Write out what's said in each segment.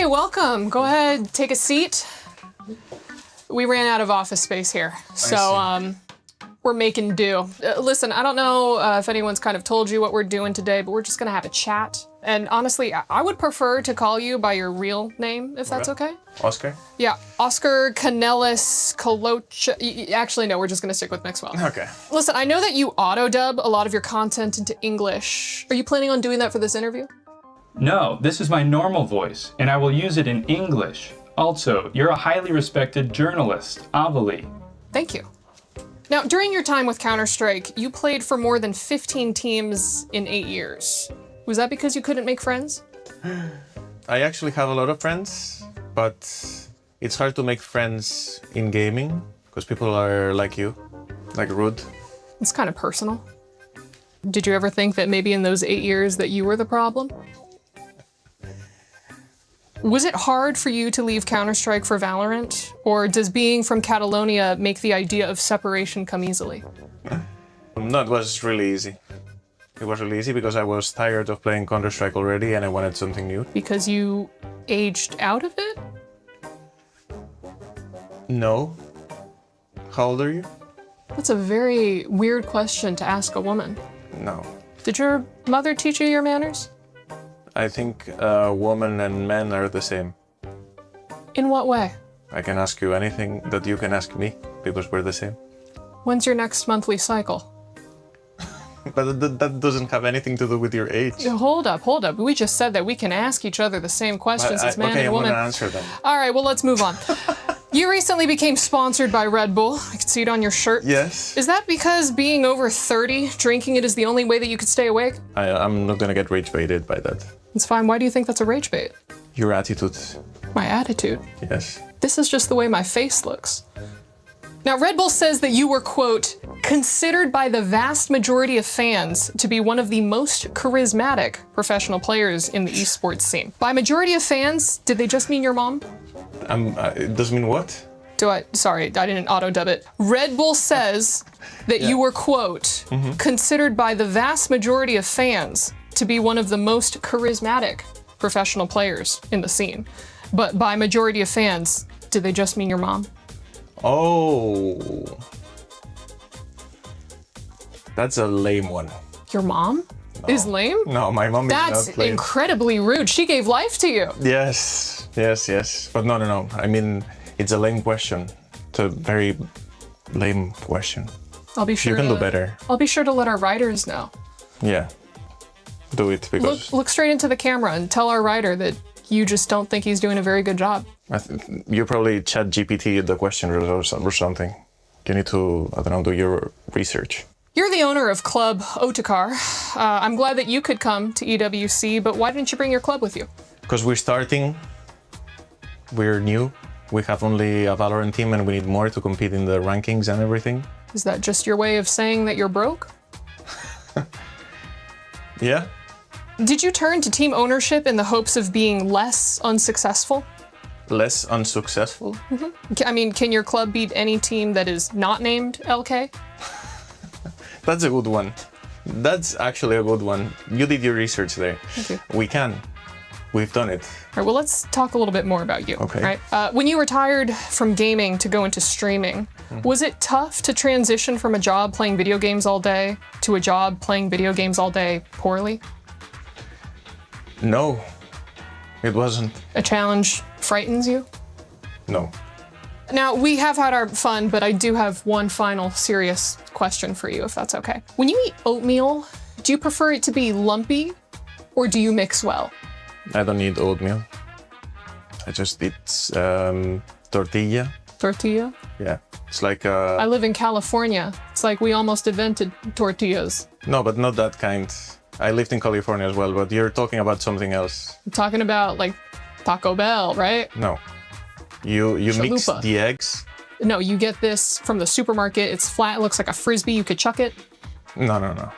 welcome. Go ahead, take a seat. We ran out of office space here, so we're making do. Listen, I don't know if anyone's kind of told you what we're doing today, but we're just gonna have a chat. And honestly, I would prefer to call you by your real name, if that's okay. Oscar? Yeah, Oscar Canellis Colocha. Actually, no, we're just gonna stick with Maxwell. Okay. Listen, I know that you auto-dub a lot of your content into English. Are you planning on doing that for this interview? No, this is my normal voice, and I will use it in English. Also, you're a highly respected journalist, Avali. Thank you. Now, during your time with Counter-Strike, you played for more than 15 teams in 8 years. Was that because you couldn't make friends? I actually have a lot of friends, but it's hard to make friends in gaming because people are like you, like rude. It's kind of personal. Did you ever think that maybe in those 8 years that you were the problem? Was it hard for you to leave Counter-Strike for Valorant? Or does being from Catalonia make the idea of separation come easily? No, it was really easy. It was really easy because I was tired of playing Counter-Strike already and I wanted something new. Because you aged out of it? No. How old are you? That's a very weird question to ask a woman. No. Did your mother teach you your manners? I think women and men are the same. In what way? I can ask you anything that you can ask me because we're the same. When's your next monthly cycle? But that doesn't have anything to do with your age. Hold up. We just said that we can ask each other the same questions as man and woman. Okay, I'm gonna answer them. All right, well, let's move on. You recently became sponsored by Red Bull. I can see it on your shirt. Yes. Is that because being over 30, drinking it is the only way that you could stay awake? I'm not gonna get rage baited by that. It's fine. Why do you think that's a rage bait? Your attitude. My attitude? Yes. This is just the way my face looks. Now, Red Bull says that you were, quote, considered by the vast majority of fans to be one of the most charismatic professional players in the esports scene. By majority of fans, did they just mean your mom? It does mean what? Sorry, I didn't auto-dub it. Red Bull says that you were, quote, considered by the vast majority of fans to be one of the most charismatic professional players in the scene. But by majority of fans, did they just mean your mom? Oh. That's a lame one. Your mom is lame? No, my mom is not That's lame. incredibly rude. She gave life to you. Yes. But no. I mean, it's a lame question. It's a very lame question. I'll be sure you can do better. I'll be sure to let our writers know. Yeah. Do it because... Look straight into the camera and tell our writer that you just don't think he's doing a very good job. You probably chat GPT the question or something. You need to, I don't know, do your research. You're the owner of Club Otakar. I'm glad that you could come to EWC, but why didn't you bring your club with you? Because we're starting. We're new. We have only a Valorant team and we need more to compete in the rankings and everything. Is that just your way of saying that you're broke? Yeah. Did you turn to team ownership in the hopes of being less unsuccessful? Less unsuccessful? I mean, can your club beat any team that is not named LK? That's a good one. That's actually a good one. You did your research there. Thank you. We can. We've done it. All right, well, let's talk a little bit more about you. Okay. Right? When you retired from gaming to go into streaming, was it tough to transition from a job playing video games all day to a job playing video games all day poorly? No, it wasn't. A challenge frightens you? No. Now, we have had our fun, but I do have one final serious question for you, if that's okay. When you eat oatmeal, do you prefer it to be lumpy or do you mix well? I don't eat oatmeal. I just eat tortilla. Tortilla? Yeah, it's like I live in California. It's like we almost invented tortillas. No, but not that kind. I lived in California as well, but you're talking about something else. I'm talking about like Taco Bell, right? No. You mix Chalupa. the eggs. No, you get this from the supermarket. It's flat, it looks like a Frisbee, you could chuck it. No.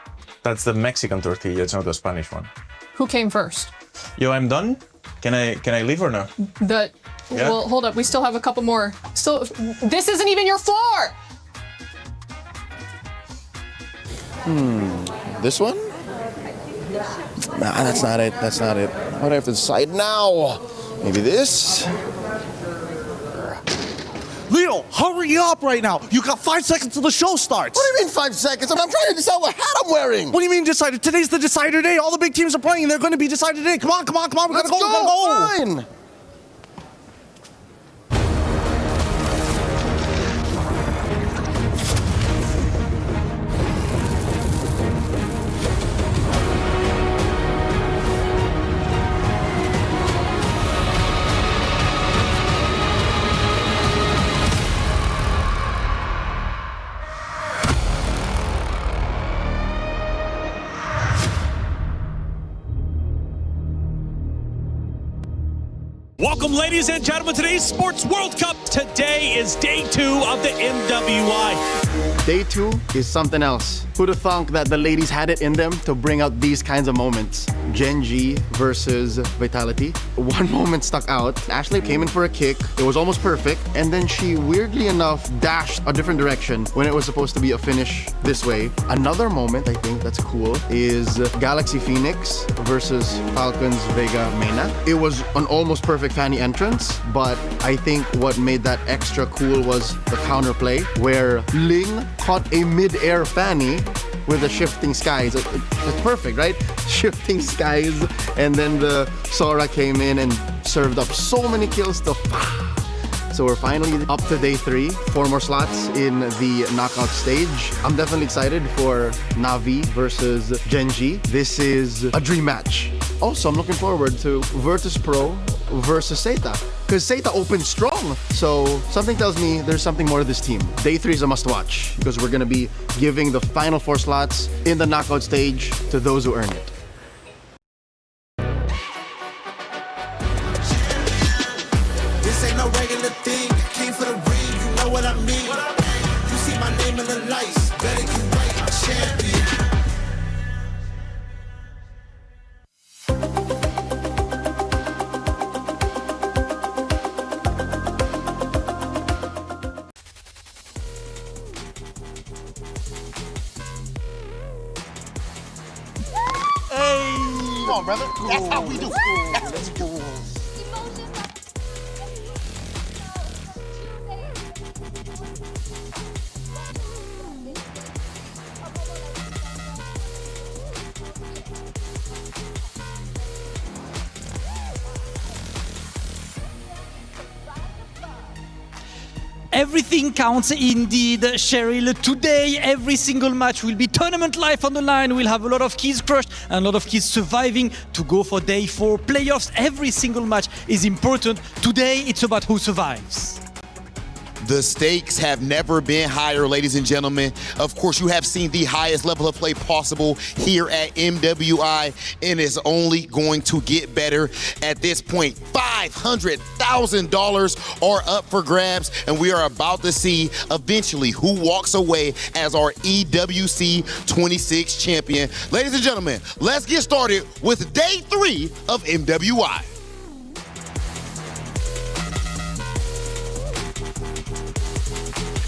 That's the Mexican tortilla, it's not the Spanish one. Who came first? Yo, I'm done? Can I leave or no? Yeah. Well, hold up, we still have a couple more. This isn't even your floor! This one? Nah, that's not it. What if it's side now? Maybe this. Leo, hurry up right now. You got 5 seconds till the show starts. What do you mean 5 seconds? I'm trying to decide what hat I'm wearing. What do you mean decided? Today's the decider day. All the big teams are playing and they're going to be decided today. Come on. We gotta go. Fine. Welcome, ladies and gentlemen, to today's Sports World Cup. Today is day 2 of the MWI. Day 2 is something else. Who'd have thunk that the ladies had it in them to bring out these kinds of moments? Gen.G versus Vitality. One moment stuck out. Ashley came in for a kick. It was almost perfect. And then she, weirdly enough, dashed a different direction when it was supposed to be a finish this way. Another moment, I think, that's cool is Galaxy Phoenix versus Falcons Vega Mena. It was an almost perfect Fanny entrance, but I think what made that extra cool was the counterplay, where Ling caught a mid-air Fanny with the shifting skies. It's perfect, right? Shifting skies, and then the Sora came in and served up so many kills to. So we're finally up to day 3. 4 more slots in the knockout stage. I'm definitely excited for Na'Vi versus Gen.G. This is a dream match. Also, I'm looking forward to Virtus Pro versus Seita, because Seita opened strong. So something tells me there's something more to this team. Day 3 is a must watch because we're gonna be giving the final 4 slots in the knockout stage to those who earn it. This ain't no regular thing. Came for the ring, you know what I mean. You see my name in the lights, better get right, I'm champion. Come on, brother. That's how we do. That's cool. Everything counts indeed, Cheryl. Today, every single match will be tournament life on the line. We'll have a lot of keys crushed and a lot of keys surviving to go for day 4 playoffs. Every single match is important. Today, it's about who survives. The stakes have never been higher, ladies and gentlemen. Of course, you have seen the highest level of play possible here at MWI, and it's only going to get better at this point. $500,000 are up for grabs, and we are about to see eventually who walks away as our EWC26 champion. Ladies and gentlemen, let's get started with day 3 of MWI.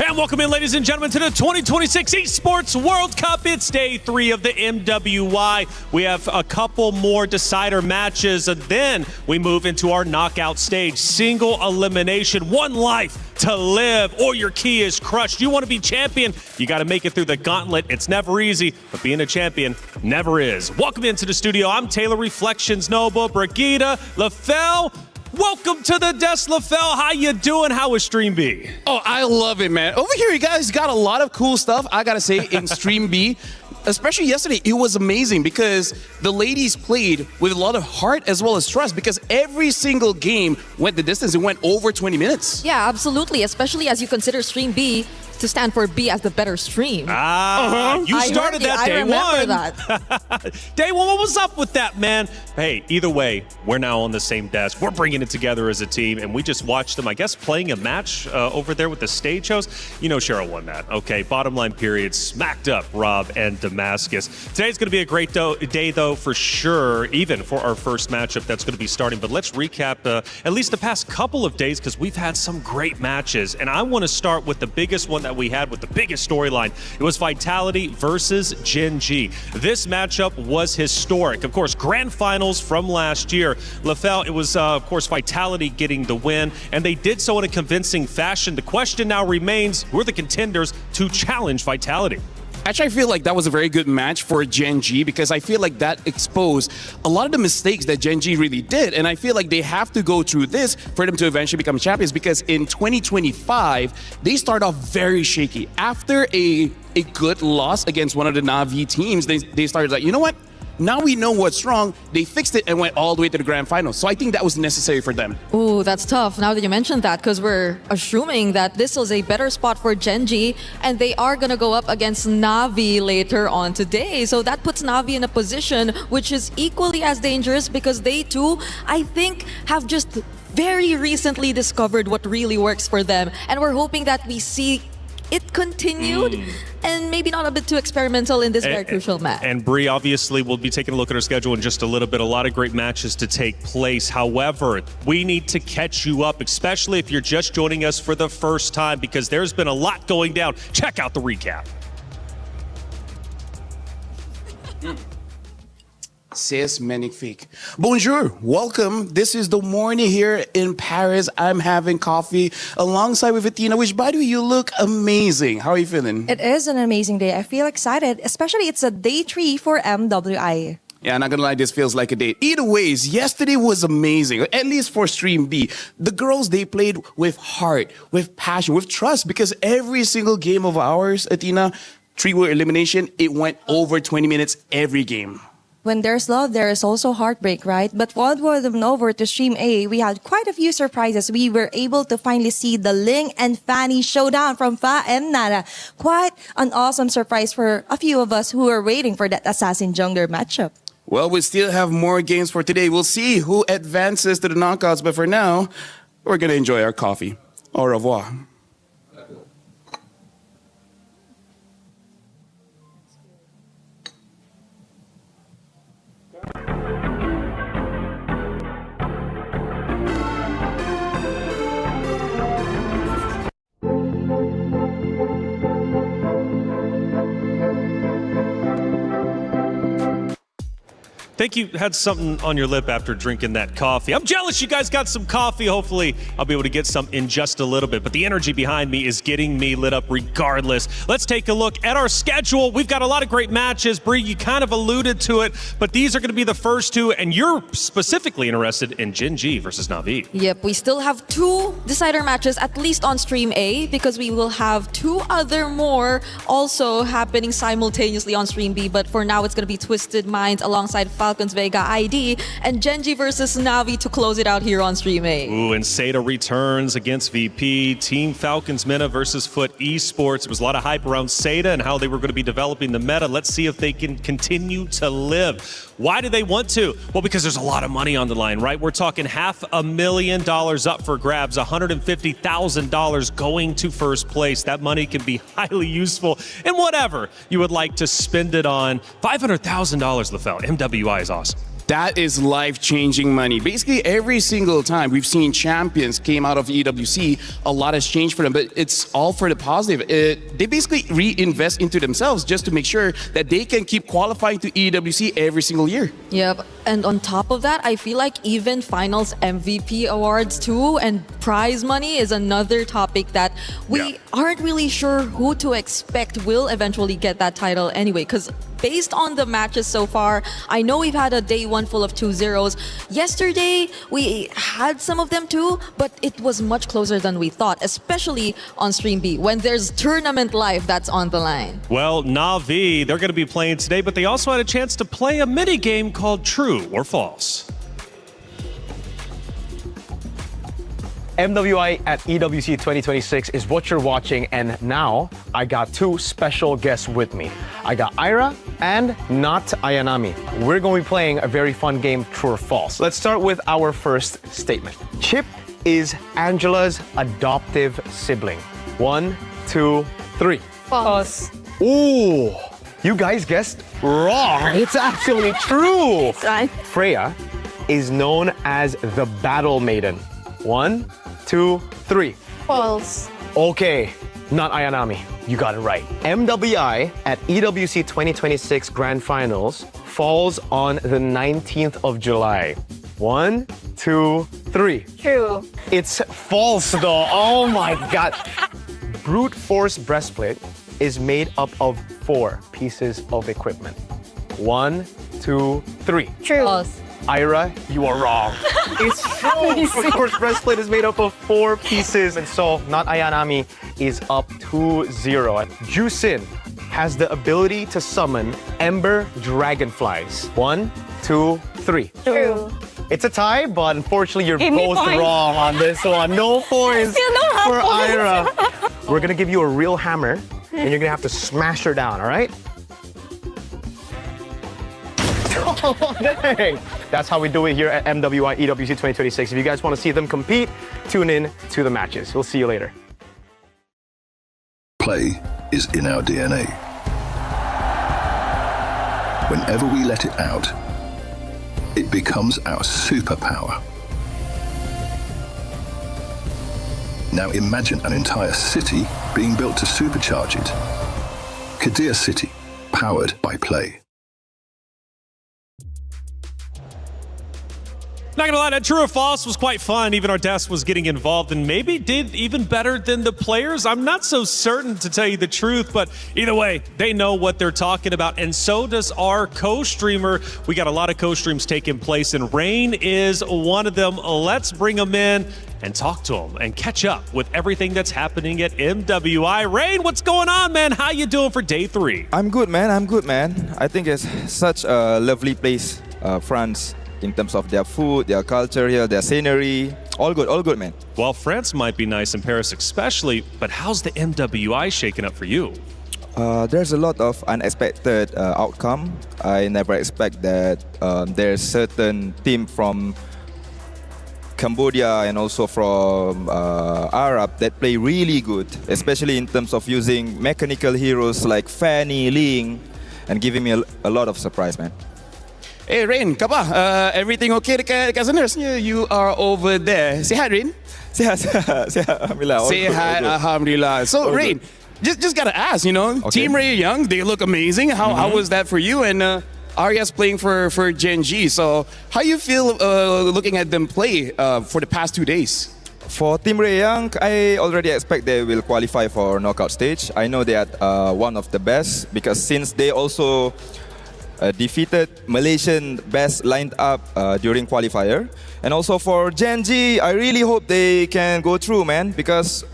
And welcome in, ladies and gentlemen, to the 2026 Esports World Cup. It's day 3 of the MWI. We have a couple more decider matches, and then we move into our knockout stage. Single elimination, 1 life to live, or your key is crushed. You want to be champion, you got to make it through the gauntlet. It's never easy, but being a champion never is. Welcome into the studio. I'm Taylor Reflections Noble, Brigida, LaFell. Welcome to the desk, LaFell. How you doing? How is Stream B? Oh, I love it, man. Over here, you guys got a lot of cool stuff, I gotta say, in Stream B. Especially yesterday, it was amazing because the ladies played with a lot of heart as well as trust, because every single game went the distance. It went over 20 minutes. Yeah, absolutely. Especially as you consider Stream B to stand for B as the better stream. You started that day 1. I remember that. Day 1, what was up with that, man? Hey, either way, we're now on the same desk. We're bringing it together as a team, and we just watched them, I guess, playing a match over there with the stage host. You know Cheryl won that, okay? Bottom line period, smacked up Rob and Damascus. Today's going to be a great day, though, for sure, even for our first matchup that's going to be starting. But let's recap at least the past couple of days, because we've had some great matches, and I want to start with the biggest one that that we had with the biggest storyline. It was Vitality versus Gen G. This matchup was historic. Of course, grand finals from last year. LaFell, it was, of course, Vitality getting the win, and they did so in a convincing fashion. The question now remains, who are the contenders to challenge Vitality? Actually, I feel like that was a very good match for Gen G because I feel like that exposed a lot of the mistakes that Gen G really did. And I feel like they have to go through this for them to eventually become champions because in 2025, they start off very shaky. After a good loss against one of the Na'Vi teams, they started like, you know what? Now we know what's wrong. They fixed it and went all the way to the grand final. So I think that was necessary for them. Ooh, that's tough now that you mentioned that because we're assuming that this was a better spot for Gen G and they are going to go up against Na'Vi later on today. So that puts Na'Vi in a position which is equally as dangerous because they too, I think, have just very recently discovered what really works for them. And we're hoping that we see it continued and maybe not a bit too experimental in this very crucial match. And Bree, obviously, we'll be taking a look at our schedule in just a little bit. A lot of great matches to take place. However, we need to catch you up, especially if you're just joining us for the first time, because there's been a lot going down. Check out the recap. Says magnifique. Bonjour, welcome. This is the morning here in Paris. I'm having coffee alongside with Athena, which by the way, you look amazing. How are you feeling? It is an amazing day. I feel excited, especially it's a day 3 for MWI. Yeah, not gonna lie, this feels like a date. Either ways, yesterday was amazing, at least for Stream B. The girls, they played with heart, with passion, with trust, because every single game of ours, Athena, 3-way elimination, it went over 20 minutes every game. When there's love, there is also heartbreak, right? But while we're over to Stream A, we had quite a few surprises. We were able to finally see the Ling and Fanny showdown from Fa and Nara. Quite an awesome surprise for a few of us who are waiting for that Assassin Jungler matchup. Well, we still have more games for today. We'll see who advances to the knockouts, but for now, we're gonna enjoy our coffee. Au revoir. Think you had something on your lip after drinking that coffee. I'm jealous you guys got some coffee. Hopefully, I'll be able to get some in just a little bit. But the energy behind me is getting me lit up regardless. Let's take a look at our schedule. We've got a lot of great matches. Bree, you kind of alluded to it, but these are going to be the first two, and you're specifically interested in Gen G versus Na'Vi. Yep, we still have 2 decider matches, at least on Stream A, because we will have 2 other more also happening simultaneously on Stream B. But for now, it's going to be Twisted Minds alongside Falcons Vega ID and Gen G versus Na'Vi to close it out here on Stream A. Ooh, and Seda returns against VP. Team Falcons Meta versus Foot Esports. There was a lot of hype around Seda and how they were going to be developing the meta. Let's see if they can continue to live. Why do they want to? Well, because there's a lot of money on the line, right? We're talking $500,000 up for grabs, $150,000 going to first place. That money can be highly useful in whatever you would like to spend it on. $500,000, LaFell. MWI is awesome. That is life-changing money. Basically, every single time we've seen champions came out of EWC, a lot has changed for them, but it's all for the positive. They basically reinvest into themselves just to make sure that they can keep qualifying to EWC every single year. Yep, and on top of that, I feel like even finals MVP awards too and prize money is another topic that we aren't really sure who to expect will eventually get that title anyway, because based on the matches so far, I know we've had a day 1 full of 2-0s. Yesterday, we had some of them too, but it was much closer than we thought, especially on Stream B, when there's tournament life that's on the line. Well, Na'Vi, they're going to be playing today, but they also had a chance to play a mini game called True or False. MWI at EWC26 is what you're watching, and now I got 2 special guests with me. I got Ira and not Ayanami. We're going to be playing a very fun game, True or False. Let's start with our first statement. Chip is Angela's adoptive sibling. 1, 2, 3. False. Ooh, you guys guessed wrong. It's actually true. Right. Freya is known as the Battle Maiden. 1, 2, 3. False. Okay, not Ayanami. You got it right. MWI at EWC 2026 Grand Finals falls on the 19th of July. 1, 2, 3. True. It's false though. Oh my God. Brute force breastplate is made up of 4 pieces of equipment. 1, 2, 3. True. False. Ira, you are wrong. It's true. Brute force breastplate is made up of 4 pieces, and so not Ayanami is up 2-0. Jusin has the ability to summon Ember Dragonflies. 1, 2, 3. True. It's a tie, but unfortunately you're Give me both points. wrong on this one. No points Still don't have for points. Ira. We're gonna give you a real hammer, and you're gonna have to smash her down, all right? Oh, dang. That's how we do it here at MWI EWC 2026. If you guys want to see them compete, tune in to the matches. We'll see you later. Play is in our DNA. Whenever we let it out, it becomes our superpower. Now imagine an entire city being built to supercharge it. Kadir City, powered by Play. Not gonna lie, that true or false was quite fun. Even our desk was getting involved and maybe did even better than the players. I'm not so certain, to tell you the truth, but either way, they know what they're talking about, and so does our co-streamer. We got a lot of co-streams taking place, and Rain is one of them. Let's bring him in and talk to him and catch up with everything that's happening at MWI. Rain, what's going on, man? How you doing for day 3? I'm good, man. I'm good, man. I think it's such a lovely place, France, in terms of their food, their culture here, their scenery. All good, man. Well, France might be nice in Paris especially, but how's the MWI shaking up for you? There's a lot of unexpected outcome. I never expect that there's certain team from Cambodia and also from Arab that play really good, especially in terms of using mechanical heroes like Fanny, Ling, and giving me a lot of surprise, man. Hey Rain, kapa? Everything okay dekat sana? Rasanya you are over there. Sihat Rain? Sihat, alhamdulillah. Sihat, alhamdulillah. So Rain, just gotta ask, you know, Team Ray Young, they look amazing. How was that for you? And Arya's playing for Gen G. So how you feel looking at them play for the past 2 days? For Team Ray Young, I already expect they will qualify for knockout stage. I know they are one of the best because since they also defeated Malaysian best lined up during qualifier. And also for Gen G, I really hope they can go through, man, because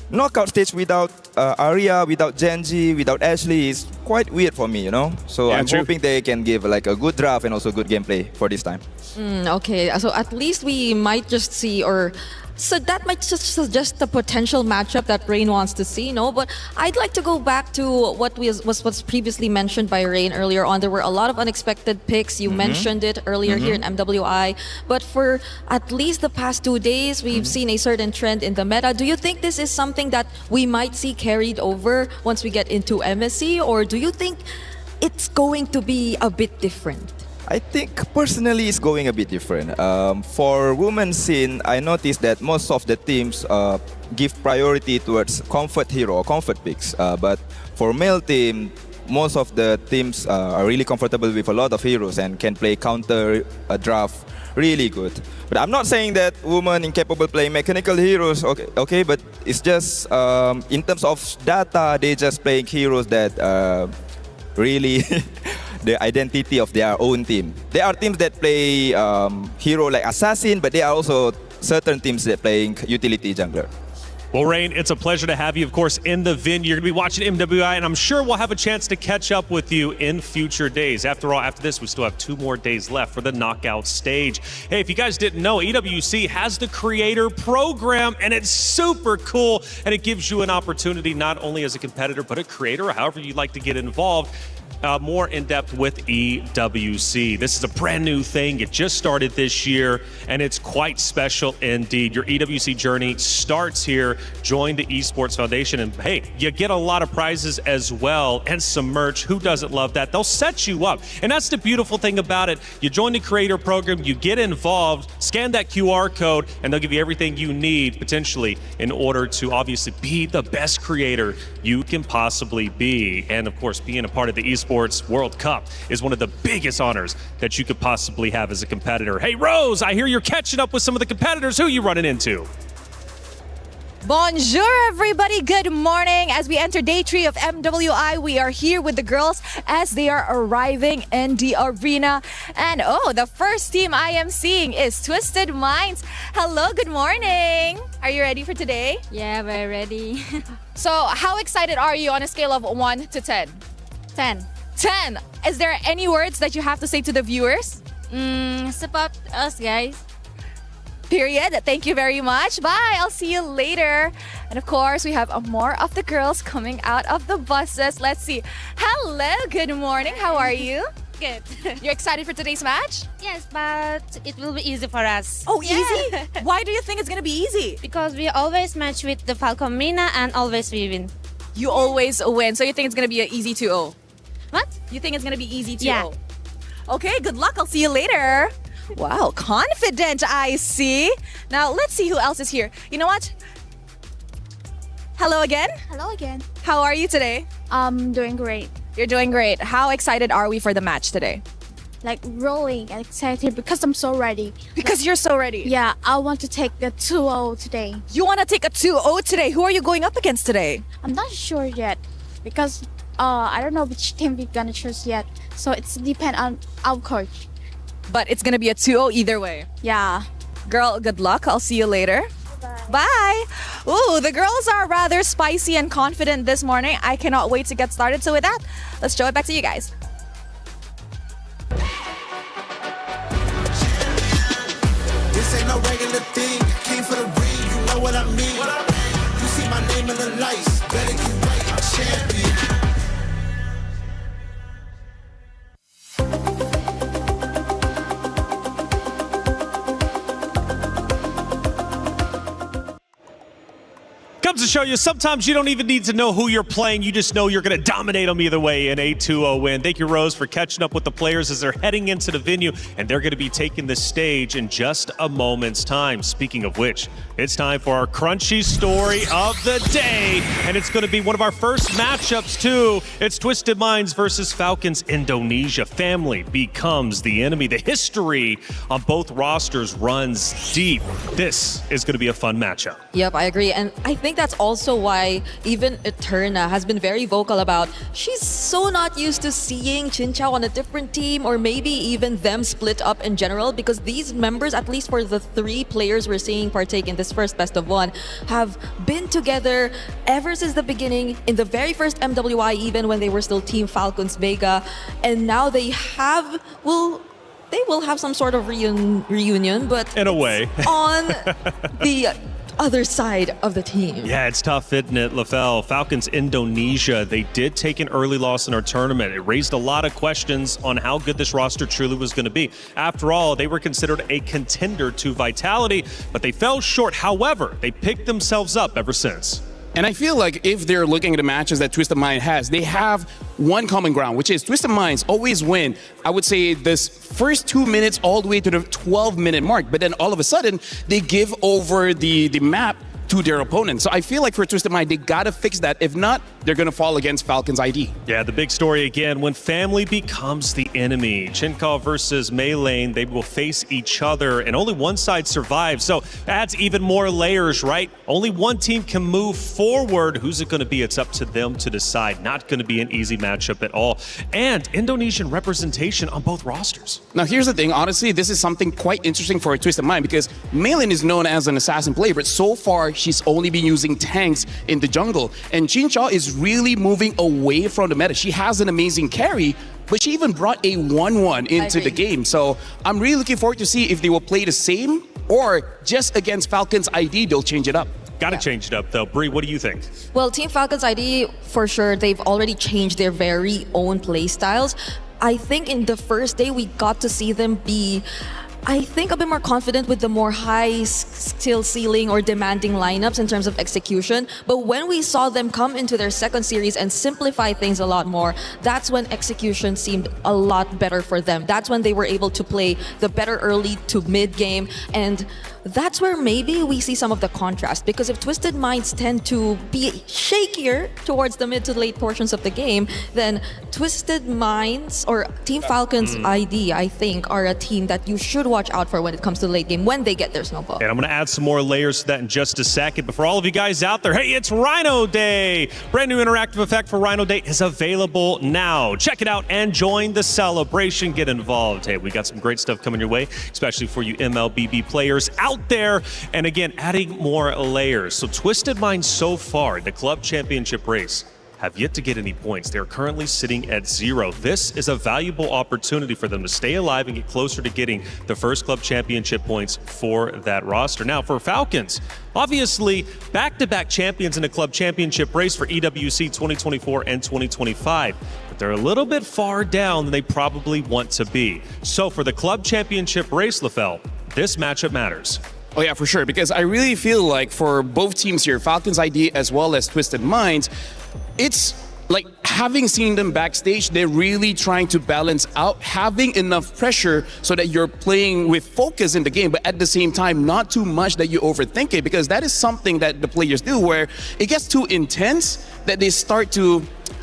knockout stage without Arya, without Gen G, without Ashley is quite weird for me, you know? So Yeah, I'm true. hoping they can give like a good draft and also good gameplay for this time. Okay, so at least we might just see, or so that might just suggest the potential matchup that Rain wants to see, no? But I'd like to go back to what was previously mentioned by Rain earlier on. There were a lot of unexpected picks. You mentioned it earlier here in MWI. But for at least the past 2 days, we've seen a certain trend in the meta. Do you think this is something that we might see carried over once we get into MSC? Or do you think it's going to be a bit different? I think personally it's going a bit different. For women's scene, I noticed that most of the teams give priority towards comfort hero or comfort picks. But for male team, most of the teams are really comfortable with a lot of heroes and can play counter draft really good. But I'm not saying that women incapable playing mechanical heroes, okay, but it's just in terms of data, they just playing heroes that really the identity of their own team. There are teams that play hero like assassin, but there are also certain teams that playing utility jungler. Well, Rain, it's a pleasure to have you, of course, in the venue. You're going to be watching MWI, and I'm sure we'll have a chance to catch up with you in future days. After all, after this, we still have 2 more days left for the knockout stage. Hey, if you guys didn't know, EWC has the creator program, and it's super cool, and it gives you an opportunity not only as a competitor, but a creator, or however you'd like to get involved. more in depth with EWC. This is a brand new thing. It just started this year, and it's quite special indeed. Your EWC journey starts here. Join the Esports Foundation, and hey, you get a lot of prizes as well and some merch. Who doesn't love that? They'll set you up, and that's the beautiful thing about it. You join the creator program, you get involved, scan that QR code, and they'll give you everything you need potentially in order to obviously be the best creator you can possibly be. And of course, being a part of the Esports World Cup is one of the biggest honors that you could possibly have as a competitor. Hey Rose, I hear you're catching up with some of the competitors. Who are you running into? Bonjour, everybody. Good morning. As we enter day 3 of MWI, we are here with the girls as they are arriving in the arena. And oh, the first team I am seeing is Twisted Minds. Hello, good morning. Are you ready for today? Yeah, very ready. So, how excited are you on a scale of 1 to 10? 10. 10. Is there any words that you have to say to the viewers? Support us, guys. Period. Thank you very much. Bye. I'll see you later. And of course, we have more of the girls coming out of the buses. Let's see. Hello. Good morning. How are you? Good. You're excited for today's match? Yes, but it will be easy for us. Oh, easy? Why do you think it's going to be easy? Because we always match with the Falcon Mina and always we win. You always win. So you think it's going to be an easy 2-0? What? You think it's going to be easy 2-0? Yeah. Okay, good luck. I'll see you later. Wow, confident, I see. Now, let's see who else is here. You know what? Hello again. Hello again. How are you today? Doing great. You're doing great. How excited are we for the match today? Like rolling and excited because I'm so ready. Because you're so ready? Yeah, I want to take the 2-0 today. You want to take a 2-0 today? Who are you going up against today? I'm not sure yet because I don't know which team we're gonna choose yet. So it's depend on our coach. But it's gonna be a 2-0 either way. Yeah. Girl, good luck. I'll see you later. Bye. Ooh, the girls are rather spicy and confident this morning. I cannot wait to get started. So with that, let's show it back to you guys. This ain't no regular thing. Came for the ring, you know what I mean. You see my name in the lights. Better get right, I'm champion. Comes to show you, sometimes you don't even need to know who you're playing. You just know you're going to dominate them either way in a 2-0 win. Thank you, Rose, for catching up with the players as they're heading into the venue, and they're going to be taking the stage in just a moment's time. Speaking of which, it's time for our crunchy story of the day, and it's going to be one of our first matchups, too. It's Twisted Minds versus Falcons Indonesia. Family becomes the enemy. The history on both rosters runs deep. This is going to be a fun matchup. Yep, I agree. And I think that's also why even Eterna has been very vocal about she's so not used to seeing Chinchao on a different team, or maybe even them split up in general, because these members, at least for the 3 players we're seeing partake in this first best of 1, have been together ever since the beginning, in the very first MWI, even when they were still Team Falcons Vega, and now they have, well, they will have some sort of reunion, but in a way on the other side of the team. Yeah, it's tough, isn't it, LaFell? Falcons Indonesia, they did take an early loss in our tournament. It raised a lot of questions on how good this roster truly was going to be. After all, they were considered a contender to Vitality, but they fell short. However, they picked themselves up ever since. And I feel like if they're looking at the matches that Twisted Mind has, they have one common ground, which is Twisted Minds always win, I would say, this first 2 minutes all the way to the 12-minute mark. But then all of a sudden, they give over the map to their opponent. So I feel like for Twisted Mind, they gotta fix that. If not, they're gonna fall against Falcons ID. Yeah, the big story again, when family becomes the enemy. Chinchao versus Maylane, they will face each other and only one side survives. So adds even more layers, right? Only one team can move forward. Who's it gonna be? It's up to them to decide. Not gonna be an easy matchup at all. And Indonesian representation on both rosters. Now here's the thing, honestly, this is something quite interesting for a Twisted Mind because Maylane is known as an assassin player, but so far she's only been using tanks in the jungle. And Chinchao is really moving away from the meta. She has an amazing carry, but she even brought a 1-1 into the game. So I'm really looking forward to see if they will play the same or just against Falcons ID, they'll change it up. Got to change it up, though. Bree, what do you think? Well, Team Falcons ID, for sure, they've already changed their very own play styles. I think in the first day, we got to see them be, I think, a bit more confident with the more high skill ceiling or demanding lineups in terms of execution. But when we saw them come into their second series and simplify things a lot more, that's when execution seemed a lot better for them. That's when they were able to play the better early to mid game. And that's where maybe we see some of the contrast, because if Twisted Minds tend to be shakier towards the mid to late portions of the game, then Twisted Minds or Team Falcons ID, I think, are a team that you should watch out for when it comes to the late game when they get their snowball. And I'm going to add some more layers to that in just a second. But for all of you guys out there, hey, it's Rhino Day. Brand new interactive effect for Rhino Day is available now. Check it out and join the celebration. Get involved. Hey, we got some great stuff coming your way, especially for you MLBB players out there. And again, adding more layers. So Twisted Minds so far, the club championship race, have yet to get any points. They're currently sitting at 0. This is a valuable opportunity for them to stay alive and get closer to getting the first club championship points for that roster. Now, for Falcons, obviously, back-to-back champions in the club championship race for EWC 2024 and 2025. But they're a little bit far down than they probably want to be. So for the club championship race, LaFell, this matchup matters. Oh yeah, for sure, because I really feel like for both teams here, Falcons ID as well as Twisted Minds, it's like having seen them backstage, they're really trying to balance out having enough pressure so that you're playing with focus in the game, but at the same time, not too much that you overthink it, because that is something that the players do where it gets too intense that they start to,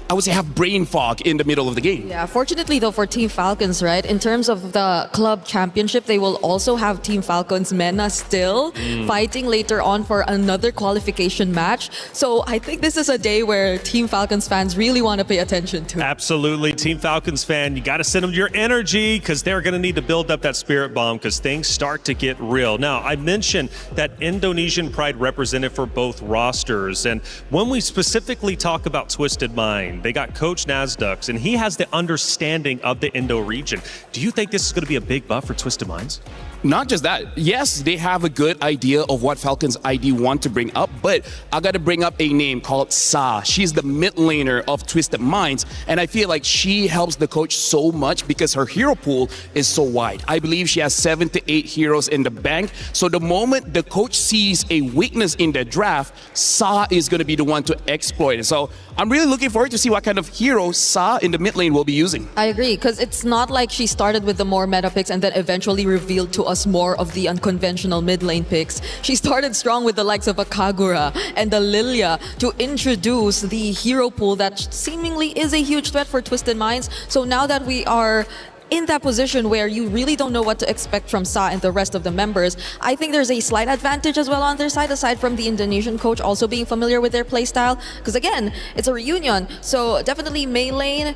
I would say, have brain fog in the middle of the game. Yeah, fortunately though for Team Falcons, right, in terms of the club championship, they will also have Team Falcons MENA still fighting later on for another qualification match. So I think this is a day where Team Falcons fans really want to pay attention to. Absolutely. Team Falcons fan, you got to send them your energy because they're going to need to build up that spirit bomb because things start to get real. Now, I mentioned that Indonesian pride represented for both rosters. And when we specifically talk about Twisted Mind, they got Coach Nasdux, and he has the understanding of the Indo region. Do you think this is going to be a big buff for Twisted Minds? Not just that. Yes, they have a good idea of what Falcons ID want to bring up, but I got to bring up a name called Sa. She's the mid laner of Twisted Minds, and I feel like she helps the coach so much because her hero pool is so wide. I believe she has 7 to 8 heroes in the bank, so the moment the coach sees a weakness in the draft, Sa is going to be the one to exploit it. So I'm really looking forward to see what kind of hero Sa in the mid lane will be using. I agree, because it's not like she started with the more meta picks and then eventually revealed to us more of the unconventional mid lane picks. She started strong with the likes of a Kagura and the Lilia to introduce the hero pool that seemingly is a huge threat for Twisted Minds. So now that we are in that position where you really don't know what to expect from Sa and the rest of the members, I think there's a slight advantage as well on their side, aside from the Indonesian coach also being familiar with their playstyle. Because again, it's a reunion. So definitely Mei Lane,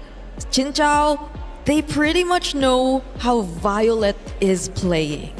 Chin Chao, they pretty much know how Violet is playing.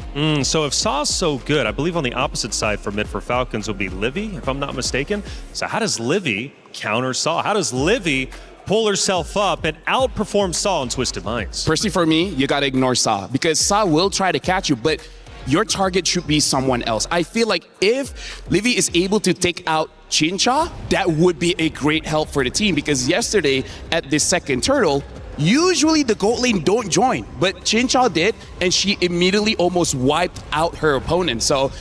So if Sa's so good, I believe on the opposite side for mid for Falcons will be Livy, if I'm not mistaken. So how does Livy counter Sa? How does Livy pull herself up and outperform Sa in Twisted Minds? Personally, for me, you got to ignore Sa because Sa will try to catch you, but your target should be someone else. I feel like if Livy is able to take out Chincha, that would be a great help for the team because yesterday at the second turtle, usually the gold lane don't join, but Chincha did, and she immediately almost wiped out her opponent. So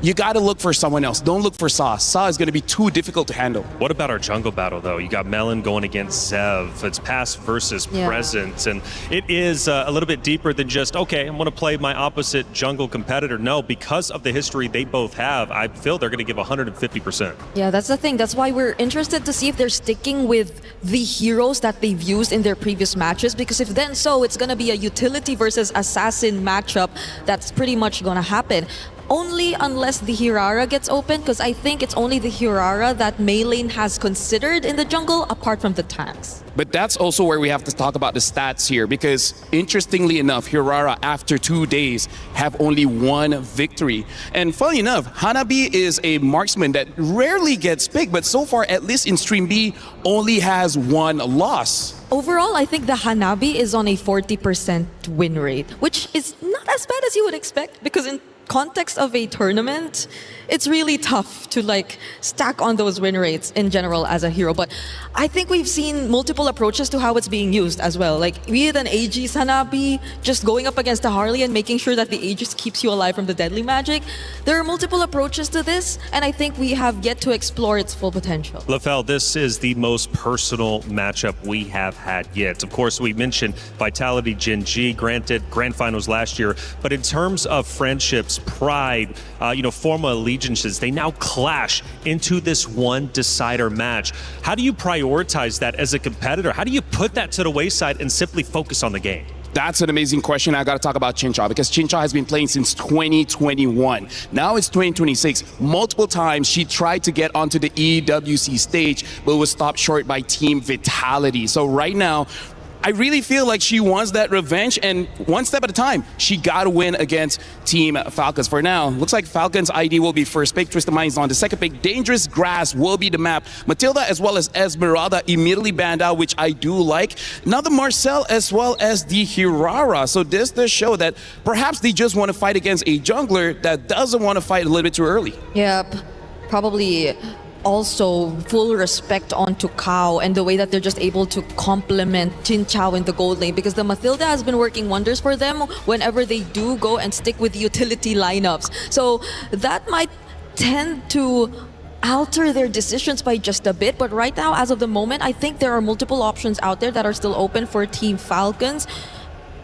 you got to look for someone else. Don't look for Sa. Sa is going to be too difficult to handle. What about our jungle battle, though? You got Melon going against Zev. It's past versus present, and it is a little bit deeper than just, okay, I'm going to play my opposite jungle competitor. No, because of the history they both have, I feel they're going to give 150%. Yeah, that's the thing. That's why we're interested to see if they're sticking with the heroes that they've used in their previous matches, because if then so, it's going to be a utility versus assassin matchup that's pretty much going to happen. Only unless the Hirara gets open, because I think it's only the Hirara that Mei Lane has considered in the jungle apart from the tanks. But that's also where we have to talk about the stats here because interestingly enough, Hirara after 2 days have only 1 victory. And funny enough, Hanabi is a marksman that rarely gets picked, but so far, at least in Stream B, only has 1 loss. Overall, I think the Hanabi is on a 40% win rate, which is not as bad as you would expect because in context of a tournament, it's really tough to like stack on those win rates in general as a hero. But I think we've seen multiple approaches to how it's being used as well. Like be it an AG Sanabi, just going up against a Harley and making sure that the Aegis keeps you alive from the deadly magic. There are multiple approaches to this, and I think we have yet to explore its full potential. LaFell, this is the most personal matchup we have had yet. Of course, we mentioned Vitality Gen G, granted grand finals last year, but in terms of friendships, pride, former allegiances, they now clash into this one decider match. How do you prioritize that as a competitor? How do you put that to the wayside and simply focus on the game? That's an amazing question. I got to talk about Chincha because Chincha has been playing since 2021. Now it's 2026. Multiple times she tried to get onto the EWC stage, but was stopped short by Team Vitality. So right now, I really feel like she wants that revenge, and one step at a time, she got to win against Team Falcons. For now, looks like Falcons ID will be first pick, Twisted Minds on the second pick, Dangerous Grass will be the map. Matilda as well as Esmeralda immediately banned out, which I do like. Now the Marcel as well as the Hirara. So this does show that perhaps they just want to fight against a jungler that doesn't want to fight a little bit too early. Yep, probably. Also, full respect onto Kao and the way that they're just able to complement Jin Chao in the gold lane, because the Mathilda has been working wonders for them whenever they do go and stick with utility lineups. So that might tend to alter their decisions by just a bit, but right now, as of the moment, I think there are multiple options out there that are still open for Team Falcons.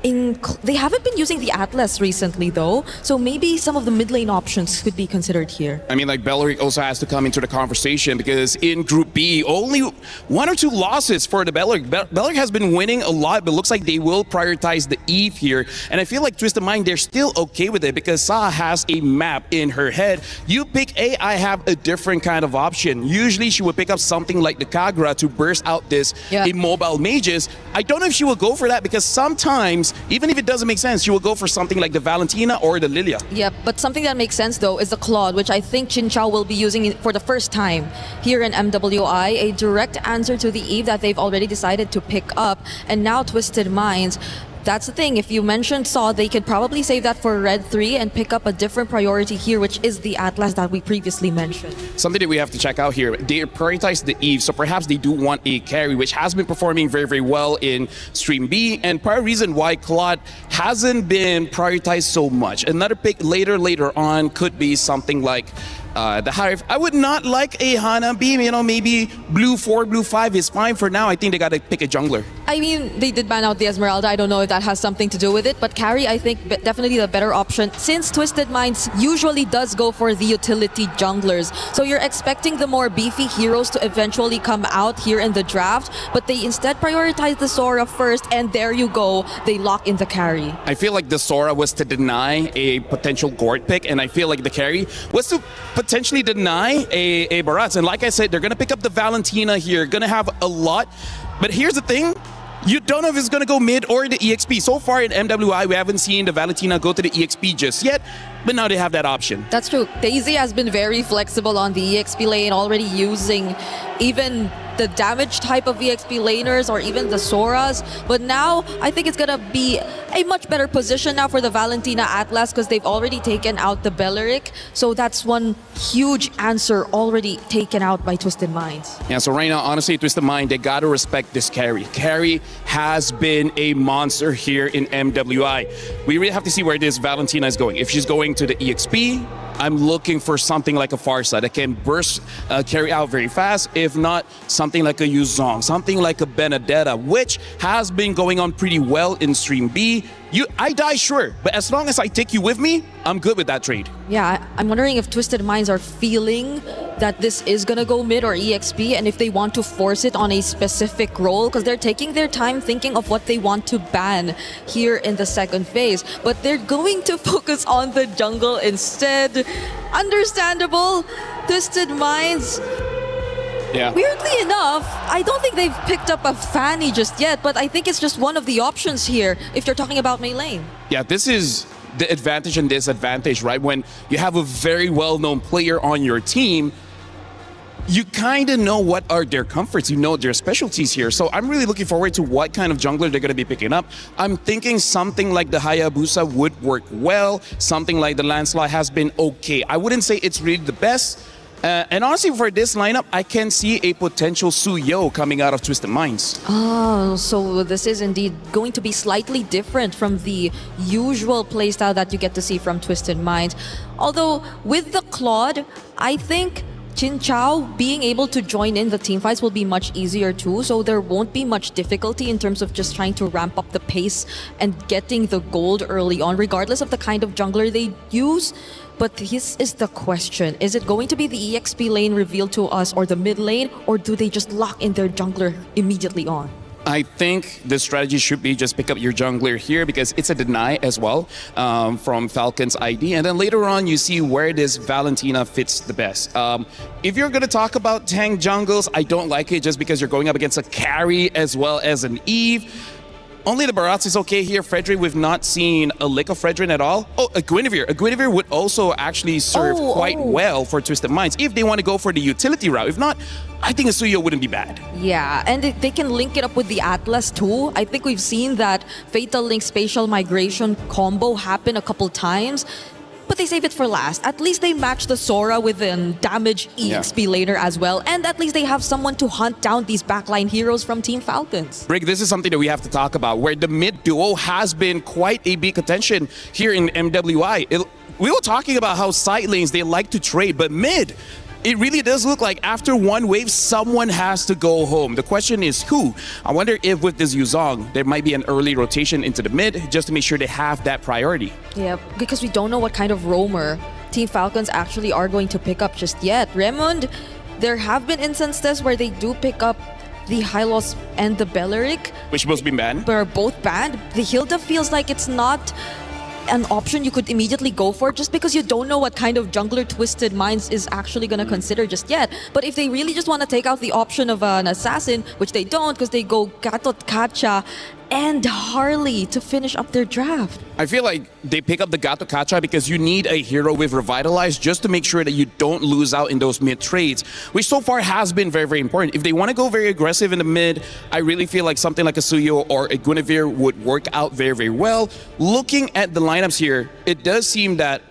They haven't been using the Atlas recently though, so maybe some of the mid lane options could be considered here. I mean, like Belleric also has to come into the conversation because in Group B, only 1 or 2 losses for the Belleric. Belleric has been winning a lot, but looks like they will prioritize the Eve here. And I feel like Twisted Mind, they're still okay with it because Sa has a map in her head. You pick A, I have a different kind of option. Usually she would pick up something like the Kagura to burst out this immobile mages. I don't know if she will go for that because sometimes, even if it doesn't make sense, she will go for something like the Valentina or the Lilia. Yep, but something that makes sense though is the Claude, which I think Jin Chao will be using for the first time here in MWI, a direct answer to the Eve that they've already decided to pick up. And now Twisted Minds, that's the thing, if you mentioned Saw, they could probably save that for Red 3 and pick up a different priority here, which is the Atlas that we previously mentioned. Something that we have to check out here, they prioritize the Eve, so perhaps they do want a carry, which has been performing very, very well in Stream B, and part of the reason why Claude hasn't been prioritized so much. Another pick later on could be something like the Hive. I would not like a Hana Beam, maybe blue 4, blue 5 is fine for now. I think they gotta pick a jungler. I mean, they did ban out the Esmeralda. I don't know if that has something to do with it, but carry, I think, definitely the better option since Twisted Minds usually does go for the utility junglers. So you're expecting the more beefy heroes to eventually come out here in the draft, but they instead prioritize the Sora first, and there you go, they lock in the carry. I feel like the Sora was to deny a potential Gord pick, and I feel like the carry was to potentially deny a Barats. And like I said, they're going to pick up the Valentina here, going to have a lot. But here's the thing, you don't know if it's going to go mid or the EXP. So far in MWI, we haven't seen the Valentina go to the EXP just yet, but now they have that option. That's true. Daisy has been very flexible on the EXP lane, already using even the damage type of EXP laners or even the Soras. But now, I think it's gonna be a much better position now for the Valentina Atlas because they've already taken out the Belleric. So that's one huge answer already taken out by Twisted Minds. Yeah, so right now, honestly, Twisted Mind, they gotta respect this carry. Carry has been a monster here in MWI. We really have to see where this Valentina is going. If she's going to the EXP, I'm looking for something like a Farsa that can burst carry out very fast. If not, something like a Yuzong, something like a Benedetta, which has been going on pretty well in Stream B. I die, sure, but as long as I take you with me, I'm good with that trade. Yeah, I'm wondering if Twisted Minds are feeling that this is gonna go mid or EXP, and if they want to force it on a specific role, because they're taking their time thinking of what they want to ban here in the second phase. But they're going to focus on the jungle instead. Understandable. Twisted Minds. Yeah. Weirdly enough, I don't think they've picked up a Fanny just yet, but I think it's just one of the options here if you're talking about Mei lane. Yeah, this is the advantage and disadvantage, right? When you have a very well-known player on your team, you kind of know what are their comforts, you know their specialties here. So I'm really looking forward to what kind of jungler they're going to be picking up. I'm thinking something like the Hayabusa would work well. Something like the Lancelot has been okay. I wouldn't say it's really the best. And honestly, for this lineup, I can see a potential Suyo coming out of Twisted Minds. Oh, so this is indeed going to be slightly different from the usual playstyle that you get to see from Twisted Minds. Although, with the Claude, I think Chin Chao being able to join in the team fights will be much easier too, so there won't be much difficulty in terms of just trying to ramp up the pace and getting the gold early on, regardless of the kind of jungler they use. But this is the question. Is it going to be the EXP lane revealed to us or the mid lane, or do they just lock in their jungler immediately on? I think the strategy should be just pick up your jungler here because it's a deny as well from Falcon's ID. And then later on, you see where this Valentina fits the best. If you're going to talk about tank jungles, I don't like it just because you're going up against a carry as well as an Eve. Only the Barats is okay here. Fredrin, we've not seen a lick of Fredrin at all. Oh, a Guinevere. A Guinevere would also actually serve quite well for Twisted Minds if they want to go for the utility route. If not, I think a Suyo wouldn't be bad. Yeah, and they can link it up with the Atlas too. I think we've seen that Fatal Link Spatial Migration combo happen a couple times. But they save it for last. At least they match the Sora with an damage EXP later as well. And at least they have someone to hunt down these backline heroes from Team Falcons. Rick, this is something that we have to talk about, where the mid duo has been quite a big attention here in MWI. We were talking about how side lanes, they like to trade, but mid, it really does look like after one wave, someone has to go home. The question is who? I wonder if with this Yuzong, there might be an early rotation into the mid just to make sure they have that priority. Yeah, because we don't know what kind of roamer Team Falcons actually are going to pick up just yet. Raymond, there have been instances where they do pick up the Hylos and the Belleric, which both been banned. But are both banned. The Hilda feels like it's not an option you could immediately go for just because you don't know what kind of jungler Twisted Minds is actually going to consider just yet. But if they really just want to take out the option of an assassin, which they don't because they go Gatot Kacha and Harley to finish up their draft. I feel like they pick up the Gato Kacha because you need a hero with Revitalize just to make sure that you don't lose out in those mid trades, which so far has been very, very important. If they want to go very aggressive in the mid, I really feel like something like a Suyo or a Guinevere would work out very, very well. Looking at the lineups here, it does seem that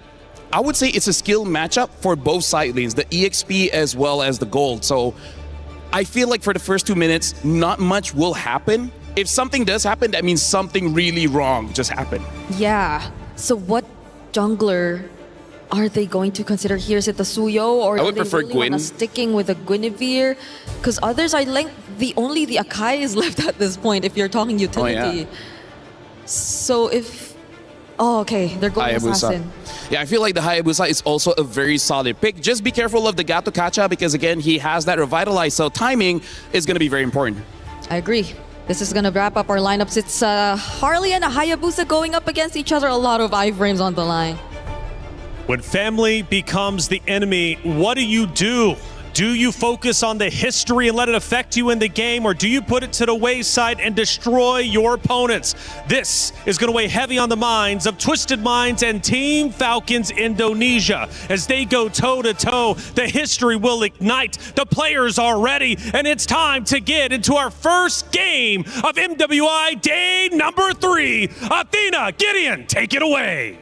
I would say it's a skill matchup for both side lanes, the EXP as well as the gold. So I feel like for the first 2 minutes, not much will happen. If something does happen, that means something really wrong just happened. Yeah. So what jungler are they going to consider here? Is it the Suyo, or I would prefer really Gwyn. Sticking with a Guinevere? Because others are like only the Akai is left at this point if you're talking utility. Oh, yeah. So if okay, they're going Hayabusa. assassin. Yeah, I feel like the Hayabusa is also a very solid pick. Just be careful of the Gato Kacha because again, he has that Revitalize, so timing is going to be very important. I agree. This is going to wrap up our lineups. It's Harley and a Hayabusa going up against each other. A lot of iframes on the line. When family becomes the enemy, what do? Do you focus on the history and let it affect you in the game, or do you put it to the wayside and destroy your opponents? This is going to weigh heavy on the minds of Twisted Minds and Team Falcons Indonesia. As they go toe-to-toe, the history will ignite. The players are ready, and it's time to get into our first game of MWI Day number 3. Athena, Gideon, take it away.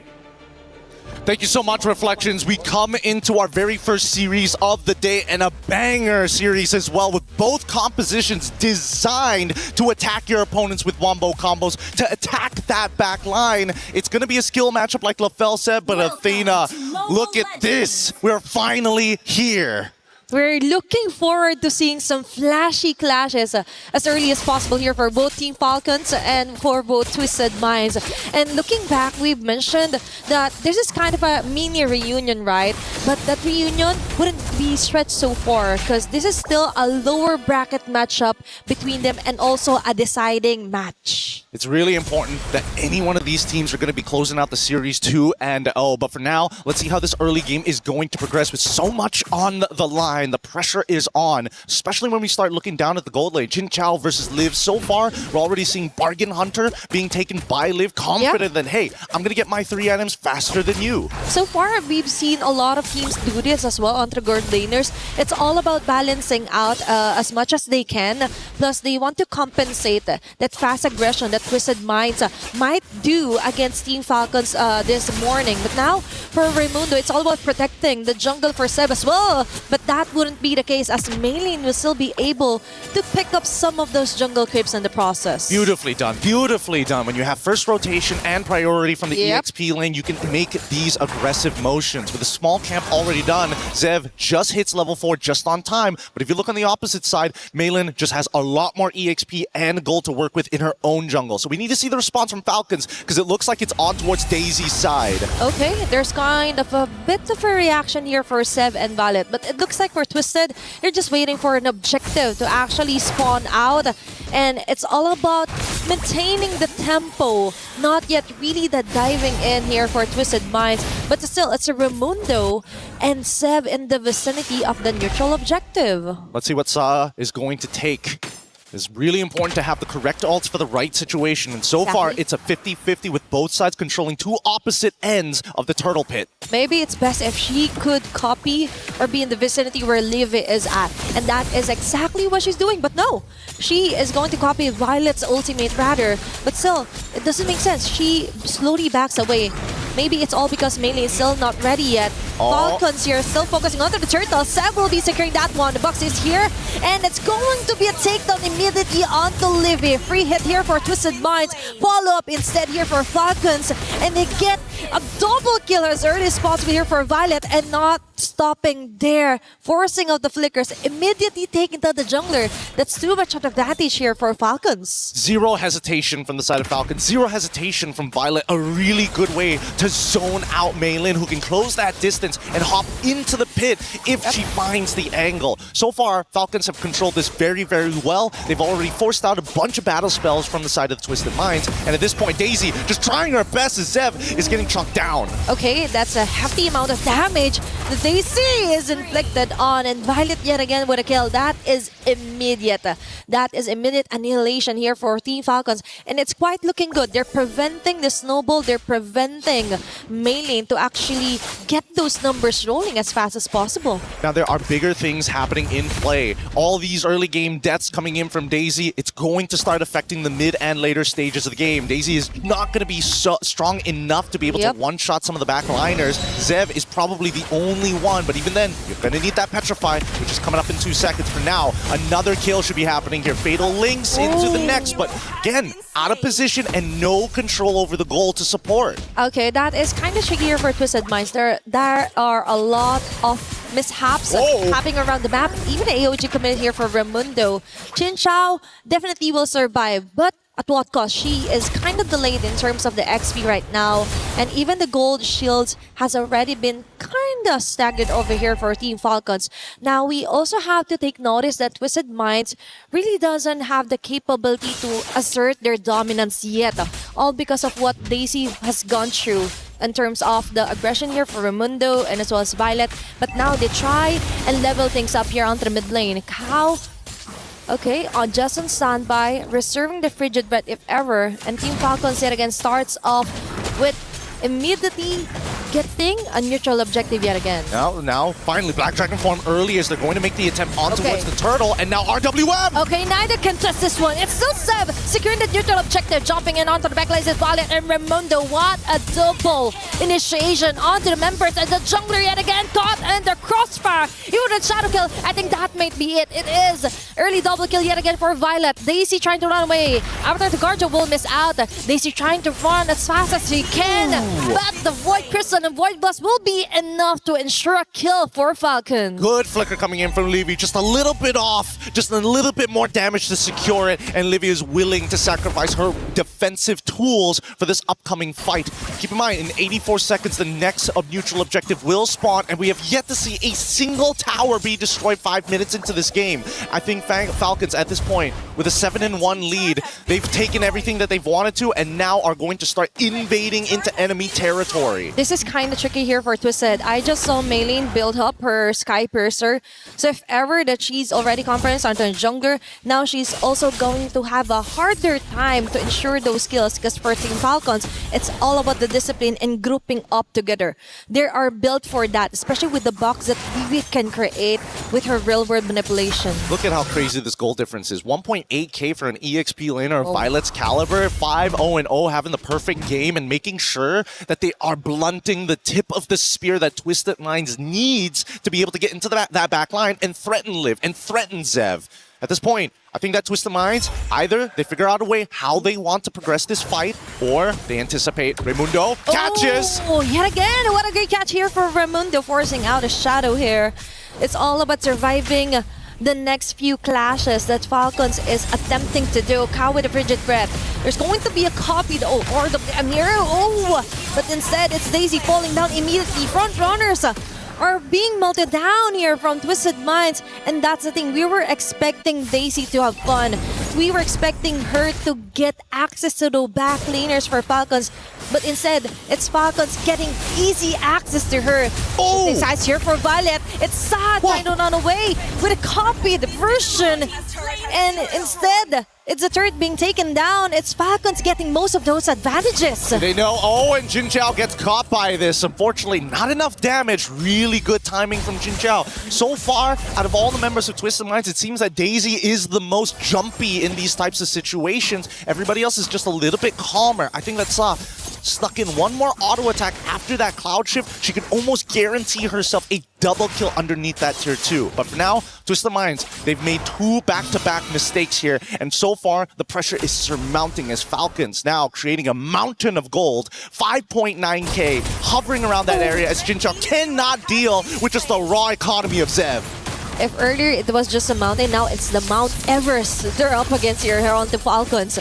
Thank you so much, Reflections. We come into our very first series of the day, and a banger series as well, with both compositions designed to attack your opponents with wombo combos, to attack that back line. It's going to be a skill matchup like LaFell said, but Athena, look at this. We're finally here. We're looking forward to seeing some flashy clashes as early as possible here for both Team Falcons and for both Twisted Minds. And looking back, we've mentioned that this is kind of a mini reunion, right? But that reunion wouldn't be stretched so far because this is still a lower bracket matchup between them and also a deciding match. It's really important that any one of these teams are going to be closing out the series 2-0. But for now, let's see how this early game is going to progress with so much on the line. behind. The pressure is on, especially when we start looking down at the gold lane. Jin Chao versus Liv. So far, we're already seeing Bargain Hunter being taken by Liv, confident that, hey, I'm going to get my 3 items faster than you. So far, we've seen a lot of teams do this as well on the gold laners. It's all about balancing out as much as they can. Plus, they want to compensate that fast aggression that Twisted Minds might do against Team Falcons this morning. But now, for Raimundo, it's all about protecting the jungle for Seb as well. But that wouldn't be the case, as Maylin will still be able to pick up some of those jungle creeps in the process. Beautifully done. Beautifully done. When you have first rotation and priority from the EXP lane, you can make these aggressive motions. With a small camp already done, Zev just hits level 4 just on time. But if you look on the opposite side, Maylin just has a lot more EXP and gold to work with in her own jungle. So we need to see the response from Falcons, because it looks like it's on towards Daisy's side. Okay, there's kind of a bit of a reaction here for Sev and Valet, but it looks like for Twisted, they're just waiting for an objective to actually spawn out, and it's all about maintaining the tempo, not yet really the diving in here for Twisted Minds, but still, it's a Raimundo and Sev in the vicinity of the neutral objective. Let's see what Sa is going to take. It's really important to have the correct ults for the right situation, and so far it's a 50-50 with both sides controlling 2 opposite ends of the turtle pit. Maybe it's best if she could copy or be in the vicinity where Liv is at, and that is exactly what she's doing. But no, she is going to copy Violet's ultimate rather, but still, it doesn't make sense. She slowly backs away. Maybe it's all because Melee is still not ready yet. Falcons here still focusing onto the turtle. Seb will be securing that one. The box is here, and it's going to be a takedown immediately onto Livy. Free hit here for Twisted Minds. Follow up instead here for Falcons, and they get a double kill as early as possible here for Violet, and not stopping there, forcing out the flickers, immediately taking down the jungler. That's too much of an advantage here for Falcons. Zero hesitation from the side of Falcons, zero hesitation from Violet. A really good way to zone out Maylin, who can close that distance and hop into the pit if she finds the angle. So far, Falcons have controlled this very, very well. They've already forced out a bunch of battle spells from the side of the Twisted Minds, and at this point, Daisy just trying her best as Zev is getting chucked down. Okay, that's a hefty amount of damage that Daisy is inflicted on, and Violet yet again with a kill. That is immediate. That is immediate annihilation here for Team Falcons, and it's quite looking good. They're preventing the snowball. They're preventing Maylin to actually get those numbers rolling as fast as possible. Now, there are bigger things happening in play. All these early game deaths coming in from Daisy, it's going to start affecting the mid and later stages of the game. Daisy is not going to be so strong enough to be able to one-shot some of the back liners. Zev is probably the only one, but even then, you're going to need that Petrify, which is coming up in 2 seconds. For now, another kill should be happening here. Fatal links into the next, but again, out of position and no control over the goal to support. Okay, that is kind of tricky here for Twisted Minds. There are a lot of mishaps happening around the map. Even the AOG committed here for Raimundo. Jin Chao definitely will survive, but at what cost? She is kind of delayed in terms of the XP right now, and even the gold shields has already been kind of staggered over here for Team Falcons. Now, we also have to take notice that Twisted Minds really doesn't have the capability to assert their dominance yet, all because of what Daisy has gone through in terms of the aggression here for Raimundo and as well as Violet. But now they try and level things up here onto the mid lane. How? Okay, just on standby, reserving the frigid breath if ever, and Team Falcons yet again starts off with immediately getting a neutral objective yet again. Now, finally, Black Dragon form early as they're going to make the attempt on towards the turtle, and now RWM! Okay, neither can test this one. It's still Seb securing the neutral objective, jumping in onto the backlines is Violet and Raimundo. What a double initiation onto the members, and the jungler yet again caught in the crossfire. Even the shadow kill, I think that might be it. It is early double kill yet again for Violet. Daisy trying to run away. After the Guardian will miss out. Daisy trying to run as fast as she can, but the Void Crystal and Void Blast will be enough to ensure a kill for Falcon. Good flicker coming in from Livy, just a little bit off, just a little bit more damage to secure it, and Livy is willing to sacrifice her defensive tools for this upcoming fight. Keep in mind, in 84 seconds, the next neutral objective will spawn, and we have yet to see a single tower be destroyed 5 minutes into this game. I think Falcons, at this point, with a 7-1 lead, they've taken everything that they've wanted to, and now are going to start invading into enemy enemy territory. This is kind of tricky here for Twisted. I just saw Maylene build up her Sky Piercer. So if ever that she's already confident onto the jungler, now she's also going to have a harder time to ensure those kills, because for Team Falcons, it's all about the discipline and grouping up together. They are built for that, especially with the box that Vivi can create with her real-world manipulation. Look at how crazy this goal difference is. 1.8k for an EXP laner of Violet's caliber. 5-0-0, having the perfect game and making sure that they are blunting the tip of the spear that Twisted Minds needs to be able to get into that back line and threaten Liv and threaten Zev. At this point, I think that Twisted Minds, either they figure out a way how they want to progress this fight, or they anticipate Raimundo catches. Oh, yet again, what a great catch here for Raimundo, forcing out a shadow here. It's all about surviving the next few clashes that Falcons is attempting to do. Cow with a frigid breath. There's going to be a copy though, or the Amir. Oh, but instead it's Daisy falling down immediately. Front runners are being melted down here from Twisted Minds, and that's the thing. We were expecting Daisy to have fun. We were expecting her to get access to the back laners for Falcons, but instead, it's Falcons getting easy access to her. Oh! This side's here for Violet. It's Sad trying to run away with a copied version, and instead, it's a turret being taken down. It's Falcons getting most of those advantages. They know, and Jin Chao gets caught by this. Unfortunately, not enough damage. Really good timing from Jin Chao. So far, out of all the members of Twisted Minds, it seems that Daisy is the most jumpy in these types of situations. Everybody else is just a little bit calmer. I think that's stuck in one more auto attack after that cloud shift. She can almost guarantee herself a double kill underneath that tier 2. But for now, Twisted Minds, they've made 2 back-to-back mistakes here, and so far the pressure is surmounting as Falcons now creating a mountain of gold. 5.9k hovering around that area as Jin Chao cannot deal with just the raw economy of Zev. If earlier it was just a mountain, now it's the Mount Everest they're up against here on the Falcons.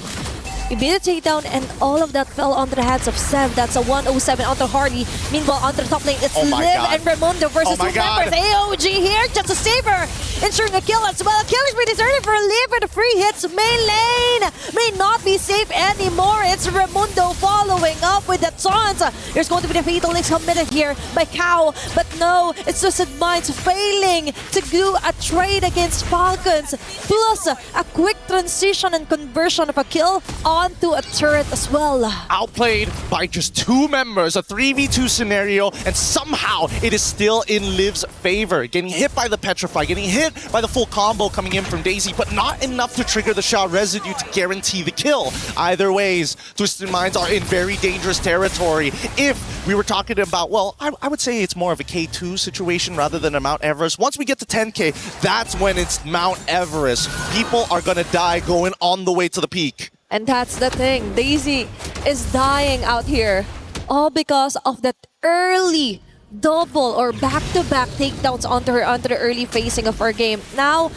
You beat a takedown, and all of that fell onto the hands of Zev. That's a 107 onto Hardy. Meanwhile, onto the top lane, it's Liv and Raimundo versus 2 members. AOG here just to save her, ensuring a kill as well. Killing spree is early for Liv with the free hits. Main lane may not be safe anymore. It's Raimundo following up with the taunts. There's going to be the fatal links committed here by Cow, but no, it's Twisted Minds failing to do a trade against Falcons, plus a quick transition and conversion of a kill onto a turret as well. Outplayed by just 2 members, a 3v2 scenario, and somehow it is still in Liv's favor. Getting hit by the Petrify, getting hit by the full combo coming in from Daisy, but not enough to trigger the Shao residue to guarantee the kill. Either ways, Twisted Minds are in very dangerous territory. If we were talking about, well, I would say it's more of a K2 situation rather than a Mount Everest. Once we get to 10k, that's when it's Mount Everest. People are gonna die going on the way to the peak. And that's the thing. Daisy is dying out here, all because of that early double or back-to-back takedowns onto the early phasing of our game. Now,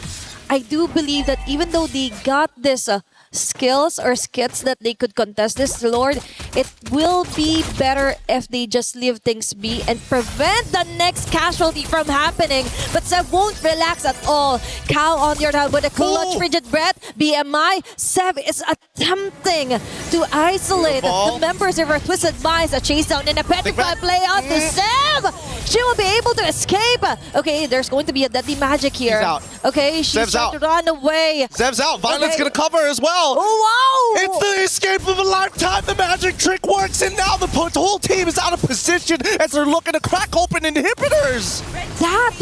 I do believe that even though they got this skills or skits that they could contest this Lord, it will be better if they just leave things be and prevent the next casualty from happening. But Zev won't relax at all. Cow on your hand with a clutch frigid breath. BMI, Zev is attempting to isolate the members of our Twisted Minds. A chase down and a petrified play out to Zev. She will be able to escape. Okay, there's going to be a deadly magic here. She's out. Okay, she's trying to run away. Zev's out. Violet's gonna cover as well. Oh, wow! It's the escape of a lifetime. The magic trick works, and now the whole team is out of position as they're looking to crack open inhibitors. That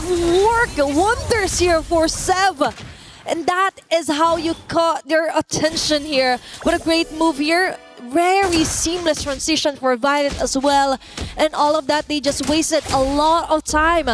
worked wonders here for Zev. And that is how you caught their attention here. What a great move here. Very seamless transition for Violet as well. And all of that, they just wasted a lot of time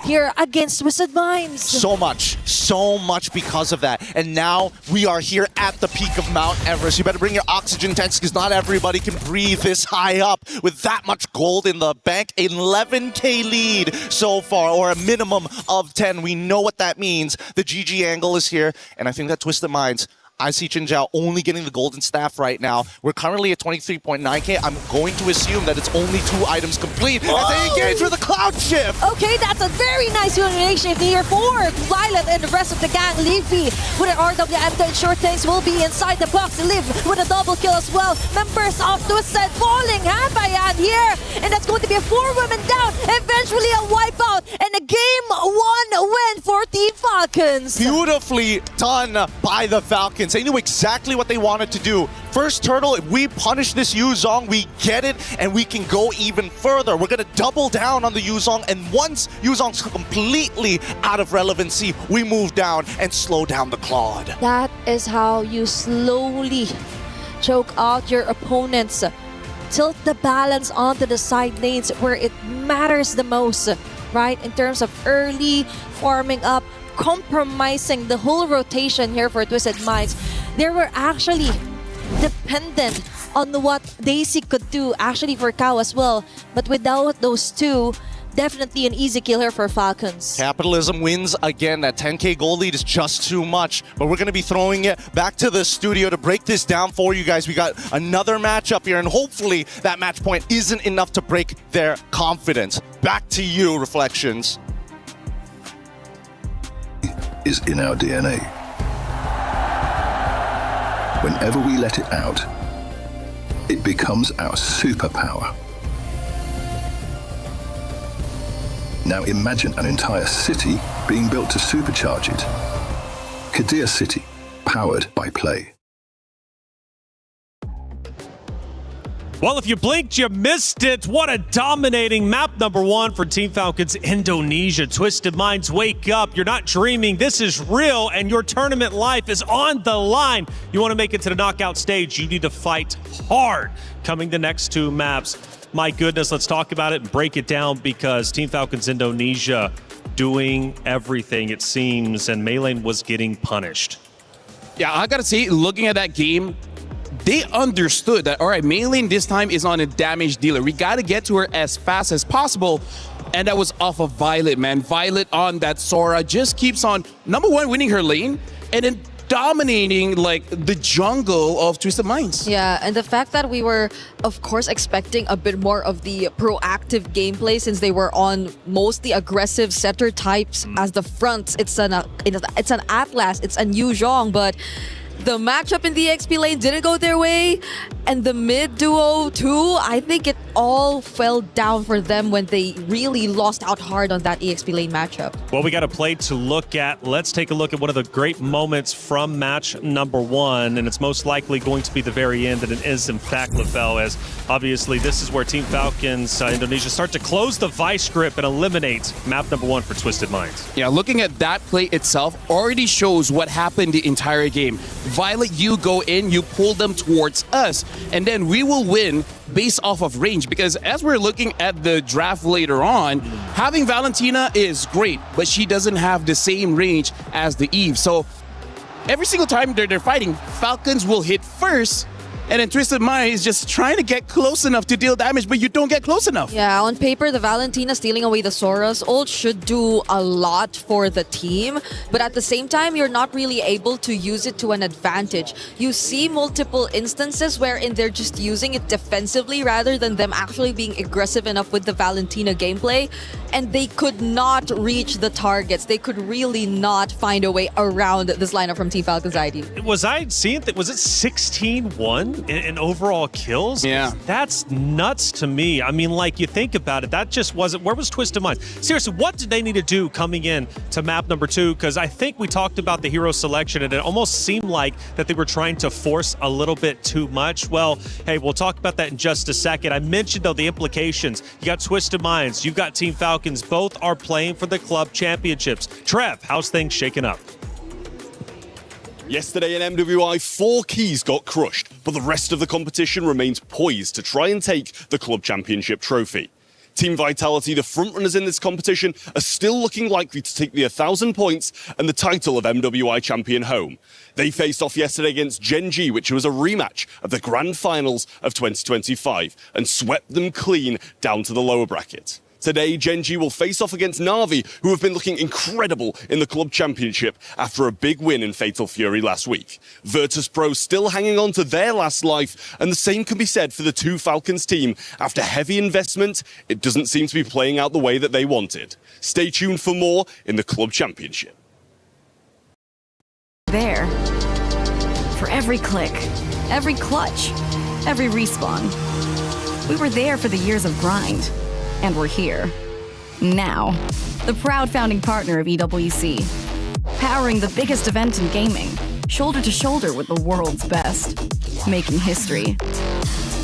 here against Twisted Minds. So much because of that. And now we are here at the peak of Mount Everest. You better bring your oxygen tanks because not everybody can breathe this high up with that much gold in the bank. 11k lead so far, or a minimum of 10. We know what that means. The GG angle is here, and I think that Twisted Minds, I see Chin Zhao only getting the golden staff right now. We're currently at 23.9k. I'm going to assume that it's only 2 items complete as they engage with a cloud shift. Okay, that's a very nice elimination here for Violet and the rest of the gang. Leafy with an RWM to ensure things will be inside the box. Live with a double kill as well. Members of Twisted falling hand by hand here. And that's going to be a 4 women down. Eventually a wipeout and a game 1 win for Team Falcons. Beautifully done by the Falcons. They knew exactly what they wanted to do. First turtle, if we punish this Yuzong, we get it, and we can go even further. We're going to double down on the Yuzong, and once Yuzong's completely out of relevancy, we move down and slow down the Claude. That is how you slowly choke out your opponents. Tilt the balance onto the side lanes where it matters the most, right? In terms of early farming up, compromising the whole rotation here for Twisted Minds. They were actually dependent on what Daisy could do, actually for Kao as well. But without those two, definitely an easy kill here for Falcons. Capitalism wins again. That 10k gold lead is just too much. But we're going to be throwing it back to the studio to break this down for you guys. We got another matchup here, and hopefully that match point isn't enough to break their confidence. Back to you, Reflections. Is in our DNA. Whenever we let it out, it becomes our superpower. Now imagine an entire city being built to supercharge it. Kadir City, powered by play. Well, if you blinked, you missed it. What a dominating map number 1 for Team Falcons Indonesia. Twisted Minds, wake up. You're not dreaming. This is real, and your tournament life is on the line. You want to make it to the knockout stage, you need to fight hard. Coming the next 2 maps. My goodness, let's talk about it and break it down, because Team Falcons Indonesia doing everything, it seems, and Maylane was getting punished. Yeah, I gotta say, looking at that game, they understood that, all right, Maylane this time is on a damage dealer. We got to get to her as fast as possible. And that was off of Violet, man. Violet on that Sora just keeps on, number 1, winning her lane, and then dominating like the jungle of Twisted Minds. Yeah, and the fact that we were, of course, expecting a bit more of the proactive gameplay since they were on mostly aggressive setter types as the fronts. It's an Atlas, it's a Yu Zhong, but the matchup in the XP lane didn't go their way, and the mid duo too. I think it all fell down for them when they really lost out hard on that EXP lane matchup. Well, we got a play to look at. Let's take a look at one of the great moments from match number 1, and it's most likely going to be the very end, and it is in fact LaFell, as obviously this is where Team Falcons Indonesia start to close the vice grip and eliminate map number 1 for Twisted Minds. Yeah, looking at that play itself already shows what happened the entire game. Violet, you go in, you pull them towards us, and then we will win based off of range, because as we're looking at the draft later on, having Valentina is great, but she doesn't have the same range as the Eve. So every single time they're fighting, Falcons will hit first, and then Twisted Mind is just trying to get close enough to deal damage, but you don't get close enough. Yeah, on paper, the Valentina stealing away the Sora's ult should do a lot for the team, but at the same time, you're not really able to use it to an advantage. You see multiple instances wherein they're just using it defensively rather than them actually being aggressive enough with the Valentina gameplay, and they could not reach the targets. They could really not find a way around this lineup from Team Falcons ID. Was I seeing that? Was it 16-1 in overall kills? Yeah. That's nuts to me. I mean, like, you think about it, that just wasn't, where was Twisted Minds? Seriously, what did they need to do coming in to map number 2? Because I think we talked about the hero selection, and it almost seemed like that they were trying to force a little bit too much. Well, hey, we'll talk about that in just a second. I mentioned, though, the implications. You got Twisted Minds, you've got Team Falcons. Both are playing for the club championships. Trev, how's things shaking up? Yesterday in MWI, 4 keys got crushed, but the rest of the competition remains poised to try and take the club championship trophy. Team Vitality, the frontrunners in this competition, are still looking likely to take the 1,000 points and the title of MWI champion home. They faced off yesterday against Gen G, which was a rematch of the grand finals of 2025, and swept them clean down to the lower bracket. Today, Gen G will face off against Na'Vi, who have been looking incredible in the Club Championship after a big win in Fatal Fury last week. Virtus.pro still hanging on to their last life, and the same can be said for the two Falcons team. After heavy investment, it doesn't seem to be playing out the way that they wanted. Stay tuned for more in the Club Championship. There. For every click, every clutch, every respawn. We were there for the years of grind. And we're here. Now. The proud founding partner of EWC. Powering the biggest event in gaming. Shoulder to shoulder with the world's best. Making history.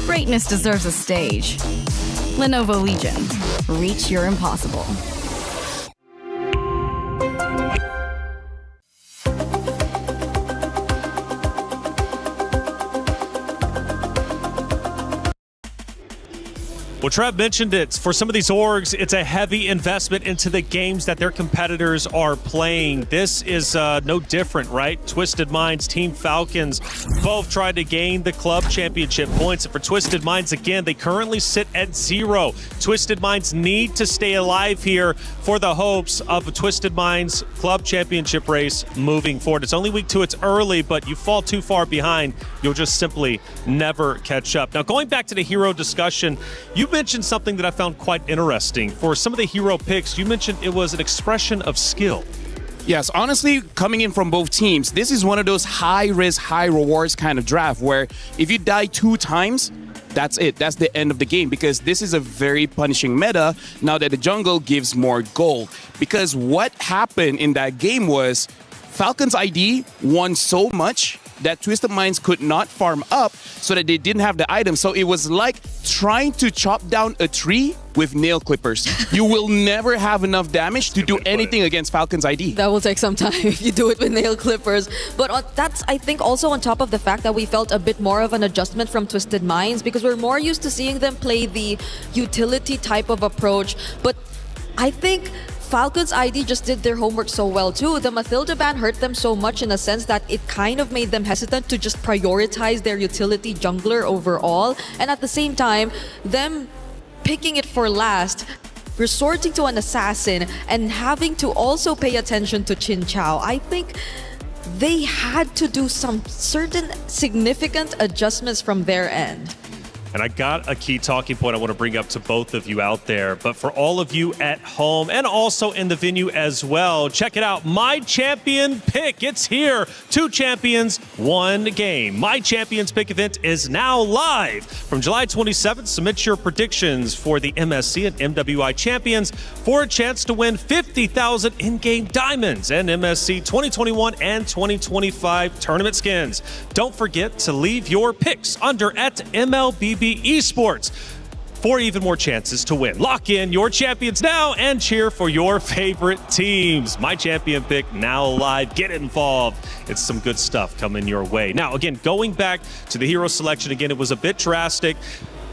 Greatness deserves a stage. Lenovo Legion. Reach your impossible. Well, Trev mentioned it. For some of these orgs, it's a heavy investment into the games that their competitors are playing. This is no different, right? Twisted Minds, Team Falcons, both tried to gain the club championship points. And for Twisted Minds, again, they currently sit at 0. Twisted Minds need to stay alive here for the hopes of a Twisted Minds club championship race moving forward. It's only week 2, it's early, but you fall too far behind, you'll just simply never catch up. Now, going back to the hero discussion, you mentioned something that I found quite interesting. For some of the hero picks, you mentioned it was an expression of skill. Yes, honestly, coming in from both teams, this is one of those high risk, high rewards kind of draft where if you die 2 times, that's it. That's the end of the game, because this is a very punishing meta now that the jungle gives more gold. Because what happened in that game was Falcons ID won so much that Twisted Minds could not farm up so that they didn't have the item. So it was like trying to chop down a tree with nail clippers. You will never have enough damage to do anything against Falcons ID. That will take some time if you do it with nail clippers. But that's, I think, also on top of the fact that we felt a bit more of an adjustment from Twisted Minds, because we're more used to seeing them play the utility type of approach. But I think Falcons ID just did their homework so well too. The Mathilda ban hurt them so much in a sense that it kind of made them hesitant to just prioritize their utility jungler overall. And at the same time, them picking it for last, resorting to an assassin, and having to also pay attention to Chin Chow, I think they had to do some certain significant adjustments from their end. And I got a key talking point I want to bring up to both of you out there. But for all of you at home and also in the venue as well, check it out. My Champion Pick. It's here. 2 champions, 1 game. My Champions Pick event is now live. From July 27th, submit your predictions for the MSC and MWI champions for a chance to win 50,000 in-game diamonds and MSC 2021 and 2025 tournament skins. Don't forget to leave your picks under at MLBB Esports for even more chances to win. Lock in your champions now and cheer for your favorite teams. My Champion Pick now live. Get involved. It's some good stuff coming your way. Now, again, going back to the hero selection, again, it was a bit drastic.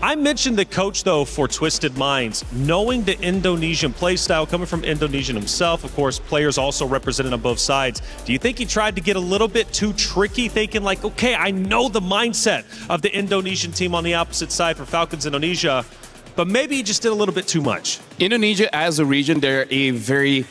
I mentioned the coach, though, for Twisted Minds, knowing the Indonesian playstyle, coming from Indonesian himself, of course, players also represented on both sides. Do you think he tried to get a little bit too tricky, thinking like, okay, I know the mindset of the Indonesian team on the opposite side for Falcons Indonesia, but maybe he just did a little bit too much? Indonesia as a region, they're a very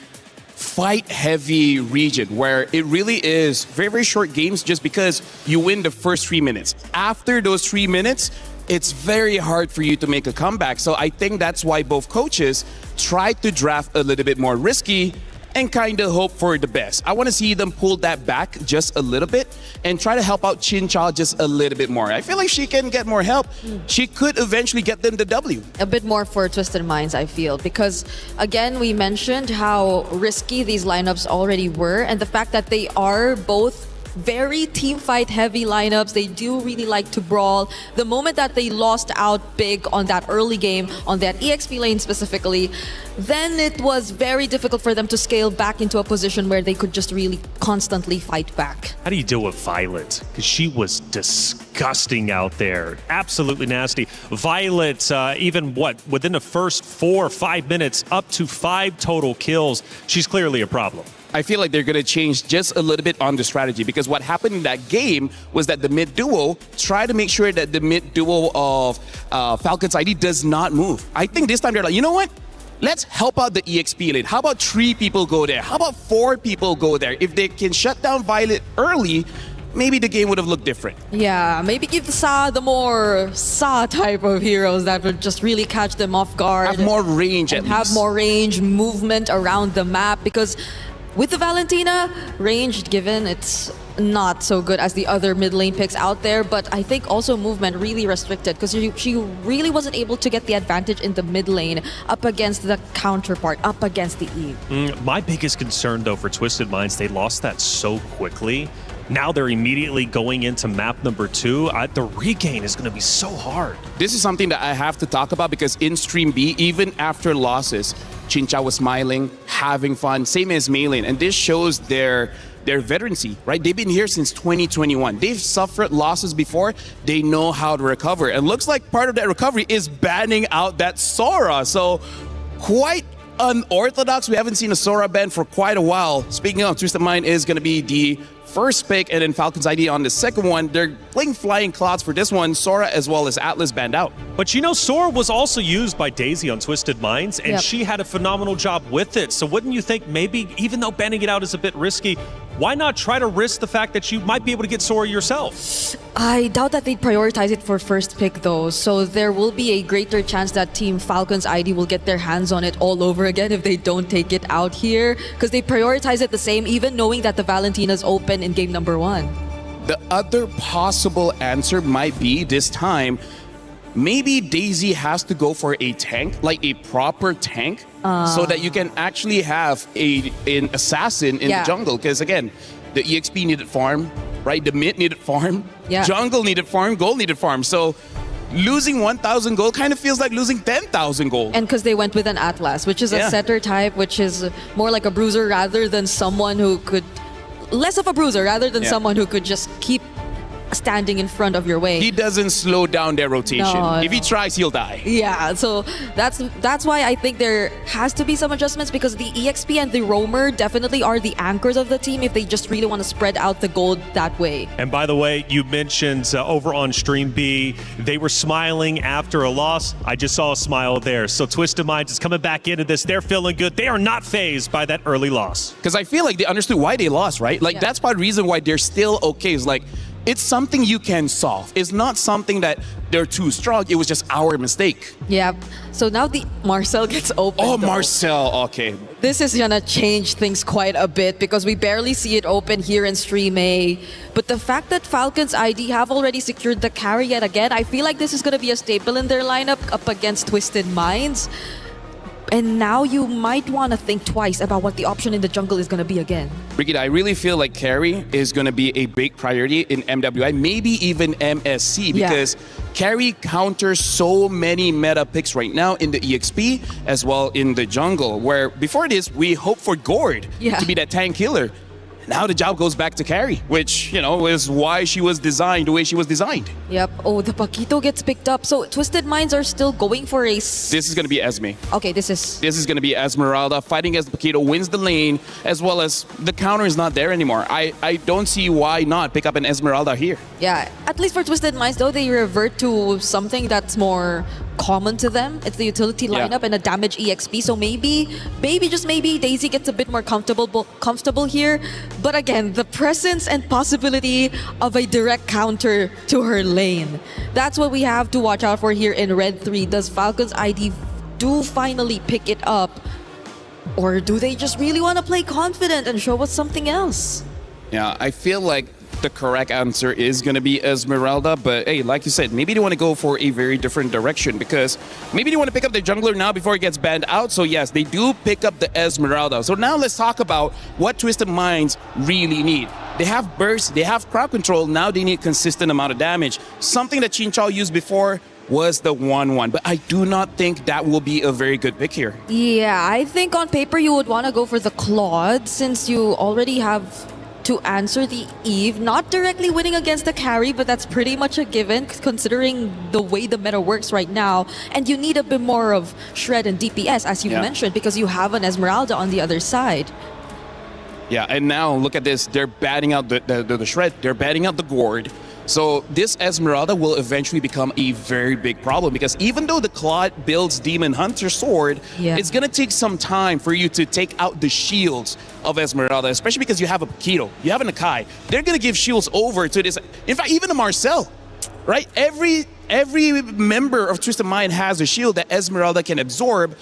fight-heavy region where it really is very, very short games just because you win the first 3 minutes. After those 3 minutes, it's very hard for you to make a comeback. So I think that's why both coaches tried to draft a little bit more risky and kind of hope for the best. I want to see them pull that back just a little bit and try to help out Chin Chow just a little bit more. I feel like she can get more help. She could eventually get them the W. A bit more for Twisted Minds, I feel, because again, we mentioned how risky these lineups already were, and the fact that they are both very team fight heavy lineups. They do really like to brawl. The moment that they lost out big on that early game, on that EXP lane specifically, then it was very difficult for them to scale back into a position where they could just really constantly fight back. How do you deal with Violet? Because she was disgusting out there. Absolutely nasty. Violet, even within the first 4 or 5 minutes, up to 5 total kills. She's clearly a problem. I feel like they're going to change just a little bit on the strategy, because what happened in that game was that the mid duo tried to make sure that the mid duo of Falcons ID does not move. I think this time they're like, you know what? let's help out the EXP lane. How about 3 people go there? How about 4 people go there? If they can shut down Violet early, maybe the game would have looked different. Yeah, maybe give the more Sa type of heroes that would just really catch them off guard. Have more range and at have least. more range, movement around the map, because with the Valentina, range given, it's not so good as the other mid lane picks out there, but I think also movement really restricted because she really wasn't able to get the advantage in the mid lane up against the counterpart, up against the Eve. My biggest concern, though, for Twisted Minds, they lost that so quickly. Now they're immediately going into map number 2. The regain is going to be so hard. This is something that I have to talk about because in Stream B, even after losses, Chincha was smiling, having fun, same as Maylin, and this shows their veterancy, right? They've been here since 2021. They've suffered losses before. They know how to recover. And looks like part of that recovery is banning out that Sora. So quite unorthodox. We haven't seen a Sora ban for quite a while. Speaking of, Twisted Mind is going to be the first pick, and then Falcon's ID on the second one. They're playing Flying Clouds for this one. Sora as well as Atlas banned out. But you know, Sora was also used by Daisy on Twisted Minds, and she had a phenomenal job with it. So wouldn't you think maybe, even though banning it out is a bit risky, why not try to risk the fact that you might be able to get Sora yourself? I doubt that they'd prioritize it for first pick though, so there will be a greater chance that Team Falcon's ID will get their hands on it all over again if they don't take it out here, because they prioritize it the same even knowing that the Valentina's open in game number 1. The other possible answer might be this time, maybe Daisy has to go for a tank, like a proper tank, so that you can actually have an assassin in the jungle. Because again, the EXP needed farm, right? The mid needed farm, jungle needed farm, gold needed farm. So losing 1,000 gold kind of feels like losing 10,000 gold. And because they went with an Atlas, which is a setter type, which is more like a bruiser rather than someone who could... Less of a bruiser rather than someone who could just keep standing in front of your way. He doesn't slow down their rotation. No, if he tries, he'll die. Yeah, so that's why I think there has to be some adjustments, because the EXP and the roamer definitely are the anchors of the team if they just really want to spread out the gold that way. And by the way, you mentioned over on Stream B, they were smiling after a loss. I just saw a smile there. So Twisted Minds is coming back into this. They're feeling good. They are not fazed by that early loss. Because I feel like they understood why they lost, right? Like that's part of the reason why they're still okay. Is like, it's something you can solve. It's not something that they're too strong. It was just our mistake. Yeah. So now the Marcel gets open. Oh, though. Marcel. Okay. This is gonna change things quite a bit because we barely see it open here in Stream A. But the fact that Falcon's ID have already secured the carry yet again, I feel like this is gonna be a staple in their lineup up against Twisted Minds. And now you might want to think twice about what the option in the jungle is going to be again. Brigitte, I really feel like carry is going to be a big priority in MWI, maybe even MSC, because carry counters so many meta picks right now in the EXP as well in the jungle, where before this, we hope for Gord to be that tank killer. Now the job goes back to carry, which, you know, is why she was designed the way she was designed. Yep. Oh, the Paquito gets picked up. So Twisted Minds are still going for a... This is going to be Esme. Okay, this is going to be Esmeralda fighting against Paquito, wins the lane, as well as the counter is not there anymore. I don't see why not pick up an Esmeralda here. Yeah, at least for Twisted Minds though, they revert to something that's more common to them. It's the utility lineup and a damage EXP. So maybe just maybe Daisy gets a bit more comfortable here. But again, the presence and possibility of a direct counter to her lane. That's what we have to watch out for here in Red 3. Does Falcon's ID do finally pick it up? Or do they just really want to play confident and show us something else? Yeah, I feel like the correct answer is going to be Esmeralda, but hey, like you said, maybe they want to go for a very different direction because maybe they want to pick up the jungler now before it gets banned out. So yes, they do pick up the Esmeralda. So now let's talk about what Twisted Minds really need. They have burst, they have crowd control, now they need consistent amount of damage. Something that Chinchao used before was the 1-1, but I do not think that will be a very good pick here. Yeah, I think on paper you would want to go for the Claude since you already have to answer the Eve, not directly winning against the carry, but that's pretty much a given considering the way the meta works right now. And you need a bit more of shred and DPS, as you mentioned, because you have an Esmeralda on the other side. Yeah, and now look at this. They're batting out the shred. They're batting out the gourd. So this Esmeralda will eventually become a very big problem because even though the Claude builds Demon Hunter sword, it's going to take some time for you to take out the shields of Esmeralda, especially because you have a Paquito, you have an Akai. They're going to give shields over to this. In fact, even a Marcel, right? Every member of Twisted Mind has a shield that Esmeralda can absorb.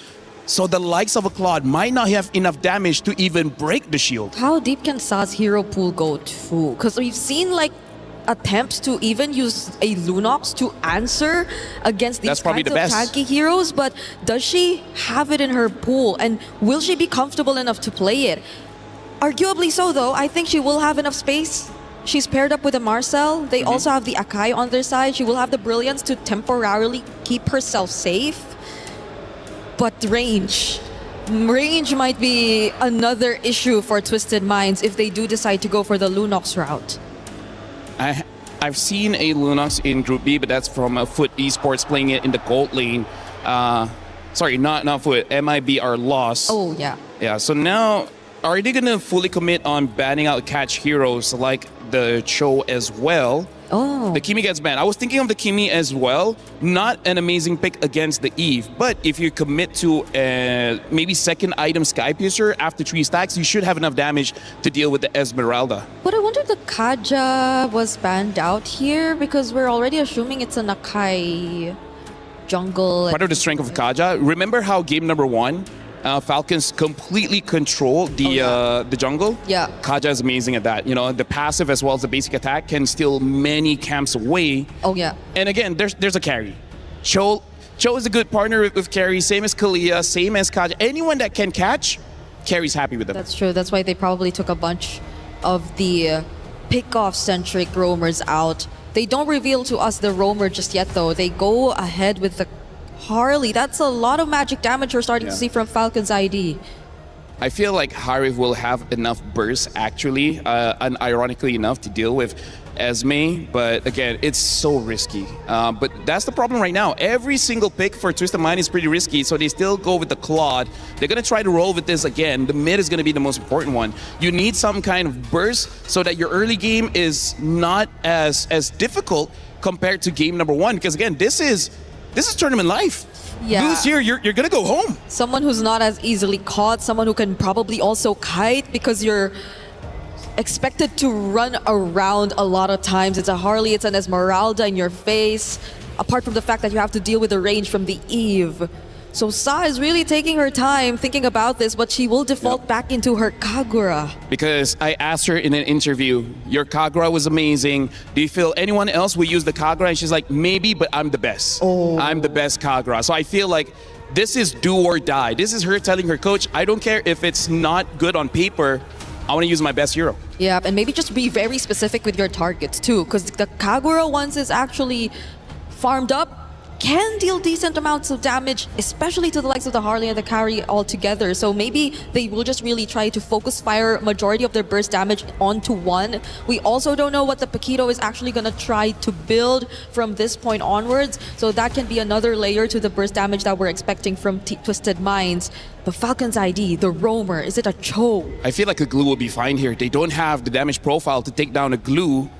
So the likes of a Claude might not have enough damage to even break the shield. How deep can Sa's hero pool go too? Because we've seen like attempts to even use a Lunox to answer against these kinds of tanky heroes, but does she have it in her pool, and will she be comfortable enough to play it? Arguably so though, I think she will have enough space. She's paired up with a Marcel. They also have the Akai on their side. She will have the Brilliance to temporarily keep herself safe. But range might be another issue for Twisted Minds if they do decide to go for the Lunox route. I've seen a Lunox in Group B, but that's from Foot Esports playing it in the gold lane. Sorry, not Foot. MIB are lost. Oh, yeah. Yeah, so now, are they going to fully commit on banning out catch heroes like the Cho as well? Oh. The Kimi gets banned. I was thinking of the Kimi as well. Not an amazing pick against the Eve, but if you commit to maybe second item Sky Piercer after 3 stacks, you should have enough damage to deal with the Esmeralda. But I wonder if the Kaja was banned out here because we're already assuming it's an Akai jungle. Part of the strength of Kaja. Remember how game number 1, Falcons completely control the jungle? Yeah. Kaja is amazing at that. You know, the passive as well as the basic attack can steal many camps away. Oh, yeah. And again, there's a carry. Cho is a good partner with carry, same as Kalia, same as Kaja. Anyone that can catch, carry's happy with them. That's true. That's why they probably took a bunch of the pick-off-centric roamers out. They don't reveal to us the roamer just yet, though. They go ahead with the Harley. That's a lot of magic damage we're starting to see from Falcon's ID. I feel like Harif will have enough burst, actually, and ironically enough, to deal with Esme. But again, it's so risky. But that's the problem right now. Every single pick for Twisted Mind is pretty risky, so they still go with the Claude. They're going to try to roll with this again. The mid is going to be the most important one. You need some kind of burst so that your early game is not as difficult compared to game number 1. Because again, this is tournament life. Yeah. Lose here, you're gonna go home. Someone who's not as easily caught, someone who can probably also kite because you're expected to run around a lot of times. It's a Harley, it's an Esmeralda in your face, apart from the fact that you have to deal with the range from the Eve. So Sa is really taking her time thinking about this, but she will default back into her Kagura. Because I asked her in an interview, your Kagura was amazing. Do you feel anyone else will use the Kagura? And she's like, maybe, but I'm the best. I'm the best Kagura. So I feel like this is do or die. This is her telling her coach, I don't care if it's not good on paper, I want to use my best hero. Yeah, and maybe just be very specific with your targets too, because the Kagura, once is actually farmed up, can deal decent amounts of damage, especially to the likes of the Harley and the carry altogether. So maybe they will just really try to focus fire majority of their burst damage onto one. We also don't know what the Paquito is actually going to try to build from this point onwards. So that can be another layer to the burst damage that we're expecting from Twisted Minds. But Falcon's ID, the roamer, is it a Cho? I feel like a glue will be fine here. They don't have the damage profile to take down a glue.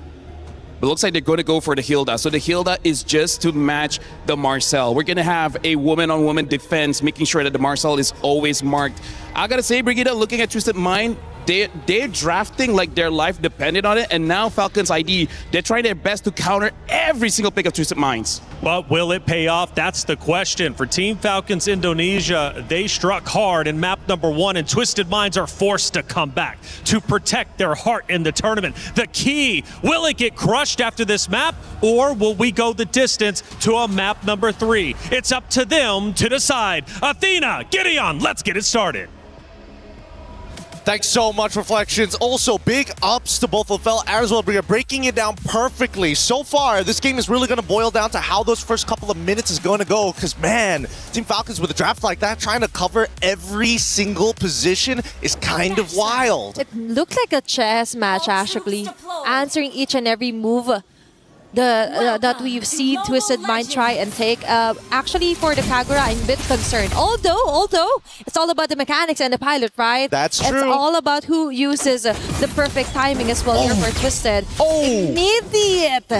But it looks like they're going to go for the Hilda. So the Hilda is just to match the Marcel. We're going to have a woman-on-woman defense, making sure that the Marcel is always marked. I got to say, Brigitte, looking at Twisted Mind, they're drafting like their life depended on it. And now Falcon's ID, they're trying their best to counter every single pick of Twisted Minds. But will it pay off? That's the question. For Team Falcons Indonesia, they struck hard in map number 1, and Twisted Minds are forced to come back to protect their heart in the tournament. The key, will it get crushed after this map, or will we go the distance to a map number 3? It's up to them to decide. Athena, Gideon, let's get it started. Thanks so much, Reflections. Also, big ups to both Lafell as well, breaking it down perfectly. So far, this game is really going to boil down to how those first couple of minutes is going to go, because, man, Team Falcons with a draft like that, trying to cover every single position is kind of wild. It looked like a chess match, actually, answering each and every move that we've seen Twisted Mind try and take. Actually, for the Kagura, I'm a bit concerned. Although it's all about the mechanics and the pilot, right? That's true. It's all about who uses the perfect timing as well here for Twisted. Immediate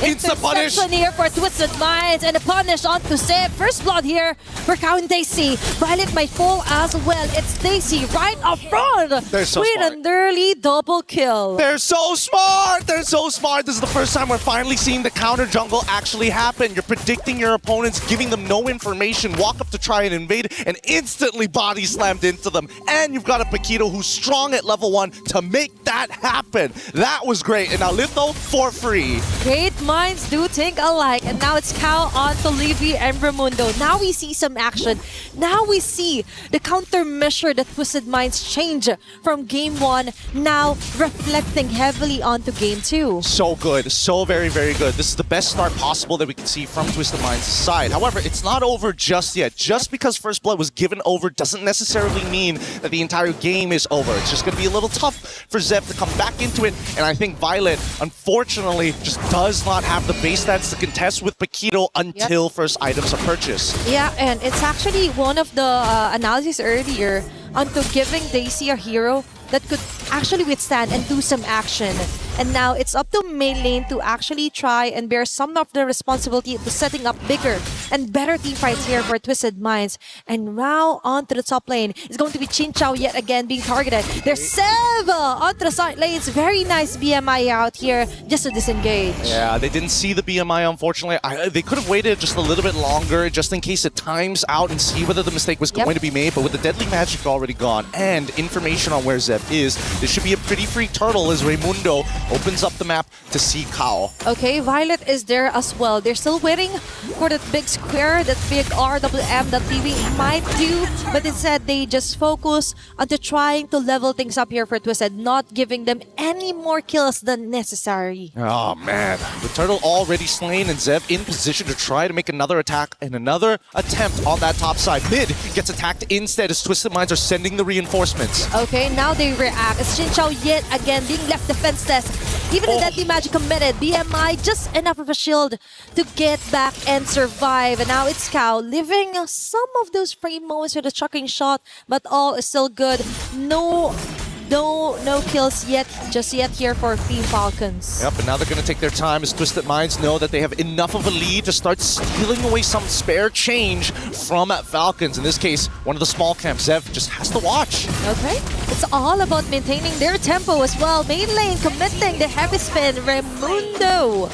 interception here for Twisted Minds, and a punish onto Zeb. First blood here for Count Daisy. Violet might fall as well. It's Daisy right up front. They're so with smart. an early double kill. They're so smart! They're so smart! This is the first time we're finally seeing the counter jungle actually happen. You're predicting your opponents, giving them no information, walk up to try and invade, and instantly body slammed into them. And you've got a Paquito who's strong at level 1 to make that happen. That was great. And now Litho for free. Great minds do think alike. And now it's Cal onto Levy and Raimundo. Now we see some action. Now we see the countermeasure that Twisted Minds change from game 1, now reflecting heavily onto game 2. So good. So very, very good. This is the best start possible that we can see from Twisted Mind's side. However, it's not over just yet. Just because First Blood was given over doesn't necessarily mean that the entire game is over. It's just going to be a little tough for Zev to come back into it. And I think Violet, unfortunately, just does not have the base stats to contest with Paquito until first items are purchased. Yeah, and it's actually one of the analyses earlier onto giving Daisy a hero that could actually withstand and do some action. And now it's up to main lane to actually try and bear some of the responsibility to setting up bigger and better team fights here for Twisted Minds. And now onto the top lane is going to be Chinchao yet again being targeted. There's Sev onto the side lanes. Very nice BMI out here just to disengage. Yeah, they didn't see the BMI, unfortunately. They could have waited just a little bit longer just in case it times out and see whether the mistake was going to be made. But with the Deadly Magic already gone and information on where Zev is, this should be a pretty free turtle as Raimundo opens up the map to see Kao. Okay, Violet is there as well. They're still waiting for that big square, that big RWM that PV might do, but instead they just focus on trying to level things up here for Twisted, not giving them any more kills than necessary. Oh man, the turtle already slain and Zev in position to try to make another attack and another attempt on that top side. Mid gets attacked instead as Twisted Minds are sending the reinforcements. Okay, now they react. It's Chinchao yet again being left defenseless. Even the Deadly Magic committed. BMI just enough of a shield to get back and survive. And now it's Kao living some of those frame moments with a chucking shot, but all is still good. No kills yet, just yet here for Team Falcons. Yep, and now they're going to take their time as Twisted Minds know that they have enough of a lead to start stealing away some spare change from Falcons. In this case, one of the small camps. Zev just has to watch. Okay, it's all about maintaining their tempo as well. Main lane committing the heavy spin. Raimundo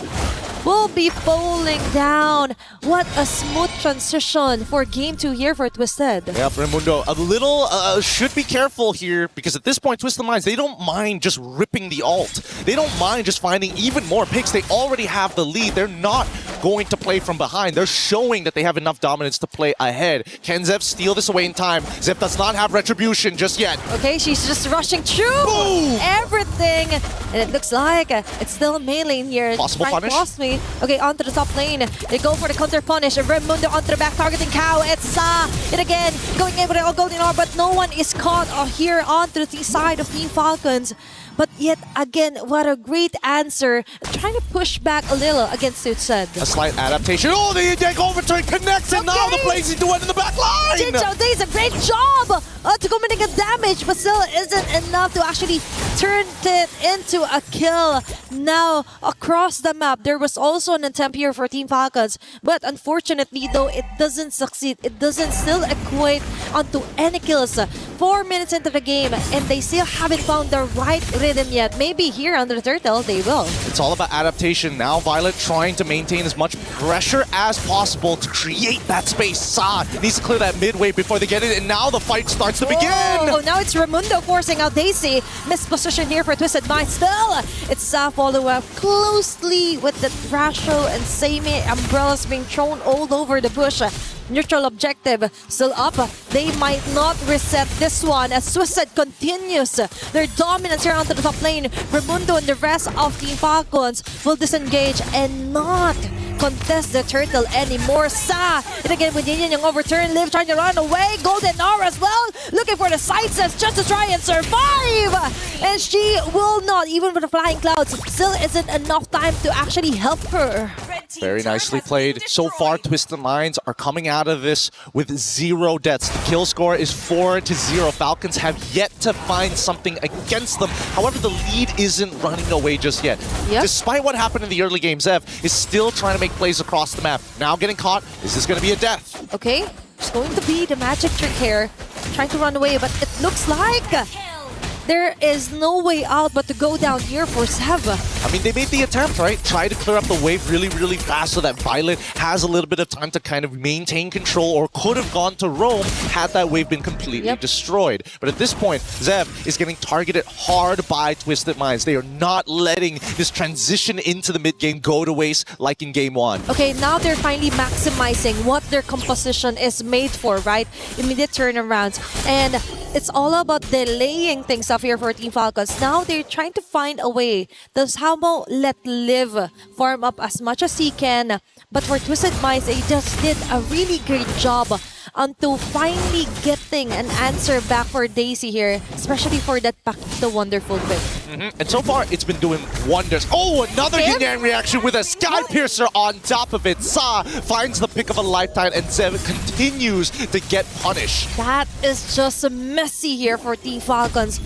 will be bowling down. What a smooth transition for game 2 here for Twisted. Yep, Raimundo a little should be careful here because at this point Twisted Minds, they don't mind just ripping the ult. They don't mind just finding even more picks. They already have the lead. They're not going to play from behind. They're showing that they have enough dominance to play ahead. Can Zev steal this away in time? Zev does not have retribution just yet. Okay, she's just rushing through everything. And it looks like it's still main lane here. Possible punish? Lost me. Okay, onto the top lane. They go for the counter punish. Raimundo onto the back, targeting Kao. It's it again, going in with the golden orb, but no one is caught here onto the side of Team Falcons. But yet again, what a great answer. Trying to push back a little against Twisted. A slight adaptation. Oh, the ENG overturn connects, and now the Blazing Duet in the back line! Chinchao does a great job to committing a damage, but still isn't enough to actually turn it into a kill. Now, across the map, there was also an attempt here for Team Falcons, but unfortunately, though, it doesn't succeed. It doesn't still equate onto any kills. 4 minutes into the game, and they still haven't found the right rhythm yet. Maybe here under the turtle, they will. It's all about adaptation. Now Violet trying to maintain as much pressure as possible to create that space. Sa needs to clear that midway before they get it, and now the fight starts to begin! Oh, now it's Raimundo forcing out Daisy. Missed position here for Twisted Mind. Still, it's Sa follow up closely with the Thrasho and Seimi umbrellas being thrown all over the bush. Neutral objective still up. They might not reset this one as Twisted continues their dominance here onto the top lane. Raimundo and the rest of Team Falcons will disengage and not contest the turtle anymore. Sa, and again with Yin yung overturn, Liv trying to run away. Golden Aura as well, looking for the side steps just to try and survive. And she will not, even with the flying clouds, still isn't enough time to actually help her. Very nicely played. So far, Twisted Minds are coming out of this with 0 deaths. The kill score is 4-0. Falcons have yet to find something against them. However, the lead isn't running away just yet. Yep. Despite what happened in the early game, Zev is still trying to make plays across the map. Now getting caught. Is this going to be a death? Okay, it's going to be the magic trick here. Trying to run away, but it looks like there is no way out but to go down here for Zev. I mean, they made the attempt, right? Try to clear up the wave really, really fast so that Violet has a little bit of time to kind of maintain control, or could have gone to roam had that wave been completely destroyed. But at this point, Zev is getting targeted hard by Twisted Minds. They are not letting this transition into the mid game go to waste like in game 1. Okay, now they're finally maximizing what their composition is made for, right? Immediate turnarounds. And it's all about delaying things up here for Team Falcons. Now they're trying to find a way to somehow let Liv farm up as much as he can. But for Twisted Minds, they just did a really great job onto finally getting an answer back for Daisy here, especially for that Paquito wonderful pick. And so far, it's been doing wonders. Oh, another Yin Yang reaction with a Sky Piercer on top of it. Sa finds the pick of a lifetime, and Zev continues to get punished. That is just messy here for Team Falcons.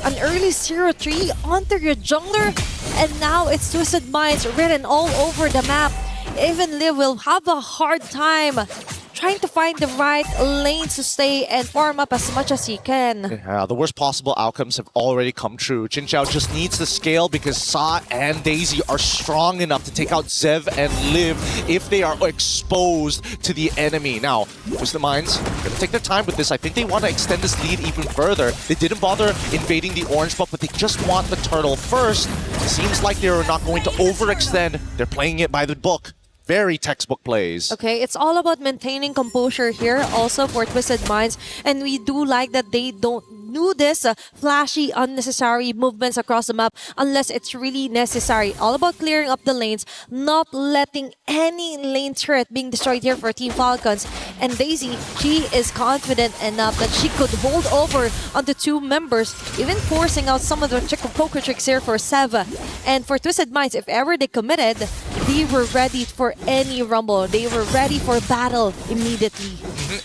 An early 0-3 onto your jungler, and now it's Twisted Minds written all over the map. Even Liv will have a hard time trying to find the right lanes to stay and farm up as much as he can. Yeah, the worst possible outcomes have already come true. Jin Xiao just needs to scale because Sa and Daisy are strong enough to take out Zev and Liv if they are exposed to the enemy. Now, Twisted Minds gonna take their time with this. I think they want to extend this lead even further. They didn't bother invading the orange buff, but they just want the turtle first. It seems like they're not going to overextend. They're playing it by the book. Very textbook plays. Okay, it's all about maintaining composure here also for Twisted Minds. And we do like that they don't do this flashy, unnecessary movements across the map unless it's really necessary. All about clearing up the lanes, not letting any lane turret being destroyed here for Team Falcons. And Daisy, she is confident enough that she could hold over on the 2 members, even forcing out some of the poker tricks here for Seva. And for Twisted Minds, if ever they committed, they were ready for any rumble. They were ready for battle immediately.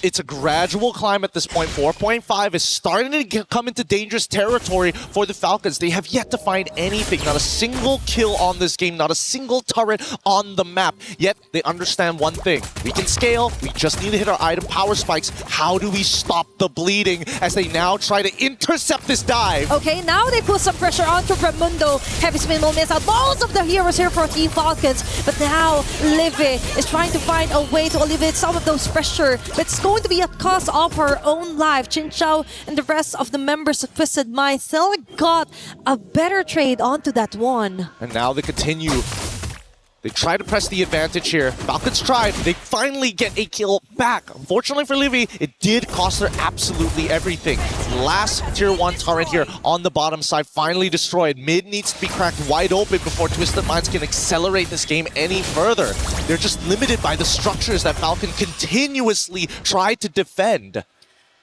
It's a gradual climb at this point. 4.5 is starting to come into dangerous territory for the Falcons. They have yet to find anything. Not a single kill on this game. Not a single turret on the map. Yet they understand one thing. We can scale. We just need to hit our item power spikes. How do we stop the bleeding as they now try to intercept this dive? Okay, now they put some pressure onto Ramundo. Heavy spin moments out. Most of the heroes here for Team Falcons. But now Livy is trying to find a way to alleviate some of those pressure. But it's going to be at cost of her own life. Jin Xiao and the rest of the members of Twisted Minds still got a better trade onto that one. And now they continue. They try to press the advantage here. Falcons tried. They finally get a kill back. Unfortunately for Livy, it did cost her absolutely everything. Last tier 1 turret here on the bottom side finally destroyed. Mid needs to be cracked wide open before Twisted Minds can accelerate this game any further. They're just limited by the structures that Falcon continuously tried to defend.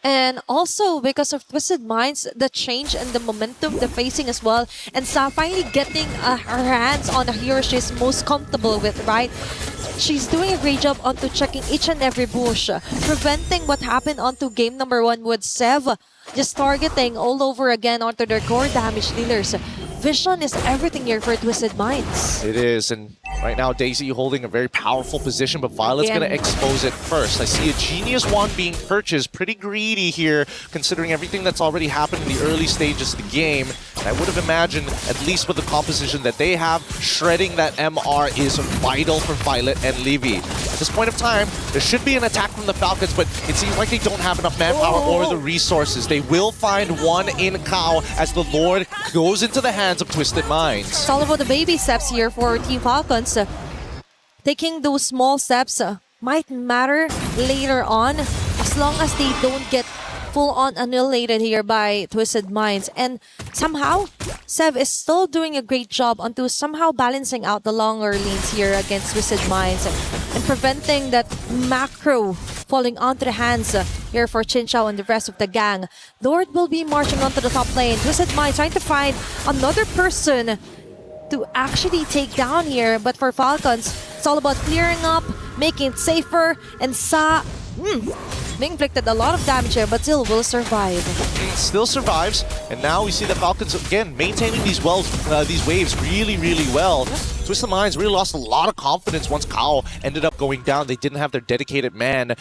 And also because of Twisted Minds, the change and the momentum, the facing as well, and Sa finally getting her hands on the hero she's most comfortable with, right? She's doing a great job onto checking each and every bush, preventing what happened onto game number 1 with Sev just targeting all over again onto their core damage dealers. Vision is everything here for Twisted Minds. It is, and right now Daisy holding a very powerful position, but Violet's going to expose it first. I see a Genius Wand being purchased. Pretty greedy here, considering everything that's already happened in the early stages of the game. And I would have imagined, at least with the composition that they have, shredding that MR is vital for Violet and Levy. At this point of time, there should be an attack from the Falcons, but it seems like they don't have enough manpower or the resources. They will find one in Kao as the Lord goes into the hands of Twisted Minds. It's all about the baby steps here for Team Falcons. Taking those small steps might matter later on as long as they don't get full on annihilated here by Twisted Minds. And somehow, Sev is still doing a great job onto somehow balancing out the longer lanes here against Twisted Minds and preventing that macro falling onto the hands here for Chinchao and the rest of the gang. Lord will be marching onto the top lane. Twisted Minds trying to find another person to actually take down here. But for Falcons, it's all about clearing up, making it safer, and Sa being inflicted a lot of damage here, but still will survive. Still survives, and now we see the Falcons again maintaining these waves really, really well. Twisted Minds really lost a lot of confidence once Kao ended up going down. They didn't have their dedicated man,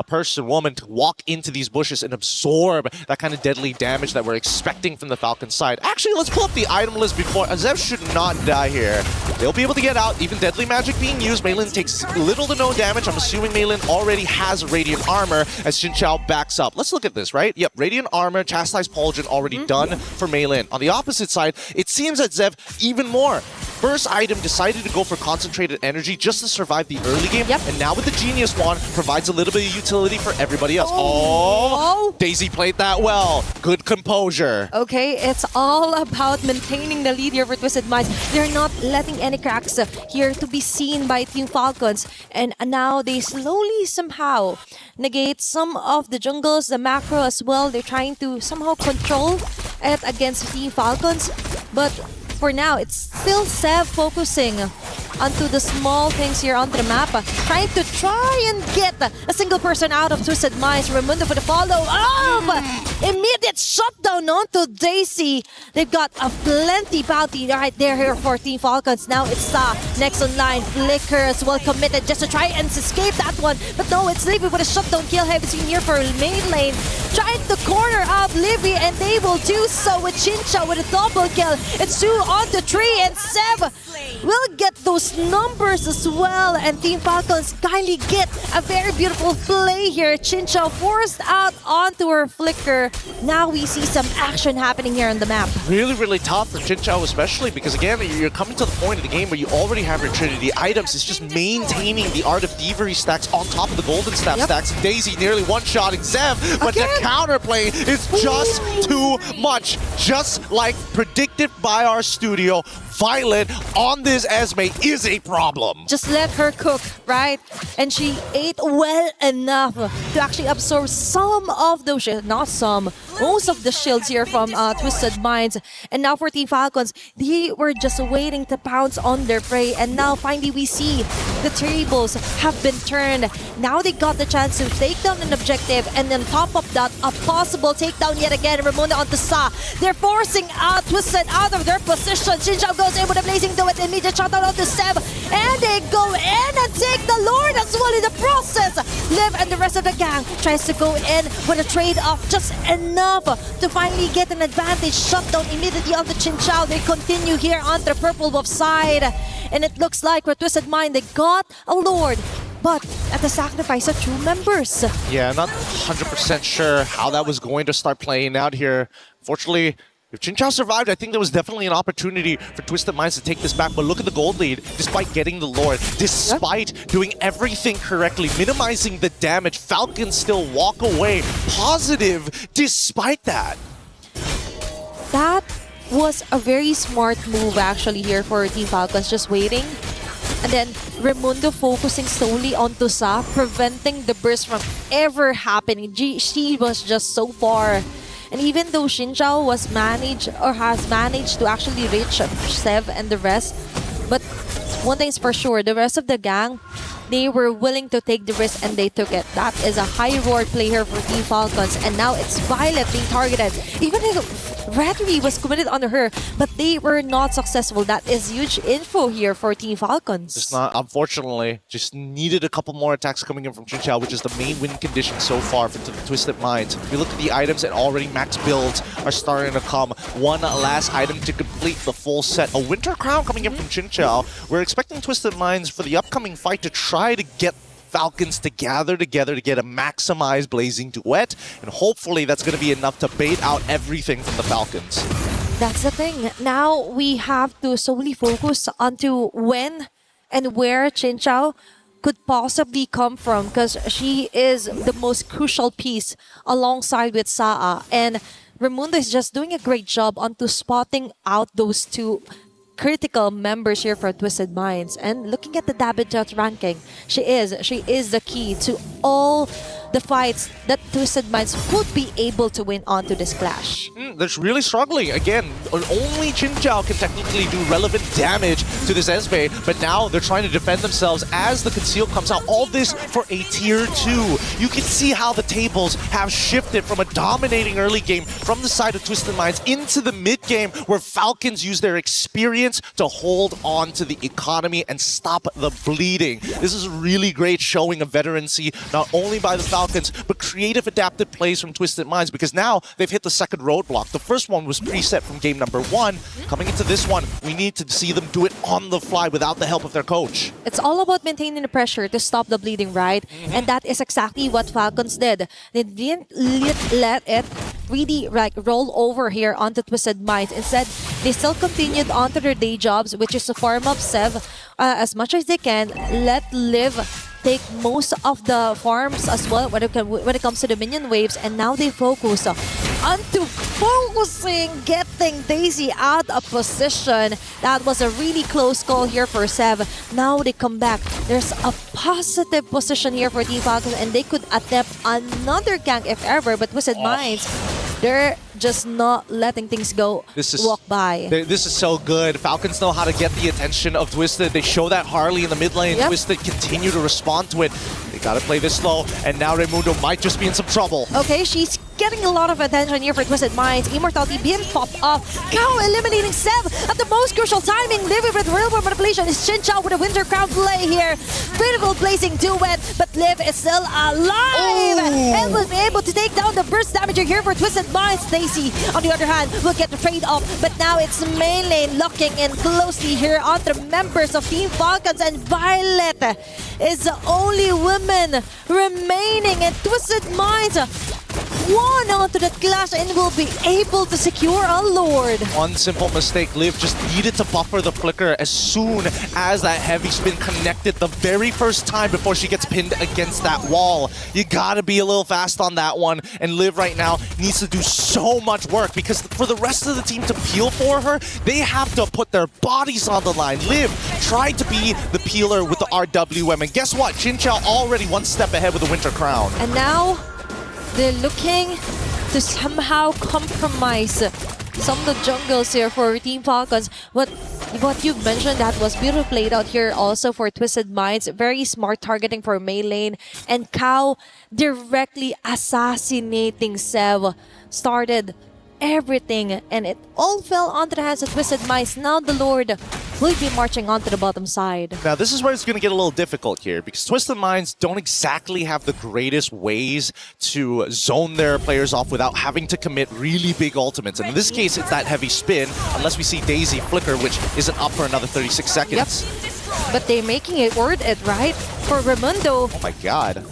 person, woman to walk into these bushes and absorb that kind of deadly damage that we're expecting from the Falcon side. Actually, let's pull up the item list before. Zev should not die here. They'll be able to get out, even deadly magic being used. Maylin takes little to no damage. I'm assuming Maylin already has Radiant Armor as Chinchao backs up. Let's look at this, right? Yep, Radiant Armor, Chastised Pauldron already done for Maylin. On the opposite side, it seems that Zev even more. First item decided to go for concentrated energy just to survive the early game. Yep. And now with the Genius Wand, provides a little bit of utility for everybody else. Oh, Daisy played that well. Good composure. Okay, it's all about maintaining the lead here for Twisted Minds. They're not letting any cracks here to be seen by Team Falcons. And now they slowly somehow negate some of the jungles, the macro as well. They're trying to somehow control it against Team Falcons. But for now, it's still Sev focusing onto the small things here on the map, trying to and get a single person out of Twisted Minds. Raimundo for the follow up! Immediate shutdown onto Daisy. They've got a plenty bounty right there here for Team Falcons. Now it's next on line. Flicker as well committed just to try and escape that one. But no, it's Livy with a shutdown kill. Haven't seen here for main lane. Trying to corner out Livy, and they will do so with Chinchao with a double kill. It's 2 onto 3, and Sev will get those numbers as well. And Team Falcons kindly get a very beautiful play here. Chinchao forced out onto her Flicker. Now we see some action happening here on the map. Really, really tough for Chinchao especially because again, you're coming to the point of the game where you already have your Trinity items. It's just maintaining the Art of Thievery stacks on top of the Golden Staff stacks. Daisy nearly one-shotting Zev, but the counterplay is just too much. Just like predicted by our studio, Violet on this Esme is a problem. Just let her cook, right? And she ate well enough to actually absorb some of those shields. Not some, most of the shields here from Twisted Minds. And now for Team Falcons, they were just waiting to pounce on their prey. And now finally we see the tables have been turned. Now they got the chance to take down an objective, and then top of that, a possible takedown yet again. Ramona onto Sa. They're forcing out Twisted out of their position. Chinchao goes in with a blazing do it. Immediate shutdown onto Sev. And they go in and take the Lord as well in the process. Liv and the rest of the gang tries to go in with a trade-off just enough to finally get an advantage. Shutdown immediately onto Chinchao. They continue here on the purple wolf side. And it looks like for Twisted Mind, they got a Lord, but at the sacrifice of 2 members. Yeah, not 100% sure how that was going to start playing out here. Fortunately, if Chinchao survived, I think there was definitely an opportunity for Twisted Minds to take this back. But look at the gold lead, despite getting the Lord, despite doing everything correctly, minimizing the damage, Falcons still walk away positive despite that. That was a very smart move actually here for Team Falcons, just waiting. And then Raimundo focusing solely on Sa, preventing the burst from ever happening. She was just so far. And even though Chinchao was has managed to actually reach Sev and the rest, but one thing's for sure, the rest of the gang, they were willing to take the risk and they took it. That is a high reward play here for Team Falcons. And now it's Violet being targeted. Even if Rattery was committed on her, but they were not successful. That is huge info here for Team Falcons. Just not, unfortunately, just needed a couple more attacks coming in from Chinchao, which is the main win condition so far for the Twisted Minds. If you look at the items, and already max builds are starting to come. One last item to complete the full set. A Winter Crown coming in from Chinchao. We're expecting Twisted Minds for the upcoming fight to try to get Falcons to gather together to get a maximized Blazing Duet, and hopefully that's going to be enough to bait out everything from the Falcons. That's the thing. Now we have to solely focus onto when and where Chinchao could possibly come from, because she is the most crucial piece alongside with Saa. And Raimundo is just doing a great job onto spotting out those two critical members here for Twisted Minds. And looking at the Dabidat ranking, she is the key to all the fights that Twisted Minds would be able to win onto this clash. They're really struggling. Again, only Chin Chao can technically do relevant damage to this Esme, but now they're trying to defend themselves as the Conceal comes out. All this for a tier 2. You can see how the tables have shifted from a dominating early game from the side of Twisted Minds into the mid game, where Falcons use their experience to hold on to the economy and stop the bleeding. This is a really great showing of veterancy, not only by the Falcons, but creative adaptive plays from Twisted Minds, because now they've hit the second roadblock. The first one was preset from game number 1. Coming into this one, we need to see them do it on the fly without the help of their coach. It's all about maintaining the pressure to stop the bleeding, right? And that is exactly what Falcons did. They didn't let it really roll over here onto Twisted Minds. Instead, they still continued onto their day jobs, which is to farm up Sev as much as they can. Let Liv take most of the farms as well when it comes to the minion waves, and now they focus onto getting Daisy out of position. That was a really close call here for Sev. Now they come back. There's a positive position here for Team Falcons, and they could attempt another gank if ever, but Twisted Minds, they're just not letting things go walk by. This is so good. Falcons know how to get the attention of Twisted. They show that Harley in the mid lane. Twisted continue to respond to it. They gotta play this slow, and now Raimundo might just be in some trouble. Okay, she's getting a lot of attention here for Twisted Minds. Immortality being popped off. Cow eliminating Sev at the most crucial timing. Living with real world manipulation is Chin Chao with a Winter Crown play here. Critical placing duet, but Liv is still alive and will be able to take down the burst damager here for Twisted Minds. Daisy, on the other hand, will get the trade off, but now it's main lane locking in closely here on the members of Team Falcons, and Violet is the only woman remaining, and Twisted Minds one onto the clash and will be able to secure a Lord. One simple mistake. Liv just needed to buffer the flicker as soon as that heavy spin connected the very first time before she gets pinned against that wall. You gotta be a little fast on that one, and Liv right now needs to do so much work, because for the rest of the team to peel for her, they have to put their bodies on the line. Liv tried to be the peeler with the RWM, and guess what? Chin Chao already one step ahead with the Winter Crown. And now they're looking to somehow compromise some of the jungles here for Team Falcons. What you've mentioned, that was beautifully played out here also for Twisted Minds. Very smart targeting for Mei lane, and Cow directly assassinating Sev started everything, and it all fell onto the hands of Twisted Minds. Now the Lord will be marching onto the bottom side. Now this is where it's going to get a little difficult here, because Twisted Minds don't exactly have the greatest ways to zone their players off without having to commit really big ultimates. And in this case, it's that heavy spin, unless we see Daisy flicker, which isn't up for another 36 seconds. Yep. But they're making it worth it, right? For Raimundo. Oh my god.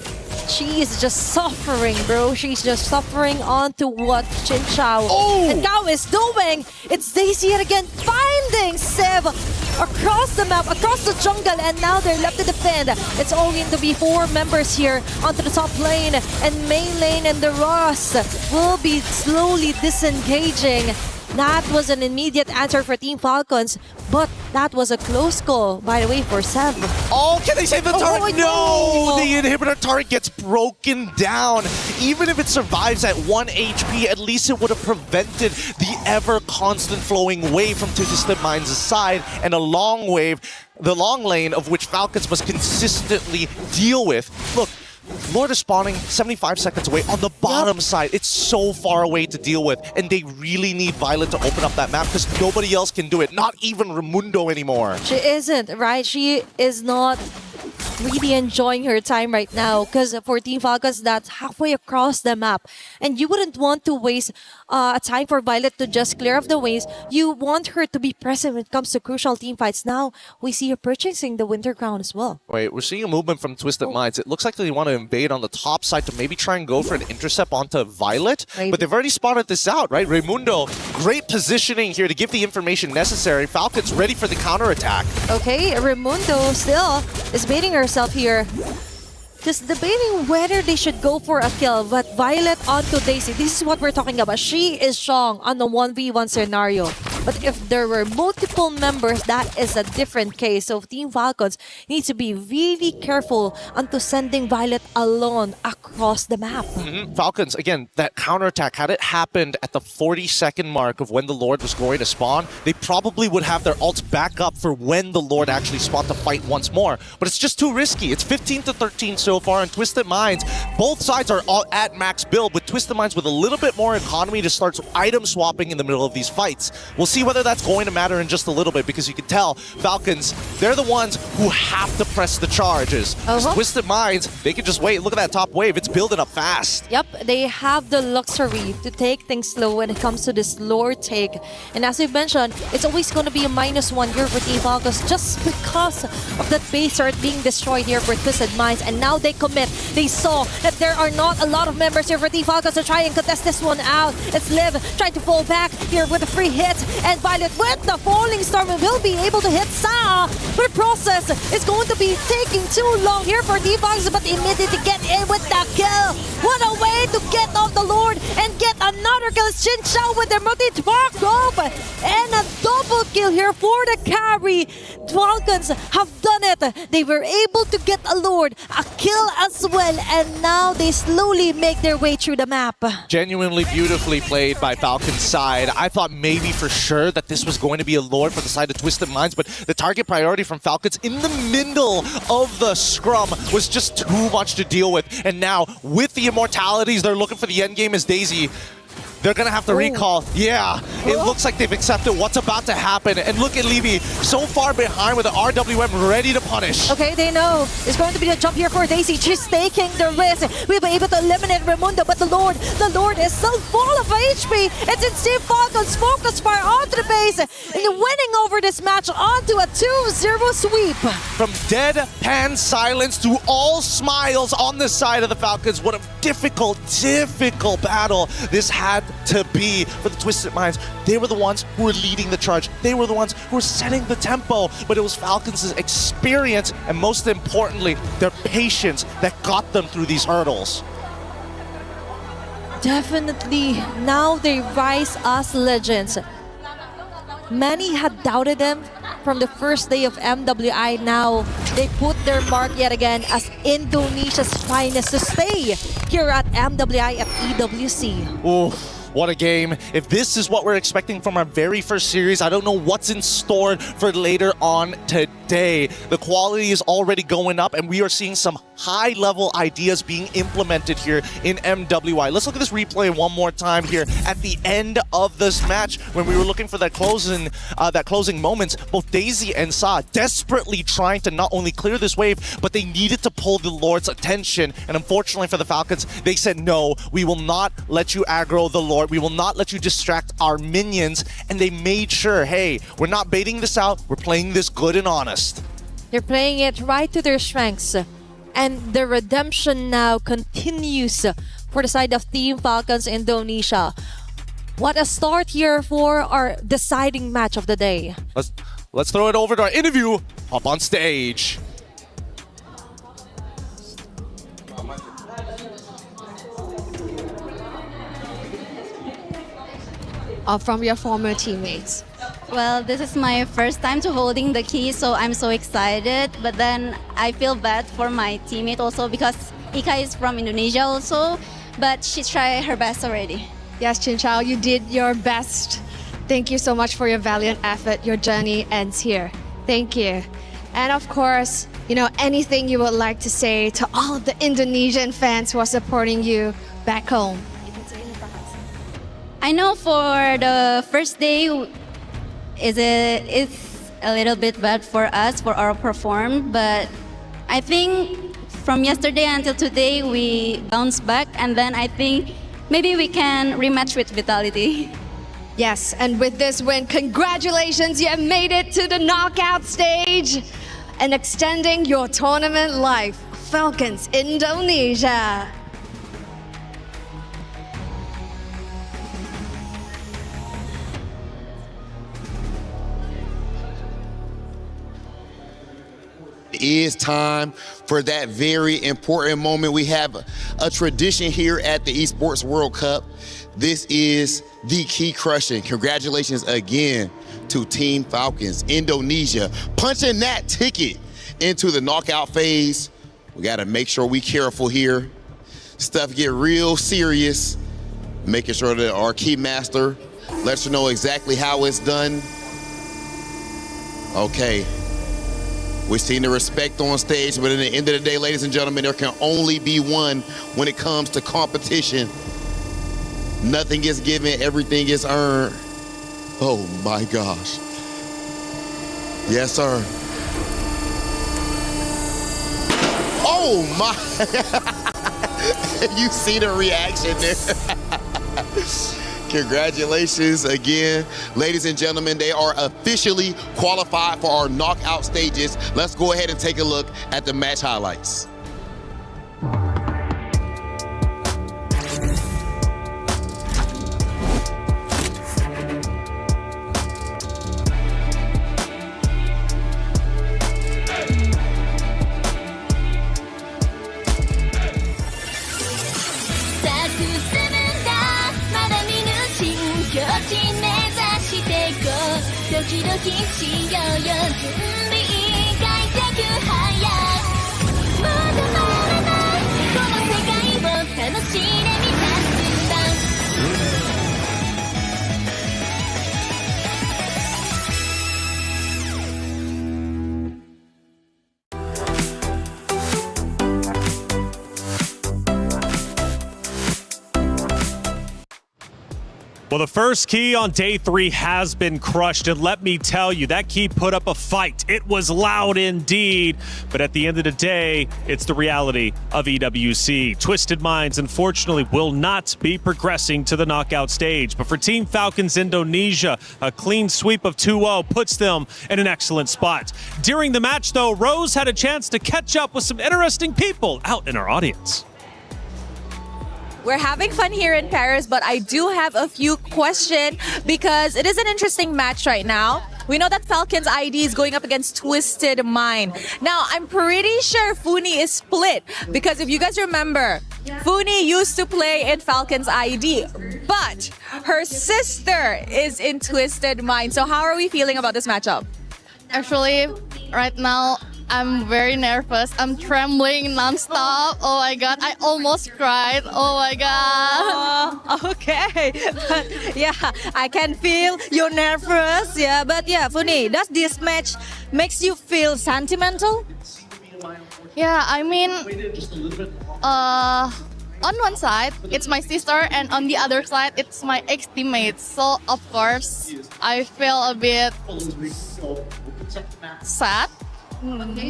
She is just suffering, bro. She's just suffering onto what Chin Chao and Cow is doing. It's Daisy yet again finding Sev across the map, across the jungle, and now they're left to defend. It's all going to be 4 members here onto the top lane, and main lane and the Ross will be slowly disengaging. That was an immediate answer for Team Falcons, but that was a close call, by the way, for Sev. Oh, can they save the turret? No! The inhibitor turret gets broken down. Even if it survives at 1 HP, at least it would have prevented the ever-constant flowing wave from Twisted Minds' side, and a long wave, the long lane of which Falcons must consistently deal with. Look, Lord is spawning 75 seconds away on the bottom side. It's so far away to deal with, and they really need Violet to open up that map, because nobody else can do it, not even Raimundo anymore. She isn't, right? She is not really enjoying her time right now, because for Team Falcons, that's halfway across the map, and you wouldn't want to waste time for Violet to just clear off the waves. You want her to be present when it comes to crucial team fights. Now we see her purchasing the Winter Crown as well. Wait, we're seeing a movement from Twisted Minds. It looks like they want to invade on the top side to maybe try and go for an intercept onto Violet, but they've already spotted this out, right? Raimundo, great positioning here to give the information necessary. Falcons ready for the counterattack. Okay, Raimundo still is baiting her herself here. Just debating whether they should go for a kill, but Violet onto Daisy. This is what we're talking about. She is strong on the 1v1 scenario. But if there were multiple members, that is a different case. So Team Falcons needs to be really careful onto sending Violet alone across the map. Falcons, again, that counterattack, had it happened at the 40-second mark of when the Lord was going to spawn, they probably would have their ults back up for when the Lord actually spawned to fight once more. But it's just too risky. It's 15-13 so far, and Twisted Minds, both sides are all at max build, with Twisted Minds with a little bit more economy to start item swapping in the middle of these fights. We'll see whether that's going to matter in just a little bit, because you can tell Falcons, they're the ones who have to press the charges. Twisted Minds, they can just wait. Look at that top wave. It's building up fast. Yep, they have the luxury to take things slow when it comes to this Lord take. And as we mentioned, it's always going to be a -1 here for Team Falcons just because of that base art being destroyed here for Twisted Minds. And now they commit. They saw that there are not a lot of members here for Team Falcons to try and contest this one out. It's Liv trying to fall back here with a free hit. And Violet with the Falling Storm will be able to hit Sa. But the process is going to be taking too long here for Team Falcons, but immediately get in with the kill. What a way to get off the Lord and get another kill. Xin Chao with their multi-tark rope. And a double kill here for the carry. Falcons have done it. They were able to get a Lord, a kill as well, and now they slowly make their way through the map. Genuinely beautifully played by Falcon's side. I thought maybe for sure that this was going to be a Lord for the side of Twisted Minds, but the target priority from Falcons in the middle of the scrum was just too much to deal with. And now, with the immortalities, they're looking for the end game as Daisy. They're going to have to recall. Yeah, it looks like they've accepted what's about to happen. And look at Levy, so far behind with the RWM ready to punish. Okay, they know it's going to be a jump here for Daisy. She's taking the risk. We'll be able to eliminate Raimundo, but the Lord is still full of HP. It's in Team Falcons focus fire onto the base and winning over this match onto a 2-0 sweep. From deadpan silence to all smiles on the side of the Falcons. What a difficult battle this had to be for the Twisted Minds. They were the ones who were leading the charge. They were the ones who were setting the tempo, but it was Falcons' experience and most importantly, their patience that got them through these hurdles. Definitely, now they rise as legends. Many had doubted them from the first day of MWI. Now they put their mark yet again as Indonesia's finest to stay here at MWI at EWC. Ooh. What a game. If this is what we're expecting from our very first series, I don't know what's in store for later on today. The quality is already going up, and we are seeing some high-level ideas being implemented here in MWI. Let's look at this replay one more time here at the end of this match when we were looking for that closing moments. Both Daisy and Sa desperately trying to not only clear this wave, but they needed to pull the Lord's attention. And unfortunately for the Falcons, they said, no, we will not let you aggro the Lord. We will not let you distract our minions. And they made sure, hey, we're not baiting this out. We're playing this good and honest. They're playing it right to their strengths. And the redemption now continues for the side of Team Falcons Indonesia. What a start here for our deciding match of the day. Let's throw it over to our interview up on stage. From your former teammates? Well, this is my first time to holding the key, so I'm so excited. But then I feel bad for my teammate also because Ika is from Indonesia also, but she tried her best already. Yes, Xin Chao, you did your best. Thank you so much for your valiant effort. Your journey ends here. Thank you. And of course, anything you would like to say to all of the Indonesian fans who are supporting you back home? I know for the first day, it's a little bit bad for us, for our perform, but I think from yesterday until today, we bounced back, and then I think maybe we can rematch with Vitality. Yes, and with this win, congratulations, you have made it to the knockout stage and extending your tournament life. Falcons Indonesia. is time for that very important moment. We have a tradition here at the Esports World Cup. This is the key crushing. Congratulations again to Team Falcons, Indonesia, punching that ticket into the knockout phase. We gotta make sure we careful here. Stuff get real serious. Making sure that our key master lets you know exactly how it's done. Okay. We've seen the respect on stage, but at the end of the day, ladies and gentlemen, there can only be one when it comes to competition. Nothing is given, everything is earned. Oh my gosh. Yes, sir. Oh my. You see the reaction there. Congratulations again. Ladies and gentlemen, they are officially qualified for our knockout stages. Let's go ahead and take a look at the match highlights. Well, the first key on day 3 has been crushed, and let me tell you, that key put up a fight. It was loud indeed, but at the end of the day, it's the reality of EWC. Twisted Minds, unfortunately, will not be progressing to the knockout stage, but for Team Falcons Indonesia, a clean sweep of 2-0 puts them in an excellent spot. During the match, though, Rose had a chance to catch up with some interesting people out in our audience. We're having fun here in Paris, but I do have a few questions because it is an interesting match right now. We know that Falcons ID is going up against Twisted Mind. Now, I'm pretty sure Funi is split because if you guys remember, Funi used to play in Falcons ID, but her sister is in Twisted Mind. So how are we feeling about this matchup? Actually, right now, I'm very nervous. I'm trembling nonstop. Oh my God, I almost cried. Oh my God. Okay. But yeah, I can feel you're nervous. Yeah, but yeah, Funi, does this match makes you feel sentimental? Yeah, I mean, on one side, it's my sister, and on the other side, it's my ex-teammate. So, of course, I feel a bit sad.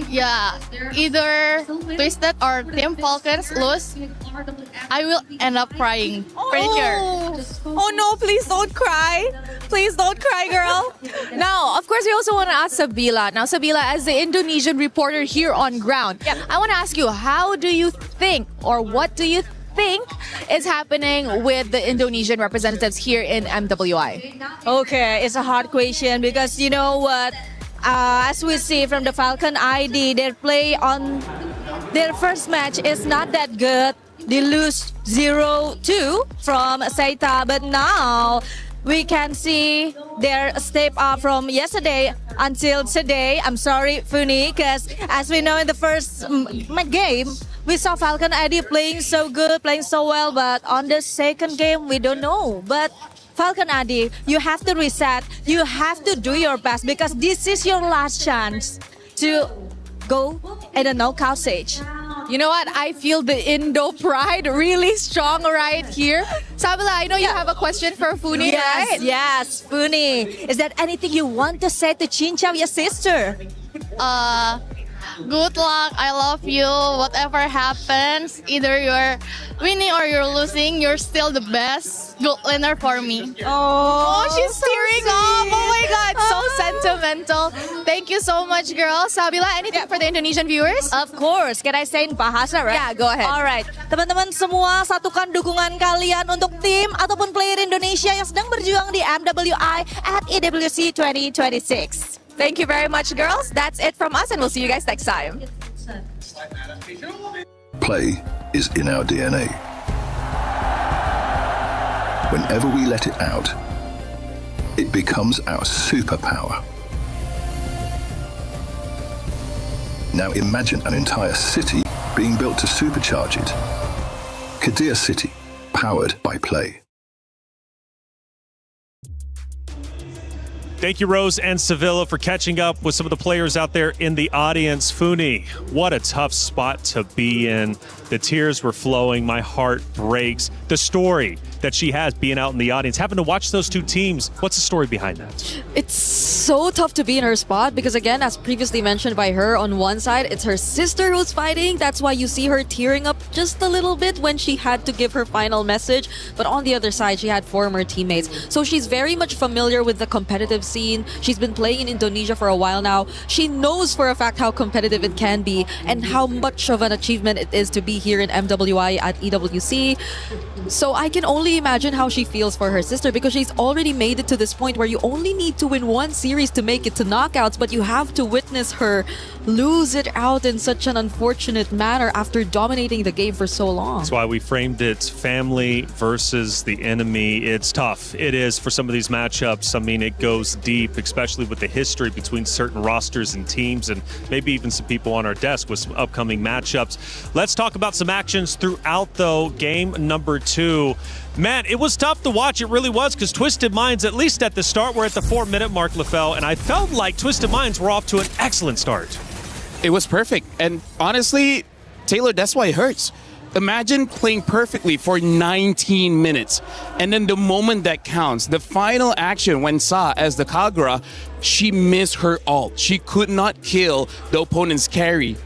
Yeah, either Twisted or Team Falcons lose, I will end up crying. Pretty sure. Oh no, please don't cry. Please don't cry, girl. Now, of course, we also want to ask Sabila. Now, Sabila, as the Indonesian reporter here on ground, I want to ask you, how do you think, or what do you think is happening with the Indonesian representatives here in MWI? Okay, it's a hard question because you know what? As we see from the Falcon ID, their play on their first match is not that good. They lose 0-2 from Seita, but now we can see their step up from yesterday until today. I'm sorry, Funi, because as we know in the first game, we saw Falcon ID playing so good, playing so well, but on the second game, we don't know. But Falcon ID, you have to reset. You have to do your best because this is your last chance to go in the knockout stage. You know what? I feel the Indo pride really strong right here. Sabila, I know you have a question for Funi, right? Yes, Funi. Is there anything you want to say to Chinchao, your sister? Good luck. I love you. Whatever happens, either you're winning or you're losing, you're still the best gold winner for me. Oh, she's tearing up. Oh my God, so sentimental. Thank you so much, girl. Sabila, anything for the Indonesian viewers? Of course. Can I say in Bahasa, right? Yeah, go ahead. Alright. Teman-teman semua, satukan dukungan kalian untuk tim ataupun player Indonesia yang sedang berjuang di MWI at EWC26. Thank you very much, girls. That's it from us, and we'll see you guys next time. Play is in our DNA. Whenever we let it out, it becomes our superpower. Now imagine an entire city being built to supercharge it. Kadir City, powered by play. Thank you, Rose and Sevilla, for catching up with some of the players out there in the audience. Funi, what a tough spot to be in. The tears were flowing. My heart breaks. The story that she has being out in the audience, having to watch those two teams. What's the story behind that? It's so tough to be in her spot because, again, as previously mentioned by her, on one side, it's her sister who's fighting. That's why you see her tearing up just a little bit when she had to give her final message. But on the other side, she had former teammates. So she's very much familiar with the competitive scene. She's been playing in Indonesia for a while now. She knows for a fact how competitive it can be and how much of an achievement it is to be here in MWI at EWC. So I can only imagine how she feels for her sister because she's already made it to this point where you only need to win one series to make it to knockouts, but you have to witness her lose it out in such an unfortunate manner after dominating the game for so long. That's why we framed it family versus the enemy. It's tough. It is for some of these matchups. I mean, it goes deep, especially with the history between certain rosters and teams, and maybe even some people on our desk with some upcoming matchups. Let's talk about some actions throughout, though. Game number 2. Man, it was tough to watch. It really was, because Twisted Minds, at least at the start, we're at the 4-minute mark, LaFell, and I felt like Twisted Minds were off to an excellent start. It was perfect. And honestly, Taylor, that's why it hurts. Imagine playing perfectly for 19 minutes. And then the moment that counts, the final action when Sa, as the Kagura, she missed her ult. She could not kill the opponent's carry.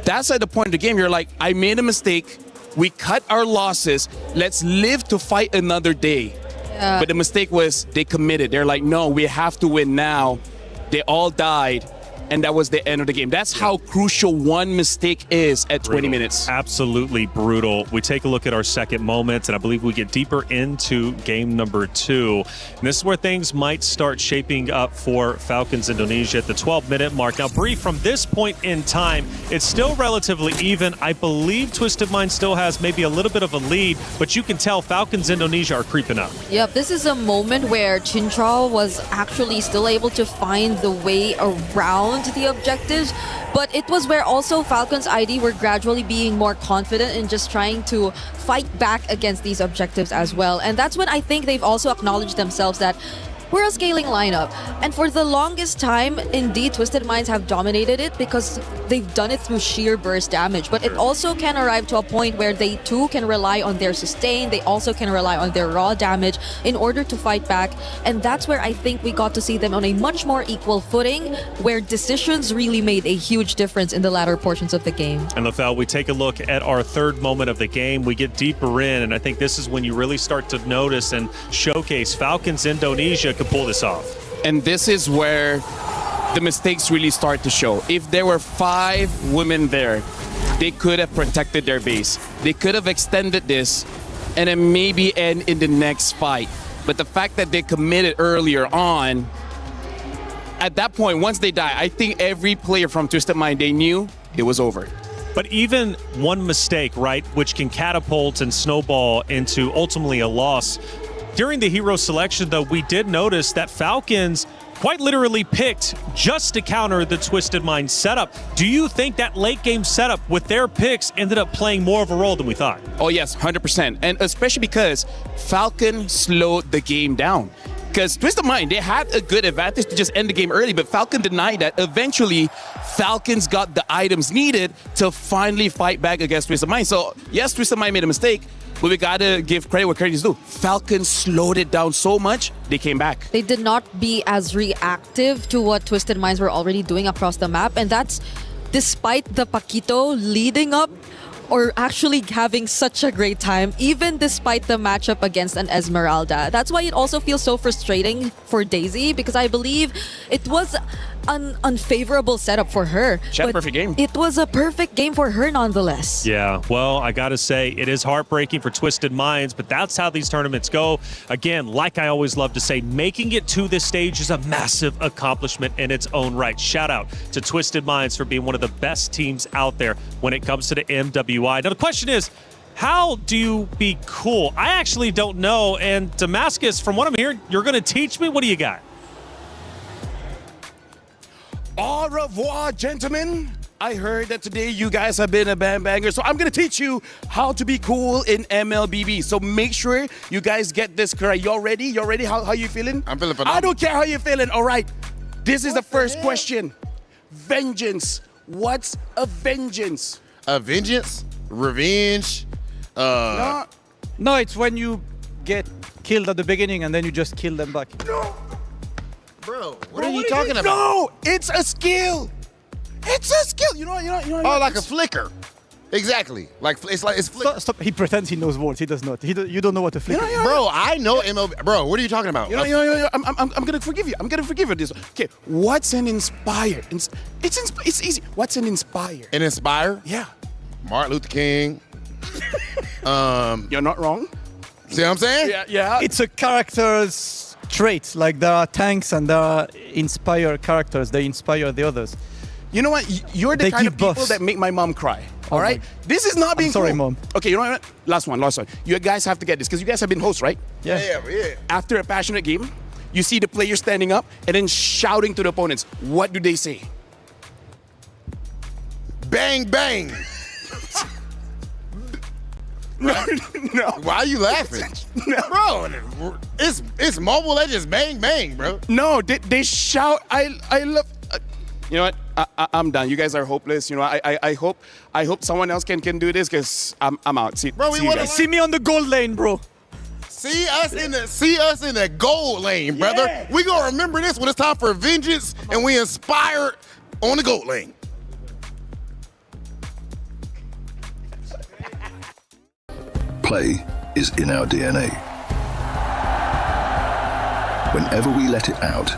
That's at the point of the game, you're like, I made a mistake. We cut our losses. Let's live to fight another day. Yeah. But the mistake was they committed. They're like, no, we have to win now. They all died. And that was the end of the game. That's how crucial one mistake is at 20 minutes. Absolutely brutal. We take a look at our second moment, and I believe we get deeper into game number 2. And this is where things might start shaping up for Falcons Indonesia at the 12-minute mark. Now, Bree, from this point in time, it's still relatively even. I believe Twisted Mind still has maybe a little bit of a lead, but you can tell Falcons Indonesia are creeping up. Yep, this is a moment where Chinchal was actually still able to find the way around the objectives, but it was where also Falcons ID were gradually being more confident in just trying to fight back against these objectives as well. And that's when I think they've also acknowledged themselves that we're a scaling lineup. And for the longest time, indeed, Twisted Minds have dominated it because they've done it through sheer burst damage. But it also can arrive to a point where they too can rely on their sustain. They also can rely on their raw damage in order to fight back. And that's where I think we got to see them on a much more equal footing, where decisions really made a huge difference in the latter portions of the game. And LaFell, we take a look at our third moment of the game. We get deeper in, and I think this is when you really start to notice and showcase Falcons Indonesia can pull this off. And this is where the mistakes really start to show. If there were 5 women there, they could have protected their base. They could have extended this and then maybe end in the next fight. But the fact that they committed earlier on, at that point, once they die, I think every player from Twisted Mind, they knew it was over. But even one mistake, right, which can catapult and snowball into ultimately a loss. During the hero selection, though, we did notice that Falcons quite literally picked just to counter the Twisted Mind setup. Do you think that late game setup with their picks ended up playing more of a role than we thought? Oh yes, 100%. And especially because Falcon slowed the game down. Because Twisted Mind, they had a good advantage to just end the game early, but Falcon denied that. Eventually, Falcons got the items needed to finally fight back against Twisted Mind. So yes, Twisted Mind made a mistake, but we gotta give credit where credit is due. Falcons slowed it down so much, they came back. They did not be as reactive to what Twisted Minds were already doing across the map, and that's despite the Paquito leading up or actually having such a great time, even despite the matchup against an Esmeralda. That's why it also feels so frustrating for Daisy, because I believe it was unfavorable setup for her. She had a But perfect game. It was a perfect game for her nonetheless. Yeah, well, I got to say, it is heartbreaking for Twisted Minds, but that's how these tournaments go. Again, like I always love to say, making it to this stage is a massive accomplishment in its own right. Shout out to Twisted Minds for being one of the best teams out there when it comes to the MWI. Now, the question is, how do you be cool? I actually don't know, and Damascus, from what I'm hearing, you're going to teach me? What do you got? Au revoir, gentlemen. I heard that today you guys have been a banger, so I'm gonna teach you how to be cool in MLBB. So make sure you guys get this correct. Y'all ready? Y'all ready? How you feeling? I'm feeling phenomenal. I don't care how you're feeling. All right. This is the first question. Vengeance. What's a vengeance? A vengeance? Revenge? No, it's when you get killed at the beginning and then you just kill them back. Bro, what are you talking about? No, it's a skill. It's a skill. You know. Oh, like a flicker. Exactly. It's flicker. Stop. He pretends he knows words. He does not. You don't know what a flicker is. Bro, I know MLB. Bro, what are you talking about? I'm gonna forgive you. I'm gonna forgive you this. Okay, what's an inspire? It's easy. What's an inspire? An inspire? Yeah. Martin Luther King. You're not wrong. See what I'm saying? Yeah. It's a character's trait. Like there are tanks and there are inspire characters. They inspire the others. You know what? You're the They kind give of people buffs. that make my mom cry. All Oh right? my- This is not being I'm sorry, cool. Mom. Okay, you know what? Last one. You guys have to get this because you guys have been hosts, right? Yeah. After a passionate game, you see the player standing up and then shouting to the opponents. What do they say? Bang, bang. No. Why are you laughing? Bro, it's Mobile Legends bang, bang, bro. No, they shout. I love. You know what? I'm done. You guys are hopeless. You know, I hope someone else can do this because I'm out. See, Bro, see you guys. See me on the gold lane, bro. See us in the gold lane, brother. Yeah. We gonna remember this when it's time for vengeance and we inspire on the gold lane. Play is in our DNA. Whenever we let it out,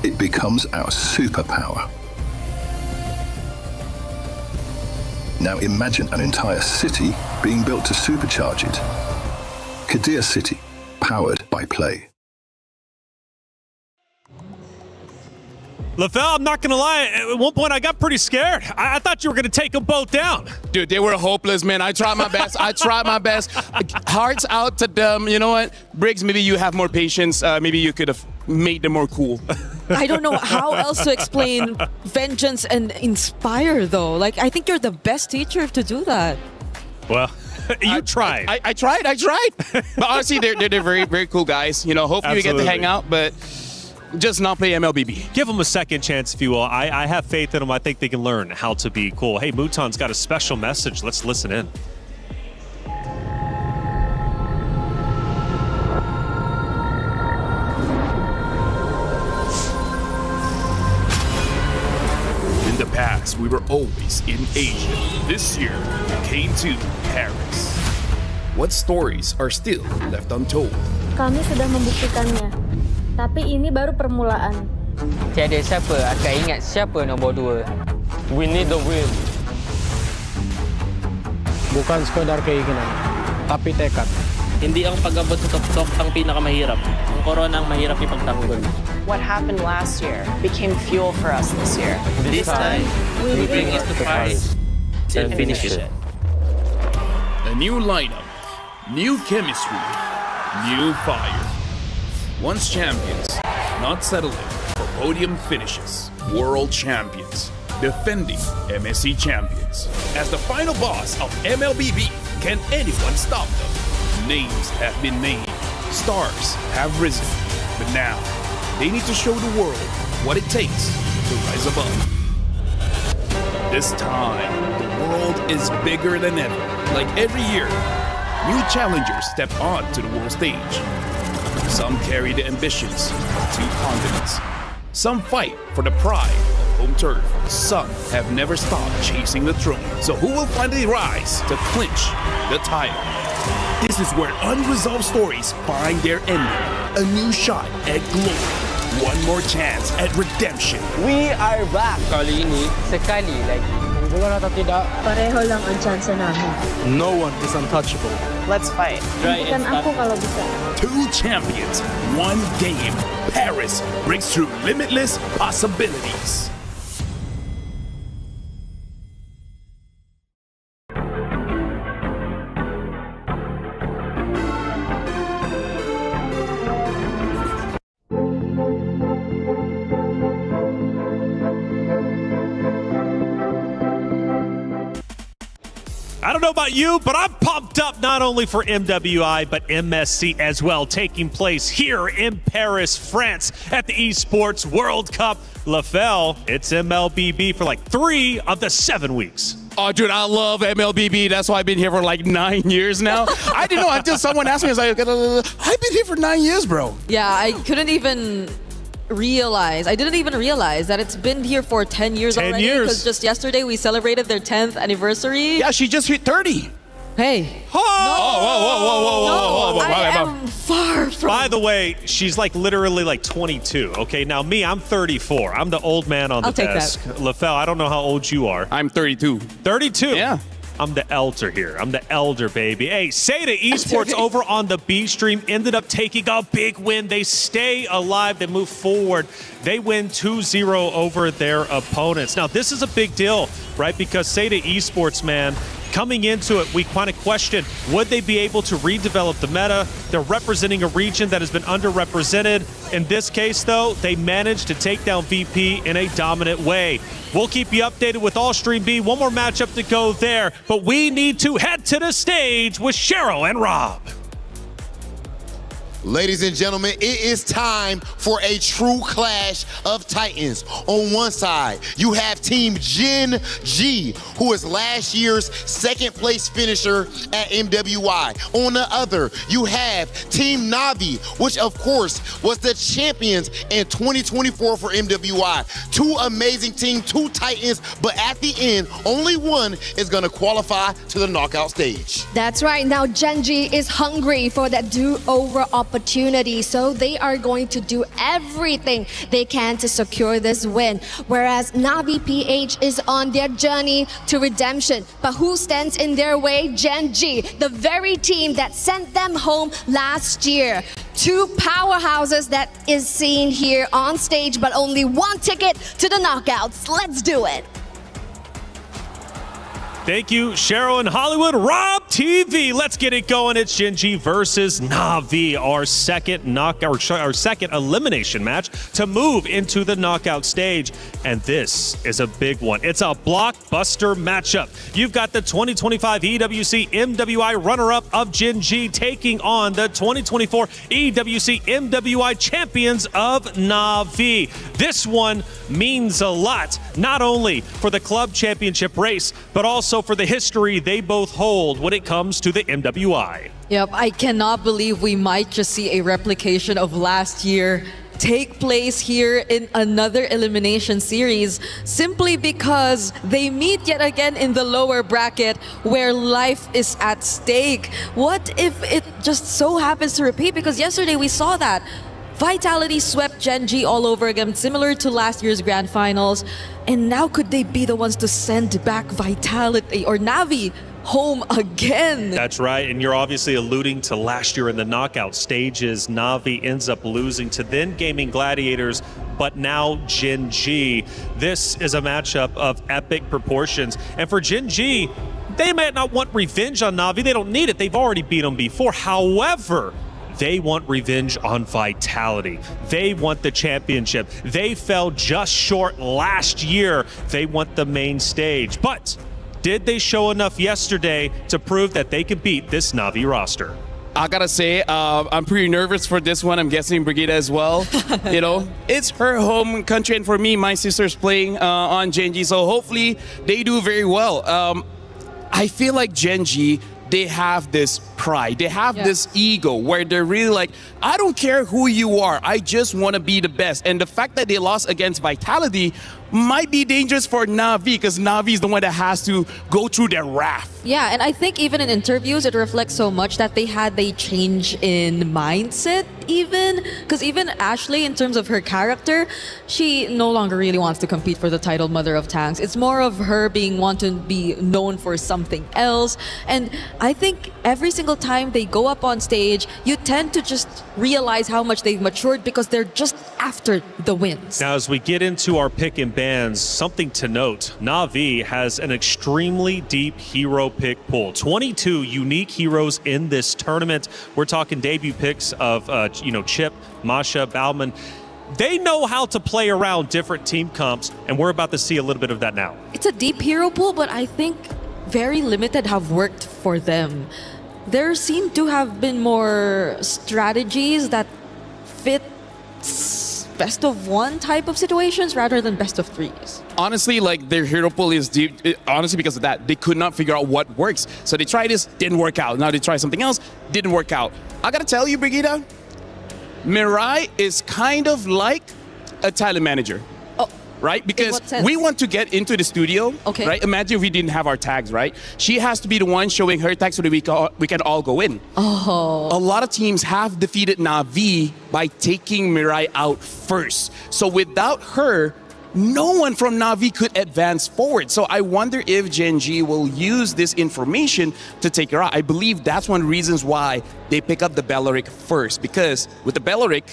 it becomes our superpower. Now imagine an entire city being built to supercharge it. Kadir City, powered by play. LaFell, I'm not going to lie. At one point, I got pretty scared. I thought you were going to take them both down. Dude, they were hopeless, man. I tried my best. Hearts out to them. You know what? Briggs, maybe you have more patience. Maybe you could have made them more cool. I don't know how else to explain vengeance and inspire, though. Like, I think you're the best teacher to do that. Well, you tried. I tried. But honestly, they're very, very cool guys. You know, hopefully we get to Absolutely. hang out, but just not play MLBB. Give them a second chance, if you will. I have faith in them. I think they can learn how to be cool. Hey, Muton's got a special message. Let's listen in. In the past, we were always in Asia. This year, we came to Paris. What stories are still left untold? Kami sudah membuktikannya, tapi ini baru permulaan. Tiada siapa akan ingat siapa nombor 2. We need the win. Bukan sekadar keinginan, tapi tekad. Hindi ang pag-abot sa tuktok ang pinakamahirap. Ang corona ang mahirap ipagtanggol. What happened last year became fuel for us this year. This time, we bring it to Paris and finish it. A new lineup, new chemistry, new fire. Once champions, not settling for podium finishes. World champions, defending MSC champions. As the final boss of MLBB, can anyone stop them? Names have been named, stars have risen, but now they need to show the world what it takes to rise above. This time, the world is bigger than ever. Like every year, new challengers step onto the world stage. Some carry the ambitions of 2 continents. Some fight for the pride of home turf. Some have never stopped chasing the throne. So who will finally rise to clinch the title? This is where unresolved stories find their ending. A new shot at glory. one more chance at redemption. We are back. Kali ini, sekali like. Pareho lang ang chance namin. No one is untouchable. Let's fight. Try Kan ako kalau bisa. Two champions, one game. Paris breaks through limitless possibilities. I don't know about you, but I'm pumped up not only for MWI, but MSC as well, taking place here in Paris, France at the Esports World Cup. LaFell, it's MLBB for like 3 of the 7 weeks. Oh, dude, I love MLBB. That's why I've been here for like 9 years now. I didn't know until someone asked me. I was like, I've been here for 9 years, bro. Yeah, I didn't even realize that it's been here for 10 years 10 already. years. Because just yesterday we celebrated their 10th anniversary. Yeah, she just hit 30. Hey. Oh, No, I am far from. By the way, she's like literally like 22. Okay, now me, I'm 34. I'm the old man on the I'll take desk. LaFell, I don't know how old you are. I'm 32. 32? Yeah. I'm the elder here. I'm the elder, baby. Hey, Seda Esports over on the B stream ended up taking a big win. They stay alive. They move forward. They win 2-0 over their opponents. Now, this is a big deal, right? Because Seda Esports, man, coming into it, we kind of questioned, would they be able to redevelop the meta? They're representing a region that has been underrepresented. In this case, though, they managed to take down VP in a dominant way. We'll keep you updated with all Stream B. One more matchup to go there, but we need to head to the stage with Cheryl and Rob. Ladies and gentlemen, it is time for a true clash of titans. On one side, you have Team Gen G, who is last year's second place finisher at MWI. On the other, you have Team Navi, which of course was the champions in 2024 for MWI. Two amazing teams, two titans, but at the end, only one is gonna qualify to the knockout stage. That's right. Now Gen G is hungry for that do-over opportunity, so they are going to do everything they can to secure this win. Whereas Navi PH is on their journey to redemption. But who stands in their way? Gen G, the very team that sent them home last year. Two powerhouses that is seen here on stage, but only one ticket to the knockouts. Let's do it. Thank you, Cheryl in Hollywood. Rob TV, let's get it going. It's Gen G versus Navi, our second elimination match to move into the knockout stage. And this is a big one. It's a blockbuster matchup. You've got the 2025 EWC MWI runner-up of Gen G taking on the 2024 EWC MWI champions of Navi. This one means a lot, not only for the club championship race, but also for the history they both hold when it comes to the MWI. Yep, I cannot believe we might just see a replication of last year take place here in another elimination series simply because they meet yet again in the lower bracket where life is at stake. What if it just so happens to repeat? Because yesterday we saw that. Vitality swept Gen G all over again, similar to last year's grand finals. And now could they be the ones to send back Vitality or Navi home again? That's right, and you're obviously alluding to last year in the knockout stages. Navi ends up losing to then Gaming Gladiators, but now Gen G. This is a matchup of epic proportions. And for Gen G, they might not want revenge on Navi. They don't need it. They've already beat them before. However, they want revenge on Vitality. They want the championship. They fell just short last year. They want the main stage. But did they show enough yesterday to prove that they could beat this Navi roster? I gotta say, I'm pretty nervous for this one. I'm guessing Brigida as well. You know, it's her home country, and for me, my sister's playing on Gen G, so hopefully they do very well. I feel like Gen G, they have this pride. They have this ego where they're really like, I don't care who you are. I just want to be the best. And the fact that they lost against Vitality might be dangerous for Na'Vi because Na'Vi is the one that has to go through their wrath. Yeah, and I think even in interviews, it reflects so much that they had a change in mindset even. Because even Ashley, in terms of her character, she no longer really wants to compete for the title Mother of Tanks. It's more of her being want to be known for something else. And I think every single time they go up on stage, you tend to just realize how much they've matured because they're just after the wins. Now, as we get into our pick and bans, something to note, Na'Vi has an extremely deep hero pick pool. 22 unique heroes in this tournament. We're talking debut picks of Chip, Masha, Bauman. They know how to play around different team comps, and we're about to see a little bit of that now. It's a deep hero pool, but I think very limited have worked for them. There seem to have been more strategies that fit best of one type of situations rather than best of threes. Honestly, like their hero pool is deep, honestly, because of that. They could not figure out what works. So they tried this, didn't work out. Now they try something else, didn't work out. I gotta tell you, Brigitte, Mirai is kind of like a talent manager. Right? Because we want to get into the studio, right? Imagine if we didn't have our tags, right? She has to be the one showing her tags so that we can all go in. A lot of teams have defeated Na'Vi by taking Mirai out first. So without her, no one from Na'Vi could advance forward. So I wonder if Gen G will use this information to take her out. I believe that's one of the reasons why they pick up the Belleric first. Because with the Belleric,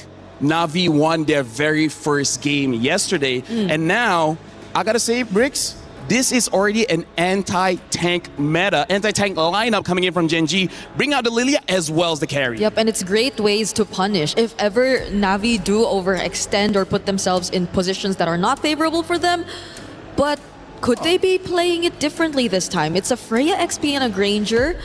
Na'Vi won their very first game yesterday. And now, I gotta say, Bricks, this is already an anti-tank meta, anti-tank lineup coming in from Gen G. Bring out the Lilia as well as the carry. Yep, and it's great ways to punish. If ever Na'Vi do overextend or put themselves in positions that are not favorable for them, but could they be playing it differently this time? It's a Freya XP and a Granger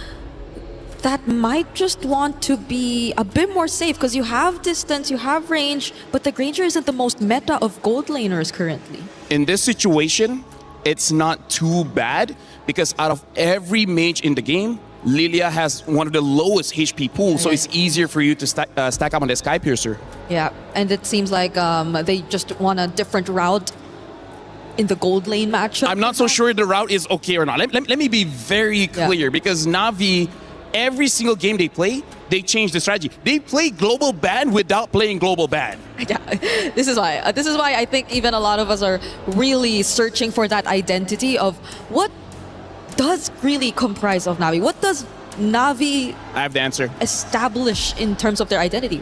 that might just want to be a bit more safe because you have distance, you have range, but the Granger isn't the most meta of gold laners currently. In this situation, it's not too bad because out of every mage in the game, Lilia has one of the lowest HP pools, so it's easier for you to stack up on the Sky Piercer. Yeah, and it seems like they just want a different route in the gold lane matchup. I'm not so sure the route is okay or not. Let me be very clear because Na'Vi, every single game they play, they change the strategy. They play global ban without playing global ban. Yeah, this is why I think even a lot of us are really searching for that identity of what does really comprise of Na'Vi. What does Na'Vi I have the answer. Establish in terms of their identity?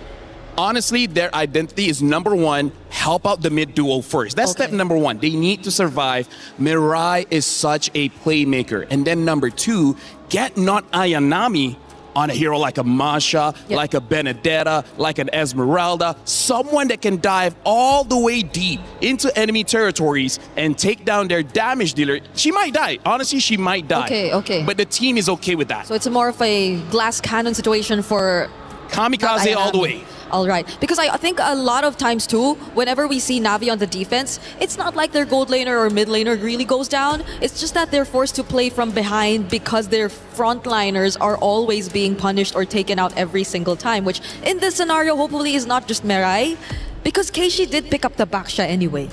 Honestly, their identity is number one, help out the mid duo first. That's step number one. They need to survive. Mirai is such a playmaker. And then number two, get not Ayanami on a hero like a Masha, like a Benedetta, like an Esmeralda, someone that can dive all the way deep into enemy territories and take down their damage dealer. She might die. Honestly, she might die. Okay. But the team is okay with that. So it's more of a glass cannon situation for Kamikaze all the way. All right. Because I think a lot of times too, whenever we see Na'Vi on the defense, it's not like their gold laner or mid laner really goes down. It's just that they're forced to play from behind because their frontliners are always being punished or taken out every single time, which in this scenario hopefully is not just Mirai, because Keishi did pick up the Baksha anyway.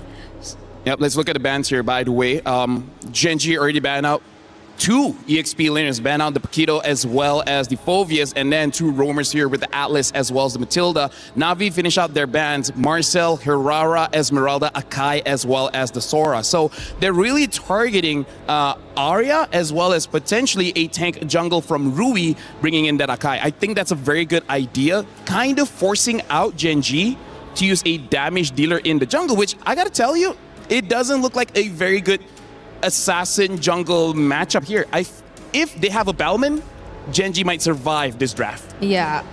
Yep, let's look at the bans here, by the way. Gen G already banned out 2 EXP laners, ban out the Paquito as well as the Phoveus, and then 2 roamers here with the Atlas as well as the Matilda. Na'Vi finish out their bans, Marcel, Hirara, Esmeralda, Akai, as well as the Sora. So they're really targeting Arya as well as potentially a tank jungle from Rui, bringing in that Akai. I think that's a very good idea, kind of forcing out Gen G to use a damage dealer in the jungle, which I gotta tell you, it doesn't look like a very good assassin jungle matchup here. If they have a Bellman, Gen G might survive this draft. Yeah.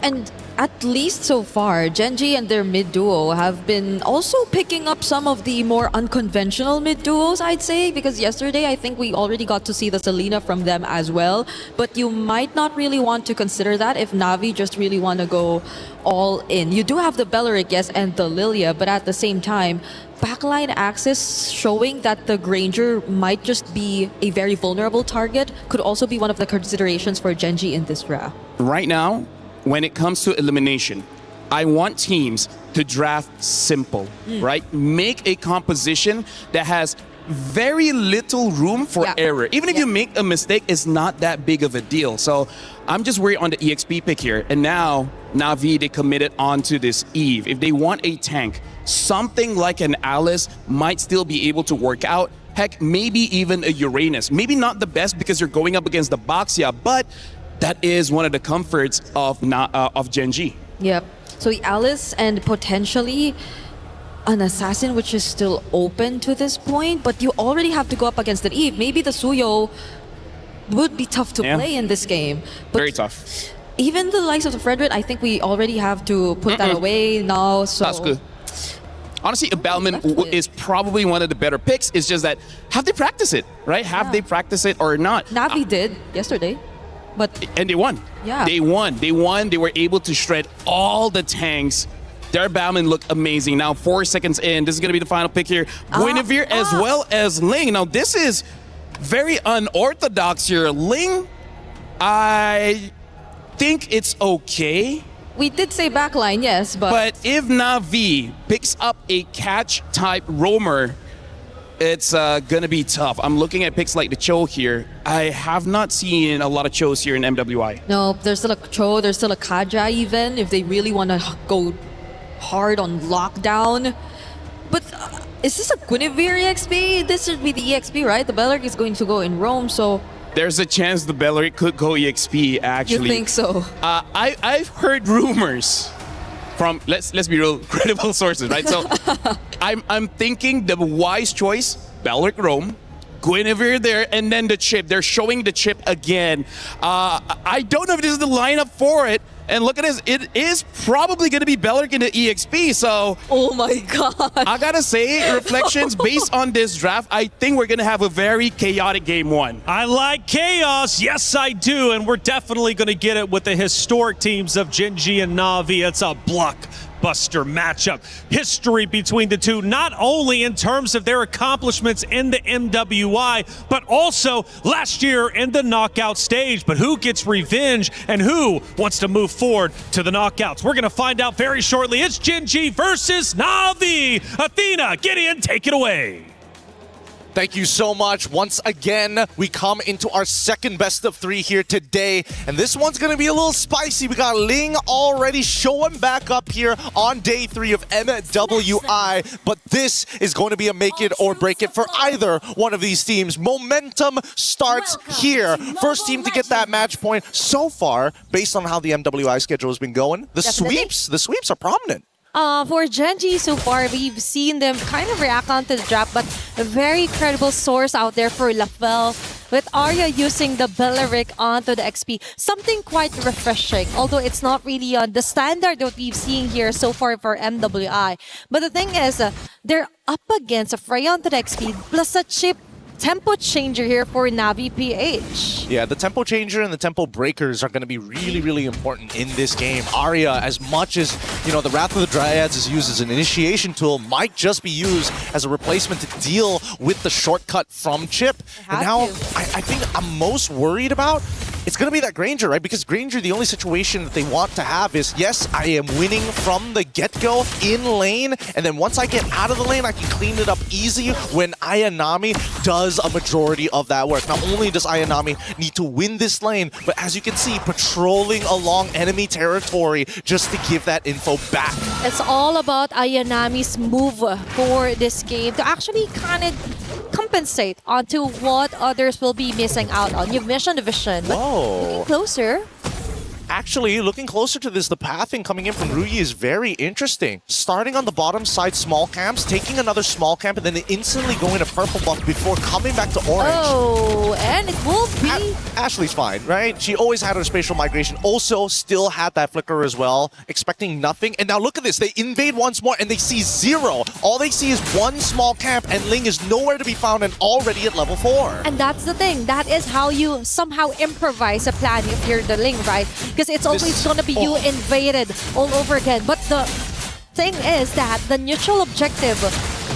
And at least so far, Genji and their mid duo have been also picking up some of the more unconventional mid duos, I'd say, because yesterday I think we already got to see the Selena from them as well. But you might not really want to consider that if Navi just really want to go all in. You do have the Belleric, yes, and the Lilia, but at the same time, backline access showing that the Granger might just be a very vulnerable target could also be one of the considerations for Genji in this draft. Right now, when it comes to elimination, I want teams to draft simple, right? Make a composition that has very little room for error. Even if you make a mistake, it's not that big of a deal. So I'm just worried on the EXP pick here. And now, Navi, they committed onto this Eve. If they want a tank, something like an Alice might still be able to work out. Heck, maybe even a Uranus. Maybe not the best because you're going up against the Baxia, but that is one of the comforts of Genji. Yep. So the Alice and potentially an Assassin, which is still open to this point, but you already have to go up against an Eve. Maybe the Suyo would be tough to play in this game. But very tough. Even the likes of the Frederick, I think we already have to put that away now. So that's good. Honestly, a Bellman is probably one of the better picks. It's just that, have they practiced it, right? Have they practiced it or not? Navi did yesterday. And they won. Yeah. They won. They won. They were able to shred all the tanks. Their Bowman looked amazing. Now, 4 seconds in, this is going to be the final pick here. Guinevere as well as Ling. Now, this is very unorthodox here. Ling, I think it's okay. We did say backline, yes, But if Navi picks up a catch-type roamer, it's gonna be tough. I'm looking at picks like the Cho here. I have not seen a lot of Chos here in MWI. No, there's still a Cho, there's still a Kaja even, if they really want to go hard on lockdown. But is this a Guinevere EXP? This should be the EXP, right? The Belleric is going to go in Rome, so... There's a chance the Belleric could go EXP, actually. You think so? I've heard rumors from, let's be real, credible sources, right? So I'm thinking the wise choice, Belleric Rome, Guinevere there, and then the chip. They're showing the chip again. I don't know if this is the lineup for it. And look at this, it is probably going to be Belleric in the EXP, so... Oh my god. I gotta say, reflections based on this draft, I think we're going to have a very chaotic game one. I like chaos, yes I do, and we're definitely going to get it with the historic teams of Genji and Navi. It's a blockbuster matchup. History between the two, not only in terms of their accomplishments in the MWI, but also last year in the knockout stage. But who gets revenge and who wants to move forward to the knockouts? We're going to find out very shortly. It's Genji versus Navi. Athena, Gideon, take it away. Thank you so much. Once again, we come into our second best of three here today. And this one's going to be a little spicy. We got Ling already showing back up here on day 3 of MWI. But this is going to be a make it or break it for either one of these teams. Momentum starts here. First team to get that match point so far, based on how the MWI schedule has been going. The sweeps are prominent. For Genji so far, we've seen them kind of react onto the draft, but a very credible source out there for Lafel with Arya using the Belleric onto the XP. Something quite refreshing, although it's not really the standard that we've seen here so far for MWI. But the thing is, they're up against a Freya onto the XP plus a chip tempo changer here for Navi PH. Yeah, the tempo changer and the tempo breakers are going to be really, really important in this game. Arya, as much as, you know, the Wrath of the Dryads is used as an initiation tool, might just be used as a replacement to deal with the shortcut from Chip. And now, I think I'm most worried about, it's going to be that Granger, right? Because Granger, the only situation that they want to have is, yes, I am winning from the get-go in lane, and then once I get out of the lane, I can clean it up easy when Ayanami does a majority of that work. Not only does Ayanami need to win this lane, but as you can see, patrolling along enemy territory just to give that info back. It's all about Ayanami's move for this game to actually kind of compensate onto what others will be missing out on. You've mentioned the vision. Whoa. Looking closer. Actually, looking closer to this, the pathing coming in from Ruyi is very interesting. Starting on the bottom side, small camps, taking another small camp, and then instantly going to purple buff before coming back to orange. Oh, and it will be... Ashley's fine, right? She always had her spatial migration. Also, still had that flicker as well, expecting nothing. And now look at this. They invade once more, and they see 0. All they see is one small camp, and Ling is nowhere to be found and already at level 4. And that's the thing. That is how you somehow improvise a plan if you're the Ling, right? Because it's always going to be you invaded all over again. But the thing is that the neutral objective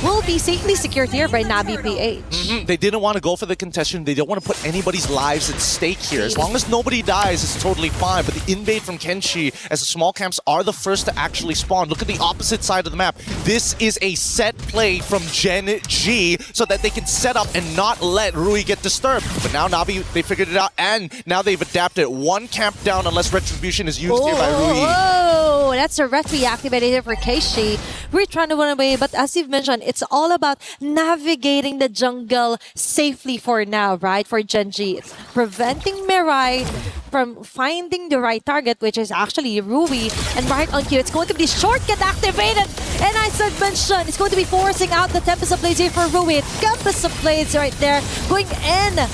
will be safely secured here by Navi PH. They didn't want to go for the contestation. They don't want to put anybody's lives at stake here. As long as nobody dies, it's totally fine. But the invade from Kenshi, as the small camps are the first to actually spawn. Look at the opposite side of the map. This is a set play from Gen G so that they can set up and not let Rui get disturbed. But now Navi, they figured it out, and now they've adapted. One camp down unless Retribution is used here by Rui. Oh, that's a retry activated here for Keishi. We're trying to run away, but as you've mentioned, it's all about navigating the jungle safely for now, right? For Gen G. It's preventing Mirai from finding the right target, which is actually Rui. And right on cue, it's going to be shortcut activated. And as I mentioned, it's going to be forcing out the Tempest of Blades here for Rui. Tempest of Blades right there, going in.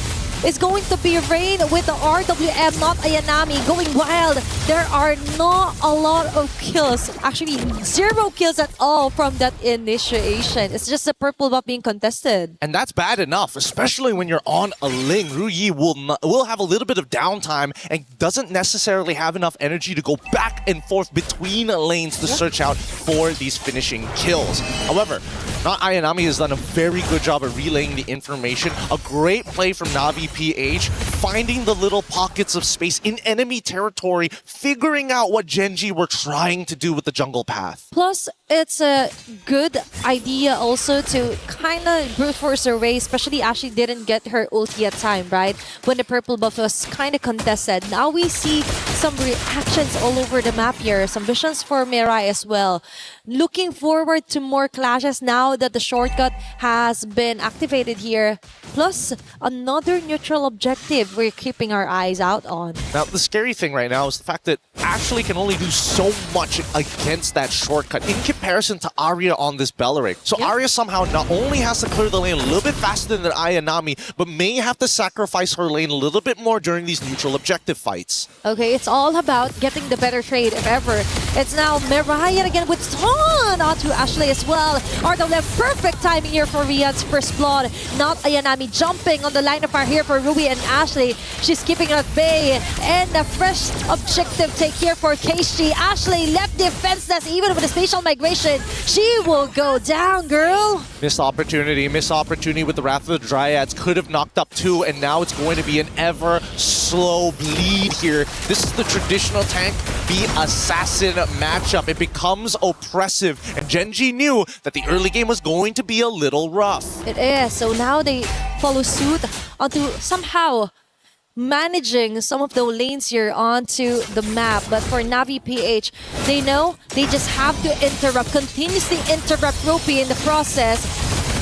Is going to be Rain with the RWM, not Ayanami, going wild. There are not a lot of kills. Actually, 0 kills at all from that initiation. It's just a purple buff being contested. And that's bad enough, especially when you're on a Ling. Ruyi will have a little bit of downtime and doesn't necessarily have enough energy to go back and forth between lanes to search out for these finishing kills. However, not Ayanami has done a very good job of relaying the information. A great play from Navi PH, finding the little pockets of space in enemy territory, figuring out what Gen G were trying to do with the jungle path. Plus, it's a good idea also to kind of brute force her way, especially Ashley didn't get her ulti at time, right? When the purple buff was kind of contested. Now we see some reactions all over the map here, some visions for Mirai as well. Looking forward to more clashes now that the shortcut has been activated here. Plus, another neutral objective we're keeping our eyes out on. Now, the scary thing right now is the fact that Ashley can only do so much against that shortcut in comparison to Arya on this Belleric. So Arya somehow not only has to clear the lane a little bit faster than Ayanami, but may have to sacrifice her lane a little bit more during these neutral objective fights. Okay, it's all about getting the better trade if ever. It's now Mirai again with ton onto Ashley as well. RWM, perfect timing here for Riyadh's first blood. Not Ayanami jumping on the line of fire here for Rui and Ashley. She's keeping her at bay. And a fresh objective take here for Keishi. Ashley left defenseless even with a spatial migration. She will go down, girl. Missed opportunity with the Wrath of the Dryads. Could have knocked up 2, and now it's going to be an ever slow bleed here. This is the traditional tank v assassin matchup. It becomes oppressive, and Gen G knew that the early game was going to be a little rough. It is. So now they follow suit onto somehow managing some of the lanes here onto the map. But for Navi PH, they know they just have to interrupt, continuously interrupt Ropey in the process,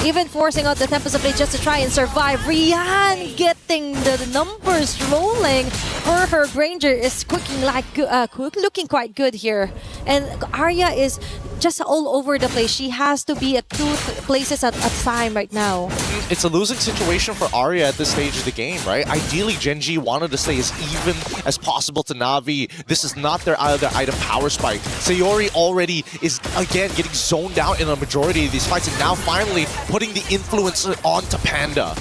even forcing out the Tempest of Blade just to try and survive. Rian getting the numbers rolling for her. Granger is looking quite good here. And Arya is just all over the place. She has to be at 2 places at a time right now. It's a losing situation for Arya at this stage of the game, right? Ideally, Gen G wanted to stay as even as possible to Navi. This is not their item power spike. Sayori already is, again, getting zoned out in a majority of these fights, and now finally putting the influence onto Panda.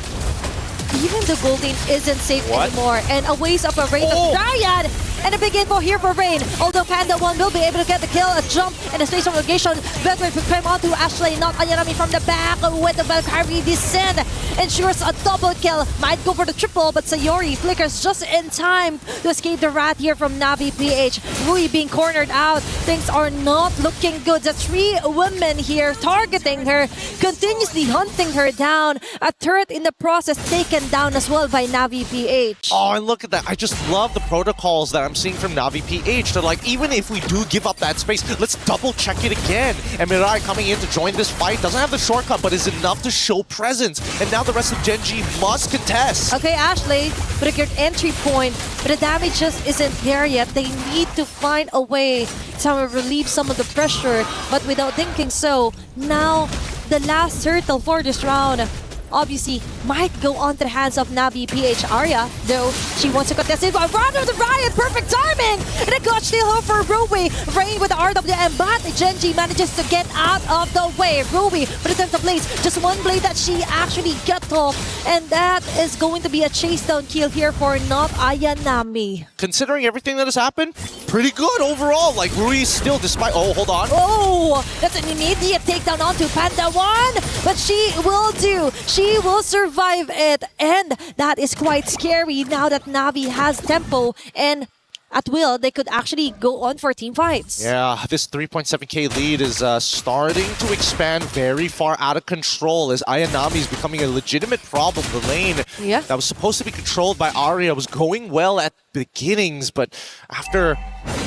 Even the gold lane isn't safe anymore. And a waste of a Rain of Dryad. And a big info here for Rain. Although Panda 1 will be able to get the kill, a jump and a space of location. Better to climb onto Ashley, not Ayanami from the back with the Valkyrie descent. Ensures a double kill. Might go for the triple, but Sayori flickers just in time to escape the rat here from Navi PH. Rui being cornered out. Things are not looking good. The 3 women here targeting her, continuously hunting her down. A turret in the process taken down as well by Navi PH. Oh, and look at that. I just love the protocols that I'm I'm seeing from Navi PH. They're like, even if we do give up that space, let's double check it again. And Mirai coming in to join this fight doesn't have the shortcut, but is enough to show presence. And now the rest of Gen G must contest. Okay, Ashley, with a good entry point, but the damage just isn't there yet. They need to find a way to relieve some of the pressure, but without thinking so, now the last turtle for this round obviously might go on to the hands of Navi PH. Arya, though, she wants to contest it. Round of the Riot, perfect timing! And a clutch steal home for Ruby. Rain with the RWM, but Gen G manages to get out of the way. Ruby with attempt to blaze, just one blade that she actually got off, and that is going to be a chase down kill here for not Ayanami. Considering everything that has happened, pretty good overall. Like, Rui still, despite... Oh, hold on. Oh, that's an immediate takedown onto Panda 1, but she will do. She will survive it, and that is quite scary now that Navi has tempo, and at will, they could actually go on for team fights. Yeah, this 3.7k lead is starting to expand very far out of control as Ayanami is becoming a legitimate problem. The lane that was supposed to be controlled by Arya was going well at beginnings, but after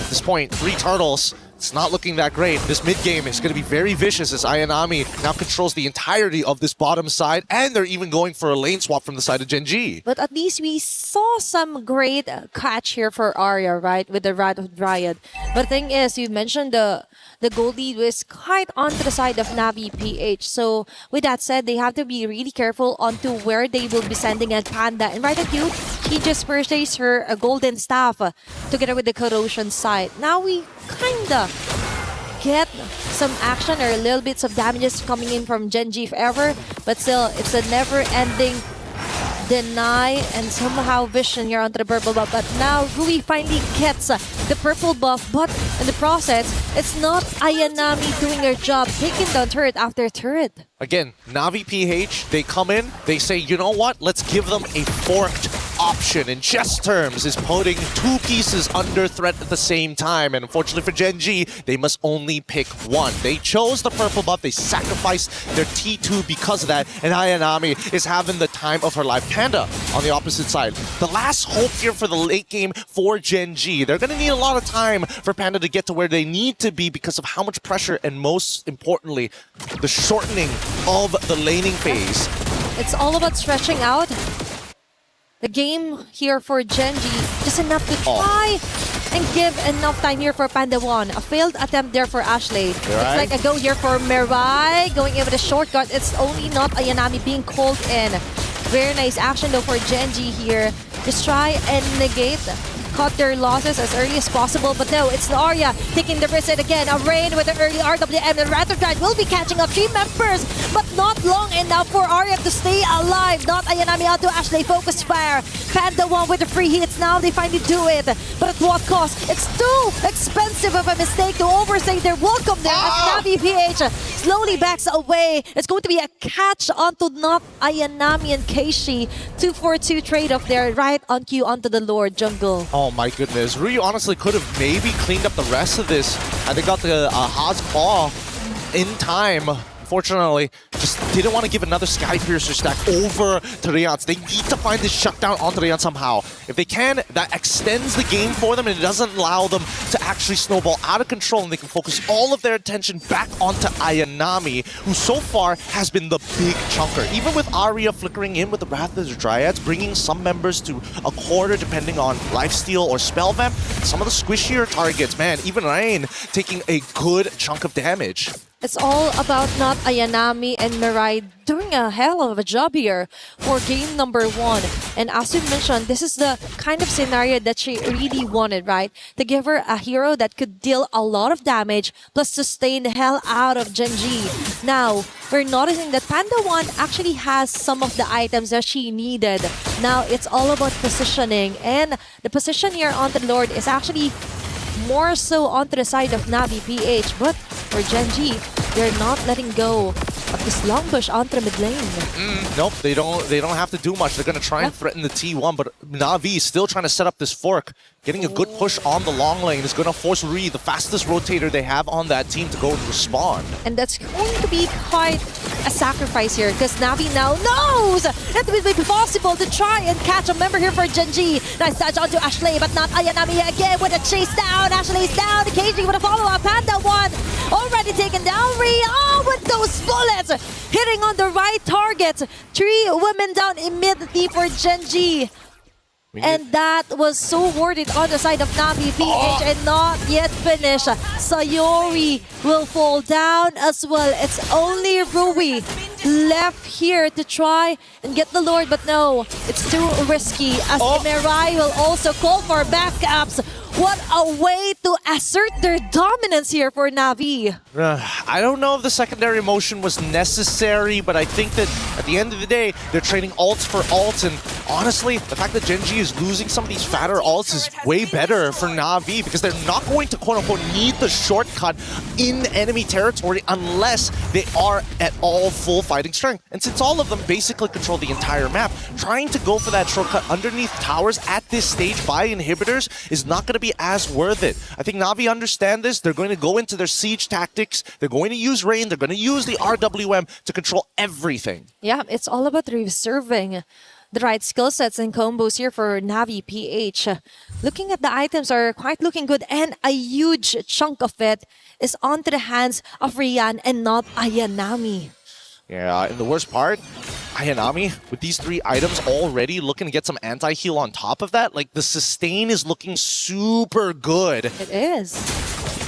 this point, 3 turtles, it's not looking that great. This mid-game is going to be very vicious as Ayanami now controls the entirety of this bottom side, and they're even going for a lane swap from the side of Gen G. But at least we saw some great catch here for Arya, right, with the Rat of Dryad. But the thing is, you mentioned the gold lead was quite onto the side of Navi PH. So with that said, they have to be really careful onto where they will be sending at Panda. And right at you, he just purchased her a golden staff together with the corrosion side. Now we kinda get some action or little bits of damages coming in from Gen G if ever, but still, it's a never-ending deny and somehow vision here onto the purple buff. But now Rui finally gets the purple buff, but in the process, it's not Ayanami doing their job, taking down turret after turret. Again, Navi PH, they come in, they say, you know what, let's give them a forked option. In chess terms, is putting 2 pieces under threat at the same time. And unfortunately for Gen G, they must only pick one. They chose the purple buff, they sacrificed their T2 because of that, and Ayanami is having the time of her life. Panda on the opposite side. The last hope here for the late game for Gen G. They're going to need a lot of time for Panda to get to where they need to be because of how much pressure and most importantly, the shortening of the laning phase. It's all about stretching out the game here for Gen G, just enough to try and give enough time here for Panda 1. A failed attempt there for Ashley. It's like a go here for Mirai, going in with a shortcut. It's only not Ayanami being called in. Very nice action though for Gen G here. Just try and negate, cut their losses as early as possible, but no, it's Arya taking the risk again. A Rain with the early RWM, and Rather Drive will be catching up 3 members, but not long enough for Arya to stay alive. Not Ayanami out to Ashley, focus fire. Panda 1 with the free hits, now they finally do it, but at what cost? It's too expensive of a mistake to overstay their welcome there as Navi PH slowly backs away. It's going to be a catch onto not Ayanami and Keishi. 2-4-2 trade-off there, right on cue onto the Lord Jungle. Oh my goodness, Ryu honestly could have maybe cleaned up the rest of this. And they got the Haas Claw in time. Unfortunately, just didn't want to give another Sky Piercer stack over to Riance. They need to find this shutdown onto Riance somehow. If they can, that extends the game for them and it doesn't allow them to actually snowball out of control, and they can focus all of their attention back onto Ayanami, who so far has been the big chunker. Even with Arya flickering in with the Wrath of the Dryads, bringing some members to a quarter depending on lifesteal or spell vamp, some of the squishier targets, man, even Rain taking a good chunk of damage. It's all about not Ayanami and Mirai doing a hell of a job here for game number 1. And as you mentioned, this is the kind of scenario that she really wanted, right? To give her a hero that could deal a lot of damage, plus sustain the hell out of Gen G. Now, we're noticing that Panda 1 actually has some of the items that she needed. Now, it's all about positioning. And the position here on the Lord is actually more so onto the side of Navi PH, but for Gen G, they're not letting go of this long push onto the mid lane. Nope, they don't have to do much. They're going to try and threaten the T1, but Na'Vi is still trying to set up this fork. Getting a good push on the long lane is going to force Ree, the fastest rotator they have on that team, to go and respond. And that's going to be quite a sacrifice here because Na'Vi now knows that it will be possible to try and catch a member here for Genji. Nice touch onto Ashley, but not Ayanami again with a chase down. Ashley's down. KG with a follow-up. Panda 1 already taken down. Ree, with those bullets hitting on the right target. 3 women down immediately for Genji. And that was so worth it on the side of Na'Vi PH and not yet finished. Sayori will fall down as well. It's only Rui left here to try and get the Lord, but no, it's too risky as Mirai will also call for backups. What a way to assert their dominance here for Na'Vi. I don't know if the secondary motion was necessary, but I think that at the end of the day, they're trading ults for ults, and honestly, the fact that Genji is losing some of these fatter ults is way better for Na'Vi because they're not going to quote-unquote need the shortcut in enemy territory unless they are at all full fighting strength. And since all of them basically control the entire map, trying to go for that shortcut underneath towers at this stage by inhibitors is not going to be as worth it. I think Na'Vi understand this. They're going to go into their siege tactics. They're going to use Rain. They're going to use the RWM to control everything. Yeah, it's all about reserving the right skill sets and combos here for Na'Vi PH. Looking at the items are quite looking good, and a huge chunk of it is onto the hands of Rian and not Ayanami. Yeah, and the worst part, Ayanami, with these 3 items already looking to get some anti-heal on top of that, like the sustain is looking super good. It is.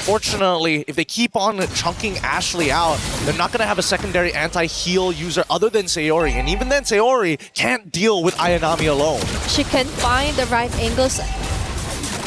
Fortunately, if they keep on chunking Ashley out, they're not going to have a secondary anti-heal user other than Sayori. And even then, Sayori can't deal with Ayanami alone. She can find the right angles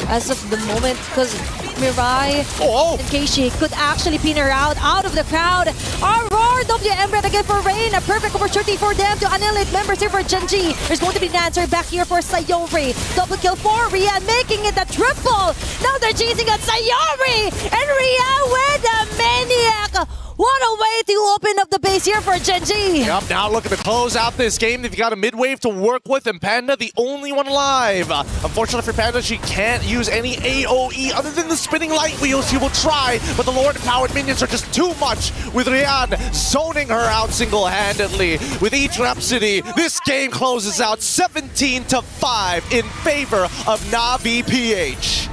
as of the moment because Mirai and Keishi could actually pin her out of the crowd. Aurora WM red again for Rain. A perfect opportunity for them to annihilate members here for Genji. There's going to be an answer back here for Sayori. Double kill for Rian, making it a triple. Now they're chasing at Sayori. And Rian with a maniac. What a way to open up the base here for Genji. Yep, now looking to close out this game. They've got a mid-wave to work with, and Panda, the only one alive. Unfortunately for Panda, she can't use any AoE other than the spinning light wheels. She will try, but the Lord-powered minions are just too much, with Rian zoning her out single-handedly. With each Rhapsody, this game closes out 17-5 in favor of Na'Vi PH.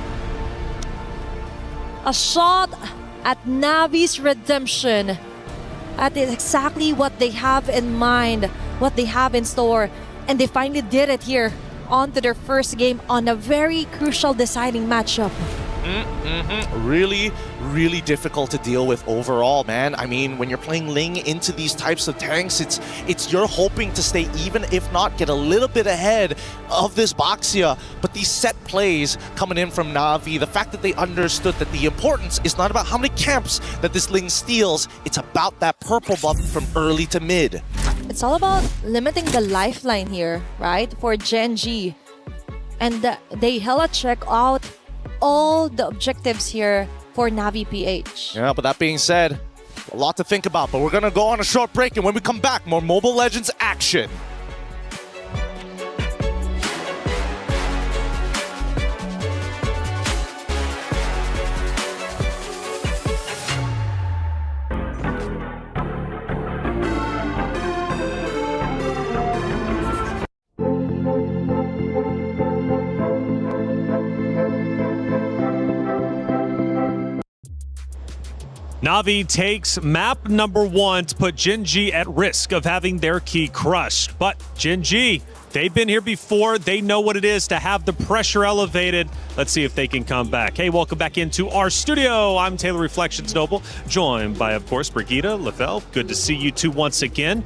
A shot at Na'Vi's redemption. That is exactly what they have in mind, what they have in store. And they finally did it here onto their first game on a very crucial deciding matchup. Really, really difficult to deal with overall, man. I mean, when you're playing Ling into these types of tanks, it's you're hoping to stay even, if not get a little bit ahead of this Boxia. But these set plays coming in from Na'Vi, the fact that they understood that the importance is not about how many camps that this Ling steals, it's about that purple buff from early to mid. It's all about limiting the lifeline here, right, for Genji. And they hella check out all the objectives here for Na'Vi PH. Yeah, but that being said, a lot to think about. But we're going to go on a short break, and when we come back, more Mobile Legends action. Na'Vi takes map number 1 to put Genji at risk of having their key crushed. But Genji, they've been here before. They know what it is to have the pressure elevated. Let's see if they can come back. Hey, welcome back into our studio. I'm Taylor Reflections Noble, joined by, of course, Brigitte Lefel. Good to see you two once again.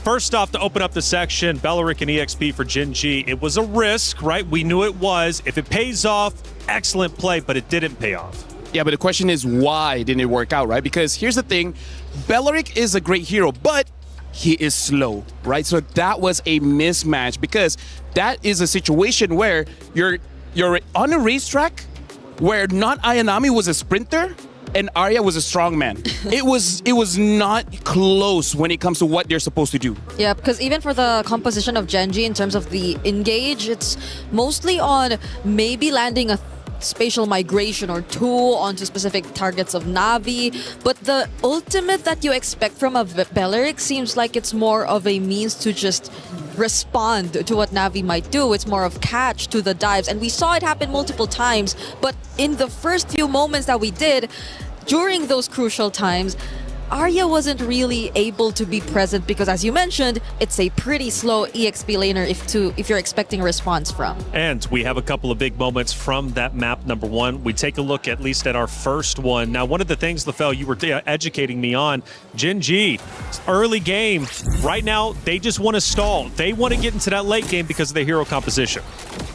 First off, to open up the section, Belleric and EXP for Genji. It was a risk, right? We knew it was. If it pays off, excellent play, but it didn't pay off. Yeah, but the question is, why didn't it work out, right? Because here's the thing, Belleric is a great hero, but he is slow, right? So that was a mismatch because that is a situation where you're on a racetrack where not Ayanami was a sprinter, and Arya was a strong man. It was not close when it comes to what they're supposed to do. Yeah, because even for the composition of Genji in terms of the engage, it's mostly on maybe landing a spatial migration or two onto specific targets of Na'Vi, but the ultimate that you expect from a Belleric seems like it's more of a means to just respond to what Na'Vi might do. It's more of catch to the dives, and we saw it happen multiple times, but in the first few moments that we did, during those crucial times, Arya wasn't really able to be present because, as you mentioned, it's a pretty slow EXP laner if you're expecting a response from. And we have a couple of big moments from that map number one. We take a look at least at our first one. Now, one of the things, Lefel, you were educating me on, Gen.G, early game. Right now, they just want to stall. They want to get into that late game because of the hero composition.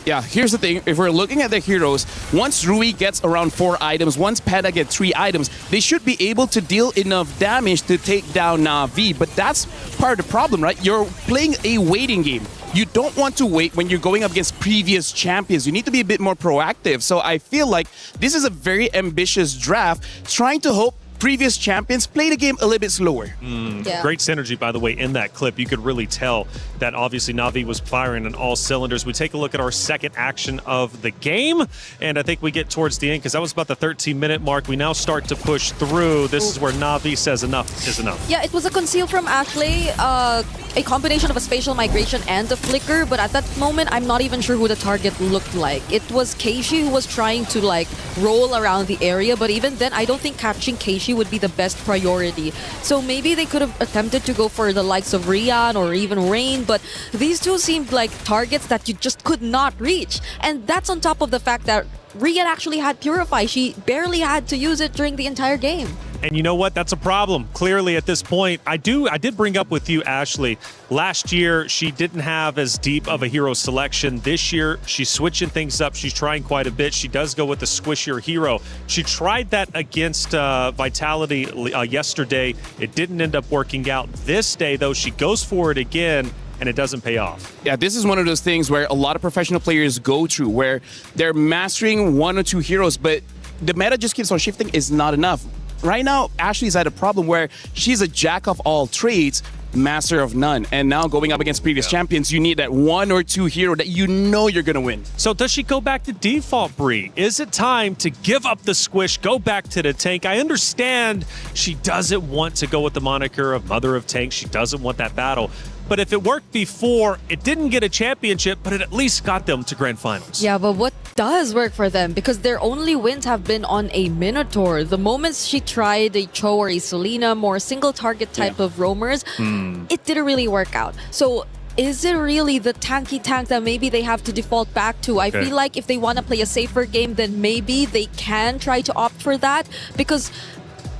Yeah, here's the thing. If we're looking at the heroes, once Rui gets around 4 items, once Peta gets 3 items, they should be able to deal enough damage to take down Na'Vi. But that's part of the problem, right? You're playing a waiting game. You don't want to wait when you're going up against previous champions. You need to be a bit more proactive. So I feel like this is a very ambitious draft, trying to hope previous champions play the game a little bit slower. Yeah. Great synergy, by the way, in that clip. You could really tell that obviously Na'Vi was firing on all cylinders. We take a look at our second action of the game, and I think we get towards the end because that was about the 13-minute mark. We now start to push through. This is where Na'Vi says enough is enough. Yeah, it was a conceal from Ashley, a combination of a spatial migration and a flicker, but at that moment, I'm not even sure who the target looked like. It was Keishi who was trying to like roll around the area, but even then, I don't think catching Keishi would be the best priority. So maybe they could have attempted to go for the likes of Rian or even Rain, but these two seemed like targets that you just could not reach. And that's on top of the fact that Rian actually had Purify. She barely had to use it during the entire game. And you know what? That's a problem. Clearly, at this point, I did bring up with you, Ashley. Last year, she didn't have as deep of a hero selection. This year, she's switching things up. She's trying quite a bit. She does go with the squishier hero. She tried that against Vitality yesterday. It didn't end up working out. This day, though, she goes for it again, and it doesn't pay off. Yeah, this is one of those things where a lot of professional players go through, where they're mastering 1 or 2 heroes, but the meta just keeps on shifting is not enough. Right now, Ashley's had a problem where she's a jack of all trades, master of none. And now going up against previous champions, you need that 1 or 2 hero that you know you're going to win. So does she go back to default, Bree? Is it time to give up the squish, go back to the tank? I understand she doesn't want to go with the moniker of Mother of Tanks. She doesn't want that battle. But if it worked before, it didn't get a championship, but it at least got them to grand finals. Yeah, but what does work for them? Because their only wins have been on a Minotaur. The moments she tried a Cho or a Selena, more single target type of roamers, it didn't really work out. So is it really the tanky tank that maybe they have to default back to? I feel like if they want to play a safer game, then maybe they can try to opt for that. Because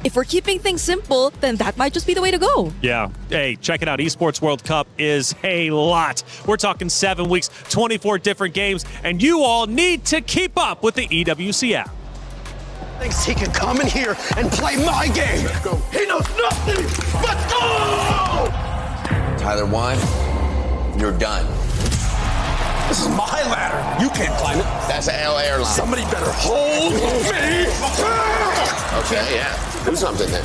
if we're keeping things simple, then that might just be the way to go. Yeah. Hey, check it out. Esports World Cup is a lot. We're talking 7 weeks, 24 different games, and you all need to keep up with the EWC app. Thinks he can come in here and play my game. He knows nothing but go! Tyler won. You're done. This is my ladder. You can't climb it. That's an L airline. Somebody better hold me. Okay, yeah. Do something then.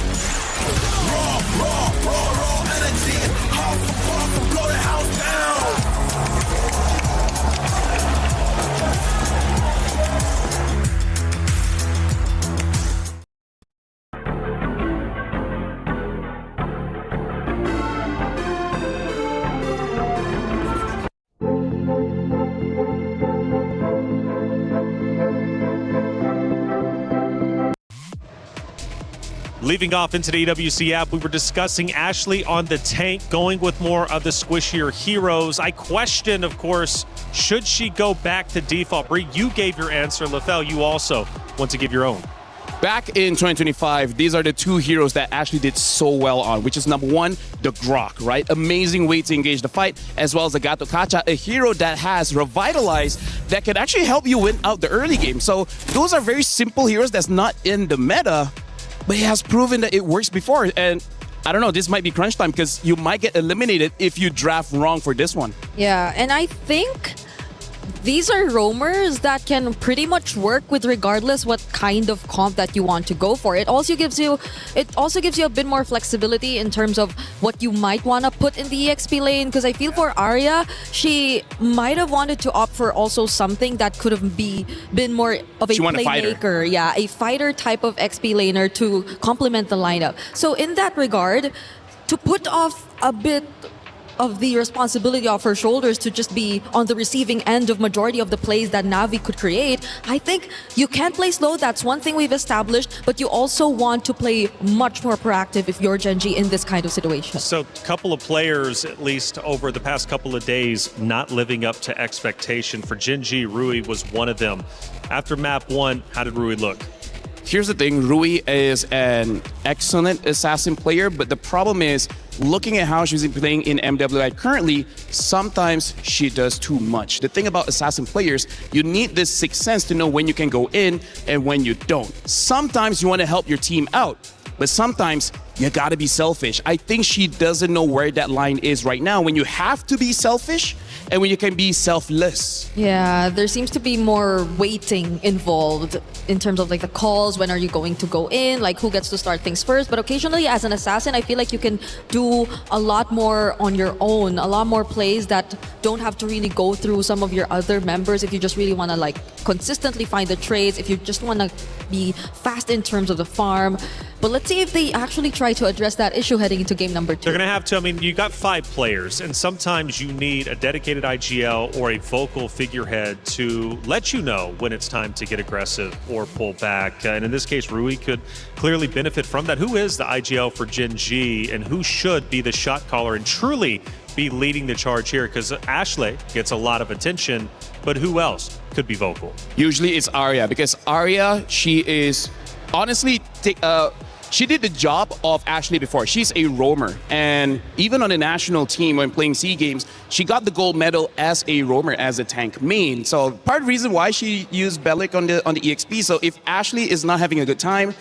Raw energy. Blow the house down. Leaving off into the EWC app, we were discussing Ashley on the tank, going with more of the squishier heroes. I question, of course, should she go back to default? Bree, you gave your answer. Lefel, you also want to give your own. Back in 2025, these are the 2 heroes that Ashley did so well on, which is number 1, the Grok, right? Amazing way to engage the fight, as well as the Gato Kacha, a hero that has revitalized that can actually help you win out the early game. So those are very simple heroes that's not in the meta, but it has proven that it works before. And I don't know, this might be crunch time because you might get eliminated if you draft wrong for this one. Yeah, and I think these are roamers that can pretty much work with regardless what kind of comp that you want to go for. It also gives you a bit more flexibility in terms of what you might want to put in the EXP lane, because I feel for Arya, she might have wanted to opt for also something that could have been more of a playmaker. Yeah, a fighter type of XP laner to complement the lineup. So in that regard, to put off a bit of the responsibility off her shoulders to just be on the receiving end of majority of the plays that Na'Vi could create, I think you can play slow. That's one thing we've established, but you also want to play much more proactive if you're Gen G in this kind of situation. So a couple of players, at least over the past couple of days, not living up to expectation. For Gen G, Rui was one of them. After map 1, how did Rui look? Here's the thing, Rui is an excellent assassin player, but the problem is, looking at how she's been playing in MWI currently, sometimes she does too much. The thing about assassin players, you need this sixth sense to know when you can go in and when you don't. Sometimes you want to help your team out, but sometimes you gotta be selfish. I think she doesn't know where that line is right now, when you have to be selfish and when you can be selfless. Yeah, there seems to be more waiting involved in terms of like the calls, when are you going to go in, like who gets to start things first. But occasionally as an assassin, I feel like you can do a lot more on your own, a lot more plays that don't have to really go through some of your other members if you just really want to like consistently find the trades, if you just want to be fast in terms of the farm. But let's see if they actually try to address that issue heading into game number 2. They're going to have to. I mean, you got 5 players, and sometimes you need a dedicated IGL or a vocal figurehead to let you know when it's time to get aggressive or pull back. And in this case, Rui could clearly benefit from that. Who is the IGL for Gen G, and who should be the shot caller and truly be leading the charge here? Because Ashley gets a lot of attention, but who else could be vocal? Usually it's Arya, because Arya, she is honestly she did the job of Ashley before. She's a roamer, and even on the national team when playing SEA Games, she got the gold medal as a roamer, as a tank main. So part of the reason why she used Bellic on the EXP. So if Ashley is not having a good time,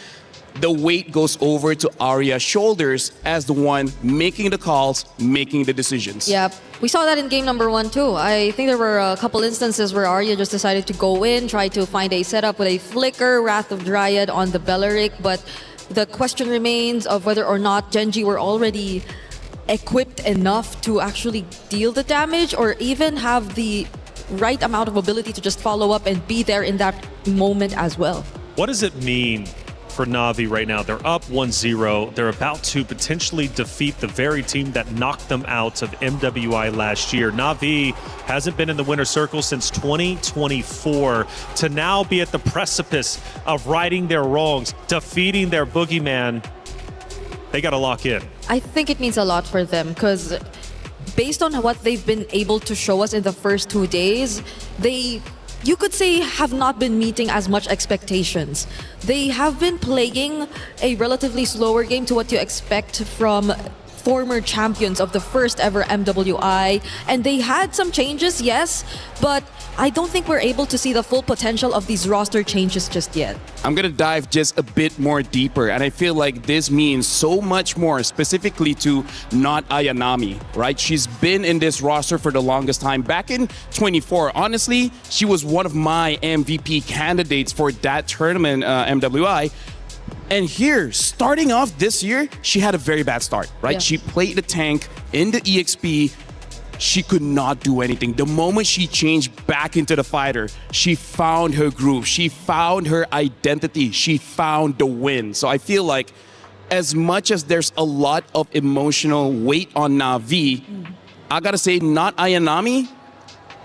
the weight goes over to Arya's shoulders as the one making the calls, making the decisions. Yep. We saw that in game number 1 too. I think there were a couple instances where Arya just decided to go in, try to find a setup with a flicker, Wrath of Dryad on the Belleric, but the question remains of whether or not Gen G were already equipped enough to actually deal the damage or even have the right amount of ability to just follow up and be there in that moment as well. What does it mean for Na'Vi right now? They're up 1-0. They're about to potentially defeat the very team that knocked them out of MWI last year. Na'Vi hasn't been in the winner's circle since 2024. To now be at the precipice of righting their wrongs, defeating their boogeyman, they got to lock in. I think it means a lot for them because based on what they've been able to show us in the first 2 days, you could say have not been meeting as much expectations. They have been playing a relatively slower game to what you expect from former champions of the first ever MWI, and they had some changes, yes, but I don't think we're able to see the full potential of these roster changes just yet. I'm gonna dive just a bit more deeper, and I feel like this means so much more specifically to not Ayanami, right? She's been in this roster for the longest time. Back in 24, honestly, she was one of my MVP candidates for that tournament, MWI. And here, starting off this year, she had a very bad start, right? Yeah. She played the tank in the EXP. She could not do anything. The moment she changed back into the fighter, she found her groove. She found her identity. She found the win. So I feel like as much as there's a lot of emotional weight on Na'Vi, I gotta say, not Ayanami,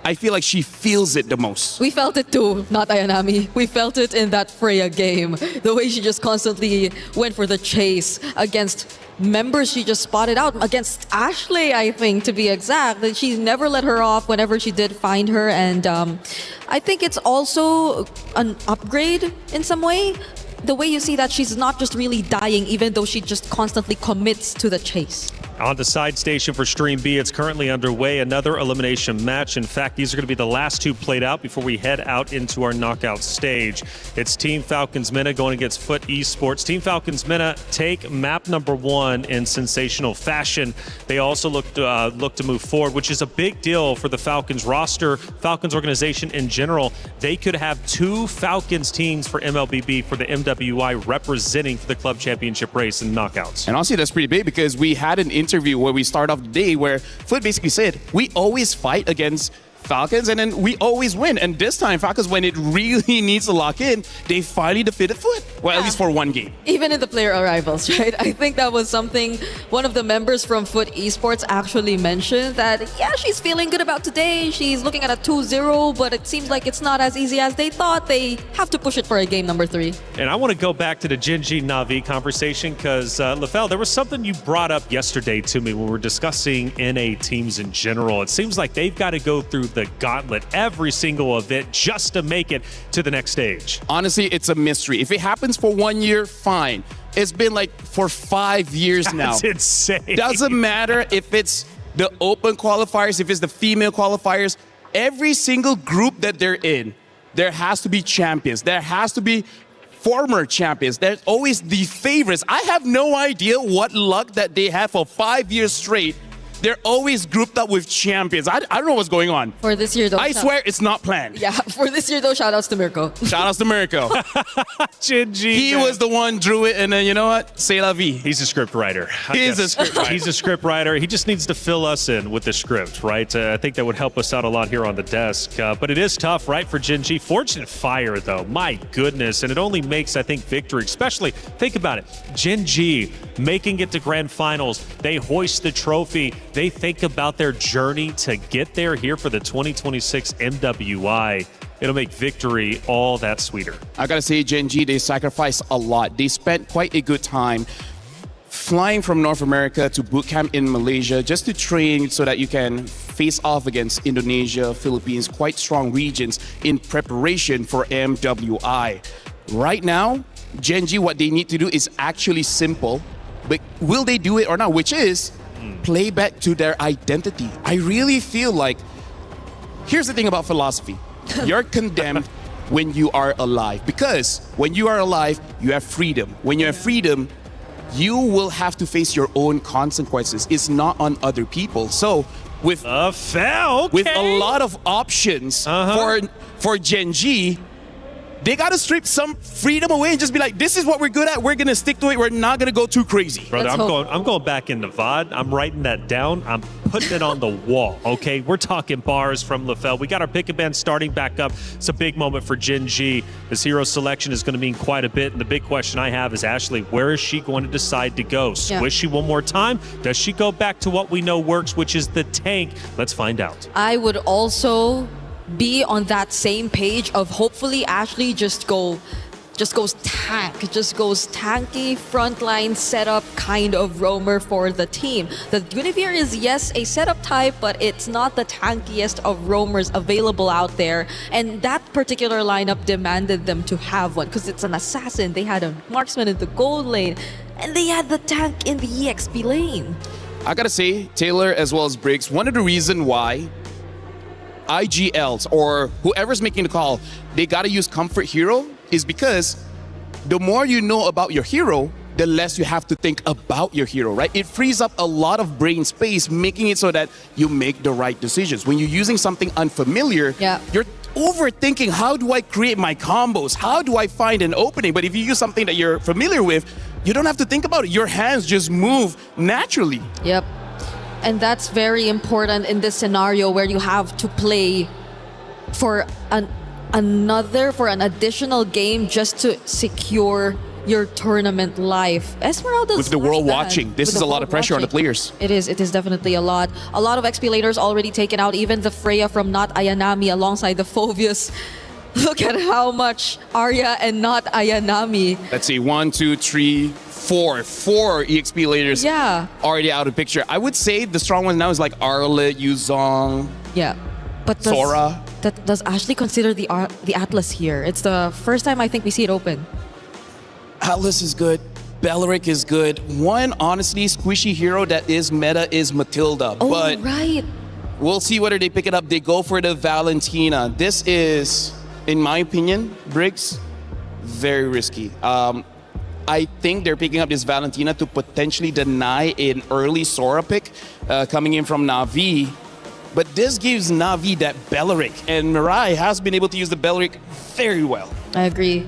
I feel like she feels it the most. We felt it too, not Ayanami. We felt it in that Freya game. The way she just constantly went for the chase against members she just spotted out. Against Ashley, I think, to be exact. That she never let her off whenever she did find her. And I think it's also an upgrade in some way. The way you see that she's not just really dying, even though she just constantly commits to the chase. On the side station for Stream B, it's currently underway. Another elimination match. In fact, these are going to be the last two played out before we head out into our knockout stage. It's Team Falcons Mena going against Foot Esports. Team Falcons Mena take map number 1 in sensational fashion. They also look to move forward, which is a big deal for the Falcons roster, Falcons organization in general. They could have 2 Falcons teams for MLBB for the MWI representing for the club championship race and knockouts. And honestly, that's pretty big because we had an interview where we start off the day where Foot basically said, we always fight against Falcons and then we always win. And this time, Falcons, when it really needs to lock in, they finally defeated Foot. Well, at least for one game. Even in the player arrivals, right? I think that was something one of the members from Foot Esports actually mentioned, that, yeah, she's feeling good about today. She's looking at a 2-0, but it seems like it's not as easy as they thought. They have to push it for a game number 3. And I want to go back to the Genji Na'Vi conversation because, Lefel, there was something you brought up yesterday to me when we were discussing NA teams in general. It seems like they've got to go through the gauntlet every single event just to make it to the next stage. Honestly, it's a mystery. If it happens for 1 year, fine. It's been like for 5 years now. That's insane. Doesn't matter if it's the open qualifiers, if it's the female qualifiers, every single group that they're in, there has to be champions. There has to be former champions. There's always the favorites. I have no idea what luck that they have for 5 years straight. They're always grouped up with champions. I don't know what's going on. For this year, though. I swear it's not planned. Yeah, for this year, though, shout-outs to Mirko. Shout-outs to Mirko. Genji. He was the one drew it, and then, you know what? C'est la vie. He's a script writer. He's a script writer. He's a script writer. He just needs to fill us in with the script, right? I think that would help us out a lot here on the desk. But it is tough, right, for Genji. Fortunate Fire, though. My goodness. And it only makes, I think, victory, especially, think about it. Genji making it to grand finals. They hoist the trophy. They think about their journey to get there here for the 2026 MWI. It'll make victory all that sweeter. I gotta say, Genji, they sacrificed a lot. They spent quite a good time flying from North America to boot camp in Malaysia just to train so that you can face off against Indonesia, Philippines, quite strong regions in preparation for MWI. Right now, Genji, what they need to do is actually simple, but will they do it or not? Which is play back to their identity. I really feel like, here's the thing about philosophy. You're condemned when you are alive, because when you are alive, you have freedom. When you have freedom, you will have to face your own consequences. It's not on other people. So with with a lot of options for Genji, they gotta strip some freedom away and just be like, this is what we're good at. We're gonna stick to it. We're not gonna go too crazy. Brother, I'm going back into VOD. I'm writing that down. I'm putting it on the wall, okay? We're talking bars from Lefel. We got our pick and band starting back up. It's a big moment for Genji. This hero selection is gonna mean quite a bit. And the big question I have is, Ashley, where is she going to decide to go? Squish she one more time? Does she go back to what we know works, which is the tank? Let's find out. I would also be on that same page of hopefully Ashley just goes tanky frontline setup kind of roamer for the team. The Guinevere is, yes, a setup type, but it's not the tankiest of roamers available out there. And that particular lineup demanded them to have one because it's an assassin. They had a marksman in the gold lane and they had the tank in the EXP lane. I gotta say, Taylor as well as Briggs, one of the reasons why IGLs or whoever's making the call, they gotta use Comfort Hero is because the more you know about your hero, the less you have to think about your hero, right? It frees up a lot of brain space, making it so that you make the right decisions. When you're using something unfamiliar, you're overthinking, how do I create my combos? How do I find an opening? But if you use something that you're familiar with, you don't have to think about it. Your hands just move naturally. Yep. And that's very important in this scenario where you have to play for an additional game just to secure your tournament life. Esmeralda's with the world watching, this is a lot of pressure on the players. It is definitely a lot. A lot of XP laters already taken out, even the Freya from Not Ayanami alongside the Phobius. Look at how much Arya and Not Ayanami. Let's see, 1, 2, 3, 4 EXP laters already out of picture. I would say the strong ones now is like Arlet, Yuzong, but Sora. Does Ashley consider the Atlas here? It's the first time I think we see it open. Atlas is good. Belleric is good. One, honestly, squishy hero that is meta is Matilda. Oh, but right. we'll see whether they pick it up. They go for the Valentina. This is, in my opinion, Briggs, very risky. I think they're picking up this Valentina to potentially deny an early Sora pick coming in from Na'Vi. But this gives Na'Vi that Belleric, and Mirai has been able to use the Belleric very well. I agree.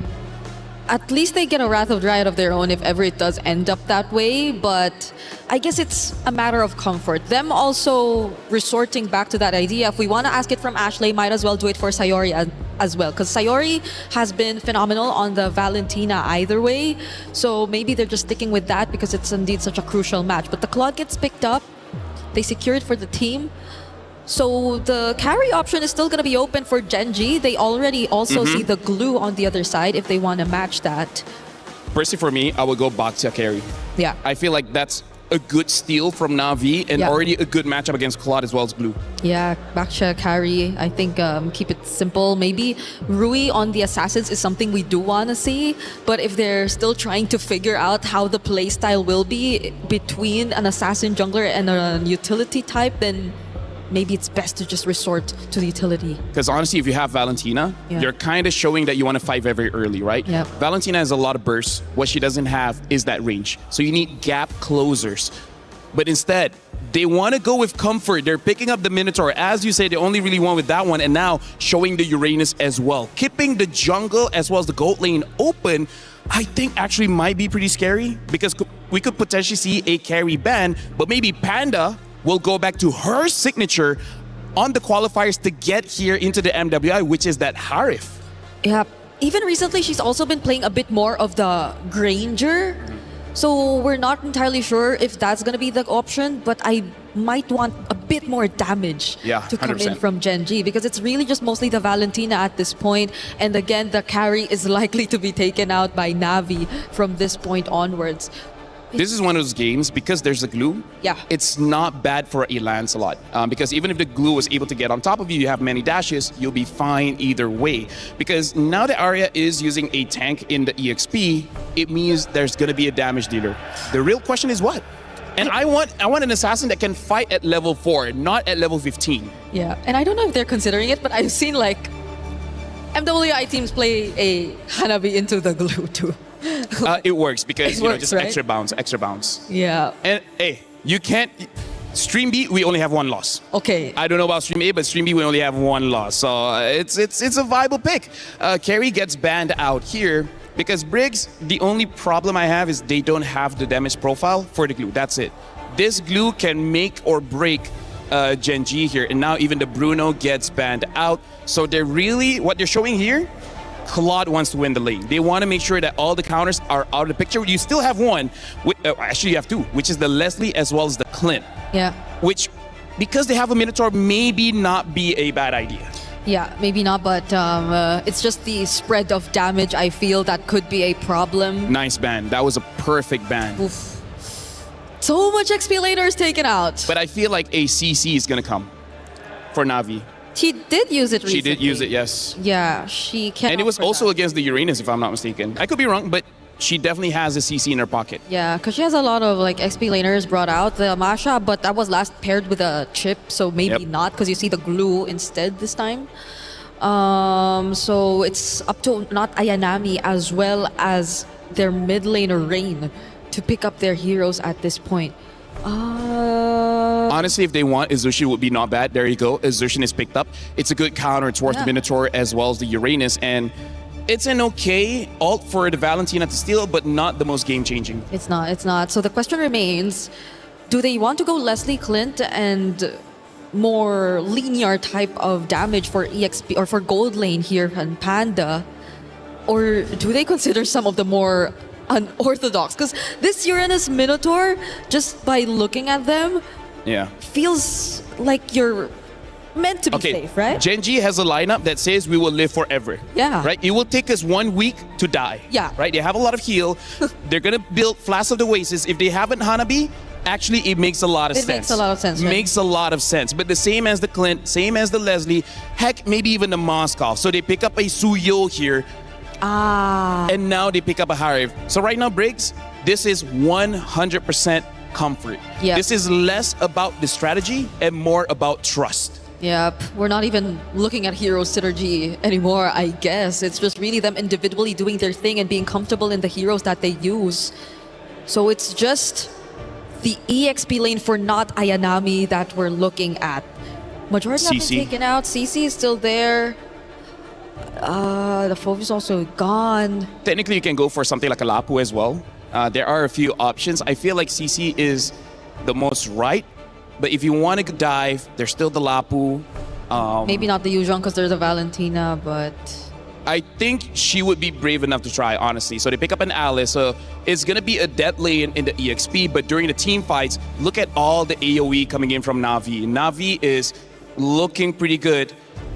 At least they get a Wrath of Dryad of their own if ever it does end up that way, but I guess it's a matter of comfort. Them also resorting back to that idea, if we want to ask it from Ashley, might as well do it for Sayori as well, because Sayori has been phenomenal on the Valentina either way, so maybe they're just sticking with that because it's indeed such a crucial match. But the Claude gets picked up, they secure it for the team. So the carry option is still going to be open for Genji. They already also see the glue on the other side if they want to match that. Personally, for me, I would go Baxia carry. Yeah. I feel like that's a good steal from Na'Vi and already a good matchup against Claude as well as Blue. Yeah, Baksha carry. I think keep it simple. Maybe Rui on the Assassins is something we do want to see. But if they're still trying to figure out how the playstyle will be between an Assassin jungler and a utility type, then maybe it's best to just resort to the utility. Because honestly, if you have Valentina, you're kind of showing that you want to fight very, very early, right? Yep. Valentina has a lot of bursts. What she doesn't have is that range. So you need gap closers. But instead, they want to go with comfort. They're picking up the Minotaur. As you say, they only really won with that one, and now showing the Uranus as well. Keeping the jungle as well as the gold lane open, I think actually might be pretty scary because we could potentially see a carry ban, but maybe Panda will go back to her signature on the qualifiers to get here into the MWI, which is that Harif. Yeah. Even recently, she's also been playing a bit more of the Granger. So we're not entirely sure if that's going to be the option, but I might want a bit more damage to come 100%. in from Genji because it's really just mostly the Valentina at this point. And again, the carry is likely to be taken out by Na'Vi from this point onwards. This is one of those games, because there's a glue, it's not bad for a Lancelot. Because even if the glue was able to get on top of you, you have many dashes, you'll be fine either way. Because now the Arya is using a tank in the EXP, it means there's going to be a damage dealer. The real question is what? And I want an assassin that can fight at level 4, not at level 15. Yeah, and I don't know if they're considering it, but I've seen like MWI teams play a Hanabi into the glue too. It works because It works, just right? extra bounce. Yeah. And hey, you can't. Stream B, we only have one loss. Okay. I don't know about Stream A, but Stream B, we only have one loss. So it's a viable pick. Carry gets banned out here because Briggs, the only problem I have is they don't have the damage profile for the glue. That's it. This glue can make or break Genji here. And now even the Bruno gets banned out. So they're really, what they're showing here, Claude wants to win the lane. They want to make sure that all the counters are out of the picture. You still have one, actually you have two, which is the Leslie as well as the Clint. Yeah. Which, because they have a Minotaur, maybe not be a bad idea. Yeah, maybe not, but it's just the spread of damage I feel that could be a problem. Nice ban. That was a perfect ban. Oof. So much XP laner is taken out. But I feel like a CC is going to come for Na'Vi. She did use it recently. She did use it, yes. Yeah, she can. And it was also against the Uranus, if I'm not mistaken. I could be wrong, but she definitely has a CC in her pocket. Yeah, because she has a lot of like XP laners brought out. The Masha, but that was last paired with a chip, so maybe not, because you see the glue instead this time. So it's up to not Ayanami as well as their mid laner Rain to pick up their heroes at this point. Honestly, if they want, Izushi would be not bad. There you go. Izushi is picked up. It's a good counter towards the Minotaur as well as the Uranus. And it's an okay ult for the Valentina to steal, but not the most game-changing. It's not. So the question remains, do they want to go Leslie Clint and more linear type of damage for EXP or for gold lane here and Panda? Or do they consider some of the more unorthodox? Because this Uranus Minotaur, just by looking at them, feels like you're meant to be safe, right? Genji has a lineup that says we will live forever. Yeah. Right? It will take us 1 week to die. Yeah. Right? They have a lot of heal. They're going to build Flask of the Oasis. If they haven't Hanabi, actually it makes a lot of sense. It makes a lot of sense, right? Makes a lot of sense. But the same as the Clint, same as the Leslie, heck, maybe even the Moskov. So they pick up a Suyo here. And now they pick up a Harif. So right now, Briggs, this is 100% comfort. Yep. This is less about the strategy and more about trust. Yep, we're not even looking at hero synergy anymore, I guess. It's just really them individually doing their thing and being comfortable in the heroes that they use. So it's just the EXP lane for not Ayanami that we're looking at. Majority have been taken out. CC is still there. The Fove is also gone. Technically, you can go for something like a Lapu as well. There are a few options. I feel like CC is the most right. But if you want to dive, there's still the Lapu. Maybe not the Yuuzhan because there's a Valentina, but... I think she would be brave enough to try, honestly. So they pick up an Alice. So it's going to be a dead lane in the EXP. But during the team fights, look at all the AoE coming in from Na'Vi. Na'Vi is looking pretty good.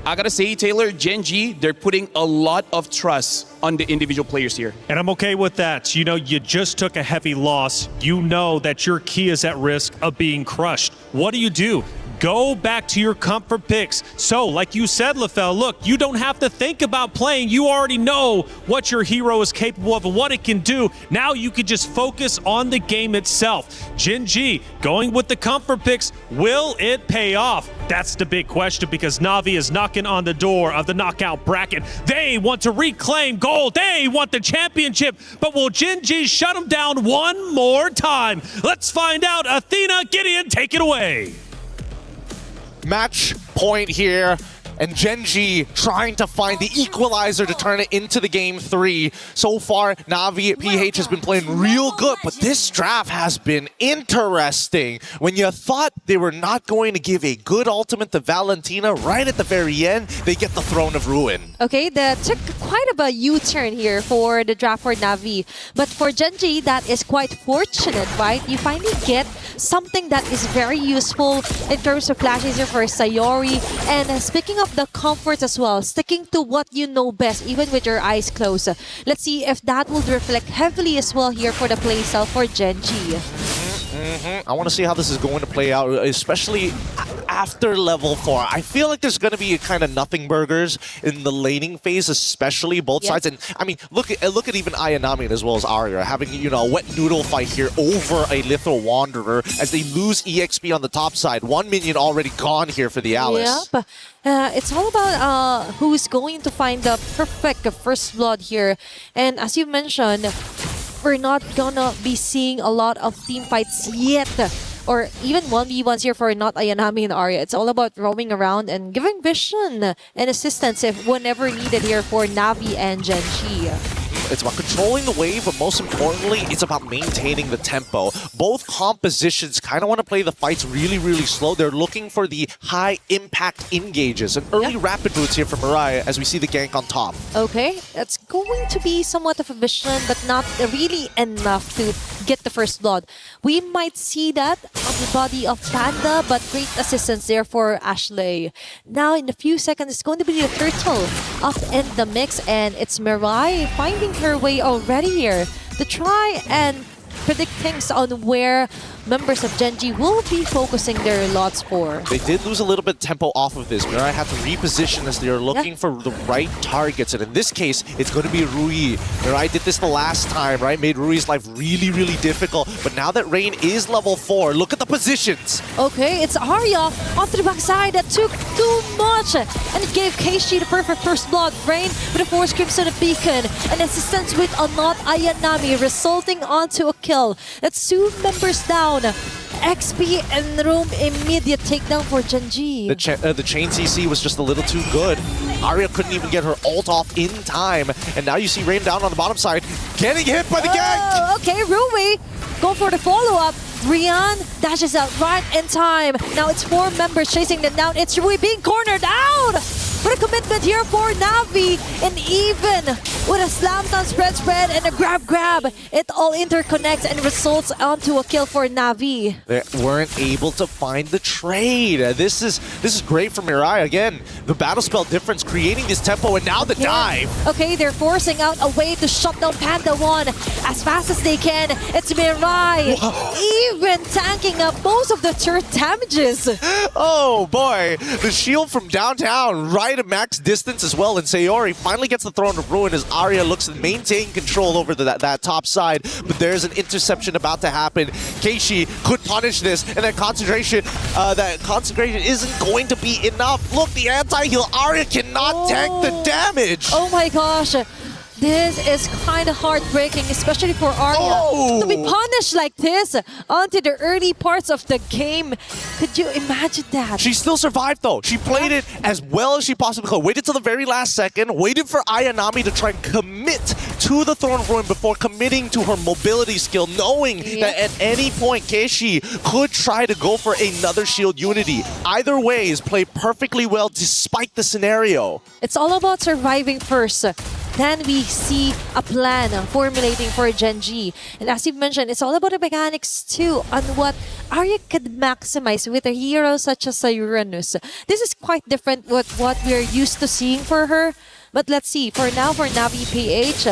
I gotta say, Taylor, Gen G, they're putting a lot of trust on the individual players here. And I'm okay with that. You know, you just took a heavy loss. You know that your key is at risk of being crushed. What do? Go back to your comfort picks. So, like you said, LaFell, look, you don't have to think about playing. You already know what your hero is capable of and what it can do. Now you could just focus on the game itself. Gen G, going with the comfort picks, will it pay off? That's the big question because Na'Vi is knocking on the door of the knockout bracket. They want to reclaim gold. They want the championship. But will Gen G shut them down one more time? Let's find out. Athena, Gideon, take it away. Match point here, and Gen G trying to find the equalizer to turn it into the game 3. So far, Na'Vi PH has been playing real good, but this draft has been interesting. When you thought they were not going to give a good ultimate to Valentina, right at the very end, they get the Throne of Ruin. Okay, that took quite of a U-turn here for the draft for Na'Vi. But for Gen G, that is quite fortunate, right? You finally get something that is very useful in terms of flashes for Sayori. And speaking of the comforts as well, sticking to what you know best, even with your eyes closed. Let's see if that will reflect heavily as well here for the playstyle for Gen G. I want to see how this is going to play out, especially after level 4. I feel like there's going to be a kind of nothing burgers in the laning phase, especially both sides. And I mean, look at even Ayanami as well as Arya having, you know, a wet noodle fight here over a Lithal Wanderer as they lose EXP on the top side. One minion already gone here for the Alice. Yep. It's all about who's going to find the perfect first blood here. And as you mentioned, we're not gonna be seeing a lot of team fights yet, or even 1v1s here for not Ayanami and Arya. It's all about roaming around and giving vision and assistance if whenever needed here for Na'Vi and Gen G. It's about controlling the wave, but most importantly, it's about maintaining the tempo. Both compositions kind of want to play the fights really, really slow. They're looking for the high-impact engages. An early rapid boots here from Mariah as we see the gank on top. Okay, that's going to be somewhat of a vision, but not really enough to get the first blood. We might see that on the body of Panda, but great assistance there for Ashley. Now, in a few seconds, it's going to be the turtle up in the mix, and it's Mirai finding her way already here to try and predict things on where members of Gen G will be focusing their lots for. They did lose a little bit of tempo off of this. Mirai have to reposition as they're looking for the right targets. And in this case, it's going to be Rui. Mirai did this the last time, right? Made Rui's life really, really difficult. But now that Rain is level 4, look at the positions. Okay, it's Arya onto the backside. That took too much. And it gave Keishi the perfect first blood. Rain with a Force Crimson Beacon. And assistance with a not Ayanami, resulting onto a kill. That's 2 members down. XP and Room, immediate takedown for Gen G. The chain CC was just a little too good. Arya couldn't even get her ult off in time. And now you see Rain down on the bottom side, getting hit by the gank. Okay, Rui, go for the follow-up. Rian dashes out right in time. Now it's 4 members chasing them down. It's Rui being cornered out. What a commitment here for Na'Vi, and even with a slam down spread and a grab, it all interconnects and results onto a kill for Na'Vi. They weren't able to find the trade. This is great for Mirai. Again, the battle spell difference creating this tempo, and now the dive. Okay, they're forcing out a way to shut down Panda 1 as fast as they can. It's Mirai, even tanking up most of the turret damages. Oh boy, the shield from downtown right right at max distance as well, and Sayori finally gets the Throne of Ruin as Arya looks to maintain control over that top side, but there's an interception about to happen. Keishi could punish this, and that concentration isn't going to be enough. Look, the anti-heal, Arya cannot tank the damage. Oh my gosh. This is kind of heartbreaking, especially for Arya. To be punished like this onto the early parts of the game. Could you imagine that? She still survived though. She played it as well as she possibly could. Waited till the very last second, waited for Ayanami to try and commit to the Throne of Ruin before committing to her mobility skill, knowing that at any point Keishi could try to go for another shield unity. Either way is played perfectly well despite the scenario. It's all about surviving first. Then we see a plan formulating for Genji. And as you've mentioned, it's all about the mechanics too on what Arya could maximize with a hero such as Uranus. This is quite different with what we're used to seeing for her. But let's see, for now, for Navi PH,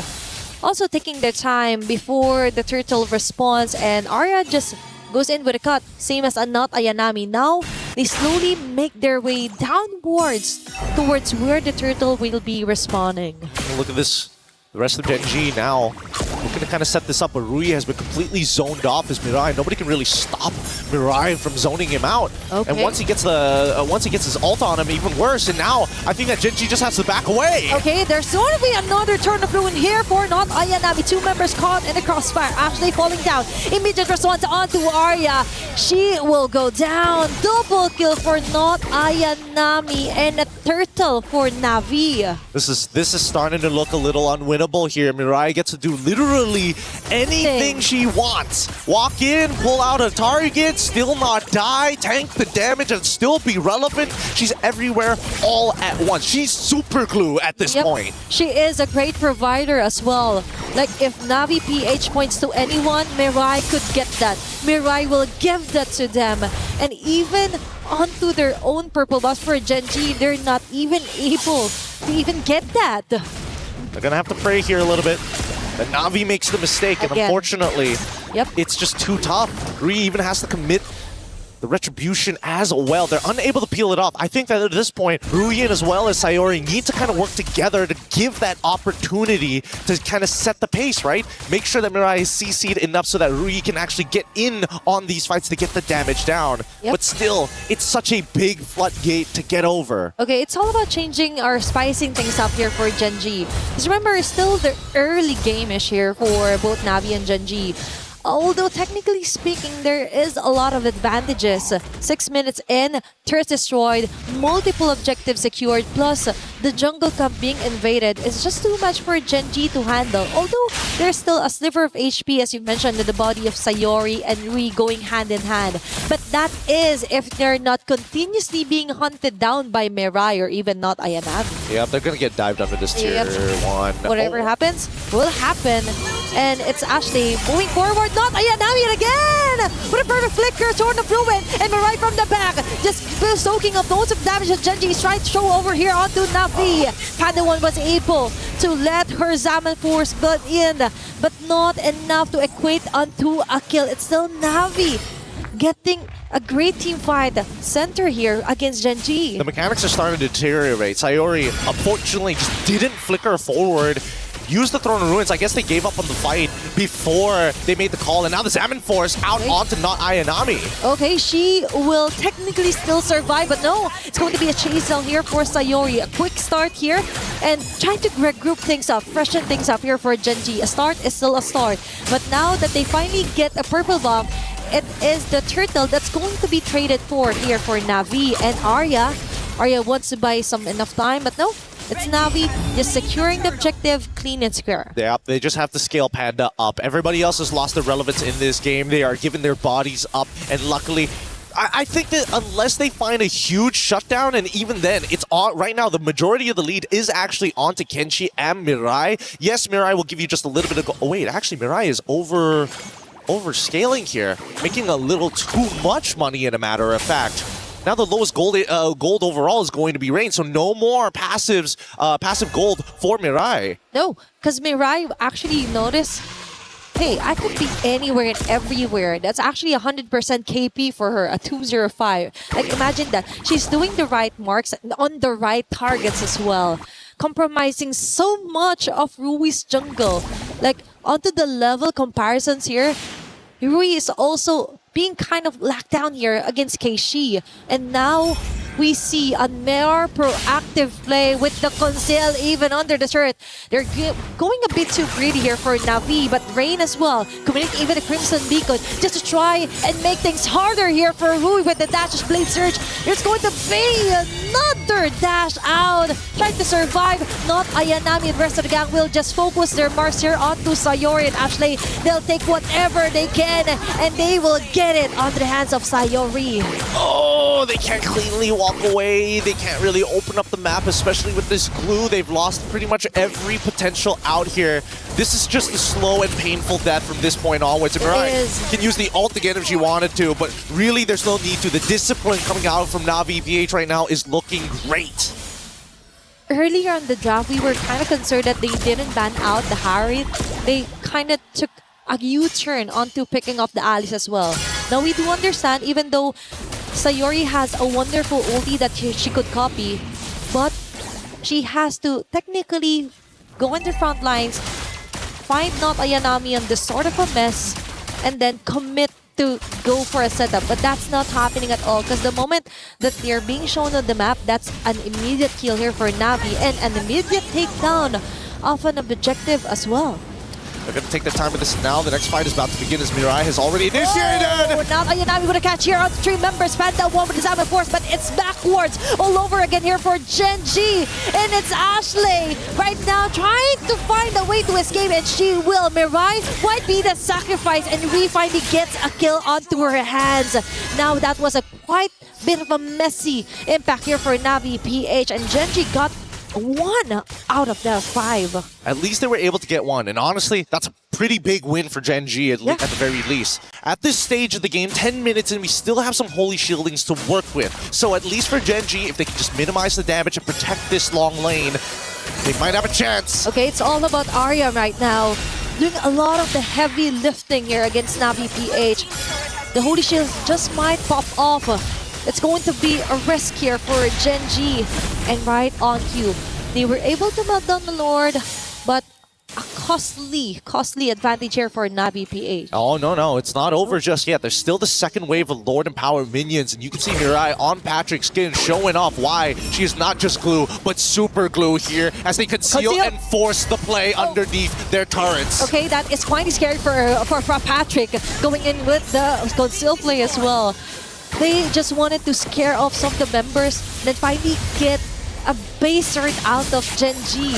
also taking their time before the turtle responds, and Arya just goes in with a cut, same as not Ayanami. Now, they slowly make their way downwards towards where the turtle will be respawning. Look at this. The rest of Genji now looking to kind of set this up, but Rui has been completely zoned off as Mirai. Nobody can really stop Mirai from zoning him out. And once he gets his ult on him, even worse. And now I think that Genji just has to back away. Okay, there's going to be another turn of ruin here for not Ayanami. Two members caught in the crossfire, actually falling down. Immediate response onto Arya. She will go down. Double kill for not Ayanami and a turtle for Navi. This is starting to look a little unwinnable here. Mirai gets to do literally anything she wants. Walk in, pull out a target, still not die, tank the damage, and still be relevant. She's everywhere all at once. She's super glue at this point. She is a great provider as well. Like if Navi PH points to anyone, Mirai could get that. Mirai will give that to them. And even onto their own purple buff for Genji, they're not even able to even get that. They're gonna have to pray here a little bit. But Navi makes the mistake, and unfortunately, it's just too tough. Rui even has to commit the retribution as well. They're unable to peel it off. I think that at this point, Ruyin as well as Sayori need to kind of work together to give that opportunity to kind of set the pace, right? Make sure that Mirai is CC'd enough so that Rui can actually get in on these fights to get the damage down. But still, it's such a big floodgate to get over. Okay, it's all about changing or spicing things up here for Genji. Because remember, it's still the early game-ish here for both Navi and Genji. Although technically speaking, there is a lot of advantages. 6 minutes in, turret destroyed, multiple objectives secured, plus the jungle camp being invaded is just too much for Genji to handle. Although there's still a sliver of HP, as you mentioned, in the body of Sayori and Rui going hand in hand. But that is if they're not continuously being hunted down by Mirai or even not Ayanami. Yeah, they're gonna get dived under this tier 1. Whatever happens, will happen. And it's actually moving forward. Not Ayanami again! With a perfect flicker, Sword of Ruin, and Mirai from the back. Just soaking up loads of damage that Genji is trying to show over here onto Navi. Padawan was able to let her Zaman Force build in, but not enough to equate onto a kill. It's still Navi getting a great team fight center here against Genji. The mechanics are starting to deteriorate. Sayori, unfortunately, just didn't flicker forward. Used the Throne of Ruins. I guess they gave up on the fight before they made the call, and now the Zaman Force out onto not Ayanami. Okay, she will technically still survive, but no, it's going to be a chase down here for Sayori. A quick start here, and trying to group things up, freshen things up here for Genji. A start is still a start, but now that they finally get a purple buff, it is the turtle that's going to be traded for here for Navi and Arya. Arya wants to buy some enough time, but no. It's Navi just securing the objective clean and square. Yeah, they just have to scale Panda up. Everybody else has lost their relevance in this game. They are giving their bodies up, and luckily, I think that unless they find a huge shutdown, and even then, it's on right now, the majority of the lead is actually onto Kenshi and Mirai. Yes, Mirai will give you just a little bit of oh wait, actually Mirai is overscaling here, making a little too much money, in a matter of fact. Now the lowest gold overall is going to be Rain, so no more passive gold for Mirai. No, because Mirai actually noticed, hey, I could be anywhere and everywhere. That's actually 100% KP for her, a 205. Like, imagine that. She's doing the right marks on the right targets as well. Compromising so much of Rui's jungle. Like, onto the level comparisons here, Rui is also being kind of locked down here against Keishi. And now we see a more proactive play with the Conceal even under the shirt. They're going a bit too greedy here for Navi, but Rain as well, committing even a Crimson Beacon just to try and make things harder here for Rui with the Dash's Blade Surge. There's going to be another dash out, trying to survive. Not Ayanami and the rest of the gang will just focus their marks here onto Sayori and Ashley. They'll take whatever they can and they will get it onto the hands of Sayori. Oh, they can't cleanly walk away. They can't really open up the map, especially with this glue. They've lost pretty much every potential out here. This is just a slow and painful death from this point onwards. And Mirai can use the ult again if she wanted to, but really there's no need to. The discipline coming out from Navi PH right now is looking great. Earlier on the draft, we were kind of concerned that they didn't ban out the Harriet. They kind of took a U-turn onto picking up the Alice as well. Now we do understand, even though Sayori has a wonderful ulti that she could copy, but she has to technically go in the front lines, find not Ayanami on this sort of a mess, and then commit to go for a setup. But that's not happening at all, because the moment that they're being shown on the map, that's an immediate kill here for Navi and an immediate takedown of an objective as well. They're going to take their time with this now. The next fight is about to begin as Mirai has already initiated. Oh, now Ayanami with a catch here on the 3 members. Panda one with the Salmon Force, but it's backwards all over again here for Genji. And it's Ashley right now trying to find a way to escape, and she will. Mirai might be the sacrifice, and Rui finally gets a kill onto her hands. Now that was a quite bit of a messy impact here for Navi PH, and Genji got 1 out of the 5. At least they were able to get 1, and honestly, that's a pretty big win for Genji at the very least. At this stage of the game, 10 minutes and we still have some holy shieldings to work with. So at least for Genji, if they can just minimize the damage and protect this long lane, they might have a chance. Okay, it's all about Arya right now, doing a lot of the heavy lifting here against Navi PH. The holy shield just might pop off. It's going to be a risk here for Genji. And right on cue, they were able to melt down the Lord, but a costly advantage here for Navi PH. Oh, no, it's not over just yet. There's still the second wave of Lord and Power minions, and you can see Mirai on Patrick's skin showing off why she is not just glue, but super glue here as they conceal and force the play underneath their turrets. Okay, that is quite scary for Patrick going in with the conceal play as well. They just wanted to scare off some of the members, then finally get a base turret out of Genji.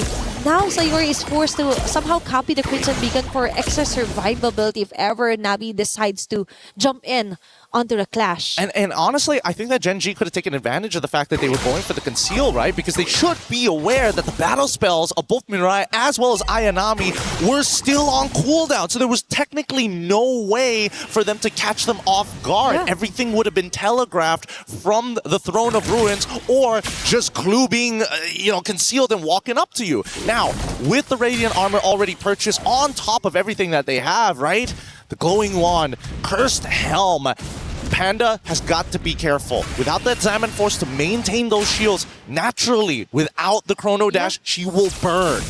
Now Sayori is forced to somehow copy the Crimson Beacon for extra survivability if ever Navi decides to jump in onto the clash. And honestly, I think that Genji could have taken advantage of the fact that they were going for the conceal, right? Because they should be aware that the battle spells of both Mirai as well as Ayanami were still on cooldown. So there was technically no way for them to catch them off guard. Yeah. Everything would have been telegraphed from the Throne of Ruins, or just Glue being, concealed and walking up to you. Now, with the Radiant Armor already purchased on top of everything that they have, right? The Glowing Wand, Cursed Helm, Panda has got to be careful. Without that Salmon Force to maintain those shields, naturally, without the Chrono Dash, she will burn.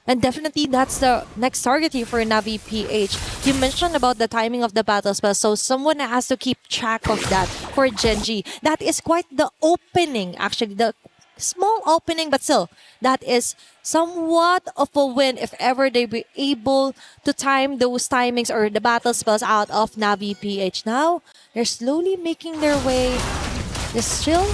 And definitely that's the next target here for Navi PH. You mentioned about the timing of the battle spell, so someone has to keep track of that for Genji. That is quite the opening, actually. The small opening, but still, that is somewhat of a win if ever they be able to time those timings or the battle spells out of Navi PH. Now, they're slowly making their way. They're still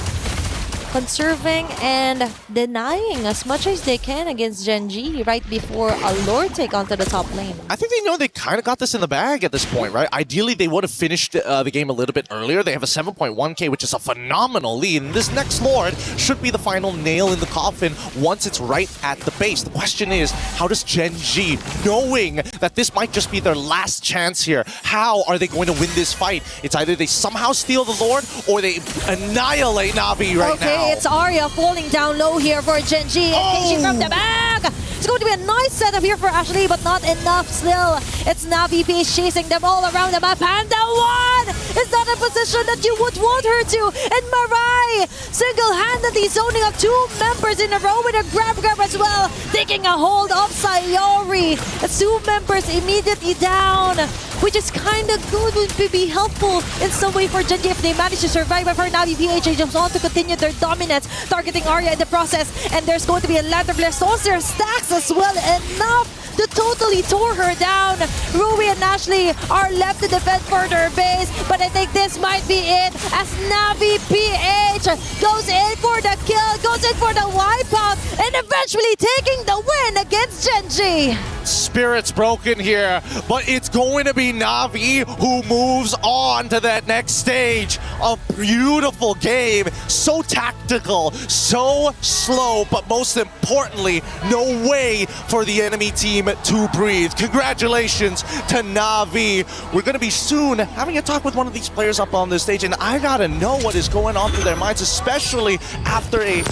conserving and denying as much as they can against Genji right before a Lord take onto the top lane. I think they know they kind of got this in the bag at this point, right? Ideally, they would have finished the game a little bit earlier. They have a 7.1k, which is a phenomenal lead. And this next Lord should be the final nail in the coffin once it's right at the base. The question is, how does Genji, knowing that this might just be their last chance here, how are they going to win this fight? It's either they somehow steal the Lord or they annihilate Navi right now. It's Arya falling down low here for Genji. Engaging from the back. It's going to be a nice setup here for Ashley, but not enough still. It's Navi PH chasing them all around the map. Panda 1 is not a position that you would want her to. And Marai single-handedly zoning up 2 members in a row with a grab as well, taking a hold of Sayori. It's 2 members immediately down, which is kind of good, would be helpful in some way for Genji if they manage to survive. But for Navi PH, they just want to continue their dominance, targeting Arya in the process. And there's going to be a land of stones. There stacks as well, enough to totally tore her down. Rui and Ashley are left to defend for their base, but I think this might be it as Navi PH goes in for the kill, goes in for the wipeout, and eventually taking the win against Genji. Spirit's broken here, but it's going to be Navi who moves on to that next stage. A beautiful game, so tactical, so slow, but most importantly, no way for the enemy team to breathe. Congratulations to Navi. We're going to be soon having a talk with one of these players up on this stage, and I gotta know what is going on through their minds, especially after a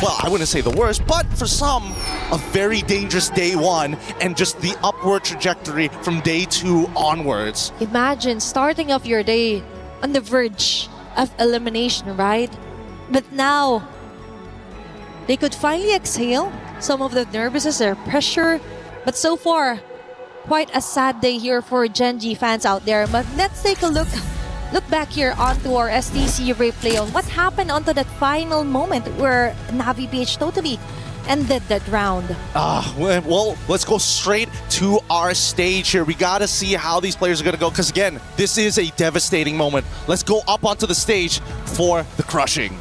well, I wouldn't say the worst, but for some, a very dangerous day 1 and just the upward trajectory from day 2 onwards. Imagine starting off your day on the verge of elimination, right? But now, they could finally exhale some of the nervousness or pressure. But so far, quite a sad day here for Genji fans out there. But let's take a look back here onto our STC replay on what happened onto that final moment where Navi PH totally ended that round. Well, let's go straight to our stage here. We gotta see how these players are gonna go, because again, this is a devastating moment. Let's go up onto the stage for the crushing.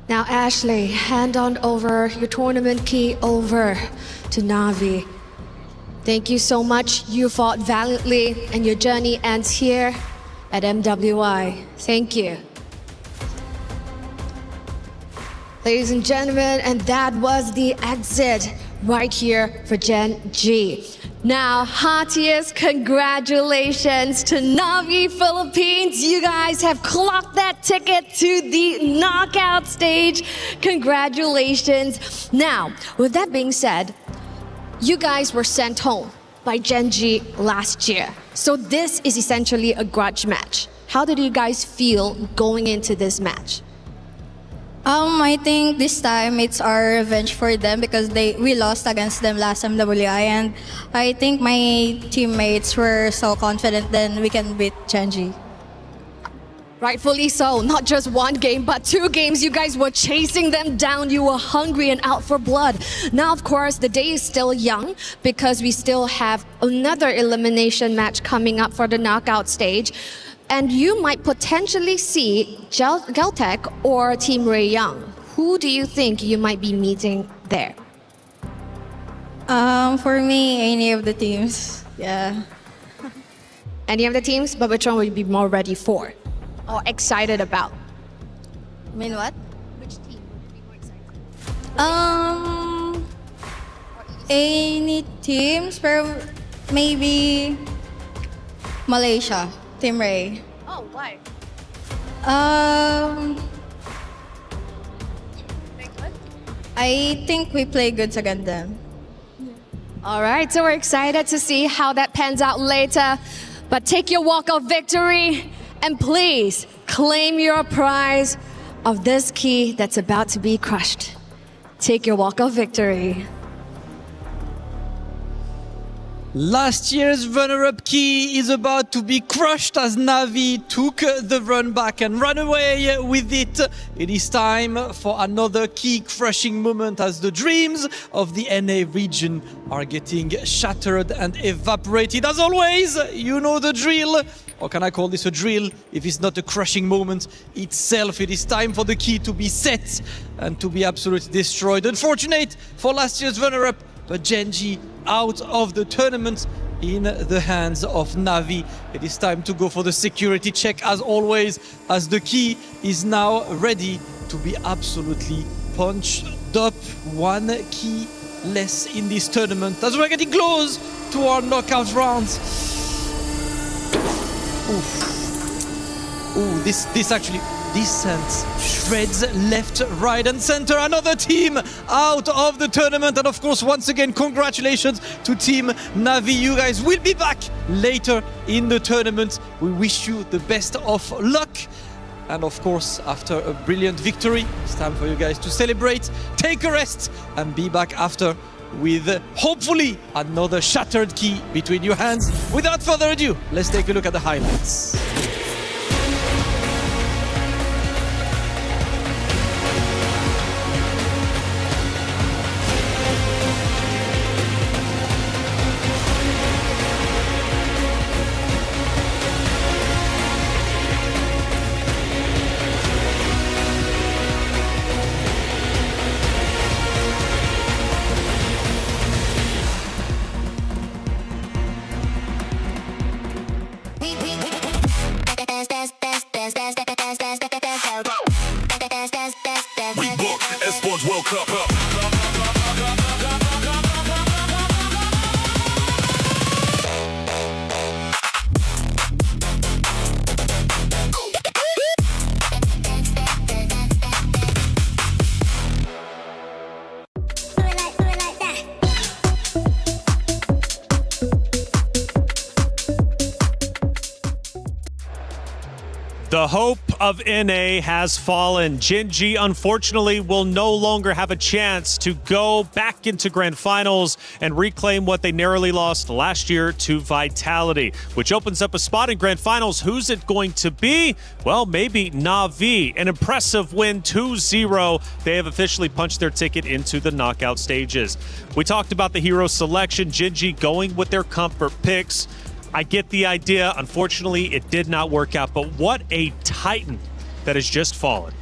Now, Ashley, hand on over your tournament key over to Navi. Thank you so much. You fought valiantly, and your journey ends here at MWI. Thank you. Ladies and gentlemen, and that was the exit right here for Gen G. Now, heartiest congratulations to Navi Philippines. You guys have clocked that ticket to the knockout stage. Congratulations. Now, with that being said, you guys were sent home by Gen G last year. So this is essentially a grudge match. How did you guys feel going into this match? I think this time it's our revenge for them because we lost against them last MWI, and I think my teammates were so confident then we can beat Genji. Rightfully so. Not just 1 game, but 2 games. You guys were chasing them down. You were hungry and out for blood. Now, of course, the day is still young because we still have another elimination match coming up for the knockout stage. And you might potentially see Geltech or Team Ray Young. Who do you think you might be meeting there? For me, any of the teams. Yeah. Any of the teams? But which one would you be more ready for? Or excited about? I mean what? Which team would you be more excited about? Any teams, pero maybe Malaysia. Team Ray. Oh, why? I think we play good against them. All right, so we're excited to see how that pans out later. But take your walk of victory and please claim your prize of this key that's about to be crushed. Take your walk of victory. Last year's runner-up key is about to be crushed as Navi took the run back and ran away with it. It is time for another key-crushing moment as the dreams of the NA region are getting shattered and evaporated. As always, you know the drill. Or can I call this a drill if it's not a crushing moment itself? It is time for the key to be set and to be absolutely destroyed. Unfortunate for last year's runner-up, but Genji out of the tournament in the hands of Navi. It is time to go for the security check as always, as the key is now ready to be absolutely punched up. 1 key less in this tournament as we're getting close to our knockout rounds. Ooh, this actually, this sends shreds left, right and center. Another team out of the tournament. And of course, once again, congratulations to Team Navi. You guys will be back later in the tournament. We wish you the best of luck. And of course, after a brilliant victory, it's time for you guys to celebrate, take a rest, and be back after with hopefully another shattered key between your hands. Without further ado, let's take a look at the highlights. Expo's World Cup up. The hope of NA has fallen. Gen G, unfortunately, will no longer have a chance to go back into Grand Finals and reclaim what they narrowly lost last year to Vitality, which opens up a spot in Grand Finals. Who's it going to be? Well, maybe Navi. An impressive win, 2-0. They have officially punched their ticket into the knockout stages. We talked about the hero selection. Gen G going with their comfort picks. I get the idea. Unfortunately, it did not work out. But what a titan that has just fallen.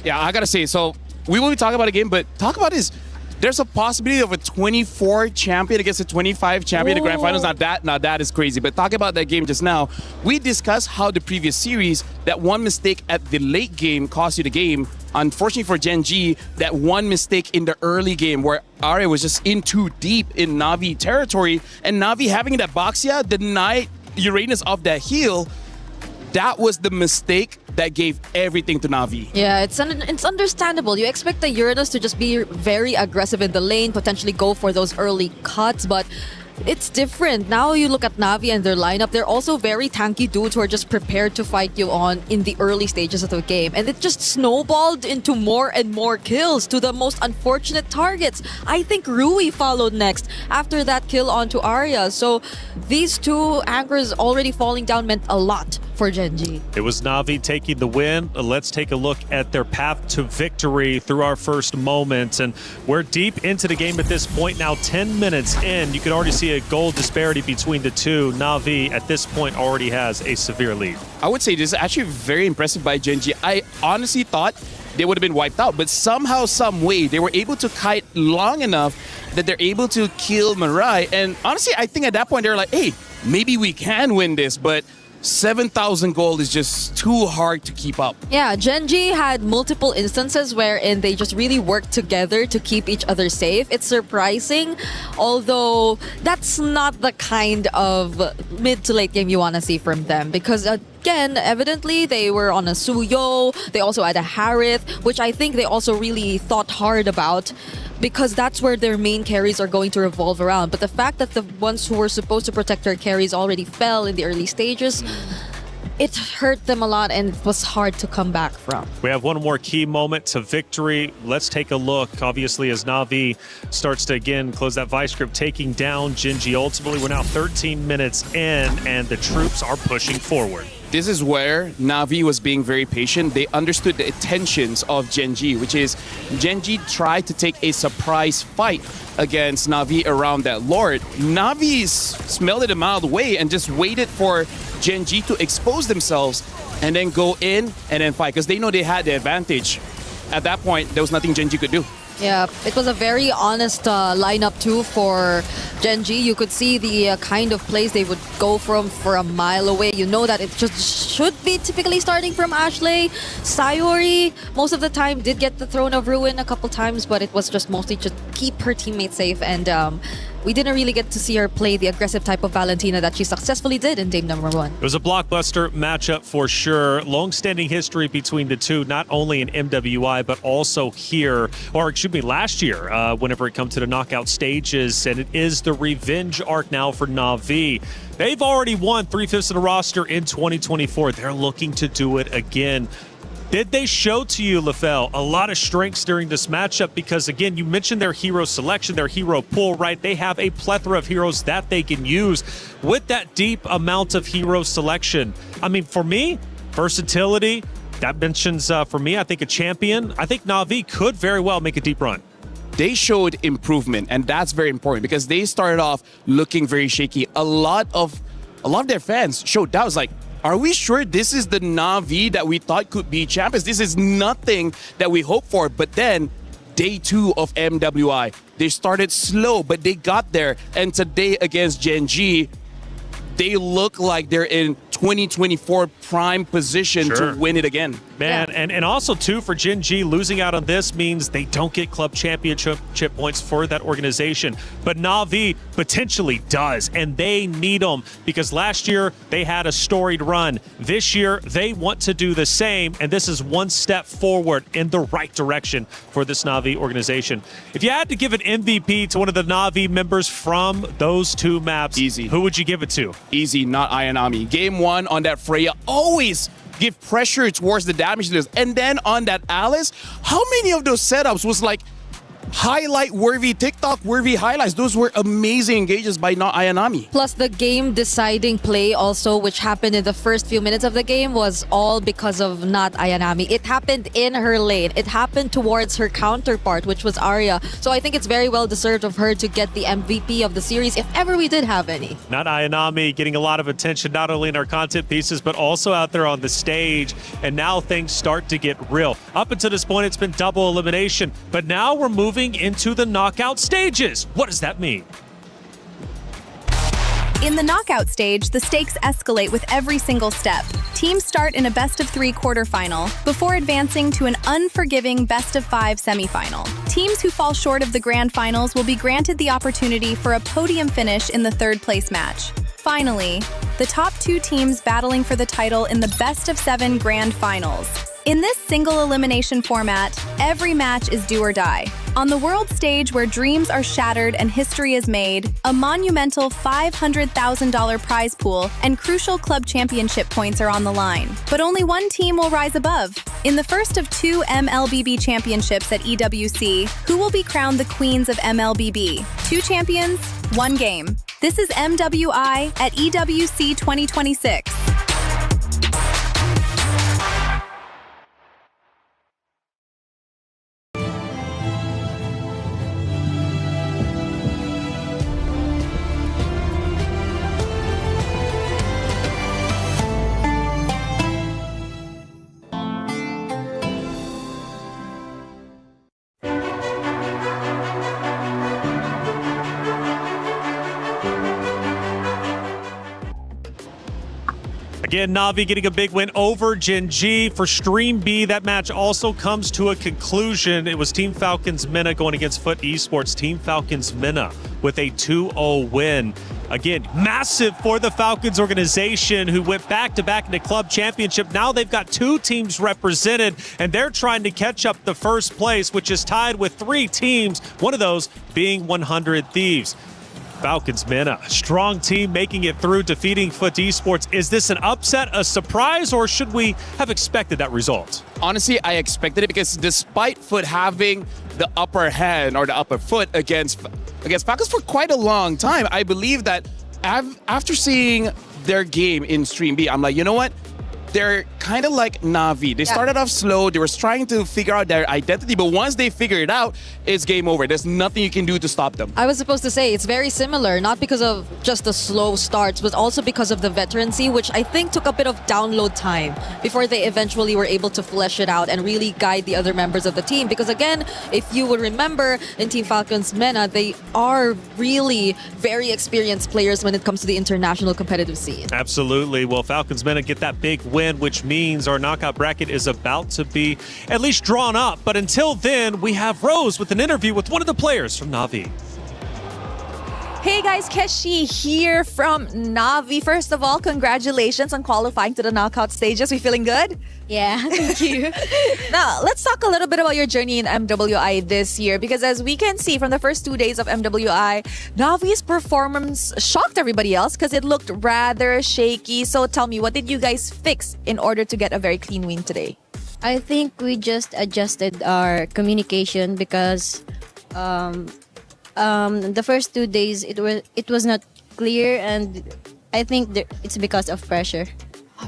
Yeah, I gotta say, so we will be talking about a game, but talk about this. There's a possibility of a 24 champion against a 25 champion in the Grand Finals. Now that is crazy. But talking about that game just now, we discussed how the previous series, that one mistake at the late game cost you the game. Unfortunately for Gen G, that one mistake in the early game where Arya was just in too deep in Navi territory, and Navi having that Boxia denied Uranus of that heal, that was the mistake that gave everything to Navi. Yeah, it's understandable. You expect the Uranus to just be very aggressive in the lane, potentially go for those early cuts, but it's different. Now you look at Navi and their lineup, they're also very tanky dudes who are just prepared to fight you on in the early stages of the game. And it just snowballed into more and more kills to the most unfortunate targets. I think Rui followed next after that kill onto Arya. So these two anchors already falling down meant a lot for Gen G. It was Navi taking the win. Let's take a look at their path to victory through our first moment. And we're deep into the game at this point now, 10 minutes in. You can already see a goal disparity between the two. Navi at this point already has a severe lead. I would say this is actually very impressive by Gen G. I honestly thought they would have been wiped out, but somehow, some way, they were able to kite long enough that they're able to kill Mirai. And honestly, I think at that point, they're like, hey, maybe we can win this, but 7,000 gold is just too hard to keep up. Yeah, Gen G had multiple instances wherein they just really worked together to keep each other safe. It's surprising, although that's not the kind of mid to late game you want to see from them, because again, evidently they were on a Suyo. They also had a Harith, which I think they also really thought hard about, because that's where their main carries are going to revolve around. But the fact that the ones who were supposed to protect their carries already fell in the early stages, it hurt them a lot and it was hard to come back from. We have one more key moment to victory. Let's take a look, obviously, as Navi starts to again close that vice grip, taking down Gen G. Ultimately, we're now 13 minutes in and the troops are pushing forward. This is where Navi was being very patient. They understood the intentions of Gen G, which is Gen G tried to take a surprise fight against Navi around that Lord. Navi smelled it a mile away and just waited for Gen G to expose themselves and then go in and then fight, because they know they had the advantage. At that point, there was nothing Gen G could do. Yeah, it was a very honest lineup too for Gen G. You could see the kind of plays they would go from for a mile away. You know that it just should be typically starting from Ashley. Sayori, most of the time, did get the Throne of Ruin a couple times, but it was just mostly just keep her teammates safe. And we didn't really get to see her play the aggressive type of Valentina that she successfully did in game number 1. It was a blockbuster matchup for sure. Long-standing history between the two, not only in MWI, but also here, or excuse me, last year, whenever it comes to the knockout stages. And it is the revenge arc now for Na'Vi. They've already won 3/5 of the roster in 2024. They're looking to do it again. Did they show to you, LaFell, a lot of strengths during this matchup? Because, again, you mentioned their hero selection, their hero pool, right? They have a plethora of heroes that they can use with that deep amount of hero selection. I mean, for me, versatility, that mentions, for me, I think a champion. I think Na'Vi could very well make a deep run. They showed improvement, and that's very important because they started off looking very shaky. A lot of their fans showed doubts, like, are we sure this is the Na'Vi that we thought could be champions? This is nothing that we hoped for. But then, day 2 of MWI, they started slow, but they got there. And today against Gen G, they look like they're in 2024 prime position to win it again. Man, and also, too, for Gen G, losing out on this means they don't get club championship points for that organization. But Na'Vi potentially does, and they need them because last year they had a storied run. This year, they want to do the same, and this is one step forward in the right direction for this Na'Vi organization. If you had to give an MVP to one of the Na'Vi members from those two maps, easy. Who would you give it to? Easy, not Ayanami. Game 1 on that Freya, always give pressure towards the damage dealers. And then on that Alice, how many of those setups was like highlight-worthy, TikTok-worthy highlights? Those were amazing engages by not Ayanami. Plus the game-deciding play also, which happened in the first few minutes of the game, was all because of not Ayanami. It happened in her lane. It happened towards her counterpart, which was Arya. So I think it's very well-deserved of her to get the MVP of the series, if ever we did have any. Not Ayanami getting a lot of attention, not only in our content pieces, but also out there on the stage. And now things start to get real. Up until this point, it's been double elimination. But now we're moving into the knockout stages. What does that mean? In the knockout stage, the stakes escalate with every single step. Teams start in a best-of-3 quarterfinal before advancing to an unforgiving best-of-5 semifinal. Teams who fall short of the grand finals will be granted the opportunity for a podium finish in the third-place match. Finally, the top 2 teams battling for the title in the best-of-7 grand finals. In this single elimination format, every match is do or die. On the world stage where dreams are shattered and history is made, a monumental $500,000 prize pool and crucial club championship points are on the line. But only one team will rise above. In the first of 2 MLBB championships at EWC, who will be crowned the queens of MLBB? 2 champions, 1 game. This is MWI at EWC 2026. Again, Na'Vi getting a big win over Gen G. For Stream B, that match also comes to a conclusion. It was Team Falcons Mena going against Foot Esports. Team Falcons Mena with a 2-0 win. Again, massive for the Falcons organization who went back-to-back in the club championship. Now they've got 2 teams represented, and they're trying to catch up the first place, which is tied with 3 teams, one of those being 100 Thieves. Falcons Mena, strong team making it through, defeating Foot Esports. Is this an upset, a surprise, or should we have expected that result? Honestly, I expected it because despite Foot having the upper hand or the upper foot against Falcons for quite a long time, I believe that after seeing their game in Stream B, I'm like, you know what? They're kind of like Na'Vi. They started off slow. They were trying to figure out their identity, but once they figure it out, it's game over. There's nothing you can do to stop them. I was supposed to say it's very similar, not because of just the slow starts, but also because of the veterancy, which I think took a bit of download time before they eventually were able to flesh it out and really guide the other members of the team. Because again, if you would remember, in Team Falcons Mena, they are really very experienced players when it comes to the international competitive scene. Absolutely. Well, Falcons Mena get that big win, which means our knockout bracket is about to be at least drawn up. But until then, we have Rose with an interview with one of the players from Na'Vi. Hey guys, Keshi here from Navi. First of all, congratulations on qualifying to the knockout stages. We feeling good? Yeah, thank you. Now, let's talk a little bit about your journey in MWI this year, because as we can see from the first 2 days of MWI, Navi's performance shocked everybody else because it looked rather shaky. So tell me, what did you guys fix in order to get a very clean win today? I think we just adjusted our communication because the first 2 days it was not clear, and I think it's because of pressure.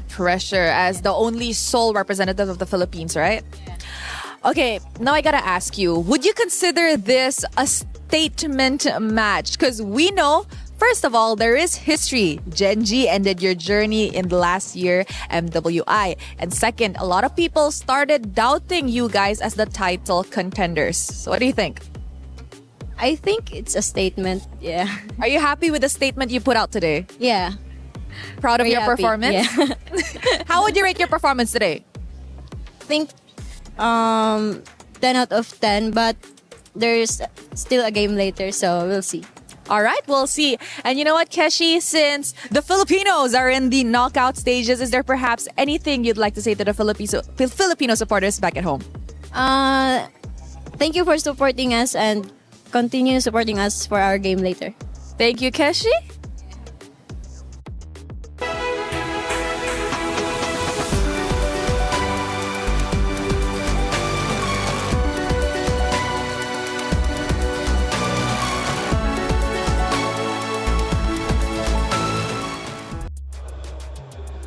Pressure as the only sole representative of the Philippines, right? Okay, now I gotta ask you, would you consider this a statement match? Because we know, first of all, there is history. Genji ended your journey in the last year, MWI. And second, a lot of people started doubting you guys as the title contenders. So what do you think? I think it's a statement, yeah. Are you happy with the statement you put out today? Yeah. Proud of Very your happy, performance? yeah. How would you rate your performance today? I think 10 out of 10, but there's still a game later, so we'll see. All right, we'll see. And you know what, Keshi, since the Filipinos are in the knockout stages, is there perhaps anything you'd like to say to the Filipino supporters back at home? Thank you for supporting us and continue supporting us for our game later. Thank you, Keshi.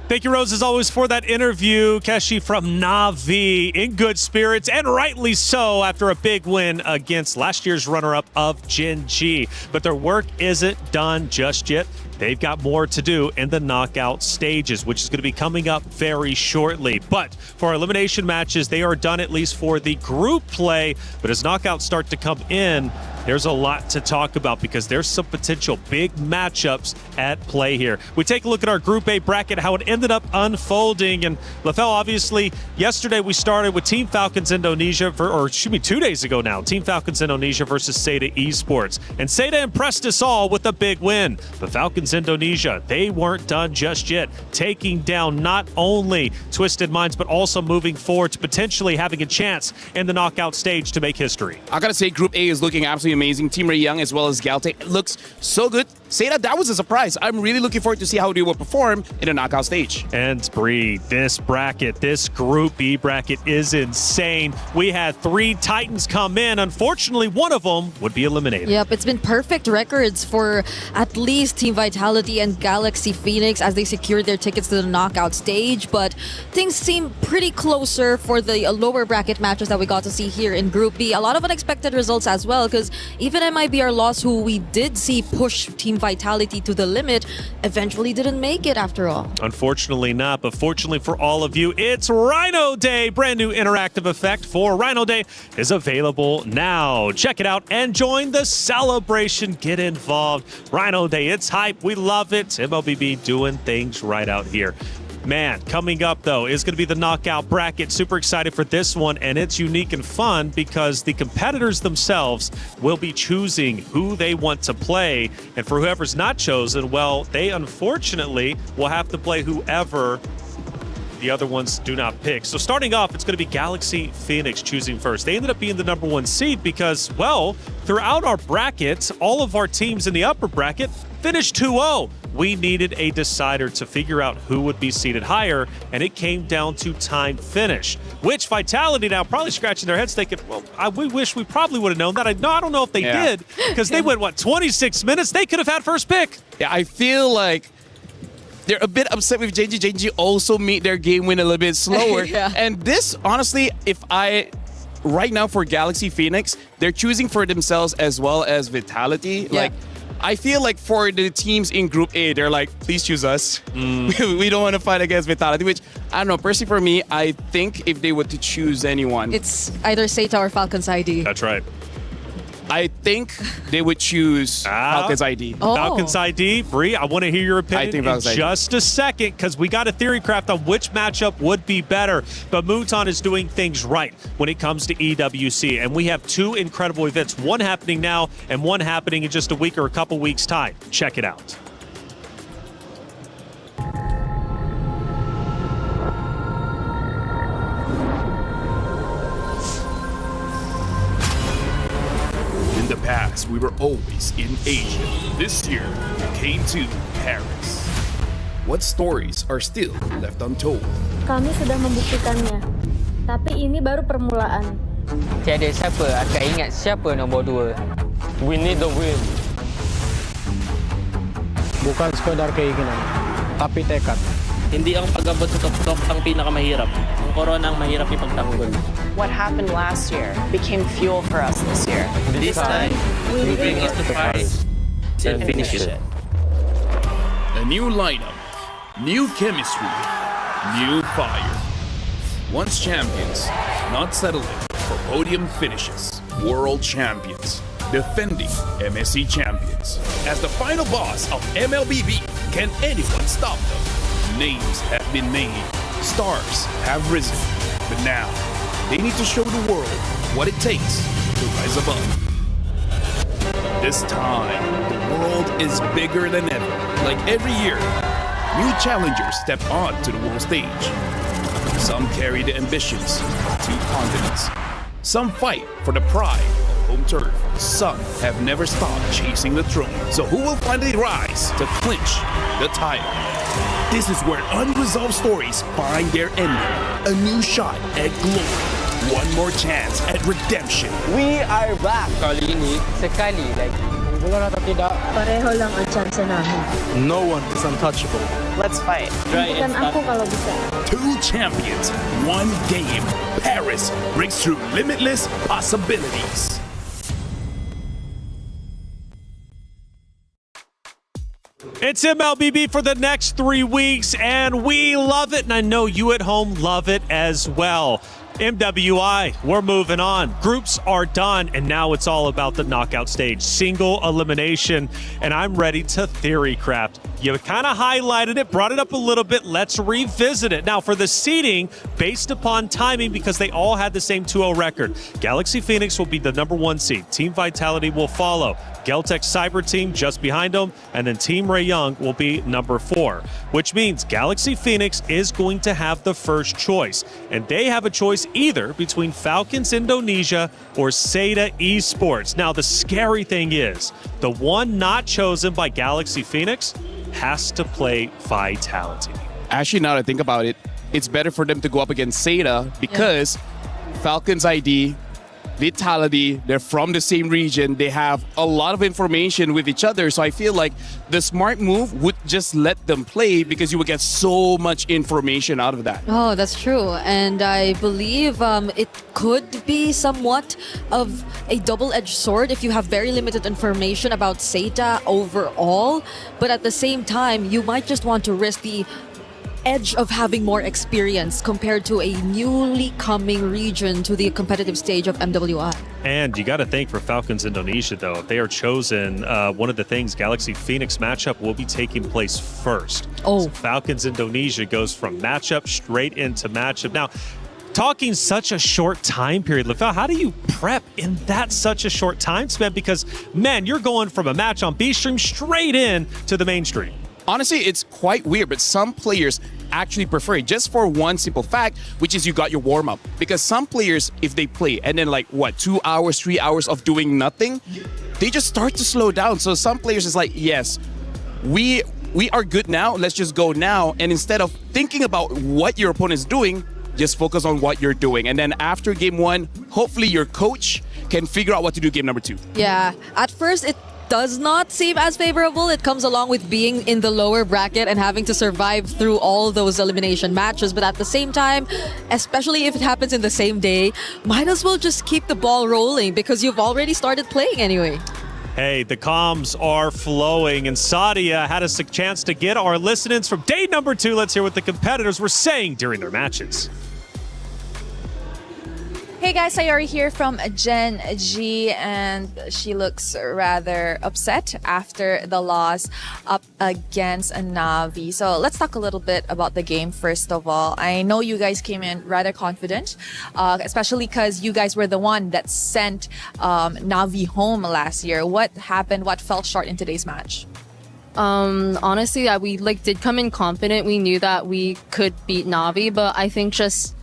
Thank you, Rose, as always, for that interview. Keshi from Navi in good spirits, and rightly so, after a big win against last year's runner-up of Genji. But their work isn't done just yet. They've got more to do in the knockout stages, which is going to be coming up very shortly. But for our elimination matches, they are done at least for the group play. But as knockouts start to come in, there's a lot to talk about because there's some potential big matchups at play here. We take a look at our Group A bracket, how it ended up unfolding. And LaFell, obviously, yesterday we started with Team Falcons Indonesia, 2 days ago now, Team Falcons Indonesia versus Seda Esports. And Seda impressed us all with a big win. The Falcons Indonesia, they weren't done just yet, taking down not only Twisted Minds, but also moving forward to potentially having a chance in the knockout stage to make history. I gotta say, Group A is looking absolutely amazing. Team Ray Young as well as Galte, it looks so good. Seda, that was a surprise. I'm really looking forward to see how they will perform in the knockout stage. And Bree, this bracket, this Group B bracket is insane. We had 3 Titans come in. Unfortunately, one of them would be eliminated. Yep, it's been perfect records for at least Team Vitality and Galaxy Phoenix as they secured their tickets to the knockout stage. But things seem pretty closer for the lower bracket matches that we got to see here in Group B. A lot of unexpected results as well, because even MIBR Lost, who we did see push Team Vitality to the limit, eventually didn't make it after all. Unfortunately not, but fortunately for all of you, it's Rhino Day. Brand new interactive effect for Rhino Day is available now. Check it out and join the celebration. Get involved. Rhino Day, it's hype. We love it. MLBB doing things right out here. Man, coming up, though, is going to be the knockout bracket. Super excited for this one, and it's unique and fun because the competitors themselves will be choosing who they want to play. And for whoever's not chosen, well, they unfortunately will have to play whoever the other ones do not pick. So starting off, it's going to be Galaxy Phoenix choosing first. They ended up being the #1 seed because, well, throughout our bracket, all of our teams in the upper bracket finished 2-0. We needed a decider to figure out who would be seated higher, and it came down to time finish, which Vitality now probably scratching their heads thinking, well, we wish we probably would have known that. I don't know if they did, because they went, 26 minutes? They could have had first pick. Yeah, I feel like they're a bit upset with JG. JG also made their game win a little bit slower. Yeah. And this, honestly, right now for Galaxy Phoenix, they're choosing for themselves as well as Vitality. Yeah. Like, I feel like for the teams in Group A, they're like, please choose us. We don't want to fight against Vitality, which, I don't know, personally for me, I think if they were to choose anyone, It's either Seta or Falcons ID. That's right. I think they would choose Falcons ID. Falcons ID. Bree, I want to hear your opinion I think in Falcons ID. just a second because we got a theory craft on which matchup would be better. But Mouton is doing things right when it comes to EWC. And we have two incredible events, one happening now and one happening in just a week or a couple weeks' time. Check it out. In the past, we were always in Asia. This year, we came to Paris. What stories are still left untold? Kami sudah membuktikannya, tapi ini baru permulaan. Tiada siapa akan ingat siapa nombor 2. We need the win. Bukan sekadar keinginan, tapi tekad. Hindi ang pag-abot sa top ang pinakamahirap. Ang corona ang mahirap ipagtanggol. What happened last year became fuel for us this year. This time, we bring it to Paris and finish it. A new lineup, new chemistry, new fire. Once champions, not settling for podium finishes. World champions, defending MSC champions. As the final boss of MLBB, can anyone stop them? Names have been made, stars have risen, but now they need to show the world what it takes to rise above. This time, the world is bigger than ever. Like every year, new challengers step on to the world stage. Some carry the ambitions of 2 continents. Some fight for the pride of home turf. Some have never stopped chasing the throne. So who will finally rise to clinch the title? This is where unresolved stories find their ending. A new shot at glory. One more chance at redemption. We are back. Kali ini, Sekali lagi. Bulan atau tidak, Pareho lang ang chance namin. no one is untouchable. Let's fight. Bukan ako kalau bisa. 2 champions, 1 game. Paris breaks through limitless possibilities. It's MLBB for the next 3 weeks, and we love it, and I know you at home love it as well. MWI, we're moving on. Groups are done, and now it's all about the knockout stage. Single elimination, and I'm ready to theory craft. You kind of highlighted it, brought it up a little bit. Let's revisit it. Now, for the seeding, based upon timing, because they all had the same 2-0 record, Galaxy Phoenix will be the #1 seed. Team Vitality will follow. Geltec Cyber Team just behind them, and then Team Ray Young will be number 4, which means Galaxy Phoenix is going to have the first choice, and they have a choice either between Falcons Indonesia or Seda Esports. Now, the scary thing is, the one not chosen by Galaxy Phoenix has to play Vitality. Actually, now that I think about it, it's better for them to go up against Seda because Falcons ID, Vitality, they're from the same region. They have a lot of information with each other. So I feel like the smart move would just let them play because you would get so much information out of that. Oh, that's true. And I believe it could be somewhat of a double-edged sword if you have very limited information about Seda overall. But at the same time, you might just want to risk the edge of having more experience compared to a newly coming region to the competitive stage of MWI. And you got to think for Falcons Indonesia, though, if they are chosen, one of the things, Galaxy Phoenix matchup will be taking place first. Oh. So Falcons Indonesia goes from matchup straight into matchup. Now, talking such a short time period, Lefel, how do you prep in that such a short time span? Because, man, you're going from a match on B stream straight in to the mainstream. Honestly, it's quite weird, but some players actually prefer it just for one simple fact, which is you got your warm-up. Because some players, if they play and then 2 hours, 3 hours of doing nothing, they just start to slow down. So some players is like, yes, we are good now, let's just go now. And instead of thinking about what your opponent is doing, just focus on what you're doing. And then after game 1, hopefully your coach can figure out what to do game number 2. Yeah, at first it does not seem as favorable. It comes along with being in the lower bracket and having to survive through all those elimination matches. But at the same time, especially if it happens in the same day, might as well just keep the ball rolling because you've already started playing anyway. Hey, the comms are flowing, and Sadia had a chance to get our listeners from day number 2. Let's hear what the competitors were saying during their matches. Hey guys, Sayori here from Gen G, and she looks rather upset after the loss up against Navi. So let's talk a little bit about the game first of all. I know you guys came in rather confident, especially because you guys were the one that sent Navi home last year. What happened? What fell short in today's match? Honestly, we did come in confident. We knew that we could beat Navi, but I think just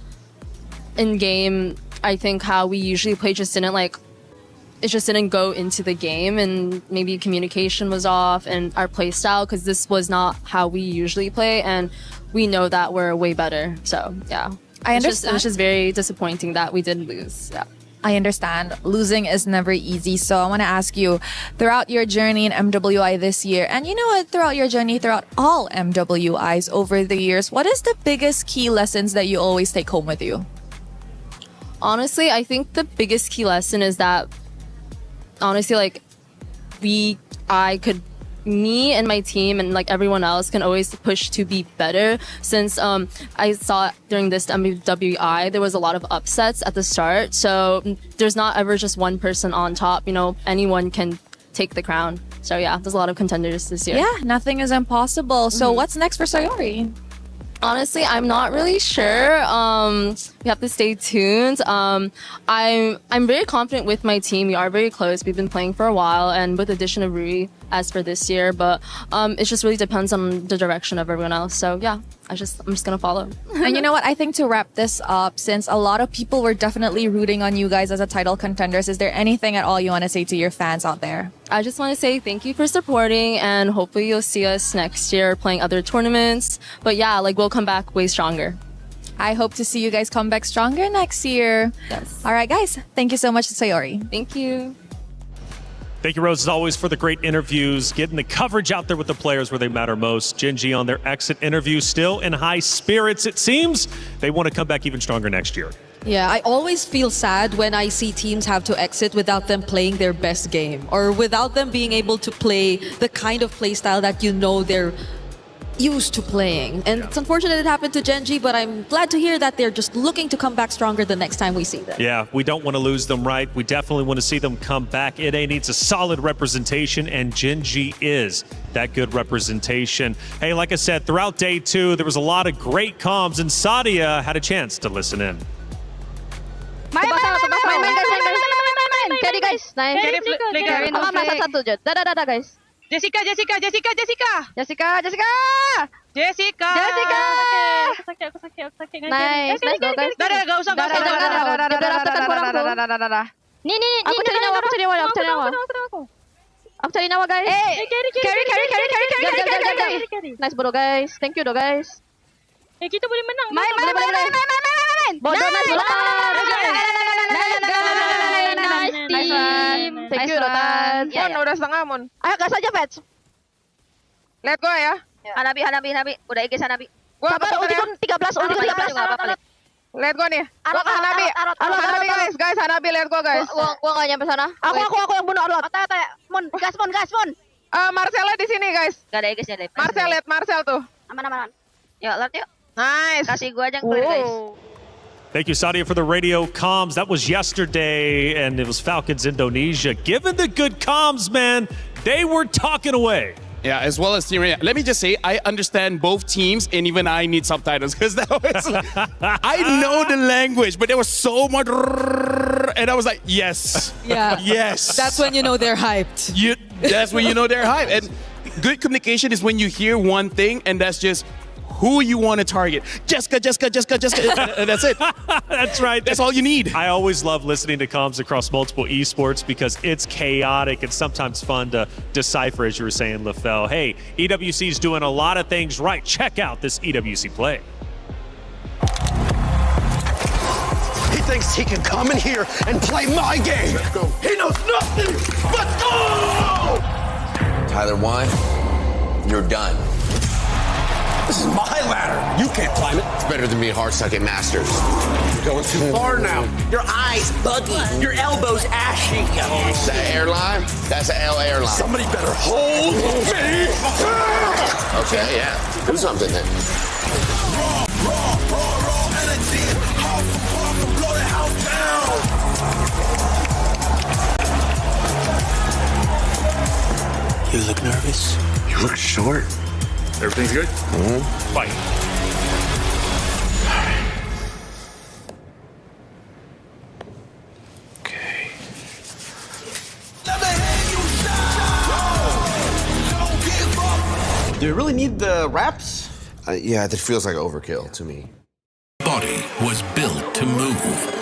in game, I think how we usually play just didn't go into the game, and maybe communication was off and our play style, because this was not how we usually play, and we know that we're way better. So yeah, I understand. It was just very disappointing that we did lose. Yeah. I understand. Losing is never easy. So I want to ask you, throughout your journey in MWI this year, and you know what, throughout your journey, throughout all MWIs over the years, what is the biggest key lessons that you always take home with you? Honestly, I think the biggest key lesson is that, honestly, me and my team and everyone else can always push to be better, since I saw during this MWI there was a lot of upsets at the start, so there's not ever just one person on top. Anyone can take the crown. So yeah, there's a lot of contenders this year. Yeah, nothing is impossible. So what's next for Sayori? Honestly, I'm not really sure. We have to stay tuned. I'm very confident with my team. We are very close. We've been playing for a while, and with the addition of Rui as for this year, but it just really depends on the direction of everyone else. So yeah, I'm just gonna follow. And you know what? I think to wrap this up, since a lot of people were definitely rooting on you guys as a title contenders, is there anything at all you want to say to your fans out there? I just want to say thank you for supporting, and hopefully you'll see us next year playing other tournaments. But yeah, we'll come back way stronger. I hope to see you guys come back stronger next year. Yes. All right, guys. Thank you so much, Sayori. Thank you. Thank you, Rose, as always, for the great interviews, getting the coverage out there with the players where they matter most. Gen G on their exit interview, still in high spirits, it seems. They want to come back even stronger next year. Yeah, I always feel sad when I see teams have to exit without them playing their best game, or without them being able to play the kind of play style that they're used to playing. And it's unfortunate it happened to Gen G, but I'm glad to hear that they're just looking to come back stronger the next time we see them. Yeah, we don't want to lose them, right? We definitely want to see them come back. NA needs a solid representation, and Gen G is that good representation. Hey, like I said, throughout day 2, there was a lot of great comms, and Sadia had a chance to listen in. Main carry guys. Nice. Carry no masa satu Jod. Dah guys. Jessica. Nice go guys. Dah enggak usah. Nih. Aku cari nyawa guys. Carry. Nice bro guys. Thank you do guys. Kita boleh menang. Main. Bodoh mas bola. Nice team. Thank you Rotan. Mon udah setengah Mon. Ayo gas aja Vets. Lihat gue ya. Hanabi. Udah IG Hanabi. Sabar ulti kun 13. Lihat gue nih. Gua ke Hanabi. Hanabi guys. Hanabi lihat gue guys. Gua enggak nyampe sana. Aku yang bunuh Arlot. Mon, gas Mon. Marcella di sini guys. Gak ada IG-nya deh. Marcel tuh. Aman. Yuk, Lord yuk. Nice. Kasih gue aja yang clear guys. Thank you, Sadia, for the radio comms. That was yesterday, and it was Falcons Indonesia. Given the good comms, man, they were talking away. Yeah, as well as Team Reyna. Let me just say, I understand both teams, and even I need subtitles, because that was I know the language, but there was so much, and I was like, yes. Yeah. Yes. That's when you know they're hyped. That's when you know they're hyped. And good communication is when you hear one thing, and that's just who you want to target. Jessica. That's it. That's right. That's all you need. I always love listening to comms across multiple esports because it's chaotic and sometimes fun to decipher, as you were saying, LaFell. Hey, EWC's doing a lot of things right. Check out this EWC play. He thinks he can come in here and play my game. He knows nothing but go! Tyler Wine, you're done. This is my ladder. You can't climb it. It's better than being hard-sucking masters. You're going too far now. Your eyes buggy. Your elbows ashy. The airline? That's an L airline. Somebody better hold me. Okay, yeah. Do something then. Raw energy. Blow the house down. You look nervous. You look short. Everything's good? Fight. Do you really need the wraps? Yeah, that feels like overkill to me. Body was built to move.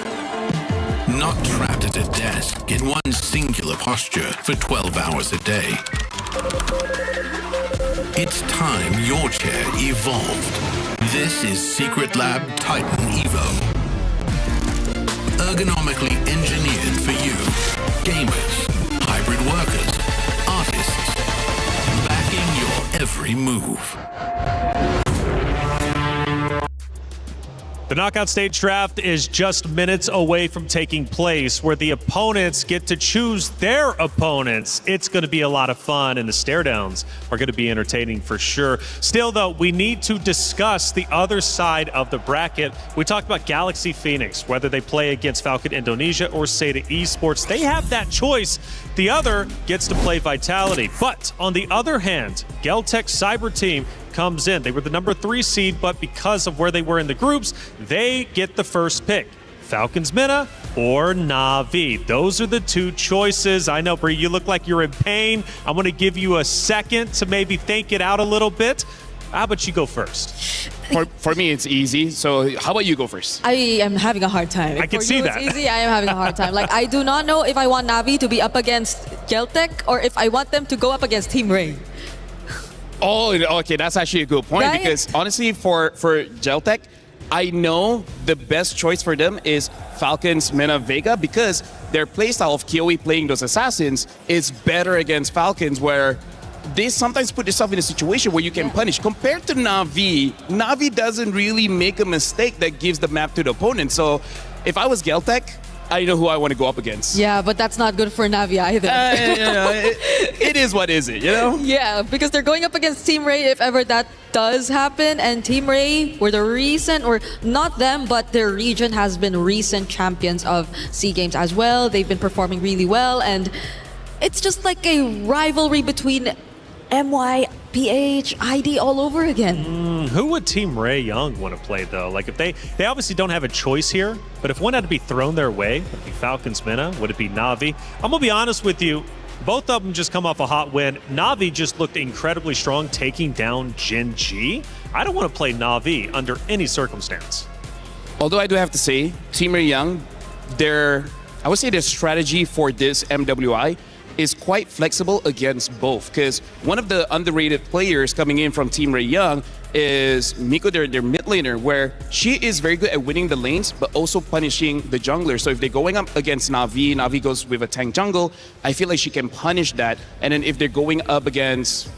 Not trapped at a desk in one singular posture for 12 hours a day. It's time your chair evolved. This is Secret Lab Titan Evo. Ergonomically engineered for you. Gamers, hybrid workers, artists. Backing your every move. The knockout stage draft is just minutes away from taking place, where the opponents get to choose their opponents. It's going to be a lot of fun, and the stare downs are going to be entertaining for sure. Still, though, we need to discuss the other side of the bracket. We talked about Galaxy Phoenix, whether they play against Falcon Indonesia or Seda Esports. They have that choice. The other gets to play Vitality. But on the other hand, Geltec Cyber Team comes in. They were the number 3 seed, but because of where they were in the groups, they get the first pick. Falcons Mina or Na'Vi. Those are the two choices. I know, Bree, you look like you're in pain. I'm going to give you a second to maybe think it out a little bit. How about you go first? For me, it's easy. So how about you go first? I am having a hard time. I can For see you that. It's easy. I am having a hard time. Like, I do not know if I want Na'Vi to be up against Geltec or if I want them to go up against Team Ray. Oh, okay, that's actually a good point, Right? because honestly, for Geltec, I know the best choice for them is Falcons Mena Vega, because their playstyle of Kyoe playing those assassins is better against Falcons, where they sometimes put yourself in a situation where you can punish. Compared to Na'Vi, Na'Vi doesn't really make a mistake that gives the map to the opponent. So if I was Geltec, I know who I want to go up against. Yeah, but that's not good for Na'Vi either. It is what is it, you know? Yeah, because they're going up against Team Ray if ever that does happen. And Team Ray were the recent, or not them, but their region has been recent champions of SEA Games as well. They've been performing really well. And it's just like a rivalry between MY, PH, ID all over again. Who would Team Ray Young want to play, though? Like, if they obviously don't have a choice here, but if one had to be thrown their way, would it be Falcons Mina? Would it be Na'Vi? I'm going to be honest with you. Both of them just come off a hot win. Na'Vi just looked incredibly strong, taking down Gen G. I don't want to play Na'Vi under any circumstance. Although I do have to say, Team Ray Young, I would say their strategy for this MWI is quite flexible against both, because one of the underrated players coming in from Team Ray Young is Miko, their mid laner, where she is very good at winning the lanes, but also punishing the jungler. So if they're going up against Na'Vi, Na'Vi goes with a tank jungle, I feel like she can punish that. And then if they're going up against,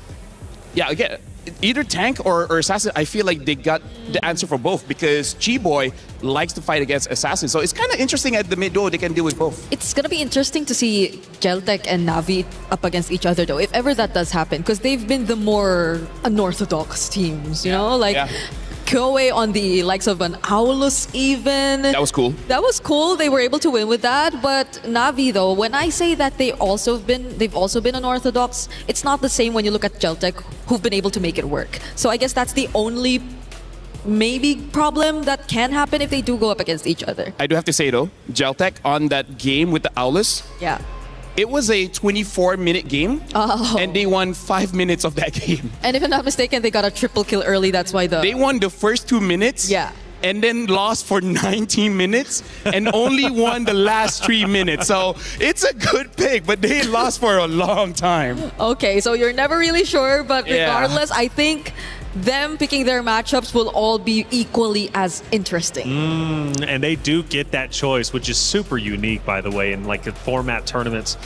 again, either tank or assassin, I feel like they got the answer for both, because G-Boy likes to fight against assassins. So it's kind of interesting at the mid duo, they can deal with both. It's going to be interesting to see Geltec and Na'Vi up against each other, though, if ever that does happen, because they've been the more unorthodox teams, you know? Like, Kyoe on the likes of an Aulus even. That was cool. That was cool. They were able to win with that. But Na'Vi, though, when I say that they've also been unorthodox, it's not the same when you look at Geltec, who've been able to make it work. So I guess that's the only maybe problem that can happen if they do go up against each other. I do have to say, though, Geltec on that game with the Aulus, it was a 24-minute game, and they won 5 minutes of that game. And if I'm not mistaken, they got a triple kill early. That's why they won the first 2 minutes. And then lost for 19 minutes and only won the last 3 minutes. So it's a good pick, but they lost for a long time. Okay, so you're never really sure, but regardless, I think them picking their matchups will all be equally as interesting. And they do get that choice, which is super unique, by the way, in like the format tournaments.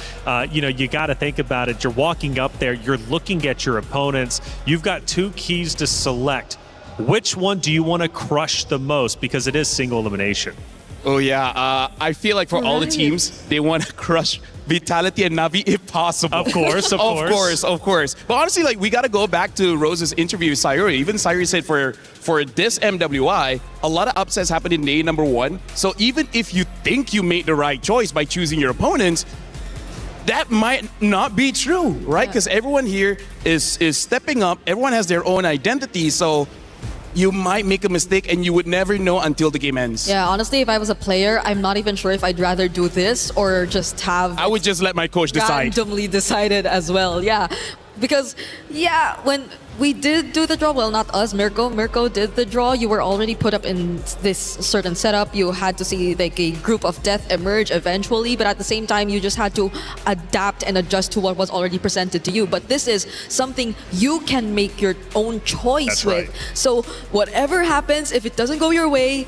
You got to think about it. You're walking up there, you're looking at your opponents. You've got 2 keys to select. Which one do you want to crush the most? Because it is single elimination. Oh, yeah. I feel like for all the teams, they want to crush Vitality and Na'Vi if possible. Of course. Of course. But honestly, like, we got to go back to Rose's interview with Sayuri. Even Sayuri said for this MWI, a lot of upsets happened in day number 1. So even if you think you made the right choice by choosing your opponents, that might not be true, right? Because everyone here is stepping up. Everyone has their own identity. So you might make a mistake and you would never know until the game ends. Yeah, honestly, if I was a player, I'm not even sure if I'd rather do this or just have... I would just let my coach decide. Randomly decided as well, yeah. Because, yeah, when we did do the draw, well, not us, Mirko did the draw, you were already put up in this certain setup. You had to see like a group of death emerge eventually, but at the same time, you just had to adapt and adjust to what was already presented to you. But this is something you can make your own choice with. So whatever happens, if it doesn't go your way,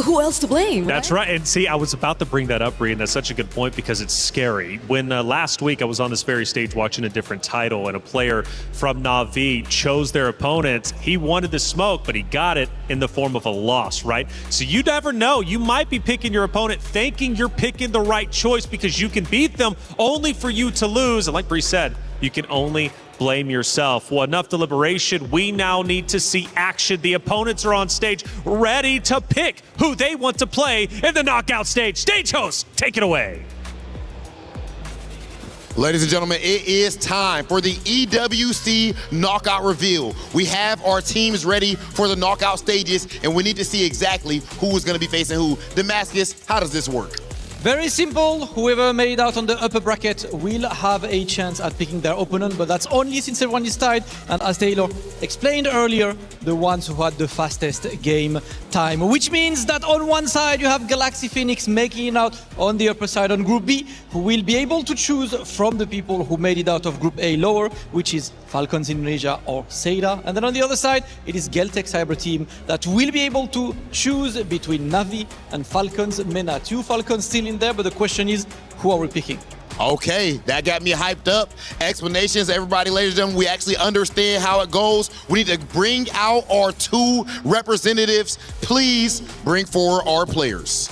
who else to blame? That's right. And see, I was about to bring that up, Bree, and that's such a good point because it's scary. When last week I was on this very stage watching a different title and a player from Na'Vi chose their opponent, he wanted the smoke, but he got it in the form of a loss, right? So you never know. You might be picking your opponent thinking you're picking the right choice because you can beat them only for you to lose. And like Bree said, you can only blame yourself. Well, enough deliberation. We now need to see action. The opponents are on stage ready to pick who they want to play in the knockout stage. Stage host, take it away. Ladies and gentlemen, it is time for the EWC knockout reveal. We have our teams ready for the knockout stages, and we need to see exactly who is going to be facing who. Damascus, how does this work? Very simple. Whoever made it out on the upper bracket will have a chance at picking their opponent, but that's only since everyone is tied. And as Taylor explained earlier, the ones who had the fastest game time. Which means that on one side you have Galaxy Phoenix making it out on the upper side on Group B, who will be able to choose from the people who made it out of Group A lower, which is Falcons Indonesia or Seda. And then on the other side, it is Geltec Cyber Team that will be able to choose between Na'Vi and Falcons MENA. 2 Falcons still in there, but the question is, who are we picking? Okay, that got me hyped up. Explanations, everybody, ladies and gentlemen, we actually understand how it goes. We need to bring out our 2 representatives. Please bring forward our players.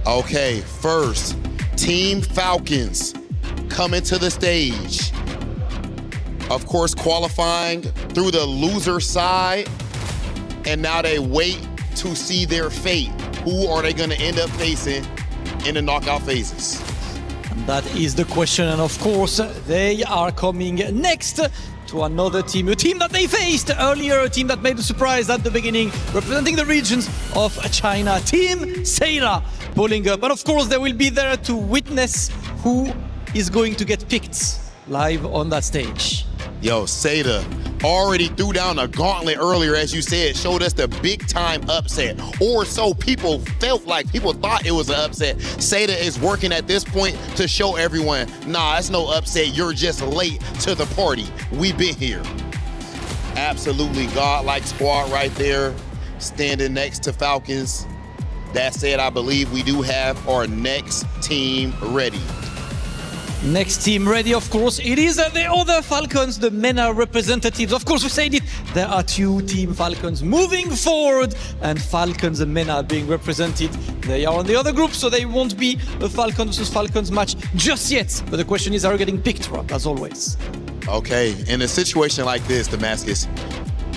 Okay, first, Team Falcons coming to the stage. Of course, qualifying through the loser side, and now they wait to see their fate. Who are they going to end up facing in the knockout phases? And that is the question, and of course, they are coming next to another team, a team that they faced earlier, a team that made a surprise at the beginning, representing the regions of China, Team Seda pulling up. And of course, they will be there to witness who is going to get picked live on that stage. Yo, Seda already threw down a gauntlet earlier, as you said, showed us the big time upset, or so people felt like. People thought it was an upset. Seda is working at this point to show everyone, nah, it's no upset, you're just late to the party. We've been here. Absolutely godlike squad right there, standing next to Falcons. That said, I believe we do have our next team ready. Next team ready, of course, it is the other Falcons, the MENA representatives. Of course, we said it, there are 2 Team Falcons moving forward, and Falcons and MENA being represented. They are on the other group, so they won't be a Falcons versus Falcons match just yet. But the question is, are we getting picked, Rob, as always? Okay, in a situation like this, Damascus,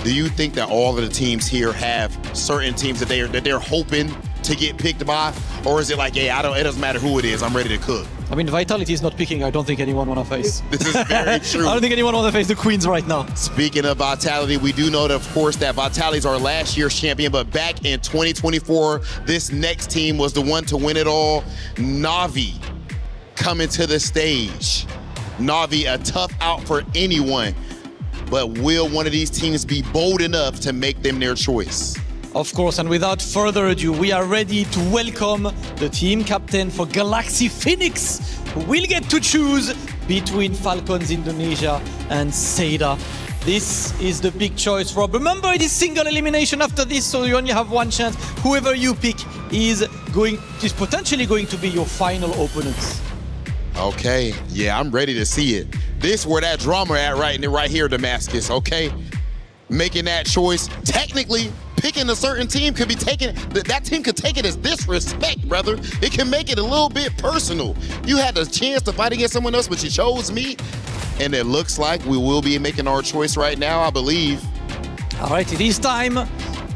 do you think that all of the teams here have certain teams that they're hoping to get picked by? Or is it like, yeah, it doesn't matter who it is, I'm ready to cook? I mean, Vitality is not picking. I don't think anyone want to face. This is very true. I don't think anyone want to face the Queens right now. Speaking of Vitality, we do know, that, of course, that Vitality is our last year's champion, but back in 2024, this next team was the one to win it all. Na'Vi coming to the stage. Na'Vi, a tough out for anyone, but will one of these teams be bold enough to make them their choice? Of course, and without further ado, we are ready to welcome the team captain for Galaxy Phoenix, who will get to choose between Falcons Indonesia and Seda. This is the big choice, Rob. Remember, it is single elimination after this, so you only have one chance. Whoever you pick is potentially going to be your final opponent. Okay, yeah, I'm ready to see it. This where that drama at right here, Damascus, okay? Making that choice, technically, picking a certain team could be taken, that team could take it as disrespect, brother. It can make it a little bit personal. You had the chance to fight against someone else, but you chose me. And it looks like we will be making our choice right now, I believe. All right, it is time.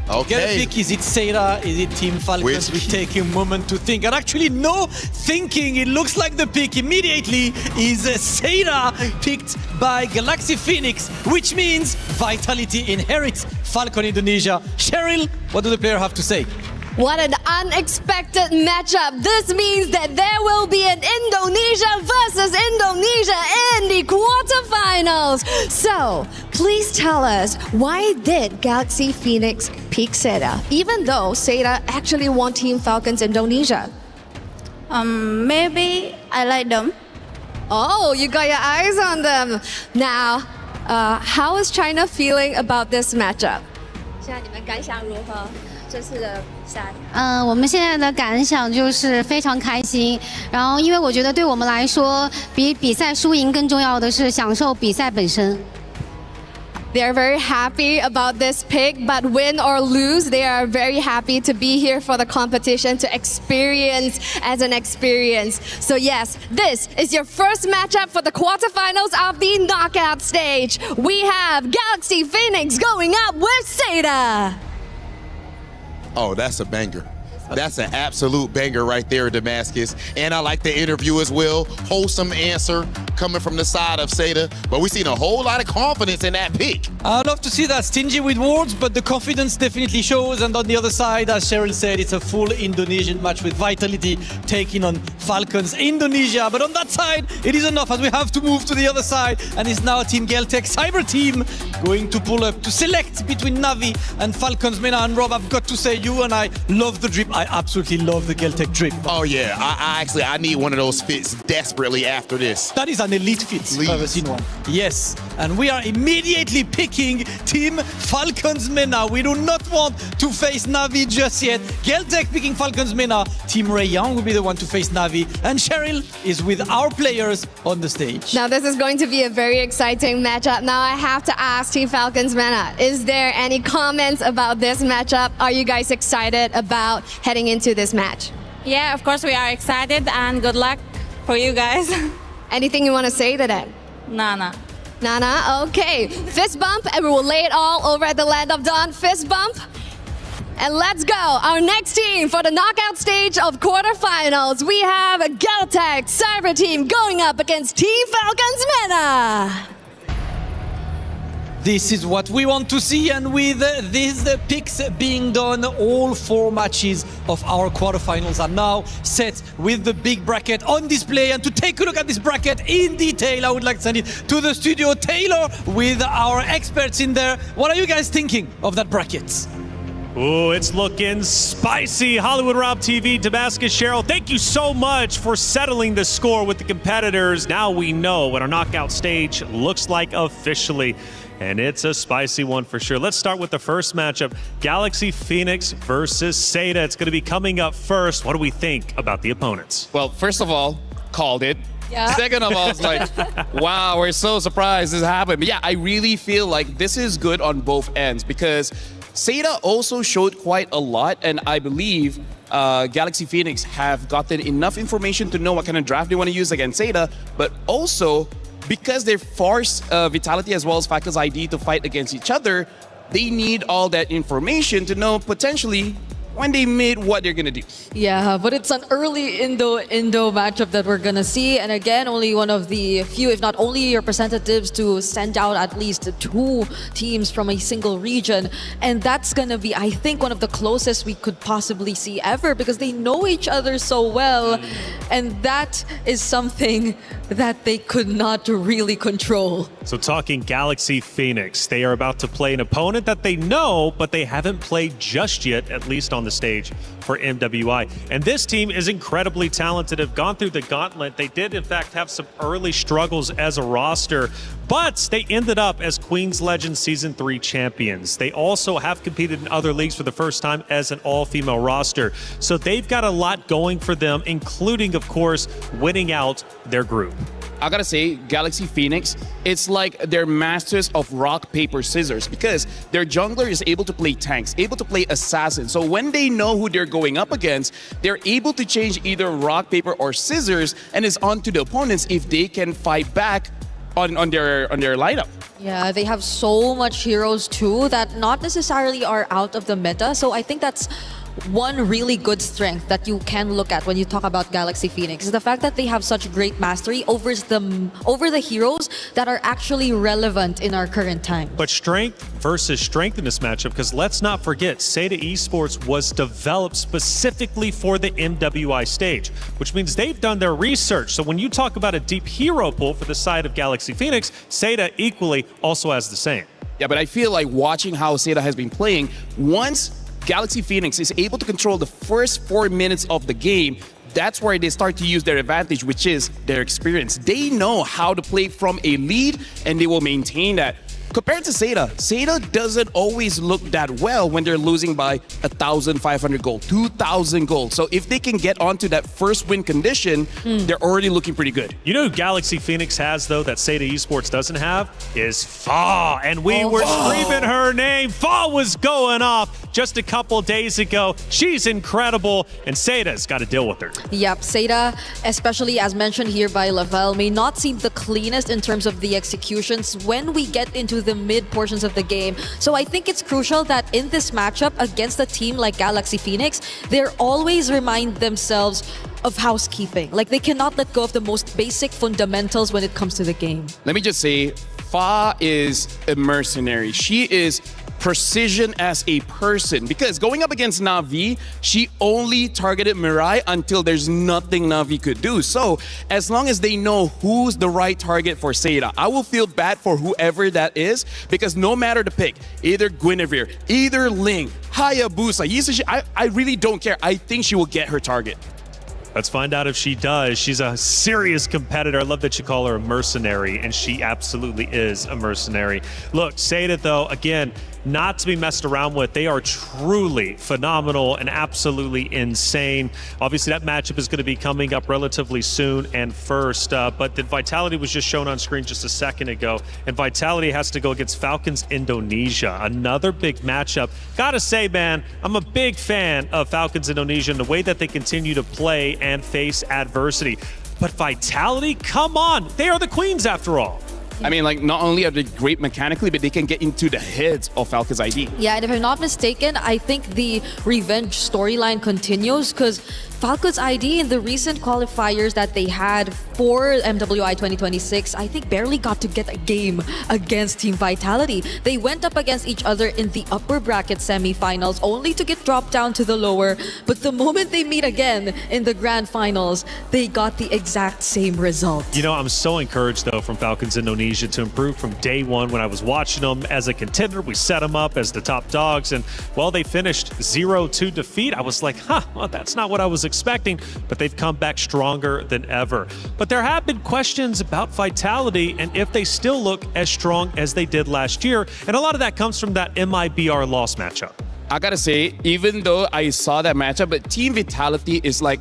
Okay. Get a pick. Is it Seda? Is it Team Falcons? We take a moment to think. And actually, no thinking. It looks like the pick immediately is Seda, picked by Galaxy Phoenix, which means Vitality inherits Falcon Indonesia. Cheryl, what do the players have to say? What an unexpected matchup. This means that there will be an Indonesia versus Indonesia in the quarterfinals. So, please tell us, why did Galaxy Phoenix pick Seda, even though Seda actually won Team Falcons Indonesia? Maybe I like them. Oh, you got your eyes on them. Now, how is China feeling about this matchup? 现在你们感想如何？这次的赛？我们现在的感想就是非常开心。然后，因为我觉得对我们来说，比比赛输赢更重要的是享受比赛本身。 They're very happy about this pick, but win or lose, they are very happy to be here for the competition, to experience as an experience. So yes, this is your first matchup for the quarterfinals of the knockout stage. We have Galaxy Phoenix going up with Seda. Oh, that's a banger. That's an absolute banger right there, Damascus. And I like the interview as well. Wholesome answer coming from the side of Seda. But we've seen a whole lot of confidence in that pick. I'd love to see that. Stingy with words, but the confidence definitely shows. And on the other side, as Cheryl said, it's a full Indonesian match with Vitality taking on Falcons Indonesia. But on that side, it is enough as we have to move to the other side. And it's now Team Geltech Cyber Team going to pull up to select between Navi and Falcons. Mena and Rob, I've got to say, you and I love the drip. I absolutely love the Geltech drip. Oh yeah, I need one of those fits desperately after this. That is an elite fit. I've ever seen one. Yes, and we are immediately picking Team Falcons Mena. We do not want to face Navi just yet. Geltech picking Falcons Mena. Team Ray Young will be the one to face Navi. And Cheryl is with our players on the stage. Now this is going to be a very exciting matchup. Now I have to ask Team Falcons Mena, is there any comments about this matchup? Are you guys excited about heading into this match? Yeah, of course we are excited and good luck for you guys. Anything you want to say to them? Nana. Nana, okay. Fist bump and we will lay it all over at the Land of Dawn. Fist bump. And let's go. Our next team for the knockout stage of quarterfinals. We have a Geltech Cyber Team going up against Team Falcons Mena. This is what we want to see, and with these picks being done, all 4 matches of our quarterfinals are now set with the big bracket on display. And to take a look at this bracket in detail, I would like to send it to the studio. Taylor with our experts in there. What are you guys thinking of that bracket? Ooh, it's looking spicy. Hollywood Rob TV, Damascus Cheryl, thank you so much for settling the score with the competitors. Now we know what our knockout stage looks like officially. And it's a spicy one for sure. Let's start with the first matchup. Galaxy Phoenix versus Seda. It's going to be coming up first. What do we think about the opponents? Well, first of all, called it. Yeah. Second of all, it's like, wow, we're so surprised this happened. But yeah, I really feel like this is good on both ends because Seda also showed quite a lot, and I believe Galaxy Phoenix have gotten enough information to know what kind of draft they want to use against Seda, but also because they force Vitality as well as Falcons ID to fight against each other, they need all that information to know potentially when they made what they're gonna do. Yeah, but it's an early Indo matchup that we're gonna see, and again, only one of the few, if not only representatives, to send out at least 2 teams from a single region, and that's gonna be, I think, one of the closest we could possibly see ever because they know each other so well, and that is something that they could not really control. So talking Galaxy Phoenix, they are about to play an opponent that they know, but they haven't played just yet, at least on the stage for MWI. And this team is incredibly talented, have gone through the gauntlet. They did, in fact, have some early struggles as a roster, but they ended up as Queen's Legend Season 3 champions. They also have competed in other leagues for the first time as an all-female roster. So they've got a lot going for them, including, of course, winning out their group. I gotta say, Galaxy Phoenix, it's like they're masters of rock, paper, scissors because their jungler is able to play tanks, able to play assassins. So when they know who they're going up against, they're able to change either rock, paper, or scissors, and it's on to the opponents if they can fight back on their lineup. Yeah, they have so much heroes too that not necessarily are out of the meta. So I think that's one really good strength that you can look at when you talk about Galaxy Phoenix is the fact that they have such great mastery over the heroes that are actually relevant in our current time. But strength versus strength in this matchup, because let's not forget, Seda Esports was developed specifically for the MWI stage, which means they've done their research. So when you talk about a deep hero pool for the side of Galaxy Phoenix, Seda equally also has the same. Yeah, but I feel like watching how Seda has been playing, once Galaxy Phoenix is able to control the first 4 minutes of the game, that's where they start to use their advantage, which is their experience. They know how to play from a lead, and they will maintain that. Compared to Seda doesn't always look that well when they're losing by 1,500 gold, 2,000 gold. So if they can get onto that first win condition, they're already looking pretty good. You know who Galaxy Phoenix has, though, that Seda Esports doesn't have? Is Fa. And we were screaming her name. Fa was going off just a couple days ago. She's incredible, and Seda's got to deal with her. Yep, Seda, especially as mentioned here by Lavelle, may not seem the cleanest in terms of the executions when we get into the mid portions of the game. So I think it's crucial that in this matchup against a team like Galaxy Phoenix, they're always remind themselves of housekeeping. Like they cannot let go of the most basic fundamentals when it comes to the game. Let me just say, Fa is a mercenary. She is precision as a person, because going up against Na'Vi, she only targeted Mirai until there's nothing Na'Vi could do. So as long as they know who's the right target for Seda, I will feel bad for whoever that is, because no matter the pick, either Guinevere, either Ling, Hayabusa, Yisashi, I really don't care. I think she will get her target. Let's find out if she does. She's a serious competitor. I love that you call her a mercenary, and she absolutely is a mercenary. Look, Seda, though, again, not to be messed around with. They are truly phenomenal and absolutely insane. Obviously, that matchup is going to be coming up relatively soon and first, but the Vitality was just shown on screen just a second ago, and Vitality has to go against Falcons Indonesia. Another big matchup. Gotta say, man, I'm a big fan of Falcons Indonesia and the way that they continue to play and face adversity. But Vitality, come on, they are the queens after all. I mean, like, not only are they great mechanically, but they can get into the heads of Falcons ID. Yeah, and if I'm not mistaken, I think the revenge storyline continues because Falcons ID in the recent qualifiers that they had for MWI 2026, I think barely got to get a game against Team Vitality. They went up against each other in the upper bracket semifinals only to get dropped down to the lower. But the moment they meet again in the grand finals, they got the exact same result. You know, I'm so encouraged, though, from Falcons Indonesia to improve from day one. When I was watching them as a contender, we set them up as the top dogs. And, well, they finished 0-2 defeat. I was like, well, that's not what I was expecting, but they've come back stronger than ever. But there have been questions about Vitality and if they still look as strong as they did last year, and a lot of that comes from that MIBR loss matchup. I gotta say, even though I saw that matchup, but Team Vitality is like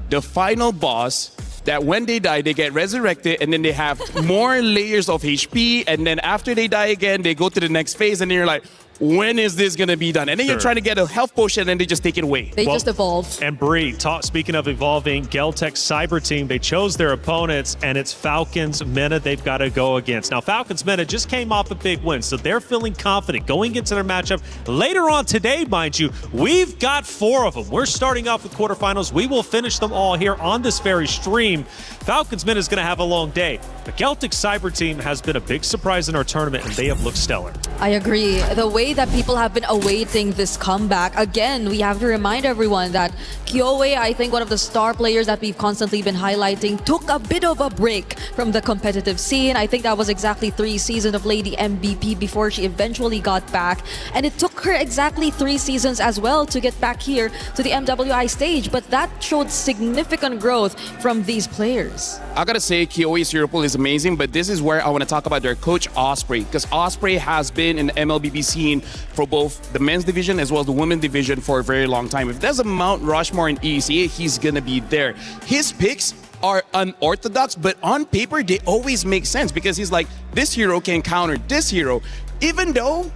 the final boss that when they die, they get resurrected, and then they have more layers of HP, and then after they die again, they go to the next phase, and then you're like, when is this going to be done? And then you're trying to get a health potion, and then they just take it away. They just evolve. And Bree, speaking of evolving, Geltech's Cyber Team, they chose their opponents, and it's Falcons Mena they've got to go against. Now, Falcons Mena just came off a big win, so they're feeling confident going into their matchup. Later on today, mind you, we've got 4 of them. We're starting off with quarterfinals. We will finish them all here on this very stream. Falcons Mena is going to have a long day. The Geltech Cyber Team has been a big surprise in our tournament, and they have looked stellar. I agree. The way that people have been awaiting this comeback, again, we have to remind everyone that Kyoei, I think one of the star players that we've constantly been highlighting, took a bit of a break from the competitive scene. I think that was exactly 3 seasons of Lady MVP before she eventually got back. And it took her exactly 3 seasons as well to get back here to the MWI stage. But that showed significant growth from these players. I gotta say, Kyoei's hero pool is amazing, but this is where I want to talk about their coach, Osprey, because Osprey has been in the MLBB scene for both the men's division as well as the women's division for a very long time. If there's a Mount Rushmore in ECA, he's gonna be there. His picks are unorthodox, but on paper, they always make sense because he's like, this hero can counter this hero, even though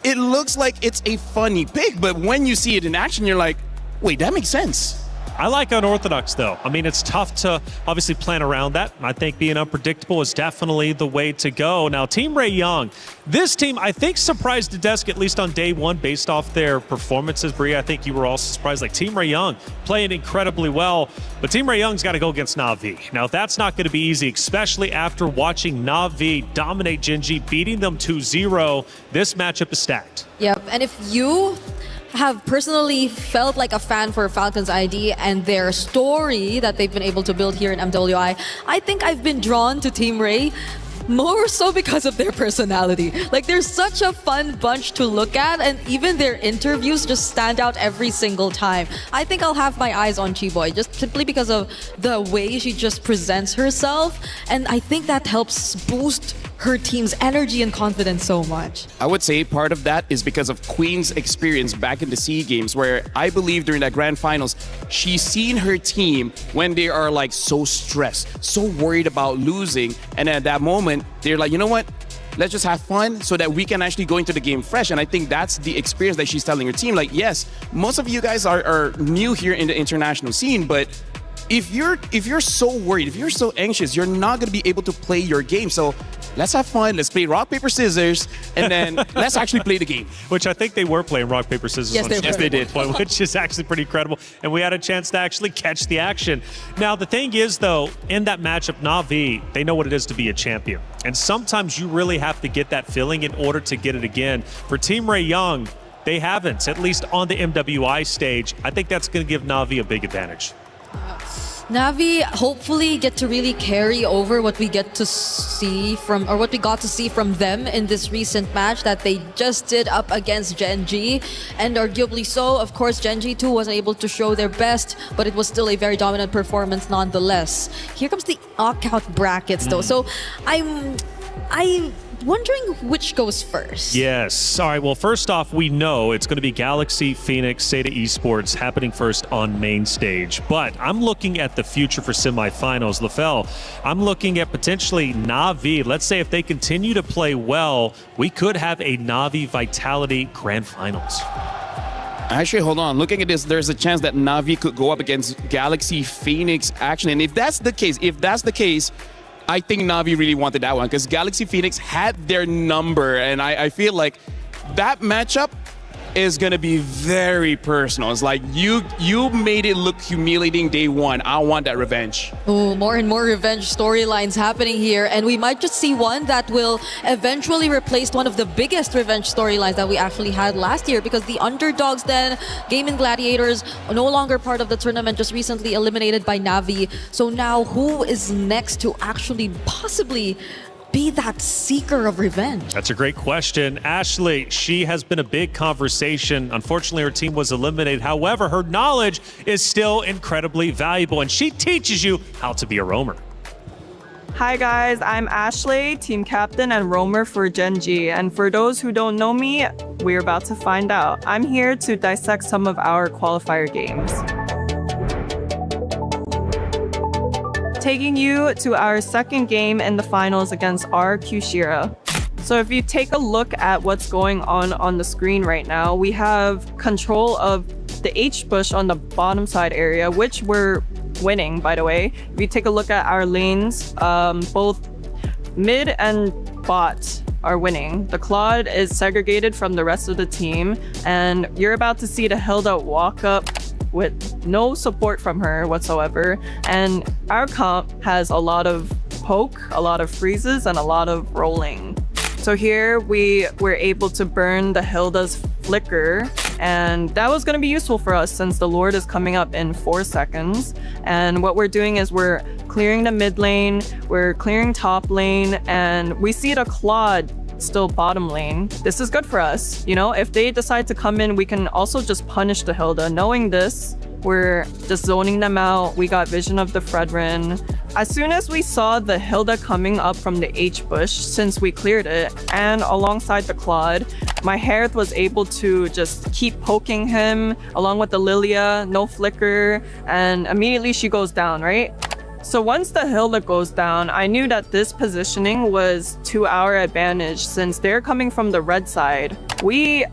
it looks like it's a funny pick, but when you see it in action, you're like, wait, that makes sense. I like unorthodox, though. I mean, it's tough to obviously plan around that. I think being unpredictable is definitely the way to go. Now, Team Ray Young, this team, I think, surprised the desk, at least on day one, based off their performances. Bria, I think you were also surprised. Like, Team Ray Young playing incredibly well, but Team Ray Young's got to go against Na'Vi. Now, that's not going to be easy, especially after watching Na'Vi dominate Gen G, beating them 2-0. This matchup is stacked. Yep, and if you have personally felt like a fan for Falcons ID and their story that they've been able to build here in MWI, I think I've been drawn to Team Ray more so because of their personality. Like, they're such a fun bunch to look at, and even their interviews just stand out every single time. I think I'll have my eyes on Chiboy just simply because of the way she just presents herself, and I think that helps boost her team's energy and confidence so much. I would say part of that is because of Queen's experience back in the SEA Games, where I believe during that grand finals, she's seen her team when they are like so stressed, so worried about losing. And at that moment, they're like, you know what? Let's just have fun so that we can actually go into the game fresh. And I think that's the experience that she's telling her team. Like, yes, most of you guys are new here in the international scene, but if you're so worried, if you're so anxious, you're not going to be able to play your game. So let's have fun. Let's play rock, paper, scissors, and then let's actually play the game. Which I think they were playing rock, paper, scissors. Yes, they did. Which is actually pretty incredible. And we had a chance to actually catch the action. Now, the thing is, though, in that matchup, Na'Vi, they know what it is to be a champion. And sometimes you really have to get that feeling in order to get it again. For Team Ray Young, they haven't, at least on the MWI stage. I think that's going to give Na'Vi a big advantage. Na'Vi hopefully get to really carry over what we get to see from, or what we got to see from them in this recent match that they just did up against Gen G. And arguably so, of course, Gen G too wasn't able to show their best, but it was still a very dominant performance nonetheless. Here comes the knockout brackets though. So I'm wondering which goes first. Yes. All right. Well, first off, we know it's going to be Galaxy, Phoenix, Seda Esports happening first on main stage. But I'm looking at the future for semifinals. LaFell, I'm looking at potentially Na'Vi. Let's say if they continue to play well, we could have a Na'Vi Vitality Grand Finals. Actually, hold on. Looking at this, there's a chance that Na'Vi could go up against Galaxy, Phoenix, action. And if that's the case, I think Na'Vi really wanted that one because Galaxy Phoenix had their number, and I feel like that matchup is going to be very personal. It's like you made it look humiliating day one. I want that revenge. Oh, more and more revenge storylines happening here, and we might just see one that will eventually replace one of the biggest revenge storylines that we actually had last year, because the underdogs then, Gaming Gladiators, are no longer part of the tournament, just recently eliminated by Na'Vi. So now who is next to actually possibly be that seeker of revenge? That's a great question. Ashley, she has been a big conversation. Unfortunately, her team was eliminated. However, her knowledge is still incredibly valuable, and she teaches you how to be a roamer. Hi guys, I'm Ashley, team captain and roamer for Gen G. And for those who don't know me, we're about to find out. I'm here to dissect some of our qualifier games. Taking you to our second game in the finals against RQ Shira. So if you take a look at what's going on the screen right now, we have control of the H bush on the bottom side area, which we're winning, by the way. If you take a look at our lanes, both mid and bot are winning. The Claude is segregated from the rest of the team, and you're about to see the Hilda walk up with no support from her whatsoever. And our comp has a lot of poke, a lot of freezes, and a lot of rolling. So here we were able to burn the Hilda's flicker, and that was going to be useful for us since the Lord is coming up in 4 seconds. And what we're doing is we're clearing the mid lane, we're clearing top lane, and we see the Claude still bottom lane. This is good for us. You know, if they decide to come in, we can also just punish the Hilda. Knowing this, we're just zoning them out. We got vision of the Fredrin. As soon as we saw the Hilda coming up from the H bush, since we cleared it, and alongside the Claude, my Harith was able to just keep poking him along with the Lilia, no flicker, and immediately she goes down, right? So once the Hilda goes down, I knew that this positioning was to our advantage since they're coming from the red side.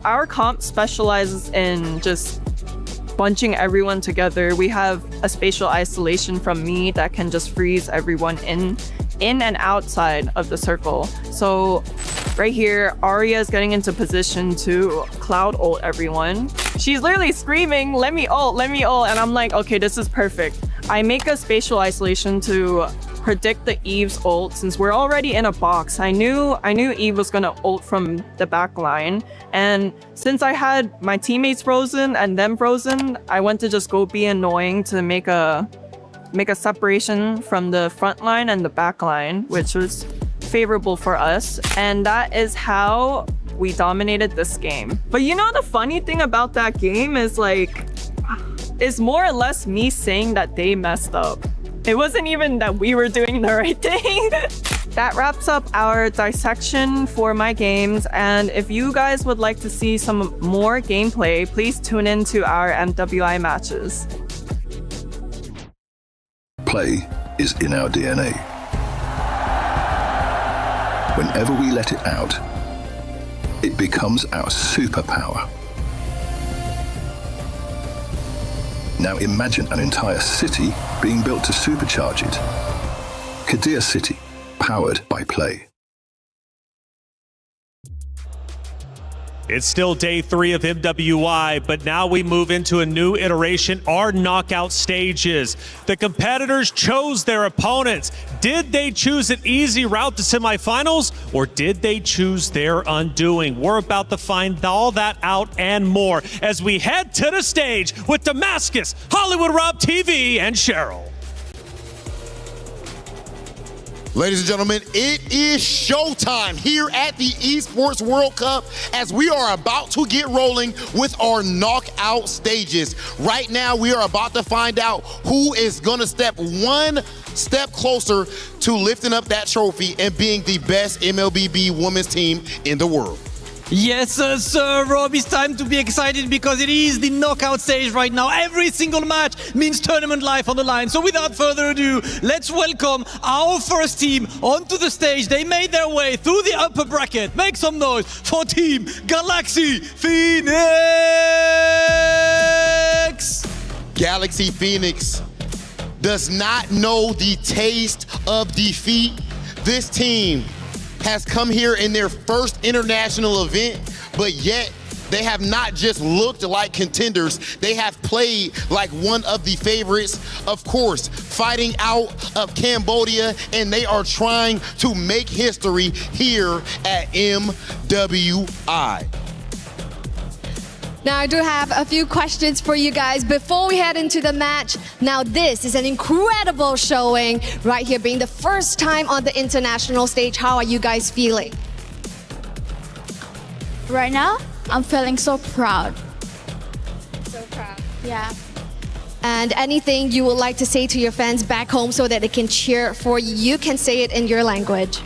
Our comp specializes in just bunching everyone together. We have a spatial isolation from me that can just freeze everyone in and outside of the circle. So right here, Arya is getting into position to cloud ult everyone. She's literally screaming, let me ult, and I'm like, okay, this is perfect. I make a spatial isolation to predict the Eve's ult since we're already in a box. I knew Eve was gonna ult from the back line, and since I had my teammates frozen and them frozen, I went to just go be annoying to make a separation from the front line and the back line, which was favorable for us, and that is how we dominated this game. But you know the funny thing about that game is like, it's more or less me saying that they messed up. It wasn't even that we were doing the right thing. That wraps up our dissection for my games, and if you guys would like to see some more gameplay, please tune in to our MWI matches. Play is in our DNA. Whenever we let it out, it becomes our superpower. Now imagine an entire city being built to supercharge it. Kadir City, powered by Play. It's still day 3 of MWI, but now we move into a new iteration, our knockout stages. The competitors chose their opponents. Did they choose an easy route to semifinals, or did they choose their undoing? We're about to find all that out and more as we head to the stage with Damascus, Hollywood Rob TV, and Cheryl. Ladies and gentlemen, it is showtime here at the Esports World Cup as we are about to get rolling with our knockout stages. Right now, we are about to find out who is going to step one step closer to lifting up that trophy and being the best MLBB women's team in the world. Yes, sir, Rob, it's time to be excited because it is the knockout stage right now. Every single match means tournament life on the line. So without further ado, let's welcome our first team onto the stage. They made their way through the upper bracket. Make some noise for Team Galaxy Phoenix! Galaxy Phoenix does not know the taste of defeat. This team has come here in their first international event, but yet they have not just looked like contenders, they have played like one of the favorites, of course, fighting out of Cambodia, and they are trying to make history here at MWI. Now, I do have a few questions for you guys before we head into the match. Now, this is an incredible showing right here, being the first time on the international stage. How are you guys feeling? Right now, I'm feeling so proud. So proud. Yeah. And anything you would like to say to your fans back home so that they can cheer for you, you can say it in your language.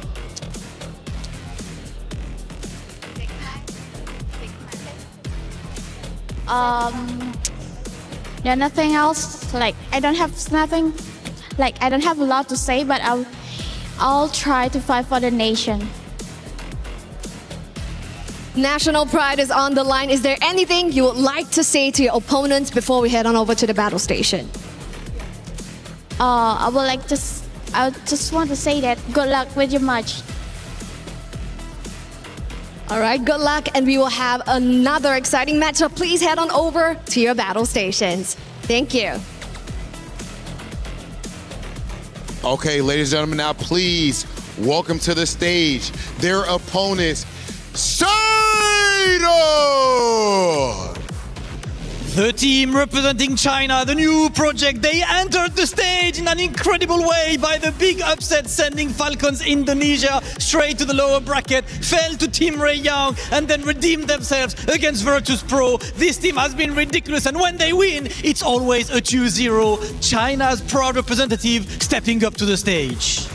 Yeah, nothing else. Like I don't have nothing. Like I don't have a lot to say, but I'll try to fight for the nation. National pride is on the line. Is there anything you would like to say to your opponents before we head on over to the battle station? I just want to say that good luck with your match. All right, good luck, and we will have another exciting match, so please head on over to your battle stations. Thank you. Okay, ladies and gentlemen, now please welcome to the stage their opponents, Saito! The team representing China, the new project, they entered the stage in an incredible way by the big upset, sending Falcons Indonesia straight to the lower bracket, fell to Team Ray Young, and then redeemed themselves against Virtus Pro. This team has been ridiculous, and when they win, it's always a 2-0. China's proud representative stepping up to the stage.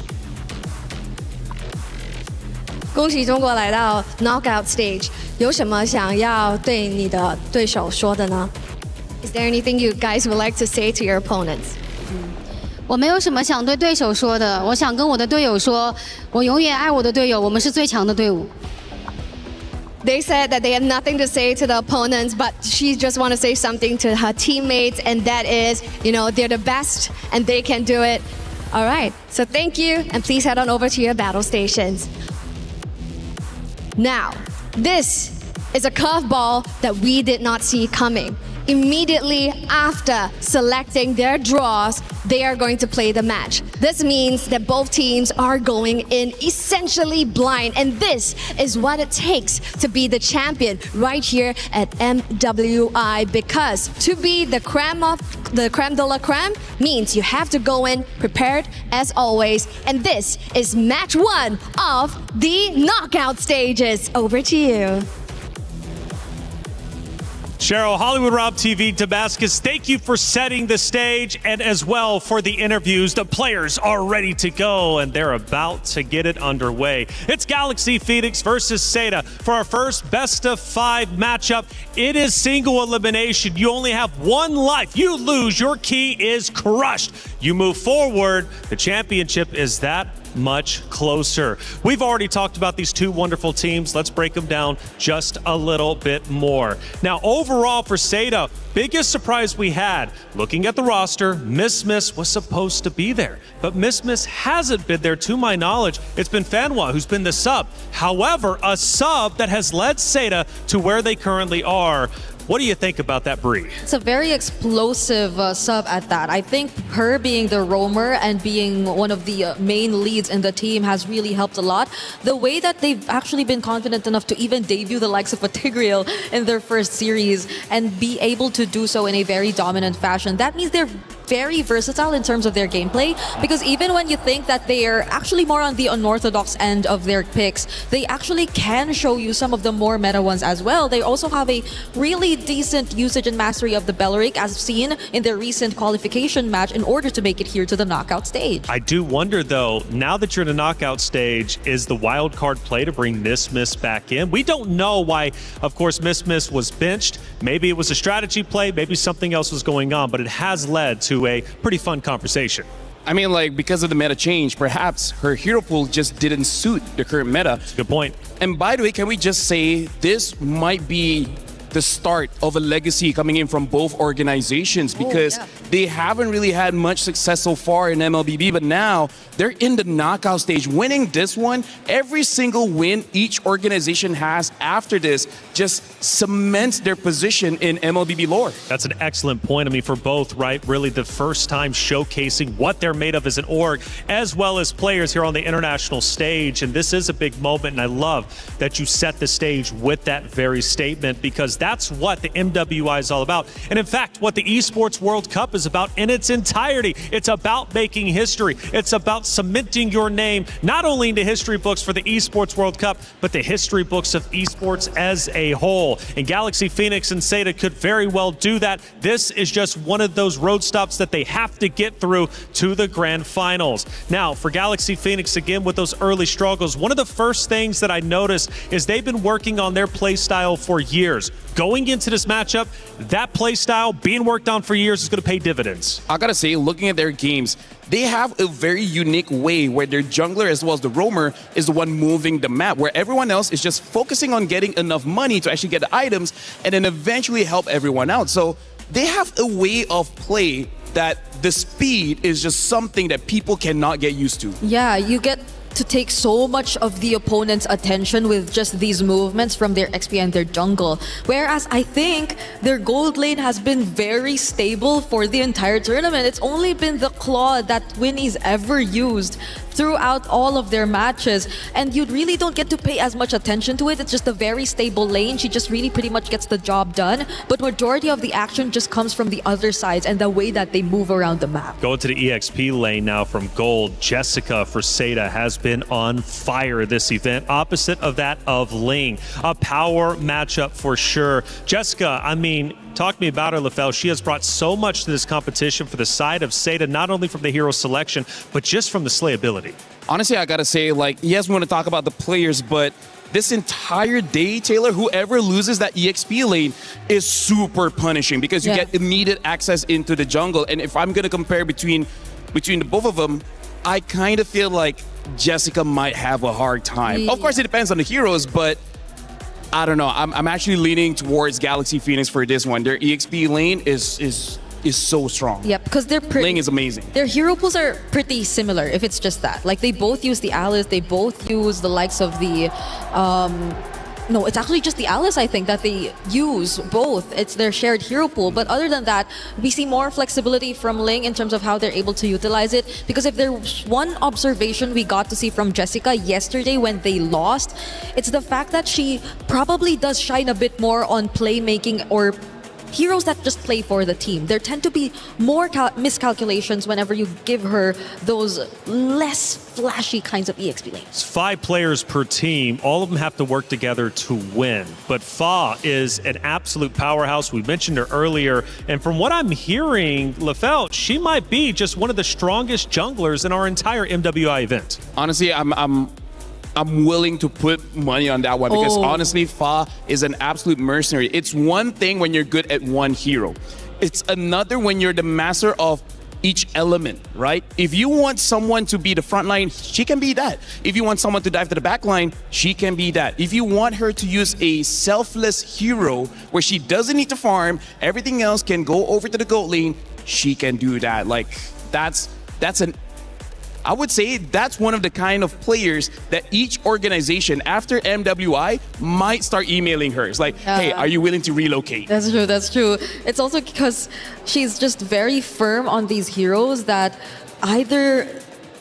恭喜中国来到 knockout stage， 有什么想要对你的对手说的呢？ Is there anything you guys would like to say to your opponents? 我没有什么想对对手说的，我想跟我的队友说，我永远爱我的队友，我们是最强的队伍。They said that they have nothing to say to the opponents, but she just want to say something to her teammates, and that is, they're the best and they can do it. All right, so thank you, and please head on over to your battle stations. Now, this is a curveball that we did not see coming. Immediately after selecting their draws, they are going to play the match. This means that both teams are going in essentially blind, and this is what it takes to be the champion right here at MWI, because to be the creme de la creme means you have to go in prepared as always, and this is match 1 of the knockout stages. Over to you. Cheryl, Hollywood Rob TV, Damascus, thank you for setting the stage and as well for the interviews. The players are ready to go and they're about to get it underway. It's Galaxy Phoenix versus Seda for our first best of 5 matchup. It is single elimination. You only have 1 life. You lose, your key is crushed. You move forward, the championship is that much closer. We've already talked about these 2 wonderful teams. Let's break them down just a little bit more. Now, overall for Seda, biggest surprise we had, looking at the roster, Miss was supposed to be there, but Miss hasn't been there to my knowledge. It's been Fanwa who's been the sub. However, a sub that has led Seda to where they currently are. What do you think about that, Bree? It's a very explosive sub at that. I think her being the roamer and being one of the main leads in the team has really helped a lot. The way that they've actually been confident enough to even debut the likes of a Tigreal in their first series and be able to do so in a very dominant fashion, that means they're very versatile in terms of their gameplay, because even when you think that they are actually more on the unorthodox end of their picks, they actually can show you some of the more meta ones as well. They also have a really decent usage and mastery of the Belleric, as seen in their recent qualification match, in order to make it here to the knockout stage. I do wonder though, now that you're in a knockout stage, is the wild card play to bring Miss back in? We don't know why, of course, Miss was benched. Maybe it was a strategy play, maybe something else was going on, but it has led to a pretty fun conversation. I mean, like, because of the meta change, perhaps her hero pool just didn't suit the current meta. That's a good point. And by the way, can we just say this might be the start of a legacy coming in from both organizations, because they haven't really had much success so far in MLBB, but now they're in the knockout stage. Winning this one, every single win each organization has after this just cements their position in MLBB lore. That's an excellent point. I mean, for both, right? Really the first time showcasing what they're made of as an org, as well as players here on the international stage. And this is a big moment, and I love that you set the stage with that very statement, because that's what the MWI is all about. And in fact, what the Esports World Cup is about in its entirety. It's about making history. It's about cementing your name, not only in the history books for the Esports World Cup, but the history books of esports as a whole. And Galaxy Phoenix and Seda could very well do that. This is just one of those road stops that they have to get through to the grand finals. Now, for Galaxy Phoenix, again, with those early struggles, one of the first things that I noticed is they've been working on their play style for years. Going into this matchup, that play style being worked on for years is going to pay dividends. I gotta say, looking at their games, they have a very unique way where their jungler as well as the roamer is the one moving the map, where everyone else is just focusing on getting enough money to actually get the items and then eventually help everyone out. So they have a way of play that the speed is just something that people cannot get used to. Yeah, you get to take so much of the opponent's attention with just these movements from their XP and their jungle. Whereas I think their gold lane has been very stable for the entire tournament. It's only been the claw that Winnie's ever used throughout all of their matches, and you really don't get to pay as much attention to it. It's just a very stable lane. She just really pretty much gets the job done, but majority of the action just comes from the other sides and the way that they move around the map. Going to the EXP lane now from gold, Jessica for Seda has been on fire this event, opposite of that of Ling. A power matchup for sure. Jessica, I mean, talk to me about her, LaFell. She has brought so much to this competition for the side of Seda, not only from the hero selection, but just from the slayability. Honestly, I gotta say, like, yes, we want to talk about the players, but this entire day, Taylor, whoever loses that EXP lane is super punishing, because you get immediate access into the jungle. And if I'm gonna compare between the both of them, I kind of feel like Jessica might have a hard time. Of course, it depends on the heroes, but I don't know. I'm actually leaning towards Galaxy Phoenix for this one. Their EXP lane is so strong. Yeah, because their lane is amazing. Their hero pools are pretty similar. If it's just that, like they both use the Alice, they both use the likes of the. No, it's actually just the Alice, I think, that they use both. It's their shared hero pool. But other than that, we see more flexibility from Ling in terms of how they're able to utilize it. Because if there's one observation we got to see from Jessica yesterday when they lost, it's the fact that she probably does shine a bit more on playmaking or heroes that just play for the team. There tend to be more miscalculations whenever you give her those less flashy kinds of EXP lanes. It's 5 players per team. All of them have to work together to win. But Fa is an absolute powerhouse. We mentioned her earlier. And from what I'm hearing, Lefelt, she might be just one of the strongest junglers in our entire MWI event. Honestly, I'm willing to put money on that one because honestly, Fa is an absolute mercenary. It's one thing when you're good at one hero. It's another when you're the master of each element, right? If you want someone to be the front line, she can be that. If you want someone to dive to the back line, she can be that. If you want her to use a selfless hero where she doesn't need to farm, everything else can go over to the goat lane, she can do that. Like, I would say that's one of the kind of players that each organization after MWI might start emailing her. It's like, hey, are you willing to relocate? That's true, that's true. It's also because she's just very firm on these heroes that either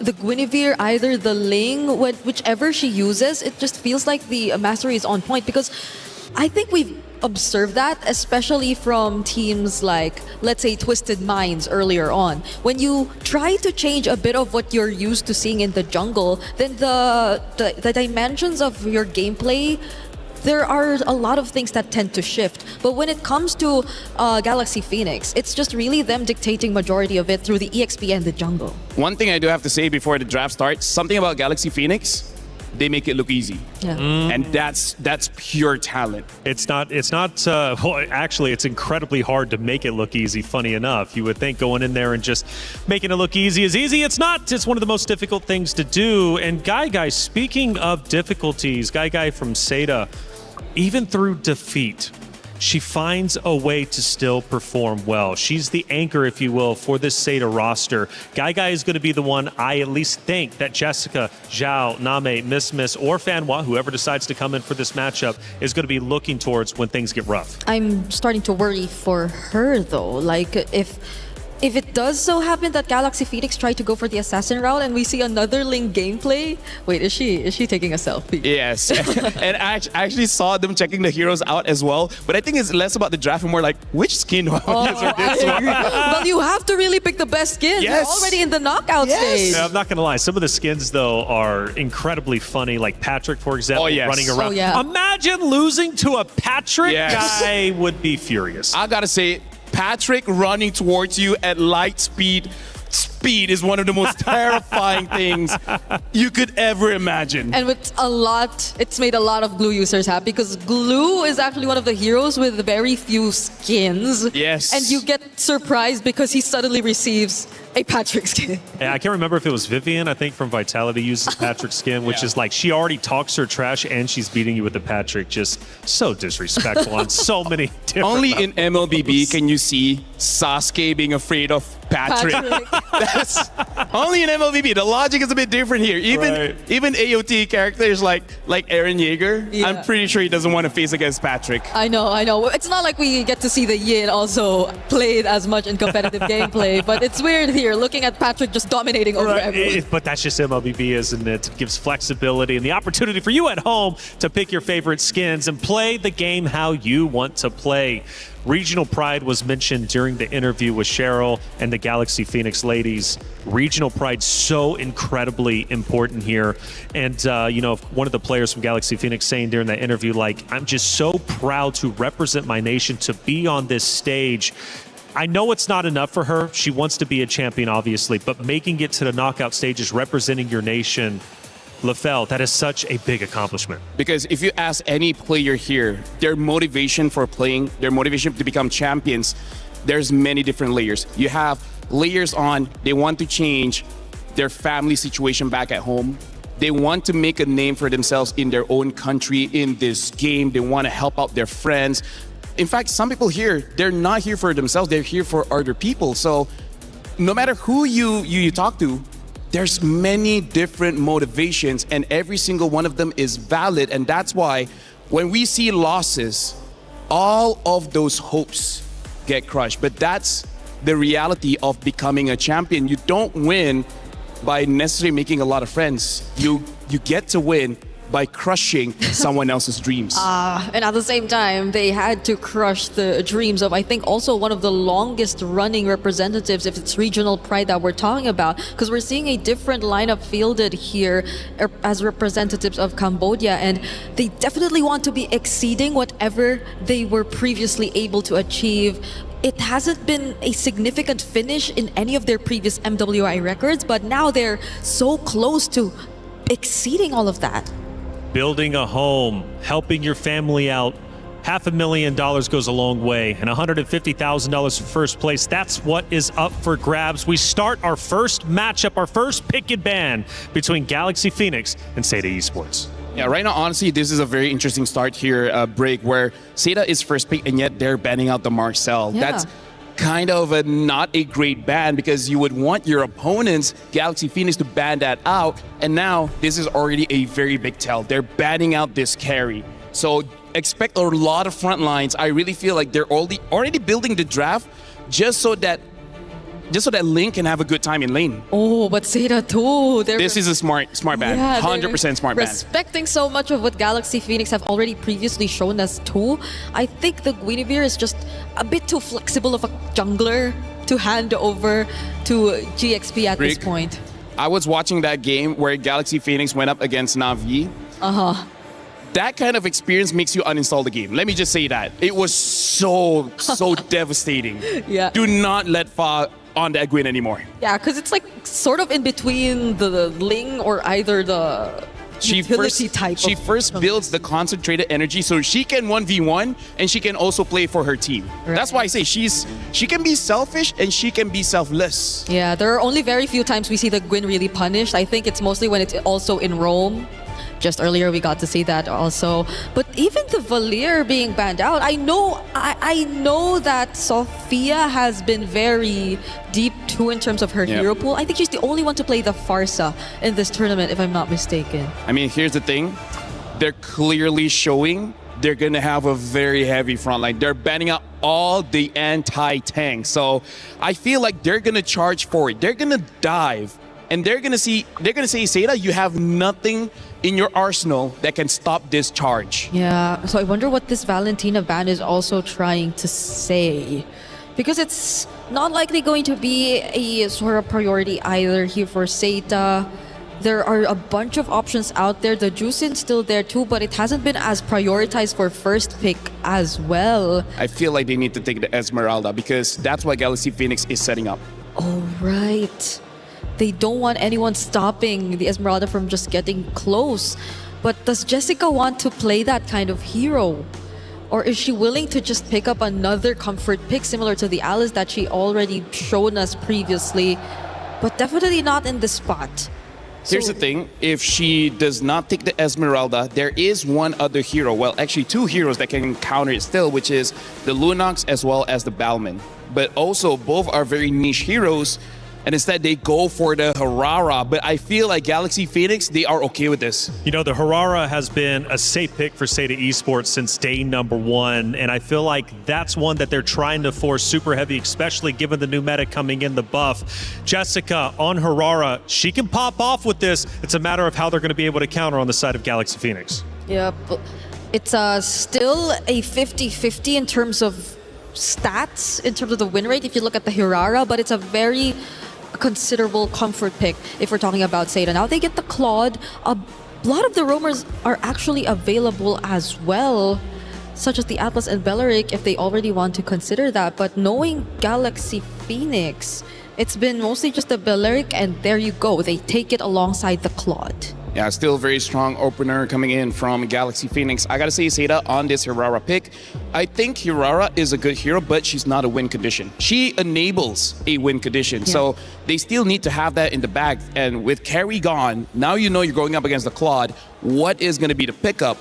the Guinevere, either the Ling, whichever she uses, it just feels like the mastery is on point because I think we've observed that, especially from teams like, let's say, Twisted Minds earlier on. When you try to change a bit of what you're used to seeing in the jungle, then the dimensions of your gameplay, there are a lot of things that tend to shift. But when it comes to Galaxy Phoenix, it's just really them dictating majority of it through the EXP and the jungle. One thing I do have to say before the draft starts, something about Galaxy Phoenix, they make it look easy. Yeah. And that's pure talent. It's not, well, actually, it's incredibly hard to make it look easy, funny enough. You would think going in there and just making it look easy is easy. It's not. It's one of the most difficult things to do. And Guy, speaking of difficulties, Guy from Seda, even through defeat, she finds a way to still perform well. She's the anchor, if you will, for this Seda roster. Guy is going to be the one I at least think that Jessica, Zhao, Name, Miss, or Fanwa, whoever decides to come in for this matchup, is going to be looking towards when things get rough. I'm starting to worry for her, though. Like, if it does so happen that Galaxy Phoenix tried to go for the assassin route and we see another Ling gameplay, wait, is she taking a selfie? Yes, and I actually saw them checking the heroes out as well, but I think it's less about the draft and more like, which skin do I use for this one? Well, you have to really pick the best skin. Yes. You're already in the knockout stage. Yeah, I'm not going to lie. Some of the skins, though, are incredibly funny, like Patrick, for example, running around. Oh, yeah. Imagine losing to a Patrick. Yes. Guy would be furious. I gotta say, Patrick running towards you at light speed is one of the most terrifying things you could ever imagine. And it's made a lot of Glue users happy because Glue is actually one of the heroes with very few skins. Yes. And you get surprised because he suddenly receives a Patrick skin. Yeah, I can't remember if it was Vivian, I think, from Vitality uses Patrick's skin, which is like she already talks her trash and she's beating you with the Patrick. Just so disrespectful on so many different Only levels. in MLBB can you see Sasuke being afraid of Patrick. That's only in MLBB. The logic is a bit different here. Even AOT characters like Eren Yeager, I'm pretty sure he doesn't want to face against Patrick. I know. It's not like we get to see the Yin also played as much in competitive gameplay, but it's weird here looking at Patrick just dominating over everyone. But that's just MLBB, isn't it? It gives flexibility and the opportunity for you at home to pick your favorite skins and play the game how you want to play. Regional pride was mentioned during the interview with Cheryl and the Galaxy Phoenix ladies. Regional pride so incredibly important here. And, one of the players from Galaxy Phoenix saying during that interview, like, I'm just so proud to represent my nation, to be on this stage. I know it's not enough for her. She wants to be a champion, obviously, but making it to the knockout stages, representing your nation, Lefel, that is such a big accomplishment. Because if you ask any player here, their motivation for playing, their motivation to become champions, there's many different layers. You have layers on, they want to change their family situation back at home. They want to make a name for themselves in their own country, in this game. They want to help out their friends. In fact, some people here, they're not here for themselves. They're here for other people. So no matter who you talk to, there's many different motivations, and every single one of them is valid. And that's why when we see losses, all of those hopes get crushed. But that's the reality of becoming a champion. You don't win by necessarily making a lot of friends. You get to win by crushing someone else's dreams. And at the same time, they had to crush the dreams of, I think, also one of the longest running representatives, if it's regional pride that we're talking about, because we're seeing a different lineup fielded here as representatives of Cambodia, and they definitely want to be exceeding whatever they were previously able to achieve. It hasn't been a significant finish in any of their previous MWI records, but now they're so close to exceeding all of that. Building a home, helping your family out, $500,000 goes a long way, and $150,000 for first place. That's what is up for grabs. We start our first matchup, our first pick and ban between Galaxy Phoenix and Seda Esports. Yeah, right now, honestly, this is a very interesting start here, break, where Seda is first pick, and yet they're banning out the Marcel. Yeah. That's kind of not a great ban, because you would want your opponents, Galaxy Phoenix, to ban that out. And now this is already a very big tell. They're banning out this carry. So expect a lot of front lines. I really feel like they're already building the draft just so that Link can have a good time in lane. Oh, but Seda too. This is a smart ban. Yeah, 100% smart ban. Respecting so much of what Galaxy Phoenix have already previously shown us too. I think the Guinevere is just a bit too flexible of a jungler to hand over to GXP at this point. I was watching that game where Galaxy Phoenix went up against Na'Vi. That kind of experience makes you uninstall the game. Let me just say that. It was so devastating. Yeah. Do not let Fa on that Gwyn anymore. Yeah, because it's like sort of in between the Ling or either the utility type. She first builds the concentrated energy so she can 1v1 and she can also play for her team. Right. That's why I say she can be selfish and she can be selfless. Yeah, there are only very few times we see the Gwyn really punished. I think it's mostly when it's also in Rome. Just earlier we got to see that also. But even the Valier being banned out, I know that Sophia has been very deep too in terms of her hero pool. I think she's the only one to play the Farsa in this tournament, if I'm not mistaken. I mean, here's the thing. They're clearly showing they're going to have a very heavy front line. They're banning out all the anti-tank. So I feel like they're going to charge for it. They're going to dive. And they're gonna say, Seda, you have nothing in your arsenal that can stop this charge. Yeah, so I wonder what this Valentina ban is also trying to say. Because it's not likely going to be a sort of priority either here for Seda. There are a bunch of options out there. The Jusin's still there too, but it hasn't been as prioritized for first pick as well. I feel like they need to take the Esmeralda because that's what Galaxy Phoenix is setting up. Oh, right. They don't want anyone stopping the Esmeralda from just getting close. But does Jessica want to play that kind of hero? Or is she willing to just pick up another comfort pick similar to the Alice that she already shown us previously? But definitely not in this spot. Here's the thing, if she does not take the Esmeralda, there is one other hero, well actually two heroes that can counter it still, which is the Lunox as well as the Balman. But also both are very niche heroes, and instead they go for the Harara. But I feel like Galaxy Phoenix, they are okay with this. You know, the Harara has been a safe pick for Seda Esports since day number one, and I feel like that's one that they're trying to force super heavy, especially given the new meta coming in, the buff. Jessica on Harara, she can pop off with this. It's a matter of how they're going to be able to counter on the side of Galaxy Phoenix. Yep. It's still a 50-50 in terms of stats, in terms of the win rate if you look at the Harara, but it's a very considerable comfort pick if we're talking about Seda. Now they get the Claude. A lot of the roamers are actually available as well, such as the Atlas and Belleric if they already want to consider that. But knowing Galaxy Phoenix, it's been mostly just the Belleric, and there you go. They take it alongside the Claude. Yeah, still very strong opener coming in from Galaxy Phoenix. I gotta say, Seda, on this Hirara pick, I think Hirara is a good hero, but she's not a win condition. She enables a win condition, so they still need to have that in the bag. And with carry gone, now you know you're going up against the Claude. What is gonna be the pickup?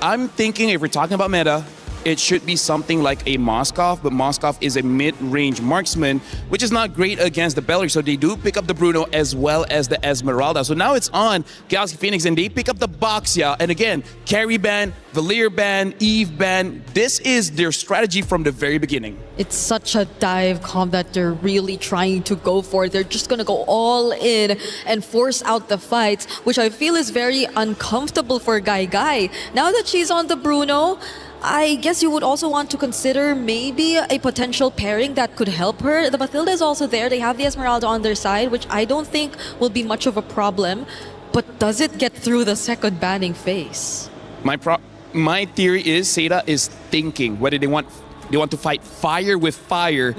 I'm thinking if we're talking about meta, it should be something like a Moskov, but Moskov is a mid-range marksman, which is not great against the Bellary, so they do pick up the Bruno as well as the Esmeralda. So now it's on Galaxy Phoenix, and they pick up the Boxia, and again, carry ban, Valier ban, Eve ban. This is their strategy from the very beginning. It's such a dive comp that they're really trying to go for. They're just going to go all in and force out the fights, which I feel is very uncomfortable for Guy. Now that she's on the Bruno, I guess you would also want to consider maybe a potential pairing that could help her. The Mathilda is also there. They have the Esmeralda on their side, which I don't think will be much of a problem. But does it get through the second banning phase? My theory is Seda is thinking whether they want to fight fire with fire.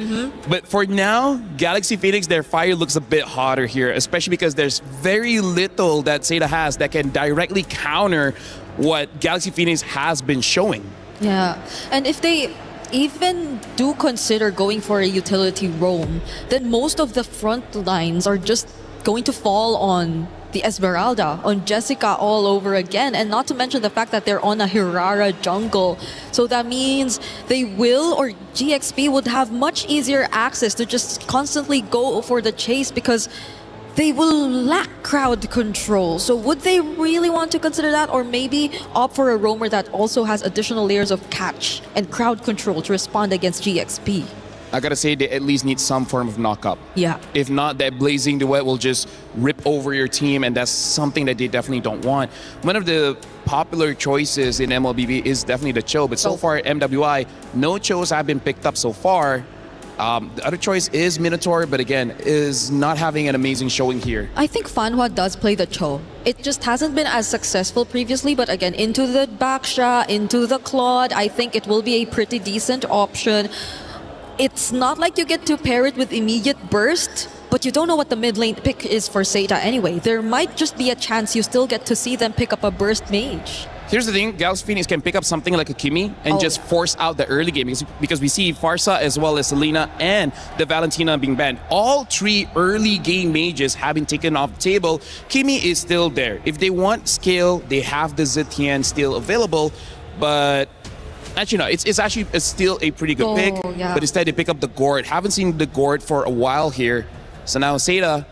But for now, Galaxy Phoenix, their fire looks a bit hotter here, especially because there's very little that Seda has that can directly counter what Galaxy Phoenix has been showing. Yeah, and if they even do consider going for a utility roam, then most of the front lines are just going to fall on the Esmeralda, on Jessica all over again, and not to mention the fact that they're on a Hirara jungle. So that means they will, or GXP would have much easier access to just constantly go for the chase because they will lack crowd control. So would they really want to consider that, or maybe opt for a roamer that also has additional layers of catch and crowd control to respond against GXP? I gotta say, they at least need some form of knock-up. Yeah. If not, that Blazing Duet will just rip over your team, and that's something that they definitely don't want. One of the popular choices in MLBB is definitely the Cho, but so far at MWI, no Chos have been picked up so far. The other choice is Minotaur, but again, is not having an amazing showing here. I think Fanhua does play the Cho. It just hasn't been as successful previously, but again, into the Baksha, into the Claude, I think it will be a pretty decent option. It's not like you get to pair it with immediate burst, but you don't know what the mid lane pick is for Seda anyway. There might just be a chance you still get to see them pick up a burst mage. Here's the thing, Galaxy Phoenix can pick up something like a Kimi and just force out the early game because we see Farsa as well as Selena and the Valentina being banned. All three early game mages have been taken off the table. Kimi is still there. If they want scale, they have the Zetian still available, but actually no, it's still a pretty good pick, but instead they pick up the Gord. Haven't seen the Gord for a while here. So now Seda,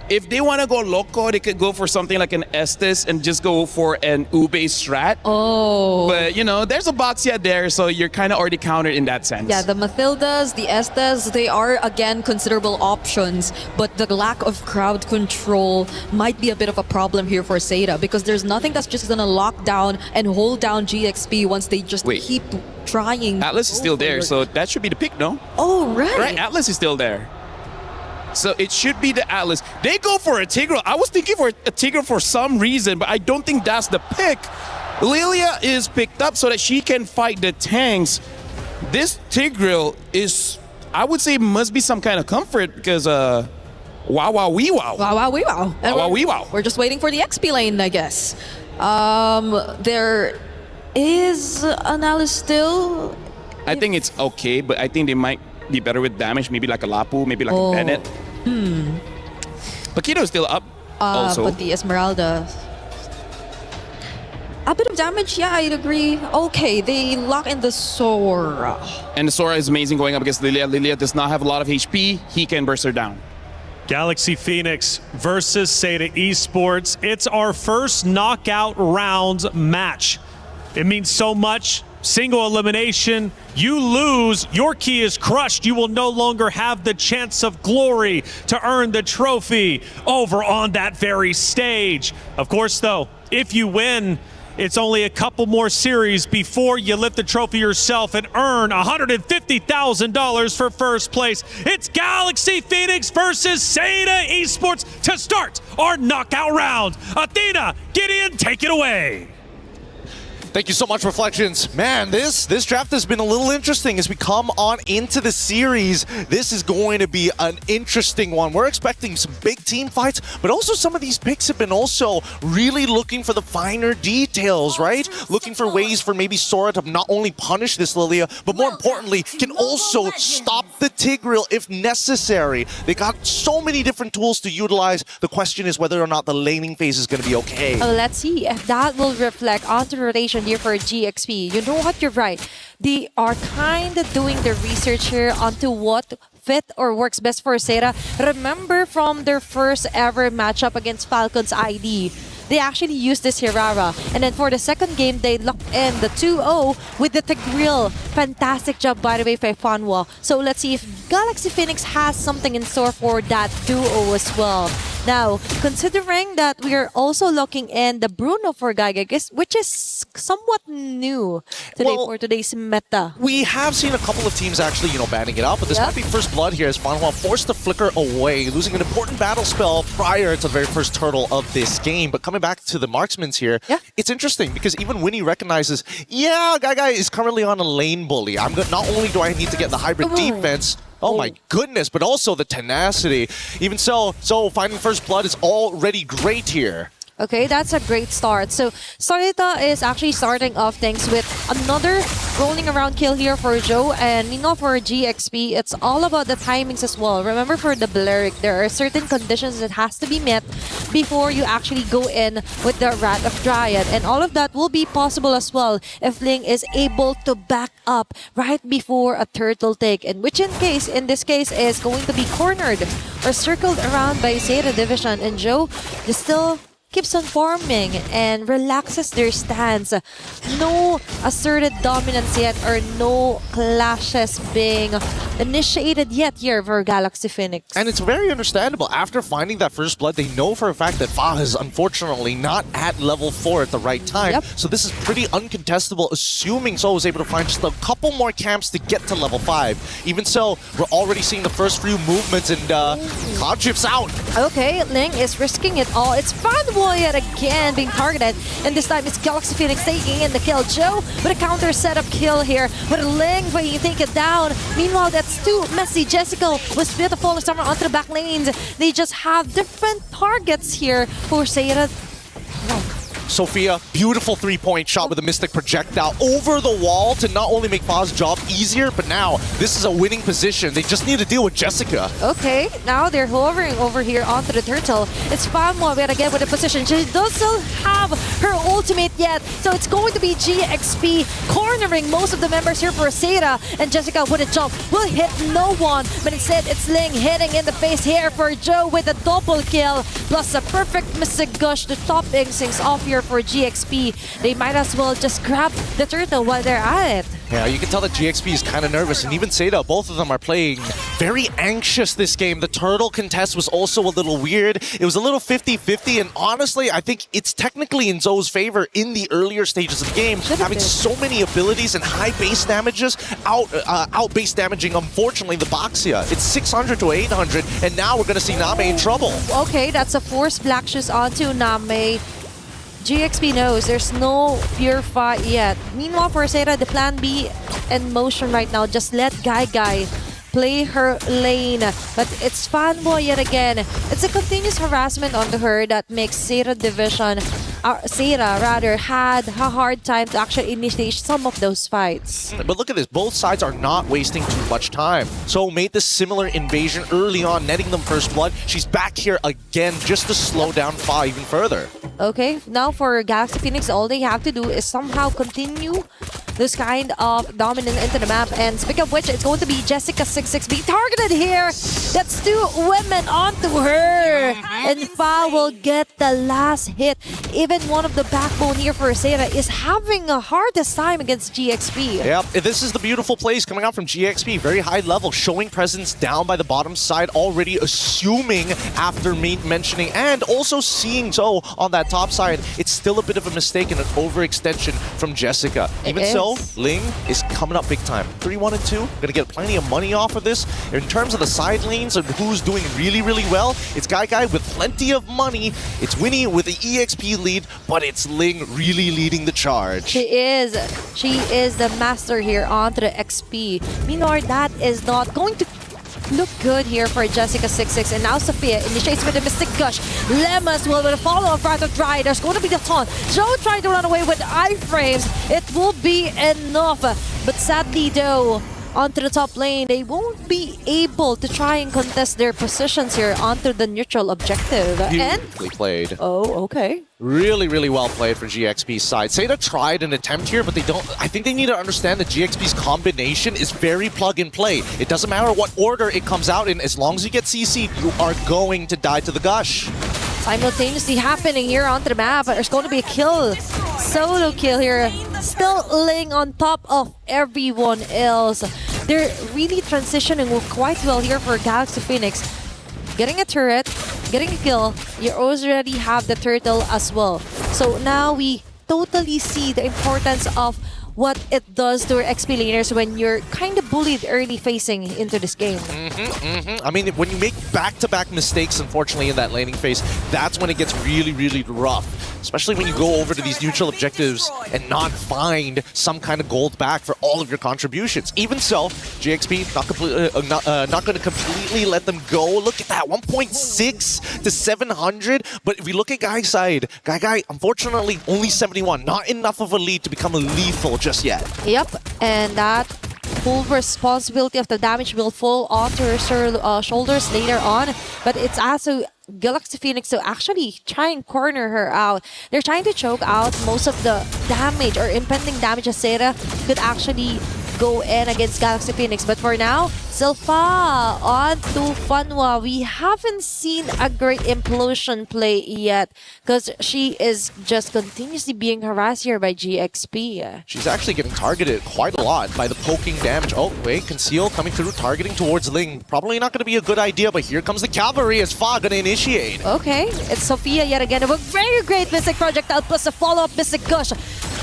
if they want to go loco, they could go for something like an Estes and just go for an Ube strat. But, you know, there's a Boxia there, so you're kind of already countered in that sense. Yeah, the Mathildas, the Estes, they are, again, considerable options. But the lack of crowd control might be a bit of a problem here for Seda because there's nothing that's just going to lock down and hold down GXP once they just keep trying. Atlas is still there, so that should be the pick, no? Oh, right. Right, Atlas is still there. So it should be the Atlas. They go for a Tigreal. I was thinking for a Tigreal for some reason, but I don't think that's the pick. Lilia is picked up so that she can fight the tanks. This Tigreal is, I would say, must be some kind of comfort because wow, wow, wee, wow. Wow, wow, wee, wow. Wow, wow, wee, wow. We're just waiting for the XP lane, I guess. There is an Alice still. I think it's okay, but I think they might be better with damage, maybe like a Lapu, maybe like a Bennett. Paquito is still up also. But the Esmeralda, a bit of damage, yeah, I'd agree. Okay, they lock in the Sora. And the Sora is amazing going up against Lilia. Lilia does not have a lot of HP. He can burst her down. Galaxy Phoenix versus Seda Esports. It's our first knockout round match. It means so much. Single elimination, you lose, your key is crushed. You will no longer have the chance of glory to earn the trophy over on that very stage. Of course, though, if you win, it's only a couple more series before you lift the trophy yourself and earn $150,000 for first place. It's Galaxy Phoenix versus Seda Esports to start our knockout round. Athena, Gideon, take it away. Thank you so much, Reflections. Man, this draft has been a little interesting as we come on into the series. This is going to be an interesting one. We're expecting some big team fights, but also some of these picks have been also really looking for the finer details, right? Looking for ways for maybe Sora to not only punish this Lilia, but more importantly, can also stop the Tigreal if necessary. They got so many different tools to utilize. The question is whether or not the laning phase is going to be okay. Oh, let's see if that will reflect onto rotation here for GXP. You know what? You're right. They are kind of doing the research here onto what fit or works best for Zeta. Remember from their first ever matchup against Falcons ID, they actually used this Hirara. And then for the second game, they locked in the 2-0 with the Tigreal. Fantastic job, by the way, by Fanwa. So let's see if Galaxy Phoenix has something in store for that duo as well. Now, considering that we are also looking in the Bruno for Gygax, which is somewhat new today for today's meta. We have seen a couple of teams actually, banning it out, but this might be first blood here as Fanwa forced to flicker away, losing an important battle spell prior to the very first turtle of this game. But coming back to the marksmans here, it's interesting because even Winnie recognizes, Gygai is currently on a lane bully. Not only do I need to get the hybrid defense, oh my goodness, but also the tenacity. Even so finding first blood is already great here. Okay, that's a great start. So Sarita is actually starting off things with another rolling around kill here for Joe, and for GXP, it's all about the timings as well. Remember, for the Balearic, there are certain conditions that has to be met before you actually go in with the Wrath of Dryad, and all of that will be possible as well if Ling is able to back up right before a turtle take, and which in this case is going to be cornered or circled around by Zeta Division, and Joe is still keeps on farming and relaxes their stance. No asserted dominance yet, or no clashes being initiated yet here for Galaxy Phoenix. And it's very understandable. After finding that first blood, they know for a fact that Fa is unfortunately not at level 4 at the right time. So this is pretty uncontestable, assuming Soul was able to find just a couple more camps to get to level 5. Even so, we're already seeing the first few movements, and Cloud Chip's out. Okay, Ling is risking it all. It's Fanwa yet again being targeted, and this time it's Galaxy Phoenix taking in the kill. Joe with a counter setup kill here, but Ling when you take it down. Meanwhile, that's too messy. Jessica was beautiful summer onto the back lanes. They just have different targets here for Zeta. Sophia, beautiful three-point shot with a Mystic Projectile over the wall to not only make Fa's job easier, but now this is a winning position. They just need to deal with Jessica. Okay, now they're hovering over here onto the turtle. It's Fanwa again with the position. She doesn't have her ultimate yet, so it's going to be GXP cornering most of the members here for Zeta, and Jessica with a jump will hit no one, but instead it's Ling hitting in the face here for Joe with a double kill, plus a perfect Mystic Gush to top things off here for GXP. They might as well just grab the turtle while they're at it. Yeah, you can tell that GXP is kind of nervous, and even Zeta, both of them are playing very anxious this game. The turtle contest was also a little weird. It was a little 50-50, and honestly, I think it's technically in Zoe's favor in the earlier stages of the game, having so many abilities and high base damages, out base damaging, unfortunately, the Baxia. It's 600 to 800, and now we're going to see Name in trouble. Okay, that's a forced black shoes onto Name. GXP knows there's no pure fight yet. Meanwhile, for Zeta, the plan B in motion right now. Just let Gygai play her lane. But it's Fanboy yet again. It's a continuous harassment onto her that makes Zeta Division, Zeta rather, had a hard time to actually initiate some of those fights. But look at this, both sides are not wasting too much time. So made this similar invasion early on, netting them first blood. She's back here again just to slow down Fa even further. Okay, now for Galaxy Phoenix, all they have to do is somehow continue this kind of dominance into the map. And speaking of which, it's going to be Jessica66 being targeted here. That's two women onto her. And Fa will get the last hit. Even one of the backbone here for Zeta is having a hardest time against GXP. Yep, this is the beautiful plays coming out from GXP. Very high level, showing presence down by the bottom side, already assuming after mentioning and also seeing Zoe on that top side. It's still a bit of a mistake and an overextension from Jessica. Even so, so, Ling is coming up big time. 3-1-2, gonna get plenty of money off of this. In terms of the side lanes and who's doing really, really well, it's Guy with plenty of money. It's Winnie with the EXP lead, but it's Ling really leading the charge. She is the master here onto the XP. Meanwhile, that is not going to look good here for Jessica26. And now Sophia initiates with the Mystic Gush. Lemus will follow up right of Dry. There's going to be the taunt. Joe trying to run away with iframes. It will be enough. But sadly though, onto the top lane, they won't be able to try and contest their positions here onto the neutral objective. Beautifully played. Oh, okay. Really, really well played for GXP's side. Seda tried an attempt here, but they don't. I think they need to understand that GXP's combination is very plug and play. It doesn't matter what order it comes out in, as long as you get CC, you are going to die to the Gush. Simultaneously happening here onto the map. There's going to be a kill. Solo kill here. Still Ling on top of everyone else. They're really transitioning quite well here for Galaxy Phoenix. Getting a turret, getting a kill, you already have the turtle as well. So now we totally see the importance of what it does to our XP laners when you're kind of bullied early facing into this game. I mean, when you make back-to-back mistakes, unfortunately, in that laning phase, that's when it gets really, really rough. Especially when you go over to these neutral objectives and not find some kind of gold back for all of your contributions. Even so, GXP not going to completely let them go. Look at that, 1.6 to 700. But if we look at Guy's side, Guy, unfortunately, only 71. Not enough of a lead to become lethal just yet. Yep, and that full responsibility of the damage will fall onto her shoulders later on. But it's also Galaxy Phoenix to actually try and corner her out. They're trying to choke out most of the damage or impending damage as Sarah could actually go in against Galaxy Phoenix. But for now, Silpha on to Fanwa. We haven't seen a great implosion play yet because she is just continuously being harassed here by GXP. She's actually getting targeted quite a lot by the poking damage. Oh, wait, Conceal coming through, targeting towards Ling. Probably not going to be a good idea, but here comes the cavalry as Fa going to initiate. Okay, it's Sophia yet again. A very great Mystic Projectile plus a follow-up Mystic Gush.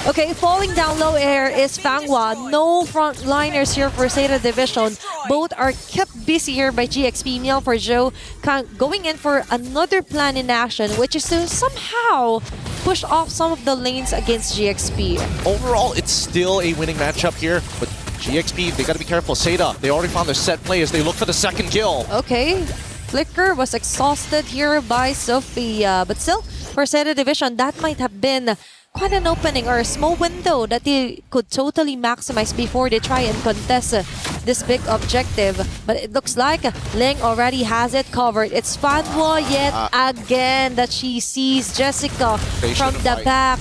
Okay, falling down low air is Fangwa. No frontliners here for Zeta Division. Both are kept busy here by GXP. Meal for Joe going in for another plan in action, which is to somehow push off some of the lanes against GXP. Overall, it's still a winning matchup here, but GXP, they got to be careful. Zeta, they already found their set play as they look for the second kill. Okay, Flicker was exhausted here by Sophia, but still, for Zeta Division, that might have been quite an opening or a small window that they could totally maximize before they try and contest this big objective. But it looks like Ling already has it covered. It's Fanwa yet again that she sees Jessica from the back.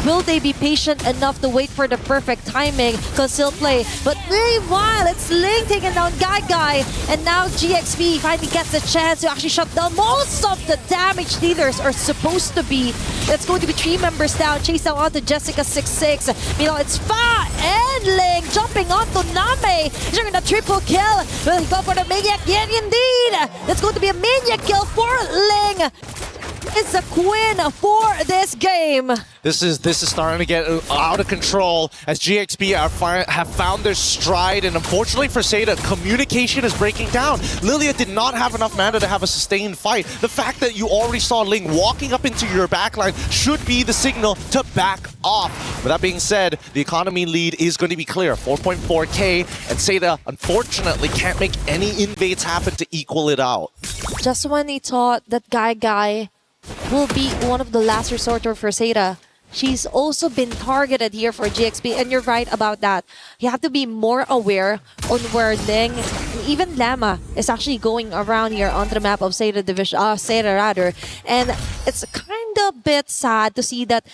Will they be patient enough to wait for the perfect timing? Conceal play. But meanwhile, it's Ling taking down Guy. And now GXP finally gets a chance to actually shut down most of the damage dealers are supposed to be. It's going to be 3 members down. Chase down onto Jessica26. Meanwhile, it's Fa and Ling jumping onto Name. They're gonna triple kill. Will he go for the Maniac? Yeah, indeed. That's going to be a Maniac kill for Ling. It's a queen for this game. This is starting to get out of control as GXP have found their stride, and unfortunately for Zeta, communication is breaking down. Lilia did not have enough mana to have a sustained fight. The fact that you already saw Ling walking up into your backline should be the signal to back off. With that being said, the economy lead is going to be clear, 4.4k, and Zeta unfortunately can't make any invades happen to equal it out. Just when he thought that Guy will be one of the last resort for Zeta, she's also been targeted here for GXP, and you're right about that. You have to be more aware on where Ling, even Lama, is actually going around here onto the map of Zeta Division, Zeta rather. And it's kind of bit sad to see that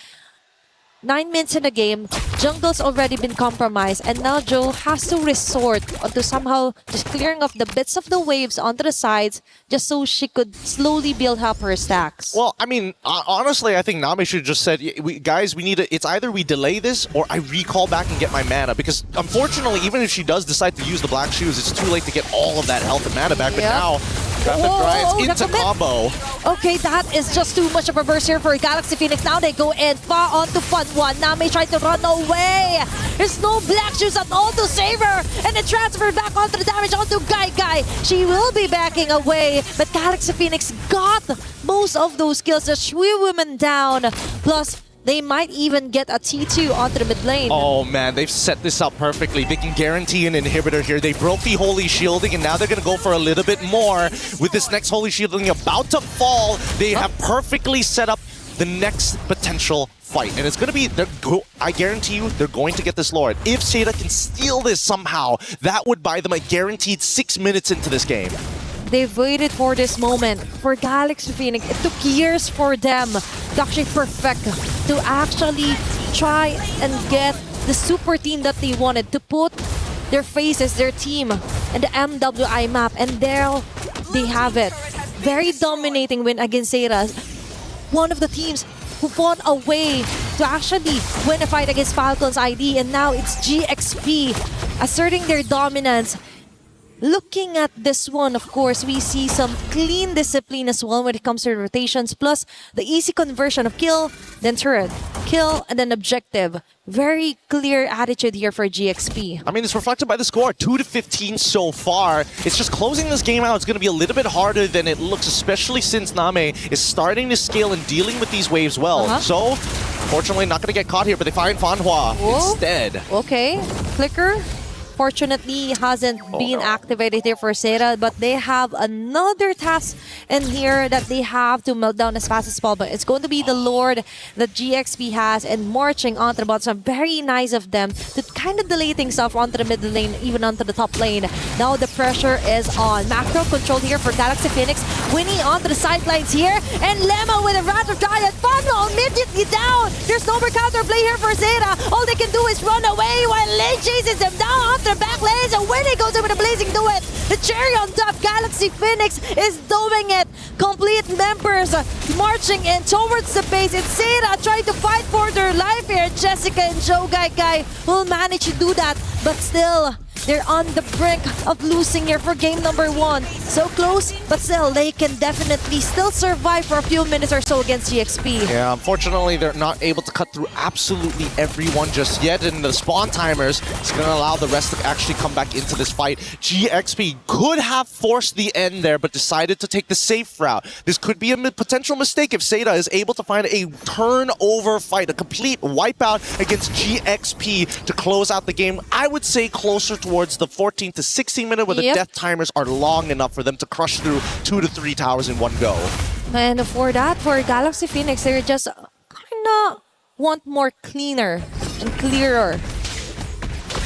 9 minutes in the game, jungle's already been compromised, and now Joe has to resort to somehow just clearing off the bits of the waves onto the sides just so she could slowly build up her stacks. Well, I mean, honestly, I think Nami should have just said, guys, we need to, it's either we delay this or I recall back and get my mana, because unfortunately, even if she does decide to use the black shoes, it's too late to get all of that health and mana back. But now, Rapid Giants into the commit. combo. Okay, that is just too much of a burst here for Galaxy Phoenix. Now they go in far onto Fun One. Nami trying to run away. There's no black shoes at all to save her. And the transfer back onto the damage onto Guy. She will be backing away. But Galaxy Phoenix got most of those kills. The Shui women down. Plus, they might even get a T2 onto the mid lane. Oh man, they've set this up perfectly. They can guarantee an inhibitor here. They broke the Holy Shielding, and now they're going to go for a little bit more. With this next Holy Shielding about to fall, they have perfectly set up the next potential fight. And it's going to be, I guarantee you, they're going to get this Lord. If Seda can steal this somehow, that would buy them a guaranteed 6 minutes into this game. They've waited for this moment. For Galaxy Phoenix, it took years for them to actually perfect, to actually try and get the super team that they wanted, to put their faces, their team, in the MWI map. And there they have it. Very dominating win against Seda. One of the teams who fought away to actually win a fight against Falcons ID. And now it's GXP asserting their dominance. Looking at this one, of course, we see some clean discipline as well when it comes to rotations, plus the easy conversion of kill, then turret, kill, and then objective. Very clear attitude here for GXP. I mean, it's reflected by the score, 2-15 so far. It's just closing this game out. It's going to be a little bit harder than it looks, especially since Name is starting to scale and dealing with these waves well. So, fortunately, not going to get caught here, but they find Fanhua instead. Okay, Flicker. Fortunately, hasn't been activated here for Seda, but they have another task in here that they have to melt down as fast as possible. It's going to be the Lord that GXP has and marching onto the bottom. So very nice of them to kind of delay things off onto the mid lane, even onto the top lane. Now the pressure is on. Macro control here for Galaxy Phoenix. Winnie onto the sidelines here, and Lemma with a Wrath of Giant. Funnel immediately down. There's no more counterplay here for Seda. All they can do is run away while Lane chases them down onto the back lanes, and Winnie goes in with a blazing duet. The cherry on top, Galaxy Phoenix is doing it. Complete members marching in towards the base. It's Seda trying to fight for their life here. Jessica and Joe Guy will manage to do that, but still, they're on the brink of losing here for game number 1. So close, but still, they can definitely still survive for a few minutes or so against GXP. Yeah, unfortunately, they're not able to cut through absolutely everyone just yet, and the spawn timers is going to allow the rest to actually come back into this fight. GXP could have forced the end there, but decided to take the safe route. This could be a potential mistake if Seda is able to find a turnover fight, a complete wipeout against GXP to close out the game. I would say closer towards the 14 to 16 minute where the death timers are long enough for them to crush through 2 to 3 towers in one go. And for that, for Galaxy Phoenix, they just kind of want more cleaner and clearer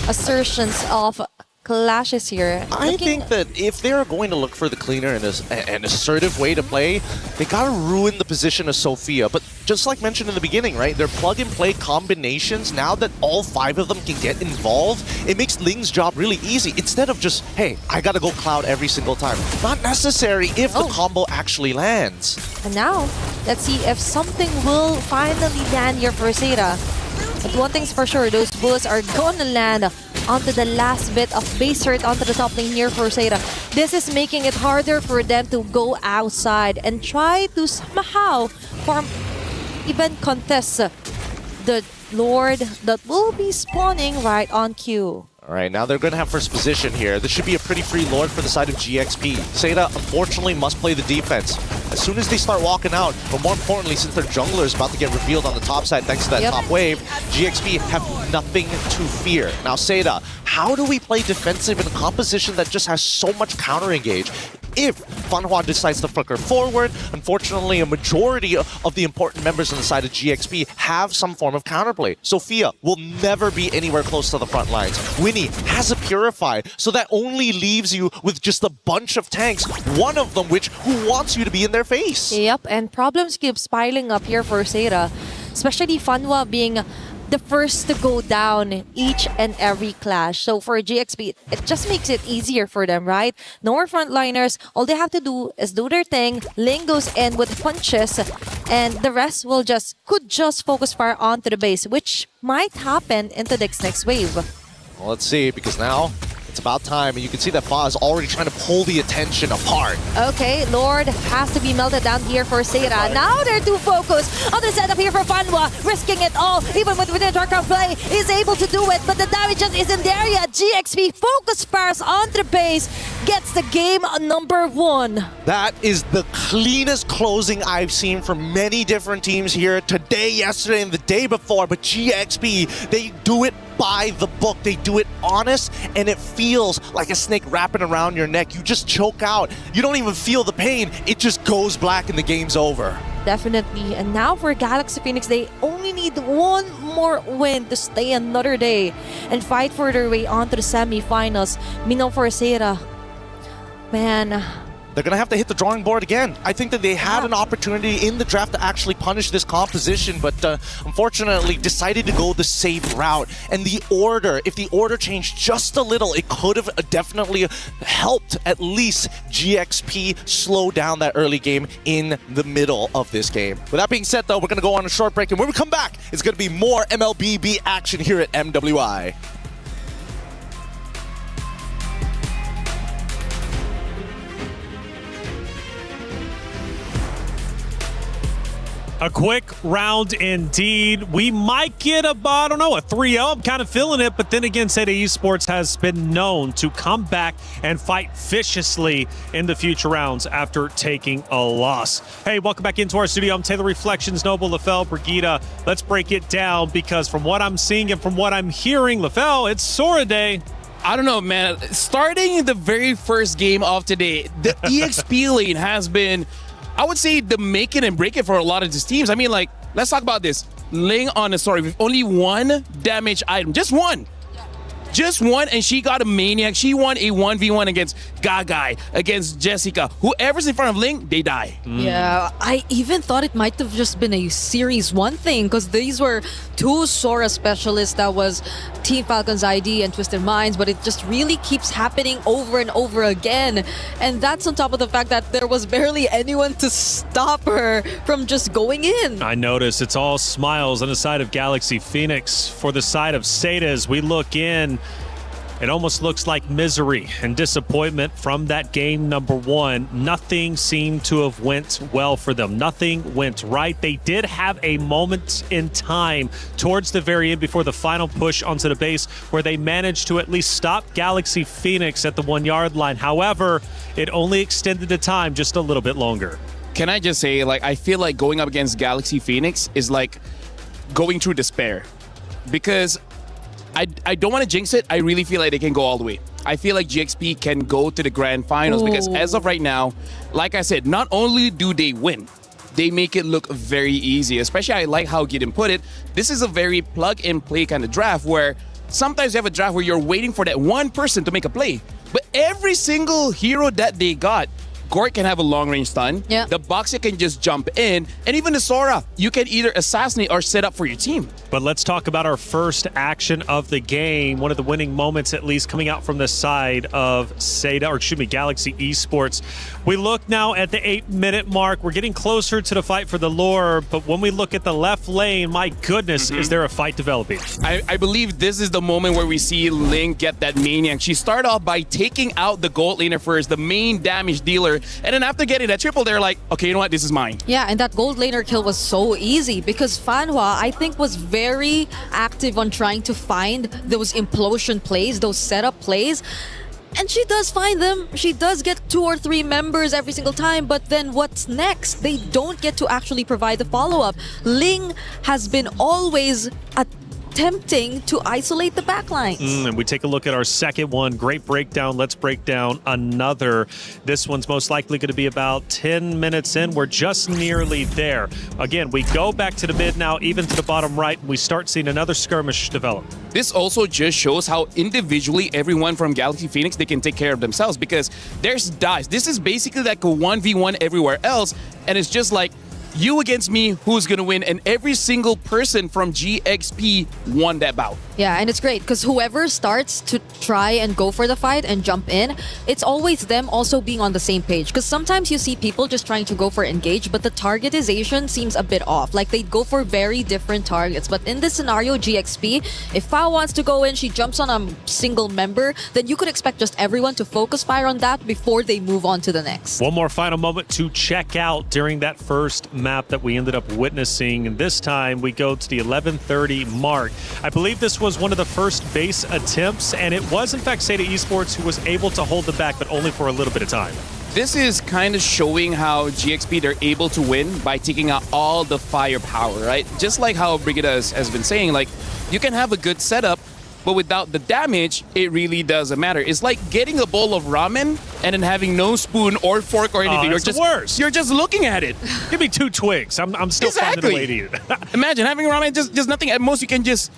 assertions of clashes here. I think that if they're going to look for the cleaner and an assertive way to play, they gotta ruin the position of Sophia. But just like mentioned in the beginning, right? Their plug-and-play combinations, now that all 5 of them can get involved, it makes Ling's job really easy. Instead of just, hey, I gotta go Cloud every single time. Not necessary if the combo actually lands. And now, let's see if something will finally land here for Seda. But one thing's for sure, those bullets are gonna land onto the last bit of base hurt onto the top lane here for Seda. This is making it harder for them to go outside and try to somehow form, even contest the Lord that will be spawning right on cue. All right, now they're going to have first position here. This should be a pretty free Lord for the side of GXP. Seda, unfortunately, must play the defense. As soon as they start walking out, but more importantly, since their jungler is about to get revealed on the top side thanks to that top wave, GXP have nothing to fear. Now, Seda, how do we play defensive in a composition that just has so much counter-engage? If Fanhua decides to flicker forward, unfortunately, a majority of the important members on the side of GXP have some form of counterplay. Sophia will never be anywhere close to the front lines. Winnie has a Purify, so that only leaves you with just a bunch of tanks, one of them who wants you to be in their face. Yep, and problems keeps piling up here for Seda, especially Fanhua being the first to go down each and every clash. So for GXP, it just makes it easier for them, right? No more frontliners. All they have to do is do their thing. Ling goes in with punches, and the rest could just focus fire onto the base, which might happen into the next wave. Well, let's see, because now It's about time, and you can see that Fa is already trying to pull the attention apart. Okay, Lord has to be melted down here for Seira. Now they're too focused on the setup here for Fanwa, risking it all, even with the dark play, is able to do it, but the damage just isn't there yet. GXP focus fires onto the base, gets the game number 1. That is the cleanest closing I've seen from many different teams here today, yesterday, and the day before, but GXP, they do it by the book. They do it honest, and it feels like a snake wrapping around your neck. You just choke out. You don't even feel the pain. It just goes black and the game's over. Definitely. And now for Galaxy Phoenix, they only need one more win to stay another day and fight for their way onto the semifinals. Meanwhile for Seira, man, they're going to have to hit the drawing board again. I think that they had an opportunity in the draft to actually punish this composition, but unfortunately decided to go the safe route. And the order, if the order changed just a little, it could have definitely helped at least GXP slow down that early game in the middle of this game. With that being said, though, we're going to go on a short break, and when we come back, it's going to be more MLBB action here at MWI. A quick round indeed. We might get a 3-0. I'm kind of feeling it, but then again, Seda Esports has been known to come back and fight viciously in the future rounds after taking a loss. Hey, welcome back into our studio. I'm Taylor Reflections, Noble, LaFell, Brigida. Let's break it down because from what I'm seeing and from what I'm hearing, LaFell, it's Sora Day. I don't know, man. Starting the very first game of today, the EXP lane has been, I would say, the make it and break it for a lot of these teams. I mean, like, let's talk about this. Ling on the story with only one damage item. Just one. Just one, and she got a maniac. She won a 1v1 against Gagai, against Jessica. Whoever's in front of Ling, they die. Yeah, I even thought it might have just been a Series 1 thing because these were two Sora specialists. That was Team Falcon's ID and Twisted Minds, but it just really keeps happening over and over again. And that's on top of the fact that there was barely anyone to stop her from just going in. I notice it's all smiles on the side of Galaxy Phoenix. For the side of Seda, as we look in, it almost looks like misery and disappointment from that game number 1. Nothing seemed to have went well for them. Nothing went right. They did have a moment in time towards the very end before the final push onto the base where they managed to at least stop Galaxy Phoenix at the 1-yard line. However, it only extended the time just a little bit longer. Can I just say, like, I feel like going up against Galaxy Phoenix is like going through despair. Because I don't want to jinx it. I really feel like they can go all the way. I feel like GXP can go to the grand finals because as of right now, like I said, not only do they win, they make it look very easy. Especially, I like how Gideon put it. This is a very plug-and-play kind of draft where sometimes you have a draft where you're waiting for that one person to make a play. But every single hero that they got, Gort can have a long-range stun. Yeah. The Boxer can just jump in. And even the Sora, you can either assassinate or set up for your team. But let's talk about our first action of the game. One of the winning moments, at least, coming out from the side of Galaxy Esports. We look now at the 8-minute mark. We're getting closer to the fight for the lore. But when we look at the left lane, my goodness, is there a fight developing? I believe this is the moment where we see Ling get that maniac. She started off by taking out the gold laner first, the main damage dealer. And then after getting that triple, they're like, okay, you know what? This is mine. Yeah, and that gold laner kill was so easy because Fanhua, I think, was very active on trying to find those implosion plays, those setup plays. And she does find them. She does get 2 or 3 members every single time, but then what's next? They don't get to actually provide the follow-up. Ling has been always attempting to isolate the backlines. And we take a look at our second one. Great breakdown. Let's break down another. This one's most likely going to be about 10 minutes in. We're just nearly there. Again, we go back to the mid now, even to the bottom right, and we start seeing another skirmish develop. This also just shows how individually everyone from Galaxy Phoenix, they can take care of themselves because there's dives. This is basically like a 1v1 everywhere else, and it's just like you against me, who's gonna win? And every single person from GXP won that bout. Yeah, and it's great because whoever starts to try and go for the fight and jump in, it's always them also being on the same page. Because sometimes you see people just trying to go for engage, but the targetization seems a bit off. Like they go for very different targets. But in this scenario, GXP, if Fa wants to go in, she jumps on a single member, then you could expect just everyone to focus fire on that before they move on to the next. One more final moment to check out during that first map that we ended up witnessing. And this time we go to the 11:30 mark. I believe this was one of the first base attempts, and it was in fact Seda Esports who was able to hold them back, but only for a little bit of time. This is kind of showing how GXP, they're able to win by taking out all the firepower, right? Just like how Brigida has been saying, like, you can have a good setup, but without the damage, it really doesn't matter. It's like getting a bowl of ramen and then having no spoon or fork or anything. You're just worse. You're just looking at it. Give me 2 twigs. I'm still finding a way to eat it. Imagine having ramen, just nothing. At most, you can just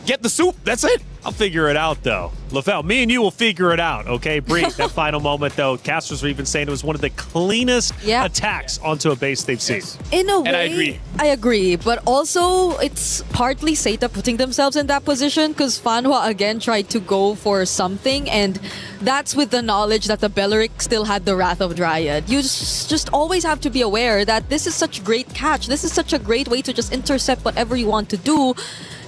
get the soup. That's it. I'll figure it out, though. LaFell, me and you will figure it out, okay? Bree, that final moment, though, casters were even saying it was one of the cleanest attacks onto a base they've seen. In a way, And I agree. But also, it's partly Seta putting themselves in that position because Fanhua again tried to go for something, and that's with the knowledge that the Belleric still had the Wrath of Dryad. You just always have to be aware that this is such great catch. This is such a great way to just intercept whatever you want to do.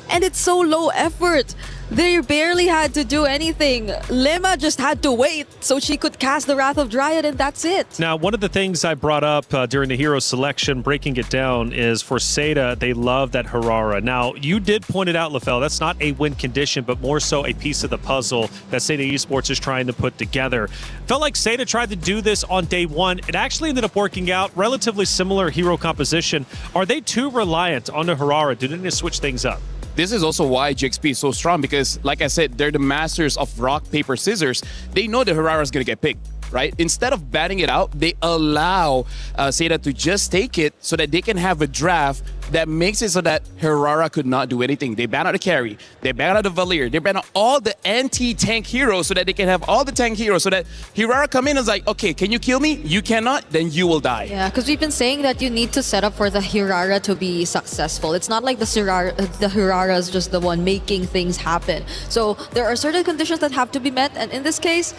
And it's so low effort. They barely had to do anything. Lema just had to wait so she could cast the Wrath of Dryad, and that's it. Now, one of the things I brought up during the hero selection, breaking it down, is for Seda, they love that Harara. Now, you did point it out, LaFell, that's not a win condition, but more so a piece of the puzzle that Seda Esports is trying to put together. Felt like Seda tried to do this on day one. It actually ended up working out. Relatively similar hero composition. Are they too reliant on the Harara? Do they need to switch things up? This is also why GXP is so strong because, like I said, they're the masters of rock, paper, scissors. They know the Harara is going to get picked, right? Instead of batting it out, they allow Seda to just take it so that they can have a draft that makes it so that Harara could not do anything. They ban out the carry, they ban out the Valir, they ban out all the anti-tank heroes so that they can have all the tank heroes so that Harara come in and is like, okay, can you kill me? You cannot, then you will die. Yeah, because we've been saying that you need to set up for the Hirara to be successful. It's not like the Hirara is just the one making things happen. So there are certain conditions that have to be met, and in this case,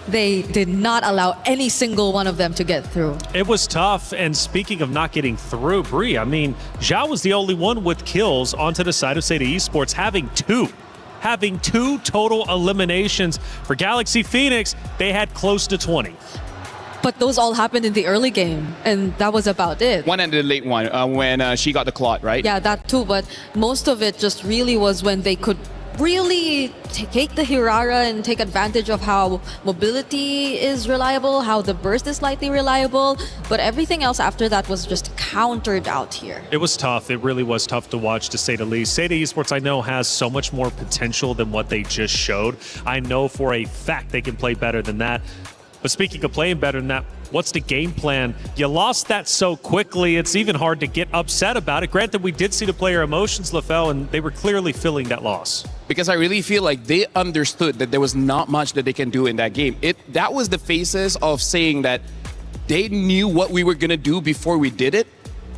they did not allow any single one of them to get through. It was tough, and speaking of not getting through, Bree, I mean, Zhao was the only one with kills onto the side of Seda Esports, having two total eliminations. For Galaxy Phoenix, they had close to 20. But those all happened in the early game, and that was about it. One and the late one, when she got the clot, right? Yeah, that too, but most of it just really was when they could really take the Hirara and take advantage of how mobility is reliable, how the burst is slightly reliable, but everything else after that was just countered out here. It was tough. It really was tough to watch, to say the least. Seda Esports, I know, has so much more potential than what they just showed. I know for a fact they can play better than that. But speaking of playing better than that, what's the game plan? You lost that so quickly, it's even hard to get upset about it. Granted, we did see the player emotions, LaFell, and they were clearly feeling that loss. Because I really feel like they understood that there was not much that they can do in that game. That was the phases of saying that they knew what we were going to do before we did it.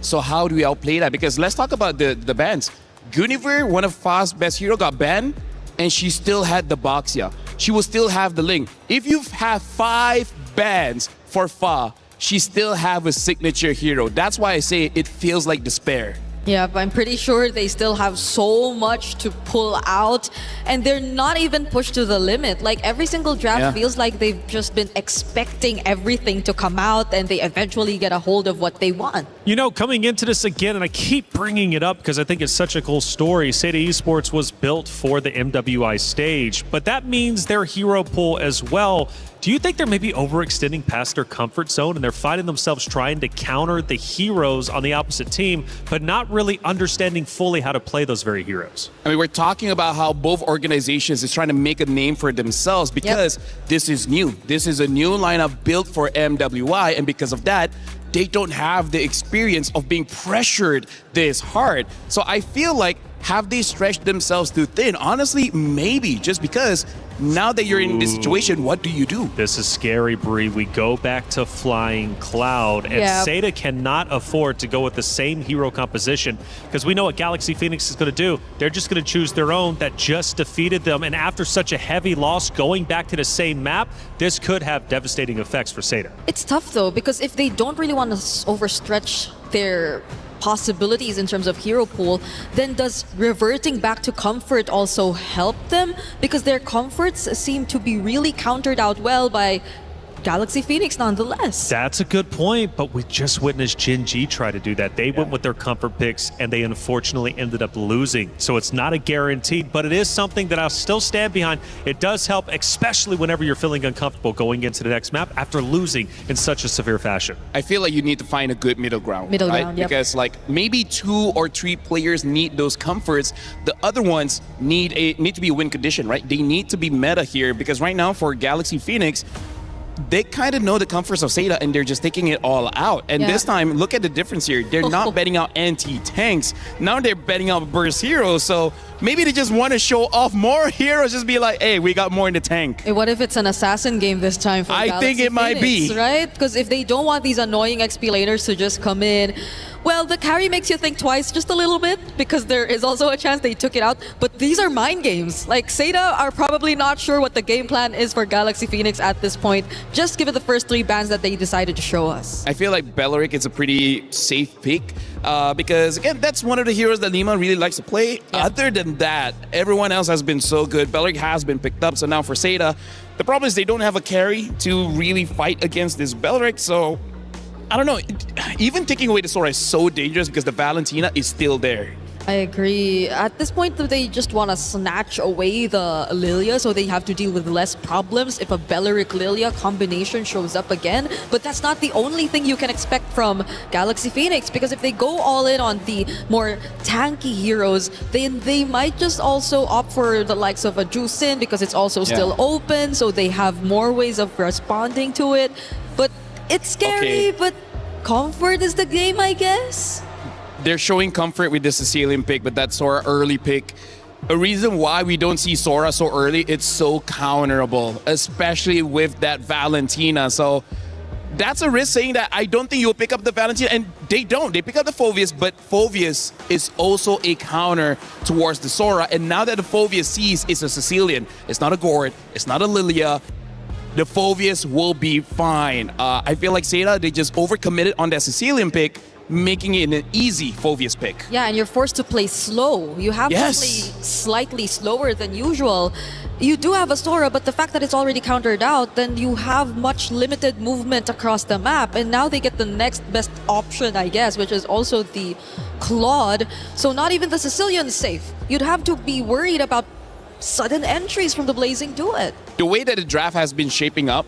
So how do we outplay that? Because let's talk about the bans. Guinevere, one of Fa's best hero, got banned, and she still had the Boxia. She will still have the Ling. If you have 5 bans for Fa, she still have a signature hero. That's why I say it feels like despair. Yeah, but I'm pretty sure they still have so much to pull out, and they're not even pushed to the limit. Like every single draft feels like they've just been expecting everything to come out, and they eventually get a hold of what they want. You know, coming into this again, and I keep bringing it up because I think it's such a cool story, Seda Esports was built for the MWI stage, but that means their hero pool as well. Do you think they're maybe overextending past their comfort zone and they're finding themselves trying to counter the heroes on the opposite team, but not really understanding fully how to play those very heroes? I mean, we're talking about how both organizations is trying to make a name for themselves because this is new. This is a new lineup built for MWI, and because of that, they don't have the experience of being pressured this hard. So I feel like have they stretched themselves too thin? Honestly, maybe, just because now that you're in this situation, what do you do? This is scary, Bree. We go back to Flying Cloud, and Seda cannot afford to go with the same hero composition, because we know what Galaxy Phoenix is going to do. They're just going to choose their own that just defeated them, and after such a heavy loss, going back to the same map, this could have devastating effects for Seda. It's tough though, because if they don't really want to overstretch their possibilities in terms of hero pool, then does reverting back to comfort also help them? Because their comforts seem to be really countered out well by Galaxy Phoenix nonetheless. That's a good point, but we just witnessed Gen G try to do that. They went with their comfort picks, and they unfortunately ended up losing. So it's not a guarantee, but it is something that I'll still stand behind. It does help, especially whenever you're feeling uncomfortable going into the next map after losing in such a severe fashion. I feel like you need to find a good middle ground. Middle right? ground, yep. Because like maybe 2 or 3 players need those comforts. The other ones need to be a win condition, right? They need to be meta here, because right now for Galaxy Phoenix, they kind of know the comforts of Seda, and they're just taking it all out. And this time, look at the difference here. They're not betting out anti-tanks. Now they're betting out burst heroes. So maybe they just want to show off more heroes. Just be like, hey, we got more in the tank. Hey, what if it's an assassin game this time for Galaxy think it might Phoenix, be. right? Because if they don't want these annoying XP laners to just come in, well, the carry makes you think twice just a little bit, because there is also a chance they took it out. But these are mind games. Like, Seda are probably not sure what the game plan is for Galaxy Phoenix at this point. Just give it the first 3 bans that they decided to show us. I feel like Belleric is a pretty safe pick, because again, that's one of the heroes that Lima really likes to play. Other than that, everyone else has been so good. Belleric has been picked up, so now for Seda, the problem is they don't have a carry to really fight against this Belleric, so I don't know. Even taking away the Sora is so dangerous because the Valentina is still there. I agree. At this point, they just want to snatch away the Lilia, so they have to deal with less problems if a Belleric Lilia combination shows up again. But that's not the only thing you can expect from Galaxy Phoenix, because if they go all in on the more tanky heroes, then they might just also opt for the likes of a Jusin, because it's also still open, so they have more ways of responding to it. But it's scary, but comfort is the game, I guess. They're showing comfort with the Sicilian pick, but that Sora early pick. A reason why we don't see Sora so early, it's so counterable, especially with that Valentina. So that's a risk, saying that I don't think you'll pick up the Valentina, and they don't. They pick up the Phoveus, but Phoveus is also a counter towards the Sora. And now that the Phoveus sees it's a Sicilian, it's not a Gord, it's not a Lilia, the Phoveus will be fine. I feel like Seda, they just overcommitted on that Sicilian pick, making it an easy Phoveus pick. Yeah, and you're forced to play slow. You have to play slightly slower than usual. You do have a Sora, but the fact that it's already countered out, then you have much limited movement across the map. And now they get the next best option, I guess, which is also the Claude. So not even the Sicilian's safe. You'd have to be worried about sudden entries from the Blazing Duet. The way that the draft has been shaping up,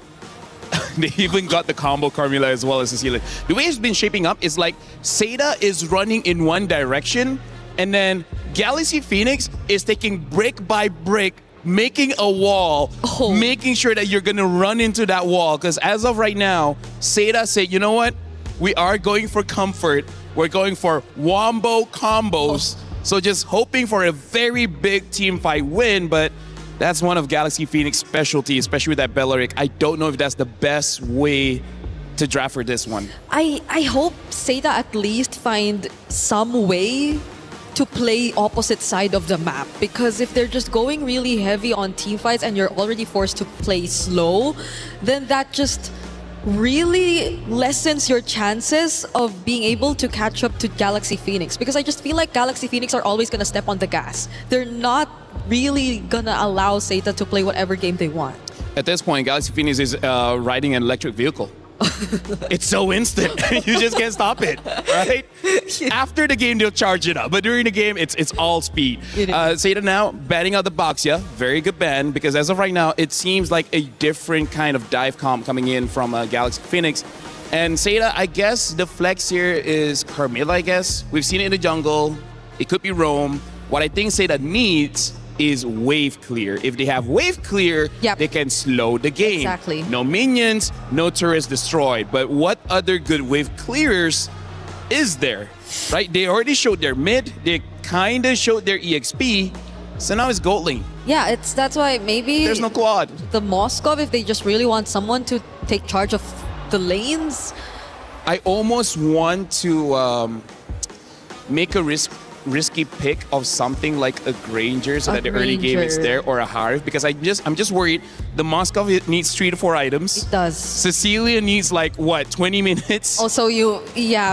they even got the combo Carmilla as well as Cecilia. The way it's been shaping up is like Seda is running in one direction, and then Galaxy Phoenix is taking brick by brick, making a wall, making sure that you're gonna run into that wall. Because as of right now, Seda said, you know what? We are going for comfort. We're going for wombo combos. So just hoping for a very big team fight win, but that's one of Galaxy Phoenix's specialty, especially with that Belleric. I don't know if that's the best way to draft for this one. I hope Seda at least find some way to play opposite side of the map, because if they're just going really heavy on team fights and you're already forced to play slow, then that just really lessens your chances of being able to catch up to Galaxy Phoenix, because I just feel like Galaxy Phoenix are always going to step on the gas. They're not really going to allow Seda to play whatever game they want. At this point, Galaxy Phoenix is riding an electric vehicle. It's so instant. You just can't stop it, right? After the game, they'll charge it up. But during the game, it's all speed. Seda now banning out the Boxia. Very good ban, because as of right now, it seems like a different kind of dive comp coming in from Galaxy Phoenix. And Seda, I guess the flex here is Carmilla, I guess. We've seen it in the jungle. It could be Roam. What I think Seda needs is wave clear. If they have wave clear, they can slow the game. Exactly. No minions, no turrets destroyed. But what other good wave clearers is there? Right? They already showed their mid. They kind of showed their EXP. So now it's gold lane. Yeah, that's why maybe there's no quad. The Moskov, if they just really want someone to take charge of the lanes. I almost want to make a risky pick of something like a Granger so that the early game is there, or a Harv, because I'm just worried the Moskov needs 3 to 4 items. It does. Cecilia needs like what, 20 minutes? Also,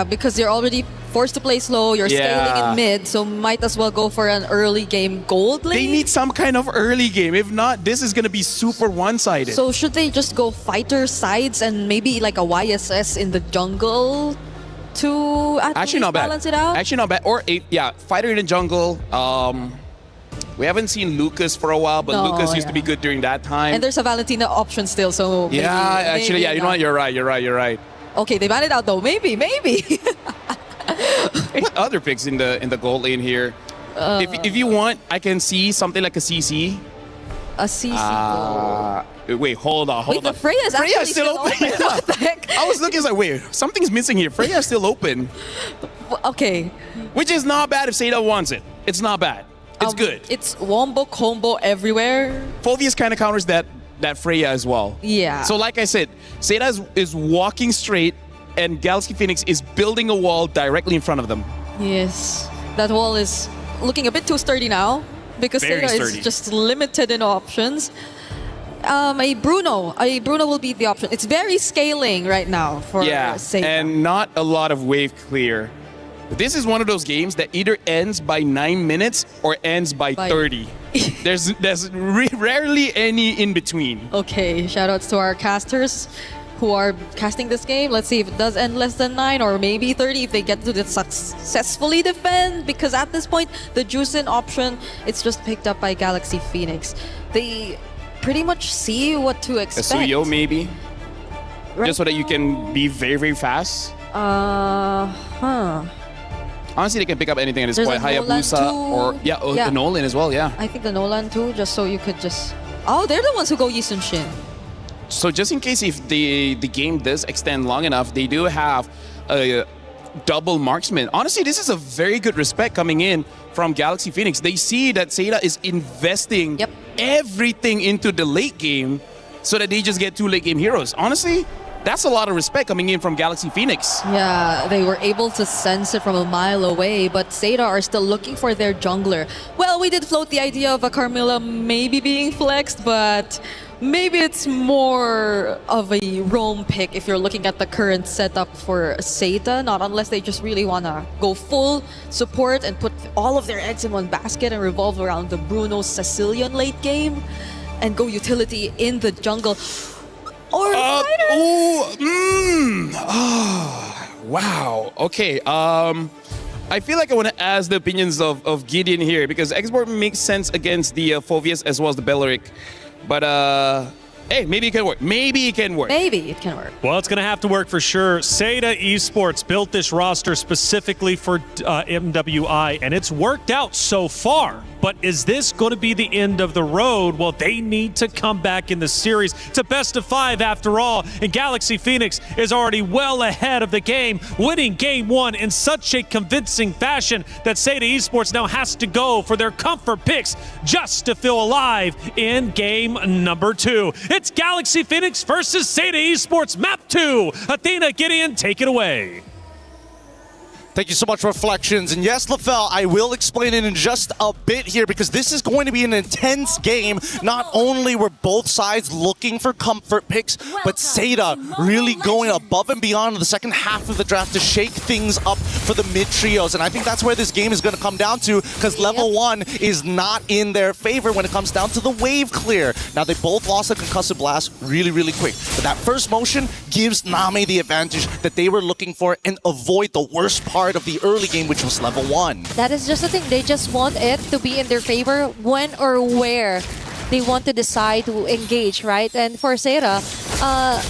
because you're already forced to play slow, you're scaling in mid, so might as well go for an early game gold lane. They need some kind of early game. If not, this is gonna be super one-sided. So should they just go fighter sides and maybe like a YSS in the jungle to actually not bad. Balance it out? Actually not bad. Or fighter in the jungle. We haven't seen Lucas for a while, but Lucas used to be good during that time. And there's a Valentina option still, so maybe, you know what? You're right. Okay, they ban it out though. Maybe. What other picks in the gold lane here? If you want, I can see something like a CC. A CC. Wait, hold on. Wait, Freya's still open. What the heck? I was looking, like, wait, something's missing here. Freya's still open. Okay. Which is not bad if Seda wants it. It's not bad. It's good. It's wombo combo everywhere. Phoveus kind of counters that Freya as well. Yeah. So like I said, Seda is walking straight, and Galaxy Phoenix is building a wall directly in front of them. Yes. That wall is looking a bit too sturdy now, because Very Seda sturdy. is just limited in options. A Bruno will be the option. It's very scaling right now for Seda. And not a lot of wave clear. This is one of those games that either ends by 9 minutes or ends by 30. There's rarely any in between. Okay, shoutouts to our casters who are casting this game. Let's see if it does end less than 9 or maybe 30 if they get to successfully defend, because at this point the Juicin option, it's just picked up by Galaxy Phoenix. They pretty much see what to expect. A Suyo maybe? Just so that you can be very, very fast? Honestly, they can pick up anything at this point. Hayabusa or the Nolan as well, I think the Nolan too, just so you could just... Oh, they're the ones who go Yi Sun-shin. So just in case if the game does extend long enough, they do have a double marksman. Honestly, this is a very good respect coming in from Galaxy Phoenix. They see that Seda is investing everything into the late game so that they just get 2 late game heroes. Honestly, that's a lot of respect coming in from Galaxy Phoenix. Yeah, they were able to sense it from a mile away, but Seda are still looking for their jungler. Well, we did float the idea of a Carmilla maybe being flexed, but maybe it's more of a roam pick if you're looking at the current setup for Seda, not unless they just really want to go full support and put all of their eggs in one basket and revolve around the Bruno Sicilian late game and go utility in the jungle. Or wow. Okay. I feel like I want to ask the opinions of Gideon here, because Export makes sense against the Phoveus as well as the Belleric. But hey, maybe it can work. Maybe it can work. Well, it's going to have to work for sure. Seda Esports built this roster specifically for MWI, and it's worked out so far. But is this going to be the end of the road? Well, they need to come back in the series. It's a best of 5 after all, and Galaxy Phoenix is already well ahead of the game, winning Game 1 in such a convincing fashion that Seda Esports now has to go for their comfort picks just to feel alive in Game number 2. It's Galaxy Phoenix versus Seda Esports Map 2. Athena, Gideon, take it away. Thank you so much, Reflections. And yes, LaFell, I will explain it in just a bit here, because this is going to be an intense game. Not only were both sides looking for comfort picks, but Seda really going above and beyond in the second half of the draft to shake things up for the mid-trios. And I think that's where this game is going to come down to, because level 1 is not in their favor when it comes down to the wave clear. Now, they both lost a concussive blast really, really quick. But that first motion gives Name the advantage that they were looking for and avoid the worst part of the early game, which was level 1. That is just the thing. They just want it to be in their favor when or where they want to decide to engage, right? And for Seda,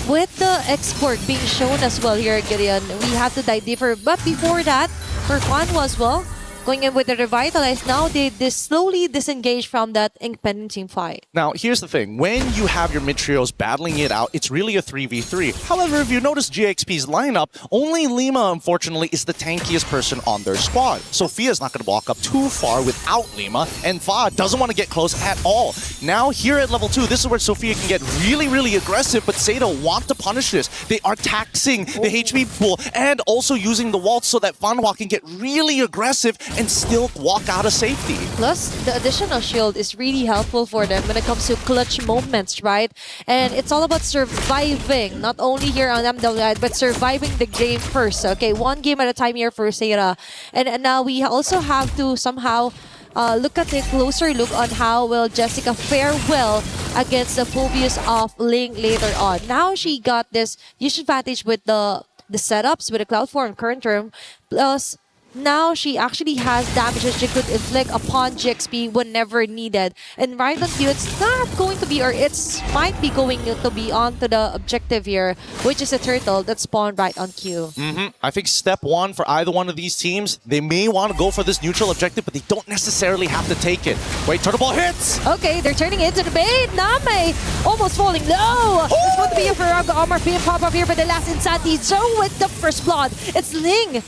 with the export being shown as well here, Gideon, we have to dive deeper. But before that, for Kwanwa as well, going in with the Revitalize. Now they slowly disengage from that independent team fight. Now, here's the thing. When you have your mid-trios battling it out, it's really a 3v3. However, if you notice GXP's lineup, only Lima, unfortunately, is the tankiest person on their squad. Sophia's not going to walk up too far without Lima, and Fa doesn't want to get close at all. Now, here at level 2, this is where Sophia can get really, really aggressive, but Seda want to punish this. They are taxing the HP pool and also using the waltz so that Fanhua can get really aggressive and still walk out of safety. Plus, the additional shield is really helpful for them when it comes to clutch moments, right? And it's all about surviving, not only here on MWI, but surviving the game first. Okay, one game at a time here for Seda. And now we also have to somehow look at a closer look on how will Jessica fare well against the Phobius of Ling later on. Now she got this huge advantage with the setups with the Cloud Form current term, plus now she actually has damages she could inflict upon GXP whenever needed. And right on cue, it's not going to be, or it's might be going to be onto the objective here, which is a turtle that spawned right on cue. I think step one for either one of these teams, they may want to go for this neutral objective, but they don't necessarily have to take it. Wait, turtle ball hits! Okay, they're turning into the bait. Name almost falling low. It's going to be a Firaga armor being pop up here, but the last Insanity Zone with the first blood. It's Ling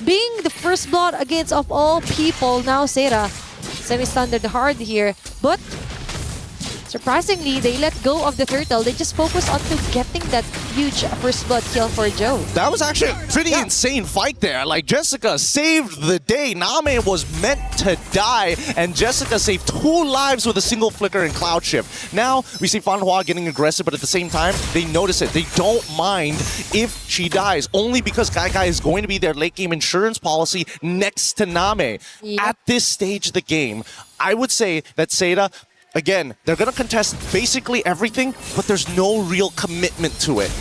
being the first blood against, of all people, now Seda. Semi-standard hard here, but surprisingly, they let go of the turtle. They just focus on to getting that huge first blood kill for Joe. That was actually a pretty insane fight there. Like, Jessica saved the day. Name was meant to die, and Jessica saved 2 lives with a single flicker and cloud shift. Now, we see Fanhua getting aggressive, but at the same time, they notice it. They don't mind if she dies, only because Kai is going to be their late game insurance policy next to Name. Yep. At this stage of the game, I would say that Seda, again, they're going to contest basically everything, but there's no real commitment to it.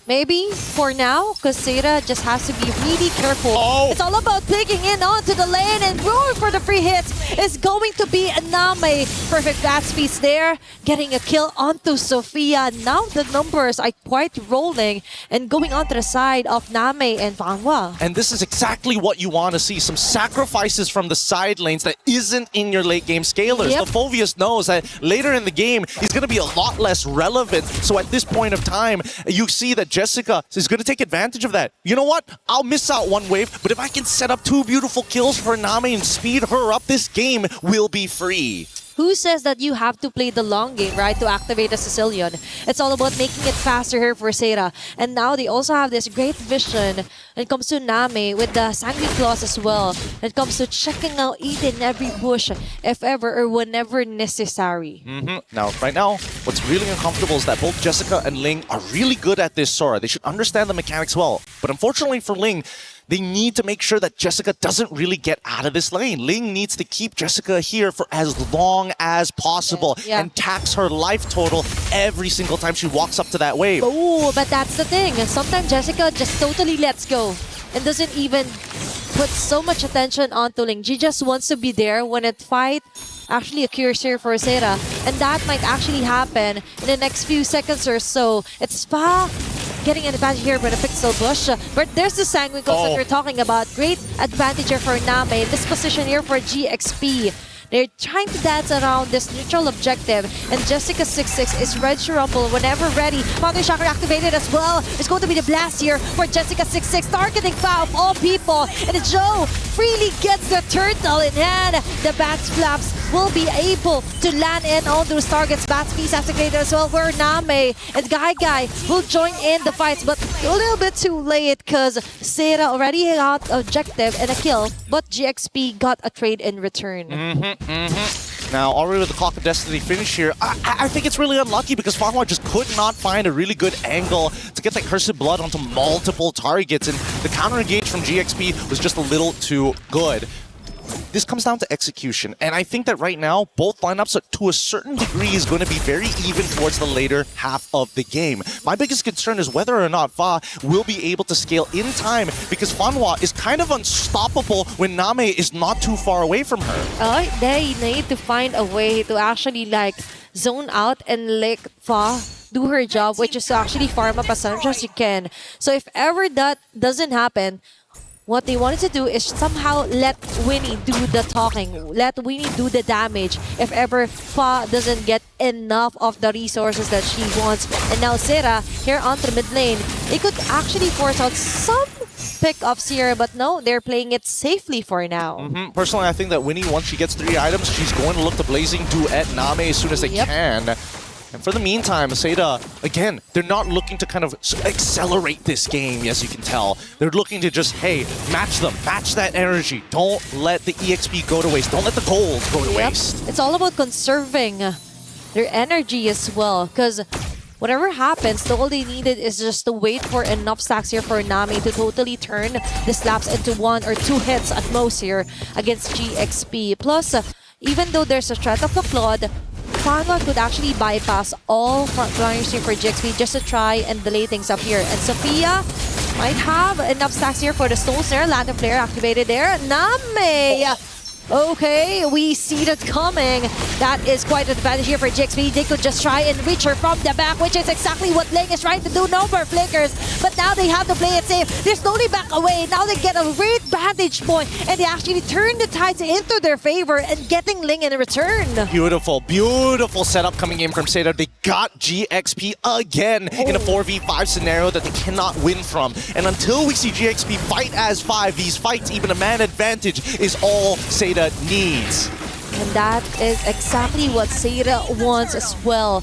Maybe for now, because Seda just has to be really careful. It's all about picking in onto the lane and roaring for the free hits. Is going to be Name. Perfect bat speeds there, getting a kill onto Sophia. Now the numbers are quite rolling and going onto the side of Name and Fanhua. And this is exactly what you want to see. Some sacrifices from the side lanes that isn't in your late game scalers. Yep. The Phobius knows that later in the game, he's going to be a lot less relevant. So at this point of time, you see that Jessica is going to take advantage of that. You know what? I'll miss out one wave, but if I can set up 2 beautiful kills for Name and speed her up, this game will be free. Who says that you have to play the long game, right, to activate a Sicilian? It's all about making it faster here for Seda. And now they also have this great vision when it comes to Name with the Sanguine Claws as well. When it comes to checking out each and every bush, if ever or whenever necessary. Now, right now, what's really uncomfortable is that both Jessica and Ling are really good at this Sora. They should understand the mechanics well. But unfortunately for Ling, they need to make sure that Jessica doesn't really get out of this lane. Ling needs to keep Jessica here for as long as possible and tax her life total every single time she walks up to that wave. Oh, but that's the thing. Sometimes Jessica just totally lets go and doesn't even put so much attention onto Ling. She just wants to be there when it fight actually occurs here for Seda. And that might actually happen in the next few seconds or so. It's Fa getting an advantage here with a pixel bush. But there's the Sanguine Claws that we're talking about. Great advantage here for Name. This position here for GXP. They're trying to dance around this neutral objective, and Jessica26 is ready to rumble whenever ready. Foundry Chakra activated as well. It's going to be the blast here for Jessica26, targeting Fa of all people. And Joe freely gets the turtle in hand. The bat flaps will be able to land in on those targets. Bat speed activated as well, where Name and Guy will join in the fights, but a little bit too late because Seda already got objective and a kill, but GXP got a trade in return. Now, already with the Clock of Destiny finish here, I think it's really unlucky because Fanhua just could not find a really good angle to get that Cursed Blood onto multiple targets, and the counter engage from GXP was just a little too good. This comes down to execution, and I think that right now, both lineups, to a certain degree, is going to be very even towards the later half of the game. My biggest concern is whether or not Fa will be able to scale in time, because Fanhua is kind of unstoppable when Name is not too far away from her. They need to find a way to actually like zone out and let Fa do her job, which is to actually farm up as much as you can. So if ever that doesn't happen, what they wanted to do is somehow let Winnie do the talking, let Winnie do the damage if ever Fa doesn't get enough of the resources that she wants. And now Sera here on the mid lane, they could actually force out some pick-offs here, but no, they're playing it safely for now. Personally, I think that Winnie, once she gets 3 items, she's going to look to Blazing Duet Name as soon as they can. And for the meantime, Seda, again, they're not looking to kind of accelerate this game, as you can tell. They're looking to just, hey, match them, match that energy. Don't let the EXP go to waste. Don't let the gold go to waste. It's all about conserving their energy as well, because whatever happens, all they needed is just to wait for enough stacks here for Nami to totally turn the slaps into 1 or 2 hits at most here against GXP. Plus, even though there's a threat of the Claude, Fanwa could actually bypass all frontliners here for GXP just to try and delay things up here. And Sophia might have enough stacks here for the Soul Snare. Land of Flare activated there. Name! Okay, we see that coming. That is quite an advantage here for GXP. They could just try and reach her from the back, which is exactly what Ling is trying to do. No more flickers, but now they have to play it safe. They're slowly back away. Now they get a great vantage point, and they actually turn the tides into their favor and getting Ling in return. Beautiful, beautiful setup coming in from Seda. They got GXP again in a 4v5 scenario that they cannot win from. And until we see GXP fight as 5, these fights, even a man advantage, is all Seda needs. And that is exactly what Seda wants as well.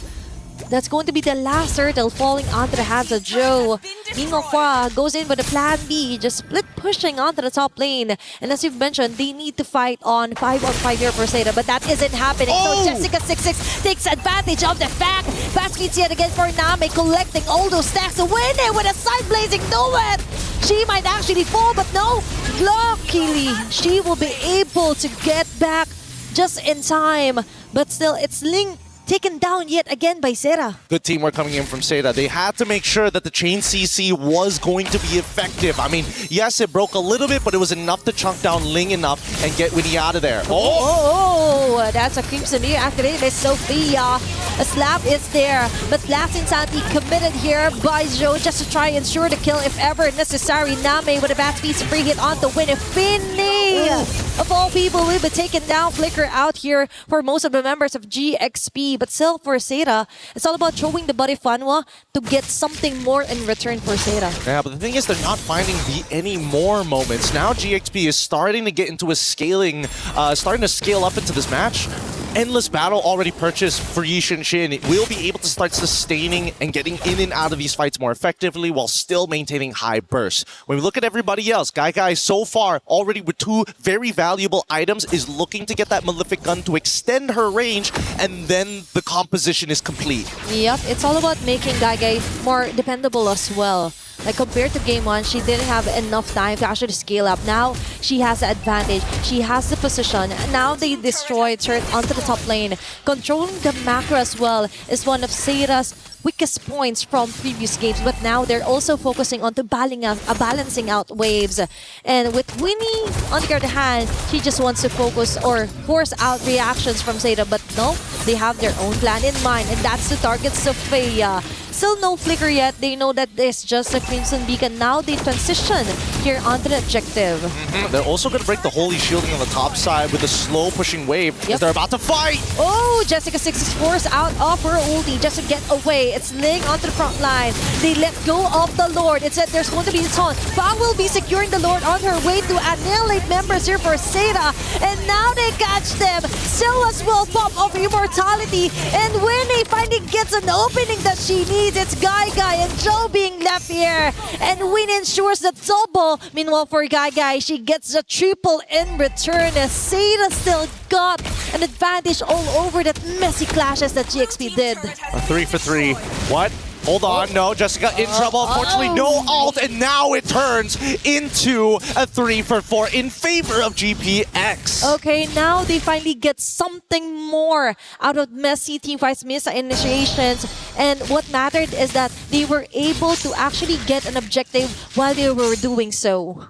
That's going to be the last turtle falling onto the hands of Joe. Minghua goes in with a plan B, just split pushing onto the top lane. And as you've mentioned, they need to fight on 5-on-5 here for Seda, but that isn't happening. So Jessica26 takes advantage of the fact. Fast speeds yet again for Name, collecting all those stacks to win it with a side blazing duet. She might actually fall, but no, luckily she will be able to get back just in time. But still, it's Ling taken down yet again by Sera. Good teamwork coming in from Seda. They had to make sure that the chain CC was going to be effective. I mean, yes, it broke a little bit, but it was enough to chunk down Ling enough and get Winnie out of there. Oh, that's a Crimson Ear activated by Sophia. A slap is there, but Last Insanity committed here by Joe just to try and ensure the kill if ever necessary. Name with a bad speed free hit on the win. Finley, of all people, will be taken down. Flicker out here for most of the members of GXP. But still, for Seda, it's all about throwing the body Fanwa to get something more in return for Seda. Yeah, but the thing is, they're not finding any more moments. Now GXP is starting to get into a scaling, starting to scale up into this match. Endless Battle already purchased for Yi Shin. It will be able to start sustaining and getting in and out of these fights more effectively while still maintaining high bursts. When we look at everybody else, Guy so far already with 2 very valuable items is looking to get that Malefic Gun to extend her range, and then the composition is complete. Yep, it's all about making Guy more dependable as well. Like compared to game 1, she didn't have enough time to actually scale up. Now she has the advantage. She has the position. Now they destroyed her onto the top lane. Controlling the macro as well is one of Seda's weakest points from previous games, but now they're also focusing on balancing out waves. And with Winnie, on the other hand, she just wants to focus or force out reactions from Seda, but no, they have their own plan in mind, and that's to target Sophia. Still no flicker yet. They know that it's just a Crimson Beacon. Now they transition here onto the objective. They're also going to break the Holy Shielding on the top side with a slow pushing wave as they're about to fight. Oh, Jessica6 is forced out of her ulti just to get away. It's Ling onto the front line. They let go of the Lord. It said there's going to be a taunt. Fang will be securing the Lord on her way to annihilate members here for Seda. And now they catch them. Silas will pop of immortality. And Winnie finally gets an opening that she needs. It's Guy and Joe being left here. And Winnie ensures the double. Meanwhile, for Guy, she gets the triple in return. As Seda still got an advantage all over that messy clashes that GXP did. A 3 for 3. What? Hold on, no, Jessica in trouble. Unfortunately, no ult, and now it turns into a 3 for 4 in favor of GPX. Okay, now they finally get something more out of messy teamfights, miss initiations, and what mattered is that they were able to actually get an objective while they were doing so.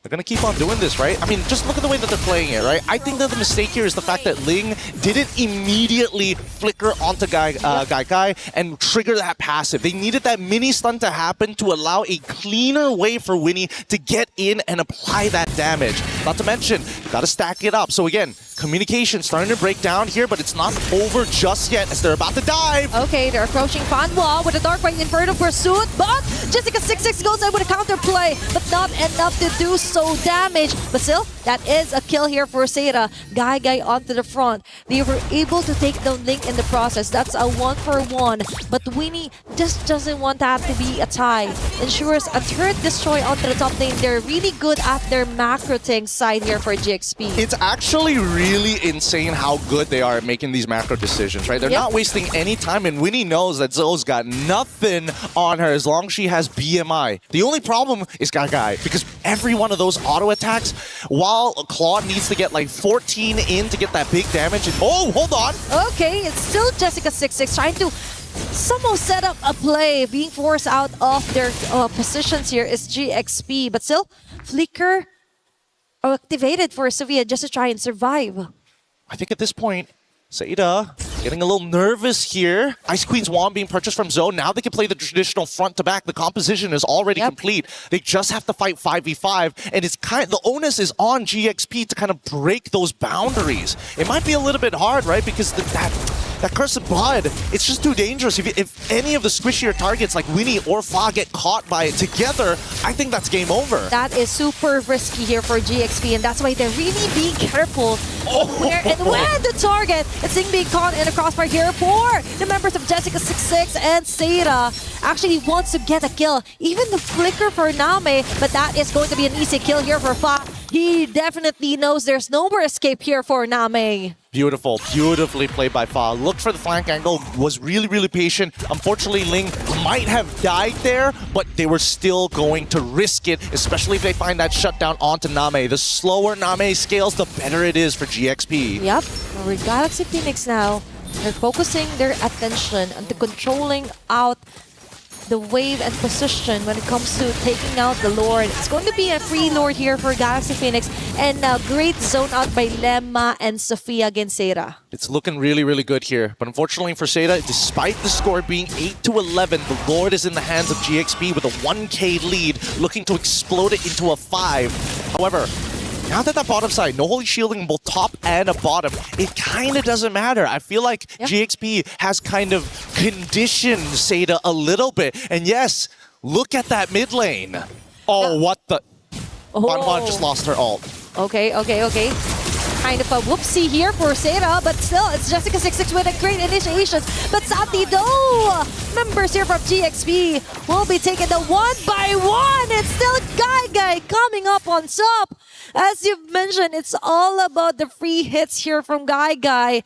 They're going to keep on doing this, right? I mean, just look at the way that they're playing it, right? I think that the mistake here is the fact that Ling didn't immediately flicker onto Gai and trigger that passive. They needed that mini stun to happen to allow a cleaner way for Winnie to get in and apply that damage. Not to mention, got to stack it up. So again, communication starting to break down here, but it's not over just yet as they're about to dive. Okay, they're approaching Fanwa with a Dark Right Inferno pursuit, but Jessica26 goes in with a counterplay, but not enough to do so damage. But still, that is a kill here for Seda. Gai onto the front. They were able to take down Link in the process. That's a 1-for-1, but Winnie just doesn't want that to be a tie. Ensures a turret destroy onto the top lane. They're really good at their macro tank side here for GXP. It's actually really insane how good they are at making these macro decisions, right? They're not wasting any time, and Winnie knows that Zoe's got nothing on her as long as she has BMI. The only problem is Gai, because every one of those auto attacks, while Claude needs to get like 14 in to get that big damage, and oh, hold on! Okay, it's still Jessica26 trying to somehow set up a play. Being forced out of their positions here is GXP, but still, Flicker activated for Sevilla just to try and survive. I think at this point, Seda getting a little nervous here. Ice Queen's wand being purchased from Zoe. Now they can play the traditional front to back. The composition is already complete. They just have to fight 5v5, and it's the onus is on GXP to kind of break those boundaries. It might be a little bit hard, right? Because that cursed blood, it's just too dangerous. If any of the squishier targets like Winnie or Fa get caught by it together, I think that's game over. That is super risky here for GXP, and that's why they're really being careful where and when the target is being caught in a crossfire here for the members of Jessica26 and Seda. Actually wants to get a kill. Even the flicker for Name, but that is going to be an easy kill here for Fa. He definitely knows there's no more escape here for Name. Beautiful, beautifully played by Fa. Looked for the flank angle, was really, really patient. Unfortunately, Ling might have died there, but they were still going to risk it, especially if they find that shutdown onto Name. The slower Name scales, the better it is for GXP. Yep, with Galaxy Phoenix now, they're focusing their attention on controlling out the wave and position when it comes to taking out the Lord. It's going to be a free Lord here for Galaxy Phoenix, and a great zone out by Lemma and Sophia against Seda. It's looking really, really good here. But unfortunately for Seda, despite the score being 8-11, the Lord is in the hands of GXP with a 1k lead, looking to explode it into a 5. However, now that bottom side, no holy shielding both top and a bottom, it kind of doesn't matter. I feel like GXP has kind of conditioned Seda a little bit. And yes, look at that mid lane. Oh, what the? Bon just lost her ult. Okay. Kind of a whoopsie here for Seda, but still, it's Jessica26 with a great initiation. But sadly, though, members here from GXP will be taking the 1-by-1. It's still Gai coming up on top. As you've mentioned, it's all about the free hits here from Gai.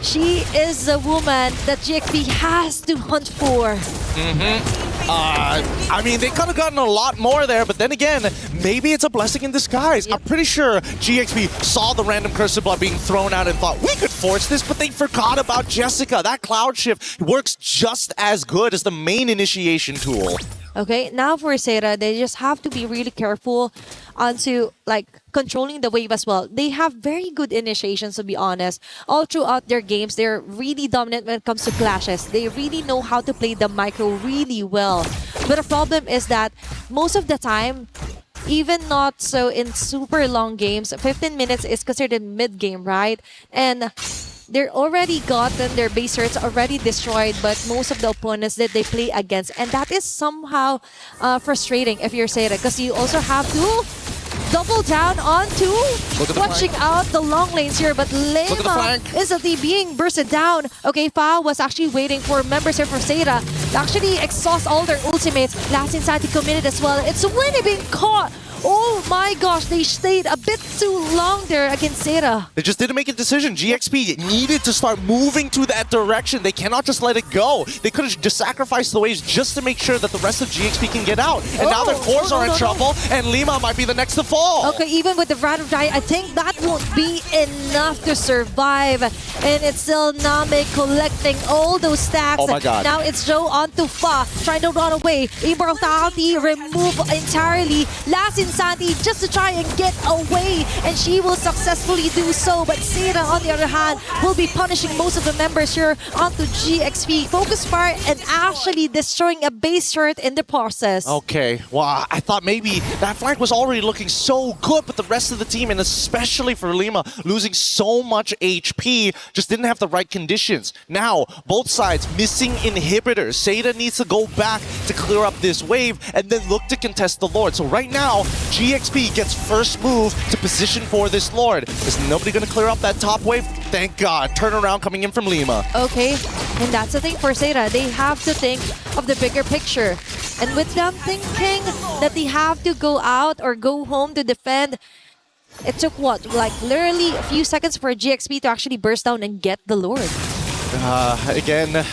She is the woman that GXP has to hunt for. I mean, they could have gotten a lot more there, but then again, maybe it's a blessing in disguise. I'm pretty sure GXP saw the random Curse of Blood being thrown out and thought, we could force this, but they forgot about Jessica. That Cloud Shift works just as good as the main initiation tool. Okay, now for Seda, they just have to be really careful onto controlling the wave as well. They have very good initiations, to be honest. All throughout their games, they're really dominant when it comes to clashes. They really know how to play the micro really well. But the problem is that most of the time, even not so in super long games, 15 minutes is considered mid-game, right? And they're already gotten their base turrets already destroyed, but most of the opponents that they play against, and that is somehow frustrating if you're Seda, because you also have to double down onto watching out the long lanes here, but Lema instantly being bursted down. Okay, Fa was actually waiting for members here for Seda to actually exhaust all their ultimates. Last Insanity committed as well. It's Winnie being caught. Oh my gosh, they stayed a bit too long there against Seda. They just didn't make a decision. GXP needed to start moving to that direction. They cannot just let it go. They could have just sacrificed the waves just to make sure that the rest of GXP can get out. And now their cores are in trouble, and Lima might be the next to fall. Okay, even with the random die, I think that won't be enough to survive. And it's still Name collecting all those stacks. Oh my god. Now it's Joe onto Fa, trying to run away. Immortality removed entirely. Last in Santi just to try and get away, and she will successfully do so. But Seda, on the other hand, will be punishing most of the members here onto GXP. Focus fire and actually destroying a base turret in the process. Okay, well, I thought maybe that flank was already looking so good, but the rest of the team, and especially for Lima, losing so much HP, just didn't have the right conditions. Now, both sides missing inhibitors. Seda needs to go back to clear up this wave and then look to contest the Lord. So right now, GXP gets first move to position for this Lord. Is nobody going to clear up that top wave? Thank God. Turnaround coming in from Lima. Okay, and that's the thing for Seda. They have to think of the bigger picture. And with them thinking that they have to go out or go home to defend, it took what? Like literally a few seconds for GXP to actually burst down and get the Lord. Again,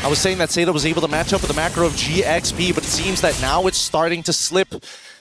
I was saying that Seda was able to match up with the macro of GXP, but it seems that now it's starting to slip.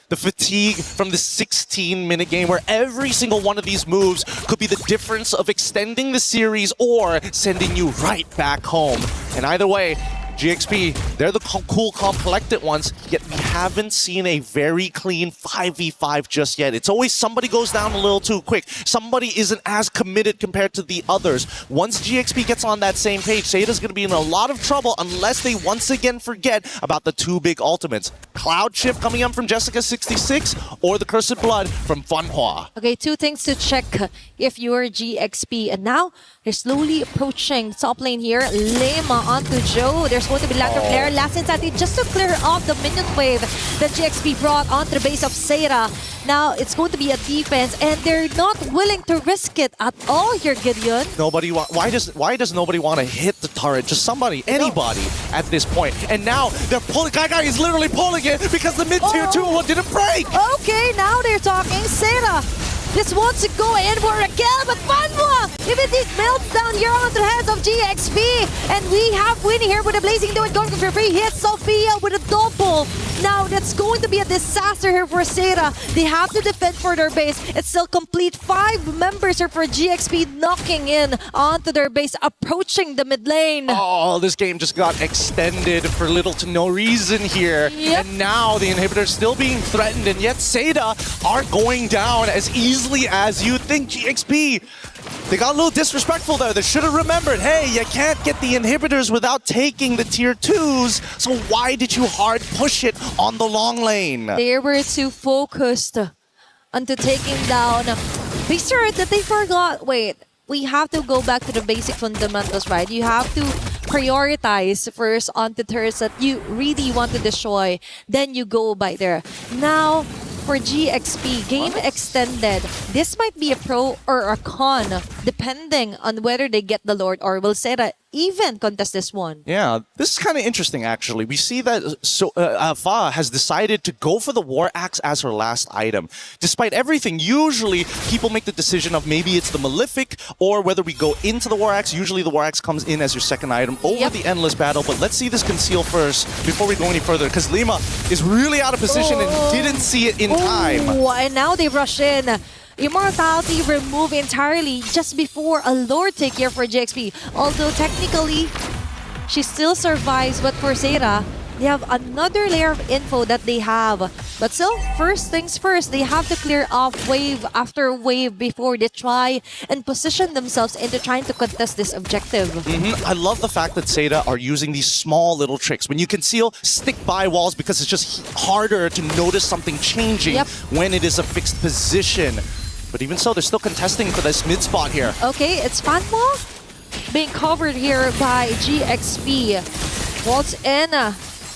The fatigue from the 16-minute game where every single one of these moves could be the difference of extending the series or sending you right back home. And either way, GXP, they're the cool, calm, collected ones, yet we haven't seen a very clean 5v5 just yet. It's always somebody goes down a little too quick. Somebody isn't as committed compared to the others. Once GXP gets on that same page, Seda's going to be in a lot of trouble unless they once again forget about the two big ultimates. Cloud Shift coming up from Jessica26 or the Cursed Blood from Fanhua. Okay, two things to check if you're GXP. And now, they're slowly approaching top lane here. Lema onto Joe. There's going to be lack of flare. Last Insanity just to clear off the minion wave that GXP brought onto the base of Seda. Now, it's going to be a defense, and they're not willing to risk it at all here, Gideon. Why does nobody want to hit the turret? Just somebody, anybody at this point. And now they're pulling. Guy is literally pulling it because the mid tier 2 didn't break. Okay, now they're talking. Seda just wants to go in for a kill, but Fanhua indeed melts down here onto the hands of GXP. And we have Winnie here with a Blazing Duet going for free hit. Sophia with a double. Now that's going to be a disaster here for Seda. They have to defend for their base. It's still complete 5 members here for GXP knocking in onto their base, approaching the mid lane. Oh, this game just got extended for little to no reason here. Yep. And now the inhibitor's still being threatened, and yet Seda are going down as easily as you think. GXP, they got a little disrespectful there. They should have remembered, hey, you can't get the inhibitors without taking the tier 2s, so why did you hard push it on the long lane? They were too focused onto taking down base turret that they forgot. Wait, we have to go back to the basic fundamentals, right? You have to prioritize first on the turrets that you really want to destroy, then you go by there. Now, for GXP, game extended. This might be a pro or a con, depending on whether they get the Lord or will Seda even contest this one. Yeah, this is kind of interesting, actually. We see that Fa has decided to go for the War Axe as her last item. Despite everything, usually people make the decision of maybe it's the Malefic or whether we go into the War Axe. Usually the War Axe comes in as your second item over the Endless Battle. But let's see this Conceal first before we go any further, because Lima is really out of position and didn't see it in time. And now they rush in. Immortality removed entirely just before a Lord take here for GXP. Although technically, she still survives, but for Seda, they have another layer of info that they have. But still, first things first, they have to clear off wave after wave before they try and position themselves into trying to contest this objective. I love the fact that Seda are using these small little tricks. When you conceal, stick by walls because it's just harder to notice something changing when it is a fixed position. But even so, they're still contesting for this mid spot here. Okay, it's Fanhua being covered here by GXP. Waltz in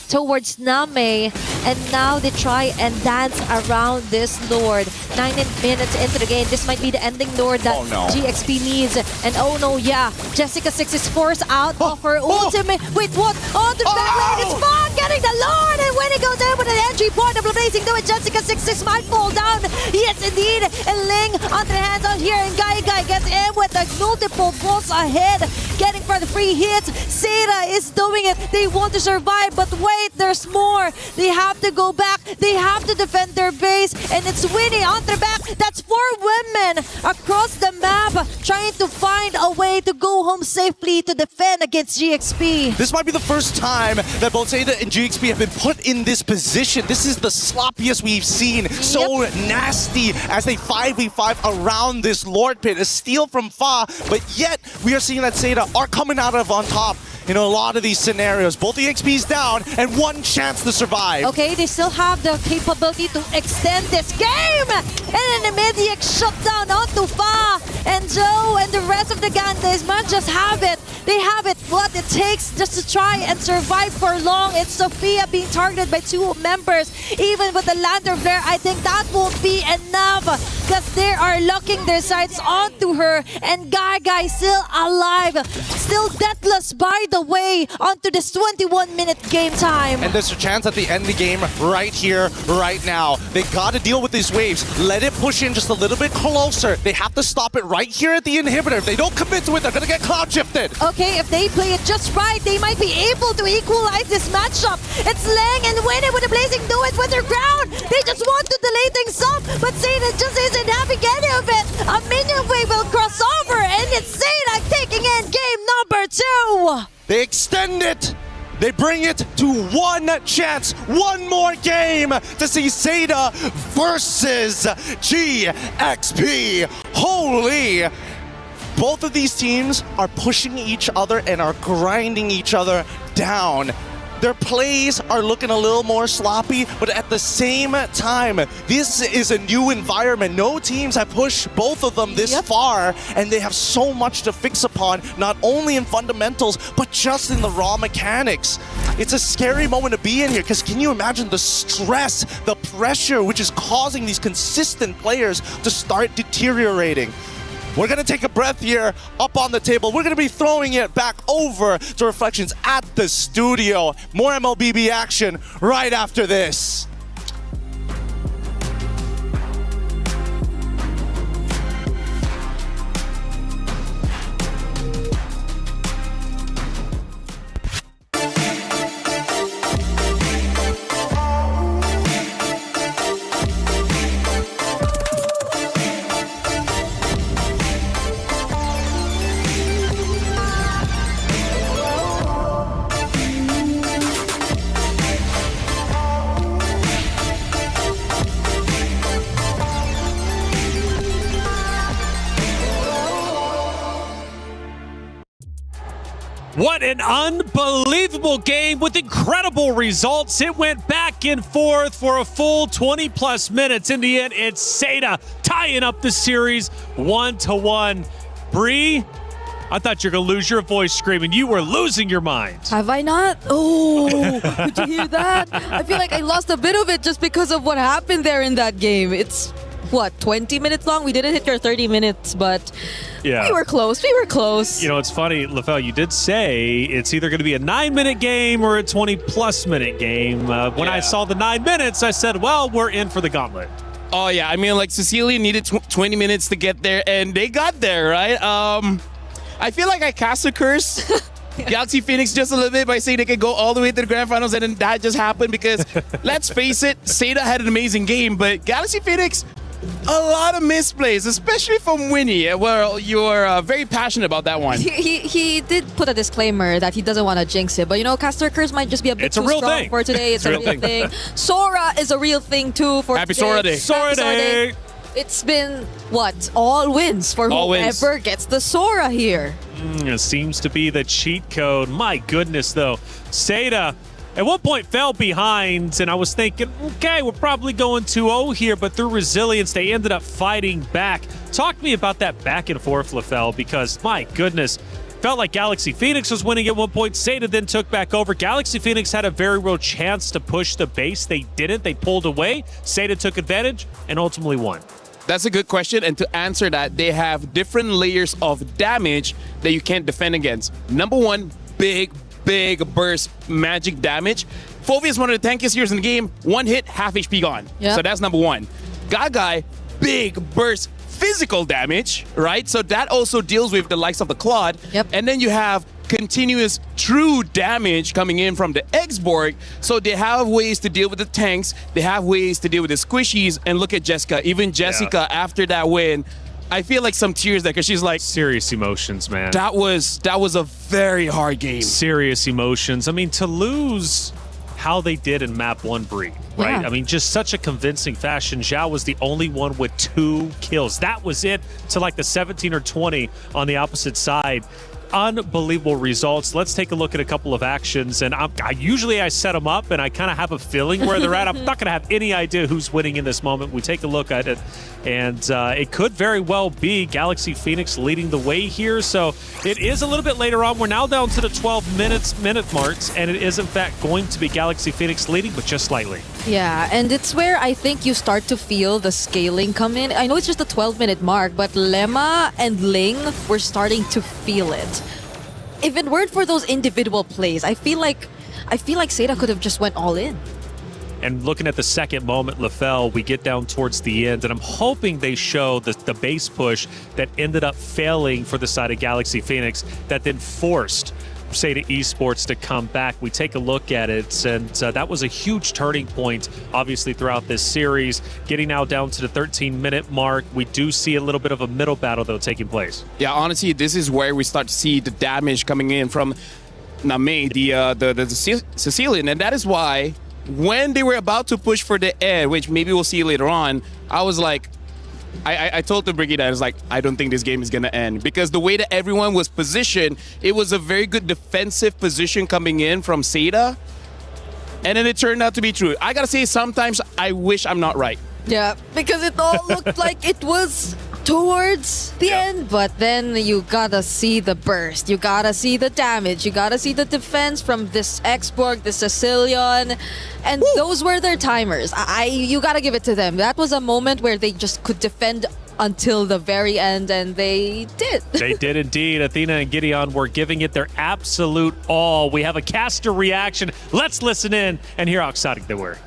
towards Name, and now they try and dance around this Lord. 9 minutes into the game, this might be the ending Lord that GXP needs. And oh no, Jessica6 is forced out of her ultimate. Wait, what? On the back lane, it's Fa getting the Lord, and when he goes in with an entry point of Blazing Duet, Jessica6 might fall down. Yes, indeed. And Ling on the hands out here, and Guy gets in with the multiple balls ahead, getting for the free hits. Seda is doing it. They want to survive, but wait, there's more. They have to go back. They have to defend their base, and it's Winnie on their back. That's 4 women across the map. trying to find a way to go home safely to defend against GXP. This might be the first time that both Seda and GXP have been put in this position. This is the sloppiest we've seen. So nasty as they 5v5 around this Lord Pit. A steal from Fa, but yet we are seeing that Seda are coming out of on top in a lot of these scenarios. Both the XP's down and one chance to survive. Okay, they still have the capability to extend this game! And an immediate shutdown onto Fa and Joe and the rest of the gang. They might just have it. They have it, what it takes just to try and survive for long. It's Sophia being targeted by two members. Even with the Lander Flare, I think that won't be enough because they are locking their sights onto her. And Gaga is still alive, still deathless by the way, onto this 21-minute game time. And there's a chance at the end of the game right here, right now. They got to deal with these waves. Let it push in just a little bit closer. They have to stop it right here at the inhibitor. If they don't commit to it, they're going to get cloud shifted. Okay, if they play it just right, they might be able to equalize this matchup. It's Leng and Winnie with the Blazing Do-It with their ground. They just want to delay things up, but Seda just isn't having any of it. A minion wave will cross over, and it's Seda taking in game number 2. They extend it. They bring it to one chance, one more game to see Seda versus GXP. Holy! Both of these teams are pushing each other and are grinding each other down. Their plays are looking a little more sloppy, but at the same time, this is a new environment. No teams have pushed both of them this far, and they have so much to fix upon, not only in fundamentals, but just in the raw mechanics. It's a scary moment to be in here, because can you imagine the stress, the pressure, which is causing these consistent players to start deteriorating? We're going to take a breath here up on the table. We're going to be throwing it back over to Reflections at the studio. More MLBB action right after this. What an unbelievable game with incredible results. It went back and forth for a full 20-plus minutes. In the end, it's Seda tying up the series 1-1. Bree, I thought you were going to lose your voice screaming. You were losing your mind. Have I not? Oh, did you hear that? I feel like I lost a bit of it just because of what happened there in that game. It's, what, 20 minutes long? We didn't hit your 30 minutes, but yeah, we were close. We were close. You know, it's funny, LaFell, you did say it's either going to be a 9-minute game or a 20-plus minute game. When I saw the 9 minutes, I said, well, we're in for the gauntlet. Oh, yeah. I mean, like, Cecilia needed 20 minutes to get there, and they got there, right? I feel like I cast a curse Galaxy Phoenix just a little bit by saying they could go all the way to the grand finals, and then that just happened because, let's face it, Seda had an amazing game, but Galaxy Phoenix, a lot of misplays, especially from Winnie. Well, you're very passionate about that one. He did put a disclaimer that he doesn't want to jinx it, but you know, Caster Curse might just be a bit too strong for today. It's a real thing. Sora is a real thing too for Happy today. Sora Day. Sora Day. It's been, what, all wins for whoever gets the Sora here. It seems to be the cheat code. My goodness, though. Seda at one point fell behind, and I was thinking, okay, we're probably going 2-0 here, but through resilience, they ended up fighting back. Talk to me about that back and forth, LaFell, because, my goodness, felt like Galaxy Phoenix was winning at one point. Seda then took back over. Galaxy Phoenix had a very real chance to push the base. They didn't. They pulled away. Seda took advantage and ultimately won. That's a good question, and to answer that, they have different layers of damage that you can't defend against. Number one, big burst magic damage. Fovia is one of the tankiest heroes in the game. One hit, half HP gone. Yep. So that's number one. Gagai, big burst physical damage, right? So that also deals with the likes of the Claude. Yep. And then you have continuous true damage coming in from the X-Borg. So they have ways to deal with the tanks. They have ways to deal with the squishies. And look at Jessica. Even Jessica, after that win, I feel like some tears there because she's like, serious emotions, man. That was a very hard game. Serious emotions. I mean, to lose how they did in map 1 Breed, right? Yeah. I mean, just such a convincing fashion. Zhao was the only one with 2 kills. That was it to like the 17 or 20 on the opposite side. Unbelievable results. Let's take a look at a couple of actions. And usually I set them up and I kind of have a feeling where they're at. I'm not going to have any idea who's winning in this moment. We take a look at it, and it could very well be Galaxy Phoenix leading the way here. So it is a little bit later on. We're now down to the 12 minute marks, and it is in fact going to be Galaxy Phoenix leading, but just slightly. Yeah, and it's where I think you start to feel the scaling come in. I know it's just a 12-minute mark, but Lemma and Ling were starting to feel it. If it weren't for those individual plays, I feel like Seda could have just went all in. And looking at the second moment, LaFell, we get down towards the end, and I'm hoping they show the base push that ended up failing for the side of Galaxy Phoenix that then forced Seda Esports to come back. We take a look at it, and that was a huge turning point, obviously, throughout this series. Getting now down to the 13-minute mark, we do see a little bit of a middle battle, though, taking place. Yeah, honestly, this is where we start to see the damage coming in from Name, the Sicilian, and that is why when they were about to push for the end, which maybe we'll see later on, I was like, I told the Brigade, I was like, I don't think this game is going to end. Because the way that everyone was positioned, it was a very good defensive position coming in from Seda. And then it turned out to be true. I got to say, sometimes I wish I'm not right. Yeah, because it all looked like it was towards the end, but then you gotta see the burst, you gotta see the damage, you gotta see the defense from this Expo, the Sicilian, and those were their timers. You gotta give it to them. That was a moment where they just could defend until the very end, and they did. They did indeed. Athena and Gideon were giving it their absolute all. We have a caster reaction. Let's listen in and hear how excited they were.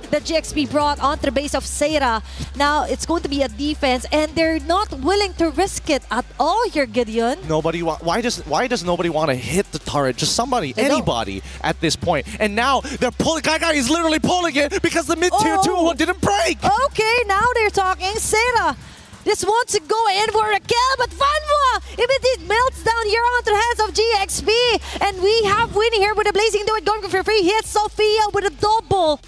The GXP brought onto the base of Seda. Now it's going to be a defense, and they're not willing to risk it at all here, Gideon. Why does nobody want to hit the turret? Just somebody, anybody at this point. And now they're pulling. Gaga is literally pulling it because the mid tier 2 didn't break. Okay, now they're talking. Seda just wants to go in for a kill, but Fanwa immediately melts down here onto the hands of GXP. And we have winning here with a Blazing Do It going for free. Hits Sophia with a double.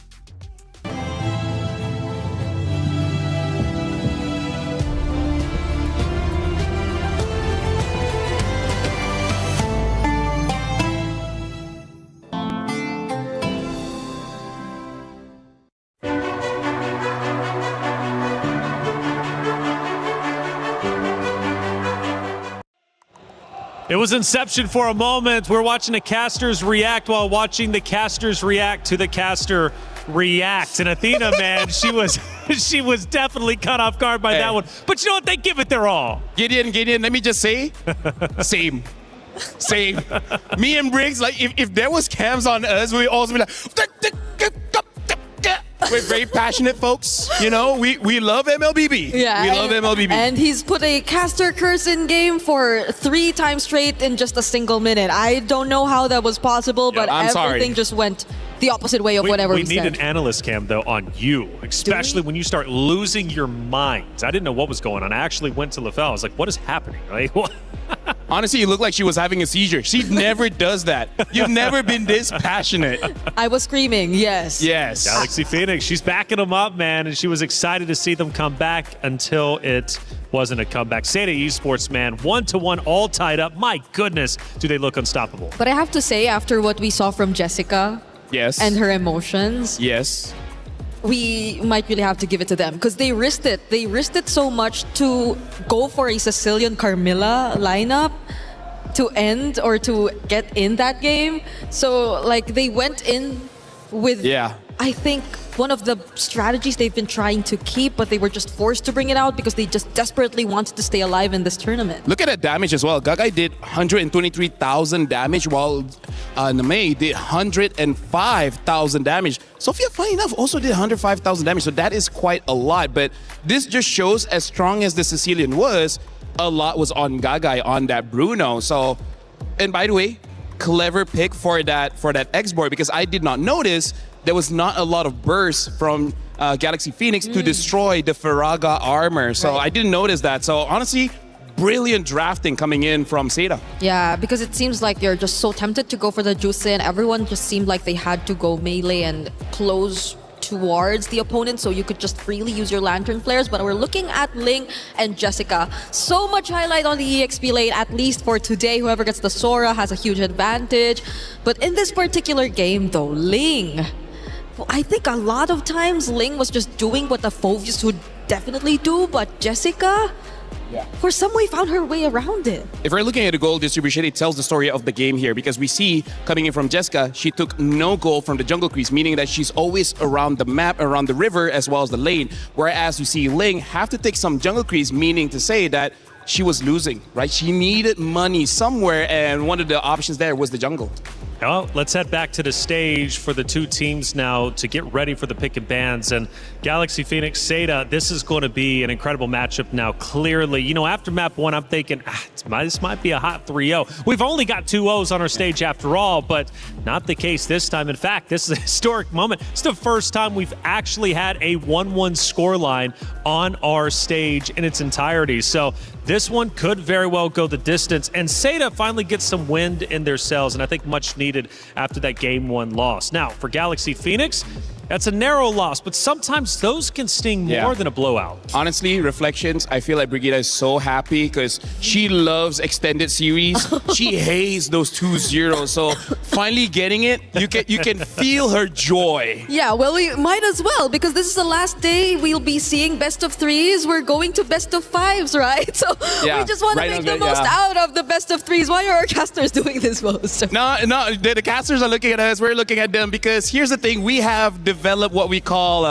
It was Inception for a moment. We're watching the casters react while watching the casters react to the caster react. And Athena, man, she was definitely caught off guard by that one. But you know what? They give it their all. Gideon, let me just say, same. Me and Briggs, like, if there was cams on us, we'd also be like, we're very passionate folks. You know, we love MLBB. Yeah, we love MLBB. And he's put a caster curse in game for 3 times straight in just a single minute. I don't know how that was possible, but everything just went the opposite way of whatever we he need said. an analyst cam, though, on you, especially when you start losing your mind. I didn't know what was going on. I actually went to LaFell. I was like, what is happening? Like, what? Honestly, you look like she was having a seizure. She never does that. You've never been this passionate. I was screaming, yes. Yes. Galaxy Phoenix, she's backing them up, man, and she was excited to see them come back until it wasn't a comeback. Seda Esports, man, 1-1, all tied up. My goodness, do they look unstoppable. But I have to say, after what we saw from Jessica, yes, and her emotions, yes, we might really have to give it to them because they risked it. They risked it so much to go for a Sicilian Carmilla lineup to end or to get in that game. So, like, they went in with, I think, one of the strategies they've been trying to keep, but they were just forced to bring it out because they just desperately wanted to stay alive in this tournament. Look at that damage as well. Gagai did 123,000 damage while Name did 105,000 damage. Sophia, funny enough, also did 105,000 damage, so that is quite a lot. But this just shows, as strong as the Sicilian was, a lot was on Gagai on that Bruno. So, and by the way, clever pick for that X-board, because I did not notice there was not a lot of bursts from Galaxy Phoenix to destroy the Faraga armor. So I didn't notice that. So honestly, brilliant drafting coming in from Seda. Yeah, because it seems like they're just so tempted to go for the Juicin. Everyone just seemed like they had to go melee and close towards the opponent so you could just freely use your lantern flares. But we're looking at Ling and Jessica. So much highlight on the EXP lane, at least for today. Whoever gets the Sora has a huge advantage. But in this particular game though, Ling, I think a lot of times Ling was just doing what the Phoveus would definitely do, but Jessica, for some way, found her way around it. If we're looking at the goal distribution, it tells the story of the game here, because we see coming in from Jessica, she took no goal from the jungle crease, meaning that she's always around the map, around the river, as well as the lane. Whereas you see Ling have to take some jungle crease, meaning to say that she was losing, right? She needed money somewhere, and one of the options there was the jungle. Well, let's head back to the stage for the two teams now to get ready for the pick and bans. And Galaxy Phoenix, Seda, this is going to be an incredible matchup now, clearly. You know, after map 1, I'm thinking, this might be a hot 3-0. We've only got 2 O's on our stage after all, but not the case this time. In fact, this is a historic moment. It's the first time we've actually had a 1-1 scoreline on our stage in its entirety. So this one could very well go the distance, and Seda finally gets some wind in their sails, and I think much needed after that game 1 loss. Now, for Galaxy Phoenix, that's a narrow loss, but sometimes those can sting more than a blowout. Honestly, reflections, I feel like Brigitte is so happy because she loves extended series. She hates those 2-0. So finally getting it, you can feel her joy. Yeah, well, we might as well, because this is the last day we'll be seeing best of 3s. We're going to best of 5s, right? So we just want to make the most out of the best of 3s. Why are our casters doing this most? No, the casters are looking at us. We're looking at them because here's the thing. We have develop what we call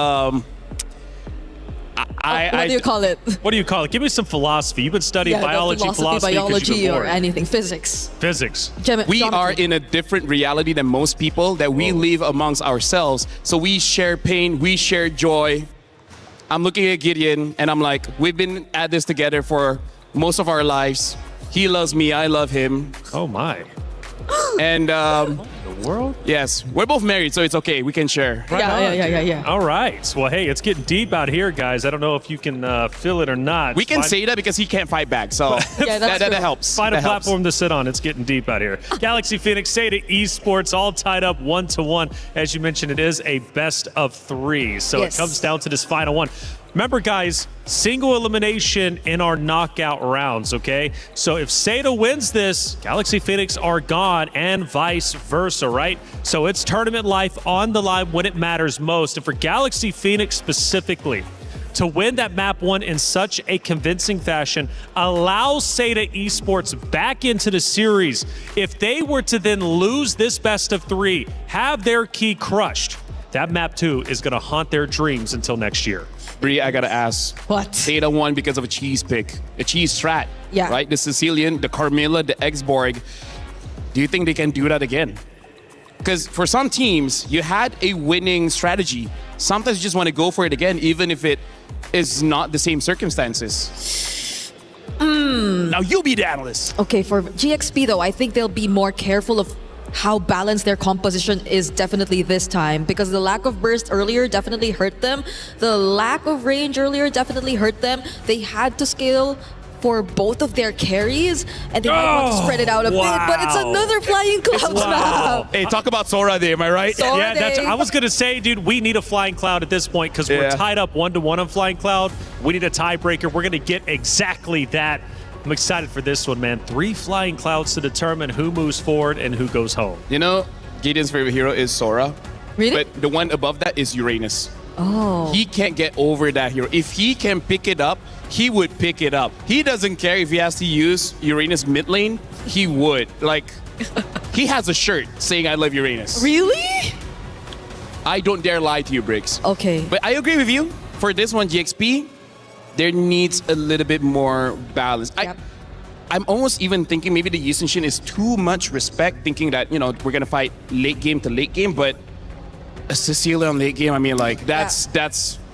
what do you call it? What do you call it? Give me some philosophy. You've been studying biology, philosophy, biology, or anything, physics. Physics. We are in a different reality than most people, that we live amongst ourselves. So we share pain, we share joy. I'm looking at Gideon and I'm like, we've been at this together for most of our lives. He loves me, I love him. Oh my. And the world? Yes, we're both married, so it's okay. We can share. Yeah. All right. Well, hey, it's getting deep out here, guys. I don't know if you can feel it or not. We can say that because he can't fight back, so that helps. Find a platform to sit on. It's getting deep out here. Galaxy Phoenix, Seda Esports, all tied up 1-1. As you mentioned, it is a best of 3, so it comes down to this final one. Remember, guys, single elimination in our knockout rounds, okay? So if Seda wins this, Galaxy Phoenix are gone, and vice versa, right? So it's tournament life on the line when it matters most. And for Galaxy Phoenix specifically, to win that map 1 in such a convincing fashion allows Seda Esports back into the series. If they were to then lose this best of 3, have their key crushed, that map 2 is going to haunt their dreams until next year. Bree, I gotta ask. What? Seda won because of a cheese pick, a cheese strat. Yeah. Right? The Sicilian, the Carmilla, the Exborg. Do you think they can do that again? Because for some teams, you had a winning strategy. Sometimes you just want to go for it again, even if it is not the same circumstances. Now you be the analyst. Okay, for GXP though, I think they'll be more careful of how balanced their composition is definitely this time, because the lack of burst earlier definitely hurt them. The lack of range earlier definitely hurt them. They had to scale for both of their carries, and they might want to spread it out a bit, but it's another Flying Clouds map. Hey, talk about Sora Day, am I right? Sora Day. I was going to say, dude, we need a Flying Cloud at this point because we're tied up 1-1 on Flying Cloud. We need a tiebreaker. We're going to get exactly that. I'm excited for this one, man. 3 Flying Clouds to determine who moves forward and who goes home. You know, Gideon's favorite hero is Sora. Really? But the one above that is Uranus. Oh. He can't get over that hero. If he can pick it up, he would pick it up. He doesn't care if he has to use Uranus mid lane. He would. Like, he has a shirt saying, I love Uranus. Really? I don't dare lie to you, Briggs. Okay. But I agree with you. For this one, GXP, there needs a little bit more balance. Yep. I'm almost even thinking maybe the Yusenshin is too much respect, thinking that, you know, we're going to fight late game to late game, but a Cecilia on late game, I mean, like, that's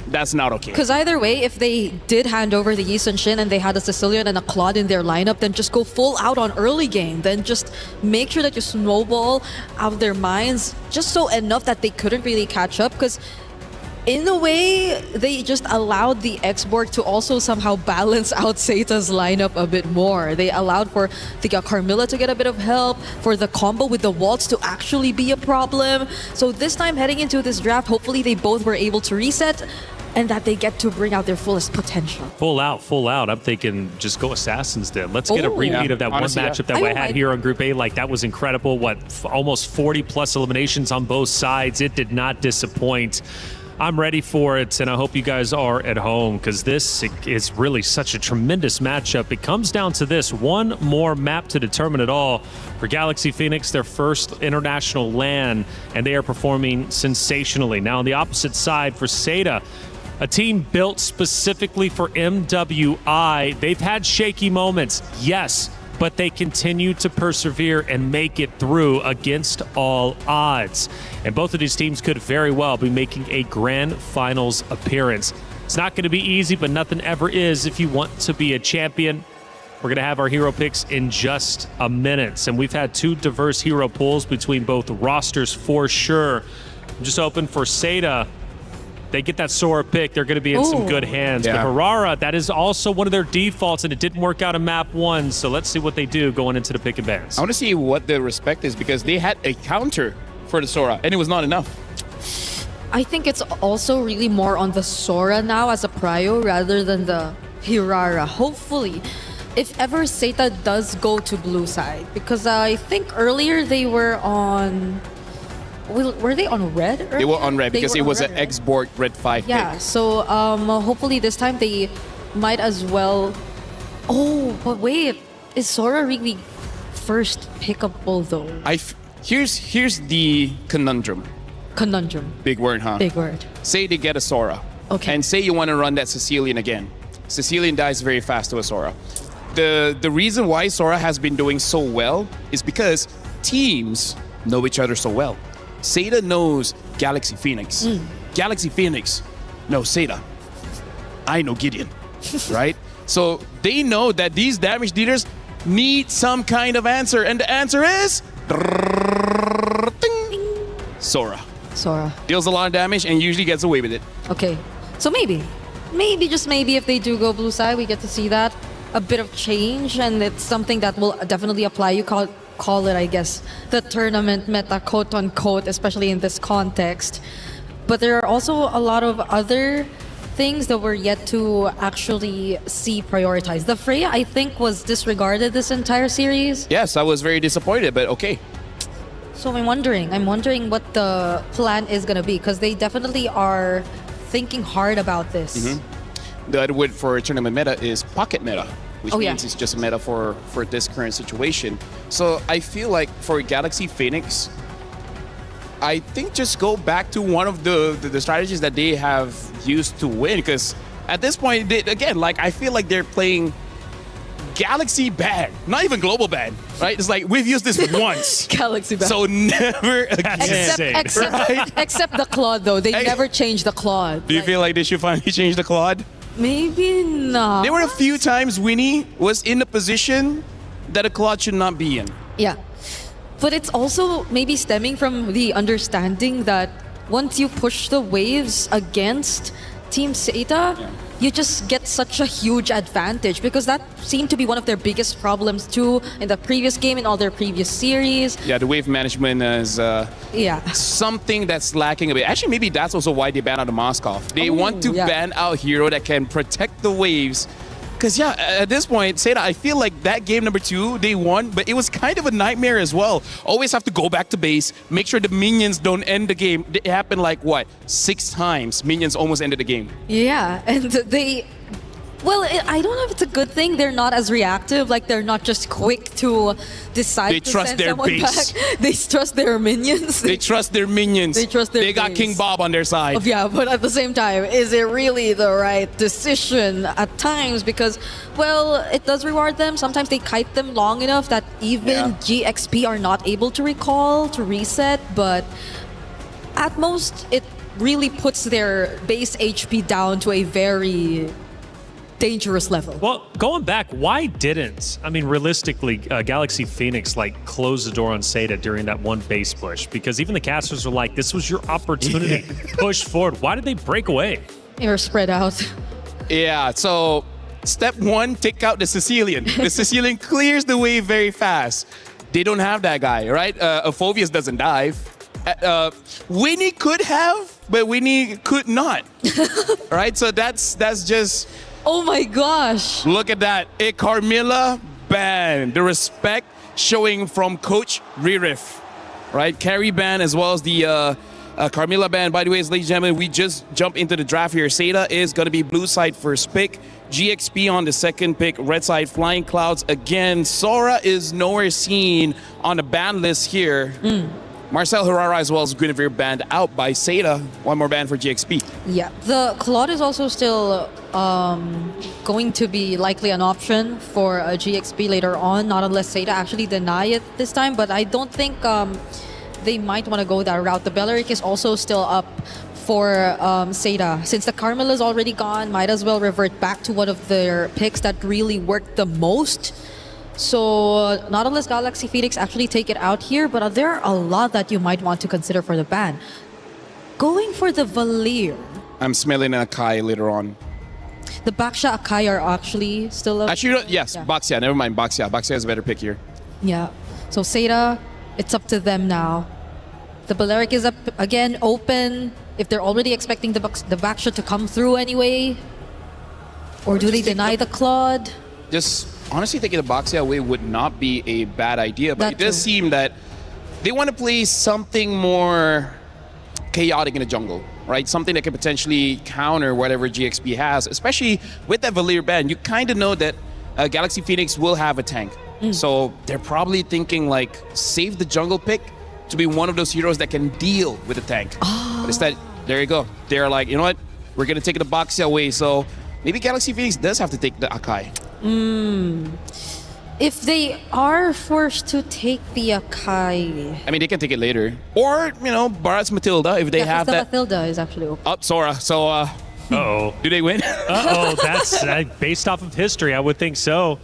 That's not okay. Because either way, if they did hand over the Yi Sun-shin and they had a Sicilian and a Claude in their lineup, then just go full out on early game. Then just make sure that you snowball out of their minds just so enough that they couldn't really catch up. Because in a way, they just allowed the X-Borg to also somehow balance out Seita's lineup a bit more. They allowed for the Carmilla to get a bit of help, for the combo with the Waltz to actually be a problem. So this time heading into this draft, hopefully they both were able to reset and that they get to bring out their fullest potential. Full out. I'm thinking just go Assassins then. Let's get a repeat of that Honestly, one matchup that we had here on Group A. Like, that was incredible. Almost 40 plus eliminations on both sides. It did not disappoint. I'm ready for it, and I hope you guys are at home, because this is really such a tremendous matchup. It comes down to this: one more map to determine it all. For Galaxy Phoenix, their first international LAN, and they are performing sensationally. Now, on the opposite side, for Seita, a team built specifically for MWI. They've had shaky moments, yes, but they continue to persevere and make it through against all odds. And both of these teams could very well be making a grand finals appearance. It's not going to be easy, but nothing ever is if you want to be a champion. We're going to have our hero picks in just a minute. And we've had two diverse hero pools between both rosters for sure. I'm just hoping for Seita, they get that Sora pick, they're going to be in some good hands. Yeah. But Harara, that is also one of their defaults, and it didn't work out in map 1. So let's see what they do going into the pick and bans. I want to see what the respect is, because they had a counter for the Sora, and it was not enough. I think it's also really more on the Sora now as a prio rather than the Hirara. Hopefully, if ever Seita does go to blue side, because I think earlier they were on... Were they on red earlier? They were on red because it was red, an X-Borg red 5 Yeah, pick. so hopefully this time they might as well... Oh, but wait, is Sora really first pickable though? Here's the conundrum. Conundrum. Big word, huh? Big word. Say they get a Sora. Okay. And say you want to run that Sicilian again. Sicilian dies very fast to a Sora. The reason why Sora has been doing so well is because teams know each other so well. Seita knows Galaxy Phoenix. Galaxy Phoenix knows Seita. I know Gideon, right? So they know that these damage dealers need some kind of answer, and the answer is Sora. Sora. Deals a lot of damage and usually gets away with it. Okay, so maybe, just maybe if they do go blue side, we get to see that. A bit of change, and it's something that will definitely apply. You call it, I guess, the tournament meta, quote unquote, especially in this context. But there are also a lot of other things that we're yet to actually see prioritized. The Freya, I think, was disregarded this entire series. Yes, I was very disappointed, but okay. So I'm wondering what the plan is going to be, because they definitely are thinking hard about this. The other word for tournament meta is pocket meta, which means it's just a meta for this current situation. So I feel like for Galaxy Phoenix, I think just go back to one of the strategies that they have used to win, because at this point, again, like, I feel like they're playing Galaxy bad, not even global bad, right? It's like, we've used this once. Galaxy bad. So never again. Except the Claude, though. They never changed the Claude. Do you feel like they should finally change the Claude? Maybe not. There were a few times Winnie was in a position that a Claude should not be in. Yeah. But it's also maybe stemming from the understanding that once you push the waves against Team Seita, you just get such a huge advantage, because that seemed to be one of their biggest problems too in the previous game, in all their previous series. Yeah, the wave management is something that's lacking a bit. Actually, maybe that's also why they banned out the Moskov. They want to ban out hero that can protect the waves. Because, at this point, Seita, I feel like that game number 2, they won, but it was kind of a nightmare as well. Always have to go back to base, make sure the minions don't end the game. It happened like, 6 times minions almost ended the game. Yeah, and they... Well, I don't know if it's a good thing. They're not as reactive. Like, they're not just quick to decide to send someone back. They trust their minions. They trust their minions. They trust their They got King Bob on their side. Yeah, but at the same time, is it really the right decision at times? Because, well, it does reward them. Sometimes they kite them long enough that even GXP are not able to recall, to reset. But at most, it really puts their base HP down to a very dangerous level. Well, going back, why didn't, I mean, realistically, Galaxy Phoenix close the door on Seda during that one base push? Because even the casters were like, this was your opportunity to push forward. Why did they break away? They were spread out. Yeah, so step one, take out the Sicilian. The Sicilian clears the way very fast. They don't have that guy, right? Ophovius doesn't dive. Winnie could have, but Winnie could not. Right? So that's just... Oh my gosh. Look at that. A Carmilla ban. The respect showing from Coach Ririf. Right? Carry ban as well as the Carmilla ban. By the way, ladies and gentlemen, we just jump into the draft here. Seda is going to be blue side first pick. GXP on the second pick. Red side Flying Clouds again. Sora is nowhere seen on the ban list here. Marcel Herrera as well as Guinevere banned out by Seda. One more ban for GXP. Yeah, the Claude is also still going to be likely an option for a GXP later on, not unless Seda actually deny it this time, but I don't think they might want to go that route. The Belleric is also still up for Seda. Since the Carmilla is already gone, might as well revert back to one of their picks that really worked the most. So not unless Galaxy Phoenix actually take it out here, but there are a lot that you might want to consider for the ban. Going for the Valir. I'm smelling an Akai later on. The Baksha Akai are actually still up. Actually, yes, yeah. Baxia. Never mind, Baxia. Baxia is a better pick here. Yeah. So Seda, it's up to them now. The Balearic is up again, open. If they're already expecting the Baksha to come through anyway. Or do they deny the Claude? Just honestly thinking the Baxia away would not be a bad idea, but it does seem that they want to play something more chaotic in the jungle, right? Something that can potentially counter whatever GXP has, especially with that Valir ban. You kind of know that Galaxy Phoenix will have a tank. So they're probably thinking like, save the jungle pick to be one of those heroes that can deal with the tank. But instead, there you go. They're like, you know what? We're going to take the Baxia away. So maybe Galaxy Phoenix does have to take the Akai. If they are forced to take the Akai... I mean, they can take it later. Or, you know, Barat's Matilda, if they have that... Matilda is actually open. Up, Sora. So, Uh-oh. Do they win? Uh-oh, that's based off of history, I would think so.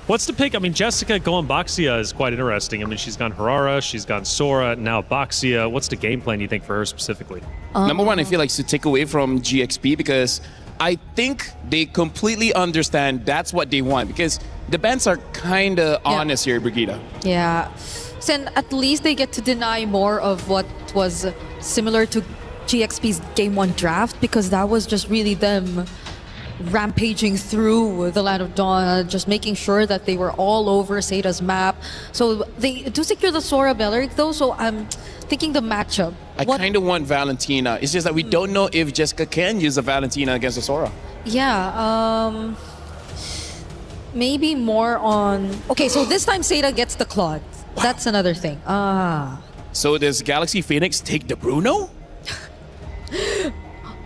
What's the pick? I mean, Jessica going Baxia is quite interesting. I mean, she's gone Herrera, she's gone Sora, now Baxia. What's the game plan, you think, for her specifically? Number one, I feel like to take away from GXP because I think they completely understand that's what they want because the bans are kind of honest here, Brigida. Yeah. So at least they get to deny more of what was similar to GXP's Game 1 draft because that was just really them rampaging through the Land of Dawn, just making sure that they were all over Seda's map. So they do secure the Sora Belleric though, so I'm thinking the matchup. I kind of want Valentina. It's just that we don't know if Jessica can use a Valentina against the Sora. Yeah, maybe more on... Okay, so this time Seda gets the Claude. That's another thing. So does Galaxy Phoenix take the Bruno?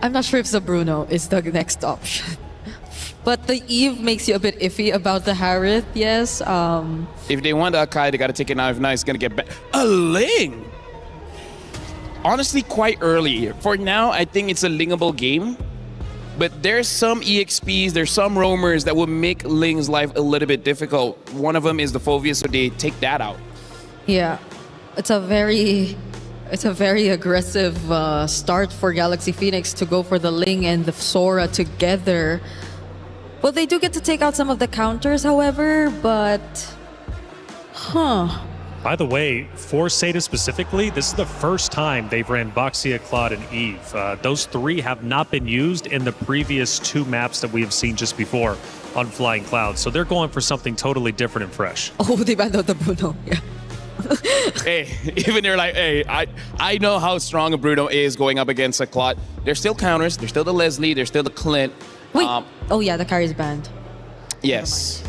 I'm not sure if the Bruno is the next option. But the Eve makes you a bit iffy about the Harith, yes. If they want the Akai, they got to take it now. If not, it's going to get back. A Ling! Honestly, quite early. For now, I think it's a Lingable game. But there's some EXPs, there's some roamers that will make Ling's life a little bit difficult. One of them is the Phobia, so they take that out. Yeah, it's a very aggressive start for Galaxy Phoenix to go for the Ling and the Sora together. Well, they do get to take out some of the counters, however, but... By the way, for Seda specifically, this is the first time they've ran Baxia, Claude, and Eve. Those three have not been used in the previous two maps that we have seen just before on Flying Clouds. So they're going for something totally different and fresh. Oh, they banned out the Bruno, yeah. Hey, even they're like, hey, I know how strong a Bruno is going up against a Claude. There's still counters. There's still the Leslie. There's still the Clint. Wait. Oh, yeah, the carry's banned. Yes.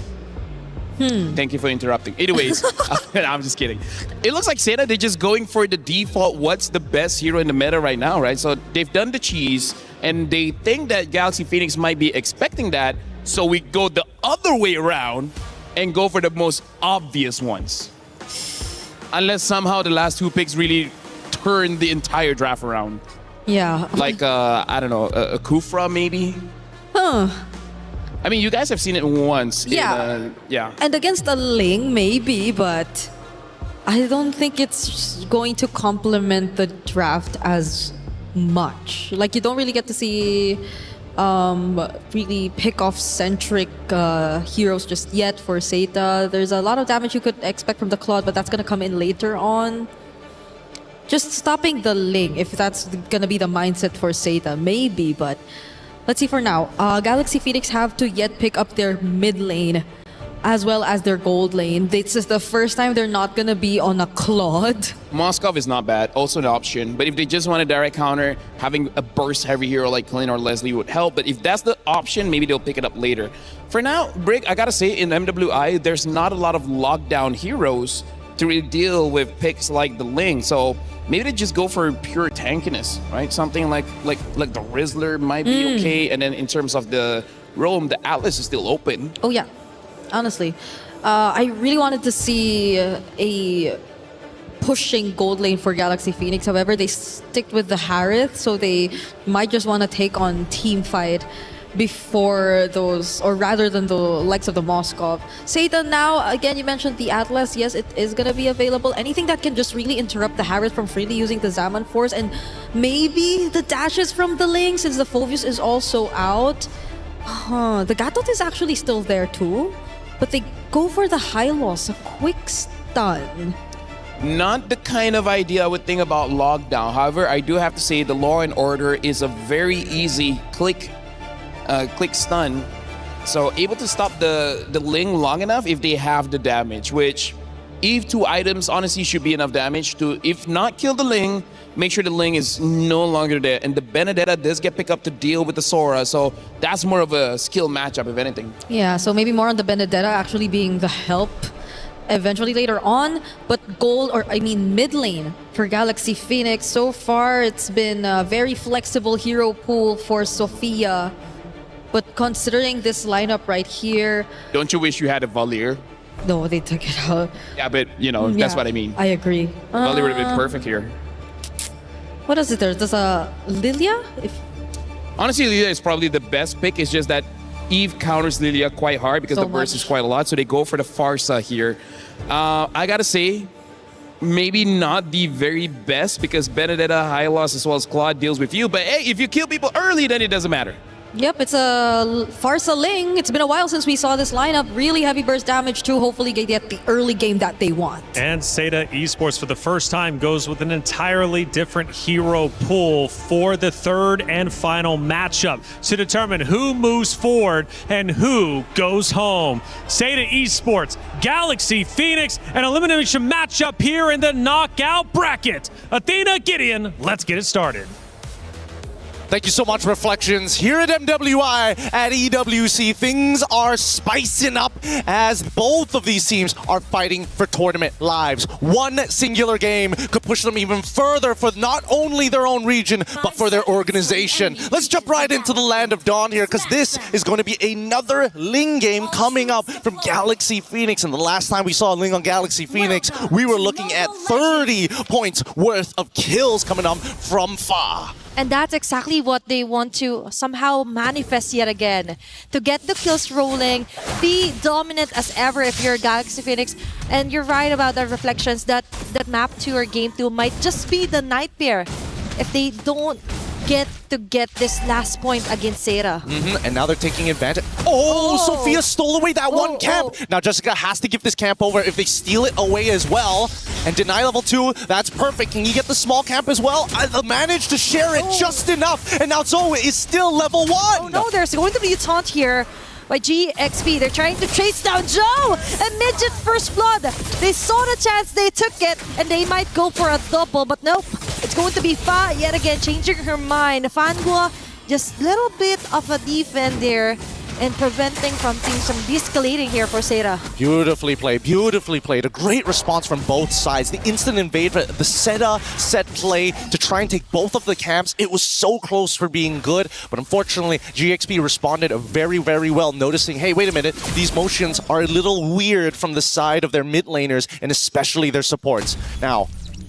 Thank you for interrupting. Anyways, I'm just kidding. It looks like Seda, they're just going for the default, what's the best hero in the meta right now, right? So they've done the cheese, and they think that Galaxy Phoenix might be expecting that, so we go the other way around and go for the most obvious ones. Unless somehow the last two picks really turn the entire draft around. Yeah. Like, I don't know, a Kufra maybe? Huh. I mean, you guys have seen it once. Yeah. Yeah. And against a Ling, maybe, but I don't think it's going to complement the draft as much. Like, you don't really get to see really pick-off-centric heroes just yet for Seta. There's a lot of damage you could expect from the Claude, but that's going to come in later on. Just stopping the Ling, if that's going to be the mindset for Seta, maybe, but let's see for now. Galaxy Phoenix have to yet pick up their mid lane as well as their gold lane. This is the first time they're not going to be on a Claude. Moskov is not bad, also an option. But if they just want a direct counter, having a burst heavy hero like Clint or Leslie would help. But if that's the option, maybe they'll pick it up later. For now, Brig, I gotta say, in MWI, there's not a lot of lockdown heroes to really deal with picks like the Ling. So maybe they just go for pure tankiness, right? Something like the Rizzler might be okay. And then in terms of the roam, the Atlas is still open. Oh yeah, honestly. I really wanted to see a pushing gold lane for Galaxy Phoenix. However, they stick with the Harith, so they might just want to take on team fight before those, or rather than the likes of the Moskov. Satan now, again, you mentioned the Atlas. Yes, it is going to be available. Anything that can just really interrupt the Harith from freely using the Zaman Force, and maybe the dashes from the Ling, since the Phoveus is also out. The Gatot is actually still there too, but they go for the high loss, a quick stun. Not the kind of idea I would think about lockdown. However, I do have to say the Law and Order is a very easy click stun. So able to stop the Ling long enough if they have the damage, which if 2 items honestly should be enough damage to, if not kill the Ling, make sure the Ling is no longer there. And the Benedetta does get picked up to deal with the Sora, so that's more of a skill matchup if anything. Yeah, so maybe more on the Benedetta actually being the help eventually later on, but mid lane for Galaxy Phoenix. So far, it's been a very flexible hero pool for Sophia. But considering this lineup right here... Don't you wish you had a Valier? No, they took it out. Yeah, but, that's what I mean. I agree. Valier would have been perfect here. What is it there? There's a Lilia? Honestly, Lilia is probably the best pick. It's just that Eve counters Lilia quite hard because the burst is quite a lot. So they go for the Farsa here. I gotta say, maybe not the very best because Benedetta, High Loss, as well as Claude deals with you. But hey, if you kill people early, then it doesn't matter. Yep, it's a Farsa Ling. It's been a while since we saw this lineup. Really heavy burst damage too. Hopefully they get the early game that they want. And Seta Esports for the first time goes with an entirely different hero pool for the third and final matchup to determine who moves forward and who goes home. Seta Esports, Galaxy Phoenix, an elimination matchup here in the knockout bracket. Athena, Gideon, let's get it started. Thank you so much, Reflections. Here at MWI, at EWC, things are spicing up as both of these teams are fighting for tournament lives. One singular game could push them even further for not only their own region, but for their organization. Let's jump right into the Land of Dawn here, because this is going to be another Ling game coming up from Galaxy Phoenix. And the last time we saw Ling on Galaxy Phoenix, we were looking at 30 points worth of kills coming up from Fa. And that's exactly what they want to somehow manifest yet again. To get the kills rolling, be dominant as ever if you're Galaxy Phoenix. And you're right about the Reflections that map 2 or game 2 might just be the nightmare if they don't get this last point against Seta. And now they're taking advantage. Oh, Sophia stole away that one camp. Now Jessica has to give this camp over if they steal it away as well. And deny level 2, that's perfect. Can you get the small camp as well? I managed to share it just enough. And now Zoe is still level 1. Oh no, there's going to be a taunt here by GXP. They're trying to chase down Joe! And Midget First Blood! They saw the chance, they took it, and they might go for a double, but nope. It's going to be Fa yet again, changing her mind. Fangua, just a little bit of a defend there and preventing from things from de-escalating here for Seta. Beautifully played, beautifully played. A great response from both sides. The instant invade, the Seta set play to try and take both of the camps. It was so close for being good, but unfortunately, GXP responded very, very well, noticing, hey, wait a minute, these motions are a little weird from the side of their mid laners and especially their supports. Now,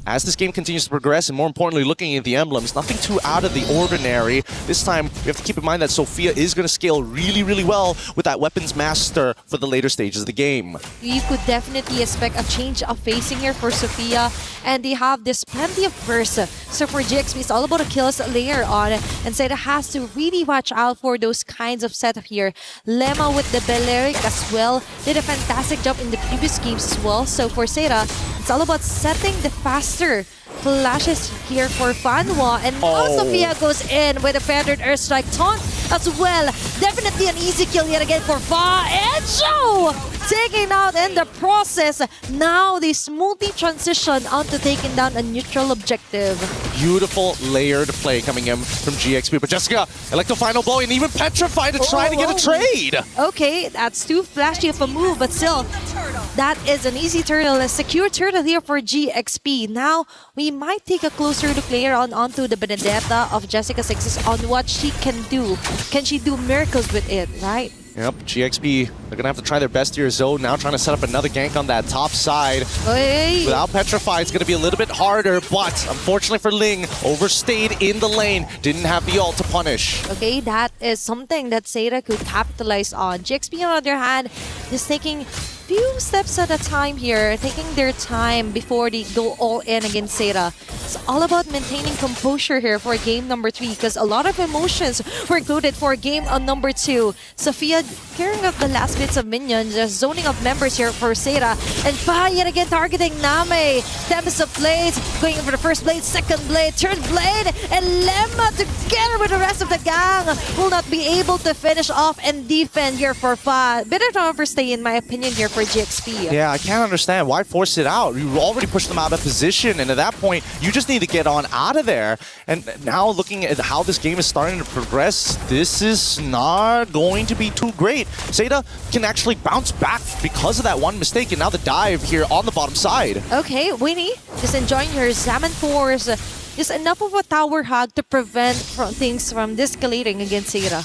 as this game continues to progress, and more importantly, looking at the emblems, nothing too out of the ordinary. This time, we have to keep in mind that Sophia is going to scale really, really well with that weapons master for the later stages of the game. You could definitely expect a change of facing here for Sophia, and they have this plenty of burst. So for GXP, it's all about the kills later on, and Seda has to really watch out for those kinds of setup here. Lemma with the Balearic as well did a fantastic job in the previous games as well. So for Seda, it's all about setting the faster flashes here for Fanwa, and Sophia goes in with a feathered airstrike taunt as well. Definitely an easy kill yet again for Fa, and Joe taking out in the process. Now they smoothly transition onto taking down a neutral objective. Beautiful layered play coming in from GXP, but Jessica, Electro final blow and even petrified to try to get a trade. Okay, that's too flashy of a move, but still, that is an easy turtle, a secure turtle here for GXP. Now, we might take a closer look later on onto the Benedetta of Jessica 6 on what she can do. Can she do miracles with it, right? Yep, GXP, they're going to have to try their best here. Zoe now trying to set up another gank on that top side. Hey. Without Petrify, it's going to be a little bit harder, but unfortunately for Ling, overstayed in the lane, didn't have the ult to punish. Okay, that is something that Seda could capitalize on. GXP, on the other hand, is taking few steps at a time here, taking their time before they go all in against Seda. It's all about maintaining composure here for game number 3, because a lot of emotions were included for game number 2. Sophia carrying up the last bits of minions, just zoning up members here for Seda, and Fa yet again targeting Name. Tempest of Blades, going in for the first blade, second blade, third blade, and Lemma together with the rest of the gang will not be able to finish off and defend here for Fa. Bit of an overstay in my opinion here for GXP. Yeah, I can't understand. Why force it out? You already pushed them out of position, and at that point, you just need to get on out of there. And now looking at how this game is starting to progress, this is not going to be too great. Seda can actually bounce back because of that one mistake, and now the dive here on the bottom side. Okay, Winnie just enjoying her Salmon Force. Just enough of a tower hug to prevent things from escalating against Seda.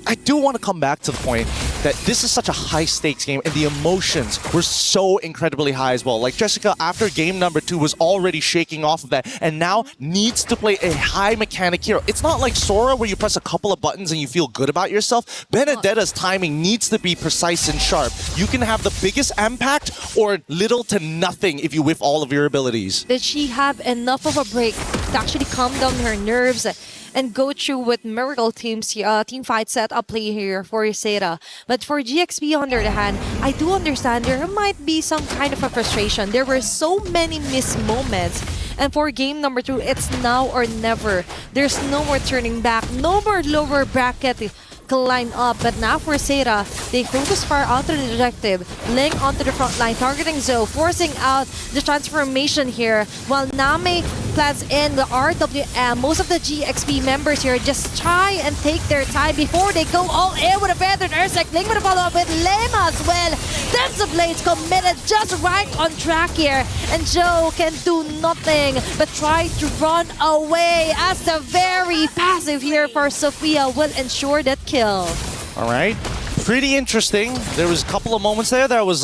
I do want to come back to the point that this is such a high-stakes game, and the emotions were so incredibly high as well. Like Jessica, after game number 2, was already shaking off of that, and now needs to play a high-mechanic hero. It's not like Sora, where you press a couple of buttons and you feel good about yourself. Benedetta's timing needs to be precise and sharp. You can have the biggest impact or little to nothing if you whiff all of your abilities. Did she have enough of a break to actually calm down her nerves and go through with miracle team fight setup play here for Seda? But for GXP on the other hand, I do understand there might be some kind of a frustration. There were so many missed moments. And for game number 2, it's now or never. There's no more turning back, no more lower bracket line up, but now for Seda, they focus far onto the objective, laying onto the front line, targeting Zoe, forcing out the transformation here, while Name plans in the RWM. Most of the GXP members here just try and take their time before they go all in with a feathered Ursak. Ling with a follow-up with Lemma as well. Tens of Blades committed just right on track here, and Joe can do nothing but try to run away as the very passive here for Sophia will ensure that kill. All right. Pretty interesting. There was a couple of moments there that I was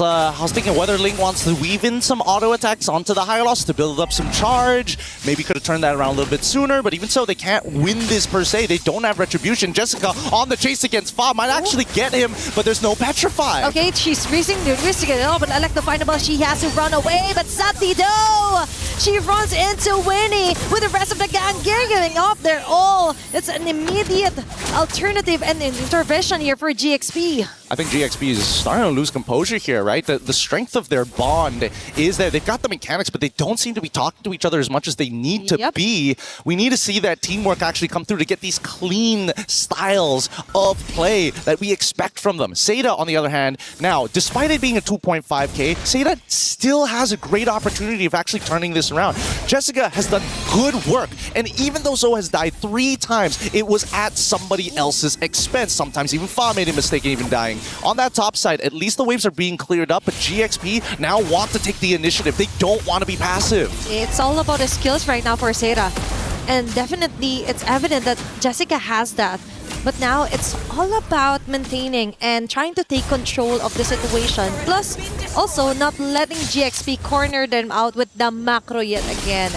thinking whether Ling wants to weave in some auto attacks onto the Hylos to build up some charge. Maybe could have turned that around a little bit sooner, but even so, they can't win this per se. They don't have Retribution. Jessica on the chase against Fa might actually get him, but there's no Petrify. Okay, she's raising the risk to get it off, but Electofindable, she has to run away, but Satido! She runs into Winnie with the rest of the gang giving off their all. It's an immediate alternative and an intervention here for GXP. I think GXP is starting to lose composure here, right? The strength of their bond is that they've got the mechanics, but they don't seem to be talking to each other as much as they need to be. We need to see that teamwork actually come through to get these clean styles of play that we expect from them. Seda, on the other hand, now, despite it being a 2.5k, Seda still has a great opportunity of actually turning this around. Jessica has done good work, and even though Zoe has died 3 times, it was at somebody else's expense. Sometimes even Fa made a mistake in even dying. On that top side, at least the waves are being cleared up, but GXP now want to take the initiative. They don't want to be passive. It's all about the skills right now for Seda. And definitely, it's evident that Jessica has that. But now it's all about maintaining and trying to take control of the situation. Plus, also not letting GXP corner them out with the macro yet again.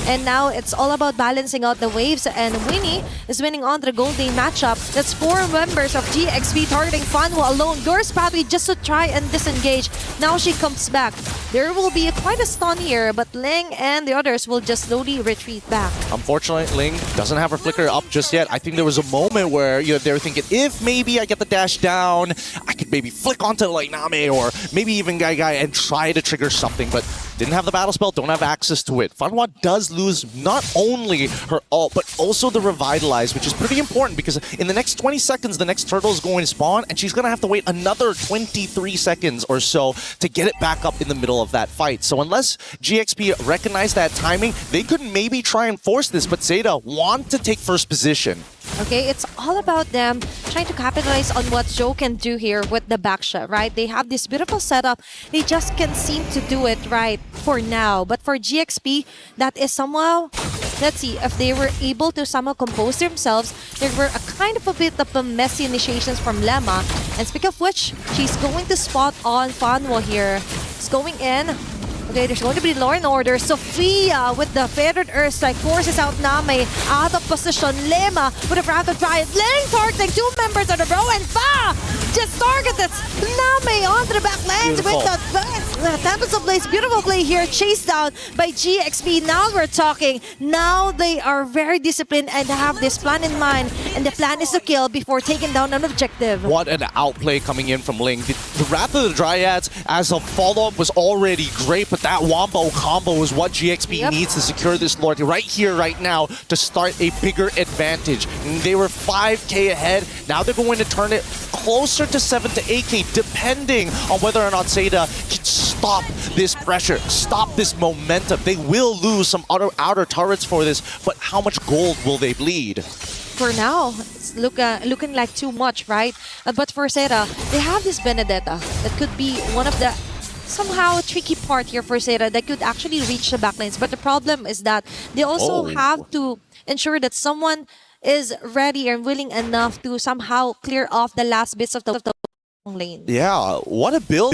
And now it's all about balancing out the waves, and Winnie is winning on the Gold Day matchup. That's 4 members of GXP targeting Fanwa alone. Girls probably just to try and disengage. Now she comes back. There will be quite a stun here, but Ling and the others will just slowly retreat back. Unfortunately, Ling doesn't have her flicker up just yet. I think there was a moment where they were thinking, if maybe I get the dash down, I could maybe flick onto like Name or maybe even Gai and try to trigger something, but didn't have the battle spell, don't have access to it. Fanwa does lose not only her ult, but also the revitalize, which is pretty important because in the next 20 seconds, the next turtle is going to spawn, and she's going to have to wait another 23 seconds or so to get it back up in the middle of that fight. So unless GXP recognize that timing, they could maybe try and force this, but Zeta want to take first position. Okay, it's all about them trying to capitalize on what Joe can do here with the backshot, right? They have this beautiful setup. They just can't seem to do it right for now. But for GXP, that is somehow... Let's see, if they were able to somehow compose themselves, there were a kind of a bit of a messy initiations from Lemma. And speak of which, she's going to spot on Fanwa here. It's going in. Okay, there's going to be law and order. Sophia with the feathered earth strike forces out Name out of position. Lema with a rapid drive. Ling targeting 2 members of the row, and Fa just targeted Name onto the back lanes with the Tempest of Blaze. Beautiful play here, chased down by GXP. Now we're talking. Now they are very disciplined and have this plan in mind, and the plan is to kill before taking down an objective. What an outplay coming in from Ling. The Wrath of the Dryads as a follow-up was already great, but that Wombo combo is what GXP needs to secure this Lord right here, right now, to start a bigger advantage. And they were 5k ahead. Now they're going to turn it closer to 7 to 8k, depending on whether or not Zeta can stop this pressure, stop this momentum. They will lose some outer turrets for this, but how much gold will they bleed? For now, it's looking like too much, right? But for Zeta, they have this Benedetta that could be one of the somehow tricky part here for Zeta that could actually reach the backlines. But the problem is that they also have to ensure that someone is ready and willing enough to somehow clear off the last bits of the lane. Yeah, what a build.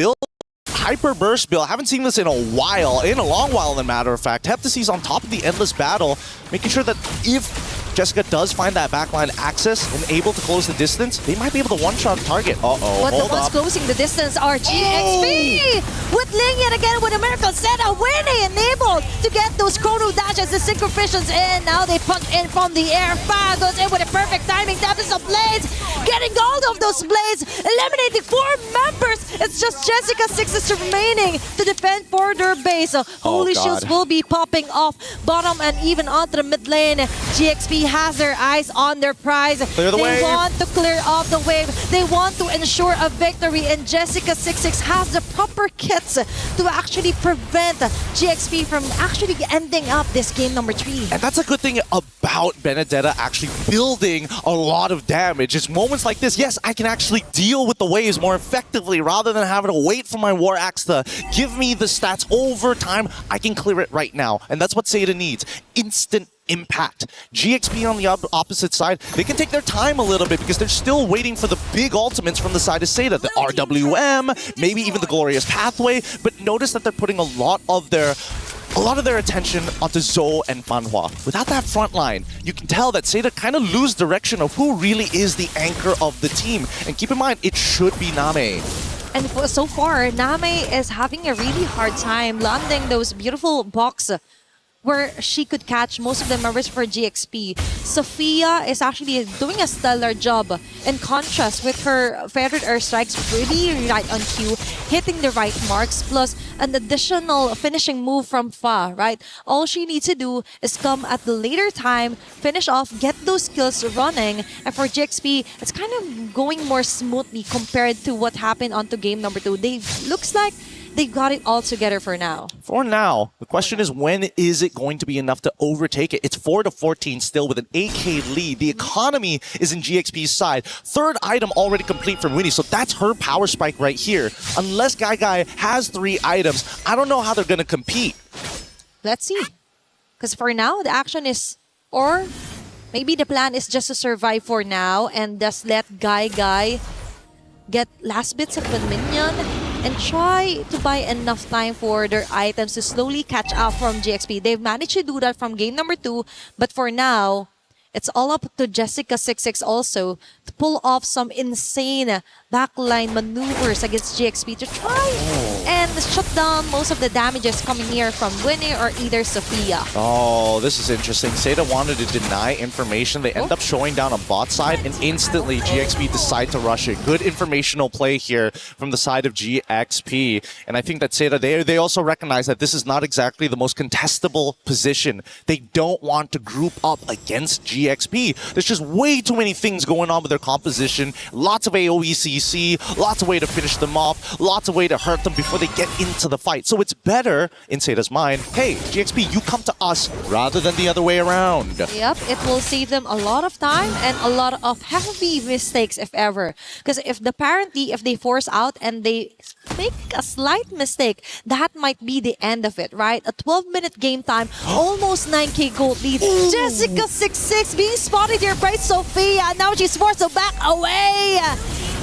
Hyper burst build. I haven't seen this in a while, in a long while, as a matter of fact. Heptacy's on top of the endless battle, making sure that if Jessica does find that backline access and able to close the distance, they might be able to one-shot target. But the ones closing the distance are GXP! With Ling yet again with a miracle setup, Winnie enabled to get those chrono dashes, the synchrovisions in. Now they punch in from the air. Fa goes in with a perfect timing. Taps of blades, getting all of those blades, eliminating 4 members. It's just Jessica 6 is remaining to defend for their base. Holy shields will be popping off bottom and even onto the mid lane. GXP has their eyes on their prize. Clear the wave. They want to clear off the wave. They want to ensure a victory, and Jessica 66 has the proper kits to actually prevent GXP from actually ending up this game number 3. And that's a good thing about Benedetta actually building a lot of damage. It's moments like this, yes, I can actually deal with the waves more effectively rather than having to wait for my War Axe to give me the stats over time. I can clear it right now. And that's what Zeta needs. Instant impact. GXP on the opposite side, they can take their time a little bit because they're still waiting for the big ultimates from the side of Zeta. The RWM, maybe even the Glorious Pathway, but notice that they're putting a lot of their attention onto Zoe and Fanhua. Without that front line, you can tell that Zeta kind of lose direction of who really is the anchor of the team. And keep in mind, it should be Name. And so far, Name is having a really hard time landing those beautiful blocks where she could catch most of the members for GXP. Sophia is actually doing a stellar job. In contrast with her feathered air strikes, really right on cue, hitting the right marks, plus an additional finishing move from Fa, right? All she needs to do is come at the later time, finish off, get those kills running, and for GXP, it's kind of going more smoothly compared to what happened onto game number 2. Looks like they got it all together for now. For now. The question is, when is it going to be enough to overtake it? It's 4-14 still with an 8k lead. The economy is in GXP's side. 3rd item already complete from Winnie, so that's her power spike right here. Unless Gai has 3 items, I don't know how they're going to compete. Let's see. Because for now, the action is or maybe the plan is just to survive for now and just let Guy get last bits of the minion and try to buy enough time for their items to slowly catch up from GXP. They've managed to do that from game number 2, but for now, it's all up to Jessica26 also to pull off some insane backline maneuvers against GXP to try and shut down most of the damages coming here from Winnie or either Sophia. Oh, this is interesting. Seda wanted to deny information. They end up showing down on bot side, and instantly GXP decide to rush it. Good informational play here from the side of GXP. And I think that Seda, they also recognize that this is not exactly the most contestable position. They don't want to group up against GXP. There's just way too many things going on with their composition. Lots of AoE CC, lots of way to finish them off, lots of way to hurt them before they get into the fight. So it's better, in Seda's mind, hey, GXP, you come to us rather than the other way around. Yep, it will save them a lot of time and a lot of heavy mistakes, if ever. Because if they force out and they make a slight mistake, that might be the end of it, right? A 12-minute game time, almost 9k gold lead. Jessica26 being spotted here by Sophia. Now she's forced to back away.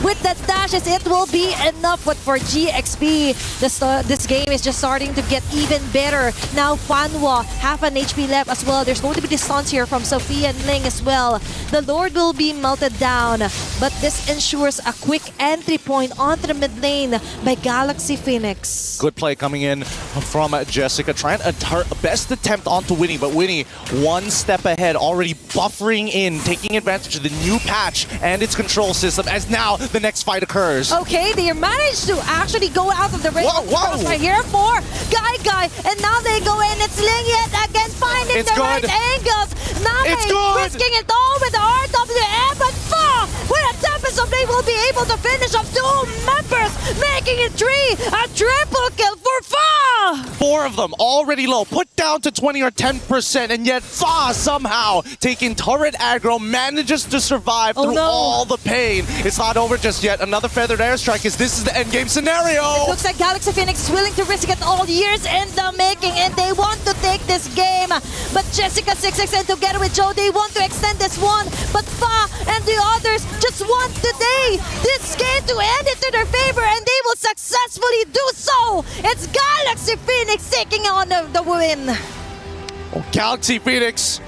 With the dashes, it will be enough. But for GXP, this game is just starting to get even better. Now Fanwa, half an HP left as well. There's going to be the stuns here from Sophia and Ling as well. The Lord will be melted down, but this ensures a quick entry point onto the mid lane by Galaxy Phoenix. Good play coming in from Jessica, trying her best attempt onto Winnie, but Winnie one step ahead, already buffering in, taking advantage of the new patch and its control system as now the next fight occurs. Okay, they managed to actually go out of the range right here for Guy, and now they go in. It's Ling yet again finding the right angles. Nami risking it all with the RWM, but Fa with a Tempest of they will be able to finish off 2 members, making it 3. A triple kill for Fa. 4 of them already low, put down to 20 or 10%, and yet Fa somehow taking turret aggro manages to survive through all the pain. It's not over just yet. Another feathered airstrike as this is the endgame scenario. It looks like Galaxy Phoenix is willing to risk it all, years in the making, and they want to take this game. But Jessica26 and together with Joe, they want to extend this one. But Fa and the others just want today this game to end it to their favor, and they will successfully do so. It's Galaxy Phoenix taking on the win. Oh, Galaxy Phoenix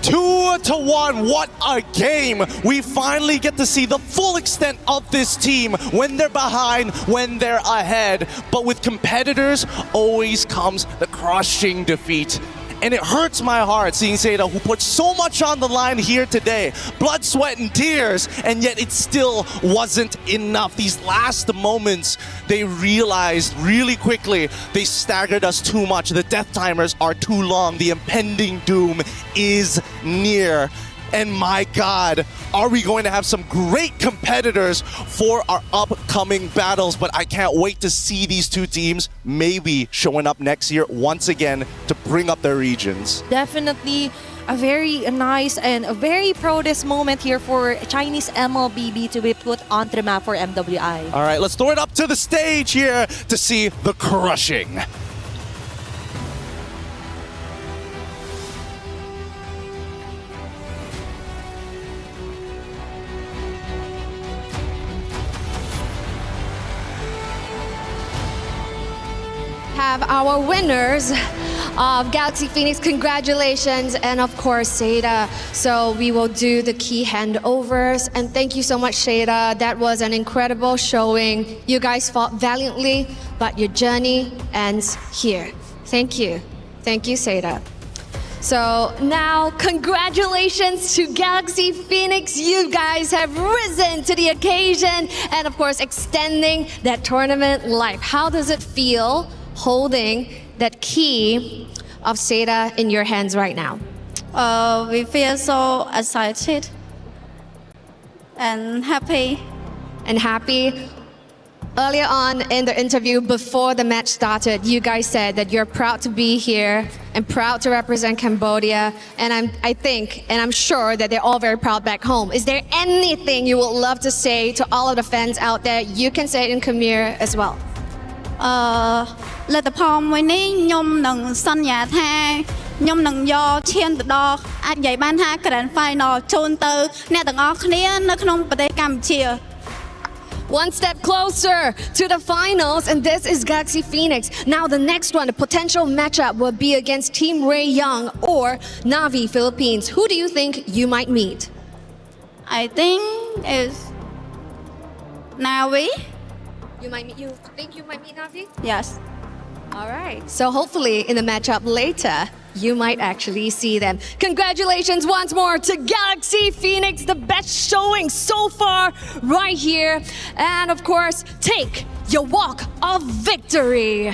2-1, what a game! We finally get to see the full extent of this team when they're behind, when they're ahead. But with competitors, always comes the crushing defeat. And it hurts my heart seeing Seda, who put so much on the line here today. Blood, sweat, and tears, and yet it still wasn't enough. These last moments, they realized really quickly they staggered us too much. The death timers are too long. The impending doom is near. And my God, are we going to have some great competitors for our upcoming battles. But I can't wait to see these two teams maybe showing up next year once again to bring up their regions. Definitely a very nice and a very proudest moment here for Chinese MLBB to be put onto the map for MWI. All right, let's throw it up to the stage here to see the crushing. Have our winners of Galaxy Phoenix. Congratulations, and of course Seda. So we will do the key handovers, and thank you so much, Seda. That was an incredible showing. You guys fought valiantly, but your journey ends here. Thank you, Seda. So now, congratulations to Galaxy Phoenix. You guys have risen to the occasion, and of course extending that tournament life. How does it feel holding that key of Seda in your hands right now? We feel so excited and happy. Earlier on in the interview, before the match started, you guys said that you're proud to be here and proud to represent Cambodia. And I'm sure that they're all very proud back home. Is there anything you would love to say to all of the fans out there? You can say it in Khmer as well. លទ្ធផលមួយនេះខ្ញុំនឹងសន្យាថា ខ្ញុំនឹងយកឈានទៅដល់អាចនិយាយបានថា Grand Final ជូនទៅអ្នកទាំងអស់គ្នានៅក្នុងប្រទេសកម្ពុជា One step closer to the finals, and this is Galaxy Phoenix. Now the next one, the potential matchup will be against Team Ray Young or Navi Philippines. Who do you think you might meet? I think is Navi. You think you might meet Navi? Yes. All right. So hopefully in the matchup later, you might actually see them. Congratulations once more to Galaxy Phoenix, the best showing so far right here. And of course, take your walk of victory.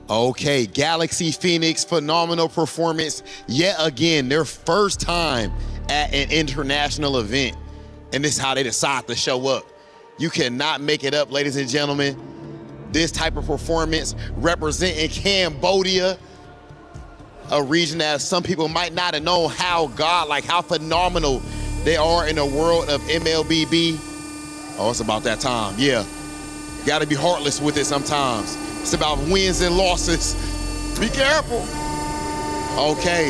Okay, Galaxy Phoenix, phenomenal performance yet again. Their first time at an international event, and this is how they decide to show up. You cannot make it up, ladies and gentlemen. This type of performance representing Cambodia, a region that some people might not have known how godlike, how phenomenal they are in the world of MLBB. Oh, it's about that time, yeah. Gotta be heartless with it sometimes. It's about wins and losses. Be careful. Okay.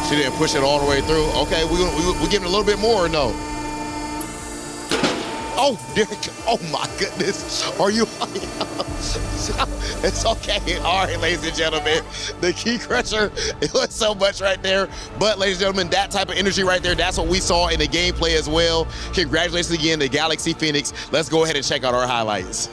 She didn't push it all the way through. Okay, we giving a little bit more or no? Oh, Derek. Oh my goodness. Are you? It's okay. All right, ladies and gentlemen. The key crusher, it was so much right there. But ladies and gentlemen, that type of energy right there, that's what we saw in the gameplay as well. Congratulations again to Galaxy Phoenix. Let's go ahead and check out our highlights.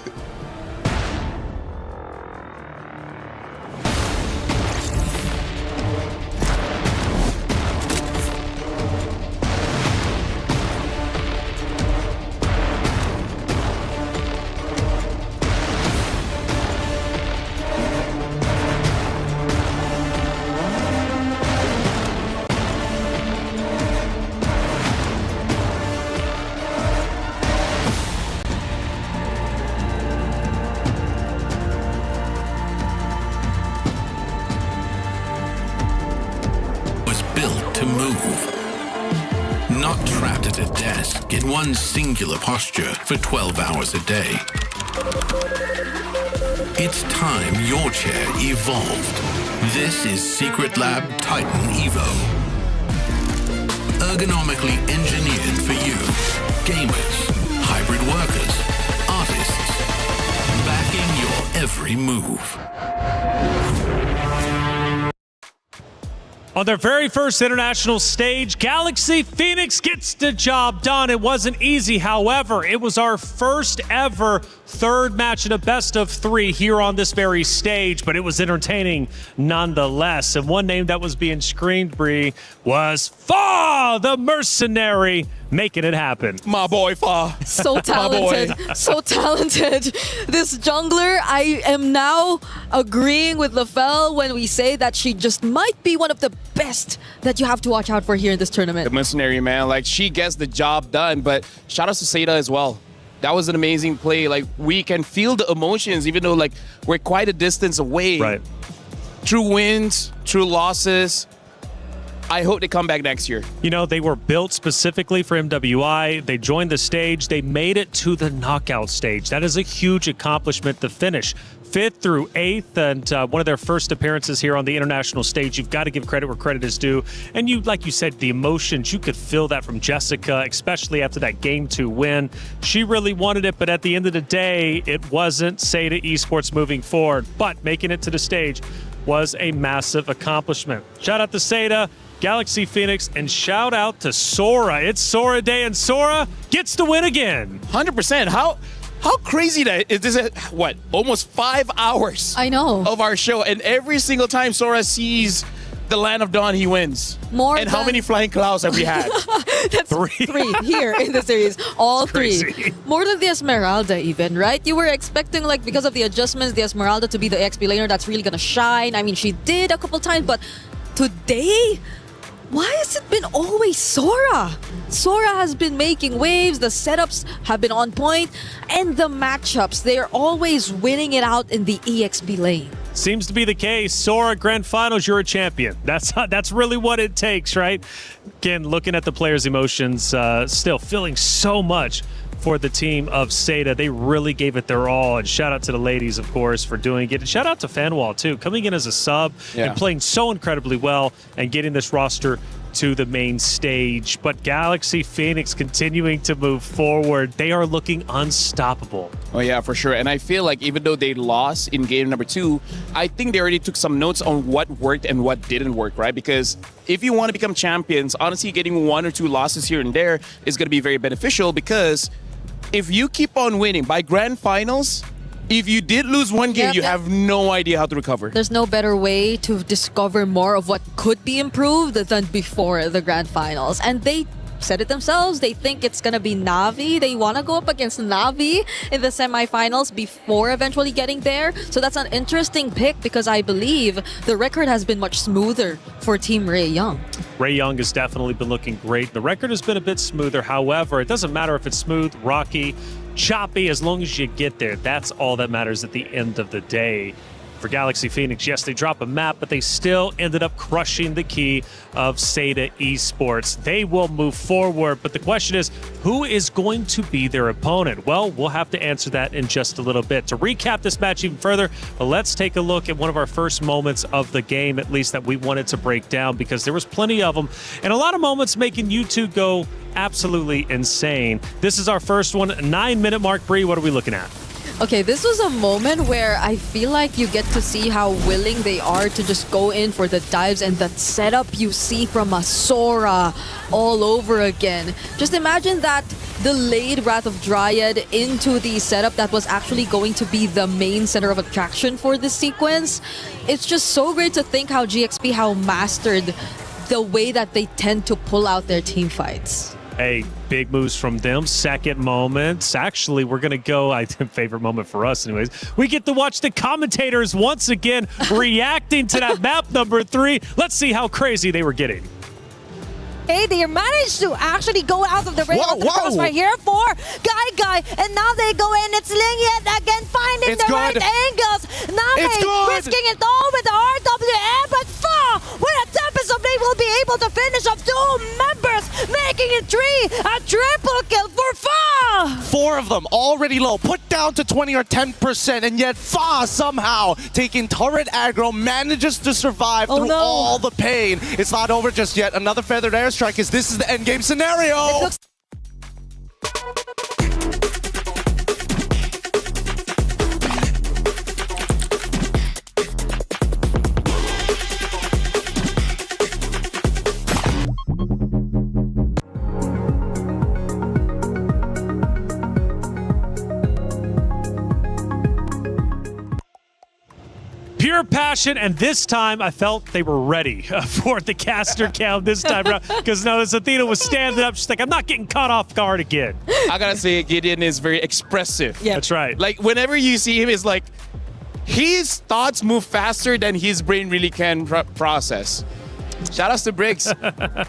To move. Not trapped at a desk in one singular posture for 12 hours a day. It's time your chair evolved. This is Secret Lab Titan Evo. Ergonomically engineered for you, gamers, hybrid workers, artists, backing your every move. On their very first international stage, Galaxy Phoenix gets the job done. It wasn't easy, however, it was our first ever third match in a best of three here on this very stage, but it was entertaining nonetheless. And one name that was being screamed, Bree, was Fa, the mercenary, making it happen. My boy Fa. So talented. So talented. This jungler, I am now agreeing with LaFell when we say that she just might be one of the best that you have to watch out for here in this tournament. The mercenary, man. Like, she gets the job done, but shout out to Seda as well. That was an amazing play. Like, we can feel the emotions, even though, like, we're quite a distance away. Right. True wins, true losses. I hope they come back next year. You know, they were built specifically for MWI. They joined the stage. They made it to the knockout stage. That is a huge accomplishment to finish 5th through 8th, and one of their first appearances here on the international stage. You've got to give credit where credit is due. And you, like you said, the emotions, you could feel that from Jessica, especially after that Game 2 win. She really wanted it, but at the end of the day, it wasn't Seda Esports moving forward. But making it to the stage was a massive accomplishment. Shout out to Seda, Galaxy Phoenix, and shout out to Sora. It's Sora Day, and Sora gets the win again. 100%. How crazy that is this? What, almost 5 hours? I know. Of our show, and every single time Sora sees the Land of Dawn, he wins. And how many flying clouds have we had? That's three here in the series. All three. More than the Esmeralda even, right? You were expecting, like, because of the adjustments, the Esmeralda to be the XP laner that's really gonna shine. I mean, she did a couple times, but today, why has it been always Sora? Sora has been making waves, the setups have been on point, and the matchups, they are always winning it out in the EXP lane. Seems to be the case. Sora, Grand Finals, you're a champion. That's really what it takes, right? Again, looking at the players' emotions, still feeling so much for the team of Seda. They really gave it their all. And shout out to the ladies, of course, for doing it. And shout out to Fanwall, too, coming in as a sub and playing so incredibly well and getting this roster to the main stage. But Galaxy Phoenix continuing to move forward. They are looking unstoppable. Oh, yeah, for sure. And I feel like even though they lost in game number 2, I think they already took some notes on what worked and what didn't work, right? Because if you want to become champions, honestly, getting 1 or 2 losses here and there is going to be very beneficial, because if you keep on winning by grand finals, if you did lose one game, you have no idea how to recover. There's no better way to discover more of what could be improved than before the grand finals. And they said it themselves. They think it's going to be Na'Vi. They want to go up against Na'Vi in the semifinals before eventually getting there. So that's an interesting pick, because I believe the record has been much smoother for Team Ray Young. Ray Young has definitely been looking great. The record has been a bit smoother. However, it doesn't matter if it's smooth, rocky, choppy, as long as you get there. That's all that matters at the end of the day. For Galaxy Phoenix, yes, they drop a map, but they still ended up crushing the key of Seda Esports. They will move forward, but the question is, who is going to be their opponent? Well, we'll have to answer that in just a little bit. To recap this match even further, let's take a look at one of our first moments of the game, at least that we wanted to break down, because there was plenty of them, and a lot of moments making you two go absolutely insane. This is our first one, 9-minute mark. Bree, what are we looking at? Okay, this was a moment where I feel like you get to see how willing they are to just go in for the dives and the setup you see from a Sora all over again. Just imagine that delayed Wrath of Dryad into the setup that was actually going to be the main center of attraction for this sequence. It's just so great to think how GXP mastered the way that they tend to pull out their team fights. Hey, big moves from them. Second moments. Actually, we're going to go, I think, favorite moment for us anyways. We get to watch the commentators once again reacting to that map number 3. Let's see how crazy they were getting. Hey, they managed to actually go out of the ring of the crossfire here for Guy, and now they go in. It's Ling yet again, finding the right angles. Name risking it all with the RWM, but Fa with a Tempest of Blade will be able to finish off 2 members, making it 3, a triple kill for Fa. 4 of them already low, put down to 20 or 10%, and yet Fa somehow taking turret aggro manages to survive through all the pain. It's not over just yet. Another feathered airstrike. Is this is the end game scenario. Pure passion, and this time I felt they were ready for the caster count this time around, because now this Athena was standing up. She's like, I'm not getting caught off guard again. I gotta say, Gideon is very expressive. Yeah, that's right. Like, whenever you see him, it's like his thoughts move faster than his brain really can process. Shout outs to Briggs.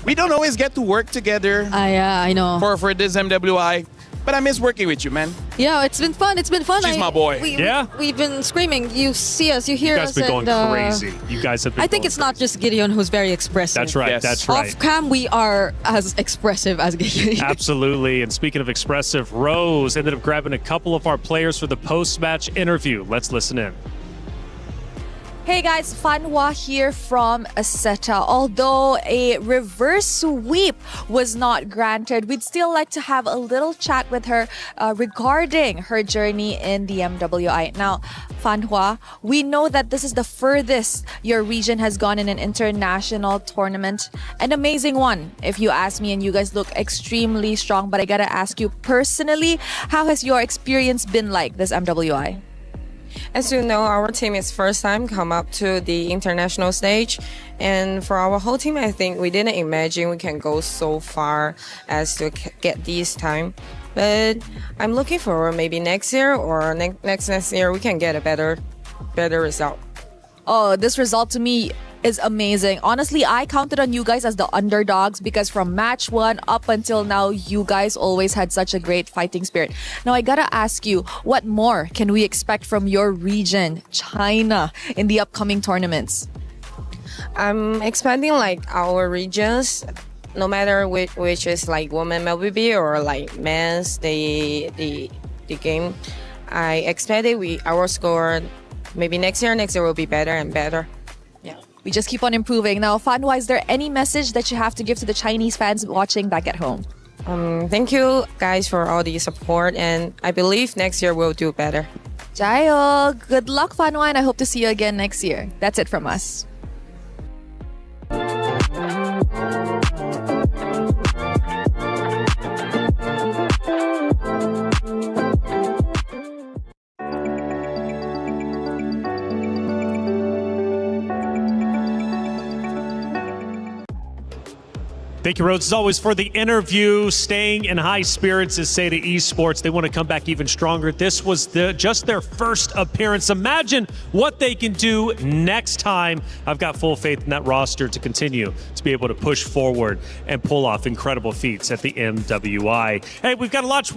We don't always get to work together. Yeah, I know. For this MWI. But I miss working with you, man. Yeah, it's been fun. It's been fun. She's my boy. We've been screaming. You see us, you hear us. You guys have been going crazy. You guys have been I think it's not just Gideon who's very expressive. That's right. Yes. That's right. Off cam, we are as expressive as Gideon. Absolutely. And speaking of expressive, Rose ended up grabbing a couple of our players for the post-match interview. Let's listen in. Hey guys, Fanwa here from Aseta. Although a reverse sweep was not granted, we'd still like to have a little chat with her regarding her journey in the MWI. Now, Fanwa, we know that this is the furthest your region has gone in an international tournament. An amazing one, if you ask me, and you guys look extremely strong. But I gotta ask you personally, how has your experience been like this MWI? As you know, our team is first time come up to the international stage, and for our whole team, I think we didn't imagine we can go so far as to get this time. But I'm looking forward maybe next year or next year we can get a better result. Oh, this result to me is amazing. Honestly, I counted on you guys as the underdogs, because from match 1 up until now, you guys always had such a great fighting spirit. Now, I gotta ask you, what more can we expect from your region, China, in the upcoming tournaments? I'm expecting like our regions no matter which is like women MLBB or like men's the game, I expected our score maybe next year will be better and better. Yeah. We just keep on improving. Now, Fanwa, is there any message that you have to give to the Chinese fans watching back at home? Thank you guys for all the support, and I believe next year we'll do better. Jayo, good luck, Fanwa, and I hope to see you again next year. That's it from us. Thank you, Rhodes, as always, for the interview. Staying in high spirits is Seda Esports. They want to come back even stronger. This was just their first appearance. Imagine what they can do next time. I've got full faith in that roster to continue to be able to push forward and pull off incredible feats at the MWI. Hey, we've got a lot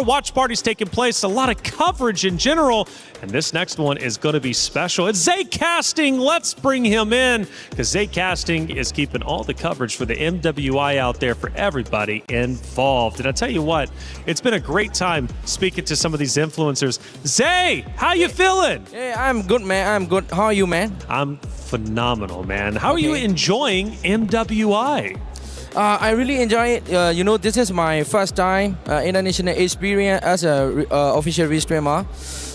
of watch parties taking place, a lot of coverage in general, and this next one is going to be special. It's Zay Casting. Let's bring him in, because Zay Casting is keeping all the coverage for the MWI out there for everybody involved. And I tell you what, it's been a great time speaking to some of these influencers. Zay, how you feeling? Hey, I'm good, man. I'm good. How are you, man? I'm phenomenal, man. How are you enjoying MWI? I really enjoy it. This is my first time international experience as a official restreamer.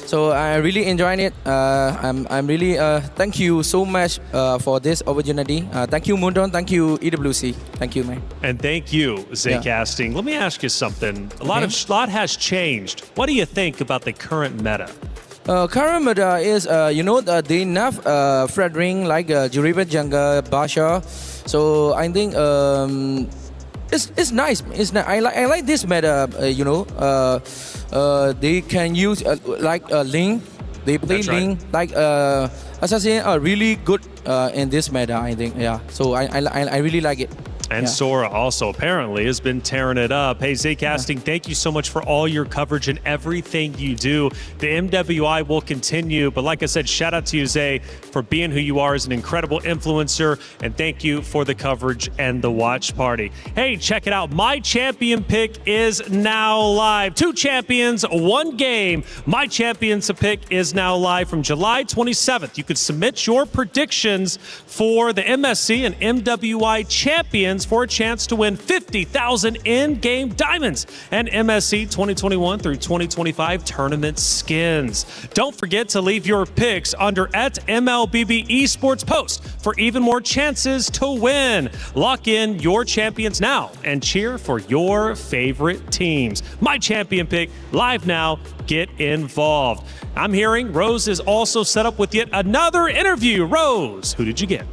So I really enjoyed it. I'm really thank you so much for this opportunity. Thank you, Mundon. Thank you, EWC. Thank you, man. And thank you, Zay Casting. Let me ask you something. A lot has changed. What do you think about the current meta? Current meta is, they nerf Fredring like Juriba Jungle, Basha. So I think it's nice. I like this meta. They can use like Link. They play Link like Assassin are really good in this meta. I think So I really like it. And Sora also apparently has been tearing it up. Hey, Zay Casting, thank you so much for all your coverage and everything you do. The MWI will continue, but like I said, shout out to you, Zay, for being who you are as an incredible influencer, and thank you for the coverage and the watch party. Hey, check it out. My Champion Pick is now live. 2 champions, 1 game. My Champions Pick is now live from July 27th. You could submit your predictions for the MSC and MWI champions for a chance to win 50,000 in-game diamonds and MSC 2021 through 2025 tournament skins. Don't forget to leave your picks under @MLBB Esports post for even more chances to win. Lock in your champions now and cheer for your favorite teams. My Champion Pick live now. Get involved. I'm hearing Rose is also set up with yet another interview. Rose, who did you get?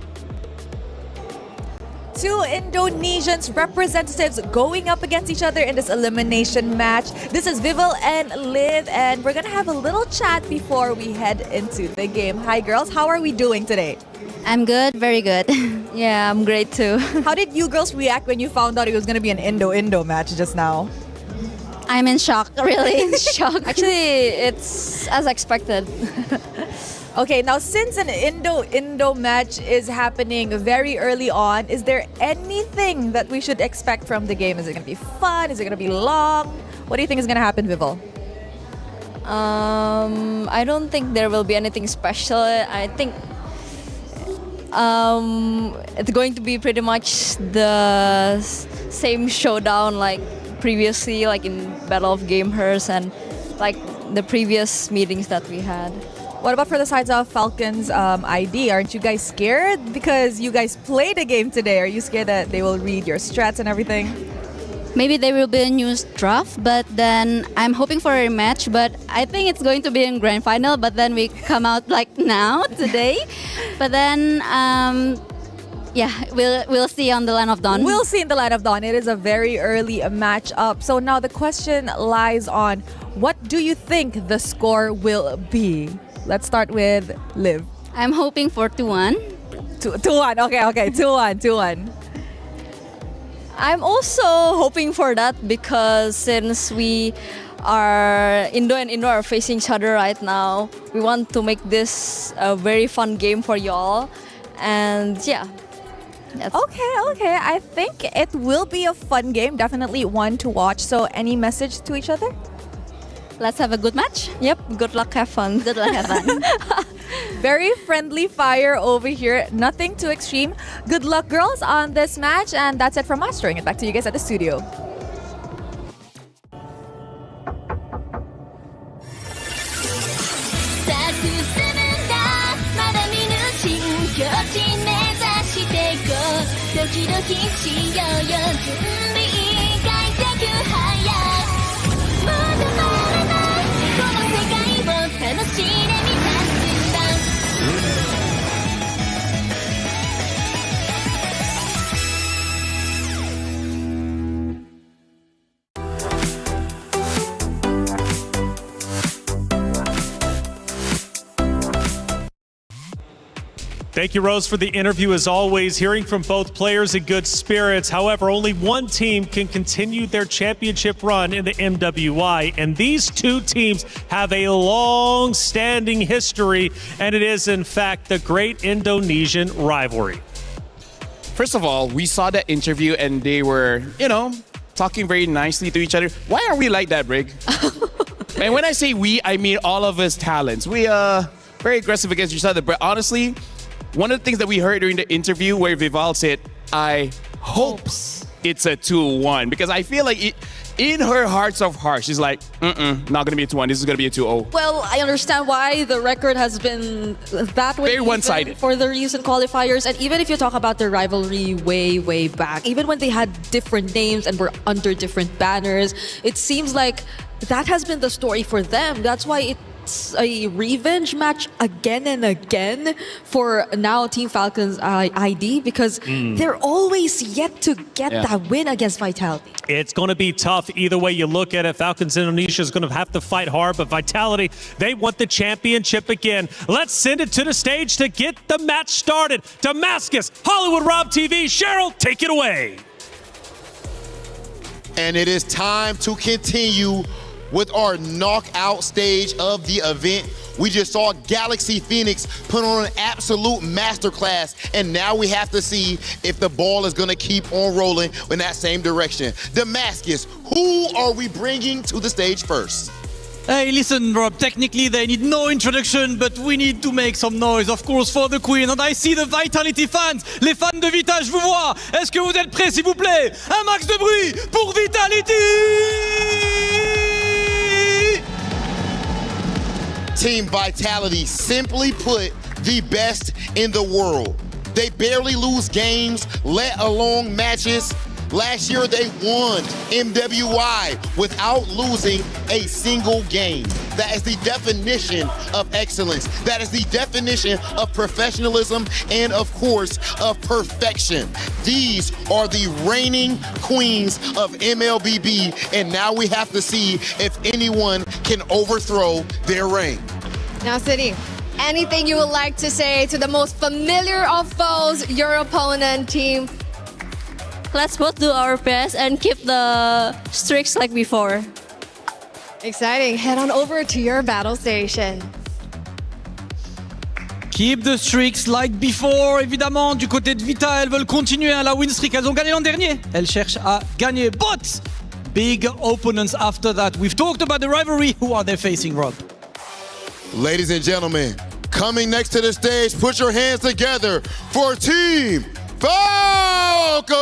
2 Indonesians representatives going up against each other in this elimination match. This is Vival and Liv, and we're gonna have a little chat before we head into the game. Hi girls, how are we doing today? I'm good, very good. Yeah, I'm great too. How did you girls react when you found out it was gonna be an Indo-Indo match just now? I'm in shock, really in shock. Actually, it's as expected. Okay, now since an Indo-Indo match is happening very early on, is there anything that we should expect from the game? Is it going to be fun? Is it going to be long? What do you think is going to happen, Vival? I don't think there will be anything special. I think it's going to be pretty much the same showdown like previously, like in Battle of Gamehurst and like the previous meetings that we had. What about for the sides of Falcons ID? Aren't you guys scared? Because you guys played a game today. Are you scared that they will read your strats and everything? Maybe there will be a new draft, but then I'm hoping for a rematch. But I think it's going to be in grand final. But then we come out like now today. But then we'll see on the Land of Dawn. We'll see in the Land of Dawn. It is a very early matchup. So now the question lies on, what do you think the score will be? Let's start with Liv. I'm hoping for 2-1. 2-1. Okay. 2-1. I'm also hoping for that because since we are Indo and Indo are facing each other right now, we want to make this a very fun game for y'all. And yeah. Okay. I think it will be a fun game. Definitely one to watch. So any message to each other? Let's have a good match. Yep. Good luck. Have fun. Good luck, have fun. Very friendly fire over here. Nothing too extreme. Good luck, girls, on this match. And that's it from us. Throwing it back to you guys at the studio. Thank you, Rose, for the interview. As always, hearing from both players in good spirits. However, only one team can continue their championship run in the MWI, and these two teams have a long-standing history, and it is, in fact, the great Indonesian rivalry. First of all, we saw that interview and they were, talking very nicely to each other. Why are we like that, Brig? And when I say we, I mean all of us talents. We are very aggressive against each other, but honestly, one of the things that we heard during the interview where Vival said, I hope it's a 2-1, because I feel like in her hearts of hearts, she's like, not going to be a 2-1, this is going to be a 2-0. Well, I understand why the record has been that way. Very one-sided. For the recent qualifiers. And even if you talk about the rivalry way back, even when they had different names and were under different banners, it seems like that has been the story for them. That's why it's a revenge match again and again for now Team Falcons ID, because they're always yet to get that win against Vitality. It's going to be tough either way you look at it. Falcons Indonesia is going to have to fight hard, but Vitality, they want the championship again. Let's send it to the stage to get the match started. Damascus, Hollywood Rob TV. Cheryl, take it away. And it is time to continue with our knockout stage of the event. We just saw Galaxy Phoenix put on an absolute masterclass, and now we have to see if the ball is going to keep on rolling in that same direction. Damascus, who are we bringing to the stage first? Hey, listen, Rob, technically they need no introduction, but we need to make some noise, of course, for the Queen. And I see the Vitality fans. Les fans de Vita, je vous vois. Est-ce que vous êtes prêts, s'il vous plaît? Un max de bruit pour Vitality! Team Vitality, simply put, the best in the world. They barely lose games, let alone matches. Last year, they won MWI without losing a single game. That is the definition of excellence. That is the definition of professionalism and, of course, of perfection. These are the reigning queens of MLBB, and now we have to see if anyone can overthrow their reign. Now, City, anything you would like to say to the most familiar of foes, your opponent team? Let's both do our best and keep the streaks like before. Exciting. Head on over to your battle station. Keep the streaks like before, évidemment. Du côté de Vita, elles veulent continuer la win streak. Elles ont gagné l'an dernier. Elles cherchent à gagner. But big opponents after that. We've talked about the rivalry. Who are they facing, Rob? Ladies and gentlemen, coming next to the stage, put your hands together for Team Falcon!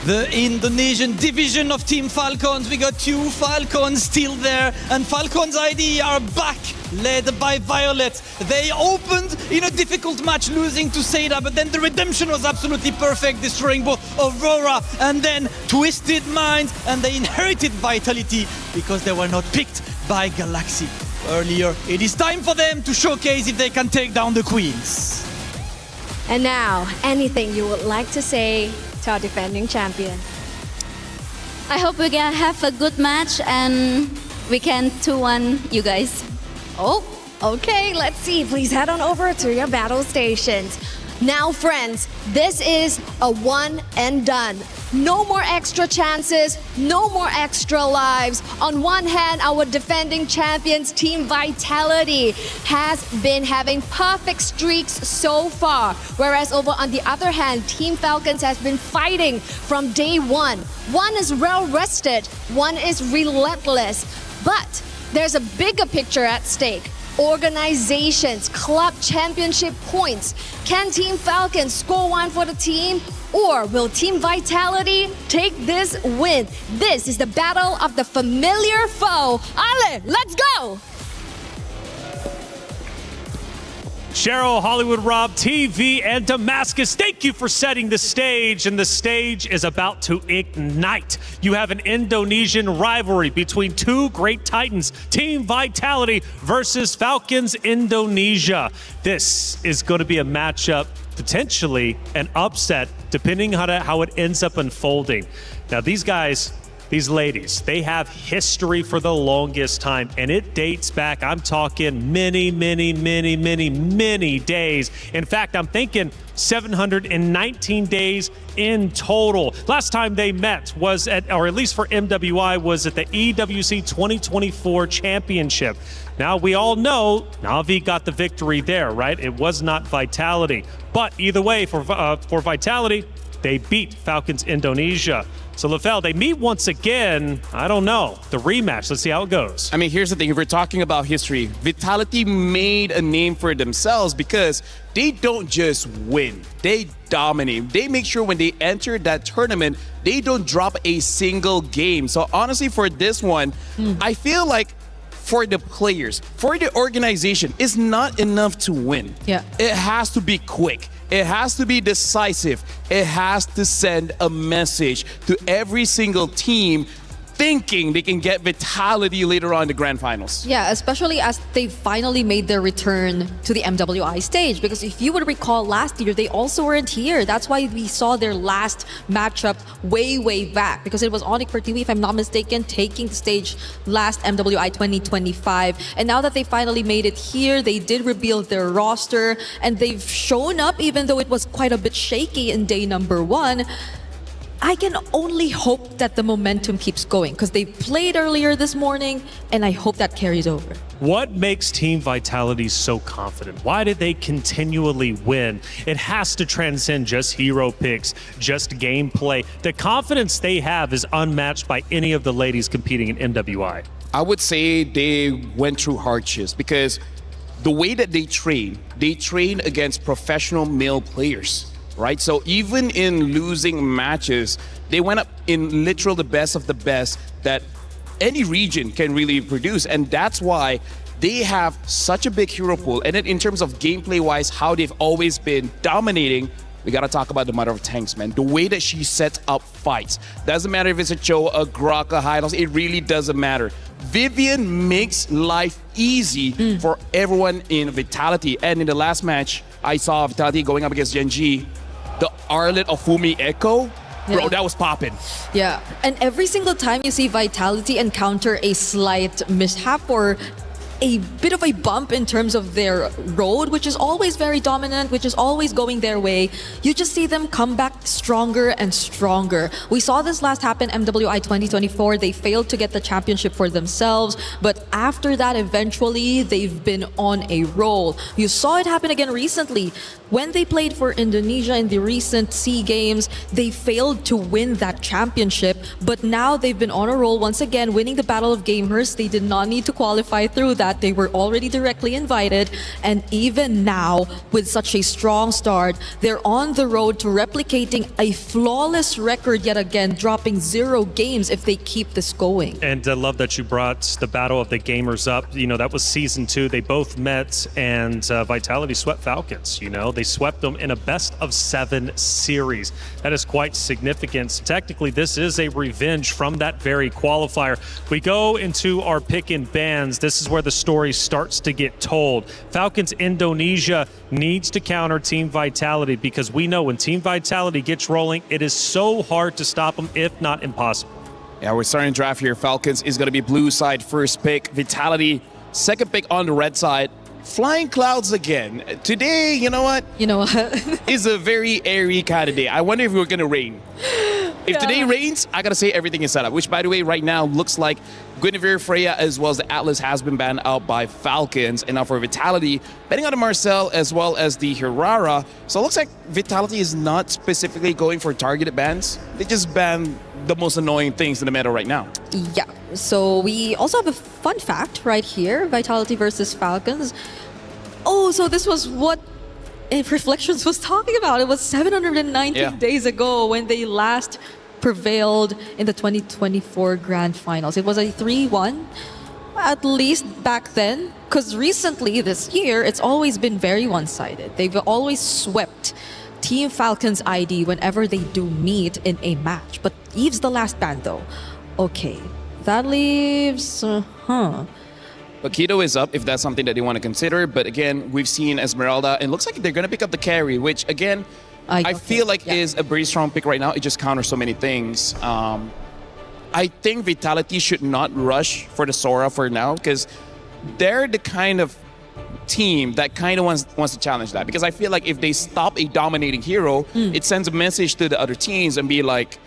The Indonesian division of Team Falcons. We got two Falcons still there, and Falcons ID are back, led by Violet. They opened in a difficult match, losing to Seda, but then the redemption was absolutely perfect, destroying both Aurora and then Twisted Minds, and they inherited Vitality because they were not picked by Galaxy earlier. It is time for them to showcase if they can take down the Queens. And now, anything you would like to say to our defending champion? I hope we can have a good match and we can 2-1 you guys. Oh, okay, let's see. Please head on over to your battle stations. Now, friends, this is a one and done. No more extra chances, no more extra lives. On one hand, our defending champions, Team Vitality, has been having perfect streaks so far. Whereas over on the other hand, Team Falcons has been fighting from day one. One is well rested, one is relentless. But there's a bigger picture at stake. Organizations, club championship points. Can Team Falcons score one for the team? Or will Team Vitality take this win? This is the battle of the familiar foe. Ale, let's go! Cheryl, Hollywood Rob, TV, and Damascus, thank you for setting the stage, and the stage is about to ignite. You have an Indonesian rivalry between two great titans, Team Vitality versus Falcons Indonesia. This is going to be a matchup, potentially an upset, depending on how it ends up unfolding. Now, these guys, these ladies, they have history for the longest time, and it dates back, I'm talking many days. In fact, I'm thinking 719 days in total. Last time they met was or at least for MWI, was at the EWC26 championship. Now, we all know Na'Vi got the victory there, right? It was not Vitality. But either way, for Vitality, they beat Falcons Indonesia. So, LaFell, they meet once again. I don't know. The rematch. Let's see how it goes. I mean, here's the thing. If we're talking about history, Vitality made a name for themselves because they don't just win. They dominate. They make sure when they enter that tournament, they don't drop a single game. So, honestly, for this one, I feel like for the players, for the organization, it's not enough to win. Yeah. It has to be quick. It has to be decisive. It has to send a message to every single team thinking they can get Vitality later on in the grand finals. Yeah, especially as they finally made their return to the MWI stage. Because if you would recall last year, they also weren't here. That's why we saw their last matchup way back. Because it was Onyx for TV, if I'm not mistaken, taking the stage last MWI 2025. And now that they finally made it here, they did reveal their roster. And they've shown up even though it was quite a bit shaky in day number one. I can only hope that the momentum keeps going because they played earlier this morning, and I hope that carries over. What makes Team Vitality so confident? Why did they continually win? It has to transcend just hero picks, just gameplay. The confidence they have is unmatched by any of the ladies competing in MWI. I would say they went through hardships because the way that they train against professional male players. Right? So even in losing matches, they went up in literal the best of the best that any region can really produce. And that's why they have such a big hero pool. And then in terms of gameplay-wise, how they've always been dominating, we got to talk about the Mother of Tanks, man. The way that she sets up fights. Doesn't matter if it's a Cho, a Grok, a Hylos, it really doesn't matter. Vivian makes life easy for everyone in Vitality. And in the last match, I saw Vitality going up against Genji. The Arlet of Fumi Echo, bro, that was popping. Yeah, and every single time you see Vitality encounter a slight mishap or a bit of a bump in terms of their road, which is always very dominant, which is always going their way, you just see them come back stronger and stronger. We saw this last happen MWI 2024. They failed to get the championship for themselves, but after that, eventually, they've been on a roll. You saw it happen again recently. When they played for Indonesia in the recent SEA Games, they failed to win that championship, but now they've been on a roll once again, winning the Battle of Gamers. They did not need to qualify through that. They were already directly invited, and even now, with such a strong start, they're on the road to replicating a flawless record yet again, dropping 0 games if they keep this going. And I love that you brought the Battle of the Gamers up. You know, that was season 2. They both met, and Vitality swept Falcons. You know, they swept them in a best-of-7 series. That is quite significant. Technically, this is a revenge from that very qualifier. We go into our pick and bans. This is where the story starts to get told. Falcons Indonesia needs to counter Team Vitality because we know when Team Vitality gets rolling, it is so hard to stop them, if not impossible. Yeah, we're starting draft here. Falcons is going to be blue side first pick. Vitality second pick on the red side. flying clouds again. Today, you know what? You know what? is a very airy kind of day. I wonder if we're going to rain. If today rains, I gotta say everything is set up, which by the way, right now looks like Guinevere, Freya, as well as the Atlas has been banned out by Falcons. And now for Vitality, betting on the Marcel as well as the Hirara. So it looks like Vitality is not specifically going for targeted bans. They just ban the most annoying things in the meta right now. Yeah, so we also have a fun fact right here, Vitality versus Falcons. Oh, so this was what Reflections was talking about. It was 719 days ago when they last prevailed in the 2024 Grand Finals. It was a 3-1, at least back then, because recently this year, it's always been very one-sided. They've always swept Team Falcons ID whenever they do meet in a match. But Eve's the last ban though. Okay, that leaves... Paquito is up if that's something that they want to consider. But again, we've seen Esmeralda, and it looks like they're going to pick up the carry, which again, I feel like is a very strong pick right now. It just counters so many things. I think Vitality should not rush for the Sora for now, because they're the kind of team that kind of wants to challenge that. Because I feel like if they stop a dominating hero, it sends a message to the other teams and be like,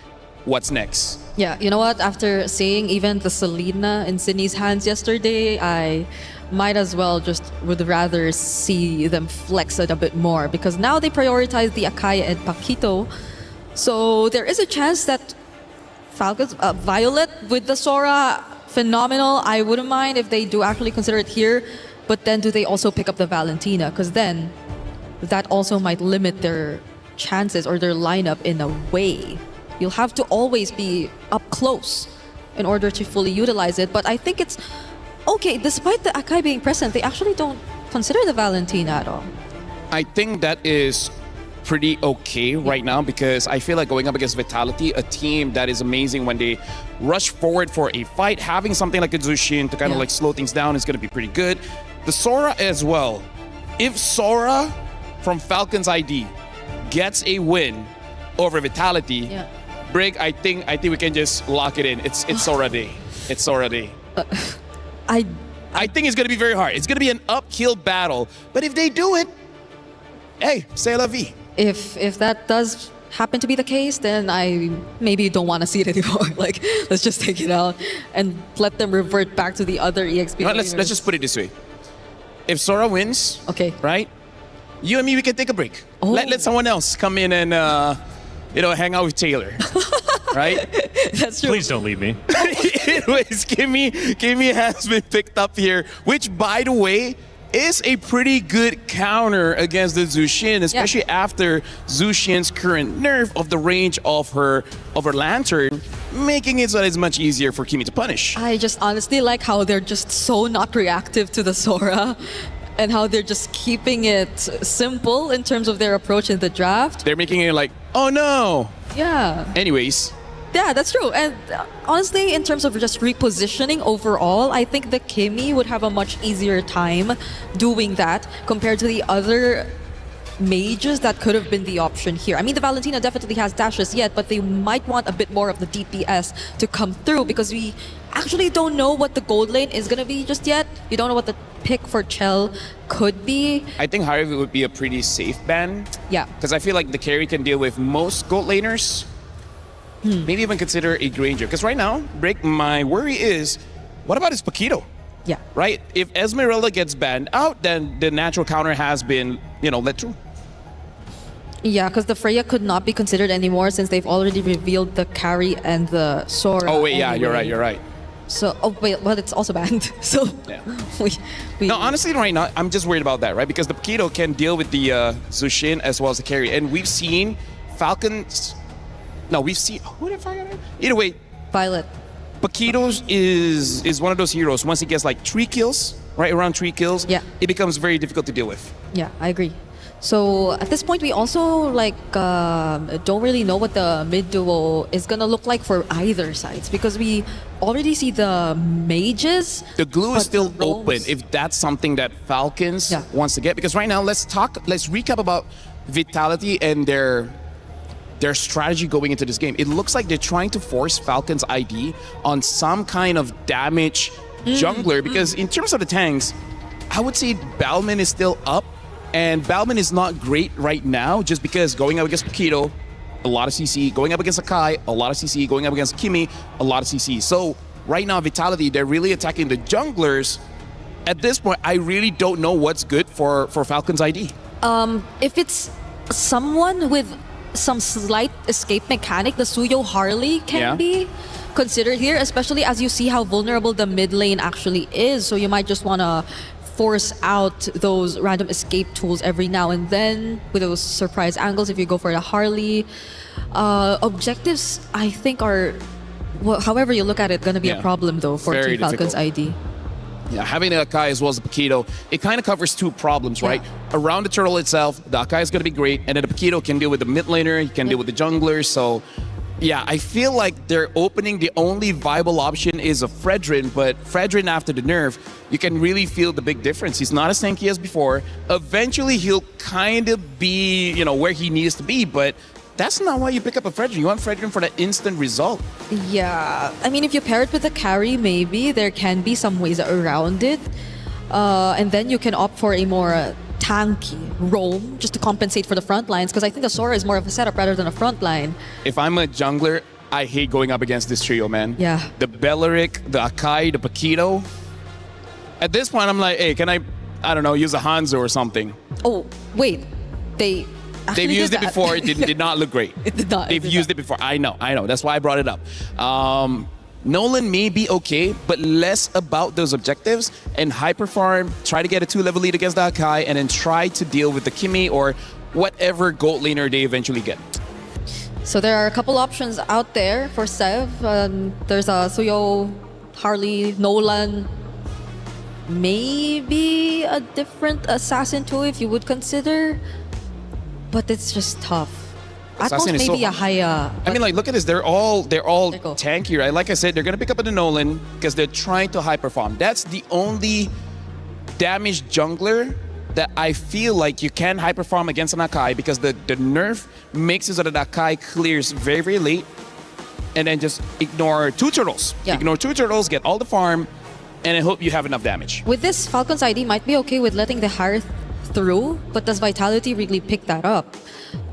what's next? Yeah, you know what? After seeing even the Selena in Sydney's hands yesterday, I might as well just would rather see them flex it a bit more, because now they prioritize the Akai and Paquito. So there is a chance that Falcons, Violet with the Sora, phenomenal. I wouldn't mind if they do actually consider it here, but then do they also pick up the Valentina? Because then that also might limit their chances or their lineup in a way. You'll have to always be up close in order to fully utilize it. But I think it's okay, despite the Akai being present, they actually don't consider the Valentina at all. I think that is pretty okay right now, because I feel like going up against Vitality, a team that is amazing when they rush forward for a fight, having something like a Zushin to kind of like slow things down is going to be pretty good. The Sora as well. If Sora from Falcons ID gets a win over Vitality, Brig, I think we can just lock it in. It's Sora day. It's Sora day. I think it's going to be very hard. It's going to be an uphill battle. But if they do it, hey, c'est la vie. If that does happen to be the case, then I maybe don't want to see it anymore. Like, let's just take it out and let them revert back to the other EXP. You know, let's just put it this way. If Sora wins, right? You and me, we can take a break. Let someone else come in and hang out with Taylor. Right? That's true. Please don't leave me. Anyways, Kimmy has been picked up here, which, by the way, is a pretty good counter against the Zushin, especially after Zushin's current nerf of the range of her lantern, making it so that it's much easier for Kimmy to punish. I just honestly like how they're just so not reactive to the Sora, and how they're just keeping it simple in terms of their approach in the draft. They're making it like, oh no. Yeah. Anyways. Yeah, that's true. And honestly, in terms of just repositioning overall, I think the Kimmy would have a much easier time doing that compared to the other mages that could have been the option here. I mean, the Valentina definitely has dashes yet, but they might want a bit more of the DPS to come through, because we actually don't know what the gold lane is going to be just yet. You don't know what the pick for Chell could be. I think Harvey would be a pretty safe ban. Yeah. Because I feel like the carry can deal with most gold laners. Maybe even consider a Granger. Because right now, Break, my worry is, what about his Paquito? Yeah. Right? If Esmeralda gets banned out, then the natural counter has been, let through. Yeah, because the Freya could not be considered anymore since they've already revealed the carry and the Sora. Oh, wait, yeah, you're right. So, well, it's also banned. So, No, honestly, right now, I'm just worried about that, right? Because the Paquito can deal with the Zushin as well as the carry. And we've seen Falcons... No, we've seen... Who did I forget? Either way... Violet. Paquito is one of those heroes. Once he gets like 3 kills, right around 3 kills, it becomes very difficult to deal with. Yeah, I agree. So at this point, we also don't really know what the mid duo is gonna look like for either sides, because we already see the mages. The glue is still open if that's something that Falcons wants to get. Because right now, let's recap about Vitality and their strategy going into this game. It looks like they're trying to force Falcons ID on some kind of damage jungler, because in terms of the tanks, I would say Balman is still up, and Balman is not great right now just because going up against Paquito, a lot of CC, going up against Akai, a lot of CC, going up against Kimi, a lot of CC. So right now, Vitality, they're really attacking the junglers. At this point, I really don't know what's good for Falcons ID. If it's someone with some slight escape mechanic, the Suyo Harley can be considered here, especially as you see how vulnerable the mid lane actually is. So you might just want to force out those random escape tools every now and then with those surprise angles if you go for the Harley. Objectives, I think, are, however you look at it, going to be a problem though for Team Falcons ID. Yeah, having the Akai as well as the Paquito, it kind of covers two problems, right? Around the turtle itself, the Akai is going to be great, and then the Paquito can deal with the mid laner, he can deal with the junglers. So, yeah, I feel like they're opening the only viable option is a Fredrin, but Fredrin after the nerf, you can really feel the big difference. He's not as tanky as before. Eventually, he'll kind of be, you know, where he needs to be, but that's not why you pick up a Fredrin. You want Fredrin for that instant result. Yeah, I mean, if you pair it with a carry, maybe there can be some ways around it. And then you can opt for a more tanky roam just to compensate for the front lines, because I think the Sora is more of a setup rather than a front line. If I'm a jungler, I hate going up against this trio, man. Yeah. The Belleric, the Akai, the Paquito. At this point, I'm like, hey, can I don't know, use a Hanzo or something? Oh, wait. They've used it before. It did not look great. It did not. They've used it before. I know. That's why I brought it up. Nolan may be okay, but less about those objectives and hyper farm, try to get a 2-level lead against the Akai, and then try to deal with the Kimi or whatever gold laner they eventually get. So there are a couple options out there for Sev. There's a Suyo, Harley, Nolan, maybe a different assassin too if you would consider. But it's just tough. Assassin Atmos is maybe so a higher. I mean, like, look at this. They're all tanky, right? Like I said, they're gonna pick up the Nolan because they're trying to hyper farm. That's the only damaged jungler that I feel like you can hyper farm against an Akai, because the nerf makes it so that Akai clears very, very late, and then just ignore 2 turtles. Yeah. Ignore 2 turtles, get all the farm, and I hope you have enough damage. With this, Falcons ID might be okay with letting the Hearth through, but does Vitality really pick that up?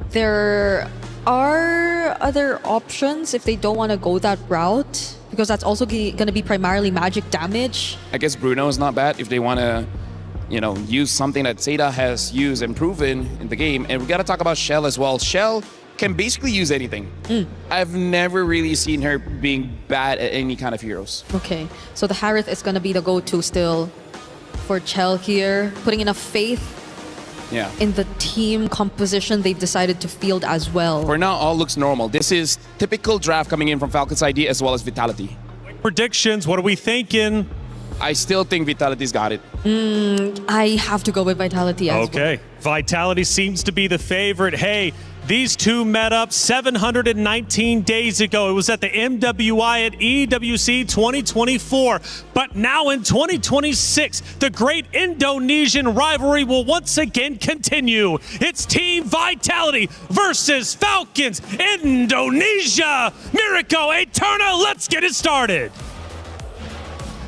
There are other options if they don't want to go that route, because that's also going to be primarily magic damage. I guess Bruno is not bad if they want to, you know, use something that Zeta has used and proven in the game. And we got to talk about Shell as well. Shell can basically use anything. I've never really seen her being bad at any kind of heroes. Okay, so the Harith is going to be the go-to still for Chell here, putting enough faith in the team composition they've decided to field as well. For now, all looks normal. This is typical draft coming in from Falcons ID as well as Vitality. Predictions, what are we thinking? I still think Vitality's got it. I have to go with Vitality as well. Okay, Vitality seems to be the favorite. Hey, these two met up 719 days ago. It was at the MWI at EWC26. But now in 2026, the great Indonesian rivalry will once again continue. It's Team Vitality versus Falcons Indonesia. Miracle Eterna, let's get it started.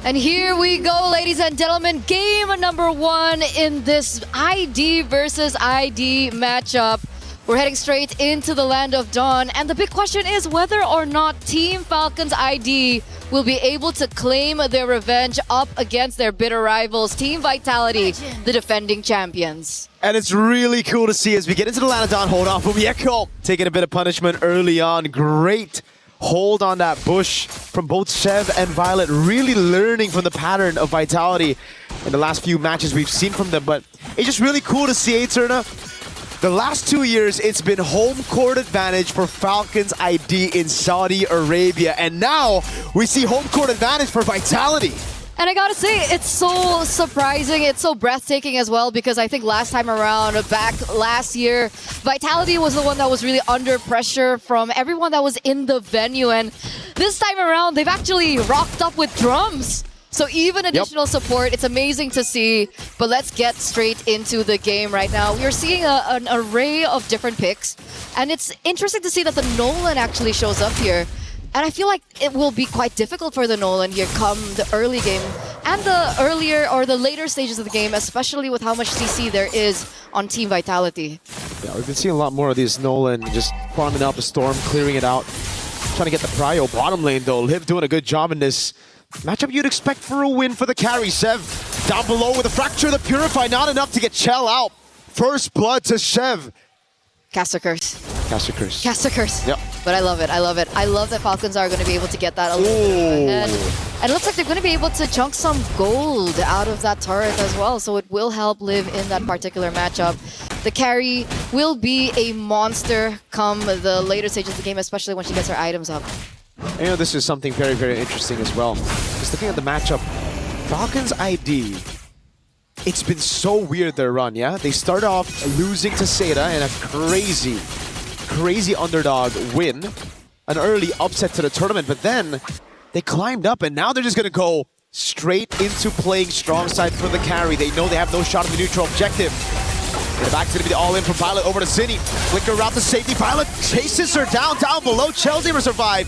And here we go, ladies and gentlemen. Game number 1 in this ID versus ID matchup. We're heading straight into the Land of Dawn. And the big question is whether or not Team Falcons ID will be able to claim their revenge up against their bitter rivals, Team Vitality, the defending champions. And it's really cool to see as we get into the Land of Dawn. Hold on from Yeko, taking a bit of punishment early on. Great hold on that bush from both Sev and Violet, really learning from the pattern of Vitality in the last few matches we've seen from them. But it's just really cool to see Eterna. The last 2 years, it's been home court advantage for Falcons ID in Saudi Arabia. And now we see home court advantage for Vitality. And I gotta say, it's so surprising, it's so breathtaking as well, because I think last time around, back last year, Vitality was the one that was really under pressure from everyone that was in the venue. And this time around, they've actually rocked up with drums. So even additional support, it's amazing to see. But let's get straight into the game right now. We're seeing an array of different picks. And it's interesting to see that the Nolan actually shows up here. And I feel like it will be quite difficult for the Nolan here come the early game. and the earlier or the later stages of the game, especially with how much CC there is on Team Vitality. Yeah, we've been seeing a lot more of these Nolan just farming out the Storm, clearing it out, trying to get the prio. Bottom lane though, Liv doing a good job in this matchup you'd expect for a win for the carry. Sev down below with a fracture, the Purify, not enough to get Chell out. First blood to Sev. Caster Curse. Caster Curse. Caster Curse. Yep. But I love it. I love it. I love that Falcons are going to be able to get that a little bit ahead. And it looks like they're going to be able to chunk some gold out of that turret as well. So it will help Liv in that particular matchup. The carry will be a monster come the later stages of the game, especially when she gets her items up. You know, this is something very, very interesting as well. Just looking at the matchup, Falcons ID, it's been so weird their run, yeah? They start off losing to Seda in a crazy underdog win. An early upset to the tournament, but then they climbed up and now they're just gonna go straight into playing strong side for the carry. They know they have no shot at the neutral objective. And the back's gonna be the all-in from Pilot over to Cine. Flicker around the safety. Pilot chases her down below. Chelsea will survive.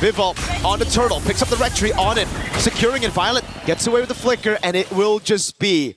Vival on the turtle, picks up the retry on it, securing it. Violet gets away with the flicker, and it will just be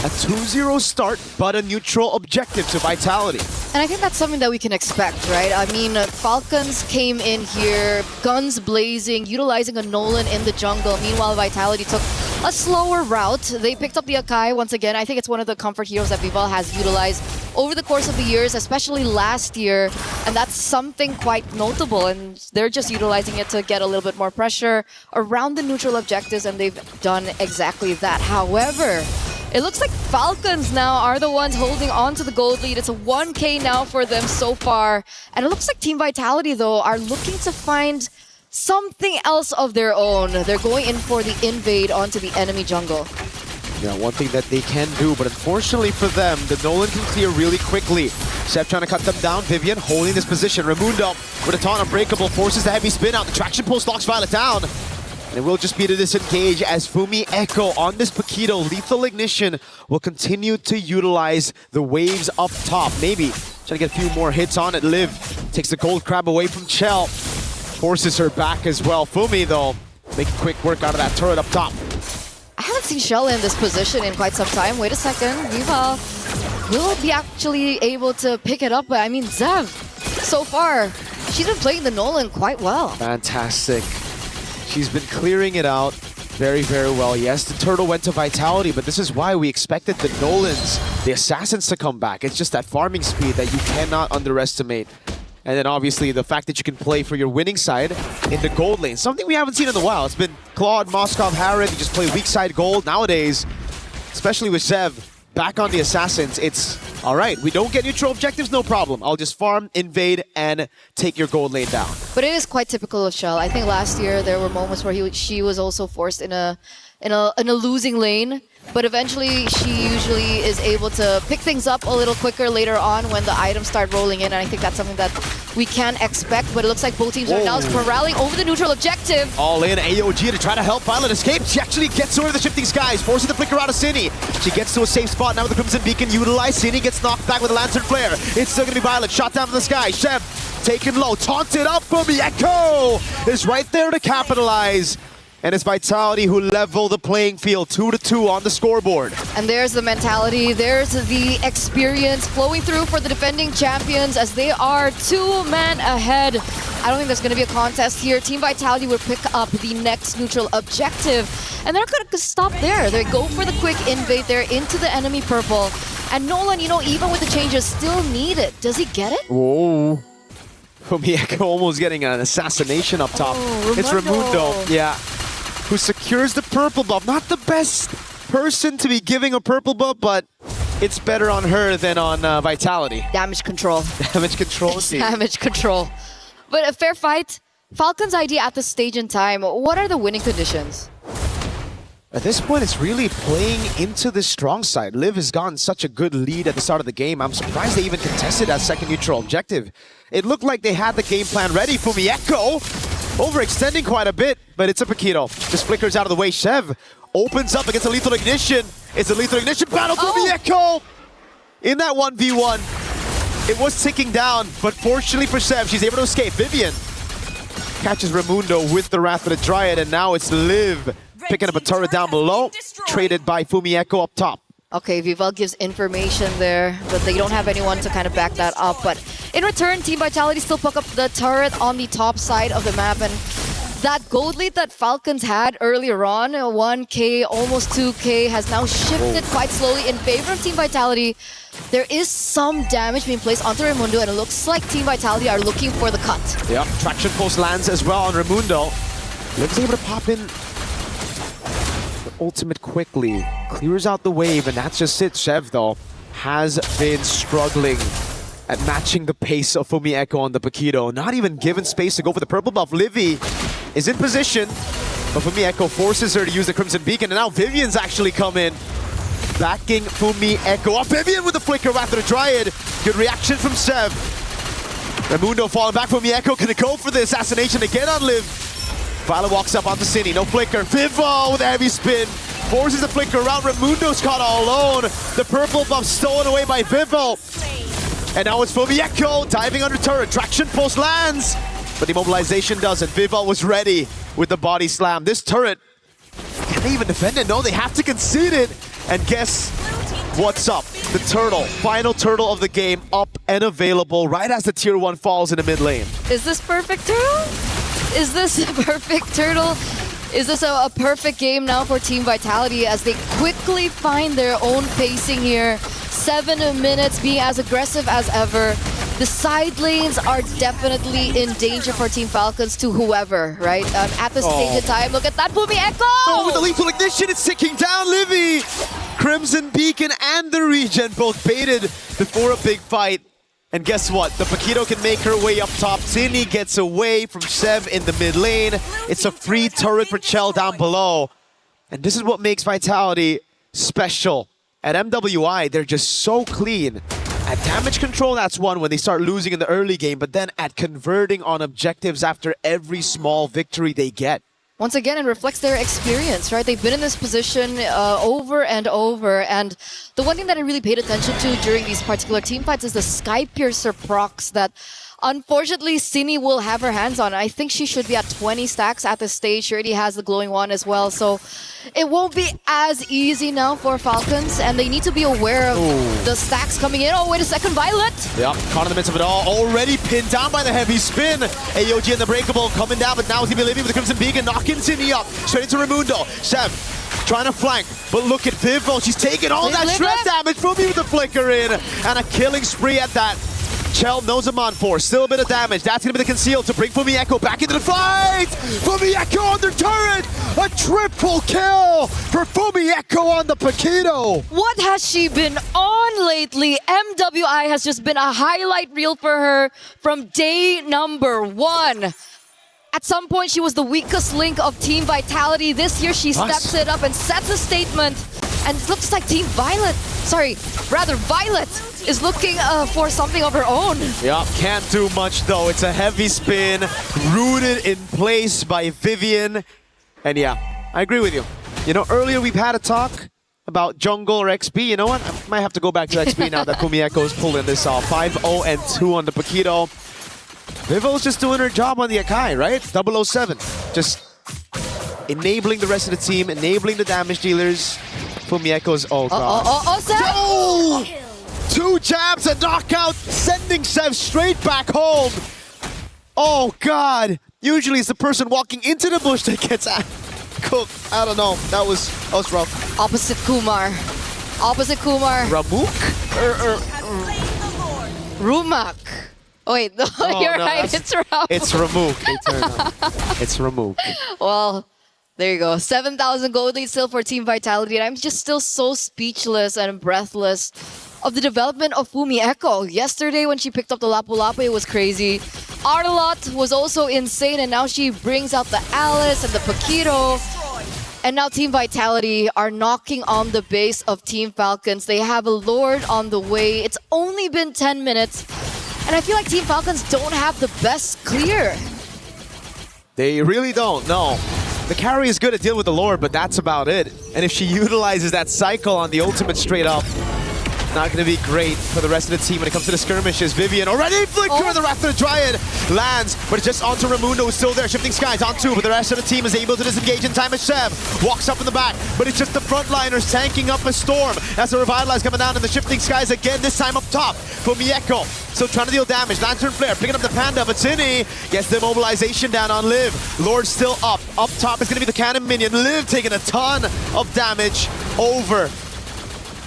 a 2-0 start, but a neutral objective to Vitality. And I think that's something that we can expect, right? I mean, Falcons came in here, guns blazing, utilizing a Nolan in the jungle. Meanwhile, Vitality took a slower route. They picked up the Akai once again. I think it's one of the comfort heroes that Vival has utilized over the course of the years, especially last year. And that's something quite notable. And they're just utilizing it to get a little bit more pressure around the neutral objectives, and they've done exactly that. However, it looks like Falcons now are the ones holding on to the gold lead. It's a 1K now for them so far. And it looks like Team Vitality, though, are looking to find something else of their own. They're going in for the invade onto the enemy jungle. Yeah, one thing that they can do, but unfortunately for them, the Nolan can clear really quickly. Sep trying to cut them down. Vivian holding this position. Raimundo with a taunt unbreakable, forces the heavy spin out. The traction post locks Violet down. And it will just be to disengage as Fumi Echo on this Paquito. Lethal Ignition will continue to utilize the waves up top. Maybe trying to get a few more hits on it. Liv takes the gold crab away from Chell. Forces her back as well. Fumi, though, making quick work out of that turret up top. I haven't seen Shell in this position in quite some time. Wait a second. Viva will be actually able to pick it up. But I mean, Zev, so far, she's been playing the Nolan quite well. Fantastic. She's been clearing it out very, very well. Yes, the turtle went to Vitality, but this is why we expected the Nolans, the Assassins, to come back. It's just that farming speed that you cannot underestimate. And then obviously the fact that you can play for your winning side in the gold lane. Something we haven't seen in a while. It's been Claude, Moskov, Harrod. You just play weak side gold. Nowadays, especially with Zev, back on the Assassins, it's all right. We don't get neutral objectives, no problem. I'll just farm, invade, and take your gold lane down. But it is quite typical of Shell. I think last year there were moments where she was also forced in a losing lane. But eventually, she usually is able to pick things up a little quicker later on when the items start rolling in. And I think that's something that we can expect. But it looks like both teams are now corralling over the neutral objective. All in, AOG to try to help Violet escape. She actually gets over the shifting skies, forcing the flicker out of Cine. She gets to a safe spot now with the Crimson Beacon utilized. Cine gets knocked back with a Lantern Flare. It's still going to be Violet, shot down from the sky. Shev taken low, taunted up from the Echo is right there to capitalize. And it's Vitality who level the playing field, 2-2 on the scoreboard. And there's the mentality, there's the experience flowing through for the defending champions as they are 2 men ahead. I don't think there's going to be a contest here. Team Vitality will pick up the next neutral objective. And they're going to stop there. They go for the quick invade there into the enemy purple. And Nolan, you know, even with the changes, still need it. Does he get it? Whoa. Fumieko almost getting an assassination up top. It's Raimundo. Yeah. Who secures the purple buff. Not the best person to be giving a purple buff, but it's better on her than on Vitality. Damage control. Damage control. Damage control. But a fair fight. Falcons ID at this stage in time. What are the winning conditions? At this point, it's really playing into the strong side. Liv has gotten such a good lead at the start of the game. I'm surprised they even contested that second neutral objective. It looked like they had the game plan ready. Fumieko overextending quite a bit, but it's a Paquito. Just flickers out of the way. Shev opens up against a Lethal Ignition. It's a Lethal Ignition battle. Fumieko in that 1v1. It was ticking down, but fortunately for Shev, she's able to escape. Vivian catches Raimundo with the Wrath of the Dryad, and now it's Liv picking up a turret down below, traded by Fumieko up top. Okay, Vival gives information there, but they don't have anyone to kind of back that up. But in return, Team Vitality still pick up the turret on the top side of the map. And that gold lead that Falcons had earlier on, 1K, almost 2K, has now shifted quite slowly in favor of Team Vitality. There is some damage being placed onto Raimundo, and it looks like Team Vitality are looking for the cut. Yeah, traction post lands as well on Raimundo. Liv's able to pop in the ultimate quickly, clears out the wave, and that's just it. Sev, though, has been struggling at matching the pace of Fumieko on the Paquito. Not even given space to go for the purple buff. Livy is in position, but Fumieko forces her to use the Crimson Beacon, and now Vivian's actually come in, backing Fumieko up. Vivian with the flicker after the Dryad. Good reaction from Sev. Raimundo falling back. Fumieko gonna go for the assassination again on Liv. Violet walks up onto Cine, no flicker. Vivo with a heavy spin, forces the flicker around. Raimundo's caught all alone. The purple buff stolen away by Vivo. And now it's Fumieko diving under turret. Traction pulse lands, but the immobilization doesn't. Vivo was ready with the body slam. This turret, can they even defend it? No, they have to concede it. And guess what's up? The turtle, final turtle of the game, up and available right as the tier 1 falls in the mid lane. Is this perfect turtle? Is this a perfect turtle? Is this a perfect game now for Team Vitality as they quickly find their own pacing here? 7 minutes being as aggressive as ever. The side lanes are definitely in danger for Team Falcons to whoever, right? At this stage of time, look at that Fumieko! Oh, with the lethal ignition, it's ticking down Livy! Crimson Beacon and the regen both baited before a big fight. And guess what? The Paquito can make her way up top. Tini gets away from Sev in the mid lane. It's a free turret for Chell down below. And this is what makes Vitality special. At MWI, they're just so clean. At damage control, that's one when they start losing in the early game, but then at converting on objectives after every small victory they get. Once again, it reflects their experience, right? They've been in this position over and over. And the one thing that I really paid attention to during these particular team fights is the Sky Piercer procs that unfortunately Cine will have her hands on. I think she should be at 20 stacks at this stage. She already has the glowing one as well. So it won't be as easy now for Falcons. And they need to be aware of the stacks coming in. Oh, wait a second, Violet! Yeah, caught in the midst of it all. Already pinned down by the heavy spin. AOG and the Breakable coming down, but now he's gonna be living with the Crimson Beacon, knocking Cine up. Straight into Raimundo. Sev trying to flank, but look at Vivo. She's taking all that shred damage from me with the flicker in. And a killing spree at that. Chell knows him on for. Still a bit of damage. That's going to be the conceal to bring Fumieko back into the fight. Fumieko on their turret. A triple kill for Fumieko on the Paquito. What has she been on lately? MWI has just been a highlight reel for her from day number 1. At some point, she was the weakest link of Team Vitality. This year, she steps it up and sets a statement. And it looks like Violet is looking for something of her own. Yeah, can't do much though. It's a heavy spin, rooted in place by Vivian. And yeah, I agree with you. You know, earlier we've had a talk about jungle or XP. You know what? I might have to go back to XP now that Fumieko is pulling this off. 5-0-2 on the Paquito. Vivo's just doing her job on the Akai, right? 007. Just enabling the rest of the team, enabling the damage dealers. Fumieko's, oh god. Sev! 2 jabs, a knockout, sending Sev straight back home. Oh god. Usually it's the person walking into the bush that gets cooked. I don't know. That was rough. Opposite Kumar. Ramuk? Rumak. Oh wait, no, you're right, it's Ramuk. It's Ramuk. It's Ramuk. Well, there you go. 7,000 gold lead still for Team Vitality. And I'm just still so speechless and breathless of the development of Fumieko. Yesterday when she picked up the Lapu Lapu, it was crazy. Arlot was also insane, and now she brings out the Alice and the Paquito. And now Team Vitality are knocking on the base of Team Falcons. They have a Lord on the way. It's only been 10 minutes. And I feel like Team Falcons don't have the best clear. They really don't, no. The carry is good at dealing with the Lord, but that's about it. And if she utilizes that cycle on the ultimate straight up, not going to be great for the rest of the team when it comes to the skirmishes. Vivian already flicker the Wrath of the Dryad. lands, but it's just onto Raimundo, who's still there. Shifting Skies on 2, but the rest of the team is able to disengage in time as Chev walks up in the back, but it's just the frontliners tanking up a Storm as the Revitalize coming down, and the Shifting Skies again, this time up top for Mieko. So trying to deal damage. Lantern Flare picking up the Panda, but Cine gets the immobilization down on Liv. Lord still up. Up top is going to be the Cannon Minion. Liv taking a ton of damage over.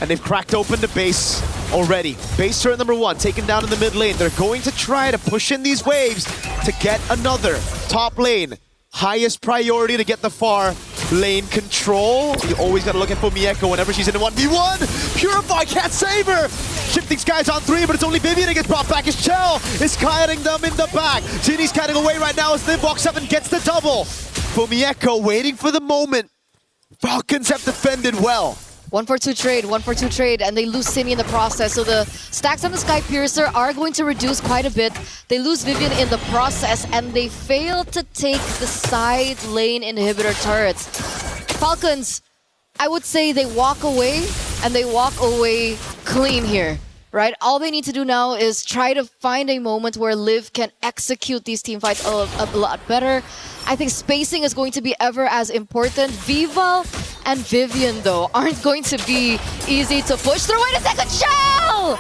And they've cracked open the base already. Base turret number 1 taken down in the mid lane. They're going to try to push in these waves to get another top lane. Highest priority to get the far lane control. You always gotta look at Mieko whenever she's in a 1v1. Purify can't save her. Shifting Skies on 3, but it's only Vivian that gets brought back as Chell is kiting them in the back. Gini's kiting away right now as Liv walks up and gets the double. Mieko waiting for the moment. Falcons have defended well. 1-for-2 trade, 1-for-2 trade, and they lose Cine in the process. So the stacks on the Sky Piercer are going to reduce quite a bit. They lose Vivian in the process, and they fail to take the side lane inhibitor turrets. Falcons, I would say they walk away, and they walk away clean here. Right? All they need to do now is try to find a moment where Liv can execute these team fights a lot better. I think spacing is going to be ever as important. Viva and Vivian, though, aren't going to be easy to push through. Wait a second, Shell!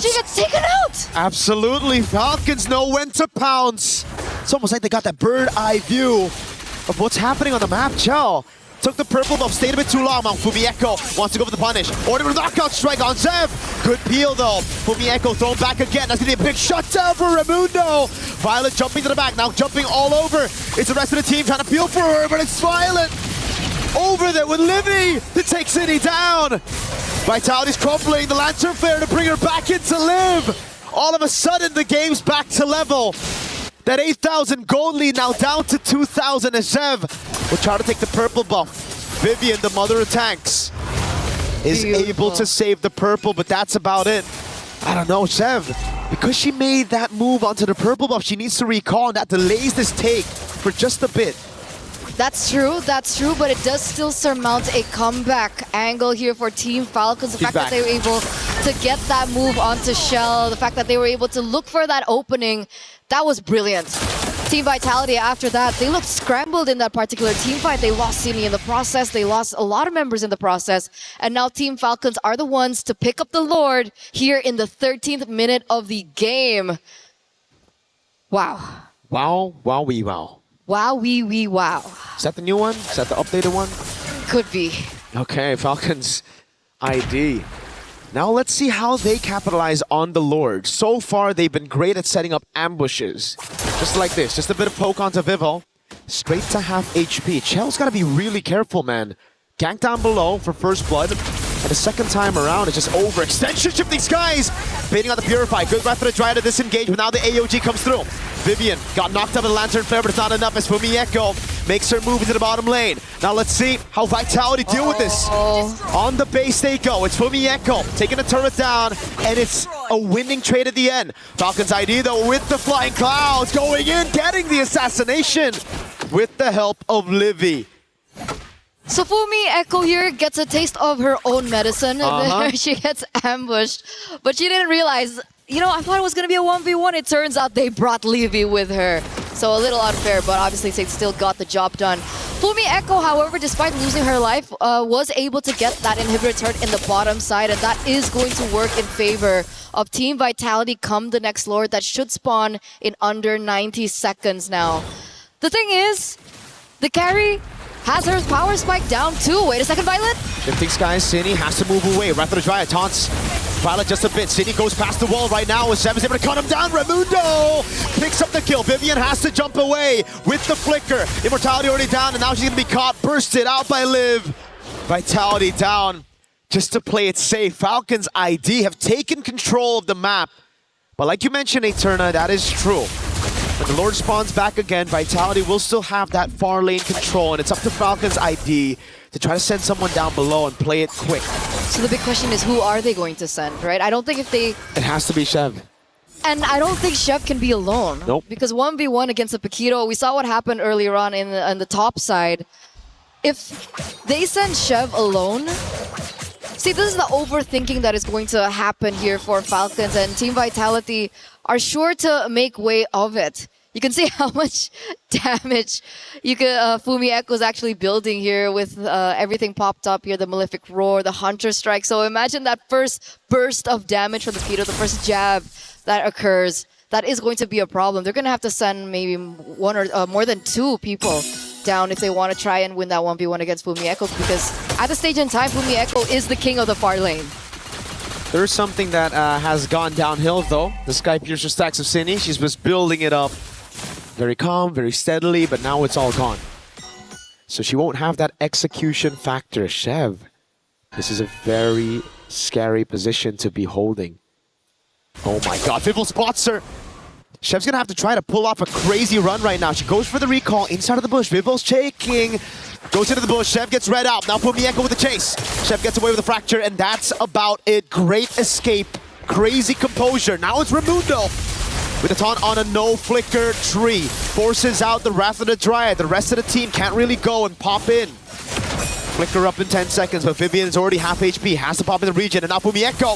She gets taken out! Absolutely, Falcons know when to pounce. It's almost like they got that bird eye view of what's happening on the map. Chell took the purple buff, stayed a bit too long. Mieko wants to go for the punish. Order with a knockout strike on Zev. Good peel though. Mieko thrown back again. That's going to be a big shutdown for Raimundo. Violet jumping to the back, now jumping all over. It's the rest of the team trying to peel for her, but it's Violet over there with Livy to take City down. Vitality's crumpling the Lantern Flare to bring her back into Liv. All of a sudden, the game's back to level. That 8,000 gold lead now down to 2,000 as Zev will try to take the purple buff. Vivian, the mother of tanks, is able to save the purple, but that's about it. I don't know, Zev, because she made that move onto the purple buff, she needs to recall, and that delays this take for just a bit. That's true, but it does still surmount a comeback angle here for Team Falcons. The fact that they were able to get that move onto Shell, the fact that they were able to look for that opening, that was brilliant. Team Vitality, after that, they looked scrambled in that particular team fight. They lost Simi in the process, they lost a lot of members in the process, and now Team Falcons are the ones to pick up the Lord here in the 13th minute of the game. Wow. Wow, wowee wow. Wow, wee, wow. Is that the new one? Is that the updated one? Could be. Okay, Falcons ID. Now let's see how they capitalize on the Lord. So far, they've been great at setting up ambushes. Just like this, just a bit of poke onto Vival. Straight to half HP. Chell's gotta be really careful, man. Gank down below for first blood. And the second time around, it's just overextension. Shifting Skies! Baiting on the Purify. Good right for the try to disengage, but now the AOG comes through. Vivian got knocked up in the Lantern Flare, but it's not enough as Mieko makes her move into the bottom lane. Now let's see how Vitality deal with this. On the base they go. It's Mieko taking the turret down, and it's a winning trade at the end. Falcons ID though with the Flying Clouds going in, getting the assassination with the help of Livy. So Mieko here gets a taste of her own medicine. There she gets ambushed, but she didn't realize, you know, I thought it was going to be a 1v1. It turns out they brought Livy with her. So a little unfair, but obviously they still got the job done. Mieko, however, despite losing her life, was able to get that inhibitor turret in the bottom side, and that is going to work in favor of Team Vitality come the next Lord that should spawn in under 90 seconds now. The thing is, the carry has her power spike down too. Wait a second, Violet. Shifting Skies, Cine has to move away. Right for the Dryad taunts Violet just a bit. Cine goes past the wall right now as Seven's able to cut him down. Raimundo picks up the kill. Vivian has to jump away with the flicker. Immortality already down, and now she's gonna be caught, bursted out by Liv. Vitality down just to play it safe. Falcons ID have taken control of the map. But like you mentioned, Eterna, that is true. When the Lord spawns back again, Vitality will still have that far lane control, and it's up to Falcons ID to try to send someone down below and play it quick. So the big question is, who are they going to send, right? I don't think if they... It has to be Chev. And I don't think Chev can be alone. Nope. Because 1v1 against a Paquito, we saw what happened earlier on in the top side. If they send Chev alone, See, this is the overthinking that is going to happen here for Falcons, and Team Vitality are sure to make way of it. You can see how much damage Fumi Echo is actually building here with everything popped up here, the Malefic Roar, the Hunter Strike. So imagine that first burst of damage from the Pito, the first jab that occurs. That is going to be a problem. They're going to have to send maybe one or more than two people down if they want to try and win that 1v1 against Fumi Echo, because at this stage in time, Fumi Echo is the king of the far lane. There's something that has gone downhill though. The Sky Piercer stacks of Cine. She's just building it up very calm, very steadily, but now it's all gone. So she won't have that execution factor. Chev, this is a very scary position to be holding. Oh my god, Vivel spots her. Chev's gonna have to try to pull off a crazy run right now. She goes for the recall inside of the bush. Vivel's shaking. Goes into the bush. Chev gets read out. Now Fumi Echo with the chase. Chev gets away with the fracture, and that's about it. Great escape. Crazy composure. Now it's Raimundo with a taunt on a no-flicker tree. Forces out the Wrath of the Dryad. The rest of the team can't really go and pop in. Flicker up in 10 seconds, but Vivian is already half HP. Has to pop in the region, and now Fumi Echo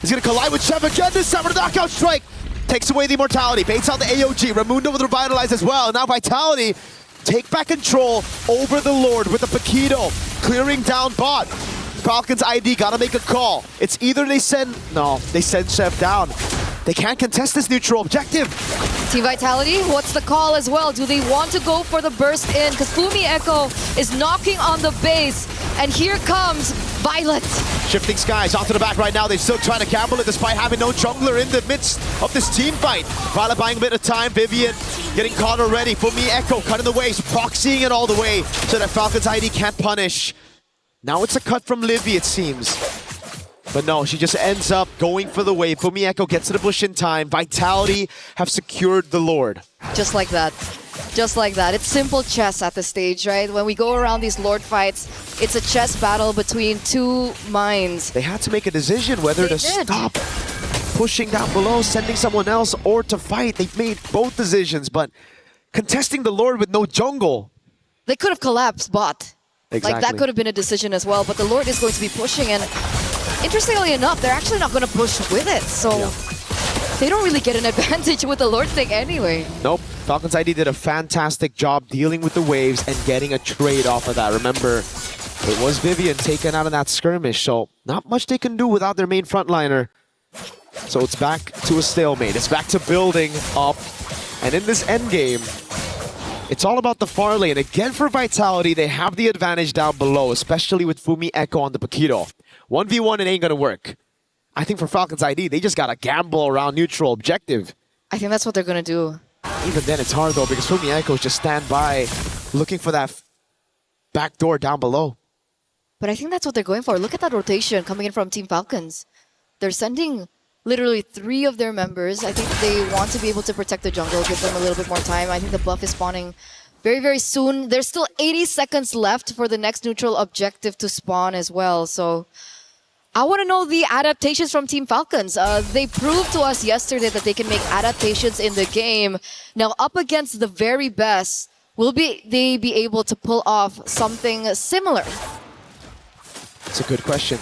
is going to collide with Chev again. This time with a knockout strike. Takes away the immortality. Baits out the AOG. Raimundo with Revitalize as well. Now Vitality take back control over the Lord with the Paquito. Clearing down bot. Falcons ID gotta make a call. It's either they send Chev down. They can't contest this neutral objective. Team Vitality, what's the call as well? Do they want to go for the burst in? Because Fumi Echo is knocking on the base, and here comes Violet. Shifting Skies onto the back right now. They're still trying to gamble it despite having no jungler in the midst of this team fight. Violet buying a bit of time. Vivian getting caught already. Fumi Echo cutting the waves, proxying it all the way so that Falcons ID can't punish. Now it's a cut from Livy, it seems. But no, she just ends up going for the wave. Fumi Echo gets to the bush in time. Vitality have secured the Lord. Just like that. Just like that. It's simple chess at this stage, right? When we go around these Lord fights, it's a chess battle between two minds. They had to make a decision whether to stop pushing down below, sending someone else, or to fight. They made both decisions, but contesting the Lord with no jungle. They could have collapsed bot. Exactly. Like, that could have been a decision as well, but the Lord is going to be pushing, and interestingly enough, they're actually not going to push with it, so they don't really get an advantage with the Lord thing anyway. Nope. Falcons ID did a fantastic job dealing with the waves and getting a trade off of that. Remember, it was Vivian taken out of that skirmish, so not much they can do without their main frontliner. So it's back to a stalemate. It's back to building up. And in this endgame, it's all about the far lane. Again, for Vitality, they have the advantage down below, especially with Fumi Echo on the Paquito. 1v1, it ain't gonna work. I think for Falcons ID, they just gotta gamble around neutral objective. I think that's what they're gonna do. Even then, it's hard though, because Fumi Echo just stand by, looking for that back door down below. But I think that's what they're going for. Look at that rotation coming in from Team Falcons. They're sending literally 3 of their members. I think they want to be able to protect the jungle, give them a little bit more time. I think the buff is spawning very, very soon. There's still 80 seconds left for the next neutral objective to spawn as well. So I want to know the adaptations from Team Falcons. They proved to us yesterday that they can make adaptations in the game. Now, up against the very best, will they be able to pull off something similar? That's a good question.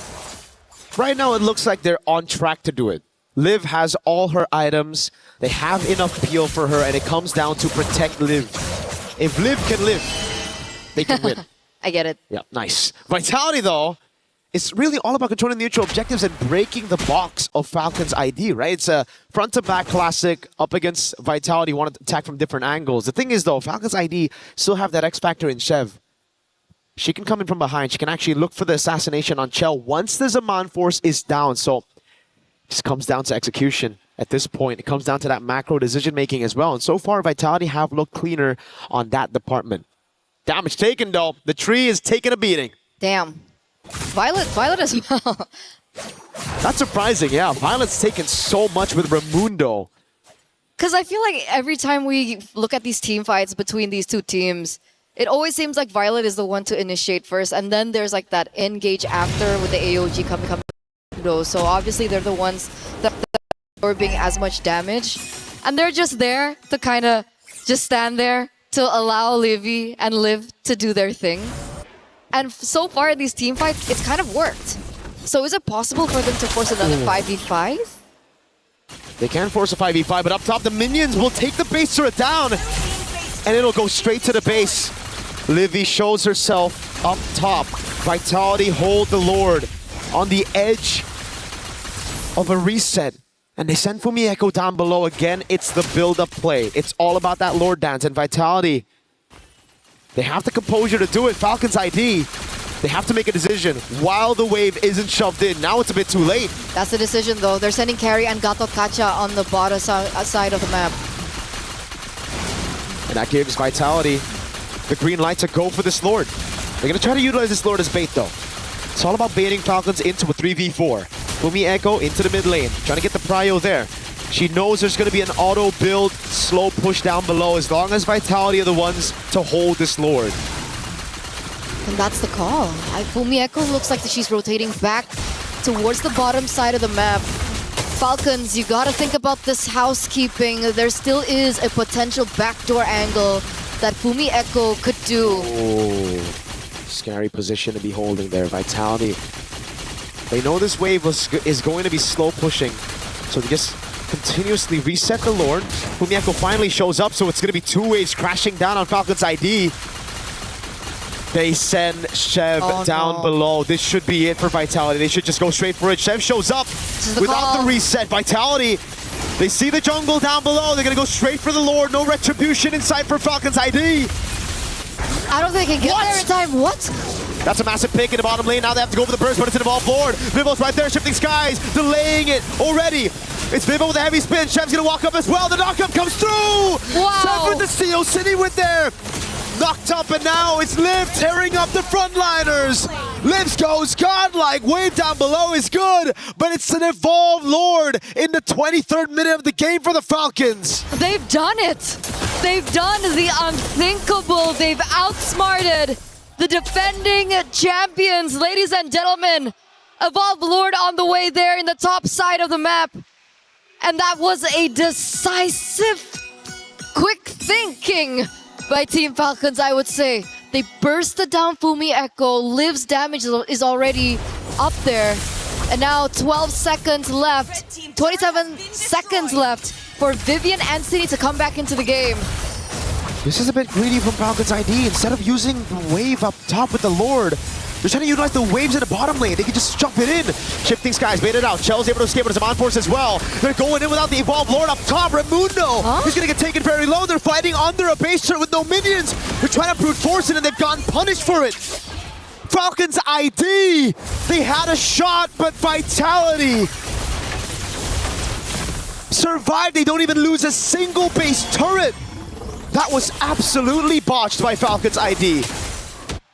Right now, it looks like they're on track to do it. Liv has all her items. They have enough peel for her, and it comes down to protect Liv. If Liv can live, they can win. I get it. Yeah, nice. Vitality, though, it's really all about controlling neutral objectives and breaking the box of Falcons ID, right? It's a front-to-back classic up against Vitality, want to attack from different angles. The thing is, though, Falcons ID still have that X factor in Chev. She can come in from behind. She can actually look for the assassination on Chell once the Zaman force is down. So it just comes down to execution at this point. It comes down to that macro decision-making as well. And so far, Vitality have looked cleaner on that department. Damage taken, though. The tree is taking a beating. Damn. Violet as well. Not surprising, yeah. Violet's taken so much with Raimundo. Because I feel like every time we look at these team fights between these two teams, it always seems like Violet is the one to initiate first, and then there's like that engage after with the AOG coming. So obviously they're the ones that are absorbing as much damage, and they're just there to kind of just stand there to allow Livy and Liv to do their thing. And so far in these team fights, it's kind of worked. So is it possible for them to force another 5v5? They can force a 5v5, but up top, the minions will take the base turret down, and it'll go straight to the base. Livy shows herself up top. Vitality hold the Lord on the edge of a reset. And they send Fumi Echo down below again. It's the build-up play. It's all about that Lord dance, and Vitality, they have the composure to do it. Falcons ID, they have to make a decision while the wave isn't shoved in. Now it's a bit too late. That's the decision though. They're sending Carry and Gatot Kacha on the bottom side of the map. And that gives Vitality the green light to go for this Lord. They're going to try to utilize this Lord as bait though. It's all about baiting Falcons into a 3v4. Fumi Echo into the mid lane, trying to get the prio there. She knows there's going to be an auto build, slow push down below, as long as Vitality are the ones to hold this Lord. And that's the call. Fumi Echo looks like she's rotating back towards the bottom side of the map. Falcons, you gotta think about this housekeeping. There still is a potential backdoor angle that Fumi Echo could do. Oh, scary position to be holding there. Vitality, they know this wave is going to be slow pushing, so they just continuously reset the Lord. Fumi Echo finally shows up, so it's going to be two waves crashing down on Falcons ID. They send Chev down below. This should be it for Vitality. They should just go straight for it. Chev shows up without the reset. Vitality, they see the jungle down below. They're going to go straight for the Lord. No retribution in sight for Falcons ID. I don't think they can get there in time. What? That's a massive pick in the bottom lane. Now they have to go for the burst, but it's an evolved Lord. Vivo's right there, shifting skies, delaying it already. It's Vivo with a heavy spin. Chev's going to walk up as well. The knockup comes through. Wow. Chev with the steal. City with there. Knocked up, and now it's Liv tearing up the frontliners. Liv goes godlike. Wave down below is good, but it's an evolved Lord in the 23rd minute of the game for the Falcons. They've done it. They've done the unthinkable. They've outsmarted the defending champions. Ladies and gentlemen, evolved Lord on the way there in the top side of the map. And that was a decisive, quick thinking by Team Falcons, I would say. They bursted down Fumi Echo. Liv's damage is already up there. And now 12 seconds left, 27 seconds left for Vivian and City to come back into the game. This is a bit greedy from Falcons ID. Instead of using the wave up top with the Lord, they're trying to utilize the waves in the bottom lane. They can just jump it in. Shifting skies, bait it out. Chell's able to escape with his on force as well. They're going in without the evolved Lord up top. Raimundo, he's going to get taken very low. They're fighting under a base turret with no minions. They're trying to brute force it, and they've gotten punished for it. Falcons ID, they had a shot, but Vitality survived. They don't even lose a single base turret. That was absolutely botched by Falcons ID.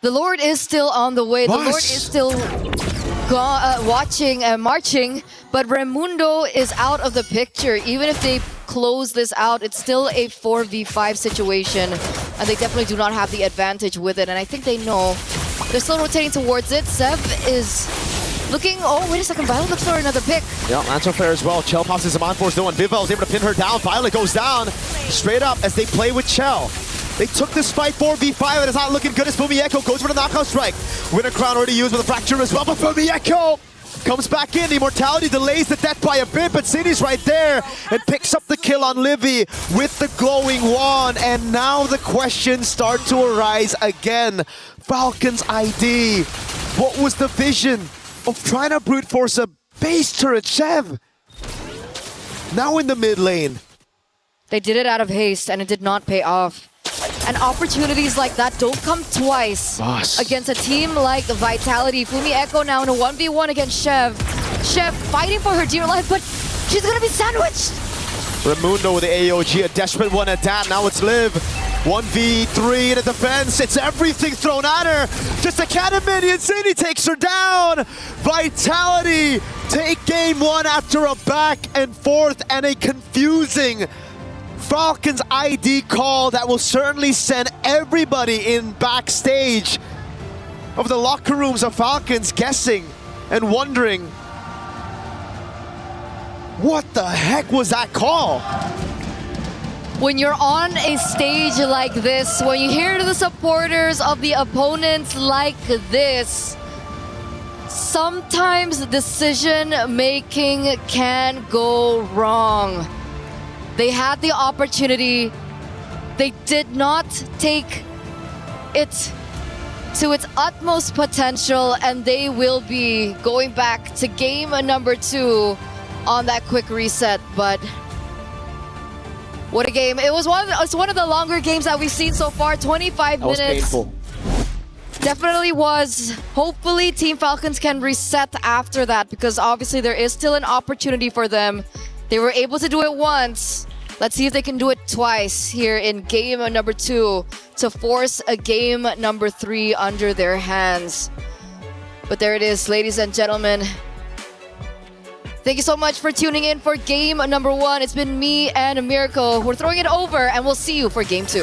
The Lord is still on the way. The Lord is still watching and marching, but Raimundo is out of the picture. Even if they close this out, it's still a 4v5 situation, and they definitely do not have the advantage with it, and I think they know. They're still rotating towards it. Sev is looking, oh, wait a second, Violet looks for another pick. Yeah, Lancer Flare as well. Chell pops his on force though, and Vivel is able to pin her down. Violet goes down straight up as they play with Chell. They took this fight 4v5, and it's not looking good as Fumi Echo goes for the knockout strike. Winter Crown already used with a fracture as well, but Fumi Echo comes back in. The Immortality delays the death by a bit, but City's right there and picks up the kill on Livy with the glowing wand. And now the questions start to arise again. Falcons ID, what was the vision of trying to brute force a base turret Chev? Now in the mid lane. They did it out of haste, and it did not pay off. And opportunities like that don't come twice against a team like Vitality. Fumi Echo now in a 1v1 against Chev. Chev fighting for her dear life, but she's gonna be sandwiched. Raimundo with the AOG, a desperate one at that. Now it's Liv. 1v3 in the defense. It's everything thrown at her. Just a cannon minion. City takes her down. Vitality take game one after a back and forth and a confusing Falcons ID call that will certainly send everybody in backstage of the locker rooms of Falcons guessing and wondering, what the heck was that call? When you're on a stage like this, when you hear the supporters of the opponents like this, sometimes decision making can go wrong. They had the opportunity. They did not take it to its utmost potential, and they will be going back to game number 2 on that quick reset. But what a game. It's one of the longer games that we've seen so far, 25 minutes. That was painful. Definitely was. Hopefully Team Falcons can reset after that, because obviously there is still an opportunity for them. They were able to do it once. Let's see if they can do it twice here in game number 2 to force a game number 3 under their hands. But there it is, ladies and gentlemen. Thank you so much for tuning in for game number 1. It's been me and Miracle. We're throwing it over, and we'll see you for game 2.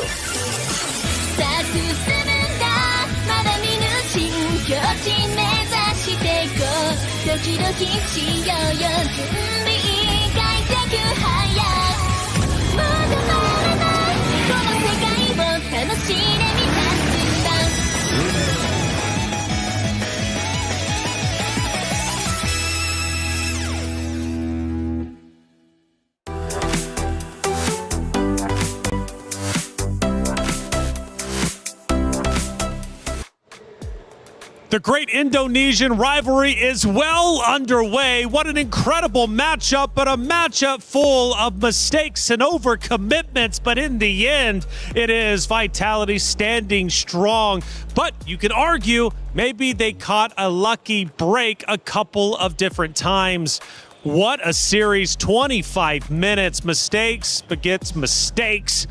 The great Indonesian rivalry is well underway. What an incredible matchup, but a matchup full of mistakes and overcommitments. But in the end, it is Vitality standing strong. But you could argue maybe they caught a lucky break a couple of different times. What a series, 25 minutes, mistakes begets mistakes.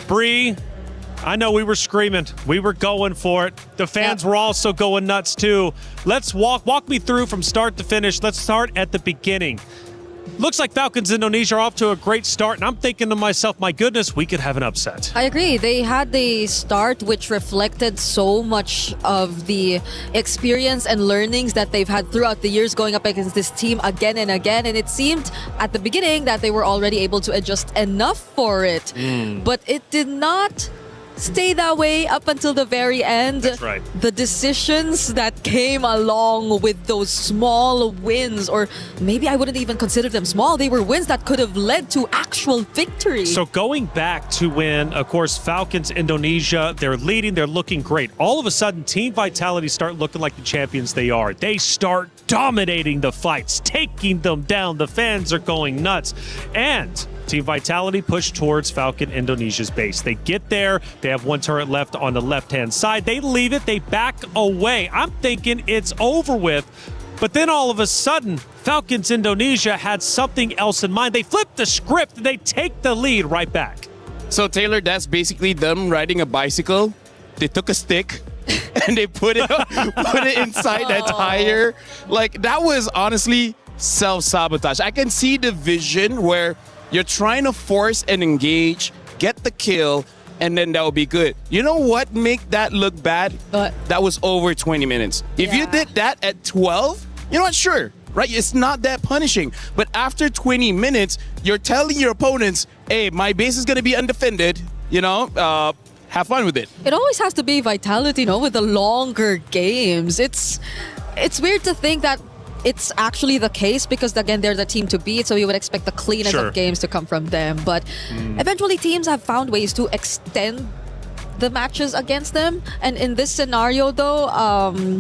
Bree, I know we were screaming. We were going for it. The fans were also going nuts too. Let's walk me through from start to finish. Let's start at the beginning. Looks like Falcons Indonesia are off to a great start, and I'm thinking to myself, my goodness, we could have an upset. I agree. They had the start which reflected so much of the experience and learnings that they've had throughout the years going up against this team again and again. And it seemed at the beginning that they were already able to adjust enough for it. But it did not stay that way up until the very end. That's right. The decisions that came along with those small wins, or maybe I wouldn't even consider them small, they were wins that could have led to actual victory. So going back to when, of course, Falcons Indonesia, they're leading, they're looking great. All of a sudden, Team Vitality start looking like the champions they are. They start dominating the fights, taking them down. The fans are going nuts. And Team Vitality push towards Falcon Indonesia's base. They get there. They have one turret left on the left-hand side. They leave it. They back away. I'm thinking it's over with. But then all of a sudden, Falcons Indonesia had something else in mind. They flip the script. They take the lead right back. So, Taylor, that's basically them riding a bicycle. They took a stick and they put it inside that tire. Like, that was honestly self-sabotage. I can see the vision where you're trying to force and engage, get the kill, and then that will be good. You know what make that look bad? That was over 20 minutes. If you did that at 12, you know what? Sure, right? It's not that punishing. But after 20 minutes, you're telling your opponents, hey, my base is going to be undefended, you know? Have fun with it. It always has to be Vitality, you know, with the longer games. It's weird to think that it's actually the case because, again, they're the team to beat, so you would expect the cleanest of games to come from them. But eventually teams have found ways to extend the matches against them. And in this scenario, though,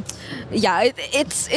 it's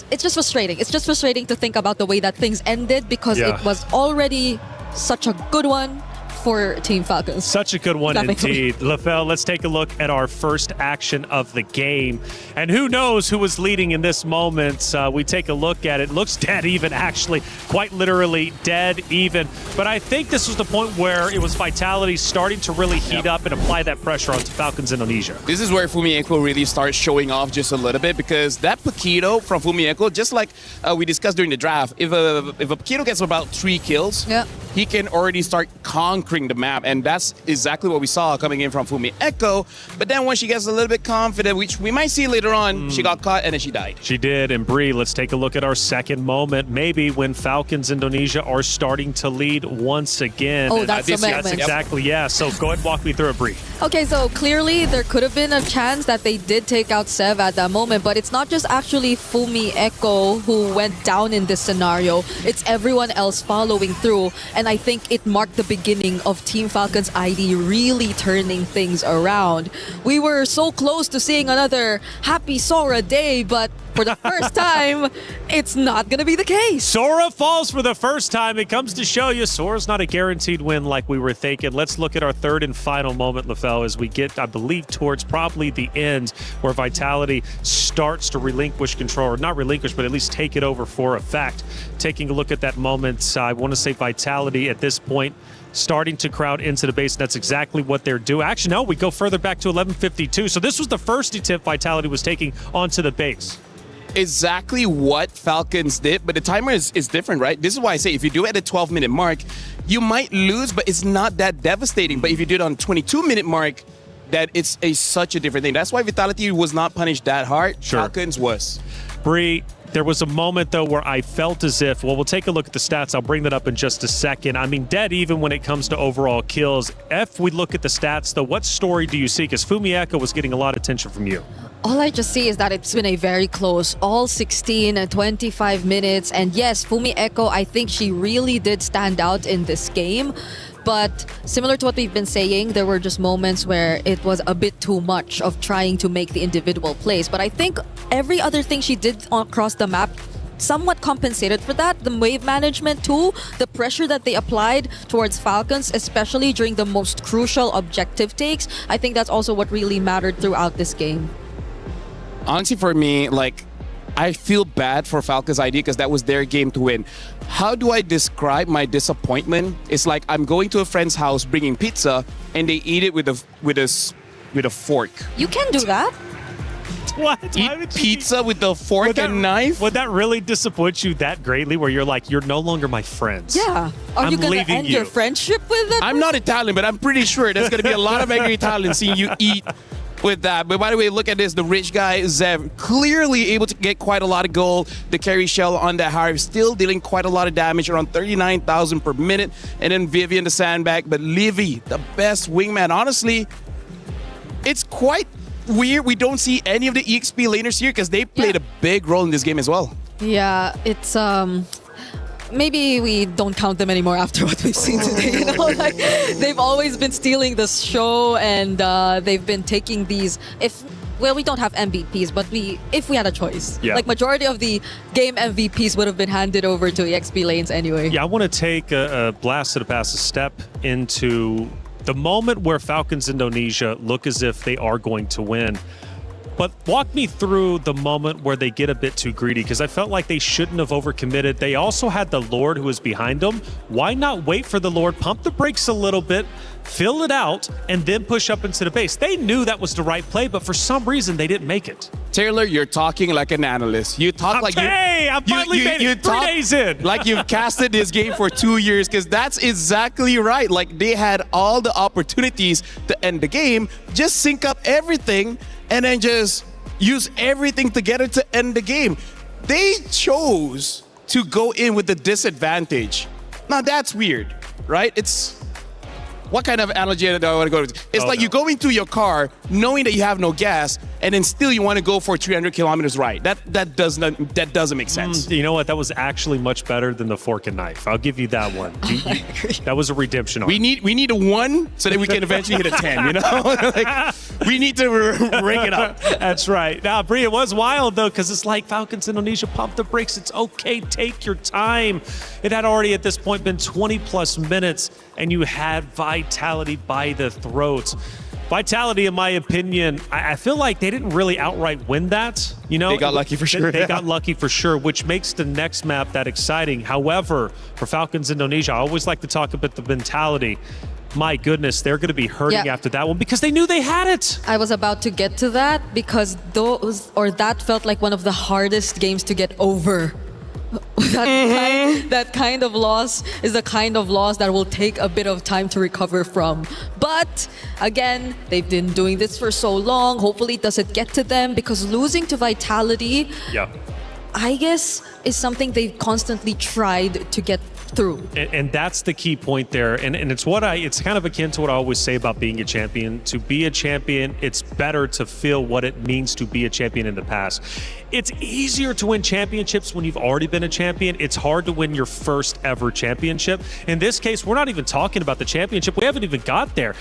just frustrating. It's just frustrating to think about the way that things ended because it was already such a good one for Team Falcons. Such a good one indeed. LaFell, let's take a look at our first action of the game. And who knows who was leading in this moment. We take a look at it. Looks dead even, actually. Quite literally dead even. But I think this was the point where it was Vitality starting to really heat up and apply that pressure onto Falcons Indonesia. This is where Fumieko really starts showing off just a little bit because that Paquito from Fumieko, just like we discussed during the draft, if a Paquito gets about 3 kills, he can already start conquering the map, and that's exactly what we saw coming in from Fumieko. But then when she gets a little bit confident, which we might see later on, she got caught and then she died. She did. And Bree, let's take a look at our second moment. Maybe when Falcons Indonesia are starting to lead once again. Oh, And that's the That's moment. exactly, yeah. So go ahead and walk me through it, Bree. Okay, so clearly there could have been a chance that they did take out Sev at that moment, but it's not just actually Fumi Echo who went down in this scenario. It's everyone else following through, and I think it marked the beginning of Team Falcon's ID really turning things around. We were so close to seeing another Happy Sora day, but for the first time, it's not going to be the case. Sora falls for the first time. It comes to show you Sora's not a guaranteed win like we were thinking. Let's look at our third and final moment, LaFell, as we get, I believe, towards probably the end where Vitality starts to relinquish control, or not relinquish, but at least take it over for a fact. Taking a look at that moment, I want to say Vitality at this point starting to crowd into the base. That's exactly what they're doing. Actually, no, we go further back to 11:52. So this was the first attempt Vitality was taking onto the base. Exactly what Falcons did, but the timer is different, right? This is why I say if you do it at a 12-minute mark, you might lose, but it's not that devastating. But if you do it on a 22-minute mark, that it's such a different thing. That's why Vitality was not punished that hard. Sure. Falcons was. Bree, there was a moment, though, where I felt as if, well, we'll take a look at the stats. I'll bring that up in just a second. I mean, dead even when it comes to overall kills. If we look at the stats, though, what story do you see? Because Fumi Echo was getting a lot of attention from you. All I just see is that it's been a very close, all 16 and 25 minutes. And yes, Fumi Echo, I think she really did stand out in this game. But similar to what we've been saying, there were just moments where it was a bit too much of trying to make the individual plays. But I think every other thing she did across the map somewhat compensated for that. The wave management too, the pressure that they applied towards Falcons, especially during the most crucial objective takes, I think that's also what really mattered throughout this game. Honestly, for me, like, I feel bad for Falcons ID because that was their game to win. How do I describe my disappointment? It's like I'm going to a friend's house bringing pizza and they eat it with a fork. You can do that. What? Eat pizza with a fork and knife? Would that really disappoint you that greatly where you're like, you're no longer my friends? Yeah. Are you going to end your friendship with it? I'm not Italian, but I'm pretty sure there's going to be a lot of angry Italians seeing you eat with that. But by the way, look at this. The rich guy, Zev, clearly able to get quite a lot of gold. The carry shell on that Harv, still dealing quite a lot of damage, around 39,000 per minute. And then Vivian, the sandbag. But Livy, the best wingman. Honestly, it's quite weird we don't see any of the EXP laners here because they played a big role in this game as well. Yeah, it's maybe we don't count them anymore after what we've seen today. You know, like they've always been stealing the show, and they've been taking these. We don't have MVPs, but if we had a choice, like majority of the game MVPs would have been handed over to EXP lanes anyway. Yeah, I want to take a blast to the past, a step into the moment where Falcons Indonesia look as if they are going to win. But walk me through the moment where they get a bit too greedy, because I felt like they shouldn't have overcommitted. They also had the Lord who was behind them. Why not wait for the Lord, pump the brakes a little bit, fill it out, and then push up into the base? They knew that was the right play, but for some reason they didn't make it. Taylor, you're talking like an analyst. You talk like I'm finally made it 3 days in. Like you've casted this game for 2 years, because that's exactly right. Like they had all the opportunities to end the game, just sync up everything, and then just use everything together to end the game. They chose to go in with the disadvantage. Now that's weird, right? It's what kind of analogy do I want to go to? It's like you go into your car knowing that you have no gas, and then still you want to go for 300 kilometers ride. That doesn't make sense. You know what? That was actually much better than the fork and knife. I'll give you that one. That was a redemption arc. We need a 1 so that we can eventually hit a 10. You know, like, we need to rank it up. That's right. Now, Bree, it was wild though, because it's like Falcons Indonesia, pump the brakes. It's okay. Take your time. It had already at this point been 20 plus minutes, and you had Vitality by the throat. Vitality, in my opinion, I feel like they didn't really outright win that. You know, they got lucky for sure. They got lucky for sure, which makes the next map that exciting. However, for Falcons Indonesia, I always like to talk about the mentality. My goodness, they're going to be hurting after that one because they knew they had it. I was about to get to that because that felt like one of the hardest games to get over. That kind of loss is the kind of loss that will take a bit of time to recover from. But again, they've been doing this for so long. Hopefully it doesn't get to them, because losing to Vitality, I guess, is something they've constantly tried to get through. And that's the key point there. And it's kind of akin to what I always say about being a champion. To be a champion, it's better to feel what it means to be a champion in the past. It's easier to win championships when you've already been a champion. It's hard to win your first ever championship. In this case, we're not even talking about the championship. We haven't even got there.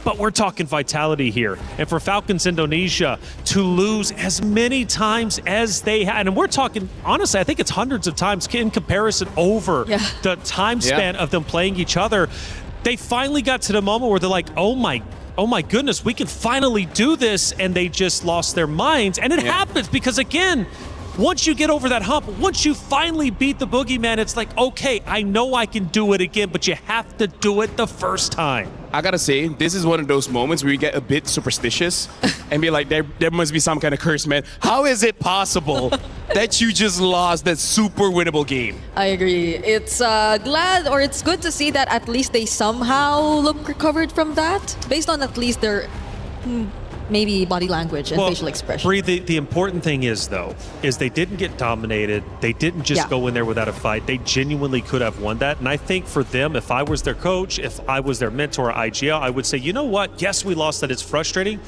But we're talking vitality here. And for Falcons Indonesia to lose as many times as they had, and we're talking, honestly, I think it's hundreds of times in comparison over the time span of them playing each other. They finally got to the moment where they're like, oh my goodness, we can finally do this. And they just lost their minds. And it happens because, again, once you get over that hump, once you finally beat the boogeyman, it's like, okay, I know I can do it again, but you have to do it the first time. I gotta say, this is one of those moments where you get a bit superstitious and be like, there must be some kind of curse, man. How is it possible that you just lost that super winnable game? I agree. It's it's good to see that at least they somehow look recovered from that, based on at least their maybe body language and facial expression. Bree, the important thing is, though, is they didn't get dominated. They didn't just go in there without a fight. They genuinely could have won that. And I think for them, if I was their coach, if I was their mentor at IGL, I would say, you know what? Yes, we lost that. It's frustrating,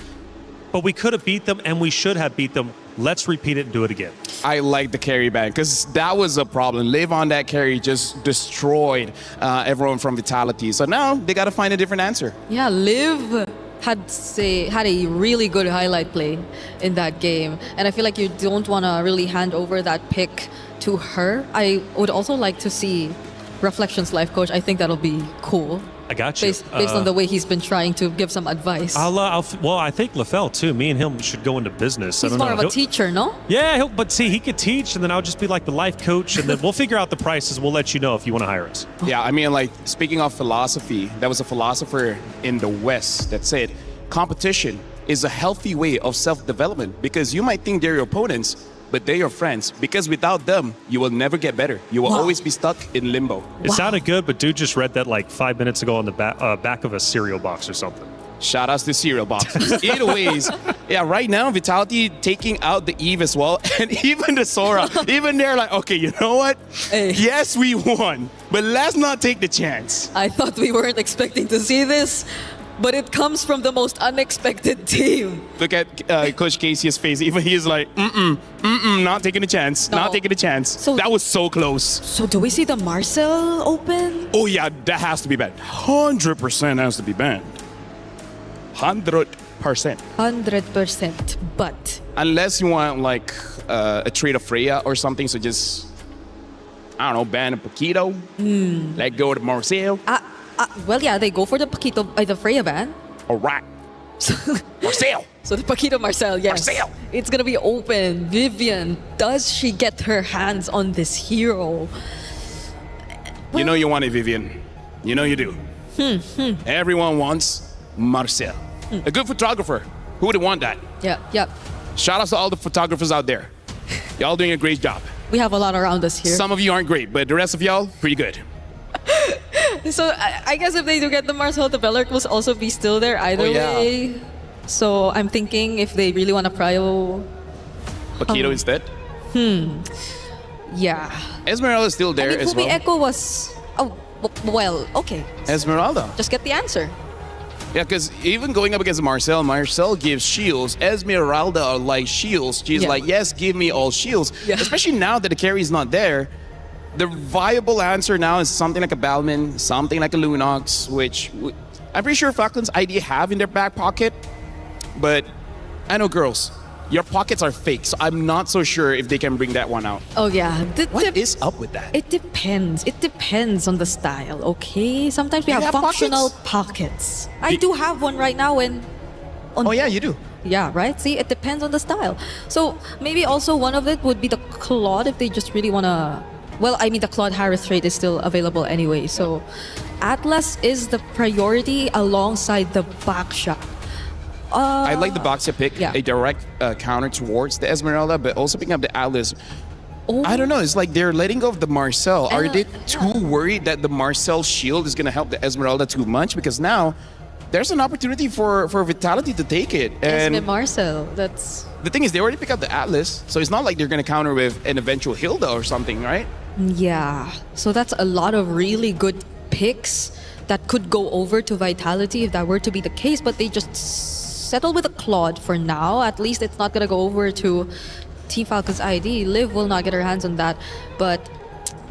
but we could have beat them and we should have beat them. Let's repeat it and do it again. I like the carry ban because that was a problem. Live on that carry just destroyed everyone from Vitality. So now they got to find a different answer. Yeah, Liv had a really good highlight play in that game, and I feel like you don't want to really hand over that pick to her. I would also like to see Reflections life coach. I think that'll be cool. I got you. Based on the way he's been trying to give some advice. Well, I think LaFell too. Me and him should go into business. He's more of a teacher, no? Yeah, but see, he could teach, and then I'll just be like the life coach, and then we'll figure out the prices. We'll let you know if you want to hire us. Yeah, I mean, like, speaking of philosophy, there was a philosopher in the West that said competition is a healthy way of self-development because you might think they're your opponents, but they're your friends, because without them, you will never get better. You will always be stuck in limbo. It sounded good, but dude just read that like 5 minutes ago on the back of a cereal box or something. Shout outs to cereal boxes. Either ways, yeah, right now, Vitality taking out the Eve as well, and even the Sora, even they're like, okay, you know what? Hey. Yes, we won, but let's not take the chance. I thought we weren't expecting to see this, but it comes from the most unexpected team. Look at Coach Casey's face. Even he is like, not taking a chance. No. Not taking a chance. So that was so close. So do we see the Marcel open? Oh yeah, that has to be banned. 100% has to be banned. 100%. 100%. But unless you want like a trade of Freya or something, so just, I don't know, ban a Paquito. Let go of Marcel. Well, yeah, they go for the Paquito, the Freya ban. All right. Marcel. So the Paquito Marcel, yes. Marcel. It's going to be open. Vivian, does she get her hands on this hero? You know you want it, Vivian. You know you do. Everyone wants Marcel. A good photographer. Who would want that? Yeah. Shout out to all the photographers out there. Y'all doing a great job. We have a lot around us here. Some of you aren't great, but the rest of y'all, pretty good. So I guess if they do get the Marcel, the Bellark will also be still there either way. So I'm thinking if they really want to prio Paquito instead? Yeah. Esmeralda is still there as well. Echo was... Oh, well, okay. Esmeralda. Just get the answer. Yeah, because even going up against Marcel gives shields. Esmeralda are like shields. She's like, yes, give me all shields. Yeah. Especially now that the carry is not there. The viable answer now is something like a Balman, something like a Lunox, which I'm pretty sure Falcons ID have in their back pocket. But I know, girls, your pockets are fake, so I'm not so sure if they can bring that one out. Oh, yeah. What is up with that? It depends. It depends on the style, okay? Sometimes we have functional pockets. I do have one right now. Oh, yeah, you do. Yeah, right? See, it depends on the style. So maybe also one of it would be the Claude if they just really want to... Well, I mean, the Claude Harris trade is still available anyway. So Atlas is the priority alongside the Baksha. I like the Baksha pick, a direct counter towards the Esmeralda, but also picking up the Atlas. I don't know, it's like they're letting go of the Marcel. Are they too worried that the Marcel shield is going to help the Esmeralda too much? Because now there's an opportunity for Vitality to take it. And Esme Marcel, that's... the thing is, they already picked up the Atlas, so it's not like they're going to counter with an eventual Hilda or something, right? Yeah, so that's a lot of really good picks that could go over to Vitality if that were to be the case, but they just settle with a Claude for now. At least it's not going to go over to Team Falcon's ID. Liv will not get her hands on that, but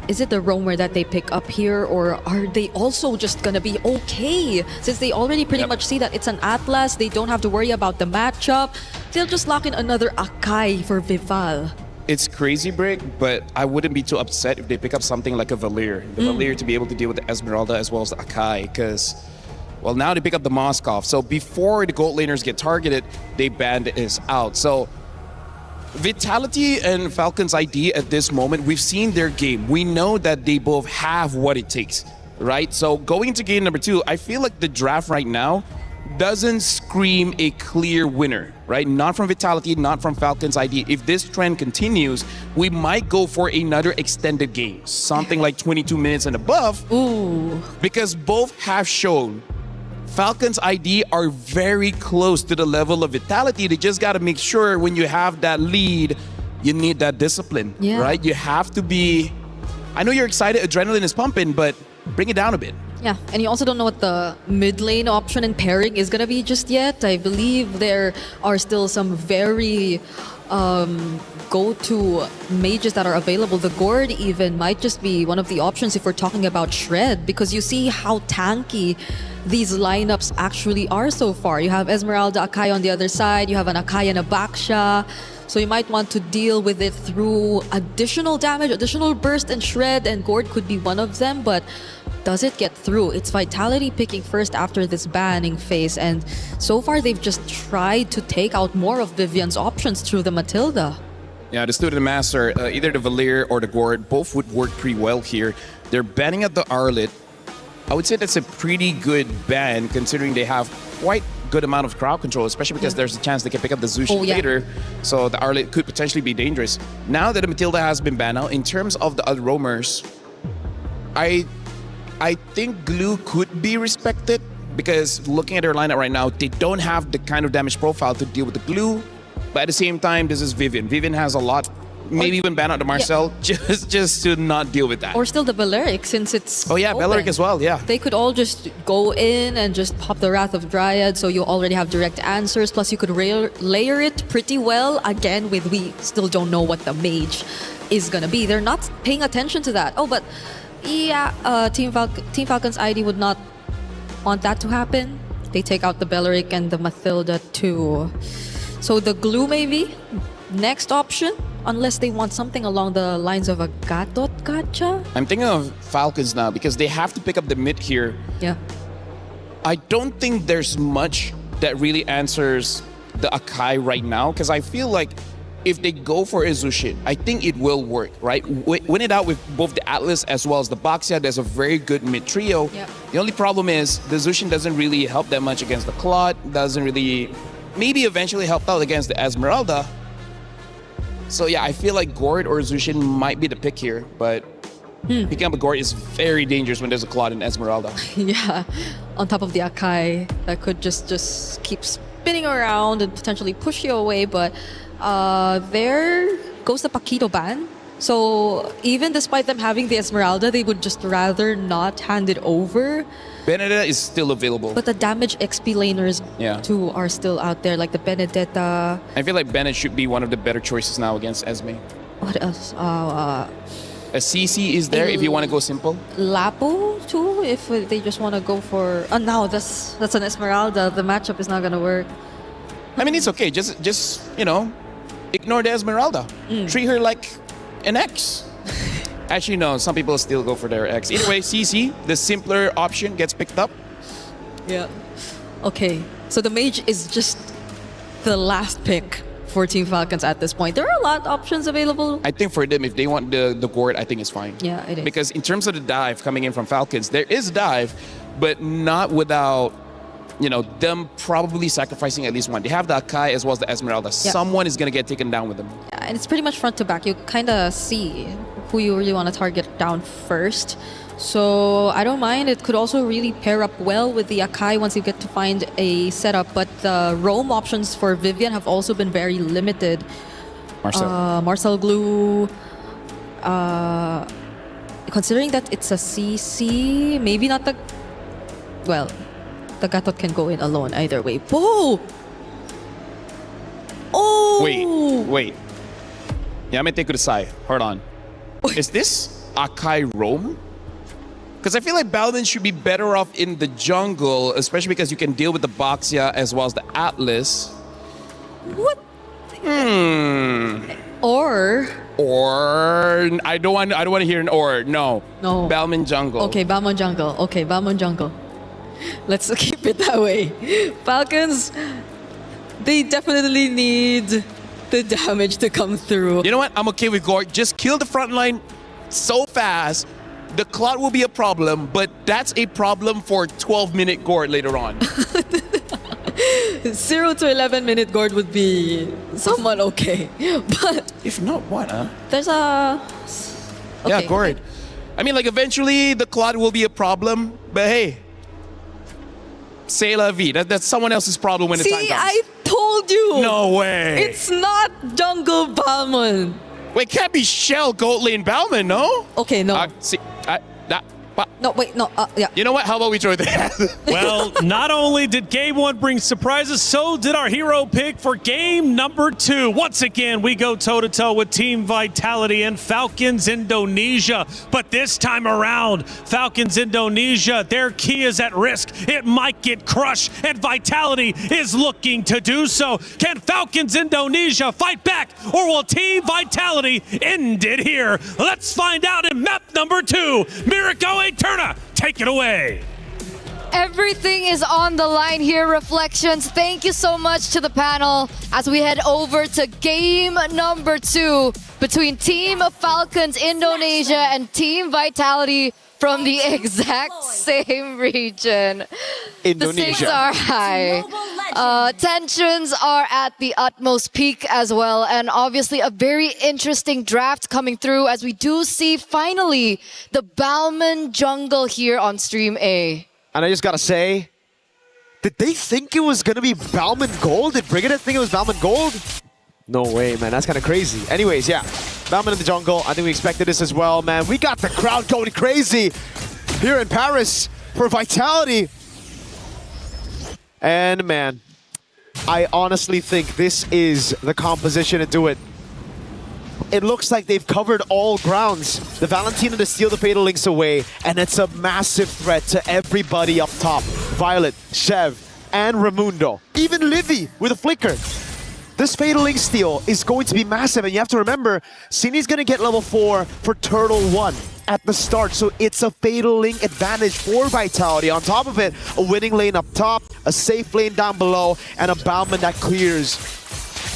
is it the roamer that they pick up here, or are they also just gonna be okay? Since they already pretty much see that it's an Atlas, they don't have to worry about the matchup. They'll just lock in another Akai for Vival. It's crazy, Brick, but I wouldn't be too upset if they pick up something like a Valir. The Valir to be able to deal with the Esmeralda as well as the Akai, because, well, now they pick up the Moskov. So before the gold laners get targeted, they banned is out. So Vitality and Falcon's ID at this moment, we've seen their game. We know that they both have what it takes, right? So going into game number 2, I feel like the draft right now doesn't scream a clear winner, right? Not from Vitality, not from Falcon's ID. If this trend continues, we might go for another extended game, something like 22 minutes and above. Ooh. Because both have shown Falcon's ID are very close to the level of Vitality. They just got to make sure when you have that lead, you need that discipline, right? You have to be, I know you're excited, adrenaline is pumping, but bring it down a bit. Yeah, and you also don't know what the mid lane option and pairing is going to be just yet. I believe there are still some very go-to mages that are available. The Gord even might just be one of the options if we're talking about Shred, because you see how tanky these lineups actually are so far. You have Esmeralda, Akai on the other side, you have an Akai and a Baksha, so you might want to deal with it through additional damage, additional burst and Shred, and Gord could be one of them, but does it get through? It's Vitality picking first after this banning phase, and so far they've just tried to take out more of Vivian's options through the Matilda. Yeah, the Student Master, either the Valir or the Gord, both would work pretty well here. They're banning at the Arlet. I would say that's a pretty good ban considering they have quite good amount of crowd control, especially because there's a chance they can pick up the Zushin later. So the Arlet could potentially be dangerous. Now that the Matilda has been banned out, in terms of the other roamers, I think Glue could be respected because looking at their lineup right now, they don't have the kind of damage profile to deal with the Glue. But at the same time, this is Vivian. Vivian has a lot. Maybe even ban out the Marcel just to not deal with that. Or still the Balearic, since it's open. Balearic as well, yeah. They could all just go in and just pop the Wrath of Dryad, so you already have direct answers. Plus, you could layer it pretty well. Again, we still don't know what the mage is gonna be. They're not paying attention to that. Oh, but yeah, Team Falcon's ID would not want that to happen. They take out the Balearic and the Matilda too. So the Glue maybe next option, unless they want something along the lines of a Gadot Gacha. I'm thinking of Falcons now because they have to pick up the mid here. Yeah. I don't think there's much that really answers the Akai right now because I feel like if they go for a Zushin, I think it will work, right? Win it out with both the Atlas as well as the Baxia. There's a very good mid trio. Yep. The only problem is the Zushin doesn't really help that much against the Claude, doesn't really, maybe eventually help out against the Esmeralda. So yeah, I feel like Gord or Zushin might be the pick here, but picking up a Gord is very dangerous when there's a Claude and Esmeralda. Yeah, on top of the Akai that could just keep spinning around and potentially push you away, but there goes the Paquito ban. So even despite them having the Esmeralda, they would just rather not hand it over. Benedetta is still available. But the damage XP laners too are still out there, like the Benedetta. I feel like Bennett should be one of the better choices now against Esme. What else? A CC is there if you want to go simple. Lapo too, if they just want to go for... Oh no, that's an Esmeralda. The matchup is not going to work. I mean, it's okay. Just you know, ignore the Esmeralda. Treat her like an X. Actually, no. Some people still go for their X. Either way, CC, the simpler option, gets picked up. Yeah. Okay. So the mage is just the last pick for Team Falcons at this point. There are a lot of options available. I think for them, if they want the Gord, I think it's fine. Yeah, it is. Because in terms of the dive coming in from Falcons, there is dive, but not without, you know, them probably sacrificing at least one. They have the Akai as well as the Esmeralda. Yeah. Someone is going to get taken down with them. Yeah, and it's pretty much front to back. You kind of see who you really want to target down first. So I don't mind. It could also really pair up well with the Akai once you get to find a setup. But the roam options for Vivian have also been very limited. Marcel Glue. Considering that it's a CC, maybe not the... Well, the Gatot can go in alone either way. Whoa! Oh! Wait. Yeah, I'm gonna take it aside. Hold on. Is this Akai roam? Because I feel like Balvin should be better off in the jungle, especially because you can deal with the Boxia as well as the Atlas. What? Or I don't want to hear an or. No. Balmain jungle. Okay, Balmain jungle. Let's keep it that way. Falcons, they definitely need the damage to come through. You know what? I'm okay with Gord. Just kill the front line so fast. The cloud will be a problem, but that's a problem for 12-minute Gord later on. 0 to 11-minute Gord would be somewhat okay. But if not, what, huh? There's a... Okay. Yeah, Gord. I mean, like, eventually the cloud will be a problem, but hey, c'est la vie. That's someone else's problem when the time comes. See, I told you. No way. It's not jungle Balmain. Wait, can't be Shell, Goat Lane, Balmain, no? Okay, no. No, wait, no, yeah. You know what? How about we throw that? Well, not only did game one bring surprises, so did our hero pick for game number 2. Once again, we go toe-to-toe with Team Vitality and Falcons Indonesia. But this time around, Falcons Indonesia, their key is at risk. It might get crushed, and Vitality is looking to do so. Can Falcons Indonesia fight back, or will Team Vitality end it here? Let's find out in map number 2. Miracle Turner, take it away. Everything is on the line here, Reflections. Thank you so much to the panel as we head over to game number 2 between Team Falcons Indonesia and Team Vitality from the exact same region. Indonesia. The stakes are high. Tensions are at the utmost peak as well. And obviously a very interesting draft coming through as we do see finally the Balmain jungle here on Stream A. And I just gotta say, did they think it was gonna be Balmain Gold? Did Brigadier think it was Balmain Gold? No way, man. That's kind of crazy. Anyways, yeah. Balmain in the jungle. I think we expected this as well, man. We got the crowd going crazy here in Paris for Vitality. And, man, I honestly think this is the composition to do it. It looks like they've covered all grounds. The Valentina to steal the Fatal Links away, and it's a massive threat to everybody up top. Violet, Chev, and Raimundo. Even Livy with a flicker. This Fatal Link steal is going to be massive, and you have to remember, Sini's going to get level 4 for Turtle 1 at the start, so it's a Fatal Link advantage for Vitality. On top of it, a winning lane up top, a safe lane down below, and a Balmain that clears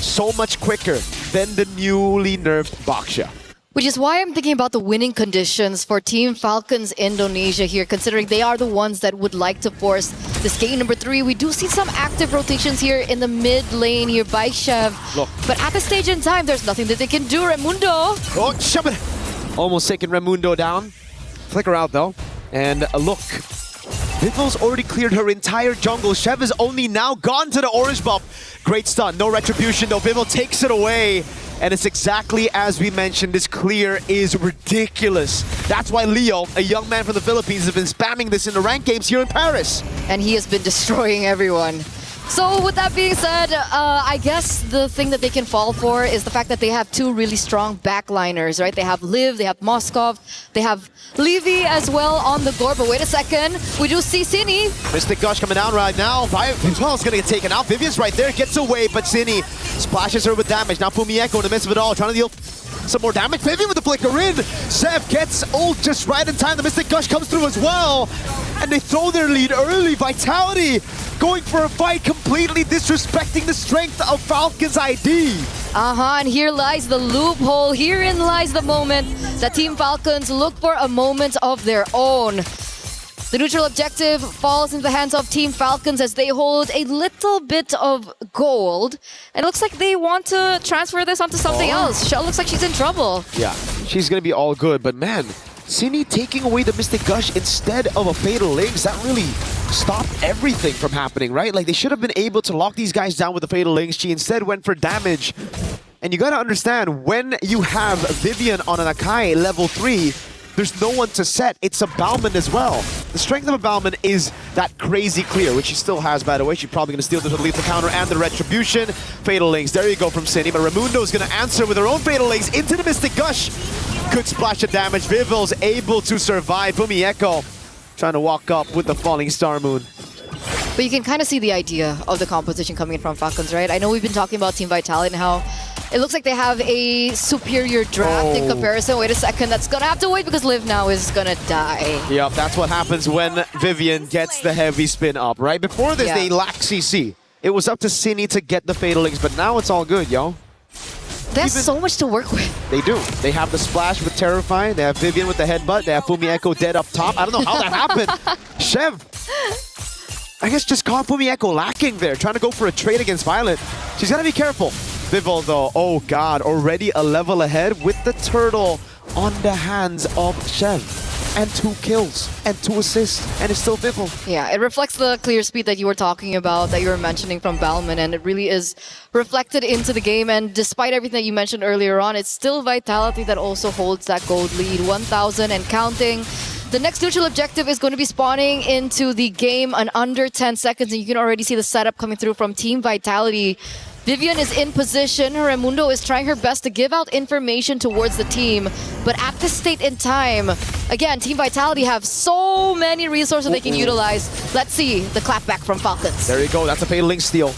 so much quicker than the newly nerfed Boxia. Which is why I'm thinking about the winning conditions for Team Falcons Indonesia here, considering they are the ones that would like to force this game number 3. We do see some active rotations here in the mid lane here by Chev. Look. But at this stage in time, there's nothing that they can do. Raimundo. Oh, shove it. Almost taking Raimundo down. Flicker out though. And look. Vivil's already cleared her entire jungle. Chev is only now gone to the orange buff. Great stun. No retribution though. Vivil takes it away. And it's exactly as we mentioned, this clear is ridiculous. That's why Leo, a young man from the Philippines, has been spamming this in the ranked games here in Paris. And he has been destroying everyone. So with that being said, I guess the thing that they can fall for is the fact that they have 2 really strong backliners, right? They have Liv, they have Moskov, they have Levy as well on the board. But wait a second, we do see Cini. Mystic Gush coming down right now. Vivil's gonna get taken out. Vivian's right there, gets away, but Cini splashes her with damage. Now Fumieko in the midst of it all, trying to deal some more damage. Vivian with the flicker in. Zev gets ult just right in time. The Mystic Gush comes through as well. And they throw their lead early. Vitality going for a fight, completely disrespecting the strength of Falcon's ID. And here lies the loophole. Herein lies the moment that Team Falcons look for a moment of their own. The neutral objective falls into the hands of Team Falcons as they hold a little bit of gold. And it looks like they want to transfer this onto something else. Shell looks like she's in trouble. Yeah, she's gonna be all good, but man, Cine taking away the Mystic Gush instead of a Fatal Links, that really stopped everything from happening, right? Like, they should have been able to lock these guys down with the Fatal Links. She instead went for damage. And you gotta understand, when you have Vivian on an Akai level 3, there's no one to set. It's a Bauman as well. The strength of a Bauman is that crazy clear, which she still has, by the way. She's probably gonna steal the lethal counter and the Retribution. Fatal Links, there you go from Cine, but Raimundo's gonna answer with her own Fatal Links into the Mystic Gush. Good splash of damage. Vivil's able to survive. Fumi Echo trying to walk up with the Falling Star Moon. But you can kind of see the idea of the composition coming in from Falcons, right? I know we've been talking about Team Vitality and how it looks like they have a superior draft in comparison. Wait a second, that's gonna have to wait because Liv now is gonna die. Yep, that's what happens when Vivian gets the heavy spin up, right? Before this, they lacked CC. It was up to Cine to get the Fatal Links, but now it's all good, yo. They have so much to work with. They do. They have the splash with Terrify. They have Vivian with the headbutt. They have Fumi Echo dead up top. I don't know how that happened. Chev, I guess just caught Fumi Echo lacking there, trying to go for a trade against Violet. She's got to be careful. Vivol, though, oh god, already a level ahead with the turtle on the hands of Chev. And 2 kills and 2 assists, and it's still Vivol. Yeah, it reflects the clear speed that you were talking about, that you were mentioning from Bauman, and it really is reflected into the game. And despite everything that you mentioned earlier on, it's still Vitality that also holds that gold lead, 1,000 and counting. The next neutral objective is going to be spawning into the game in under 10 seconds, and you can already see the setup coming through from Team Vitality. Vivian is in position. Raimundo is trying her best to give out information towards the team. But at this state in time, again, Team Vitality have so many resources they can utilize. Let's see the clapback from Falcons. There you go. That's a Fatal Link steal.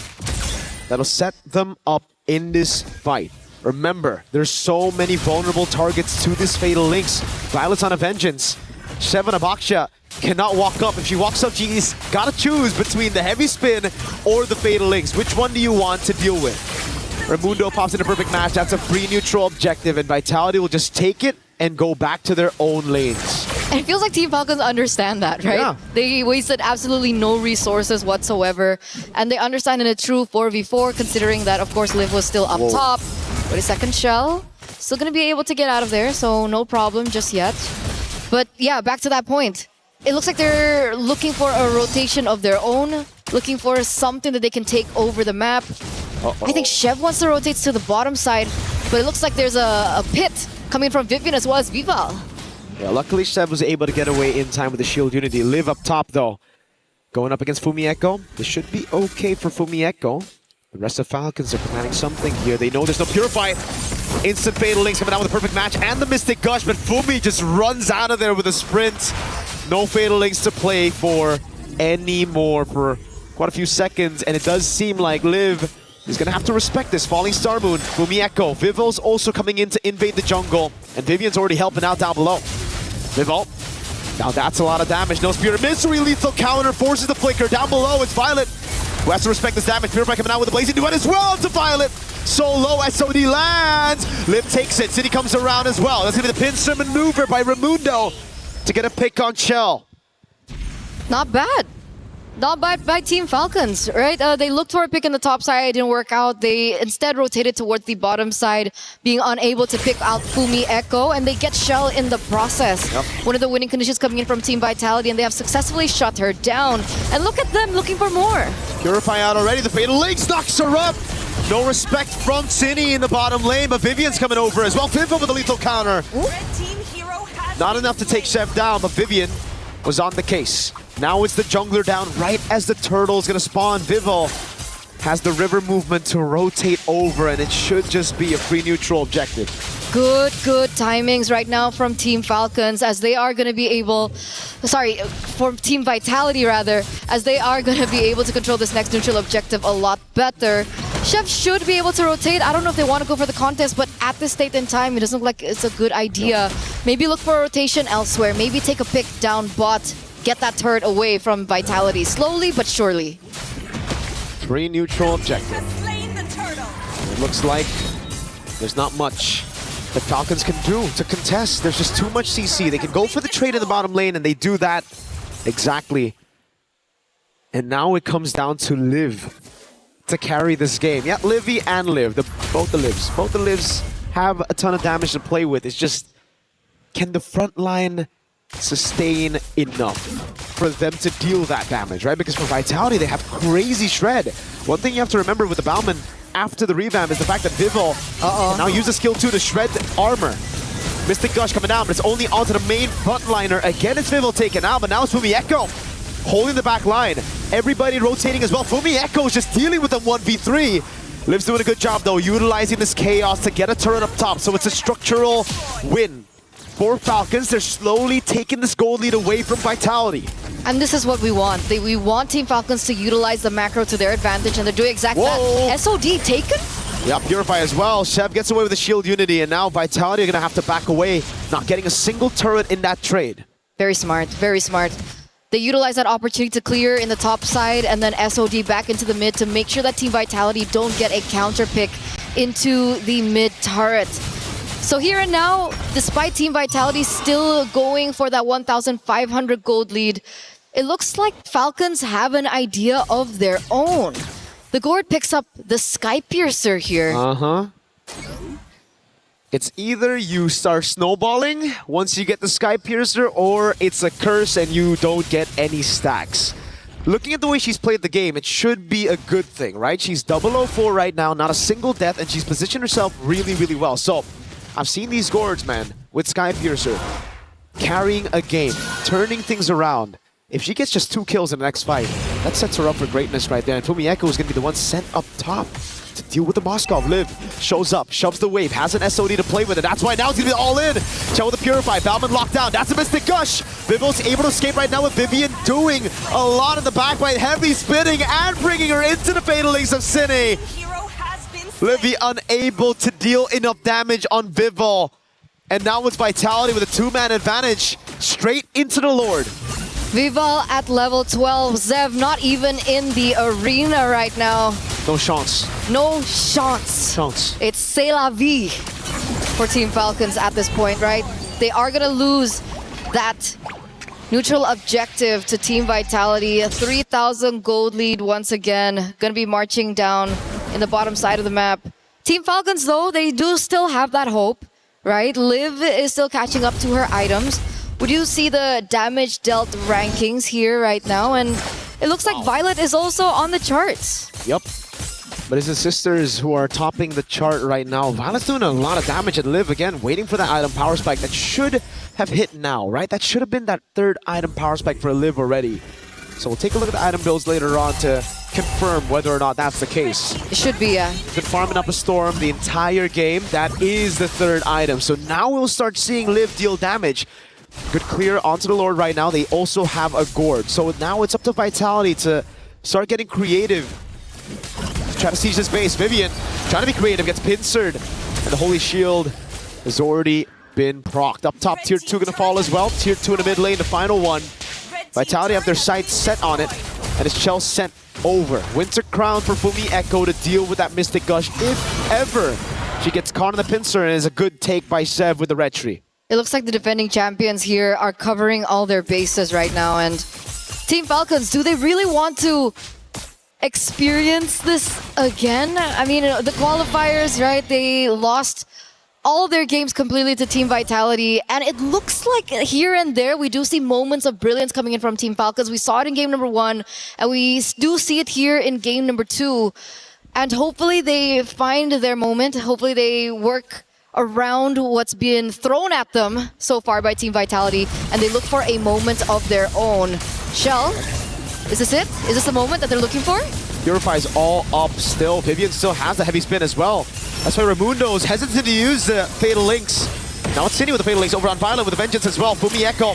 That'll set them up in this fight. Remember, there's so many vulnerable targets to this Fatal Links. Violet's on a vengeance. Shev and Abaksha cannot walk up. If she walks up, she's got to choose between the heavy spin or the Fatal Links. Which one do you want to deal with? Raimundo pops in a perfect match. That's a free neutral objective, and Vitality will just take it and go back to their own lanes. And it feels like Team Falcons understand that, right? Yeah. They wasted absolutely no resources whatsoever, and they understand in a true 4v4, considering that, of course, Liv was still up top. But a second shell, still going to be able to get out of there, so no problem just yet. But yeah, back to that point. It looks like they're looking for a rotation of their own, looking for something that they can take over the map. I think Chev wants to rotate to the bottom side, but it looks like there's a pit coming from Vivian as well as Vival. Yeah, luckily Chev was able to get away in time with the Shield Unity. Liv up top though, going up against Fumi Echo. This should be okay for Fumi Echo. The rest of Falcons are planning something here. They know there's no Purify. Instant Fatal Links coming out with a perfect match and the Mystic Gush, but Fumi just runs out of there with a sprint. No Fatal Links to play for anymore for quite a few seconds, and it does seem like Liv is going to have to respect this. Falling Star Moon, Fumi Echo. Vivol's also coming in to invade the jungle, and Vivian's already helping out down below. Vivol, now that's a lot of damage. No Spirit Misery, lethal counter, forces the flicker. Down below, it's Violet, who has to respect this damage. Purify coming out with a Blazing Duet as well to Violet. So low, SOD lands. Liv takes it. City comes around as well. That's going to be the pincer maneuver by Raimundo to get a pick on Shell. Not bad. Not bad by Team Falcons, right? They looked for a pick in the top side, it didn't work out. They instead rotated towards the bottom side, being unable to pick out Fumi Echo, and they get Shell in the process. One of the winning conditions coming in from Team Vitality, and they have successfully shut her down. And look at them looking for more. Purify out already. The Fatal Links knocks her up. No respect from Cine in the bottom lane, but Vivian's coming over as well. Vivian with the lethal counter. Not enough to take Chev down, but Vivian was on the case. Now it's the jungler down right as the turtle is going to spawn. Vivol has the river movement to rotate over, and it should just be a free neutral objective. Good timings right now from Team Falcons, as they are going to be able, from Team Vitality rather, as they are going to be able to control this next neutral objective a lot better. Chev should be able to rotate. I don't know if they want to go for the contest, but at this state in time, it doesn't look like it's a good idea. Maybe look for a rotation elsewhere. Maybe take a pick down bot. Get that turret away from Vitality. Slowly but surely. Free neutral objective. It looks like there's not much that Falcons can do to contest. There's just too much CC. They can go for the trade in the bottom lane, and they do that exactly. And now it comes down to Liv to carry this game. Yeah, Livy and Liv, both the Livs. Both the Livs have a ton of damage to play with. It's just can the front line sustain enough for them to deal that damage, right? Because for Vitality, they have crazy shred. One thing you have to remember with the Bauman after the revamp is the fact that Vivol can now use the skill 2 to shred the armor. Mystic Gush coming down, but it's only onto the main frontliner. Again, it's Vivol taken out, but now it's Fumi Echo holding the back line. Everybody rotating as well. Fumi Echo is just dealing with them 1v3. Liv's doing a good job though, utilizing this chaos to get a turret up top. So it's a structural win for Falcons. They're slowly taking this gold lead away from Vitality. And this is what we want. We want Team Falcons to utilize the macro to their advantage, and they're doing exactly that. SOD taken? Yeah, Purify as well. Shev gets away with the shield unity, and now Vitality are going to have to back away, not getting a single turret in that trade. Very smart, very smart. They utilize that opportunity to clear in the top side, and then SOD back into the mid to make sure that Team Vitality don't get a counter pick into the mid turret. So here and now, despite Team Vitality still going for that 1,500 gold lead, it looks like Falcons have an idea of their own. The Gord picks up the Sky Piercer here. It's either you start snowballing once you get the Sky Piercer, or it's a curse and you don't get any stacks. Looking at the way she's played the game, it should be a good thing, right? She's 004 right now, not a single death, and she's positioned herself really, really well. So, I've seen these Gords, man, with Sky Piercer, carrying a game, turning things around. If she gets just 2 kills in the next fight, that sets her up for greatness right there. And Fumi Echo is going to be the one sent up top to deal with the Moskov. Liv shows up, shoves the wave, has an SOD to play with it. That's why now it's going to be all in. Chell with the Purify, Bauman locked down. That's a Mystic Gush. Vivol's able to escape right now with Vivian doing a lot in the backline. Heavy spinning and bringing her into the Fatal Links of Cine. Livy unable to deal enough damage on Vivol. And now it's Vitality with a 2-man advantage straight into the Lord. Vivol at level 12. Zev not even in the arena right now. No chance. No chance. It's c'est la vie for Team Falcons at this point, right? They are going to lose that neutral objective to Team Vitality. A 3,000 gold lead once again. Going to be marching down in the bottom side of the map. Team Falcons, though, they do still have that hope, right? Liv is still catching up to her items. Would you see the damage dealt rankings here right now? And it looks like Violet is also on the charts. Yep. But it's the sisters who are topping the chart right now. Violet's doing a lot of damage and Liv again, waiting for that item power spike that should have hit now, right? That should have been that 3rd item power spike for Liv already. So we'll take a look at the item builds later on to confirm whether or not that's the case. It should be, yeah. Been farming up a Storm the entire game. That is the 3rd item. So now we'll start seeing Liv deal damage. Good clear onto the Lord right now. They also have a Gord. So now it's up to Vitality to start getting creative. Try to siege this base. Vivian trying to be creative, gets pincered. And the Holy Shield has already been procced. Up top, Tier 2 gonna fall as well. Tier 2 in the mid lane, the final one. Vitality have their sights set on it. And it's Chell sent over. Winter Crown for Fumi Echo to deal with that Mystic Gush if ever she gets caught in the pincer, and is a good take by Sev with the red tree. It looks like the defending champions here are covering all their bases right now. And Team Falcons, do they really want to experience this again? I mean, the qualifiers, right? They lost all their games completely to Team Vitality. And it looks like here and there, we do see moments of brilliance coming in from Team Falcons. We saw it in game number 1, and we do see it here in game number 2. And hopefully they find their moment. Hopefully they work around what's been thrown at them so far by Team Vitality, and they look for a moment of their own. Shell, is this it? Is this the moment that they're looking for? Purify's all up still. Vivian still has the heavy spin as well. That's why Raimundo's hesitant to use the Fatal Links. Now it's Cine with the Fatal Links over on Violet with a Vengeance as well. Fumi Echo,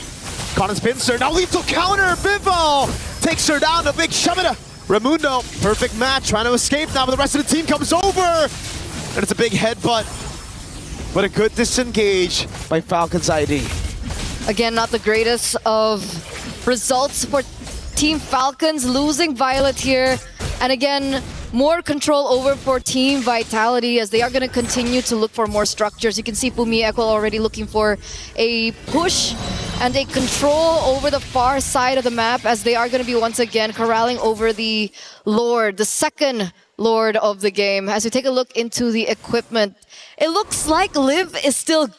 Conan's pincer. Now lethal counter. Vivol takes her down. A big shove it. Raimundo, perfect match. Trying to escape now, but the rest of the team comes over. And it's a big headbutt. But a good disengage by Falcons ID. Again, not the greatest of results for Team Falcons, losing Violet here. And again, more control over for Team Vitality as they are going to continue to look for more structures. You can see Fumi Echo already looking for a push and a control over the far side of the map as they are going to be once again corralling over the Lord, the 2nd Lord of the game. As we take a look into the equipment, it looks like Liv is still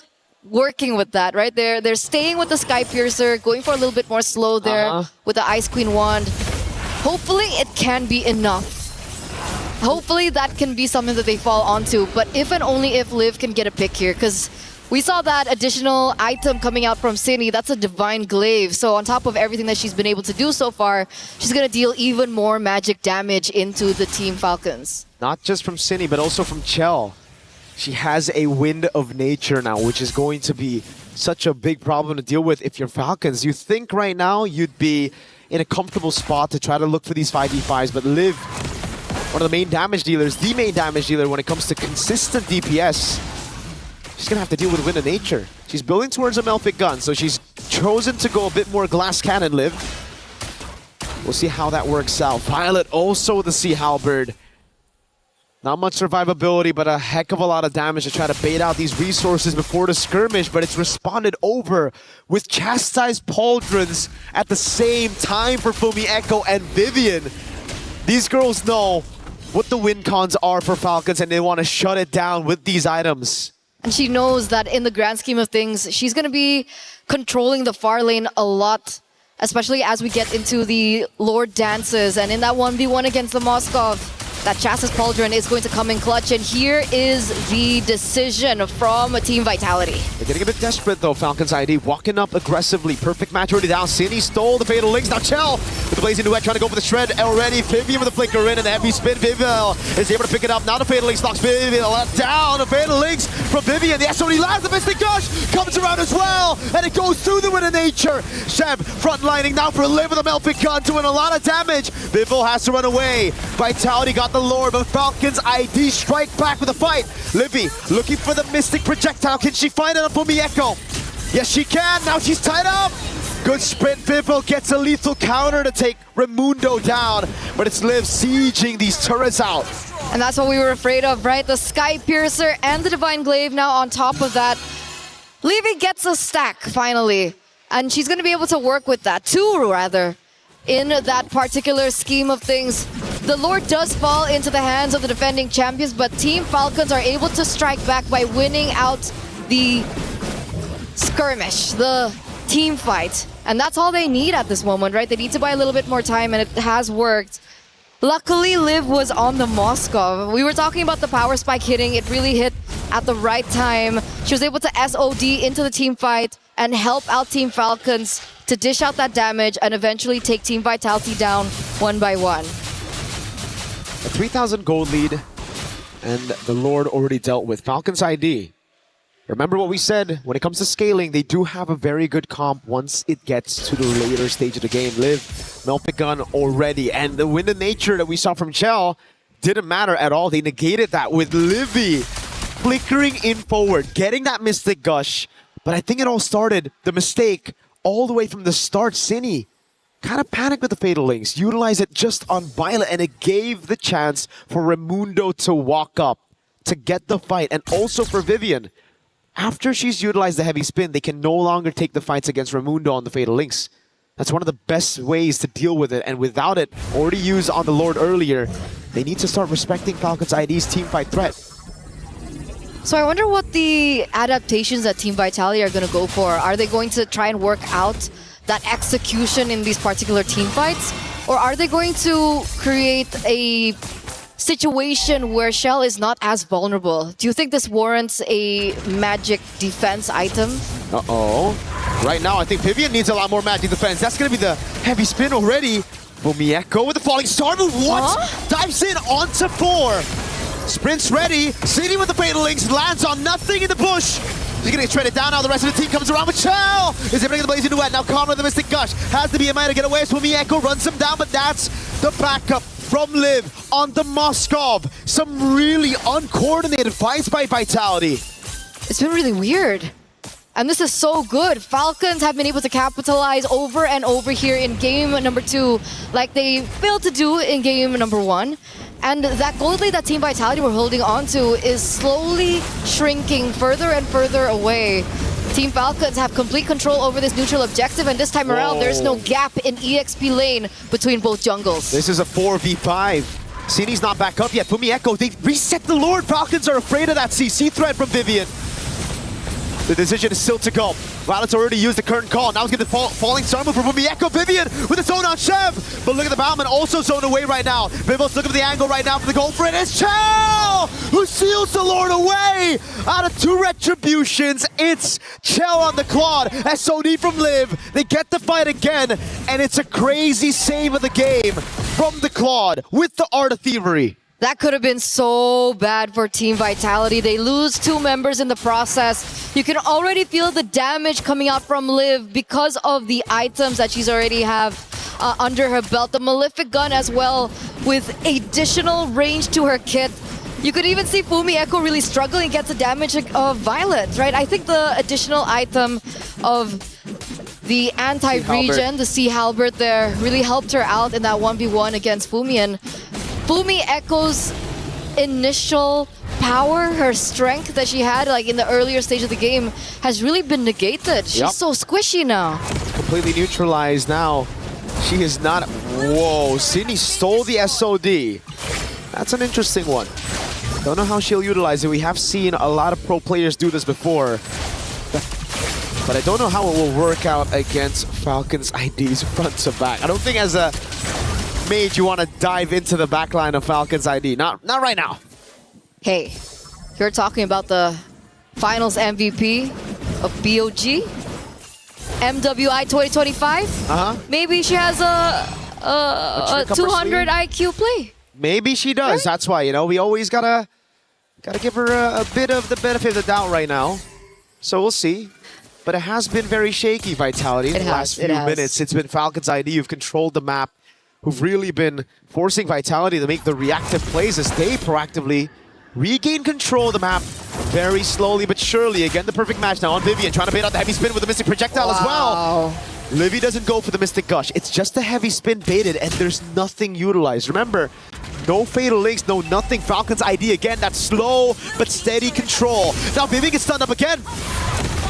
working with that, right? They're staying with the Sky Piercer, going for a little bit more slow there with the Ice Queen wand. Hopefully it can be enough. Hopefully that can be something that they fall onto. But if and only if Liv can get a pick here, because we saw that additional item coming out from Cindy. That's a Divine Glaive. So on top of everything that she's been able to do so far, she's going to deal even more magic damage into the Team Falcons. Not just from Cindy, but also from Chell. She has a Wind of Nature now, which is going to be such a big problem to deal with if you're Falcons. You think right now you'd be in a comfortable spot to try to look for these 5v5s, but Liv, one of the main damage dealers, the main damage dealer when it comes to consistent DPS, she's going to have to deal with Wind of Nature. She's building towards a Melfic gun, so she's chosen to go a bit more glass cannon, Liv. We'll see how that works out. Violet also the Sea Halberd. Not much survivability, but a heck of a lot of damage to try to bait out these resources before the skirmish, but it's responded over with Chastised Pauldrons at the same time for Fumi Echo and Vivian. These girls know what the win cons are for Falcons, and they want to shut it down with these items. And she knows that in the grand scheme of things, she's going to be controlling the far lane a lot, especially as we get into the Lord dances. And in that 1v1 against the Moskov, that Chassis Pauldron is going to come in clutch. And here is the decision from Team Vitality. They're getting a bit desperate though, Falcons ID. Walking up aggressively. Perfect match already down. Cindy stole the Fatal Links. Now Chell with the Blazing Duet trying to go for the shred already. Vivian with the flicker in and the heavy spin. Vivian is able to pick it up. Now the Fatal Links knocks Vivian down. The Fatal Links from Vivian. The SOD lands. The Mystic Gush comes around as well. And it goes through the Wind of Nature. Sheb frontlining now for Liv with a Melfic gun doing a lot of damage. Vivo has to run away. Vitality got the Lord, but Falcons ID strike back with a fight. Livy looking for the Mystic Projectile. Can she find it on Fumi Echo? Yes, she can. Now she's tied up. Good sprint. Vivo gets a lethal counter to take Raimundo down, but it's Liv sieging these turrets out. And that's what we were afraid of, right? The Sky Piercer and the Divine Glaive now on top of that. Livy gets a stack finally, and she's going to be able to work with that. Two, rather, in that particular scheme of things. The Lord does fall into the hands of the defending champions, but Team Falcons are able to strike back by winning out the skirmish, the team fight. And that's all they need at this moment, right? They need to buy a little bit more time, and it has worked. Luckily, Liv was on the Moskov. We were talking about the power spike hitting. It really hit at the right time. She was able to SOD into the team fight and help out Team Falcons to dish out that damage and eventually take Team Vitality down one by one. A 3,000 gold lead, and the Lord already dealt with. Falcons ID. Remember what we said, when it comes to scaling, they do have a very good comp once it gets to the later stage of the game. Liv, Melfic gun already, and the Wind of Nature that we saw from Chell didn't matter at all. They negated that with Livy flickering in forward, getting that Mystic Gush. But I think it all started, the mistake, all the way from the start. Cindy kind of panicked with the Fatal Links, utilized it just on Violet, and it gave the chance for Raimundo to walk up, to get the fight, and also for Vivian. After she's utilized the heavy spin, they can no longer take the fights against Raimundo on the Fatal Links. That's one of the best ways to deal with it, and without it, already used on the Lord earlier, they need to start respecting Falcons ID's teamfight threat. So I wonder what the adaptations that Team Vitality are going to go for. Are they going to try and work out that execution in these particular team fights? Or are they going to create a situation where Shell is not as vulnerable? Do you think this warrants a magic defense item? Uh-oh. Right now, I think Vivian needs a lot more magic defense. That's going to be the heavy spin already. Fumi Echo with the falling star move. What? Dives in onto 4. Sprints ready. Cindy with the Fatal Links lands on nothing in the bush. He's gonna get shredded down now. The rest of the team comes around with Chell. Is able to get the Blazing Duet. Now Conrad the Mystic Gush has the BMI to get away. Fumi Echo runs him down, but that's the backup from Liv on the Moskov. Some really uncoordinated fights by Vitality. It's been really weird. And this is so good. Falcons have been able to capitalize over and over here in game number 2, like they failed to do in game number 1. And that gold lead that Team Vitality were holding on to is slowly shrinking further and further away. Team Falcons have complete control over this neutral objective, and this time around, there's no gap in EXP lane between both jungles. This is a 4v5. Cindy's not back up yet. Fumi Echo, they reset the Lord. Falcons are afraid of that CC threat from Vivian. The decision is still to go. Violet's already used the current call. Now he's going to falling star move from Echo. Vivian with the zone on Chev. But look at the Battleman also zoned away right now. Vivos looking for the angle right now for the goal for it. It's Chell who seals the Lord away. Out of 2 retributions, it's Chell on the Claude. SOD from Liv. They get the fight again. And it's a crazy save of the game from the Claude with the Art of Thievery. That could have been so bad for Team Vitality. They lose 2 members in the process. You can already feel the damage coming out from Liv because of the items that she's already have under her belt. The Malefic Gun as well with additional range to her kit. You could even see Fumi Echo really struggling against the damage of Violet, right? I think the additional item of the anti-regen, the Sea Halberd there, really helped her out in that 1v1 against Fumi. And Fumi Echo's initial power, her strength that she had like in the earlier stage of the game has really been negated. She's so squishy now. Completely neutralized now. She is not... Whoa, Sydney stole the SOD. That's an interesting one. Don't know how she'll utilize it. We have seen a lot of pro players do this before. But I don't know how it will work out against Falcons ID's front to back. I don't think as a mage you want to dive into the backline of Falcons ID. Not right now. Hey, you're talking about the finals MVP of BOG? MWI 2025? Maybe she has a 200 IQ play. Maybe she does. Right? That's why, you know, we always gotta give her a bit of the benefit of the doubt right now. So we'll see. But it has been very shaky, Vitality, in the last few minutes. It's been Falcons ID who've controlled the map, who've really been forcing Vitality to make the reactive plays as they proactively regain control of the map very slowly but surely. Again, the perfect match now on Vivian, trying to bait out the heavy spin with the Mystic Projectile as well. Livy doesn't go for the Mystic Gush. It's just a heavy spin baited and there's nothing utilized. Remember, no Fatal Links, no nothing. Falcons ID again, that slow but steady control. Now Vivian gets stunned up again.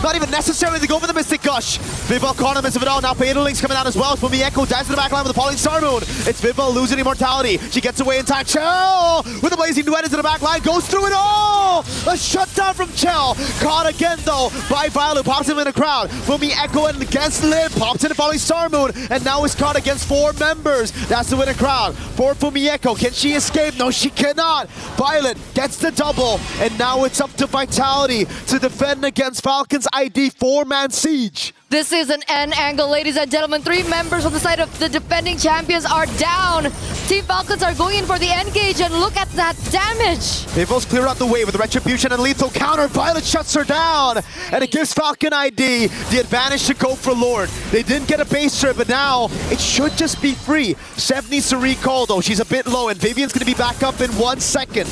Not even necessarily to go for the Mystic Gush. Vivol caught him of it all. Now Fatal Links coming out as well. Fumi Echo dives to the back line with the Falling Star Moon. It's Vivol losing immortality. She gets away in time. Chell with the Blazing Duet into the back line. Goes through it all. A shutdown from Chell. Caught again though by Violet. Pops him in the crowd. Fumi Echo and against Liv. Pops in the Falling Star Moon. And now is caught against 4 members. That's the winner crowd for Fumi Echo. Can she escape? No, she cannot. Violet gets the double. And now it's up to Vitality to defend against Falcons ID 4-man siege. This is an N angle, ladies and gentlemen. 3 members on the side of the defending champions are down. Team Falcons are going in for the engage, and look at that damage. Vivos clear out the way with the Retribution and lethal counter. Violet shuts her down, and it gives Falcon ID the advantage to go for Lord. They didn't get a base trip, but now it should just be free. Sev needs to recall though. She's a bit low, and Vivian's going to be back up in 1 second.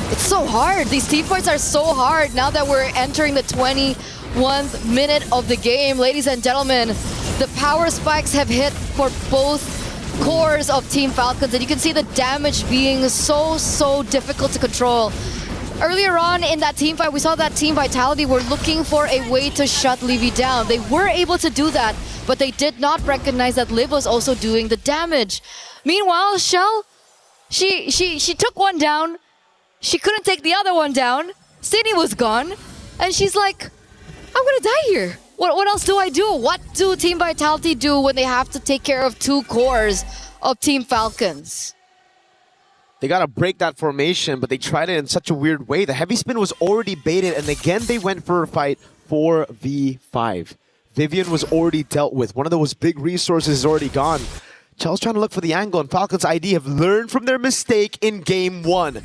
It's so hard. These team fights are so hard now that we're entering the 21st minute of the game. Ladies and gentlemen, the power spikes have hit for both cores of Team Falcons, and you can see the damage being so difficult to control. Earlier on in that team fight, we saw that Team Vitality were looking for a way to shut Livy down. They were able to do that, but they did not recognize that Liv was also doing the damage. Meanwhile, Shell, she took one down. She couldn't take the other one down. Sydney was gone. And she's like, I'm gonna die here. What else do I do? What do Team Vitality do when they have to take care of 2 cores of Team Falcons? They gotta break that formation, but they tried it in such a weird way. The heavy spin was already baited, and again they went for a fight 4v5. Vivian was already dealt with. One of those big resources is already gone. Chell's trying to look for the angle, and Falcons ID have learned from their mistake in Game 1.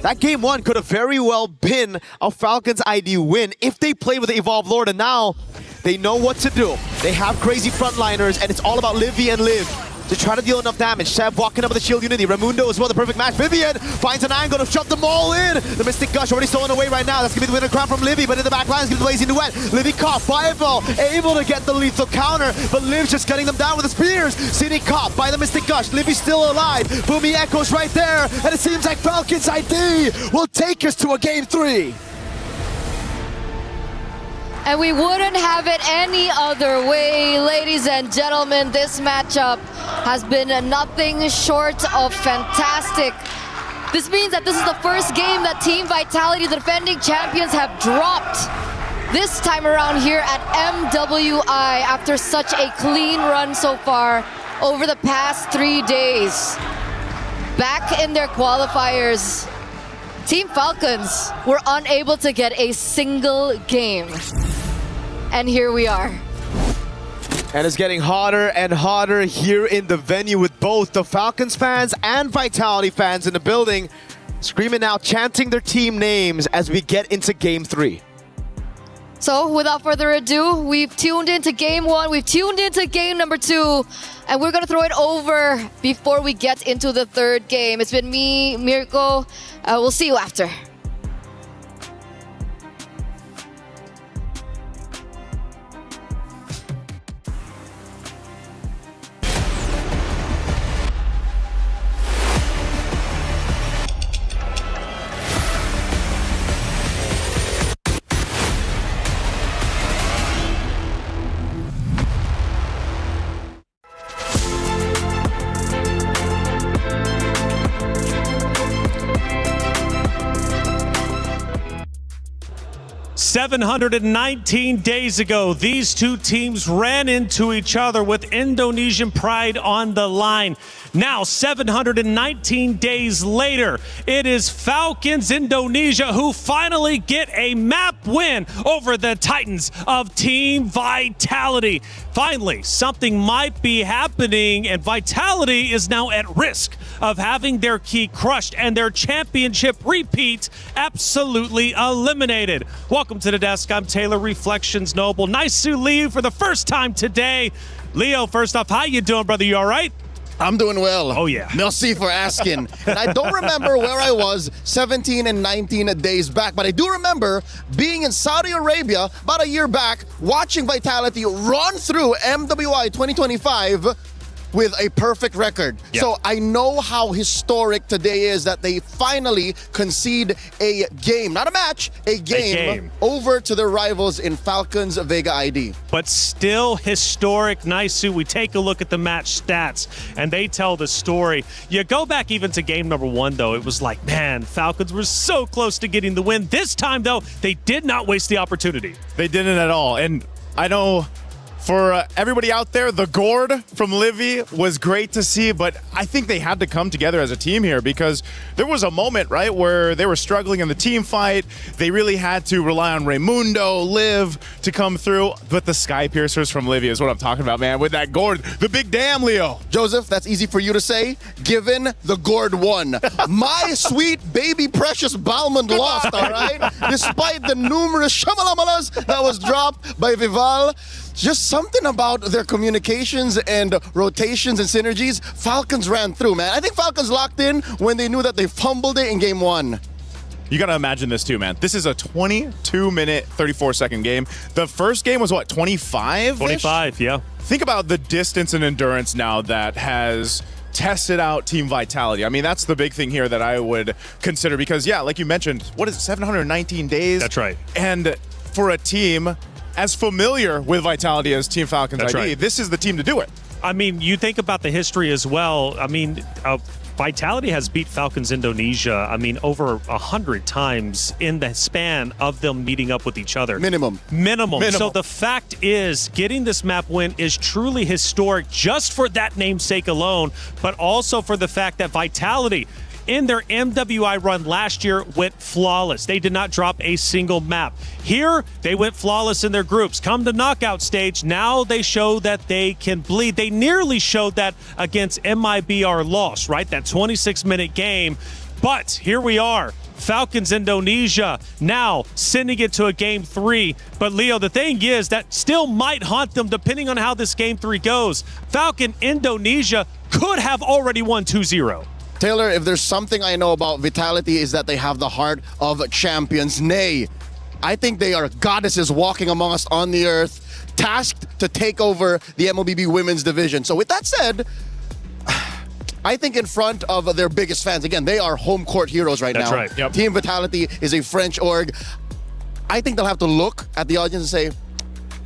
That Game 1 could have very well been a Falcons ID win if they played with the Evolved Lord, and now they know what to do. They have crazy frontliners, and it's all about Livy and Liv to try to deal enough damage. Sev walking up with the Shield Unity. Raimundo as well, the perfect match. Vivian finds an angle to shove them all in. The Mystic Gush already stolen away right now. That's going to be the winner crown from Livy, but in the back line is going to be Blazing Duet. Livy caught. Fireball able to get the lethal counter, but Liv's just cutting them down with the spears. Sydney caught by the Mystic Gush. Livy still alive. Fumi Echo's right there, and it seems like Falcons ID will take us to a Game 3. And we wouldn't have it any other way. Ladies and gentlemen, this matchup has been nothing short of fantastic. This means that this is the first game that Team Vitality, the defending champions, have dropped this time around here at MWI after such a clean run so far over the past 3 days. Back in their qualifiers, Team Falcons were unable to get a single game. And here we are. And it's getting hotter and hotter here in the venue with both the Falcons fans and Vitality fans in the building, screaming out, chanting their team names as we get into Game 3. So without further ado, we've tuned into Game 1, we've tuned into Game number 2, and we're gonna throw it over before we get into the third game. It's been me, Mirko. We'll see you after. 719 days ago, these two teams ran into each other with Indonesian pride on the line. Now, 719 days later, it is Falcons Indonesia who finally get a map win over the Titans of Team Vitality. Finally, something might be happening, and Vitality is now at risk of having their key crushed and their championship repeat absolutely eliminated. Welcome to the desk. I'm Taylor Reflections Noble. Nice to leave for the first time today. Leo, first off, how you doing, brother? You all right? I'm doing well. Oh, yeah. Merci for asking. And I don't remember where I was 17 and 19 days back, but I do remember being in Saudi Arabia about a year back, watching Vitality run through MWI 2025 with a perfect record. Yep. So I know how historic today is that they finally concede a game, not a match, a game over to their rivals in Falcons Vega ID. But still historic. Naisu, we take a look at the match stats and they tell the story. You go back even to game number 1, though, it was like, man, Falcons were so close to getting the win. This time, though, they did not waste the opportunity. They didn't at all. And I know for everybody out there, the gourd from Livy was great to see, but I think they had to come together as a team here because there was a moment, right, where they were struggling in the team fight. They really had to rely on Raimundo, Liv to come through, but the Sky Piercers from Livy is what I'm talking about, man, with that gourd. The big damn, Leo. Joseph, that's easy for you to say, given the gourd won. My sweet baby precious Balmond lost, all right? Despite the numerous shamalamalas that was dropped by Vival. Just something about their communications and rotations and synergies. Falcons ran through, man. I think Falcons locked in when they knew that they fumbled it in game 1. You got to imagine this too, man. This is a 22-minute, 34-second game. The first game was what, 25? 25, yeah. Think about the distance and endurance now that has tested out Team Vitality. I mean, that's the big thing here that I would consider because, yeah, like you mentioned, what is it, 719 days? That's right. And for a team as familiar with Vitality as Team Falcons ID, right. This is the team to do it. I mean, you think about the history as well. I mean, Vitality has beat Falcons Indonesia, I mean, over 100 times in the span of them meeting up with each other. Minimum. So the fact is, getting this map win is truly historic just for that namesake alone, but also for the fact that Vitality, in their MWI run last year, went flawless. They did not drop a single map. Here, they went flawless in their groups. Come to knockout stage, now they show that they can bleed. They nearly showed that against MIBR loss, right? That 26-minute game. But here we are. Falcons Indonesia now sending it to a game 3. But Leo, the thing is that still might haunt them depending on how this game 3 goes. Falcon Indonesia could have already won 2-0. Taylor, if there's something I know about Vitality is that they have the heart of champions. Nay, I think they are goddesses walking among us on the earth, tasked to take over the MLBB women's division. So with that said, I think in front of their biggest fans, again, they are home court heroes right now. That's right. Yep. Team Vitality is a French org. I think they'll have to look at the audience and say,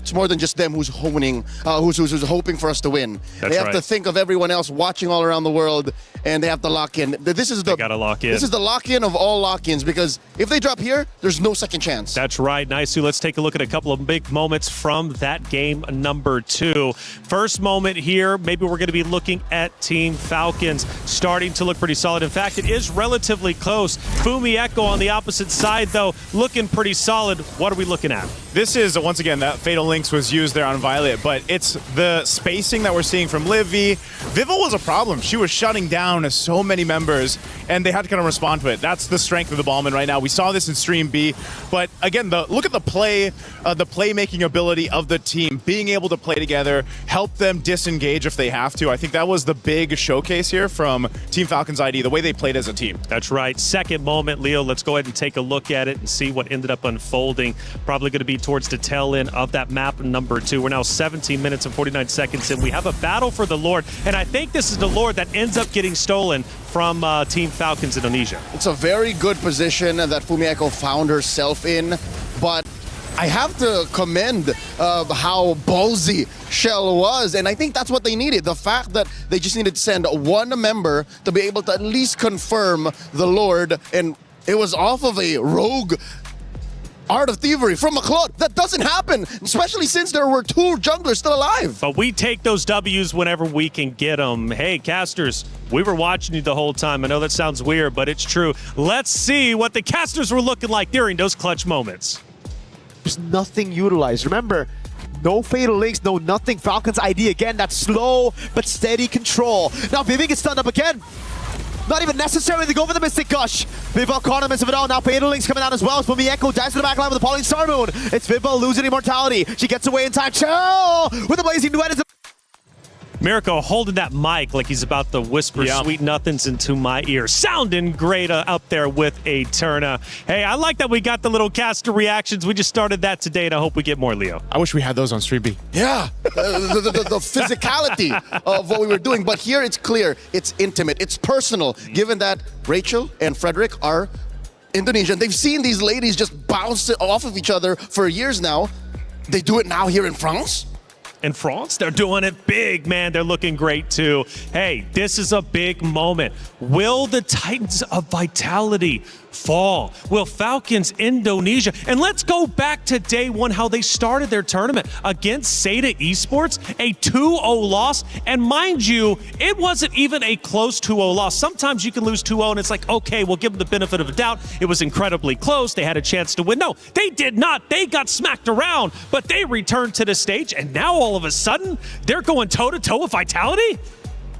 it's more than just them who's honing, who's hoping for us to win. They have to think of everyone else watching all around the world, and they have to lock in. They gotta lock in. This is the lock-in of all lock-ins, because if they drop here, there's no second chance. That's right. Nice. Let's take a look at a couple of big moments from that game number 2. First moment here, maybe we're going to be looking at Team Falcons starting to look pretty solid. In fact, it is relatively close. Fumi Echo on the opposite side, though, looking pretty solid. What are we looking at? This is, once again, that Fatal Links was used there on Violet, but it's the spacing that we're seeing from Livy. Vival was a problem. She was shutting down so many members, and they had to kind of respond to it. That's the strength of the Ballman right now. We saw this in Stream B, but again, look at the playmaking ability of the team, being able to play together, help them disengage if they have to. I think that was the big showcase here from Team Falcons ID, the way they played as a team. That's right. Second moment, Leo, let's go ahead and take a look at it and see what ended up unfolding. Probably going to be towards the tail end of that map number 2. We're now 17 minutes and 49 seconds in. We have a battle for the Lord, and I think this is the Lord that ends up getting stolen from Team Falcons Indonesia. It's a very good position that Fumi Echo found herself in, but I have to commend how ballsy Shell was, and I think that's what they needed. The fact that they just needed to send one member to be able to at least confirm the Lord, and it was off of a rogue Art of Thievery from McLeod. That doesn't happen, especially since there were 2 junglers still alive. But we take those W's whenever we can get them. Hey, casters, we were watching you the whole time. I know that sounds weird, but it's true. Let's see what the casters were looking like during those clutch moments. There's nothing utilized. Remember, no Fatal Links, no nothing. Falcons ID again, that slow but steady control. Now Vivi gets stunned up again. Not even necessary to go for the Mystic Gush. Vival caught him of it all. Now Fatal Links coming out as well. Fumi Echo dives to the back line with the Pauline Star Moon. It's Vival losing immortality. She gets away in time. Chill with the Blazing Duet. Mirko holding that mic like he's about to whisper sweet nothings into my ear. Sounding great up there with Eterna. Hey, I like that we got the little caster reactions. We just started that today, and I hope we get more, Leo. I wish we had those on Stream B. Yeah, the physicality of what we were doing. But here it's clear, it's intimate, it's personal, given that Rachel and Frederick are Indonesian. They've seen these ladies just bounce off of each other for years now. They do it now here in France. In France, they're doing it big, man. They're looking great, too. Hey, this is a big moment. Will the Titans of Vitality fall? Will Falcons Indonesia? And let's go back to day 1, how they started their tournament against Seda Esports, a 2-0 loss. And mind you, it wasn't even a close 2-0 loss. Sometimes you can lose 2-0 and it's like, okay, we'll give them the benefit of the doubt. It was incredibly close. They had a chance to win. No, they did not. They got smacked around, but they returned to the stage, and now all of a sudden, they're going toe-to-toe with Vitality?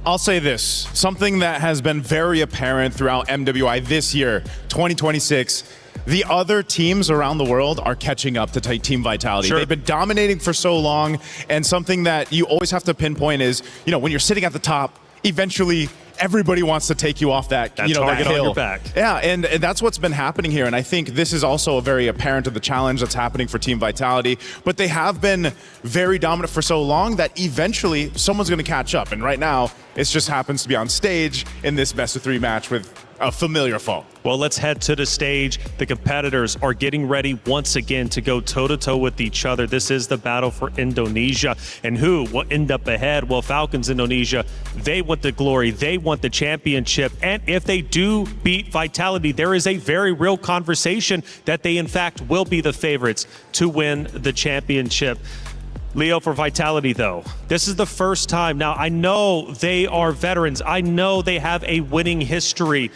I'll say this, something that has been very apparent throughout MWI this year, 2026, the other teams around the world are catching up to Team Vitality. Sure. They've been dominating for so long, and something that you always have to pinpoint is, when you're sitting at the top, eventually everybody wants to take you off that, target that hill. on your back. Yeah, and that's what's been happening here. And I think this is also a very apparent of the challenge that's happening for Team Vitality. But they have been very dominant for so long that eventually someone's going to catch up. And right now, it just happens to be on stage in this best-of-3 match with a familiar foe. Well, let's head to the stage. The competitors are getting ready once again to go toe-to-toe with each other. This is the battle for Indonesia. And who will end up ahead? Well, Falcons Indonesia, they want the glory. They want the championship. And if they do beat Vitality, there is a very real conversation that they, in fact, will be the favorites to win the championship. Leo, for Vitality, though, this is the first time. Now, I know they are veterans. I know they have a winning history.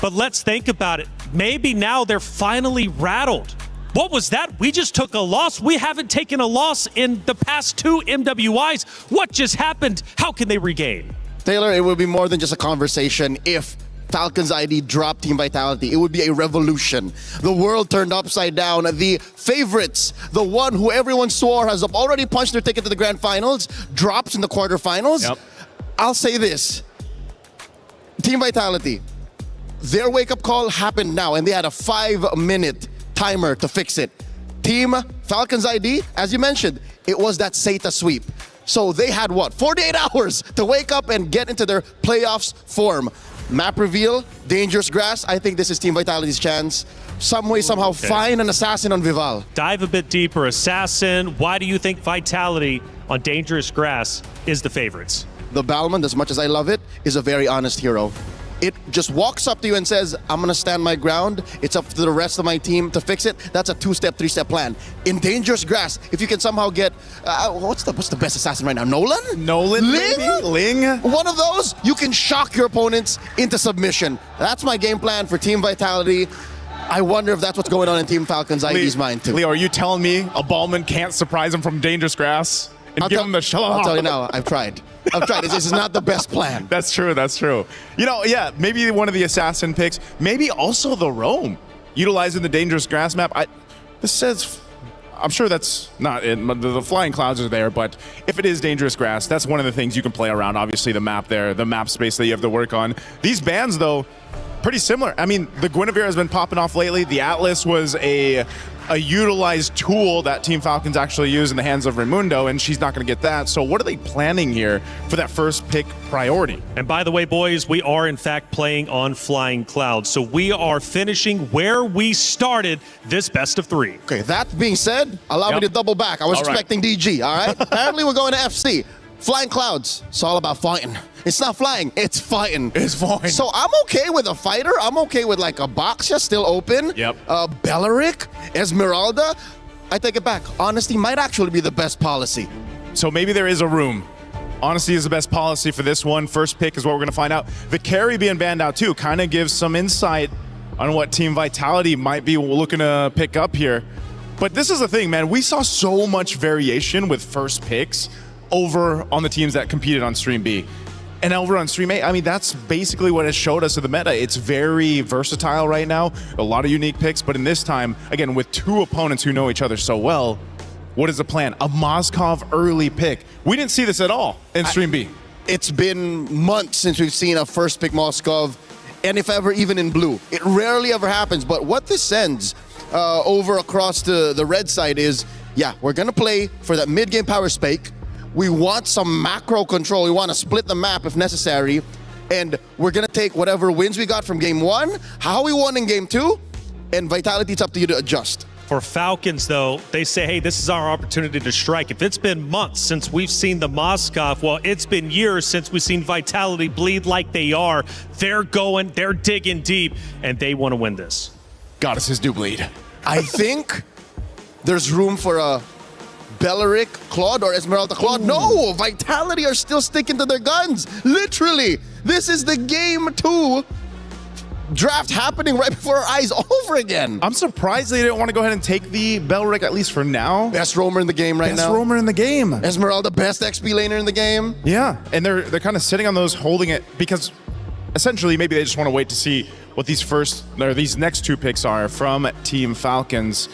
But let's think about it. Maybe now they're finally rattled. What was that? We just took a loss. We haven't taken a loss in the past 2 MWIs. What just happened? How can they regain? Taylor, it would be more than just a conversation if Falcons ID dropped Team Vitality. It would be a revolution. The world turned upside down. The favorites, the one who everyone swore has already punched their ticket to the grand finals, drops in the quarterfinals. Yep. I'll say this. Team Vitality, their wake-up call happened now, and they had a 5-minute timer to fix it. Team Falcons ID, as you mentioned, it was that Seta sweep. So they had, 48 hours to wake up and get into their playoffs form. Map reveal, dangerous grass. I think this is Team Vitality's chance. Some way, somehow find an assassin on Vival. Dive a bit deeper. Assassin, why do you think Vitality on dangerous grass is the favorites? The Balmond, as much as I love it, is a very honest hero. It just walks up to you and says, I'm going to stand my ground. It's up to the rest of my team to fix it. That's a 2-step, 3-step plan. In dangerous grass, if you can somehow get, what's the best assassin right now? Nolan? Nolan, Ling? Ling? One of those, you can shock your opponents into submission. That's my game plan for Team Vitality. I wonder if that's what's going on in Team Falcon's ID's mind too. Leo, are you telling me a Ballman can't surprise him from dangerous grass and give him the shalom? I'll tell you now, I've tried. This is not the best plan. That's true, that's true. You know, yeah, maybe one of the assassin picks, maybe also the roam, utilizing the dangerous grass map. This says, I'm sure that's not it. The flying clouds are there, but if it is dangerous grass, that's one of the things you can play around. Obviously, the map there, the map space that you have to work on. These bans, though, pretty similar. I mean, the Guinevere has been popping off lately. The Atlas was a utilized tool that Team Falcons actually use in the hands of Raimundo, and she's not going to get that. So what are they planning here for that first pick priority? And by the way, boys, we are in fact playing on Flying Clouds. So we are finishing where we started this best of 3. Okay, that being said, allow me to double back. I was expecting DG, all right? Apparently we're going to FC. Flying Clouds, it's all about fighting. It's not flying, it's fighting. It's fighting. So I'm okay with a fighter. I'm okay with like a Boxia still open. Yep. Belleric, Esmeralda. I take it back. Honesty might actually be the best policy. So maybe there is a room. Honesty is the best policy for this one. First pick is what we're going to find out. The carry being banned out too kind of gives some insight on what Team Vitality might be looking to pick up here. But this is the thing, man. We saw so much variation with first picks over on the teams that competed on Stream B. And over on Stream A, I mean, that's basically what it showed us of the meta. It's very versatile right now, a lot of unique picks, but in this time, again, with 2 opponents who know each other so well, what is the plan? A Moskov early pick. We didn't see this at all in Stream B. It's been months since we've seen a first pick Moskov, and if ever, even in blue. It rarely ever happens, but what this sends over across the red side is, yeah, we're gonna play for that mid-game power spike. We want some macro control. We want to split the map if necessary. And we're going to take whatever wins we got from game 1, how we won in game 2, and Vitality, it's up to you to adjust. For Falcons, though, they say, hey, this is our opportunity to strike. If it's been months since we've seen the Moskov, well, it's been years since we've seen Vitality bleed like they are. They're going, they're digging deep, and they want to win this. Goddesses do bleed. I think there's room for a Belleric Claude or Esmeralda Claude. Ooh. No, Vitality are still sticking to their guns. Literally, this is the game 2 draft happening right before our eyes over again. I'm surprised they didn't want to go ahead and take the Belleric, at least for now. Best roamer in the game right now. Best roamer in the game. Esmeralda, best XP laner in the game. Yeah, and they're kind of sitting on those, holding it, because essentially maybe they just want to wait to see what these next 2 picks are from Team Falcons,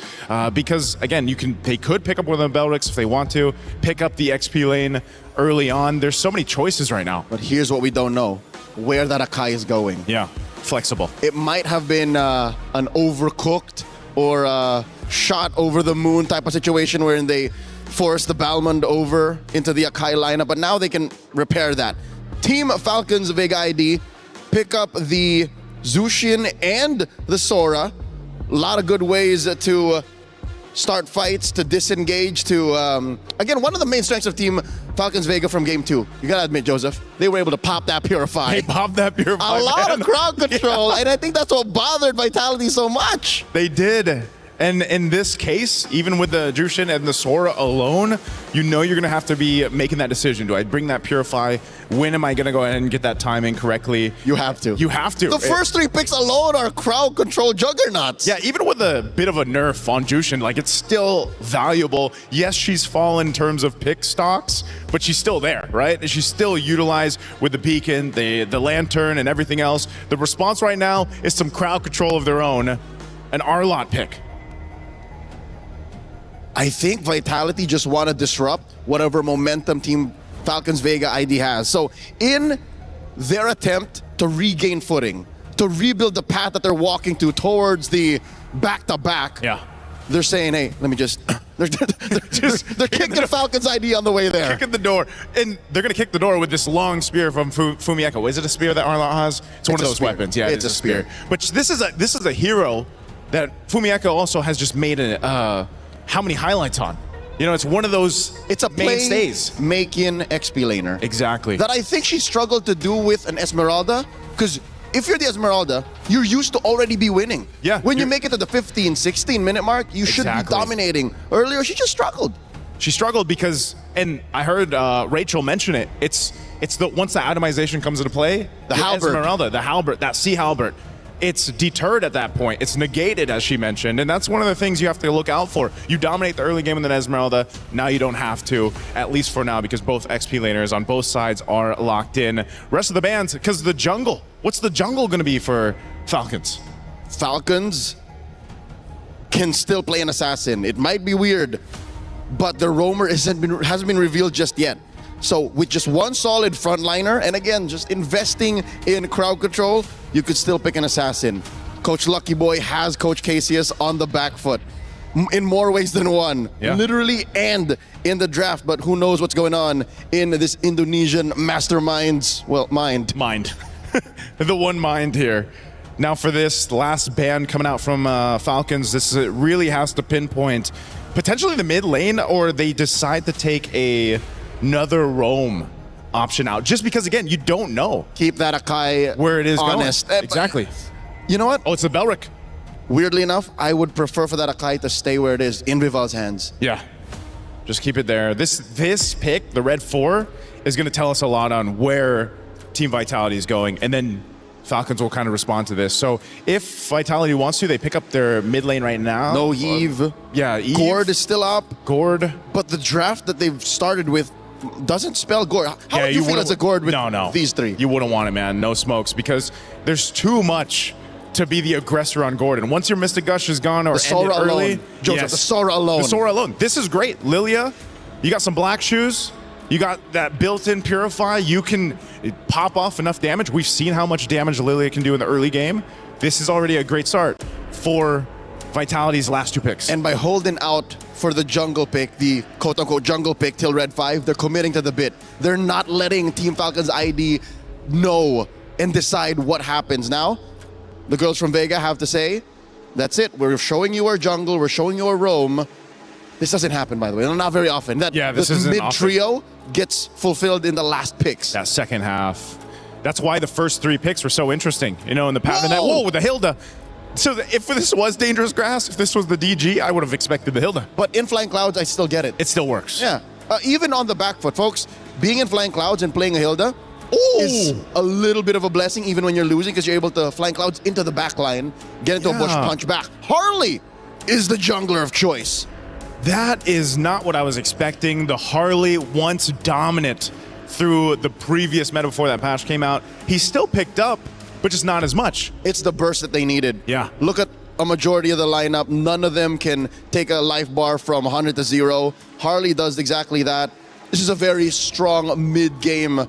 because again, they could pick up one of the Bellerics if they want to, pick up the XP lane early on. There's so many choices right now. But here's what we don't know: where that Akai is going. Yeah, flexible. It might have been an overcooked or shot over the moon type of situation wherein they forced the Balmond over into the Akai lineup, but now they can repair that. Team Falcons Vega ID pick up the Zushin and the Sora. A lot of good ways to start fights, to disengage, to, again, one of the main strengths of Team Falcons Vega from game 2. You gotta admit, Joseph, they were able to pop that Purify. They popped that Purify. A lot of crowd control, and I think that's what bothered Vitality so much. They did. And in this case, even with the Jushin and the Sora alone, you know you're going to have to be making that decision. Do I bring that Purify? When am I going to go ahead and get that timing correctly? You have to. You have to. The first 3 picks alone are crowd control juggernauts. Yeah, even with a bit of a nerf on Jushin, like, it's still valuable. Yes, she's fallen in terms of pick stocks, but she's still there, right? She's still utilized with the beacon, the lantern, and everything else. The response right now is some crowd control of their own, an Arlott pick. I think Vitality just want to disrupt whatever momentum Team Falcons Vega ID has. So in their attempt to regain footing, to rebuild the path that they're walking to towards the back-to-back, yeah, they're saying, hey, let me just They're kicking Falcons ID on the way there. Kicking the door. And they're going to kick the door with this long spear from Fumieko. Is it a spear that Arlott has? It's one of those weapons. Yeah, it's a spear. But this is a hero that Fumieko also has just made how many highlights on? You know, it's one of those mainstays. Making XP laner. Exactly. That I think she struggled to do with an Esmeralda, because if you're the Esmeralda, you're used to already be winning. Yeah. When you make it to the 15, 16 minute mark, you should be dominating. Earlier, she just struggled. She struggled because, and I heard Rachel mention it, it's the once the atomization comes into play, the halberd. Esmeralda, the halberd, that sea halberd, it's deterred at that point. It's negated, as she mentioned, and that's one of the things you have to look out for. You dominate the early game in the Esmeralda, now you don't have to, at least for now, because both XP laners on both sides are locked in. Rest of the bands, because the jungle. What's the jungle going to be for Falcons? Falcons can still play an assassin. It might be weird, but the roamer hasn't been revealed just yet. So with just one solid frontliner, and again, just investing in crowd control, you could still pick an assassin. Coach Lucky Boy has Coach Casius on the back foot in more ways than one, literally and in the draft, but who knows what's going on in this Indonesian mastermind's, well, mind. The one mind here. Now for this last ban coming out from Falcons, this really has to pinpoint potentially the mid lane, or they decide to take another roam option out, just because again you don't know. Keep that Akai where it is honest. going. Exactly. You know what? Oh, it's a Belric. Weirdly enough, I would prefer for that Akai to stay where it is in Vival's hands. Yeah. Just keep it there. This pick, the red 4, is going to tell us a lot on where Team Vitality is going, and then Falcons will kind of respond to this. So if Vitality wants to, they pick up their mid lane right now. No Eve. Yeah, Eve. Gord is still up. Gord. But the draft that they've started with doesn't spell Gord. How would you feel as a Gord with these three? You wouldn't want it, man. No smokes, because there's too much to be the aggressor on Gordon. Once your Mystic Gush is gone or the Sora ended early, alone. Joseph, the Sora alone. The Sora alone. This is great. Lilia, you got some black shoes. You got that built-in Purify. You can pop off enough damage. We've seen how much damage Lilia can do in the early game. This is already a great start for Vitality's last 2 picks. And by holding out for the jungle pick, the quote-unquote jungle pick till red 5, they're committing to the bit. They're not letting Team Falcons ID know and decide what happens. Now, the girls from Vega have to say, that's it. We're showing you our jungle. We're showing you our roam. This doesn't happen, by the way. Not very often. This mid-trio gets fulfilled in the last picks. That second half. That's why the first 3 picks were so interesting. You know, in the pattern. Whoa, with the Hilda. So if this was Dangerous Grass, if this was the DG, I would have expected the Hilda. But in Flying Clouds, I still get it. It still works. Yeah. Even on the back foot, folks, being in Flying Clouds and playing a Hilda is a little bit of a blessing, even when you're losing, because you're able to Flying Clouds into the back line, get into a bush punch back. Harley is the jungler of choice. That is not what I was expecting. The Harley, once dominant through the previous meta before that patch came out, he's still picked up, but just not as much. It's the burst that they needed. Yeah. Look at a majority of the lineup. None of them can take a life bar from 100 to 0. Harley does exactly that. This is a very strong mid-game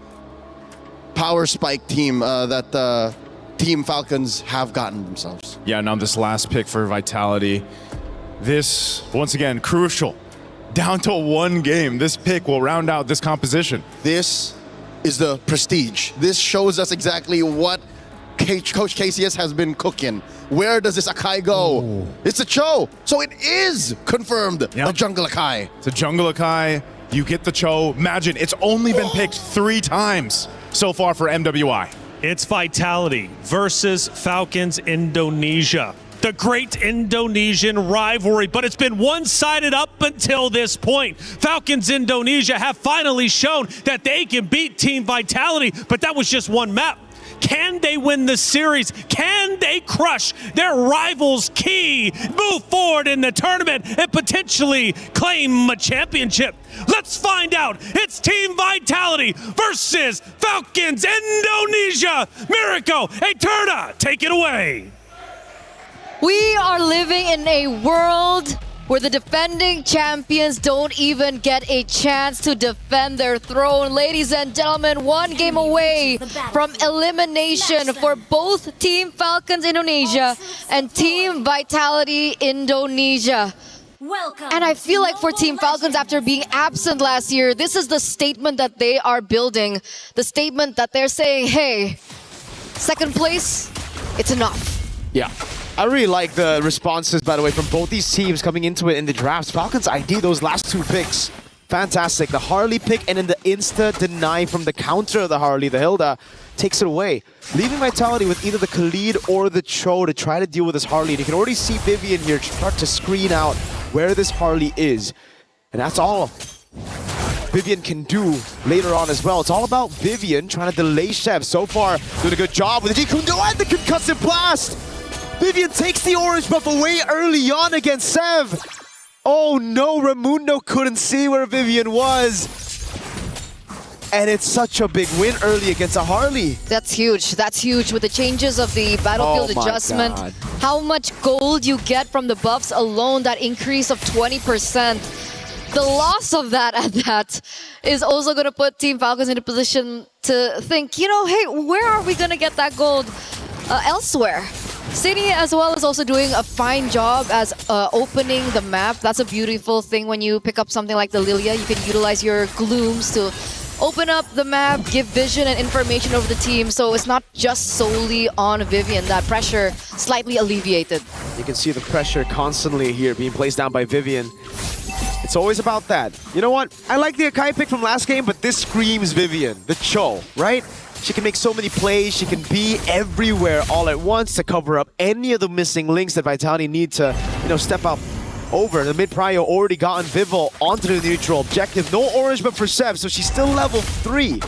power spike team that Team Falcons have gotten themselves. Yeah, now this last pick for Vitality. This, once again, crucial. Down to 1 game. This pick will round out this composition. This is the prestige. This shows us exactly what Coach Casius has been cooking. Where does this Akai go? Ooh. It's a Cho. So it is confirmed a Jungle Akai. It's a Jungle Akai. You get the Cho. Imagine, it's only been picked 3 times so far for MWI. It's Vitality versus Falcons Indonesia. The great Indonesian rivalry, but it's been one-sided up until this point. Falcons Indonesia have finally shown that they can beat Team Vitality, but that was just one map. Can they win the series? Can they crush their rivals' key, move forward in the tournament, and potentially claim a championship? Let's find out. It's Team Vitality versus Falcons Indonesia. Mirko, Eterna, take it away. We are living in a world where the defending champions don't even get a chance to defend their throne. Ladies and gentlemen, 1 game away from elimination for both Team Falcons Indonesia and Team Vitality Indonesia. And I feel like for Team Falcons, after being absent last year, this is the statement that they are building. The statement that they're saying, hey, second place, it's enough. Yeah. I really like the responses, by the way, from both these teams coming into it in the drafts. Falcons ID those last two picks. Fantastic. The Harley pick and then the insta-deny from the counter of the Harley, the Hilda, takes it away. Leaving Vitality with either the Khalid or the Cho to try to deal with this Harley. And you can already see Vivian here start to screen out where this Harley is. And that's all Vivian can do later on as well. It's all about Vivian trying to delay Shev. So far, doing a good job with the Jikundo and the concussive blast. Vivian takes the orange buff away early on against Sev. Oh no, Raimundo couldn't see where Vivian was. And it's such a big win early against a Harley. That's huge. That's huge with the changes of the battlefield adjustment. God. How much gold you get from the buffs alone, that increase of 20%. The loss of that at that is also going to put Team Falcons in a position to think, you know, hey, where are we going to get that gold elsewhere? City as well is also doing a fine job as opening the map. That's a beautiful thing when you pick up something like the Lilia. You can utilize your glooms to open up the map, give vision and information over the team. So it's not just solely on Vivian. That pressure slightly alleviated. You can see the pressure constantly here being placed down by Vivian. It's always about that. You know what? I like the Akai pick from last game, but this screams Vivian, the Cho, right? She can make so many plays. She can be everywhere all at once to cover up any of the missing links that Vitality need to, you know, step up over. The mid-prio already gotten Vival onto the neutral objective. No orange, but for Sev, so she's still level 3.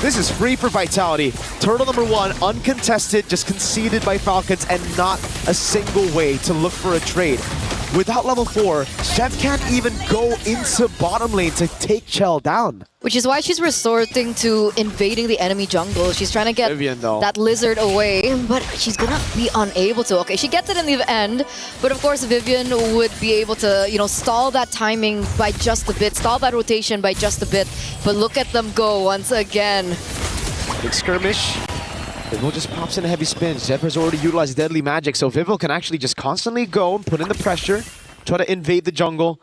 This is free for Vitality. Turtle number 1, uncontested, just conceded by Falcons, and not a single way to look for a trade. Without level 4, Sev can't even go into bottom lane to take Chell down. Which is why she's resorting to invading the enemy jungle. She's trying to get Vivian, that lizard away, but she's gonna be unable to. Okay, she gets it in the end, but of course Vivian would be able to, you know, stall that timing by just a bit, stall that rotation by just a bit. But look at them go once again. Big skirmish. Vival just pops in a heavy spin. Zeb has already utilized deadly magic, so Vival can actually just constantly go and put in the pressure, try to invade the jungle.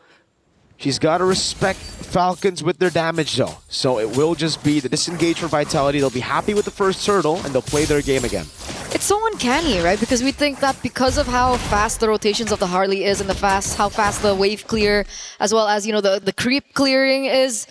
She's got to respect Falcons with their damage though. So it will just be the disengage for Vitality. They'll be happy with the first turtle and they'll play their game again. It's so uncanny, right? Because we think that because of how fast the rotations of the Harley is and how fast the wave clear, as well as, you know, the creep clearing is,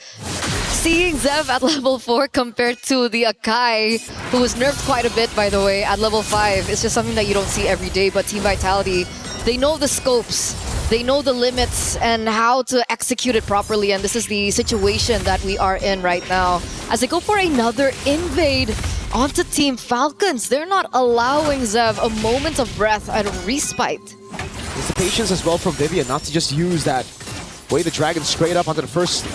seeing Zev at level 4 compared to the Akai, who was nerfed quite a bit, by the way, at level 5. It's just something that you don't see every day, but Team Vitality, they know the scopes, they know the limits and how to execute it properly, and this is the situation that we are in right now. As they go for another invade onto Team Falcons, they're not allowing Zev a moment of breath and respite. There's the patience as well from Vivian, not to just use that way the dragon straight up onto the first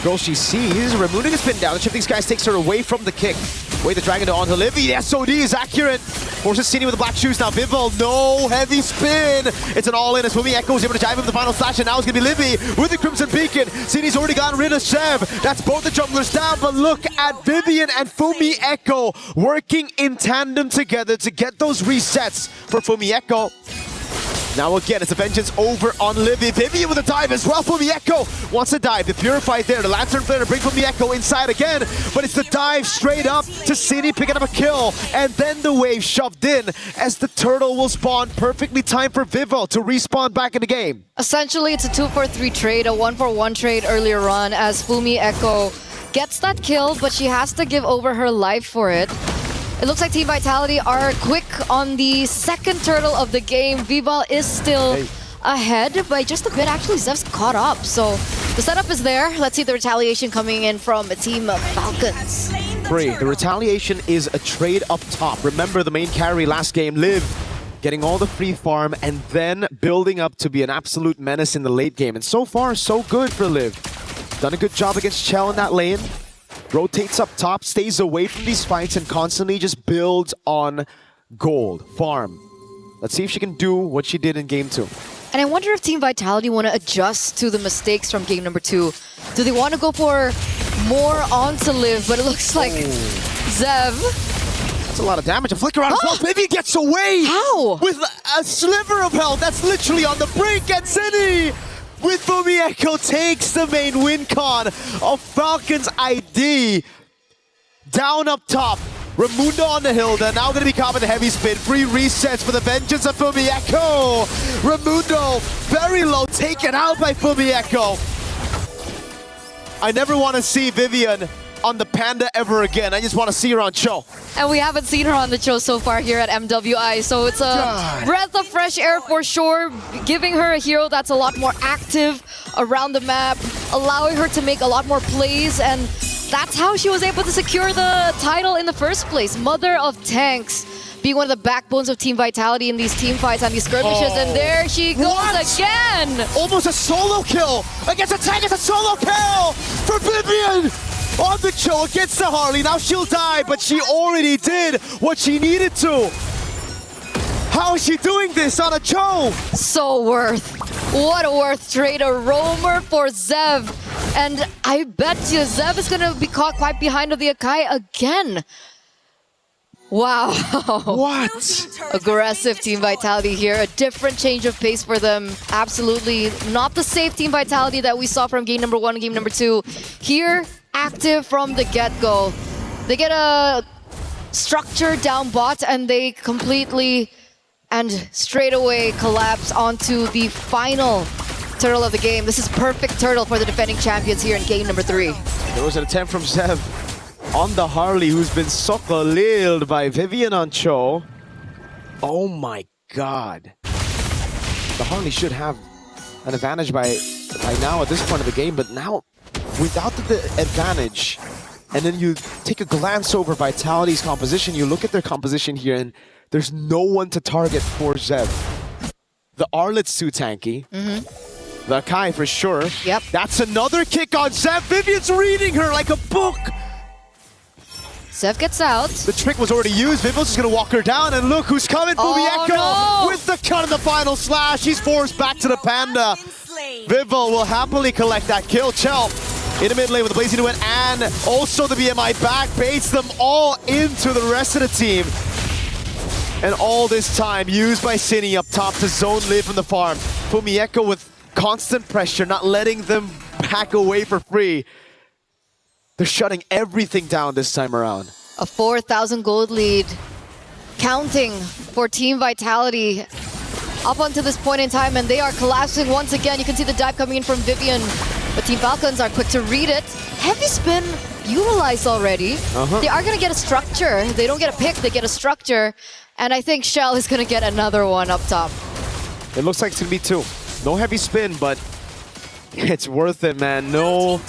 girl she sees. Raimundo gets pinned down. The Shifting Skies takes her away from the kick. Way the dragon onto Livy. The SOD is accurate. Forces Cini with the black shoes. Now Vival, no heavy spin. It's an all-in as Fumi Echo is able to dive him the final slash, and now it's going to be Livy with the Crimson Beacon. Cini's already gotten rid of Sev. That's both the junglers down, but look at Vivian and Fumi Echo working in tandem together to get those resets for Fumi Echo. Now again, it's a vengeance over on Livy. Vivian with a dive as well. Fumi Echo wants to dive. The Purify there. The Lantern Flare to bring Fumi Echo inside again. But it's the dive straight up to Cini, picking up a kill. And then the wave shoved in as the turtle will spawn. Perfectly timed for Vival to respawn back in the game. Essentially, it's a 2-for-3 trade, a 1-for-1 trade earlier on as Fumi Echo gets that kill, but she has to give over her life for it. It looks like Team Vitality are quick on the second turtle of the game. Vival is still ahead by just a bit. Actually, Zev's caught up. So the setup is there. Let's see the retaliation coming in from Team Falcons. The retaliation is a trade up top. Remember the main carry last game, Liv, getting all the free farm and then building up to be an absolute menace in the late game. And so far, so good for Liv. Done a good job against Chell in that lane. Rotates up top, stays away from these fights, and constantly just builds on gold, farm. Let's see if she can do what she did in game 2. And I wonder if Team Vitality want to adjust to the mistakes from game number 2. Do they want to go for more onto Liv? But it looks like Zev That's a lot of damage. A flicker out as well. Vivian gets away. How? With a sliver of health. That's literally on the brink. And City with Fumieko takes the main win con of Falcons ID. Down up top. Raimundo on the hill. They're now going to be caught with a heavy spin. Free resets for the vengeance of Fumieko. Raimundo very low. Taken out by Fumieko. I never want to see Vivian on the Panda ever again. I just want to see her on Cho. And we haven't seen her on the Cho so far here at MWI, so it's a breath of fresh air for sure, giving her a hero that's a lot more active around the map, allowing her to make a lot more plays, and that's how she was able to secure the title in the first place. Mother of Tanks, being one of the backbones of Team Vitality in these team fights and these skirmishes, and there she goes again! Almost a solo kill against a tank. It's a solo kill for Vivian on the Cho against the Harley. Now she'll die, but she already did what she needed to. How is she doing this on a Cho? So worth. What a worth trade. A roamer for Zev. And I bet you Zev is going to be caught quite behind of the Akai again. Wow. What? Aggressive Team Vitality here. A different change of pace for them. Absolutely not the safe Team Vitality that we saw from game number 1 and game number 2. Here, active from the get-go. They get a structure down bot and they completely and straight away collapse onto the final turtle of the game. This is perfect turtle for the defending champions here in game number 3. There was an attempt from Zev on the Harley, who's been sokoliled by Vivian on Cho. Oh my god. The Harley should have an advantage by now at this point of the game, but now without the advantage, and then you take a glance over Vitality's composition, you look at their composition here, and there's no one to target for Zev. The Arlet's too tanky. The Kai for sure. Yep. That's another kick on Zev. Vivian's reading her like a book. Zev gets out. The trick was already used. Vivil's just gonna walk her down, and look who's coming. Fumieko with the cut in the final slash. He's forced back to the Panda. Vival will happily collect that kill. Chell in the mid lane with the Blazing Wind and also the BMI back. Baits them all into the rest of the team. And all this time used by Cine up top to zone live from the farm. Fumieko with constant pressure, not letting them back away for free. They're shutting everything down this time around. A 4,000 gold lead. Counting for Team Vitality up until this point in time, and they are collapsing once again. You can see the dive coming in from Vivian, but Team Falcons are quick to read it. Heavy spin utilized already. They are going to get a structure. They don't get a pick, they get a structure. And I think Shell is going to get another one up top. It looks like it's going to be 2. No heavy spin, but it's worth it, man. No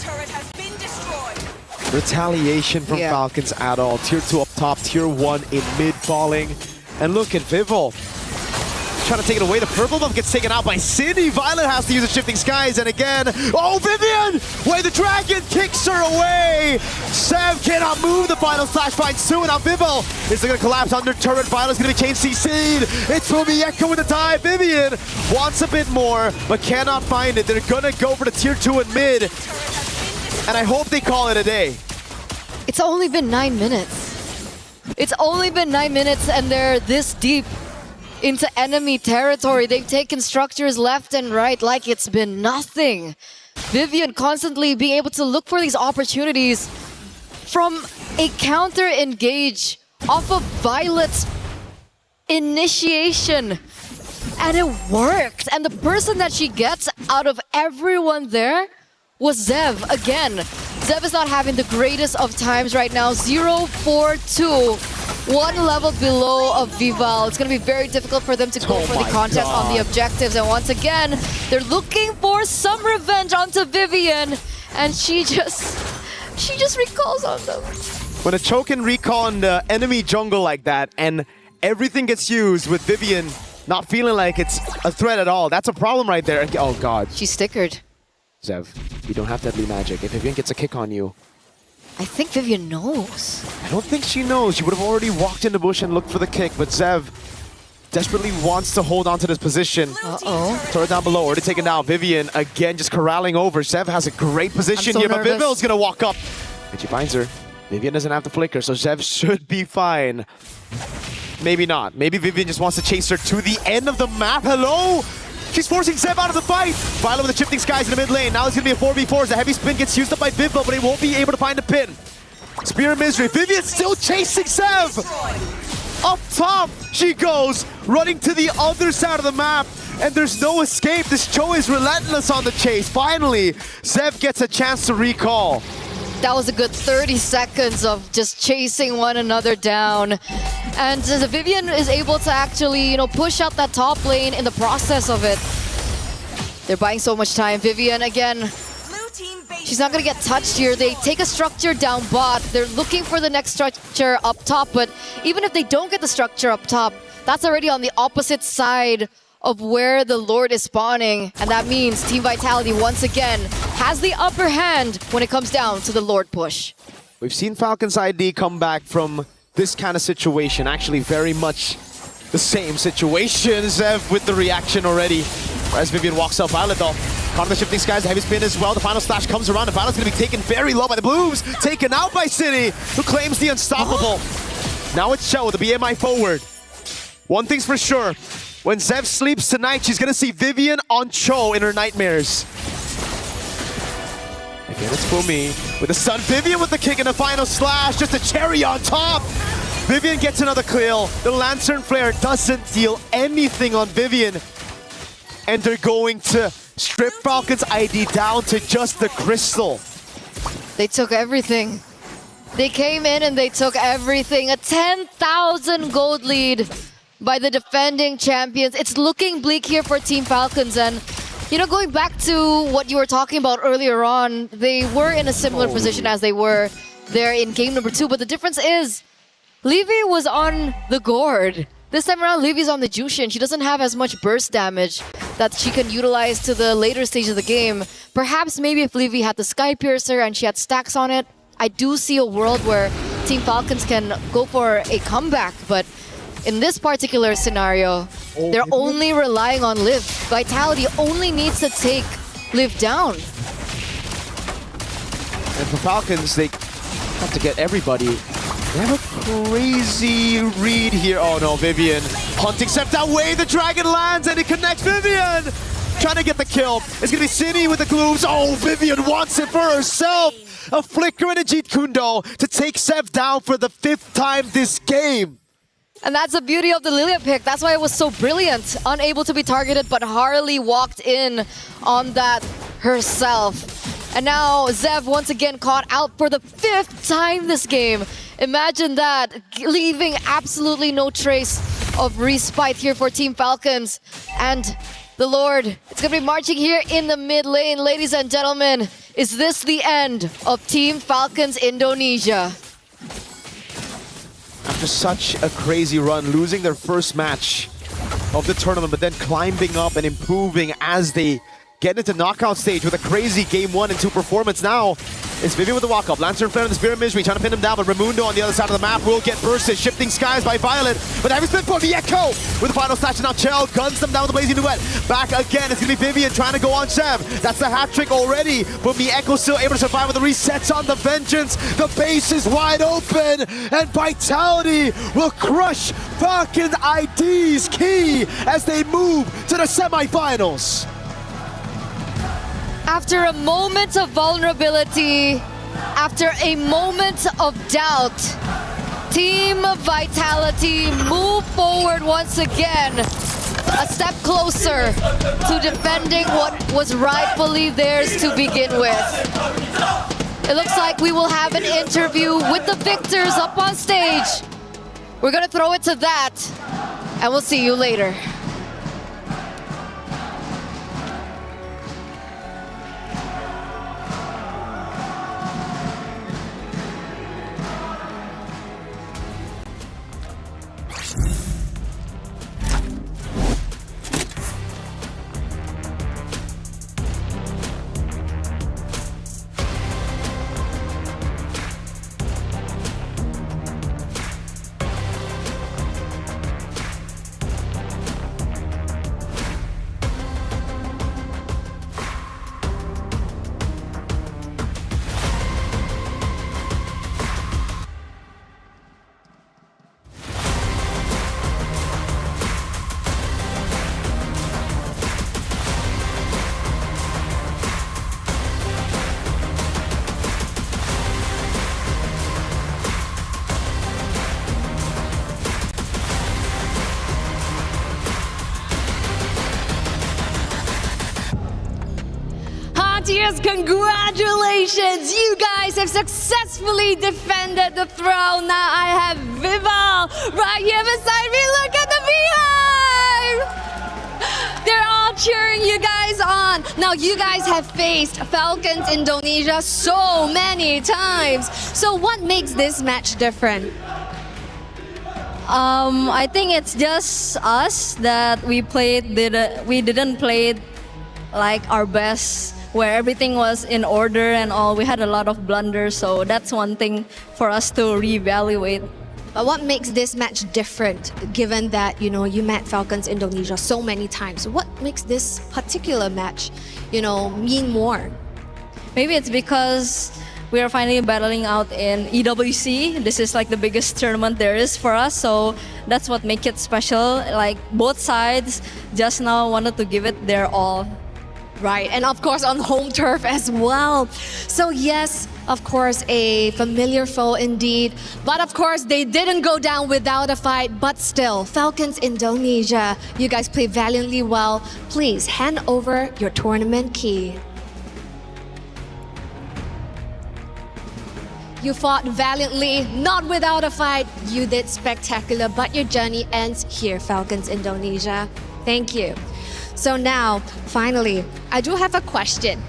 retaliation from Falcons at all. Tier 2 up top, Tier 1 in mid falling. And look at Vival trying to take it away. The purple buff gets taken out by Cine. Violet has to use the Shifting Skies, and again, oh, Vivian! Wait, the dragon kicks her away! Sev cannot move. The final slash finds Sue, and now Vival is going to collapse under turret. Violet's going to be chain CC'd. It's Fumieko with the dive. Vivian wants a bit more, but cannot find it. They're going to go for the Tier 2 in mid, and I hope they call it a day. It's only been 9 minutes. It's only been 9 minutes, and they're this deep into enemy territory. They've taken structures left and right like it's been nothing. Vivian constantly being able to look for these opportunities from a counter engage off of Violet's initiation. And it worked. And the person that she gets out of everyone there was Zev again. Zev is not having the greatest of times right now. 0-4-2. 1 level below of Vival. It's going to be very difficult for them to go for the contest on the objectives. And once again, they're looking for some revenge onto Vivian. And she just recalls on them. When a Cho can recall on the enemy jungle like that, and everything gets used with Vivian not feeling like it's a threat at all, that's a problem right there. Oh god. She's stickered. Zev, you don't have deadly magic. If Vivian gets a kick on you, I think Vivian knows. I don't think she knows. She would have already walked in the bush and looked for the kick, but Zev desperately wants to hold on to this position. Turret down below, already taken down. Vivian, again, just corralling over. Zev has a great position here, but Vivil's going to walk up. And she finds her. Vivian doesn't have the flicker, so Zev should be fine. Maybe not. Maybe Vivian just wants to chase her to the end of the map. Hello? She's forcing Zev out of the fight. Violet with the shifting skies in the mid lane. Now it's going to be a 4v4 as the heavy spin gets used up by Vivo, but he won't be able to find a pin. Spear of Misery. Vivian still chasing Zev. Up top she goes, running to the other side of the map. And there's no escape. This Cho is relentless on the chase. Finally, Zev gets a chance to recall. That was a good 30 seconds of just chasing one another down. And the Vivian is able to actually, push out that top lane in the process of it. They're buying so much time. Vivian, again, she's not going to get touched here. They take a structure down bot. They're looking for the next structure up top. But even if they don't get the structure up top, that's already on the opposite side of where the Lord is spawning. And that means Team Vitality once again has the upper hand when it comes down to the Lord push. We've seen Falcons ID come back from this kind of situation. Actually, very much the same situation. Zev with the reaction already. As Vivian walks up, Violet though. Caught in the shifting skies, the heavy spin as well. The final slash comes around, and Violet's going to be taken very low by the Blues. Taken out by City, who claims the unstoppable. Now it's Cho, the BMI forward. One thing's for sure. When Zev sleeps tonight, she's going to see Vivian on Cho in her nightmares. Again, it's Fumi with the stun. Vivian with the kick and the final slash. Just a cherry on top. Vivian gets another kill. The Lantern Flare doesn't deal anything on Vivian. And they're going to strip Falcons ID down to just the crystal. They took everything. They came in and they took everything. A 10,000 gold lead by the defending champions. It's looking bleak here for Team Falcons. And, going back to what you were talking about earlier on, they were in a similar position as they were there in game number 2. But the difference is, Levy was on the Gourd. This time around, Levy's on the Jushin. She doesn't have as much burst damage that she can utilize to the later stage of the game. Perhaps maybe if Levy had the Sky Piercer and she had stacks on it, I do see a world where Team Falcons can go for a comeback. But in this particular scenario, they're only relying on Liv. Vitality only needs to take Liv down. And for Falcons, they have to get everybody. They have a crazy read here. Oh no, Vivian hunting Zev that way. The dragon lands and it connects Vivian. Trying to get the kill. It's gonna be Cini with the glooms. Oh, Vivian wants it for herself. A flicker and a Jeet Kundo to take Zev down for the 5th time this game. And that's the beauty of the Lilia pick. That's why it was so brilliant. Unable to be targeted, but Harley walked in on that herself. And now Zev once again caught out for the 5th time this game. Imagine that, leaving absolutely no trace of respite here for Team Falcons. And the Lord, it's going to be marching here in the mid lane. Ladies and gentlemen, is this the end of Team Falcons Indonesia? After such a crazy run, losing their first match of the tournament, but then climbing up and improving as they get into knockout stage with a crazy game 1 and 2 performance. Now it's Vivian with the walk-up. Lantern Flare and the Spear of Misery trying to pin him down, but Raimundo on the other side of the map will get bursted. Shifting skies by Violet, but heavy spin for the Echo with the final slash. Now Chell guns them down with the Blazing Duet. Back again, it's going to be Vivian trying to go on Zev. That's the hat trick already, but Mieko still able to survive with the resets on the Vengeance. The base is wide open, and Vitality will crush Falcon ID's key as they move to the semifinals. After a moment of vulnerability, after a moment of doubt, Team Vitality move forward once again, a step closer to defending what was rightfully theirs to begin with. It looks like we will have an interview with the victors up on stage. We're gonna throw it to that, and we'll see you later. Yes, congratulations! You guys have successfully defended the throne. Now I have Vival right here beside me. Look at the beehive! They're all cheering you guys on. Now you guys have faced Falcons Indonesia so many times. So what makes this match different? I think it's just us that we didn't play like our best, where everything was in order and all. We had a lot of blunders, so that's one thing for us to reevaluate. But what makes this match different, given that, you know, you met Falcons Indonesia so many times? What makes this particular match, you know, mean more? Maybe it's because we are finally battling out in EWC. This is like the biggest tournament there is for us, so that's what makes it special. Like both sides just now wanted to give it their all. Right, and of course on home turf as well. So yes, of course, a familiar foe indeed. But of course, they didn't go down without a fight. But still, Falcons Indonesia, you guys play valiantly well. Please hand over your tournament key. You fought valiantly, not without a fight. You did spectacular, but your journey ends here, Falcons Indonesia. Thank you. So now, finally, I do have a question.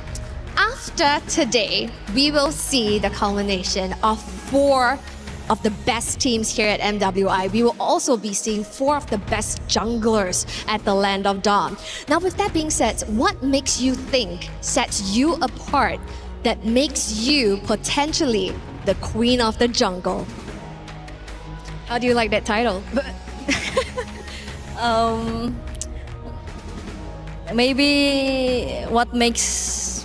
After today, we will see the culmination of 4 of the best teams here at MWI. We will also be seeing 4 of the best junglers at the Land of Dawn. Now, with that being said, what makes you think sets you apart, that makes you potentially the Queen of the Jungle? How do you like that title? Maybe what makes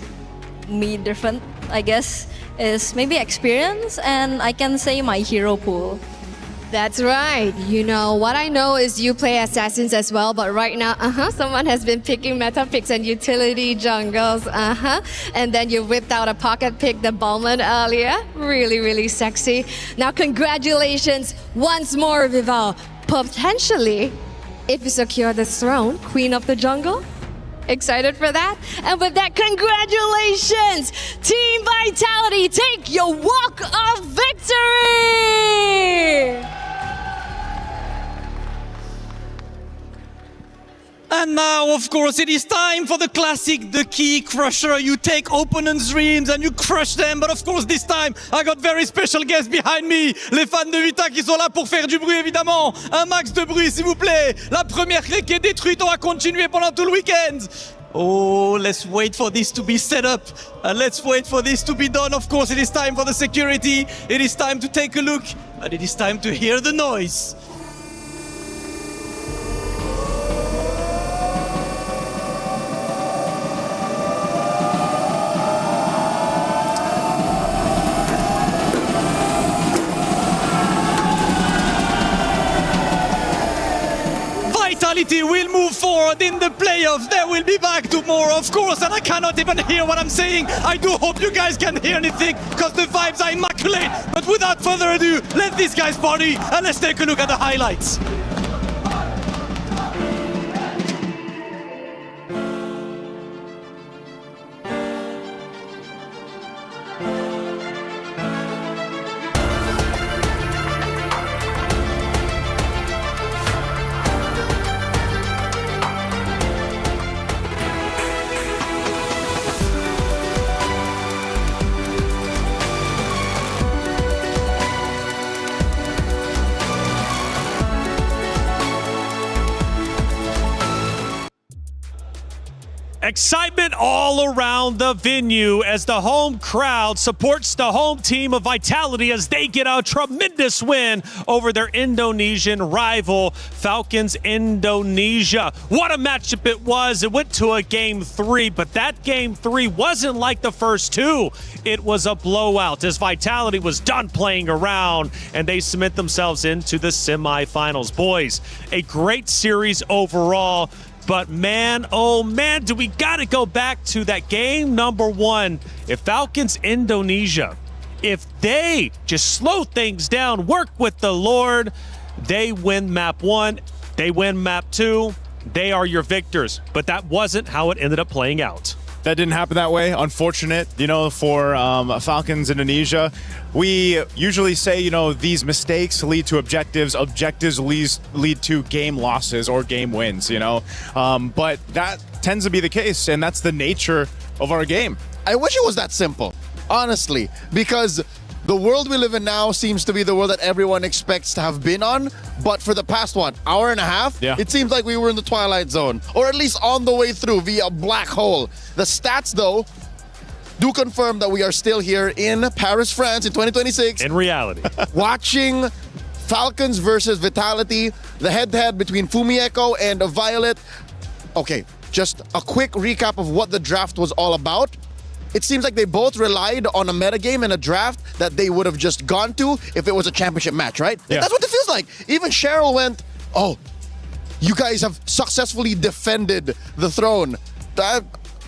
me different, I guess, is maybe experience, and I can say my hero pool. That's right. You know, what I know is you play assassins as well, but right now, someone has been picking meta picks and utility jungles, and then you whipped out a pocket pick, the Balmond earlier. Really, really sexy. Now, congratulations once more, Vival. Potentially, if you secure the throne, Queen of the Jungle. Excited for that? And with that, congratulations! Team Vitality, take your walk of victory! And now, of course, it is time for the classic, the key crusher. You take opponents' dreams and you crush them. But of course, this time, I got very special guests behind me. Les fans de Vita qui sont là pour faire du bruit, évidemment. Un max de bruit, s'il vous plaît. La première clé qui est détruite, on va continuer pendant tout le week-end. Oh, let's wait for this to be set up. Let's wait for this to be done. Of course, it is time for the security. It is time to take a look. And it is time to hear the noise. Vitality will move forward in the playoffs. They will be back tomorrow, of course, and I cannot even hear what I'm saying. I do hope you guys can hear anything, because the vibes are immaculate. But without further ado, let these guys party, and let's take a look at the highlights. Excitement all around the venue as the home crowd supports the home team of Vitality as they get a tremendous win over their Indonesian rival, Falcons Indonesia. What a matchup it was. It went to a Game 3, but that Game 3 wasn't like the first 2. It was a blowout as Vitality was done playing around and they cement themselves into the semifinals. Boys, a great series overall. But man, oh man, do we got to go back to that game number 1. If Falcons Indonesia, if they just slow things down, work with the Lord, they win map 1, they win map 2, they are your victors. But that wasn't how it ended up playing out. That didn't happen that way. Unfortunate, for Falcons Indonesia. We usually say, these mistakes lead to objectives. Objectives lead to game losses or game wins, But that tends to be the case, and that's the nature of our game. I wish it was that simple, honestly, because the world we live in now seems to be the world that everyone expects to have been on. But for the past, hour and a half, it seems like we were in the Twilight Zone, or at least on the way through via a black hole. The stats, though, do confirm that we are still here in Paris, France in 2026. In reality. Watching Falcons versus Vitality, the head-to-head between Fumieko and Violet. Okay, just a quick recap of what the draft was all about. It seems like they both relied on a metagame and a draft that they would have just gone to if it was a championship match, right? Yeah. That's what it feels like. Even Cheryl went, oh, you guys have successfully defended the throne.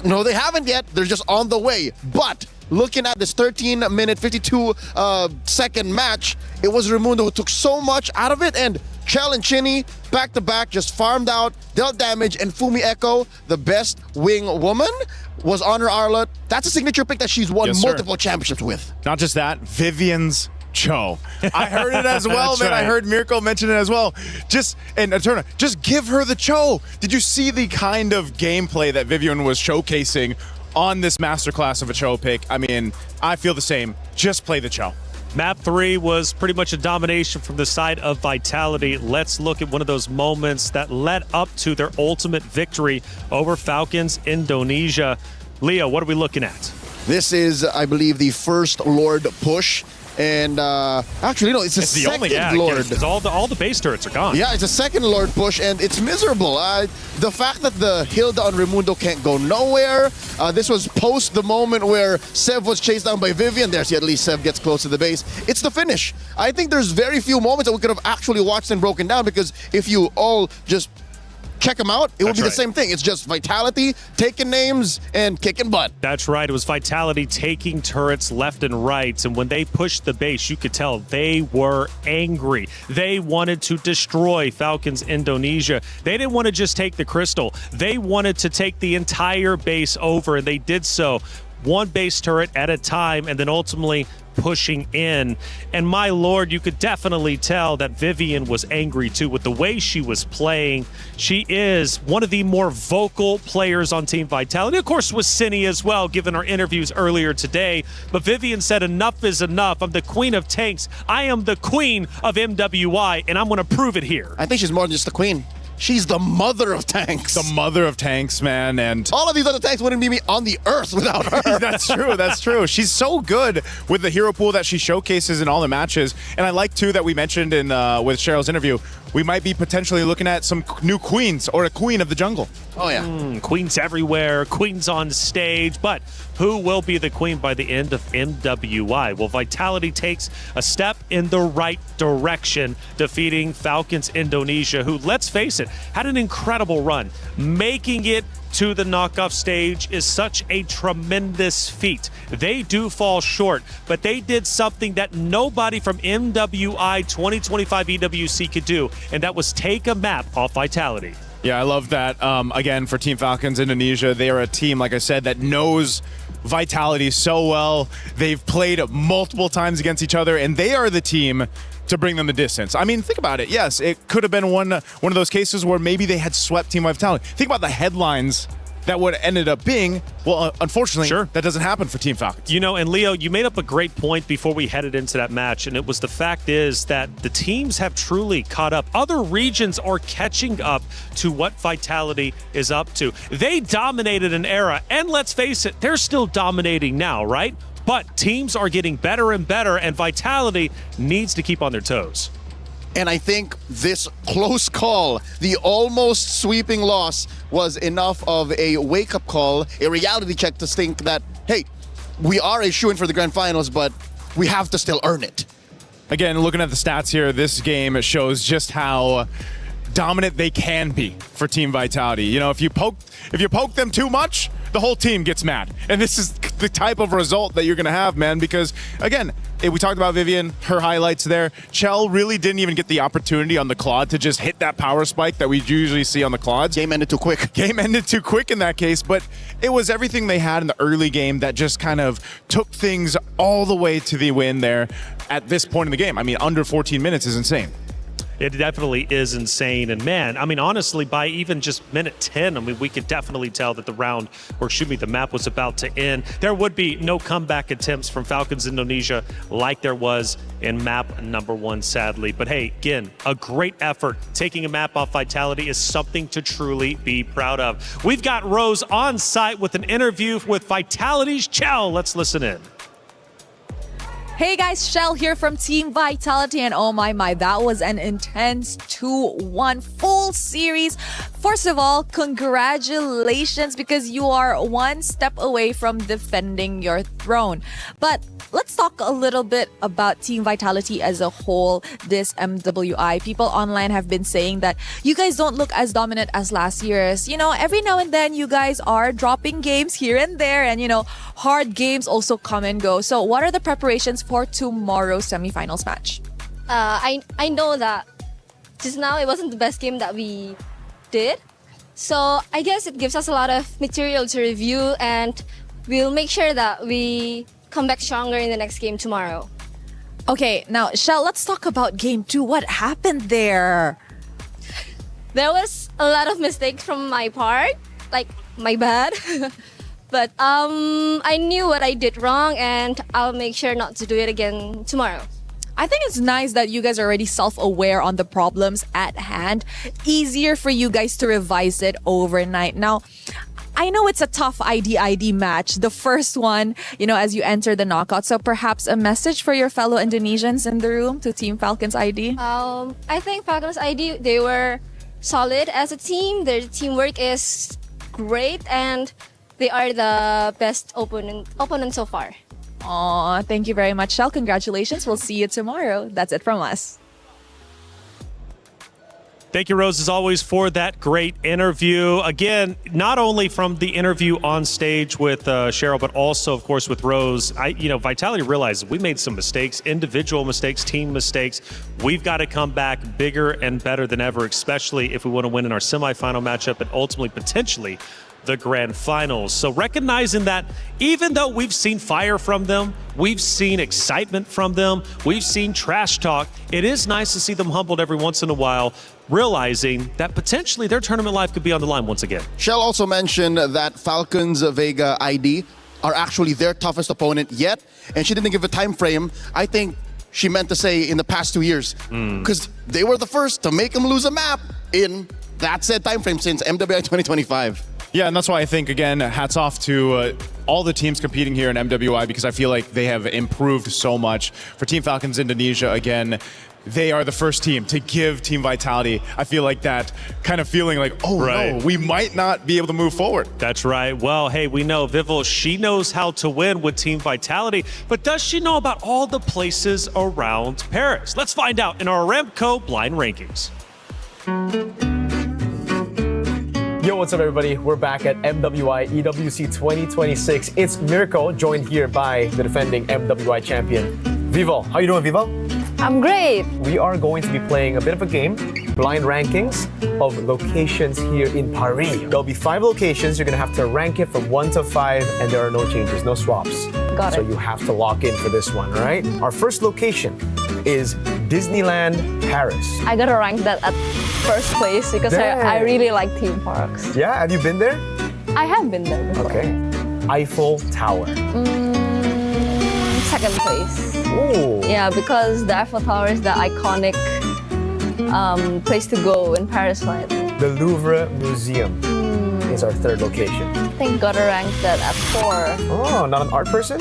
No, they haven't yet. They're just on the way. But looking at this 13-minute, 52-second match, it was Raimundo who took so much out of it, and Chell and Chinny, back-to-back, just farmed out, dealt damage, and Fumieko, the best wing woman, was on her Arlott. That's a signature pick that she's won multiple championships with. Not just that, Vivian's Cho. I heard it as well, man. right. I heard Mirko mention it as well. And Eterna, just give her the Cho. Did you see the kind of gameplay that Vivian was showcasing on this masterclass of a Cho pick? I mean, I feel the same. Just play the Cho. Map 3 was pretty much a domination from the side of Vitality. Let's look at one of those moments that led up to their ultimate victory over Falcons Indonesia. Leo, what are we looking at? This is, I believe, the first Lord push. And actually, no, it's the second Lord. Because all the base turrets are gone. Yeah, it's a second Lord push, and it's miserable. The fact that the Hilda on Raimundo can't go nowhere. This was post the moment where Sev was chased down by Vivian. There's at least Sev gets close to the base. It's the finish. I think there's very few moments that we could have actually watched and broken down, because if you all just check them out, it would be the same thing. It's just Vitality, taking names, and kicking butt. That's right. It was Vitality taking turrets left and right. And when they pushed the base, you could tell they were angry. They wanted to destroy Falcons Indonesia. They didn't want to just take the crystal. They wanted to take the entire base over, and they did so one base turret at a time, and then ultimately pushing in. And my lord, you could definitely tell that Vivian was angry too with the way she was playing. She is one of the more vocal players on Team Vitality. Of course, with Cindy as well, given our interviews earlier today. But Vivian said, enough is enough. I'm the queen of tanks. I am the queen of MWI, and I'm going to prove it here. I think she's more than just the queen. She's the mother of tanks. The mother of tanks, man. And all of these other tanks wouldn't be on the earth without her. That's true. That's true. She's so good with the hero pool that she showcases in all the matches. And I like, too, that we mentioned in with Cheryl's interview, we might be potentially looking at some new queens or a queen of the jungle. Oh, yeah. Queens everywhere, queens on stage. But who will be the queen by the end of MWI? Well, Vitality takes a step in the right direction, defeating Falcons Indonesia, who, let's face it, had an incredible run. Making it to the knockoff stage is such a tremendous feat. They do fall short, but they did something that nobody from MWI 2025 EWC could do, and that was take a map off Vitality. Yeah, I love that. Again, for Team Falcons Indonesia, they are a team, like I said, that knows Vitality so well. They've played multiple times against each other, and they are the team to bring them the distance. I mean, think about it. Yes, it could have been one of those cases where maybe they had swept Team Vitality. Think about the headlines that would have ended up being. Well, unfortunately, that doesn't happen for Team Falcons. You know, and Leo, you made up a great point before we headed into that match, and it was the fact is that the teams have truly caught up. Other regions are catching up to what Vitality is up to. They dominated an era, and let's face it, they're still dominating now, right? But teams are getting better and better, and Vitality needs to keep on their toes. And I think this close call, the almost sweeping loss, was enough of a wake-up call, a reality check to think that, hey, we are a shoo-in for the grand finals, but we have to still earn it. Again, looking at the stats here, this game shows just how dominant they can be for Team Vitality. You know, if you poke them too much, the whole team gets mad. And this is the type of result that you're going to have, man, because, again, we talked about Vivian, her highlights there. Chell really didn't even get the opportunity on the Claude to just hit that power spike that we usually see on the Claudes. Game ended too quick. Game ended too quick in that case, but it was everything they had in the early game that just kind of took things all the way to the win there at this point in the game. I mean, under 14 minutes is insane. It definitely is insane. And man, I mean, honestly, by even just minute 10, I mean, we could definitely tell that the map was about to end. There would be no comeback attempts from Falcons Indonesia like there was in map number 1, sadly. But hey, again, a great effort. Taking a map off Vitality is something to truly be proud of. We've got Rose on site with an interview with Vitality's Chell. Let's listen in. Hey guys, Shell here from Team Vitality, and oh my, that was an intense 2-1 full series. First of all, congratulations, because you are one step away from defending your throne. But let's talk a little bit about Team Vitality as a whole this MWI. People online have been saying that you guys don't look as dominant as last year's. You know, every now and then you guys are dropping games here and there, and you know, hard games also come and go. So what are the preparations for tomorrow's semifinals match? I know that just now it wasn't the best game that we did. So I guess it gives us a lot of material to review, and we'll make sure that we come back stronger in the next game tomorrow. Okay, now Shell, let's talk about game 2. What happened there? There was a lot of mistakes from my part, like my bad. But I knew what I did wrong, and I'll make sure not to do it again tomorrow. I think it's nice that you guys are already self-aware on the problems at hand. Easier for you guys to revise it overnight. Now, I know it's a tough ID match, the first one, you know, as you enter the knockout. So perhaps a message for your fellow Indonesians in the room to Team Falcons ID? I think Falcons ID, they were solid as a team. Their teamwork is great, and they are the best opponent so far. Aw, thank you very much, Shell. Congratulations. We'll see you tomorrow. That's it from us. Thank you, Rose, as always, for that great interview. Again, not only from the interview on stage with Cheryl, but also, of course, with Rose. Vitality realized we made some mistakes, individual mistakes, team mistakes. We've got to come back bigger and better than ever, especially if we want to win in our semifinal matchup and ultimately, potentially, the grand finals. So recognizing that even though we've seen fire from them, we've seen excitement from them, we've seen trash talk, it is nice to see them humbled every once in a while, realizing that potentially their tournament life could be on the line once again. Shell also mentioned that Falcons Vega ID are actually their toughest opponent yet, and she didn't give a time frame. I think she meant to say in the past 2 years, because they were the first to make them lose a map in that said time frame since MWI 2025. Yeah, and that's why I think, again, hats off to all the teams competing here in MWI, because I feel like they have improved so much. For Team Falcons Indonesia, again, they are the first team to give Team Vitality, I feel like that kind of feeling like, no, we might not be able to move forward. That's right. Well, hey, we know Vival, she knows how to win with Team Vitality, but does she know about all the places around Paris? Let's find out in our Aramco Blind Rankings. Yo, what's up, everybody? We're back at MWI EWC26. It's Mirko, joined here by the defending MWI champion, Vival. How you doing, Vival? I'm great. We are going to be playing a bit of a game, blind rankings of locations here in Paris. There'll be 5 locations. You're going to have to rank it from 1 to 5, and there are no changes, no swaps. Got it. So you have to lock in for this one, all right? Our first location is Disneyland Paris. I gotta rank that at first place because I really like theme parks. Yeah, have you been there? I have been there before. Okay. Eiffel Tower. Second place. Ooh. Yeah, because the Eiffel Tower is the iconic place to go in Paris, right? The Louvre Museum is our third location. I think gotta rank that at 4. Oh, not an art person?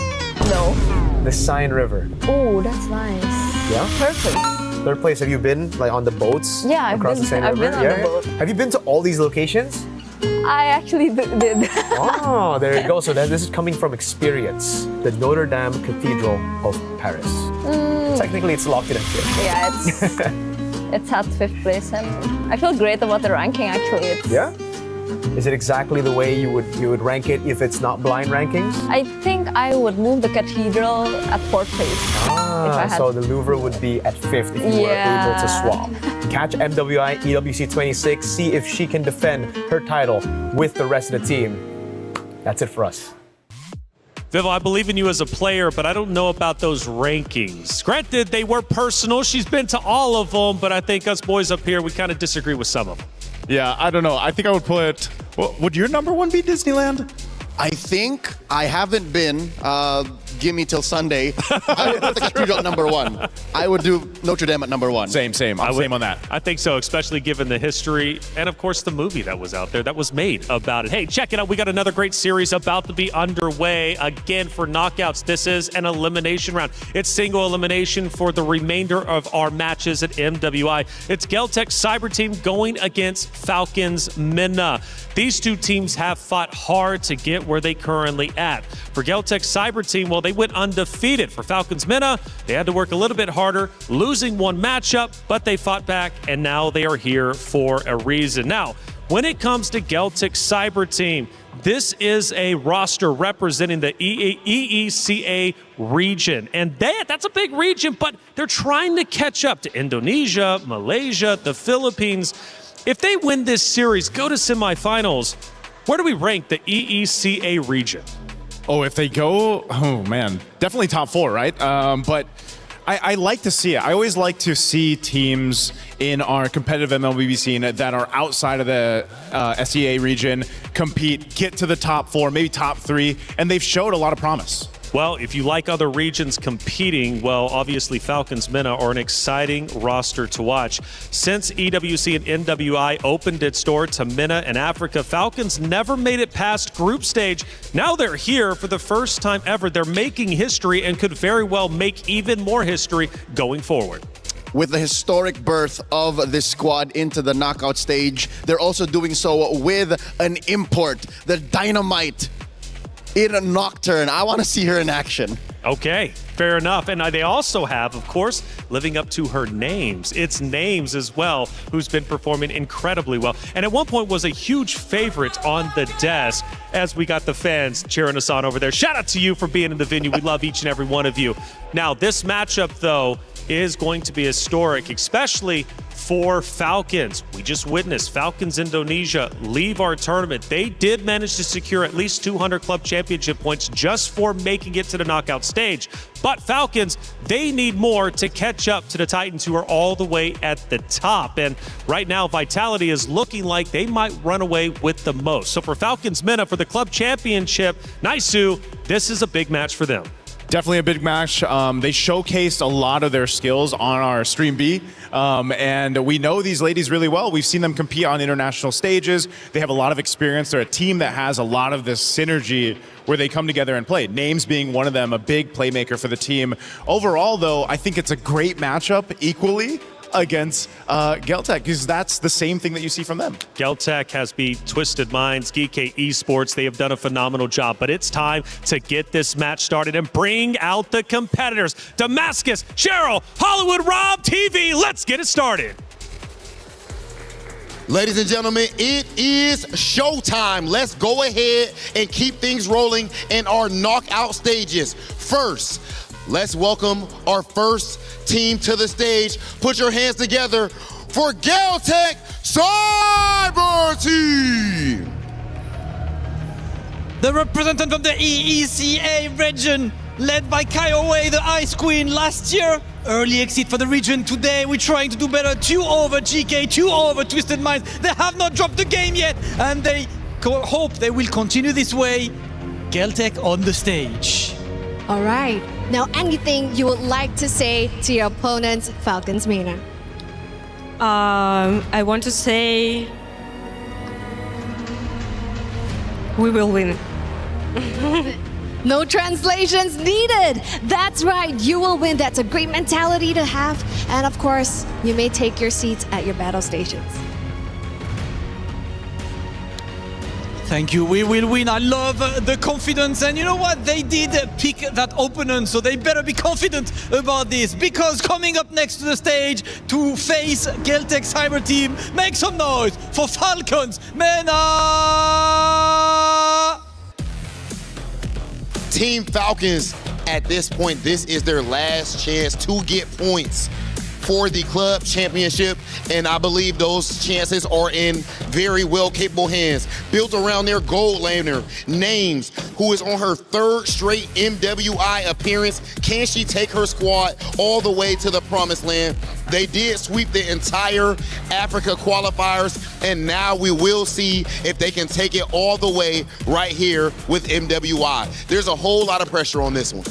No. The Seine River. Oh, that's nice. Yeah? Perfect. Third place, have you been like on the boats? Yeah, across the Seine I've River? been on the boat. Have you been to all these locations? I actually did. Oh, there you go. So this is coming from experience. The Notre Dame Cathedral of Paris. Technically, it's locked in at 5th. Yeah, it's at 5th place, and I feel great about the ranking. Actually, Yeah. Is it exactly the way you would rank it if it's not blind rankings? I think I would move the cathedral at fourth place. If I had So the Louvre would be at 5th if you were able to swap. Catch MWI EWC26, see if she can defend her title with the rest of the team. That's it for us. Viv, I believe in you as a player, but I don't know about those rankings. Granted, they were personal. She's been to all of them, but I think us boys up here, we kind of disagree with some of them. Yeah, I don't know. I think I would put... Well, would your number one be Disneyland? I think I haven't been. Give me till Sunday. I would put the cathedral at number 1. I would do Notre Dame at number 1. Same. Same on that. I think so, especially given the history and, of course, the movie that was out there that was made about it. Hey, check it out. We got another great series about to be underway. Again, for knockouts, this is an elimination round. It's single elimination for the remainder of our matches at MWI. It's Geltec Cyber Team going against Falcons Minna. These two teams have fought hard to get where they currently at. For Geltec Cyber Team, well, they went undefeated. For Falcons Minna, they had to work a little bit harder, losing one matchup, but they fought back, and now they are here for a reason. Now, when it comes to Geltec Cyber Team, this is a roster representing the EECA region. And that's a big region, but they're trying to catch up to Indonesia, Malaysia, the Philippines. If they win this series, go to semifinals, where do we rank the EECA region? Oh, if they go, oh man, definitely top 4, right? But I like to see it. I always like to see teams in our competitive MLBB scene that are outside of the SEA region compete, get to the top 4, maybe top 3, and they've showed a lot of promise. Well, if you like other regions competing, well, obviously Falcons Minna are an exciting roster to watch. Since EWC and MWI opened its door to Minna and Africa, Falcons never made it past group stage. Now they're here for the first time ever. They're making history and could very well make even more history going forward. With the historic birth of this squad into the knockout stage, they're also doing so with an import, the Dynamite in a Nocturne. I want to see her in action. Okay, fair enough. And they also have, of course, living up to her names. It's Names as well, who's been performing incredibly well. And at one point was a huge favorite on the desk as we got the fans cheering us on over there. Shout out to you for being in the venue. We love each and every one of you. Now, this matchup, though, is going to be historic, especially for Falcons. We just witnessed Falcons Indonesia leave our tournament. They did manage to secure at least 200 club championship points just for making it to the knockout stage. But Falcons, they need more to catch up to the Titans, who are all the way at the top. And right now, Vitality is looking like they might run away with the most. So for Falcons Minna, for the club championship, Naisu, this is a big match for them. Definitely a big match. They showcased a lot of their skills on our Stream B, and we know these ladies really well. We've seen them compete on international stages. They have a lot of experience. They're a team that has a lot of this synergy where they come together and play. Names being one of them, a big playmaker for the team. Overall, though, I think it's a great matchup equally against Geltec, because that's the same thing that you see from them. Geltec has beat Twisted Minds, Geek Esports. They have done a phenomenal job, but it's time to get this match started and bring out the competitors. Damascus, Cheryl, Hollywood, Rob, TV, let's get it started. Ladies and gentlemen, it is showtime. Let's go ahead and keep things rolling in our knockout stages. First, let's welcome our first team to the stage. Put your hands together for Geltec Cyber Team. The representative of the EECA region, led by Kaiowei, the Ice Queen last year. Early exit for the region. Today we're trying to do better. 2 over GK, 2 over Twisted Minds. They have not dropped the game yet, and they hope they will continue this way. Geltec on the stage. All right. Now, anything you would like to say to your opponents, Falcons Minna? I want to say we will win. No translations needed. That's right. You will win. That's a great mentality to have. And of course, you may take your seats at your battle stations. Thank you. We will win. I love the confidence. And you know what? They did pick that opponent, so they better be confident about this. Because coming up next to the stage to face Geltec Cyber Team, make some noise for Falcons MENA! Team Falcons, at this point, this is their last chance to get points for the club championship, and I believe those chances are in very well capable hands. Built around their gold laner, Names, who is on her 3rd straight MWI appearance. Can she take her squad all the way to the promised land? They did sweep the entire Africa qualifiers, and now we will see if they can take it all the way right here with MWI. There's a whole lot of pressure on this one.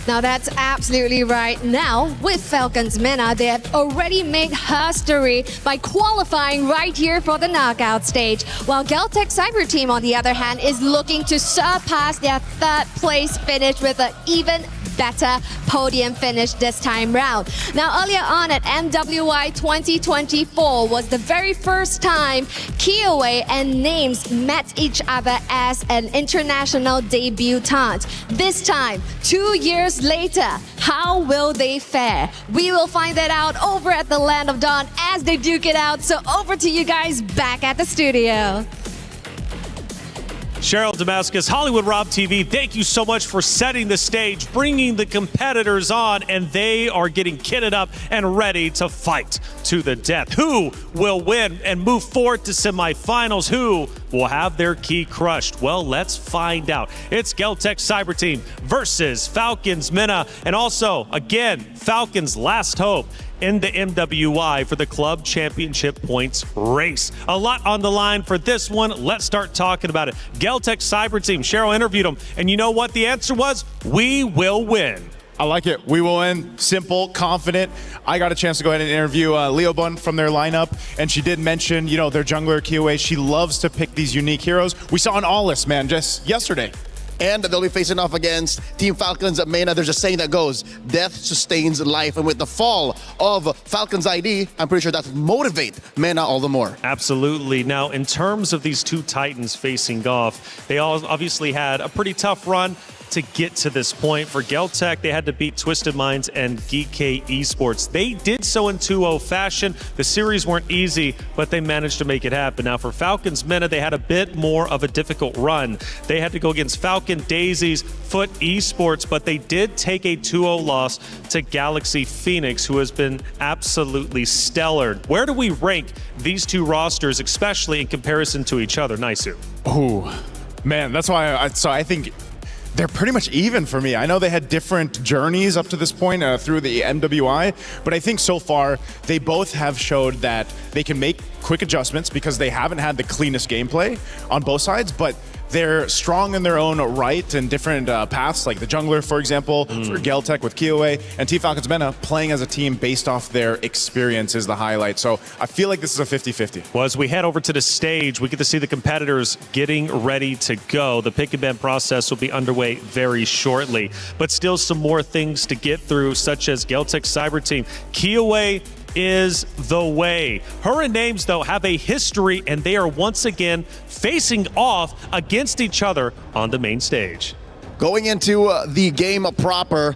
Now that's absolutely right. Now, with Falcons MENA, they have already made history by qualifying right here for the knockout stage. While Geltec Cyber Team, on the other hand, is looking to surpass their 3rd place finish with an even better podium finish this time round. Now, earlier on at MWI 2024 was the very first time Kiowa and Names met each other as an international debutante. This time, 2 years later, how will they fare? We will find that out over at the Land of Dawn as they duke it out. So over to you guys back at the studio. Cheryl Damascus, Hollywood Rob TV, thank you so much for setting the stage, bringing the competitors on, and they are getting kitted up and ready to fight to the death. Who will win and move forward to semifinals? Who will have their key crushed? Well, let's find out. It's Geltec Cyber Team versus Falcons MENA, and also, again, Falcons' last hope in the MWI for the club championship points race. A lot on the line for this one. Let's start talking about it. Geltec Cyber Team, Cheryl interviewed them, and you know what the answer was? We will win. I like it. We will win. Simple, confident. I got a chance to go ahead and interview Leo Bun from their lineup, and she did mention, you know, their jungler, Kiowa. She loves to pick these unique heroes. We saw an All-List, man, just yesterday. And they'll be facing off against Team Falcons at MENA. There's a saying that goes, death sustains life. And with the fall of Falcons ID, I'm pretty sure that will motivate MENA all the more. Absolutely. Now, in terms of these two Titans facing off, they all obviously had a pretty tough run to get to this point. For Geltec, they had to beat Twisted Minds and GK Esports. They did so in 2-0 fashion. The series weren't easy, but they managed to make it happen. Now for Falcons MENA, they had a bit more of a difficult run. They had to go against Falcon Daisies, Foot Esports, but they did take a 2-0 loss to Galaxy Phoenix, who has been absolutely stellar. Where do we rank these two rosters, especially in comparison to each other? Naisu. Oh, man, that's why I think they're pretty much even for me. I know they had different journeys up to this point through the MWI, but I think so far they both have showed that they can make quick adjustments because they haven't had the cleanest gameplay on both sides, but they're strong in their own right and different paths, like the jungler, for example, for Geltec with Kiowa, and Team Falcons MENA playing as a team based off their experience is the highlight. So I feel like this is a 50-50. Well, as we head over to the stage, we get to see the competitors getting ready to go. The pick and ban process will be underway very shortly, but still some more things to get through, such as Geltec Cyber Team. Kiowa is the way. Her and Names, though, have a history, and they are once again facing off against each other on the main stage. Going into the game proper,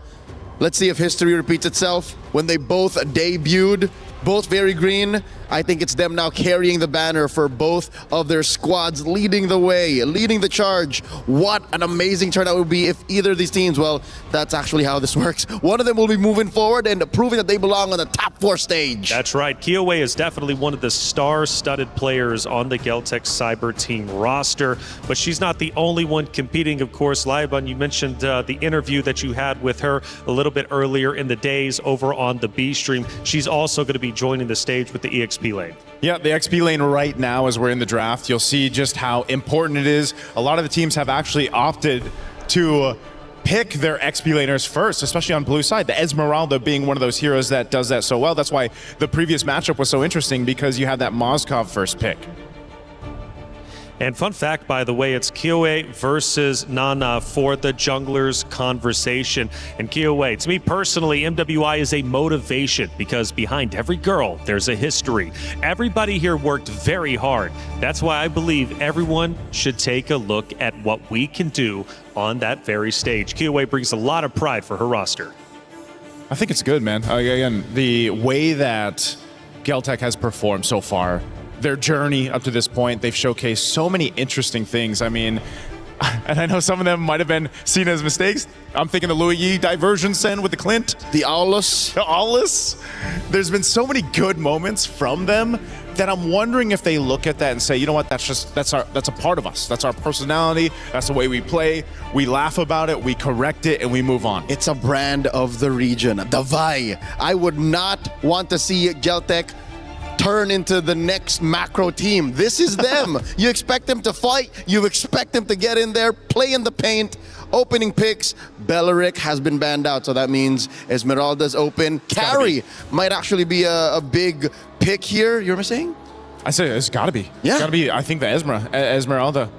let's see if history repeats itself. When they both debuted, both very green, I think it's them now carrying the banner for both of their squads, leading the way, leading the charge. What an amazing turnout would be if either of these teams, well, that's actually how this works. One of them will be moving forward and proving that they belong on the top 4 stage. That's right. Kiowa is definitely one of the star-studded players on the Geltec Cyber Team roster, but she's not the only one competing, of course. Laibun, you mentioned the interview that you had with her a little bit earlier in the days over on the B stream. She's also going to be joining the stage with the EXP lane. Yeah, the XP lane right now as we're in the draft, you'll see just how important it is. A lot of the teams have actually opted to pick their XP laners first, especially on blue side. The Esmeralda being one of those heroes that does that so well. That's why the previous matchup was so interesting, because you had that Moskov first pick. And fun fact, by the way, it's Kioe versus Nana for the junglers conversation. And Kioe, to me personally, MWI is a motivation because behind every girl, there's a history. Everybody here worked very hard. That's why I believe everyone should take a look at what we can do on that very stage. Kioe brings a lot of pride for her roster. I think it's good, man. Again, the way that Geltec has performed so far, their journey up to this point, they've showcased so many interesting things. I mean, and I know some of them might have been seen as mistakes. I'm thinking the Louis Yi diversion send with the Clint. The Aulus. The Aulus. There's been so many good moments from them that I'm wondering if they look at that and say, you know what, that's a part of us. That's our personality. That's the way we play. We laugh about it, we correct it, and we move on. It's a brand of the region. Davai. I would not want to see Geltec turn into the next macro team. This is them. You expect them to fight. You expect them to get in there, play in the paint. Opening picks, Beleric has been banned out, so that means Esmeralda's open. Carry might actually be a big pick here. You know what I'm saying? I say it's got to be. Yeah. It's got to be, I think, the Esmeralda.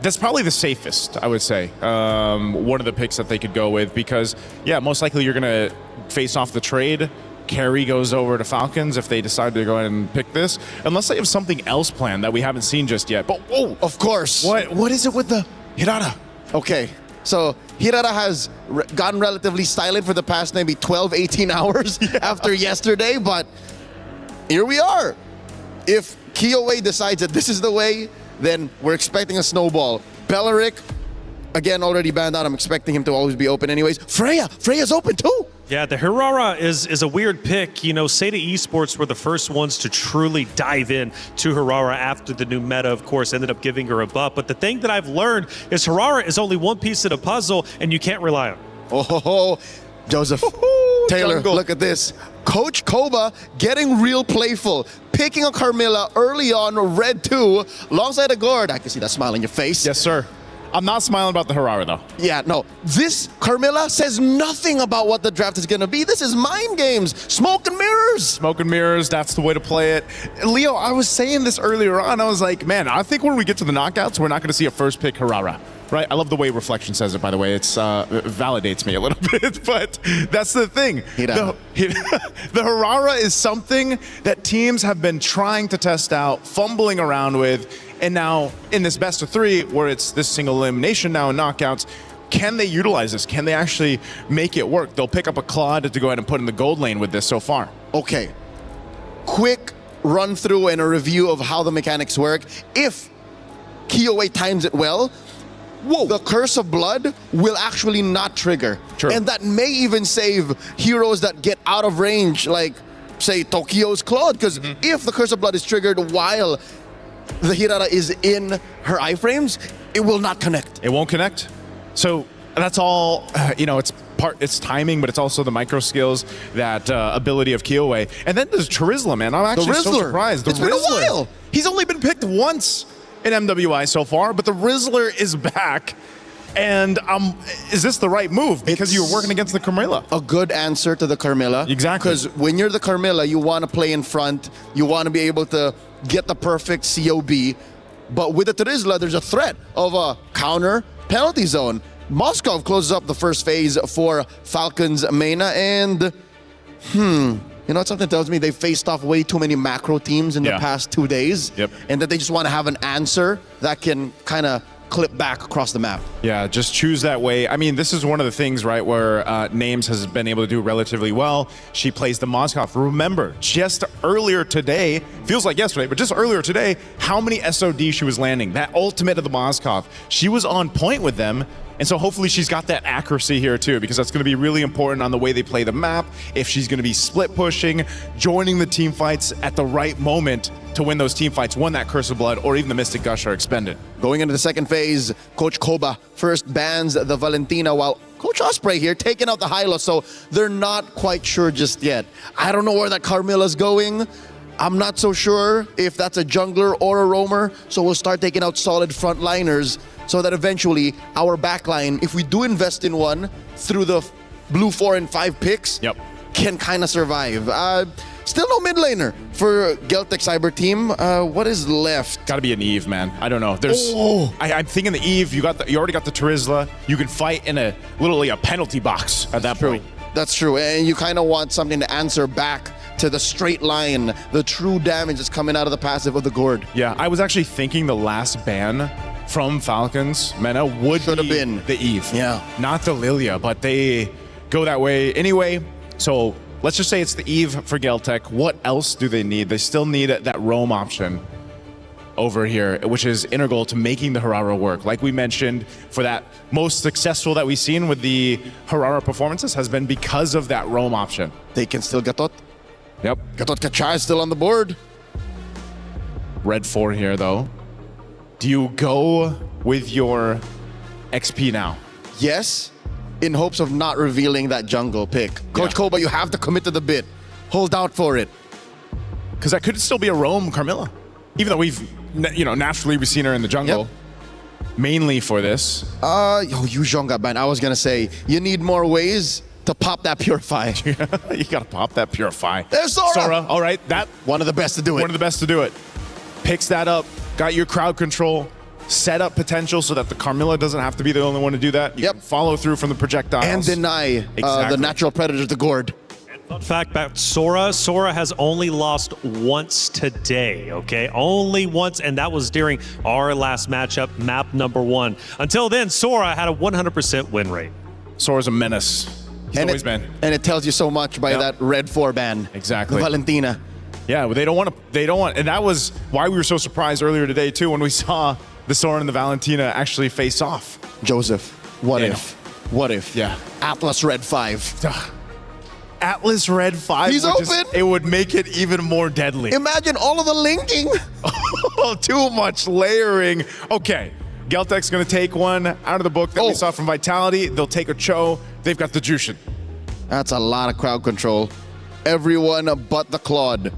That's probably the safest, I would say. One of the picks that they could go with because, yeah, most likely you're going to face off the trade. Carry goes over to Falcons if they decide to go ahead and pick this, unless they have something else planned that we haven't seen just yet. But whoa, of course. What is it with the Hirata? Okay, so Hirata has gotten relatively silent for the past maybe 12, 18 hours after yesterday, but here we are. If Kioe decides that this is the way, then we're expecting a snowball. Beleric, again, already banned out. I'm expecting him to always be open anyways. Freya's open too. Yeah, the Hirara is a weird pick. You know, Seda Esports were the first ones to truly dive in to Hirara after the new meta, of course, ended up giving her a buff. But the thing that I've learned is Hirara is only one piece of the puzzle, and you can't rely on it. Oh, Joseph. Taylor, look at this. Coach Koba getting real playful, picking a Carmilla early on, red 2, alongside a guard. I can see that smile on your face. Yes, sir. I'm not smiling about the Hirara, though. Yeah, no. This Carmilla says nothing about what the draft is going to be. This is mind games. Smoke and mirrors. Smoke and mirrors, that's the way to play it. Leo, I was saying this earlier on. I was like, man, I think when we get to the knockouts, we're not going to see a first pick Hirara. Right? I love the way Reflection says it, by the way. It validates me a little bit, but that's the thing. The Hirara is something that teams have been trying to test out, fumbling around with, and now in this best of 3, where it's this single elimination now in knockouts, can they utilize this? Can they actually make it work? They'll pick up a Claude to go ahead and put in the gold lane with this so far. Okay. Quick run through and a review of how the mechanics work. If Kioe times it well, the Curse of Blood will actually not trigger. True. And that may even save heroes that get out of range, like, say, Tokyo's Claude, because if the Curse of Blood is triggered while the Hirara is in her iframes, it will not connect. It won't connect. So that's all, it's timing, but it's also the micro skills, that ability of Kioe. And then there's Charizla, man. I'm actually so surprised. It's been a while. He's only been picked once in MWI so far, but the Rizzler is back. And is this the right move? Because you were working against the Carmilla. A good answer to the Carmilla. Exactly. Because when you're the Carmilla, you want to play in front. You want to be able to get the perfect COB. But with the Terizla, there's a threat of a counter penalty zone. Moskov closes up the first phase for Falcons Mena, and you know what something tells me? They faced off way too many macro teams in the past 2 days. And that they just want to have an answer that can kind of clip back across the map. Yeah, just choose that way. I mean, this is one of the things, right, where Names has been able to do relatively well. She plays the Moskov. Remember, just earlier today, feels like yesterday, but just earlier today, how many SOD she was landing. That ultimate of the Moskov. She was on point with them. And so hopefully she's got that accuracy here too, because that's going to be really important on the way they play the map. If she's going to be split pushing, joining the team fights at the right moment to win those team fights, when that Curse of Blood or even the Mystic Gush are expended. Going into the second phase, Coach Koba first bans the Valentina, while Coach Osprey here taking out the Hylo, so they're not quite sure just yet. I don't know where that Carmilla's going. I'm not so sure if that's a jungler or a roamer, so we'll start taking out solid frontliners so that eventually our backline, if we do invest in one through the blue 4 and 5 picks, can kind of survive. Still no mid laner for Geltec Cyber team. What is left? Got to be an Eve, man. I don't know. There's. Oh. I'm thinking the Eve. You already got the Terizla. You can fight in literally a penalty box at that point. That's true, and you kind of want something to answer back to the straight line, the true damage that's coming out of the passive of the Gourd. Yeah, I was actually thinking the last ban from Falcons Mena should have been the Eve. Yeah. Not the Lilia, but they go that way anyway. So let's just say it's the Eve for Geltec. What else do they need? They still need that roam option over here, which is integral to making the Harara work. Like we mentioned, for that most successful that we've seen with the Harara performances has been because of that roam option. They can still Gatot. Yep. Gatot Kacha is still on the board. Red 4 here, though. Do you go with your XP now? Yes, in hopes of not revealing that jungle pick. Coach Koba, you have to commit to the bid. Hold out for it. Because that could still be a roam Carmilla. Even though naturally we've seen her in the jungle. Mainly for this. Yuzhong got banned. I was gonna say, you need more ways to pop that Purify. You gotta pop that Purify. There's Sora! Sora, all right. That one of the best to do it. One of the best to do it. Picks that up, got your crowd control, set up potential so that the Carmilla doesn't have to be the only one to do that. You can follow through from the projectiles. And deny the natural predator to Gourd. Fun fact about Sora. Sora has only lost once today, okay? Only once, and that was during our last matchup, map number 1. Until then, Sora had a 100% win rate. Sora's a menace. He's always been. And it tells you so much by that red 4 ban. Exactly. The Valentina. Yeah, but they don't want, and that was why we were so surprised earlier today too when we saw the Sora and the Valentina actually face off. Joseph, what if? Yeah. Atlas red 5. Atlas red 5. He's open. It would make it even more deadly. Imagine all of the linking. Too much layering. Okay, Geltec's gonna take one out of the book that we saw from Vitality. They'll take a Cho. They've got the Jushin. That's a lot of crowd control. Everyone but the Claude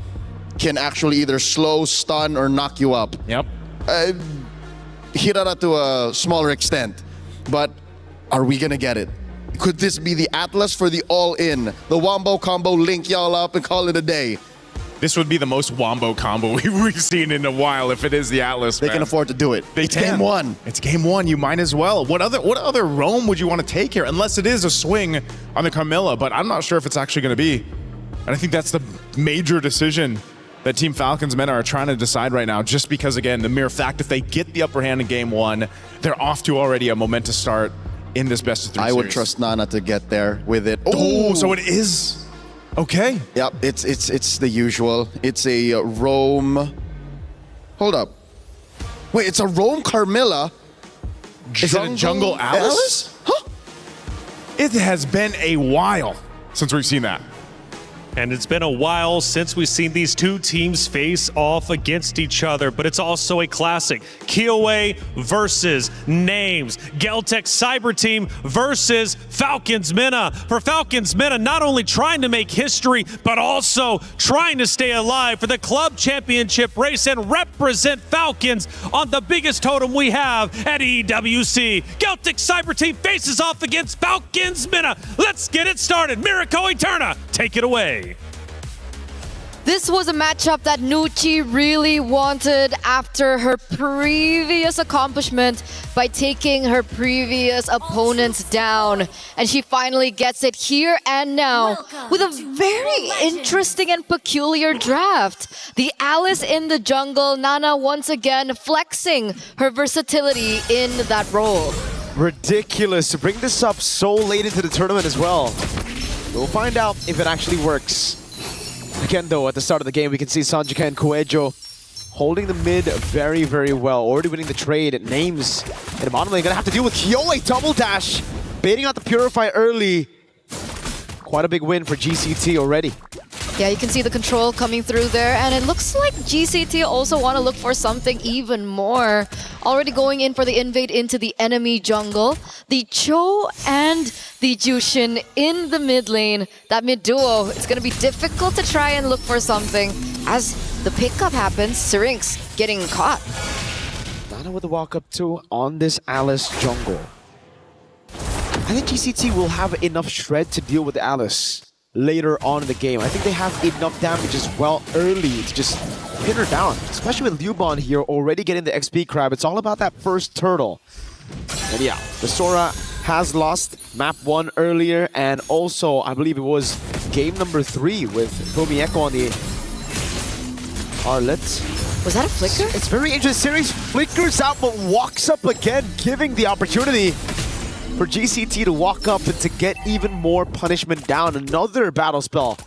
can actually either slow, stun, or knock you up. Yep. Hirara to a smaller extent. But are we gonna get it? Could this be the Atlas for the all-in? The Wombo combo, link y'all up and call it a day. This would be the most Wombo combo we've seen in a while if it is the Atlas. They can afford to do it. It's game 1. It's game 1. You might as well. What other roam would you want to take here? Unless it is a swing on the Carmilla, but I'm not sure if it's actually going to be. And I think that's the major decision that Team Falcons men are trying to decide right now, just because, again, the mere fact if they get the upper hand in game 1, they're off to already a momentous start in this best of 3 I series. would trust Nana to get there with it. Oh, so it is. Okay. Yep, it's the usual. It's a roam. Hold up. Wait, it's a roam Carmilla. Is it a jungle Alice? Huh? It has been a while since we've seen that. And it's been a while since we've seen these two teams face off against each other, but it's also a classic. Kiowa versus Names. Geltec Cyber Team versus Falcons Mena. For Falcons Mena, not only trying to make history, but also trying to stay alive for the club championship race and represent Falcons on the biggest totem we have at EWC. Geltec Cyber Team faces off against Falcons Mena. Let's get it started. Mirako Eterna, take it away. This was a matchup that Nucci really wanted after her previous accomplishment by taking her previous opponents down. And she finally gets it here and now with a very interesting and peculiar draft. The Alice in the jungle, Nana once again flexing her versatility in that role. Ridiculous to bring this up so late into the tournament as well. We'll find out if it actually works. Again, though, at the start of the game, we can see Sanjika and Koejo holding the mid very, very well. Already winning the trade. Names in the bottom lane. Gonna have to deal with Kiowa double dash. Baiting out the Purify early. Quite a big win for GCT already. Yeah, you can see the control coming through there, and it looks like GCT also want to look for something even more. Already going in for the invade into the enemy jungle. The Cho and the Jushin in the mid lane. That mid duo, it's going to be difficult to try and look for something. As the pickup happens, Syrinx getting caught. Nana with the walk up too on this Alice jungle. I think GCT will have enough shred to deal with Alice. later on in the game. I think they have enough damage as well early to just pin her down, especially with Liubon here already getting the XP crab. It's all about that first turtle. And yeah, the Sora has lost map 1 earlier, and also I believe it was game number 3 with Tomieko on the Arlet. Was that a flicker? It's very interesting. Series flickers out but walks up again, giving the opportunity for GCT to walk up and to get even more punishment down. Another battle spell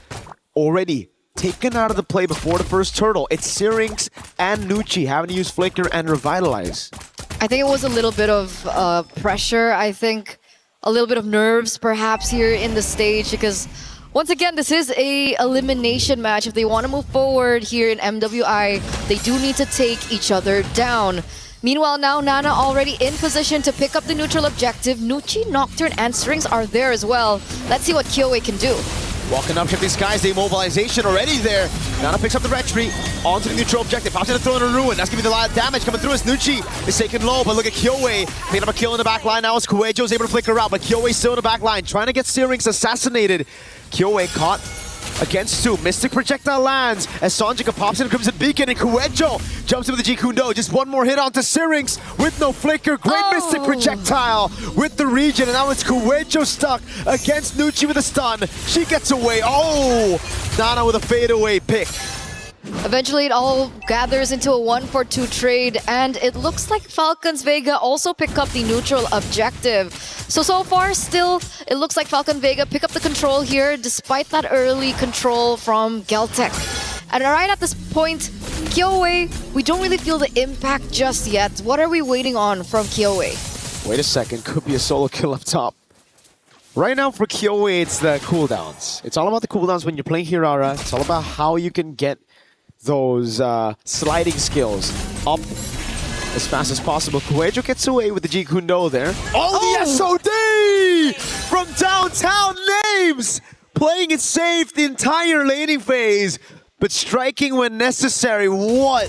already taken out of the play before the first turtle. It's Syrinx and Nucci having to use Flicker and Revitalize. I think it was a little bit of pressure. I think a little bit of nerves perhaps here in the stage, because once again, this is a elimination match. If they want to move forward here in MWI, they do need to take each other down. Meanwhile, now Nana already in position to pick up the neutral objective. Nucci, Nocturne, and Strings are there as well. Let's see what Kyoei can do. Walking up, Shifting Skies, the immobilization already there. Nana picks up the retreat onto the neutral objective. Pops in to throw in a ruin. That's gonna be the lot of damage coming through as Nucci is taken low. But look at Kyoei picking up a kill in the back line now as Kuejo's able to flicker out. But Kyoei still in the back line, trying to get Syrinx assassinated. Kyoei caught against 2. Mystic Projectile lands as Sanjika pops in Crimson Beacon, and Kuejo jumps in with the Jikundo. Just one more hit onto Syrinx with no flicker. Great Mystic Projectile with the region, and now it's Kuejo stuck against Nucci with a stun. She gets away. Oh! Nana with a fadeaway pick. Eventually, it all gathers into a 1-for-2 trade, and it looks like Falcons Vega also pick up the neutral objective. So far, still, it looks like Falcon Vega pick up the control here, despite that early control from Geltec. And right at this point, Kyoei, we don't really feel the impact just yet. What are we waiting on from Kyoei? Wait a second, could be a solo kill up top. Right now for Kyoei, it's the cooldowns. It's all about the cooldowns when you're playing Hirara. It's all about how you can get those sliding skills up as fast as possible. Kuejo gets away with the Jikundo there. Oh, the SOD from downtown Names! Playing it safe the entire laning phase, but striking when necessary. What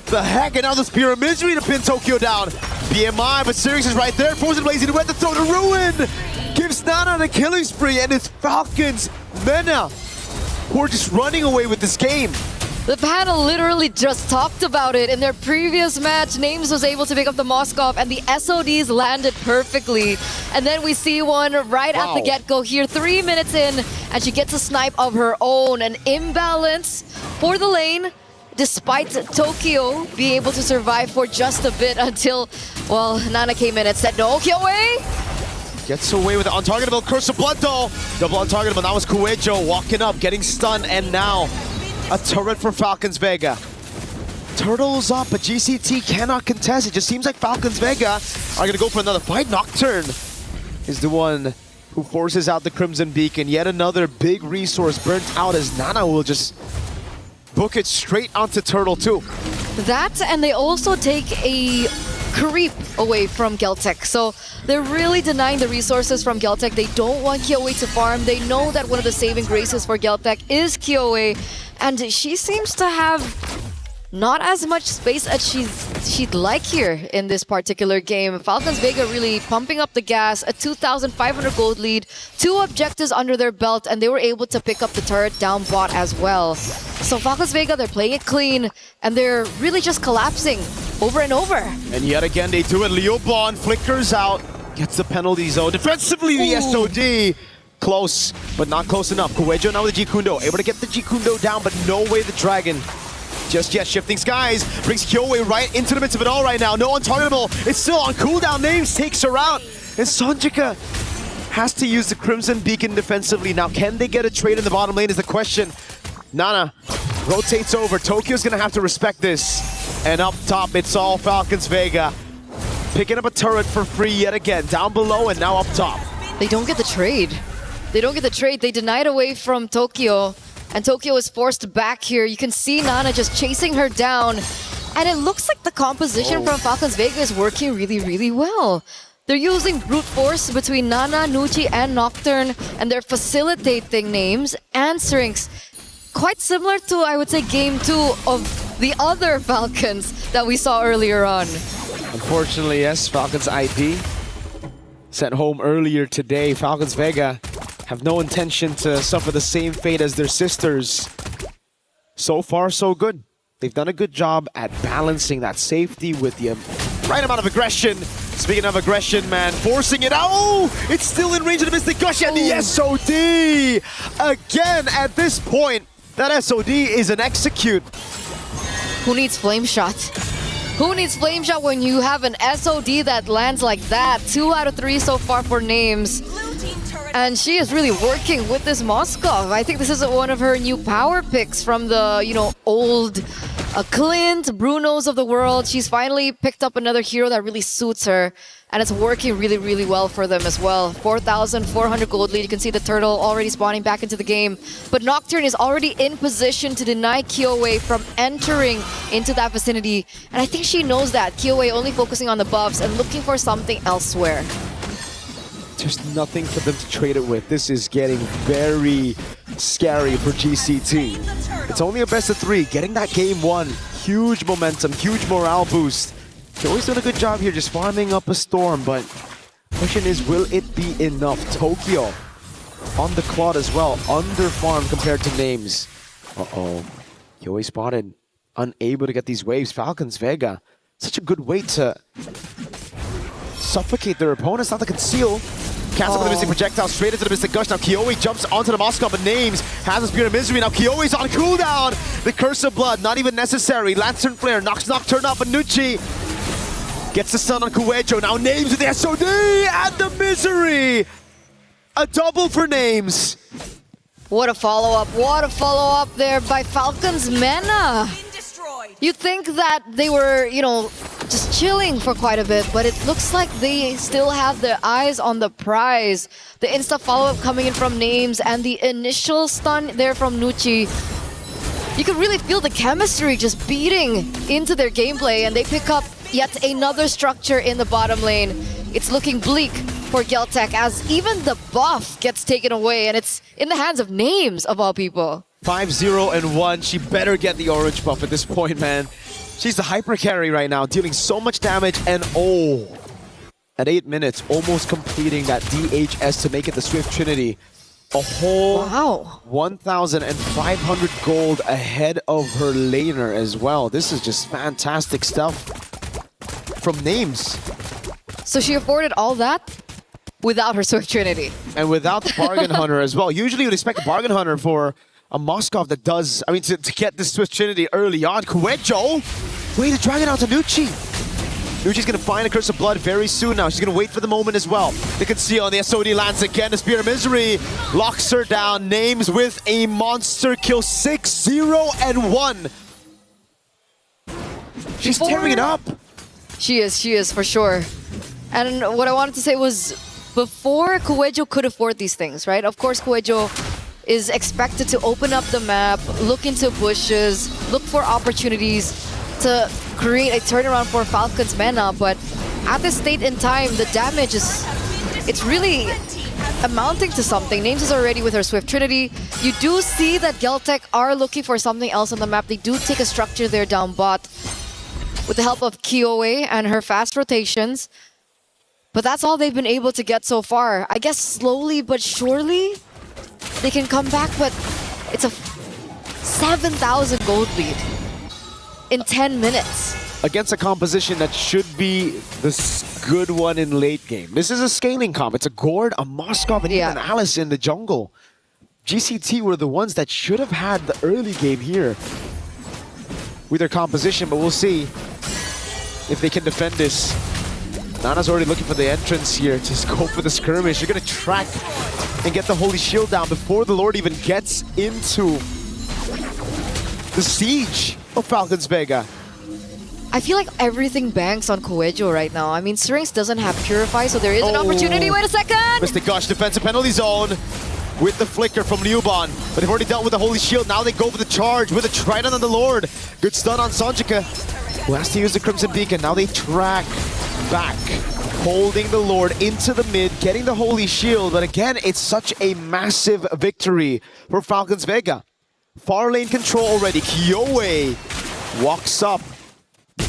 the heck? And now the Spear of Misery to pin Tokyo down. BMI, but Syrinx is right there. Frozen Blazing Red to throw the ruin. Gives Nana the killing spree, and it's Falcons Mena who are just running away with this game. The panel literally just talked about it. In their previous match, Names was able to pick up the Moskov, and the SODs landed perfectly. And then we see one right at the get-go here, 3 minutes in, and she gets a snipe of her own. An imbalance for the lane, despite Tokyo being able to survive for just a bit until, well, Nana came in and said, no, Kyoei! Gets away with the untargetable Curse of Blood though. Double untargetable, now it's Kuejo walking up, getting stunned, and now a turret for Falcons Vega. Turtles up, but GCT cannot contest. It just seems like Falcons Vega are gonna go for another fight. Nocturne is the one who forces out the Crimson Beacon. Yet another big resource burnt out as Nana will just book it straight onto Turtle 2. That, and they also take a creep away from Geltec. So they're really denying the resources from Geltec. They don't want Kyoei to farm. They know that one of the saving graces for Geltec is Kyoei, and she seems to have not as much space as she'd like here in this particular game. Falcons Vega really pumping up the gas, a 2,500 gold lead, 2 objectives under their belt, and they were able to pick up the turret down bot as well. So Falcons Vega, they're playing it clean, and they're really just collapsing over and over. And yet again, they do it. Liubon flickers out, gets the penalty zone. Defensively, the SOD. Close, but not close enough. Kuejo now with the Jikundo, able to get the Jikundo down, but no way the Dragon just yet. Shifting Skies brings Kyoei right into the midst of it all right now. No untargetable. It's still on cooldown. Names takes her out. And Sanjika has to use the Crimson Beacon defensively. Now, can they get a trade in the bottom lane is the question. Nana rotates over. Tokyo's going to have to respect this. And up top, it's all Falcons Vega. Picking up a turret for free yet again. Down below and now up top. They don't get the trade. They don't get the trade. They deny it away from Tokyo. And Tokyo is forced back here. You can see Nana just chasing her down. And it looks like the composition from Falcons Vega is working really, really well. They're using brute force between Nana, Nucci, and Nocturne. And they're facilitating Names and Syrinx. Quite similar to, I would say, Game 2 of the other Falcons that we saw earlier on. Unfortunately, yes, Falcons IP sent home earlier today. Falcons Vega have no intention to suffer the same fate as their sisters. So far, so good. They've done a good job at balancing that safety with the right amount of aggression. Speaking of aggression, man, forcing it out. Oh, it's still in range of the Mystic Gush and the SOD. Again, at this point, that SOD is an execute. Who needs Flame Shot? Who needs Flame Shot when you have an SOD that lands like that? 2 out of 3 so far for Names. And she is really working with this Moskov. I think this is one of her new power picks from the, you know, old Clint, Brunos of the world. She's finally picked up another hero that really suits her. And it's working really, really well for them as well. 4,400 gold lead. You can see the turtle already spawning back into the game. But Nocturne is already in position to deny Kyoei from entering into that vicinity. And I think she knows that. Kyoei only focusing on the buffs and looking for something elsewhere. There's nothing for them to trade it with. This is getting very scary for GCT. It's only a best of 3. Getting that game 1. Huge momentum, huge morale boost. They're always doing a good job here, just farming up a storm, but question is, will it be enough? Tokyo on the cloud as well, under farm compared to Names. Uh-oh, Kyoei spotted, unable to get these waves. Falcons, Vega, such a good way to suffocate their opponents, not to conceal. Cancel for the Mystic Projectile, straight into the Mystic Gush. Now Kyoei jumps onto the Moskov, but Names has a Spear of Misery. Now Kyoei's on cooldown. The Curse of Blood, not even necessary. Lantern Flare knocks Nocturne up, and Nucci gets the stun on Kuejo. Now Names with the SOD and the Misery. A double for Names. What a follow-up there by Falcons Mena. You'd think that they were, you know, just chilling for quite a bit, but it looks like they still have their eyes on the prize. The insta follow-up coming in from Names and the initial stun there from Nucci. You can really feel the chemistry just beating into their gameplay, and they pick up yet another structure in the bottom lane. It's looking bleak for Geltec as even the buff gets taken away, and it's in the hands of Names, of all people. 5-0-1. She better get the orange buff at this point, man. She's the hyper carry right now, dealing so much damage, and at 8 minutes, almost completing that DHS to make it the Swift Trinity. A whole 1,500 gold ahead of her laner as well. This is just fantastic stuff from Names. So she afforded all that without her Swift Trinity. And without the Bargain Hunter as well. Usually you'd expect a Bargain Hunter for a Moskov that does, I mean, to get this Swift Trinity early on. Kuejo, way to drag it out to Nucci. Nucci's gonna find a Curse of Blood very soon now. She's gonna wait for the moment as well. They can see on the SOD lands again. The Spear of Misery locks her down. Names with a monster kill. 6-0-1. She's tearing it up. She is for sure. And what I wanted to say was, before Kuejo could afford these things, right? Of course, Kuejo is expected to open up the map, look into bushes, look for opportunities to create a turnaround for Falcons Mena, but at this state in time, the damage it's really amounting to something. Names is already with her Swift Trinity. You do see that Geltec are looking for something else on the map. They do take a structure there down bot with the help of Kyoei and her fast rotations. But that's all they've been able to get so far. I guess slowly but surely they can come back, but it's a 7,000 gold lead in 10 minutes. Against a composition that should be the good one in late game. This is a scaling comp. It's a Gord, a Moskov, and even Alice in the jungle. GCT were the ones that should have had the early game here with their composition, but we'll see if they can defend this. Nana's already looking for the entrance here to go for the skirmish. You're going to track and get the Holy Shield down before the Lord even gets into the siege of Falcons Vega. I feel like everything banks on Kuejo right now. I mean, Syrinx doesn't have Purify, so there is an opportunity. Wait a second! Mystic Gush, defensive penalty zone with the flicker from Liuban. But they've already dealt with the Holy Shield. Now they go for the charge with a Trident on the Lord. Good stun on Sonjika, who has to use the Crimson Beacon. Now they track back, holding the Lord into the mid, getting the Holy Shield. But again, it's such a massive victory for Falcons Vega. Far lane control already. Kyoei walks up.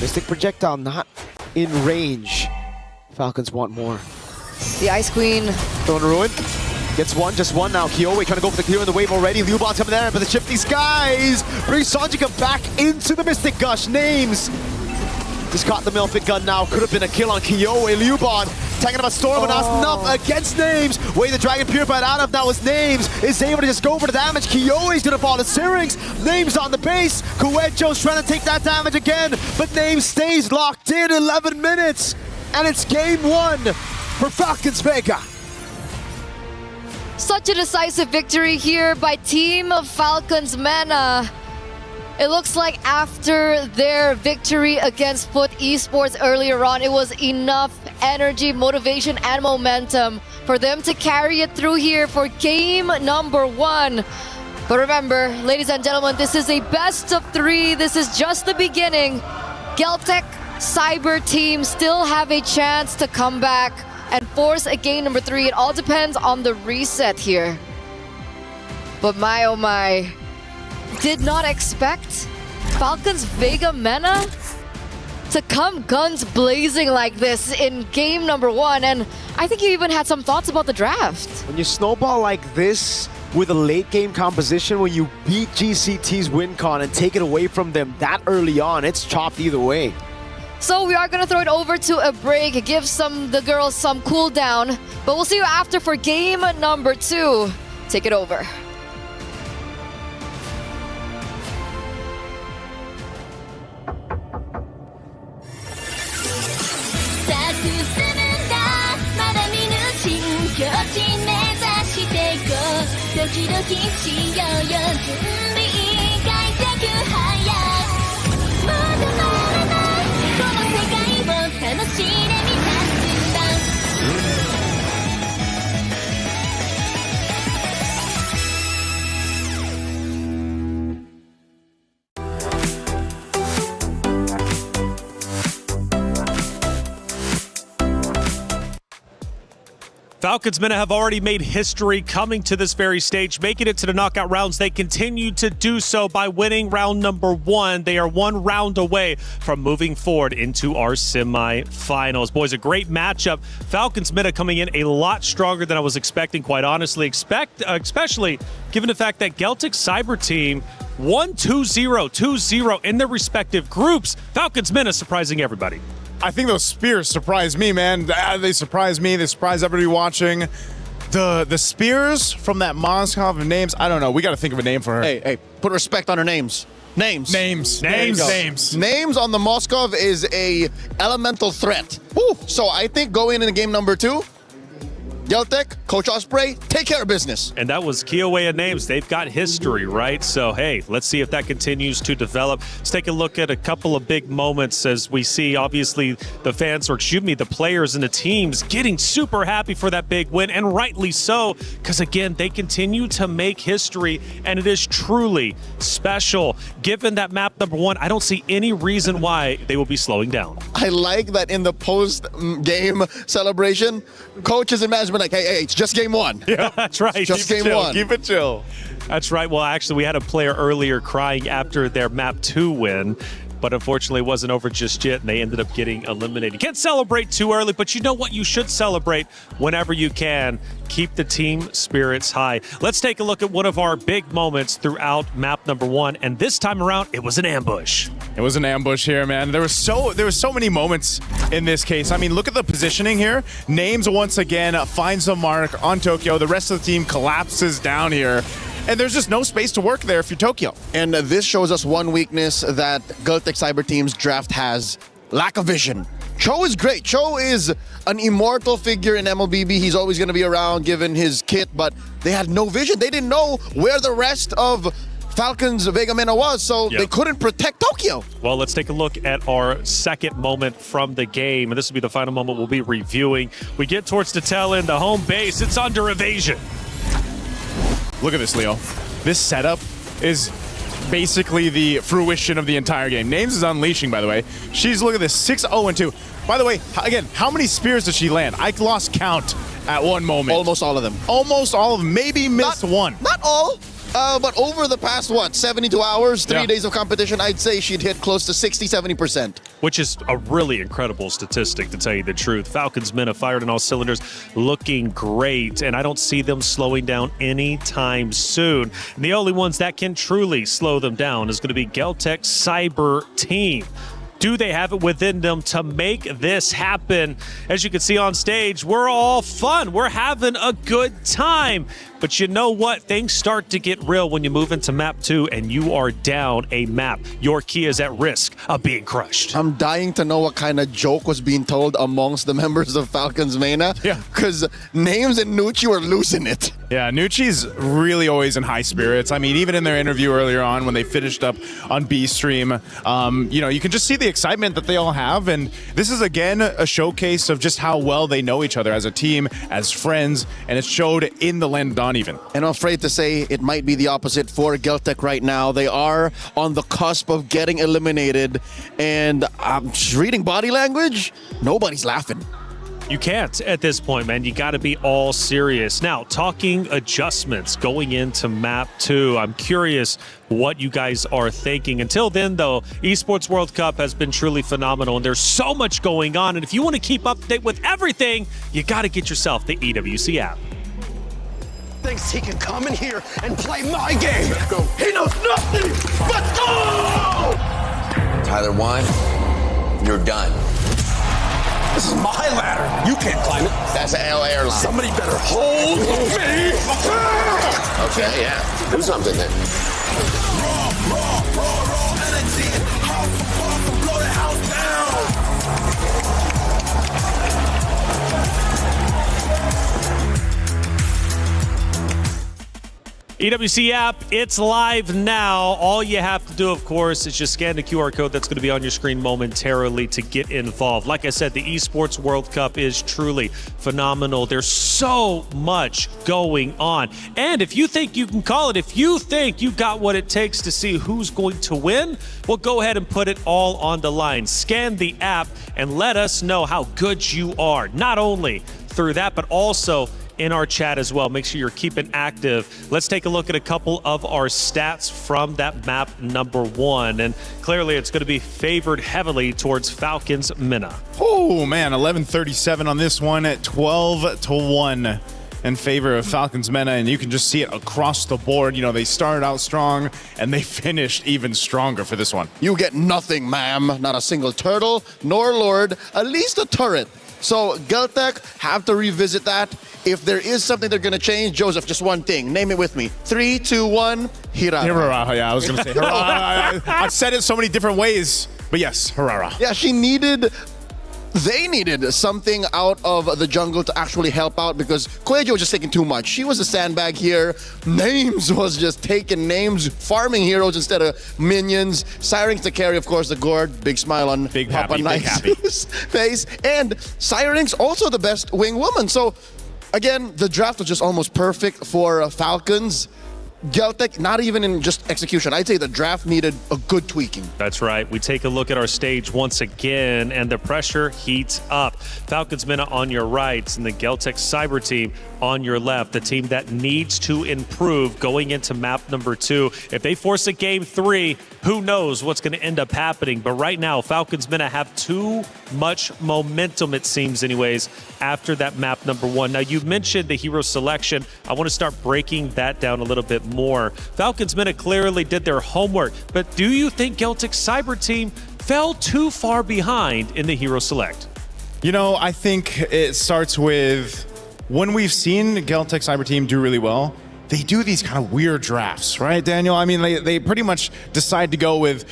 Mystic Projectile not in range. Falcons want more. The Ice Queen. Throwing a ruin. Gets one, just one now. Kyoe trying to go for the clear in the wave already. Liubon's coming there, but the Shifting Skies brings Sanjika back into the Mystic Gush. Names just caught the Milfit gun now. Could have been a kill on Kyoe. Liubon taking up a storm and Snuff against Names. Way the Dragon Purified out of now is Names. Is able to just go for the damage. Kyoe's gonna fall to Syrinx. Names on the base. Kuecho's trying to take that damage again, but Names stays locked in 11 minutes. And it's game 1 for Falcons Vega. Such a decisive victory here by Team Falcons Mana. It looks like after their victory against Foot Esports earlier on, it was enough energy, motivation, and momentum for them to carry it through here for game number 1. But remember, ladies and gentlemen, this is a best of 3. This is just the beginning. Geltec Cyber team still have a chance to come back and force a game number 3. It all depends on the reset here. But my oh my, did not expect Falcons Vega Mena to come guns blazing like this in game number 1. And I think you even had some thoughts about the draft. When you snowball like this with a late game composition, when you beat GCT's win con and take it away from them that early on, it's chopped either way. So we are going to throw it over to a break, give the girls some cool down. But we'll see you after for game number 2. Take it over. Falcons men have already made history coming to this very stage, making it to the knockout rounds. They continue to do so by winning round number 1. They are 1 round away from moving forward into our semifinals. Boys, a great matchup. Falcons men coming in a lot stronger than I was expecting, quite honestly, especially given the fact that Geltic Cyber team won 2-0, 2-0 in their respective groups. Falcons men surprising everybody. I think those spears surprised me, man. They surprised me. They surprised everybody watching. The spears from that Moskov of Names, I don't know. We got to think of a name for her. Hey, put respect on her names. Names on the Moskov is a elemental threat. Woo. So I think going into game number 2, Geltec, Coach Osprey, take care of business. And that was Kiowa Names. They've got history, right? So, hey, let's see if that continues to develop. Let's take a look at a couple of big moments as we see, obviously, the fans, or excuse me, the players and the teams getting super happy for that big win, and rightly so, because, again, they continue to make history, and it is truly special. Given that map number 1, I don't see any reason why they will be slowing down. I like that in the post-game celebration, coaches and management like, hey, it's just game 1. Yeah, that's right. It's just game 1. Keep it chill. That's right. Well, actually, we had a player earlier crying after their map 2 win, but unfortunately it wasn't over just yet, and they ended up getting eliminated. Can't celebrate too early, but you know what? You should celebrate whenever you can. Keep the team spirits high. Let's take a look at one of our big moments throughout map number 1, and this time around, it was an ambush. It was an ambush here, man. There was so many moments in this case. I mean, look at the positioning here. Names once again finds a mark on Tokyo. The rest of the team collapses down here. And there's just no space to work there if you're Tokyo. And this shows us one weakness that Geltec Cyber Team's draft has: lack of vision. Cho is great. Cho is an immortal figure in MLBB. He's always going to be around given his kit, but they had no vision. They didn't know where the rest of Falcons Vega Mena was, so they couldn't protect Tokyo. Well, let's take a look at our second moment from the game, and this will be the final moment we'll be reviewing. We get towards the tail end, the home base. It's under evasion. Look at this, Leo. This setup is basically the fruition of the entire game. Names is unleashing, by the way. She's, look at this, 6-0-2. By the way, again, how many spears does she land? I lost count at one moment. Almost all of them. Almost all of them. Maybe missed one. Not all. But over the past, 72 hours, 3 days of competition, I'd say she'd hit close to 60-70%. Which is a really incredible statistic, to tell you the truth. Falcons men have fired on all cylinders, looking great, and I don't see them slowing down anytime soon. And the only ones that can truly slow them down is going to be Geltec Cyber Team. Do they have it within them to make this happen? As you can see on stage, we're all fun. We're having a good time. But you know what? Things start to get real when you move into map 2 and you are down a map. Your key is at risk of being crushed. I'm dying to know what kind of joke was being told amongst the members of Falcons Mena. Yeah. Because Names and Nucci were losing it. Yeah, Nucci's really always in high spirits. I mean, even in their interview earlier on when they finished up on B Stream, you can just see the excitement that they all have. And this is, again, a showcase of just how well they know each other as a team, as friends, and it showed in the land dawn even. And I'm afraid to say it might be the opposite for Geltec right now. They are on the cusp of getting eliminated. And I'm just reading body language, nobody's laughing. You can't at this point, man. You got to be all serious. Now, talking adjustments going into map 2, I'm curious what you guys are thinking. Until then, though, Esports World Cup has been truly phenomenal, and there's so much going on. And if you want to keep up to date with everything, you got to get yourself the EWC app. Thinks he can come in here and play my game. Go. He knows nothing but go! Tyler 1, you're done. This is my ladder. You can't climb it. That's an L airline. Somebody better hold me. Okay, yeah. Do something then. Raw energy. Blow the house down. EWC app, it's live now. All you have to do, of course, is just scan the QR code that's going to be on your screen momentarily to get involved. Like I said, the Esports World Cup is truly phenomenal. There's so much going on. And if you think you can call it, if you think you've got what it takes to see who's going to win, well, go ahead and put it all on the line. Scan the app and let us know how good you are. Not only through that, but also in our chat as well. Make sure you're keeping active. Let's take a look at a couple of our stats from that map number 1. And clearly it's going to be favored heavily towards Falcons Mena. Oh, man, 11:37 on this one at 12-1 in favor of Falcons Mena. And you can just see it across the board. You know, they started out strong and they finished even stronger for this one. You get nothing, ma'am. Not a single turtle, nor lord, at least a turret. So Geltec have to revisit that. If there is something they're going to change, Joseph, just one thing. Name it with me. 3, 2, 1, Hirara. Hirara, yeah, I was going to say Hirara. I've said it so many different ways, but yes, Hirara. Yeah, they needed something out of the jungle to actually help out because Cuello was just taking too much. She was a sandbag here. Names was just taking names, farming heroes instead of minions. Syrinx to carry, of course, the gourd. Big smile on big Papa happy, Knight's face. And Syrinx also the best wing woman. So again, the draft was just almost perfect for Falcons. Geltec, not even in just execution. I'd say the draft needed a good tweaking. That's right. We take a look at our stage once again, and the pressure heats up. Falcons Mena on your right, and the Geltec Cyber Team on your left, the team that needs to improve going into map number 2. If they force a game 3, who knows what's going to end up happening. But right now, Falcons Mena have too much momentum, it seems anyways, after that map number 1. Now, you mentioned the hero selection. I want to start breaking that down a little bit more. Falcons Mena clearly did their homework, but do you think Geltec Cyber Team fell too far behind in the hero select? You know, I think it starts with when we've seen Geltec Cyber Team do really well, they do these kind of weird drafts, right, Daniel? I mean, they pretty much decide to go with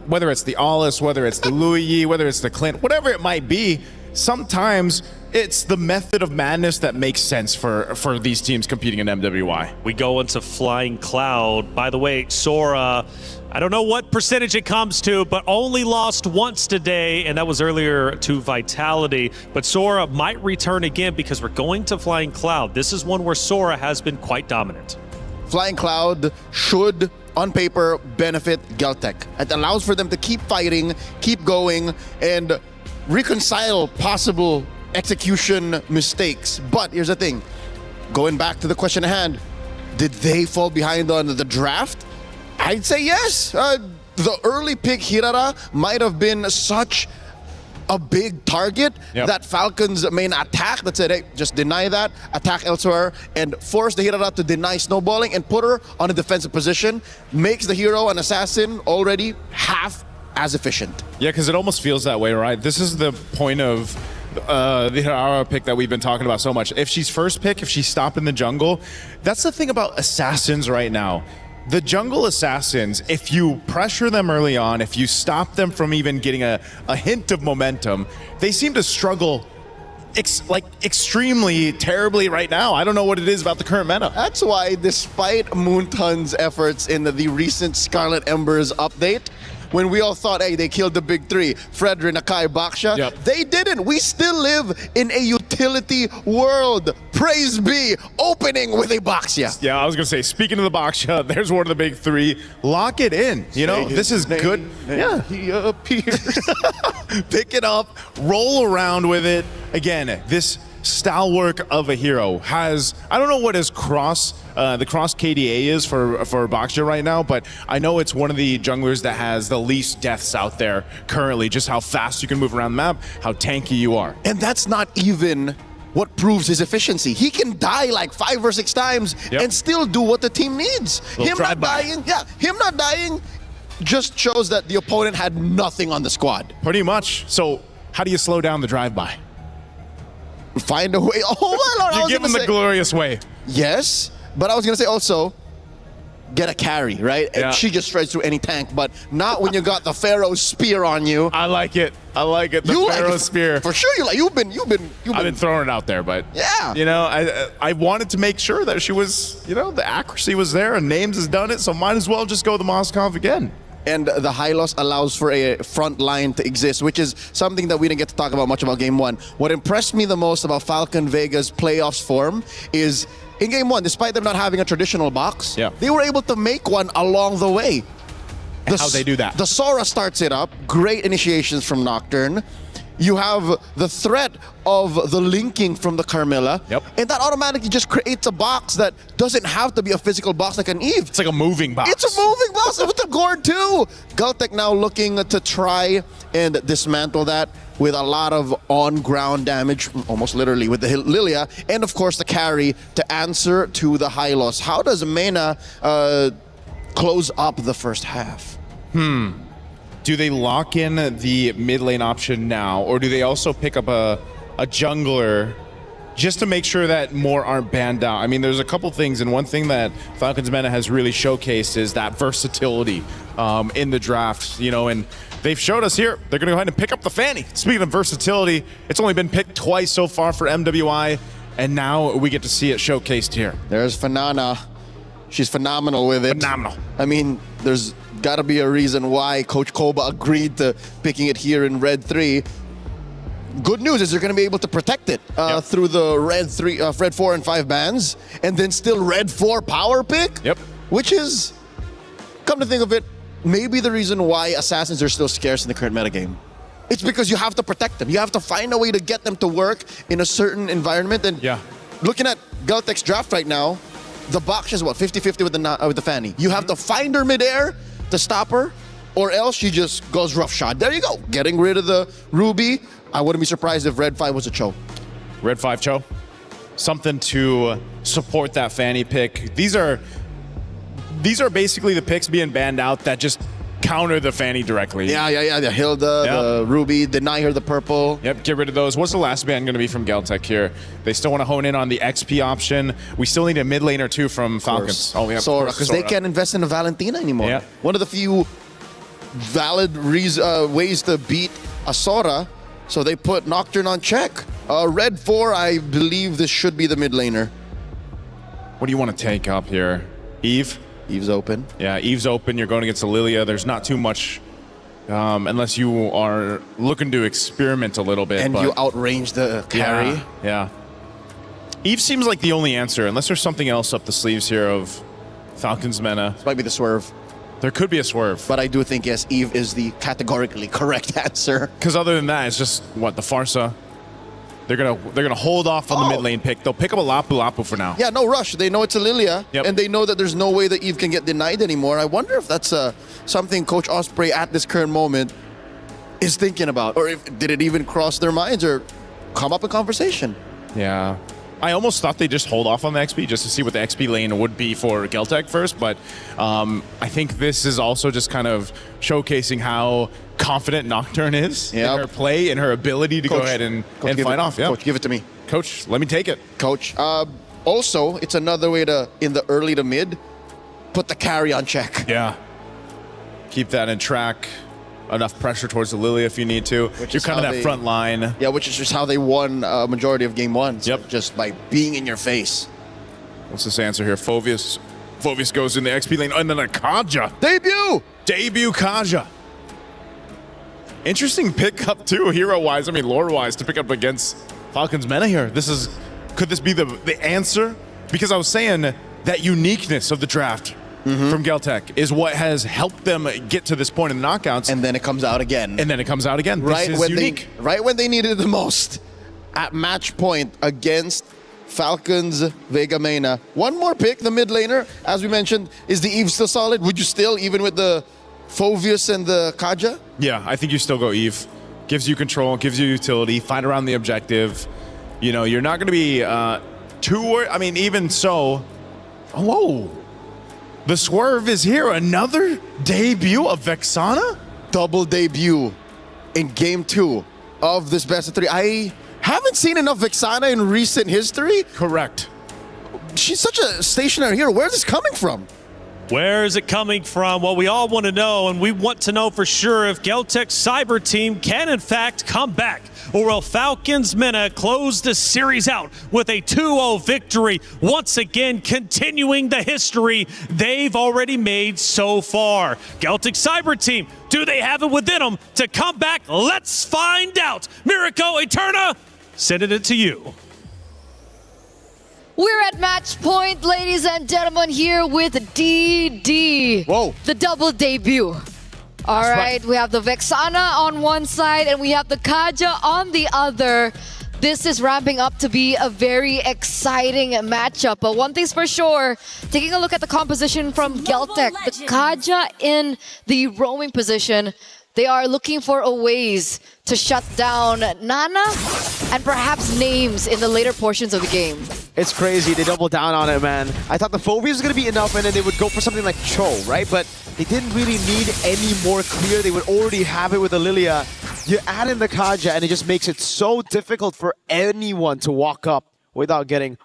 whether it's the Alice, whether it's the Louis, whether it's the Clint, whatever it might be. Sometimes it's the method of madness that makes sense for these teams competing in MWI. We go into Flying Cloud. By the way, Sora, I don't know what percentage it comes to, but only lost once today, and that was earlier to Vitality. But Sora might return again because we're going to Flying Cloud. This is one where Sora has been quite dominant. Flying Cloud should, on paper, benefit Geltec. It allows for them to keep fighting, keep going, and reconcile possible execution mistakes. But here's the thing. Going back to the question at hand, Did they fall behind on the draft? I'd say yes. The early pick Hirara might have been such a big target that Falcons main attack that said, hey, just deny that, attack elsewhere, and force the Hirara to deny snowballing and put her on a defensive position, makes the hero an assassin already half as efficient. Yeah, because it almost feels that way, right? This is the point of the Hirara pick that we've been talking about so much. If she's first pick, if she's stopped in the jungle, that's the thing about assassins right now. The jungle assassins, if you pressure them early on, if you stop them from even getting a hint of momentum, they seem to struggle extremely terribly right now. I don't know what it is about the current meta. That's why, despite Moonton's efforts in the recent Scarlet Embers update, when we all thought, hey, they killed the big three, Fredrin, Akai, Baksha, they didn't. We still live in a utility world. Praise be, opening with a Baksha. Yeah, I was going to say, speaking of the Baksha, there's one of the big three. Lock it in. You know, this is good. Yeah. He appears. Pick it up, roll around with it. Again, this stalwart of a hero has, I don't know what his the cross KDA is for Baksha right now, but I know it's one of the junglers that has the least deaths out there currently, just how fast you can move around the map, how tanky you are. And that's not even what proves his efficiency. He can die like 5 or 6 times and still do what the team needs. Him not dying just shows that the opponent had nothing on the squad. Pretty much. So how do you slow down the drive-by? Find a way. Oh my lord! You give him the glorious way. Yes, but I was gonna say also, get a carry, right? Yeah. And she just shreds through any tank, but not when you got the Pharaoh's spear on you. I like it. I like it. The Pharaoh's spear. For sure, you've been. I've been throwing it out there, but yeah. You know, I wanted to make sure that she was, you know, the accuracy was there, and Names has done it, so might as well just go the Moskov again. And the high loss allows for a front line to exist, which is something that we didn't get to talk about much about Game 1. What impressed me the most about Falcon Vega's playoffs form is, in Game 1, despite them not having a traditional box, they were able to make one along the way. How'd they do that? The Sora starts it up, great initiations from Nocturne. You have the threat of the linking from the Carmilla, and that automatically just creates a box that doesn't have to be a physical box like an Eve. It's like a moving box. It's a moving box with the Gord too. Galtech now looking to try and dismantle that with a lot of on-ground damage, almost literally, with the Lilia, and of course the carry to answer to the high loss. How does Mena close up the first half? Do they lock in the mid lane option now, or do they also pick up a jungler just to make sure that more aren't banned out? I mean, there's a couple things, and one thing that Falcons Meta has really showcased is that versatility in the draft, you know, and they've showed us here, they're going to go ahead and pick up the Fanny. Speaking of versatility, it's only been picked twice so far for MWI, and now we get to see it showcased here. There's Fanana. She's phenomenal with it. Phenomenal. I mean, there's got to be a reason why Coach Koba agreed to picking it here in Red 3. Good news is they're going to be able to protect it through the Red 4 and 5 bans, and then still Red 4 power pick. Which is, come to think of it, maybe the reason why assassins are still scarce in the current metagame. It's because you have to protect them. You have to find a way to get them to work in a certain environment. And looking at Galtech's draft right now, the box is what, 50-50 with the Fanny. You have to find her midair to stop her, or else she just goes roughshod. There you go, getting rid of the Ruby. I wouldn't be surprised if Red 5 was a Cho. Red 5 Cho. Something to support that Fanny pick. These are basically the picks being banned out that just counter the Fanny directly. Yeah. The Hilda, the Ruby, deny her the purple. Yep, get rid of those. What's the last ban going to be from Galtech here? They still want to hone in on the XP option. We still need a mid lane or two from Falcons. Oh, yeah, Sora, because they can't invest in a Valentina anymore. Yeah. One of the few valid ways to beat a Sora, so they put Nocturne on check. Red 4, I believe this should be the mid laner. What do you want to take up here? Eve? Eve's open. Yeah, Eve's open. You're going against Lilia. There's not too much, unless you are looking to experiment a little bit. And you outrange the carry. Yeah. Eve seems like the only answer, unless there's something else up the sleeves here of Falcons Mena. This might be the swerve. There could be a swerve. But I do think, yes, Eve is the categorically correct answer. Because other than that, it's just, what, the Farsa? They're gonna hold off on the mid lane pick. They'll pick up a Lapu Lapu for now. Yeah, no rush. They know it's a Lilia, and they know that there's no way that Eve can get denied anymore. I wonder if that's something Coach Osprey at this current moment is thinking about, or did it even cross their minds or come up in conversation? Yeah. I almost thought they'd just hold off on the XP just to see what the XP lane would be for Geltec first, but I think this is also just kind of showcasing how confident Nocturne is in her play and her ability to go ahead and fight off. Yeah. Coach, give it to me. Coach, let me take it. Coach. Also, it's another way to, in the early to mid, put the carry on check. Yeah. Keep that in track. Enough pressure towards the Lilia if you need to. You're kind of that front line. Yeah, which is just how they won a majority of game one. So just by being in your face. What's this answer here? Phovius. Phovius goes in the XP lane, and then a Kaja. Debut Kaja. Interesting pickup too, hero-wise, I mean lore-wise, to pick up against Falcons Meta here. Could this be the answer? Because I was saying that uniqueness of the draft from Geltec is what has helped them get to this point in the knockouts. And then it comes out again. This is unique. Right when they needed it the most. At match point against Falcons Vega Mena. One more pick, the mid laner. As we mentioned, is the Eve still solid? Would you still, even with the Phovius and the Kaja? Yeah, I think you still go Eve. Gives you control, gives you utility, fight around the objective. You know, you're not going to be too worried. I mean, even so, whoa. The swerve is here. Another debut of Vexana? Double debut in game 2 of this best of 3. I haven't seen enough Vexana in recent history. Correct. She's such a stationary hero. Where's this coming from? Where is it coming from? Well, we all want to know, and we want to know for sure if Geltec's Cyber team can in fact come back, or will Falcons Mena close the series out with a 2-0 victory, once again continuing the history they've already made so far. Geltec Cyber team, do they have it within them to come back? Let's find out. Miracle Eterna, sending it to you. We're at match point, ladies and gentlemen, here with DD. Whoa. The double debut. All right, we have the Vexana on one side and we have the Kaja on the other. This is ramping up to be a very exciting matchup. But one thing's for sure, taking a look at the composition from Geltec, the Kaja in the roaming position, they are looking for a ways to shut down Nana and perhaps names in the later portions of the game. It's crazy. They doubled down on it, man. I thought the Phobius was going to be enough, and then they would go for something like Cho, right? But they didn't really need any more clear. They would already have it with the Lilia. You add in the Kaja, and it just makes it so difficult for anyone to walk up without getting...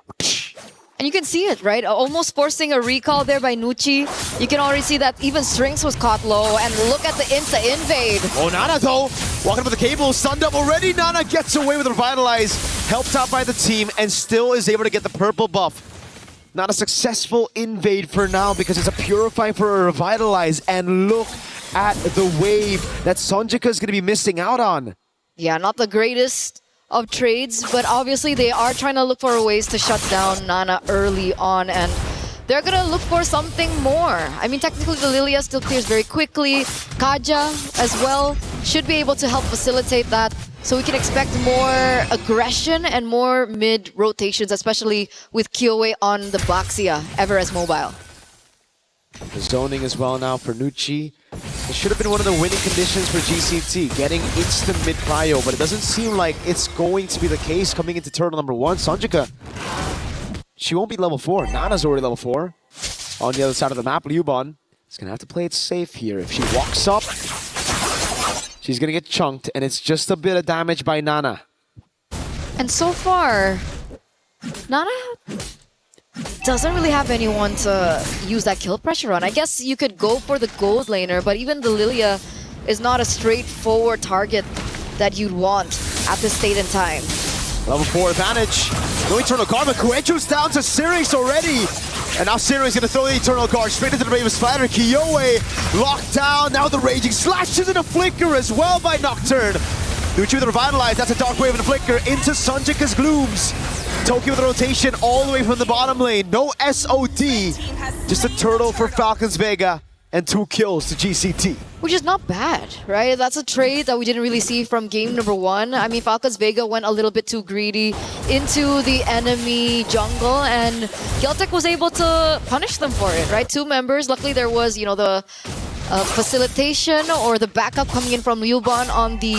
And you can see it, right? Almost forcing a recall there by Nucci. You can already see that even Strings was caught low. And look at the insta-invade. Oh, Nana, though, walking up with the cable, stunned up already. Nana gets away with Revitalize, helped out by the team, and still is able to get the purple buff. Not a successful invade for now because it's a Purify for a Revitalize. And look at the wave that Sonjika is going to be missing out on. Yeah, not the greatest of trades, but obviously they are trying to look for ways to shut down Nana early on, and they're gonna look for something more. I mean, technically the Lilia still clears very quickly. Kaja as well should be able to help facilitate that, so we can expect more aggression and more mid rotations, especially with Kyoe on the Baxia, ever as mobile. The zoning as well now for Nucci. It should have been one of the winning conditions for GCT, getting instant mid prio, but it doesn't seem like it's going to be the case coming into turtle number 1. Sonjika, she won't be level 4. Nana's already level 4. On the other side of the map, Liuban is going to have to play it safe here. If she walks up, she's going to get chunked, and it's just a bit of damage by Nana. And so far, Nana doesn't really have anyone to use that kill pressure on. I guess you could go for the gold laner, but even the Lilia is not a straightforward target that you'd want at this state in time. Level 4 advantage. No Eternal Guard, but Kuecho's down to Syrinx already. And now Syrinx gonna throw the Eternal Guard straight into the Raven Spider. Kyoe locked down. Now the Raging Slashes and a Flicker as well by Nocturne. Nucci with the Revitalize. That's a Dark Wave and a Flicker into Sonjika's Glooms. Toki with the rotation all the way from the bottom lane. No SOD. Just a turtle for Falcons Vega. and 2 kills to GCT. Which is not bad, right? That's a trade that we didn't really see from game number 1. I mean, Falcons Vega went a little bit too greedy into the enemy jungle, and Geltec was able to punish them for it, right? 2 members. Luckily, there was, you know, the facilitation or the backup coming in from Liuban on the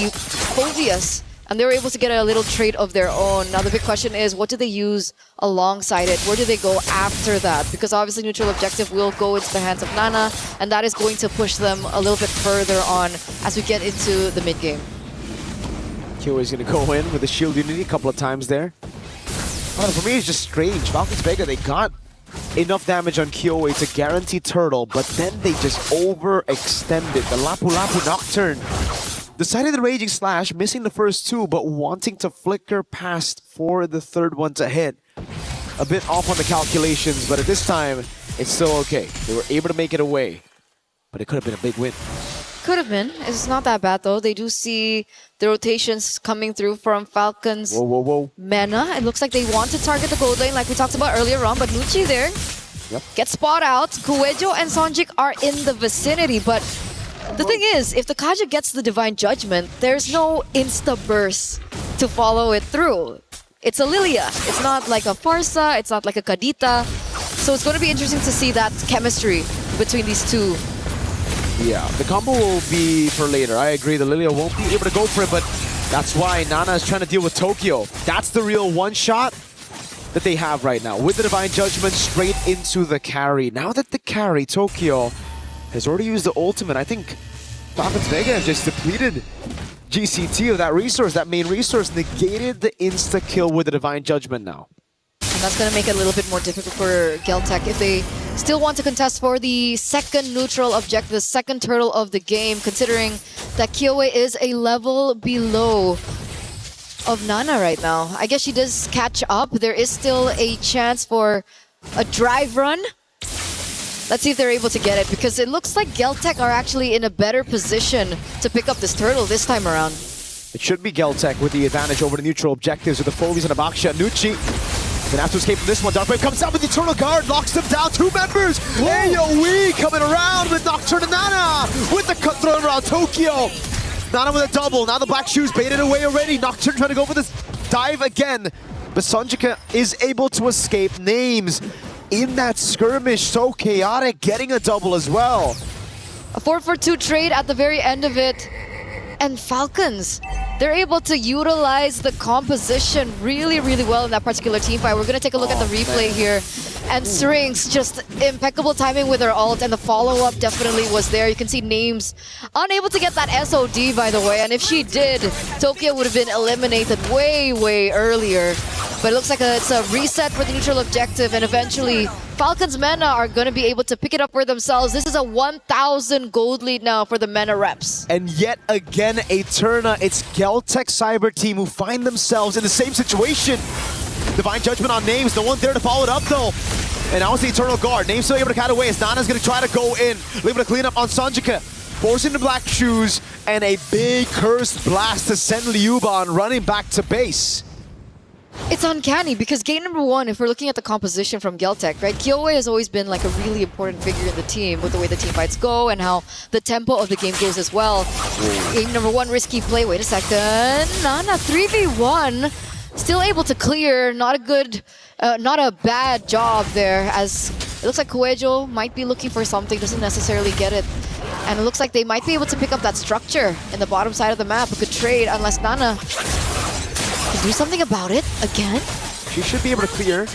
Phobius, and they were able to get a little trade of their own. Now the big question is, what do they use alongside it? Where do they go after that? Because obviously neutral objective will go into the hands of Nana, and that is going to push them a little bit further on as we get into the mid game. Kyo is going to go in with the shield unity a couple of times there. For me, it's just strange. Falcons Vega, they got enough damage on Kyoe to guarantee Turtle, but then they just overextended. The Lapu Lapu Nocturne decided the Raging Slash, missing the first 2, but wanting to flicker past for the third one to hit. A bit off on the calculations, but at this time, it's still okay. They were able to make it away, but it could have been a big win. Could have been. It's not that bad though. They do see the rotations coming through from Falcons. Whoa. Mena. It looks like they want to target the gold lane like we talked about earlier on, but Nucci there gets spot out. Kuejo and Sonjik are in the vicinity, but the thing is, if the Kaja gets the Divine Judgment, there's no insta-burst to follow it through. It's a Lilia. It's not like a Farsa. It's not like a Kadita. So it's going to be interesting to see that chemistry between these two. Yeah, the combo will be for later. I agree, the Lilia won't be able to go for it, but that's why Nana is trying to deal with Tokyo. That's the real one-shot that they have right now. With the Divine Judgment straight into the carry. Now that the carry, Tokyo, has already used the ultimate, I think Falcons Vega have just depleted GCT of that resource, that main resource, negated the insta-kill with the Divine Judgment now. And that's going to make it a little bit more difficult for Geltec if they still want to contest for the second neutral objective, the second turtle of the game, considering that Kyoe is a level below of Nana right now. I guess she does catch up. There is still a chance for a drive run. Let's see if they're able to get it, because it looks like Geltec are actually in a better position to pick up this turtle this time around. It should be Geltec with the advantage over the neutral objectives with the Folies and Abaksha. Nucci gonna have to escape from this one. Dark Wave comes out with the Eternal Guard, locks them down. 2 members. AoE coming around with Nocturne and Nana with the cut thrown around Tokyo. Nana with a double. Now the Black Shoes baited away already. Nocturne trying to go for this dive again. But Sonjika is able to escape. Names in that skirmish, so chaotic, getting a double as well. A 4-for-2 trade at the very end of it. And Falcons, they're able to utilize the composition really, really well in that particular team fight. We're going to take a look at the replay here. And Strings, just impeccable timing with her ult, and the follow-up definitely was there. You can see Names unable to get that SOD, by the way. And if she did, Tokyo would have been eliminated way, way earlier. But it looks like it's a reset for the neutral objective, and eventually Falcons Mena are going to be able to pick it up for themselves. This is a 1,000 gold lead now for the Mena reps. And yet again, Eterna, it's Geltec Cyber Team who find themselves in the same situation. Divine Judgment on Names, no one there to follow it up though. And now it's the Eternal Guard. Names still able to cut away as Nana's going to try to go in. Able to clean up on Sonjika. Forcing the Black Shoes, and a big cursed blast to send Liuban running back to base. It's uncanny because game number 1, if we're looking at the composition from Geltec, right? Kyoe has always been like a really important figure in the team with the way the team fights go and how the tempo of the game goes as well. Game number 1, risky play. Wait a second. Nana 3v1. Still able to clear. Not a good, not a bad job there, as it looks like Kuejo might be looking for something, doesn't necessarily get it. And it looks like they might be able to pick up that structure in the bottom side of the map. A good trade, unless Nana can do something about it again. She should be able to clear,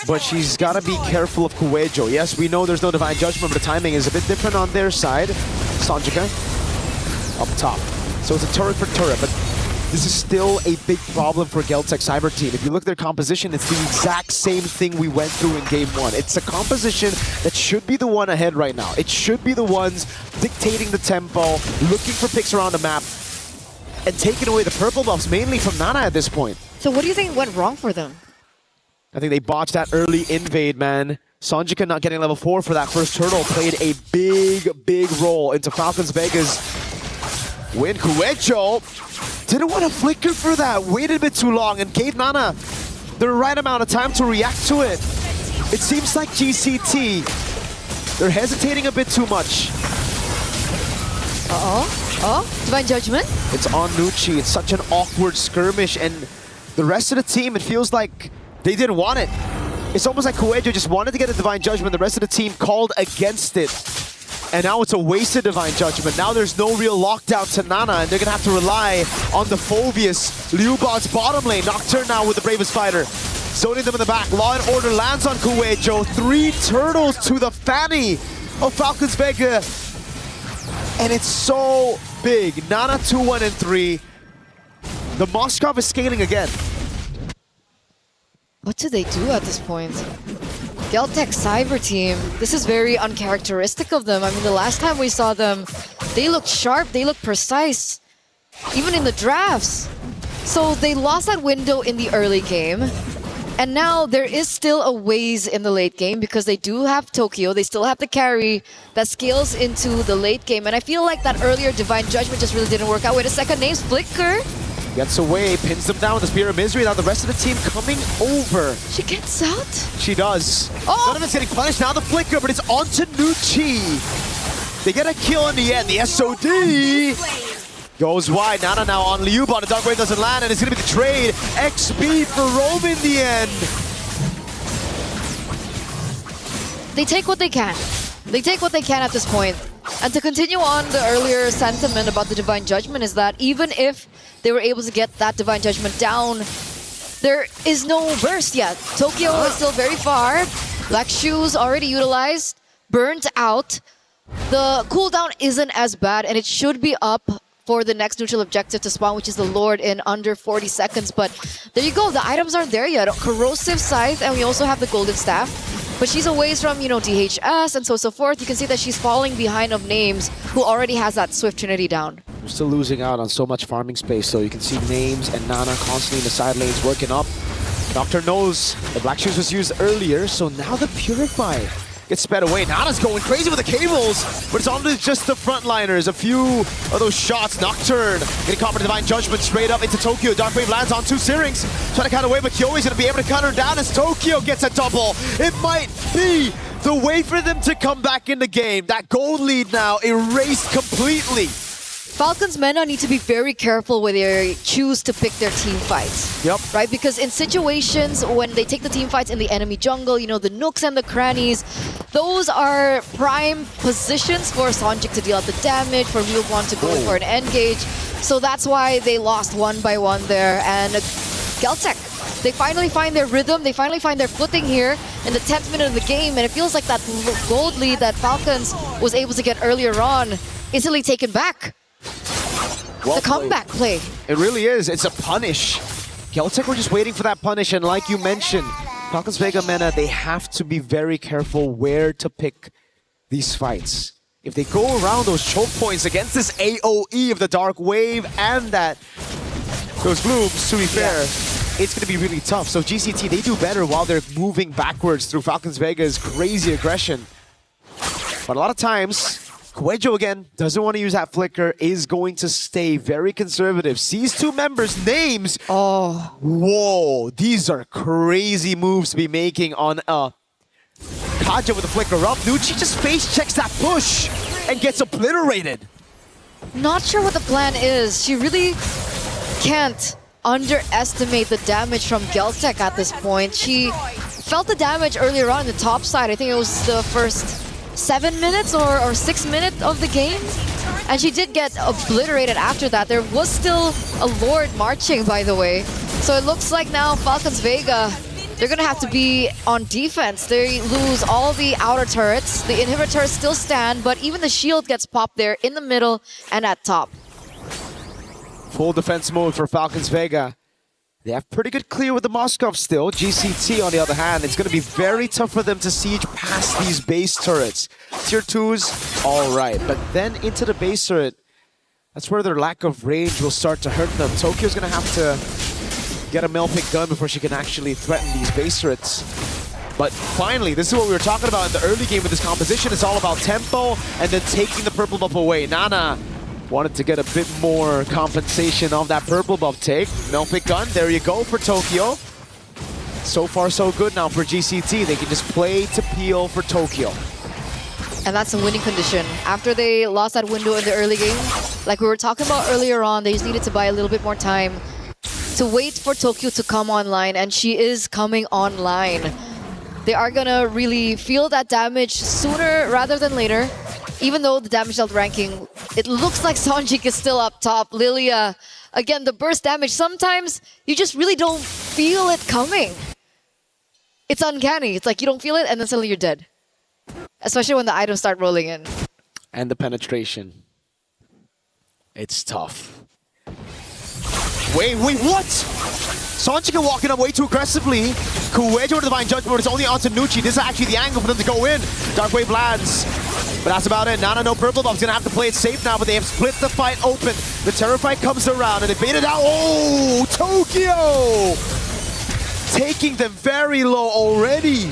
but she's got to be careful of Kuejo. Yes, we know there's no Divine Judgment, but the timing is a bit different on their side. Sonjika up top. So it's a turret for turret, but this is still a big problem for Geltec Cyber Team. If you look at their composition, it's the exact same thing we went through in Game 1. It's a composition that should be the one ahead right now. It should be the ones dictating the tempo, looking for picks around the map, and taking away the purple buffs, mainly from Nana at this point. So what do you think went wrong for them? I think they botched that early invade, man. Sonjika not getting level 4 for that first turtle played a big role into Falcons Vega's win. Kuejo didn't want to flicker for that, waited a bit too long, and gave Nana the right amount of time to react to it. It seems like GCT They're hesitating a bit too much. Divine Judgment. It's on Nucci. It's such an awkward skirmish, and the rest of the team, it feels like they didn't want it. It's almost like Coelho just wanted to get a Divine Judgment. The rest of the team called against it. And now it's a wasted Divine Judgment. Now there's no real lockdown to Nana, and they're going to have to rely on the Phobius. Liubot's bottom lane. Nocturne now with the Bravest Fighter. Zoning them in the back. Law and Order lands on Coelho. 3 turtles to the fanny of Falcons Vega. And it's so big. Nana 2-1 and 3. The Moskov is scaling again. What do they do at this point? Geltec Cyber Team, this is very uncharacteristic of them. I mean, the last time we saw them, they looked sharp, they looked precise, even in the drafts. So they lost that window in the early game. And now there is still a ways in the late game because they do have Tokyo. They still have the carry that scales into the late game. And I feel like that earlier Divine Judgment just really didn't work out. Wait a second, name's Flicker. Gets away, pins them down with the Spear of Misery. Now the rest of the team coming over. She gets out? She does. Oh! Donovan's getting punished. Now the Flicker, but it's onto Nucci. They get a kill in the end. The SOD goes wide. Nana now on Liubot. The Dark Wave doesn't land, and it's going to be the trade. XP for Rome in the end. They take what they can. They take what they can at this point. And to continue on the earlier sentiment about the Divine Judgment is that even if they were able to get that Divine Judgment down, there is no burst yet. Tokyo is still very far. Black Shoes already utilized, burnt out. The cooldown isn't as bad, and it should be up for the next neutral objective to spawn, which is the Lord, in under 40 seconds. But there you go, the items aren't there yet. Corrosive Scythe, and we also have the Golden Staff. But she's away from, you know, DHS and so forth. You can see that she's falling behind of Names, who already has that Swift Trinity down. We're still losing out on so much farming space, so you can see Names and Nana constantly in the side lanes working up. Doctor knows the Black Shoes was used earlier, so now the Purify gets sped away. Nana's going crazy with the cables, but it's on to just the frontliners. A few of those shots. Nocturne getting caught by Divine Judgment straight up into Tokyo. Dark Wave lands on 2 Syrinx. Trying to cut away, but Kyoi's going to be able to cut her down as Tokyo gets a double. It might be the way for them to come back in the game. That gold lead now erased completely. Falcons Mena need to be very careful when they choose to pick their team fights. Yep. Right? Because in situations when they take the team fights in the enemy jungle, you know, the nooks and the crannies, those are prime positions for Sonjik to deal out the damage, for Ryuwon to go for an engage. So that's why they lost 1 by 1 there. And Geltec, they finally find their rhythm, they finally find their footing here in the 10th minute of the game, and it feels like that gold lead that Falcons was able to get earlier on easily taken back. Well the comeback play. It really is. It's a punish. Geltec were just waiting for that punish, and like you mentioned, Falcons Vega Mena, they have to be very careful where to pick these fights. If they go around those choke points against this AoE of the Dark Wave and those blooms, to be fair, it's going to be really tough. So GCT, they do better while they're moving backwards through Falcons Vega's crazy aggression. But a lot of times, Coelho again doesn't want to use that flicker, is going to stay very conservative. Sees 2 members' names. Oh. Whoa, these are crazy moves to be making on Kaja with the flicker up. Nucci just face checks that push and gets obliterated. Not sure what the plan is. She really can't underestimate the damage from Geltec at this point. She felt the damage earlier on in the top side. I think it was the first 7 minutes or 6 minutes of the game, and she did get obliterated after that. There was still a Lord marching, by the way, so it looks like now Falcons Vega, they're gonna have to be on defense. They lose all the outer turrets. The inhibitors still stand, but even the shield gets popped there in the middle and at top. Full defense mode for Falcons Vega. They have pretty good clear with the Moskov still. GCT, on the other hand, it's going to be very tough for them to siege past these base turrets. Tier 2s, all right. But then into the base turret, that's where their lack of range will start to hurt them. Tokyo's going to have to get a Melpick gun before she can actually threaten these base turrets. But finally, this is what we were talking about in the early game with this composition. It's all about tempo and then taking the purple buff away. Nana wanted to get a bit more compensation of that purple buff take. Melpick gun, there you go for Tokyo. So far so good now for GCT. They can just play to peel for Tokyo. And that's a winning condition. After they lost that window in the early game, like we were talking about earlier on, they just needed to buy a little bit more time to wait for Tokyo to come online, and she is coming online. They are gonna really feel that damage sooner rather than later. Even though the damage dealt ranking, it looks like Sonjik is still up top. Lilia, again, the burst damage, sometimes you just really don't feel it coming. It's uncanny. It's like you don't feel it and then suddenly you're dead. Especially when the items start rolling in. And the penetration. It's tough. Wait, what? Sonjika walking up way too aggressively. Kuwejo with Divine Judgment, but it's only onto Nucci. This is actually the angle for them to go in. Dark Wave lands. But that's about it. Nana, no purple buff's gonna have to play it safe now, but they have split the fight open. The Terror fight comes around and they bait it out. Oh, Tokyo! Taking them very low already.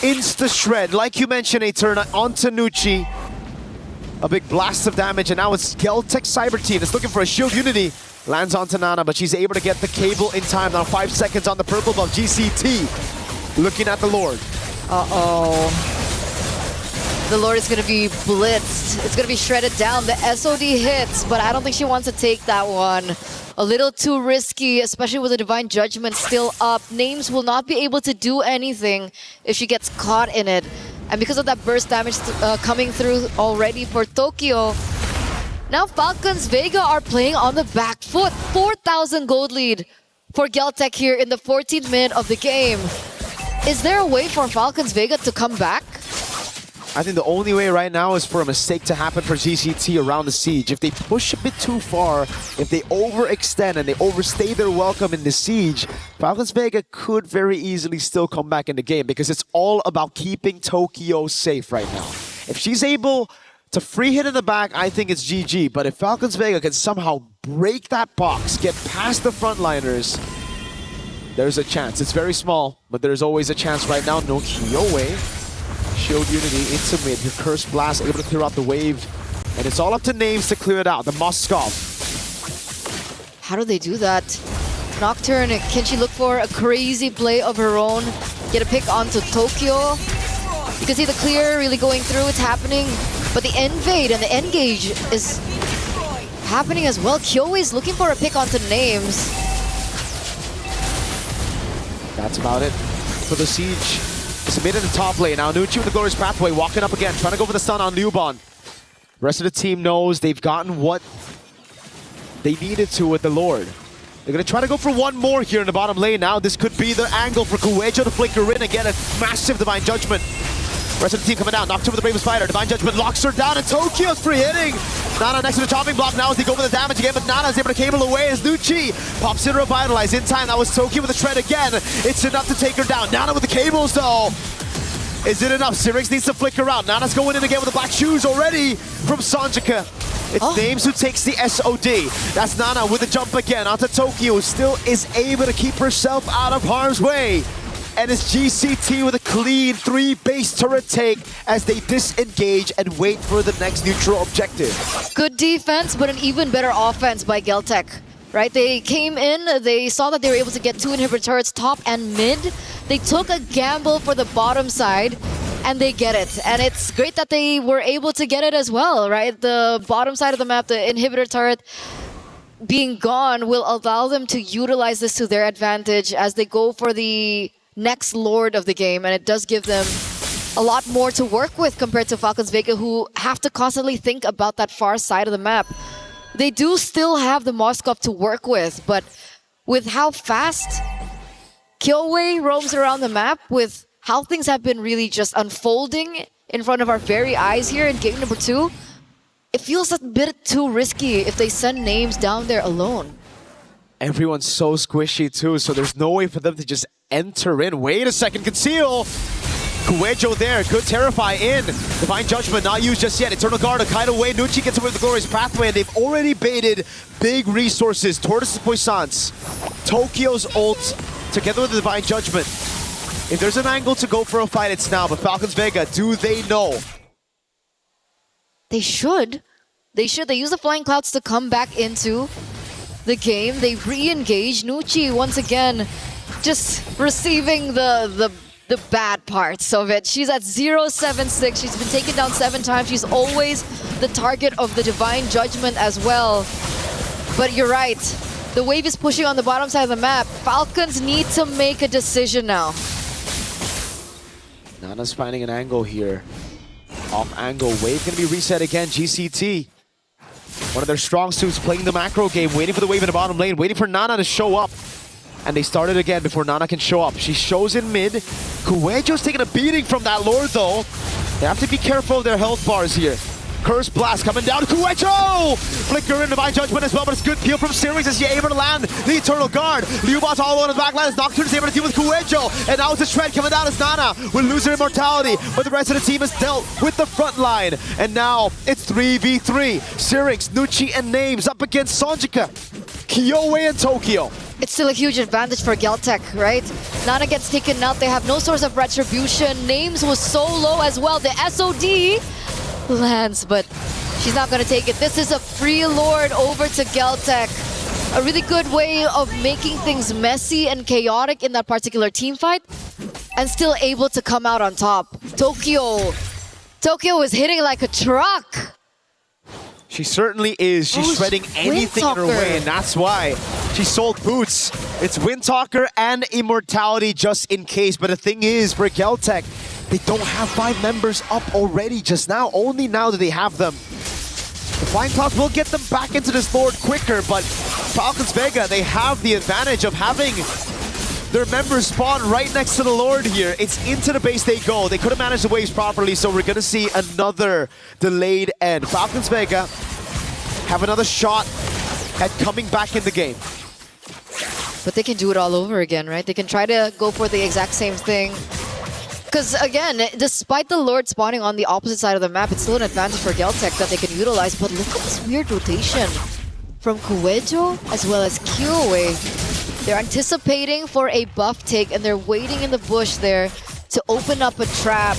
Insta shred, like you mentioned, Eterna onto Nucci. A big blast of damage, and now it's Geltech Cyber Team that's looking for a shield unity. Lands onto Nana, but she's able to get the cable in time. Now 5 seconds on the purple buff. GCT looking at the Lord. Uh-oh. The Lord is gonna be blitzed. It's gonna be shredded down. The SOD hits, but I don't think she wants to take that one. A little too risky, especially with the Divine Judgment still up. Names will not be able to do anything if she gets caught in it. And because of that burst damage coming through already for Tokyo, now Falcons Vega are playing on the back foot. 4,000 gold lead for Geltech here in the 14th minute of the game. Is there a way for Falcons Vega to come back? I think the only way right now is for a mistake to happen for GCT around the siege. If they push a bit too far, if they overextend and they overstay their welcome in the siege, Falcons Vega could very easily still come back in the game because it's all about keeping Tokyo safe right now. If she's able to free hit in the back, I think it's GG. But if Falcons Vega can somehow break that box, get past the frontliners, there's a chance. It's very small, but there's always a chance right now. No Kyowe. Shield unity into mid. Your Curse Blast able to clear out the wave. And it's all up to Names to clear it out. The Moskov. How do they do that? Nocturne, can she look for a crazy play of her own? Get a pick onto Tokyo. You can see the clear really going through. It's happening. But the Invade and the Engage is happening as well. Kyowe is looking for a pick onto Names. That's about it for the siege. It's mid in the top lane. Now Nucci with the Glorious Pathway walking up again, trying to go for the stun on Newbon. The rest of the team knows they've gotten what they needed to with the Lord. They're going to try to go for one more here in the bottom lane now. This could be the angle for Kuwejo to flicker in and get a massive Divine Judgment. Rest of the team coming down. Nocturne with the Bravest Spider. Divine Judgment locks her down, and Tokyo's free hitting. Nana next to the chopping block now as they go for the damage again, but Nana's able to cable away as Nucci pops in to revitalize. In time, that was Tokyo with the shred again. It's enough to take her down. Nana with the cables though. Is it enough? Syrinx needs to flicker around. Nana's going in again with the black shoes already from Sonjika. It's Names who takes the SOD. That's Nana with the jump again onto Tokyo, who still is able to keep herself out of harm's way. And it's GCT with a clean 3 base turret take as they disengage and wait for the next neutral objective. Good defense, but an even better offense by Geltech. Right? They came in, they saw that they were able to get 2 inhibitor turrets top and mid. They took a gamble for the bottom side, and they get it. And it's great that they were able to get it as well, right? The bottom side of the map, the inhibitor turret being gone will allow them to utilize this to their advantage as they go for the next Lord of the game, and it does give them a lot more to work with compared to Falcons Vega, who have to constantly think about that far side of the map. They do still have the Moskov to work with, but with how fast Kyowe roams around the map, with how things have been really just unfolding in front of our very eyes here in game number 2, it feels a bit too risky if they send Names down there alone. Everyone's so squishy too, so there's no way for them to just enter in. Wait a second, conceal! Kuwejo there, good Terrify in. Divine Judgment not used just yet. Eternal Guard, a kite away. Nucci gets away with the Glorious Pathway, and they've already baited big resources. Tortoise's Puissance, Tokyo's ult, together with the Divine Judgment. If there's an angle to go for a fight, it's now. But Falcons Vega, do they know? They should. They should. They use the Flying Clouds to come back into the game. They re-engage. Nucci once again just receiving the the bad parts of it. She's at 076. She's been taken down 7 times. She's always the target of the Divine Judgment as well. But you're right. The wave is pushing on the bottom side of the map. Falcons need to make a decision now. Nana's finding an angle here. Off angle. Wave going to be reset again. GCT. One of their strong suits, playing the macro game, waiting for the wave in the bottom lane, waiting for Nana to show up. And they start it again before Nana can show up. She shows in mid. Kuejo's taking a beating from that Lord though. They have to be careful of their health bars here. Curse Blast coming down. Kuejo! Flicker in Divine Judgment as well, but it's good peel from Series as he's able to land the Eternal Guard. Liubot's all on the back line as Nocturne is able to deal with Kuejo. And now it's a shred coming down as Nana will lose her immortality. But the rest of the team has dealt with the front line. And now it's 3v3. Syrinx, Nucci, and Names up against Sonjika, Kyowe, and Tokyo. It's still a huge advantage for Geltec, right? Nana gets taken out. They have no source of retribution. Names was so low as well. The SOD lands, but she's not going to take it. This is a free Lord over to Geltec. A really good way of making things messy and chaotic in that particular team fight, and still able to come out on top. Tokyo is hitting like a truck. She certainly is. She's shredding anything in her way, and that's why she sold boots. It's Windtalker and Immortality just in case. But the thing is, for Geltec, they don't have 5 members up already just now. Only now do they have them. The Flying Clouds will get them back into this Lord quicker, but Falcons Vega, they have the advantage of having their members spawn right next to the Lord here. It's into the base they go. They couldn't manage the waves properly, so we're going to see another delayed end. Falcons Vega have another shot at coming back in the game. But they can do it all over again, right? They can try to go for the exact same thing. Because again, despite the Lord spawning on the opposite side of the map, it's still an advantage for Geltec that they can utilize. But look at this weird rotation from Kuejo as well as Kyowe. They're anticipating for a buff take and they're waiting in the bush there to open up a trap.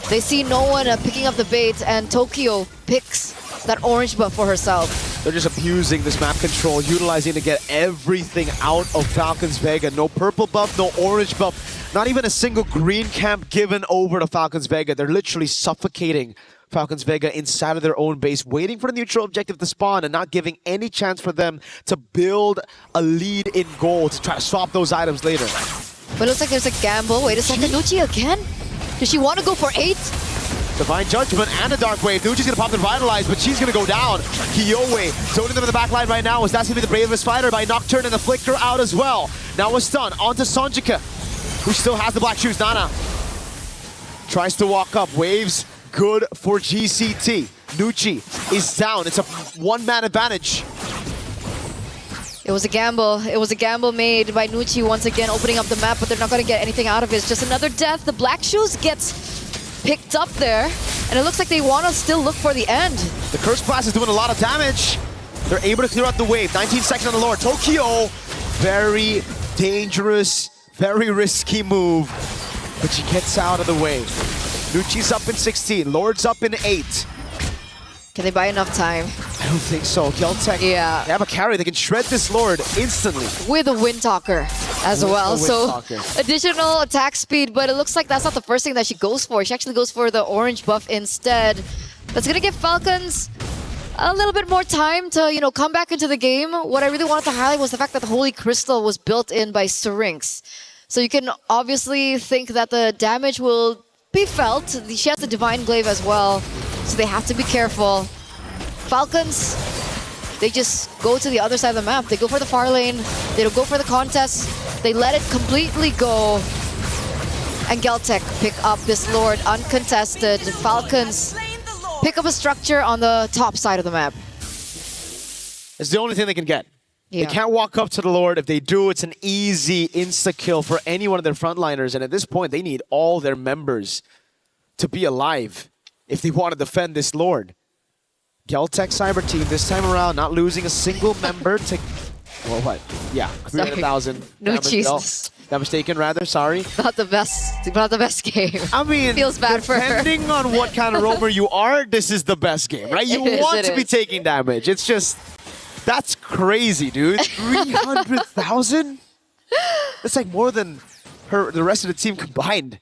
They see no one picking up the bait, and Tokyo picks that orange buff for herself. They're just abusing this map control, utilizing to get everything out of Falcons Vega. No purple buff, no orange buff. Not even a single green camp given over to Falcons Vega. They're literally suffocating Falcons Vega inside of their own base, waiting for the neutral objective to spawn and not giving any chance for them to build a lead in goal to try to swap those items later. But it looks like there's a gamble. Wait a second, Nucci again? Does she want to go for 8? Divine Judgment and a Dark Wave. Nucci's going to pop the Revitalize, but she's going to go down. Kyowe zoning them in the back line right now, as that's going to be the bravest fighter by Nocturne, and the Flicker out as well. Now a stun onto Sonjika, who still has the black shoes. Nana tries to walk up. Waves good for GCT. Nucci is down. It's a one-man advantage. It was a gamble. It was a gamble made by Nucci once again, opening up the map, but they're not going to get anything out of it. It's just another death. The black shoes gets picked up there, and it looks like they want to still look for the end. The Curse Blast is doing a lot of damage. They're able to clear out the wave. 19 seconds on the Lord. Tokyo, very dangerous, very risky move, but she gets out of the way. Nucci's up in 16, Lord's up in 8. Can they buy enough time? I don't think so. Geltec, yeah, they have a carry. They can shred this Lord instantly. With a Windtalker as well. So additional attack speed, but it looks like that's not the first thing that she goes for. She actually goes for the orange buff instead. That's going to give Falcons a little bit more time to, you know, come back into the game. What I really wanted to highlight was the fact that the Holy Crystal was built in by Syrinx. So you can obviously think that the damage will be felt. She has the Divine Glaive as well, so they have to be careful. Falcons, they just go to the other side of the map. They go for the far lane. They don't go for the contest. They let it completely go. And Geltec pick up this Lord uncontested. Falcons pick up a structure on the top side of the map. It's the only thing they can get. Yeah. They can't walk up to the Lord. If they do, it's an easy insta-kill for any one of their frontliners. And at this point, they need all their members to be alive if they want to defend this Lord. Geltec Cyber Team this time around, not losing a single member to... Well, what? Yeah, 300,000. No, Jesus. That mistaken, rather. Sorry. Not the best game. I mean, feels bad for her. Depending on what kind of roamer you are, this is the best game, right? You want to be taking damage. It's just... That's crazy, dude. 300,000? That's like more than the rest of the team combined.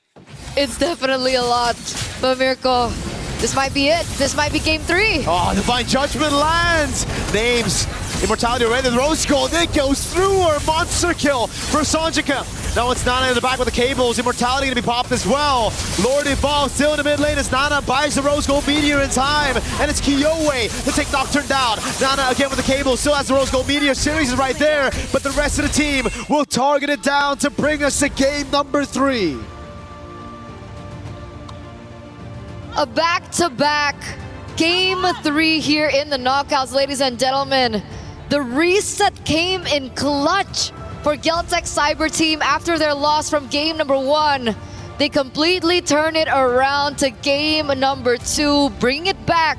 It's definitely a lot. But Mirko, this might be it. This might be game 3. Oh, Divine Judgment lands. Names. Immortality already. The Rose Gold. It goes through her. Monster kill for Sanjika. Now it's Nana in the back with the cables. Immortality going to be popped as well. Lord Evolve still in the mid lane as Nana buys the Rose Gold Meteor in time. And it's Kyowe to take Nocturne down. Nana again with the cables. Still has the Rose Gold Meteor. Series is right there. But the rest of the team will target it down to bring us to game number 3. A back-to-back game 3 here in the knockouts, ladies and gentlemen. The reset came in clutch for Geltec Cyber Team after their loss from game number 1. They completely turn it around to game number 2, bring it back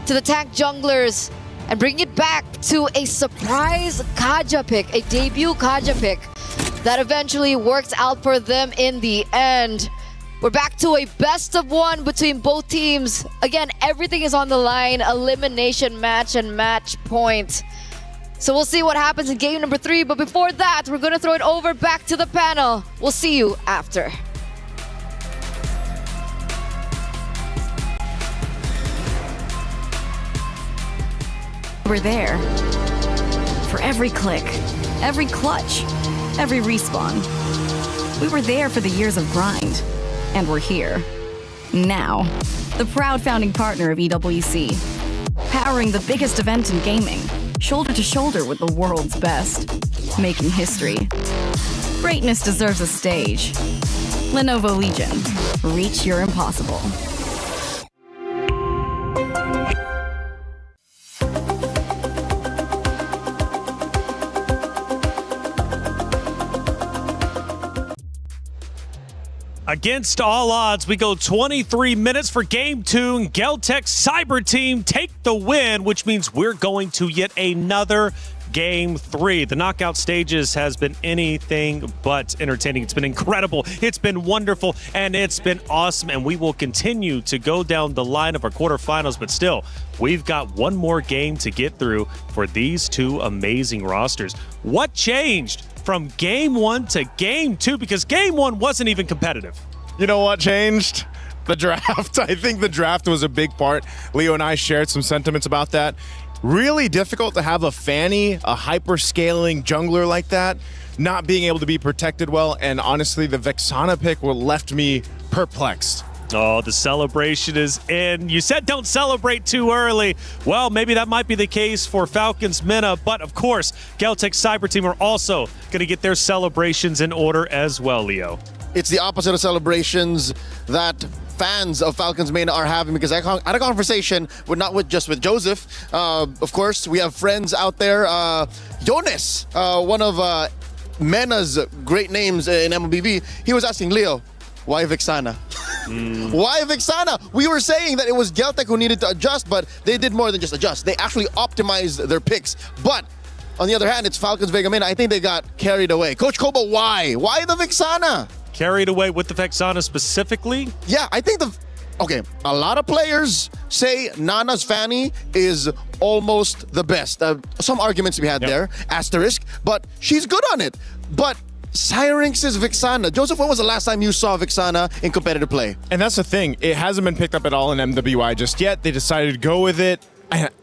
to the tank junglers and bring it back to a surprise Kaja pick, a debut Kaja pick that eventually works out for them in the end. We're back to a best of 1 between both teams. Again, everything is on the line. Elimination match and match point. So we'll see what happens in game number 3. But before that, we're going to throw it over back to the panel. We'll see you after. We're there. For every click, every clutch, every respawn. We were there for the years of grind. And we're here. Now. The proud founding partner of EWC. Powering the biggest event in gaming. Shoulder to shoulder with the world's best. Making history. Greatness deserves a stage. Lenovo Legion. Reach your impossible. Against all odds, we go 23 minutes for game 2. And Geltec Cyber Team take the win, which means we're going to yet another game 3. The knockout stages has been anything but entertaining. It's been incredible. It's been wonderful, and it's been awesome. And we will continue to go down the line of our quarterfinals, but still, we've got one more game to get through for these 2 amazing rosters. What changed from game 1 to game 2? Because game 1 wasn't even competitive. You know what changed? The draft. I think the draft was a big part. Leo and I shared some sentiments about that. Really difficult to have a Fanny, a hyper-scaling jungler like that, not being able to be protected well, and honestly, the Vexana pick left me perplexed. Oh, the celebration is in. You said don't celebrate too early. Well, maybe that might be the case for Falcons Mina, but of course, Geltec Cyber Team are also going to get their celebrations in order as well, Leo. It's the opposite of celebrations that fans of Falcons Main are having, because I had a conversation not just with Joseph. Of course, we have friends out there. Jonas, one of Mena's great names in MLBB, he was asking Leo, why Vexana? Why Vexana? We were saying that it was Geltec who needed to adjust, but they did more than just adjust. They actually optimized their picks. But on the other hand, it's Falcons Vega Main. I think they got carried away. Coach Koba, why? Why the Vexana? Carried away with the Vexana specifically? Yeah, I think okay, a lot of players say Nana's Fanny is almost the best. Some arguments to be had there, asterisk, but she's good on it. But Syrinx's Vexana. Joseph, when was the last time you saw Vexana in competitive play? And that's the thing. It hasn't been picked up at all in MWI just yet. They decided to go with it.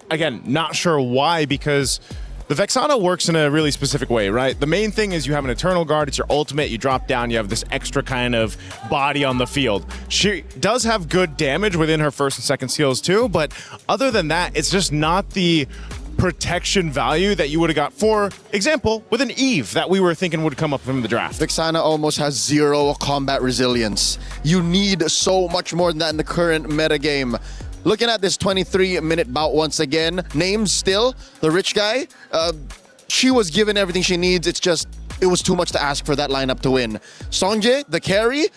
Again, not sure why, because the Vexana works in a really specific way, right? The main thing is you have an Eternal Guard, it's your ultimate, you drop down, you have this extra kind of body on the field. She does have good damage within her first and second skills too, but other than that, it's just not the protection value that you would have got, for example, with an Eve that we were thinking would come up from the draft. Vexana almost has 0 combat resilience. You need so much more than that in the current metagame. Looking at this 23-minute bout once again, names still, the rich guy, she was given everything she needs. It was too much to ask for that lineup to win. Songjae, the carry,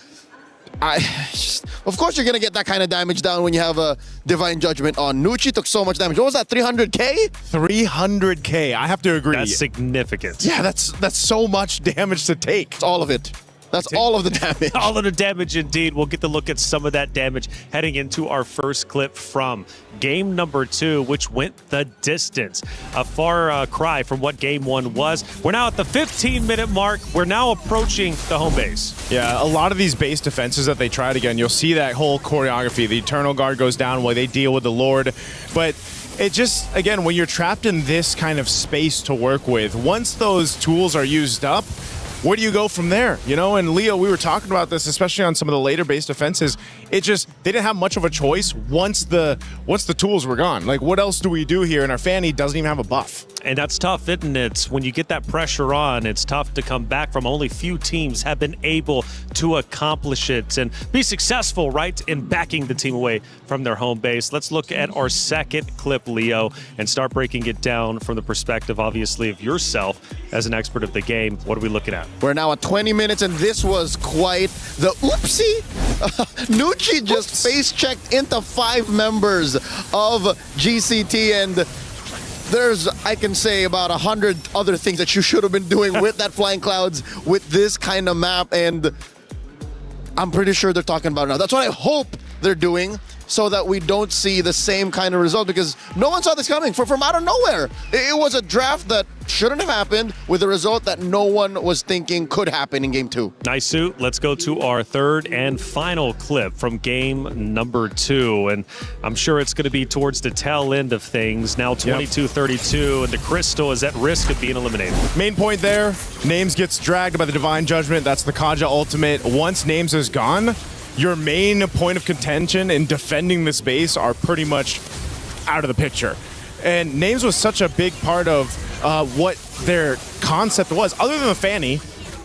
of course you're going to get that kind of damage down when you have a Divine Judgment on. Nucci took so much damage. What was that, 300k? 300k, I have to agree. That's significant. Yeah, that's so much damage to take. All of it. That's all of the damage. All of the damage indeed. We'll get to look at some of that damage heading into our first clip from game number 2, which went the distance. A far cry from what game 1 was. We're now at the 15-minute mark. We're now approaching the home base. Yeah, a lot of these base defenses that they tried again, you'll see that whole choreography. The Eternal Guard goes down while they deal with the Lord. But it just, again, when you're trapped in this kind of space to work with, once those tools are used up, where do you go from there? You know, and Leo, we were talking about this, especially on some of the later base defenses. It just, they didn't have much of a choice once the tools were gone. Like, what else do we do here? And our Fanny doesn't even have a buff. And that's tough, isn't it? When you get that pressure on, it's tough to come back from. Only few teams have been able to accomplish it and be successful, right, in backing the team away from their home base. Let's look at our second clip, Leo, and start breaking it down from the perspective, obviously, of yourself as an expert of the game. What are we looking at? We're now at 20 minutes, and this was quite the oopsie. Nucci just face-checked into 5 members of GCT, and there's, I can say, about 100 other things that you should have been doing with that Flying Clouds, with this kind of map, and I'm pretty sure they're talking about it now. That's what I hope they're doing, so that we don't see the same kind of result, because no one saw this coming from out of nowhere. It was a draft that shouldn't have happened, with a result that no one was thinking could happen in game 2. Nice suit. Let's go to our third and final clip from game number 2. And I'm sure it's going to be towards the tail end of things. Now 22-32, and the Crystal is at risk of being eliminated. Main point there, Names gets dragged by the Divine Judgment. That's the Kaja ultimate. Once Names is gone, your main point of contention in defending this base are pretty much out of the picture. And Names was such a big part of what their concept was. Other than the Fanny,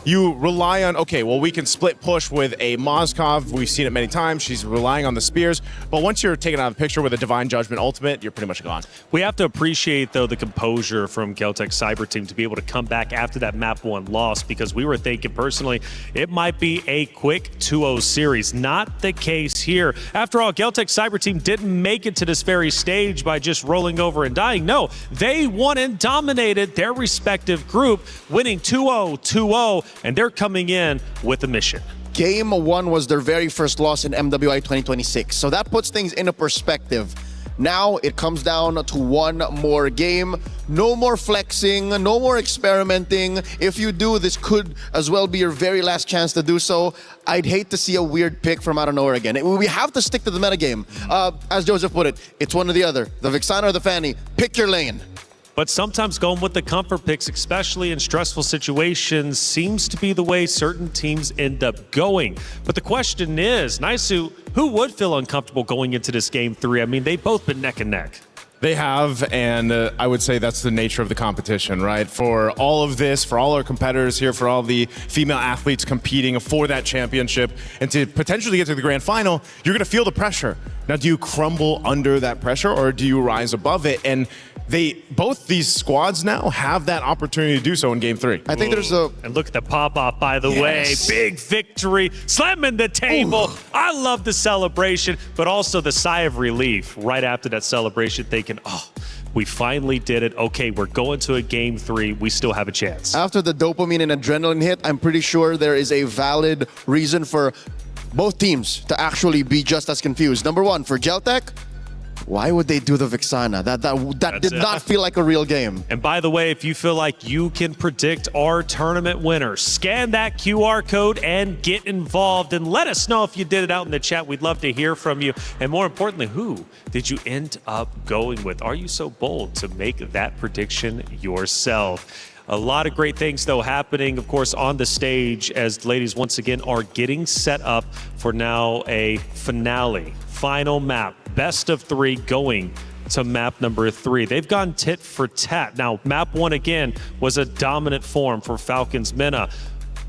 you rely on, okay, well, we can split push with a Moskov. We've seen it many times. She's relying on the spears. But once you're taken out of the picture with a Divine Judgment ultimate, you're pretty much gone. We have to appreciate, though, the composure from Galtech Cyber Team to be able to come back after that map 1 loss, because we were thinking personally it might be a quick 2-0 series. Not the case here. After all, Galtech Cyber Team didn't make it to this very stage by just rolling over and dying. No, they won and dominated their respective group, winning 2-0, 2-0, and they're coming in with a mission. Game 1 was their very first loss in MWI 2026, so that puts things into perspective. Now it comes down to one more game. No more flexing, no more experimenting. If you do, this could as well be your very last chance to do so. I'd hate to see a weird pick from out of nowhere again. We have to stick to the metagame. As Joseph put it, it's one or the other. The Vixana or the Fanny. Pick your lane. But sometimes going with the comfort picks, especially in stressful situations, seems to be the way certain teams end up going. But the question is, Naisu, who would feel uncomfortable going into this game 3? I mean, they've both been neck and neck. They have, and I would say that's the nature of the competition, right? For all of this, for all our competitors here, for all the female athletes competing for that championship, and to potentially get to the grand final, you're going to feel the pressure. Now, do you crumble under that pressure, or do you rise above it? And both these squads now have that opportunity to do so in game 3. I think there's a... And look at the pop-off, by the way. Big victory. Slamming the table. Ooh. I love the celebration, but also the sigh of relief right after that celebration, thinking, oh, we finally did it. Okay, we're going to a game 3. We still have a chance. After the dopamine and adrenaline hit, I'm pretty sure there is a valid reason for both teams to actually be just as confused. Number 1, for Geltech, why would they do the Vixana? That did not feel like a real game. And by the way, if you feel like you can predict our tournament winner, scan that QR code and get involved. And let us know if you did it out in the chat. We'd love to hear from you. And more importantly, who did you end up going with? Are you so bold to make that prediction yourself? A lot of great things, though, happening, of course, on the stage as ladies once again are getting set up for now a finale. Final map, best of 3 going to map number 3. They've gone tit for tat. Now, map 1 again was a dominant form for Falcons Mena.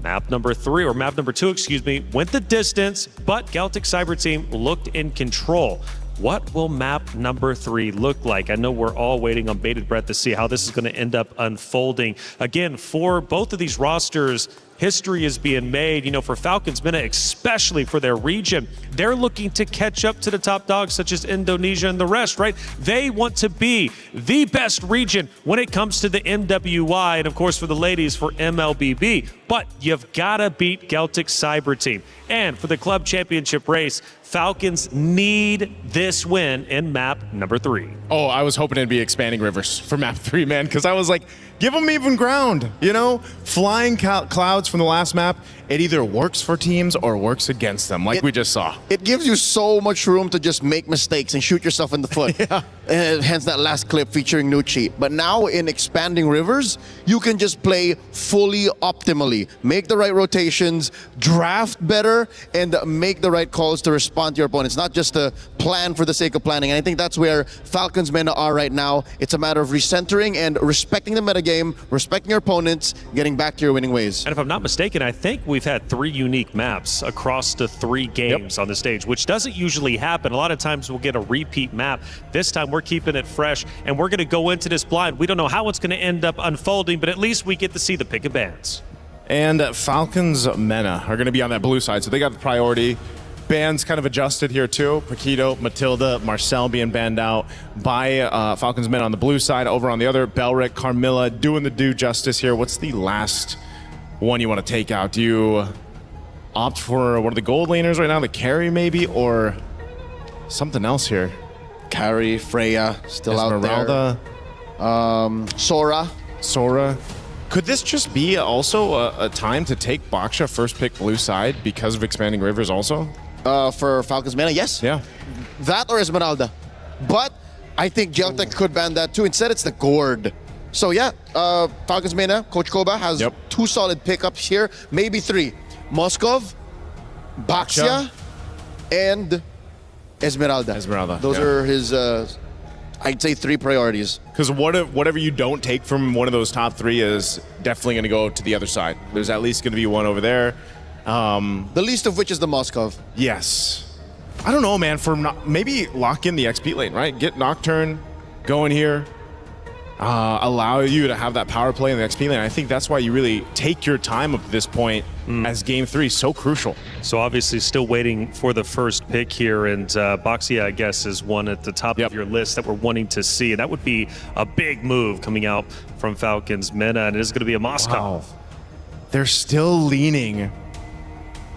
Map number 3, or map number 2, excuse me, went the distance, but Galtech Cyber Team looked in control. What will map number 3 look like? I know we're all waiting on bated breath to see how this is going to end up unfolding. Again, for both of these rosters, history is being made, you know, for Falcons MENA, especially for their region. They're looking to catch up to the top dogs such as Indonesia and the rest, right? They want to be the best region when it comes to the MWI, and of course for the ladies for MLBB. But you've got to beat Celtic Cyber Team. And for the club championship race, Falcons need this win in map number 3. Oh, I was hoping it'd be Expanding Rivers for map 3, man, because I was like, give them even ground, you know? Flying clouds from the last map, it either works for teams or works against them, like we just saw. It gives you so much room to just make mistakes and shoot yourself in the foot. Yeah. Hence that last clip featuring Nucci. But now in Expanding Rivers, you can just play fully optimally. Make the right rotations, draft better, and make the right calls to respond to your opponents. Not just a plan for the sake of planning. And I think that's where Falcons MENA are right now. It's a matter of recentering and respecting the metagame, respecting your opponents, getting back to your winning ways. And if I'm not mistaken, I think we've had 3 unique maps across the 3 games on the stage, which doesn't usually happen. A lot of times we'll get a repeat map. This time we're keeping it fresh, and we're going to go into this blind. We don't know how it's going to end up unfolding, but at least we get to see the pick of bands. And Falcons MENA are going to be on that blue side, so they got the priority. Bands kind of adjusted here too. Paquito, Matilda, Marcel being banned out by Falcons MENA on the blue side. Over on the other, Belric, Carmilla doing the due justice here. What's the last one you want to take out? Do you opt for one of the gold laners right now, the carry maybe, or something else here? Carry, Freya, still Esmeralda, out there. Sora. Could this just be also a time to take Baksha first pick blue side because of Expanding Rivers also? For Falcons MENA, yes. Yeah. That or Esmeralda. But I think Celtic could ban that too. Instead, it's the Gourd. So yeah, Falcons MENA, Coach Koba has 2 solid pickups here, maybe 3. Moskov, Baxia, and Esmeralda. Those are his, I'd say, 3 priorities. Because whatever you don't take from one of those top 3 is definitely going to go to the other side. There's at least going to be one over there. The least of which is the Moskov. Yes. I don't know, man. Maybe lock in the XP lane, right? Get Nocturne going here. Allow you to have that power play in the XP lane. I think that's why you really take your time up to this point as Game 3 is so crucial. So obviously still waiting for the first pick here, and Baxia, I guess, is one at the top of your list that we're wanting to see. And that would be a big move coming out from Falcons MENA, and it is going to be a Moskov. Wow. They're still leaning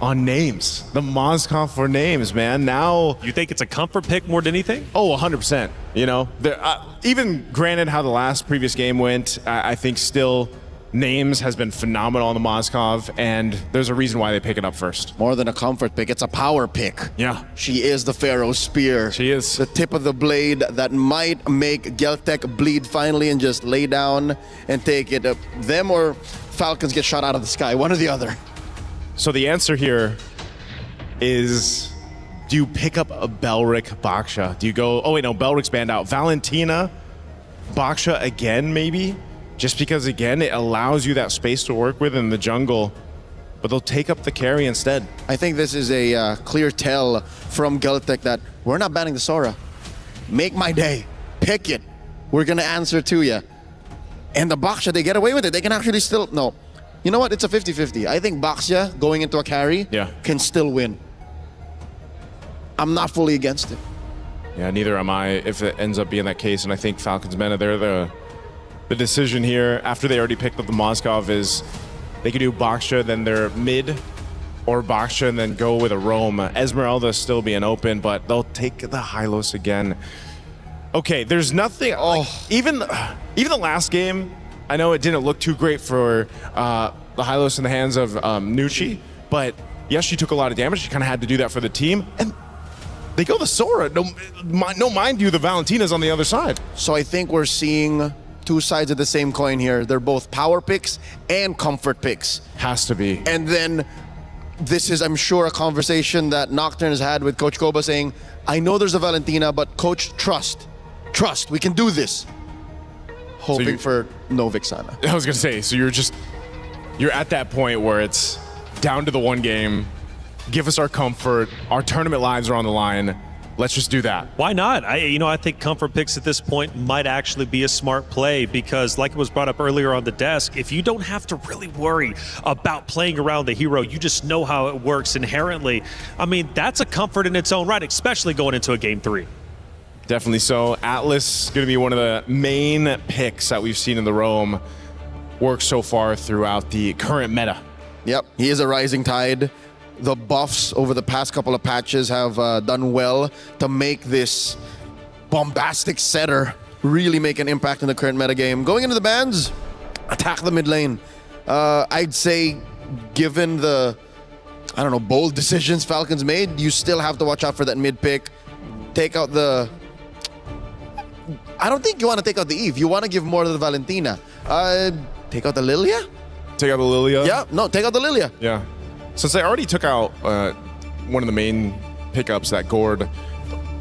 on names. The Moskov for names, man. Now, you think it's a comfort pick more than anything? Oh, 100%. You know, even granted how the previous game went, I think still names has been phenomenal on the Moskov, and there's a reason why they pick it up first. More than a comfort pick, it's a power pick. Yeah. She is the Pharaoh's Spear. She is. The tip of the blade that might make Celtic bleed finally and just lay down and take it. Them or Falcons get shot out of the sky, one or the other. So the answer here is, do you pick up a Belric Baksha? Do you go, oh wait, no, Belric's banned out. Valentina, Baksha again, maybe? Just because, again, it allows you that space to work with in the jungle, but they'll take up the carry instead. I think this is a clear tell from Celtic that we're not banning the Sora. Make my day. Pick it. We're going to answer to you. And the Baksha, they get away with it. They can actually still, no. You know what? It's a 50-50. I think Baxia going into a carry can still win. I'm not fully against it. Yeah, neither am I if it ends up being that case. And I think Falcons MENA, they're the decision here after they already picked up the Moskov is they could do Baksha, then they're mid, or Baksha and then go with a roam. Esmeralda still being open, but they'll take the Hylos again. Okay, there's nothing. Even the last game, I know it didn't look too great for the Hylos in the hands of Nucci, but yes, she took a lot of damage. She kind of had to do that for the team. And they go the Sora. No, mind you, the Valentina's on the other side. So I think we're seeing 2 sides of the same coin here. They're both power picks and comfort picks. Has to be. And then this is, I'm sure, a conversation that Nocturne has had with Coach Koba saying, I know there's a Valentina, but Coach, trust, we can do this. Hoping for no Vixana. I was going to say, so you're at that point where it's down to the one game, give us our comfort, our tournament lives are on the line, let's just do that. Why not? I think comfort picks at this point might actually be a smart play because, like it was brought up earlier on the desk, if you don't have to really worry about playing around the hero, you just know how it works inherently. I mean, that's a comfort in its own right, especially going into a game 3. Definitely so. Atlas going to be one of the main picks that we've seen in the Roam work so far throughout the current meta. Yep, he is a rising tide. The buffs over the past couple of patches have done well to make this bombastic setter really make an impact in the current meta game. Going into the bans, attack the mid lane. I'd say, given the, bold decisions Falcons made, you still have to watch out for that mid pick. Take out the... I don't think you want to take out the Eve. You want to give more to the Valentina. Take out the Lilia? Take out the Lilia? Yeah, no, take out the Lilia. Yeah. Since they already took out one of the main pickups, that Gord,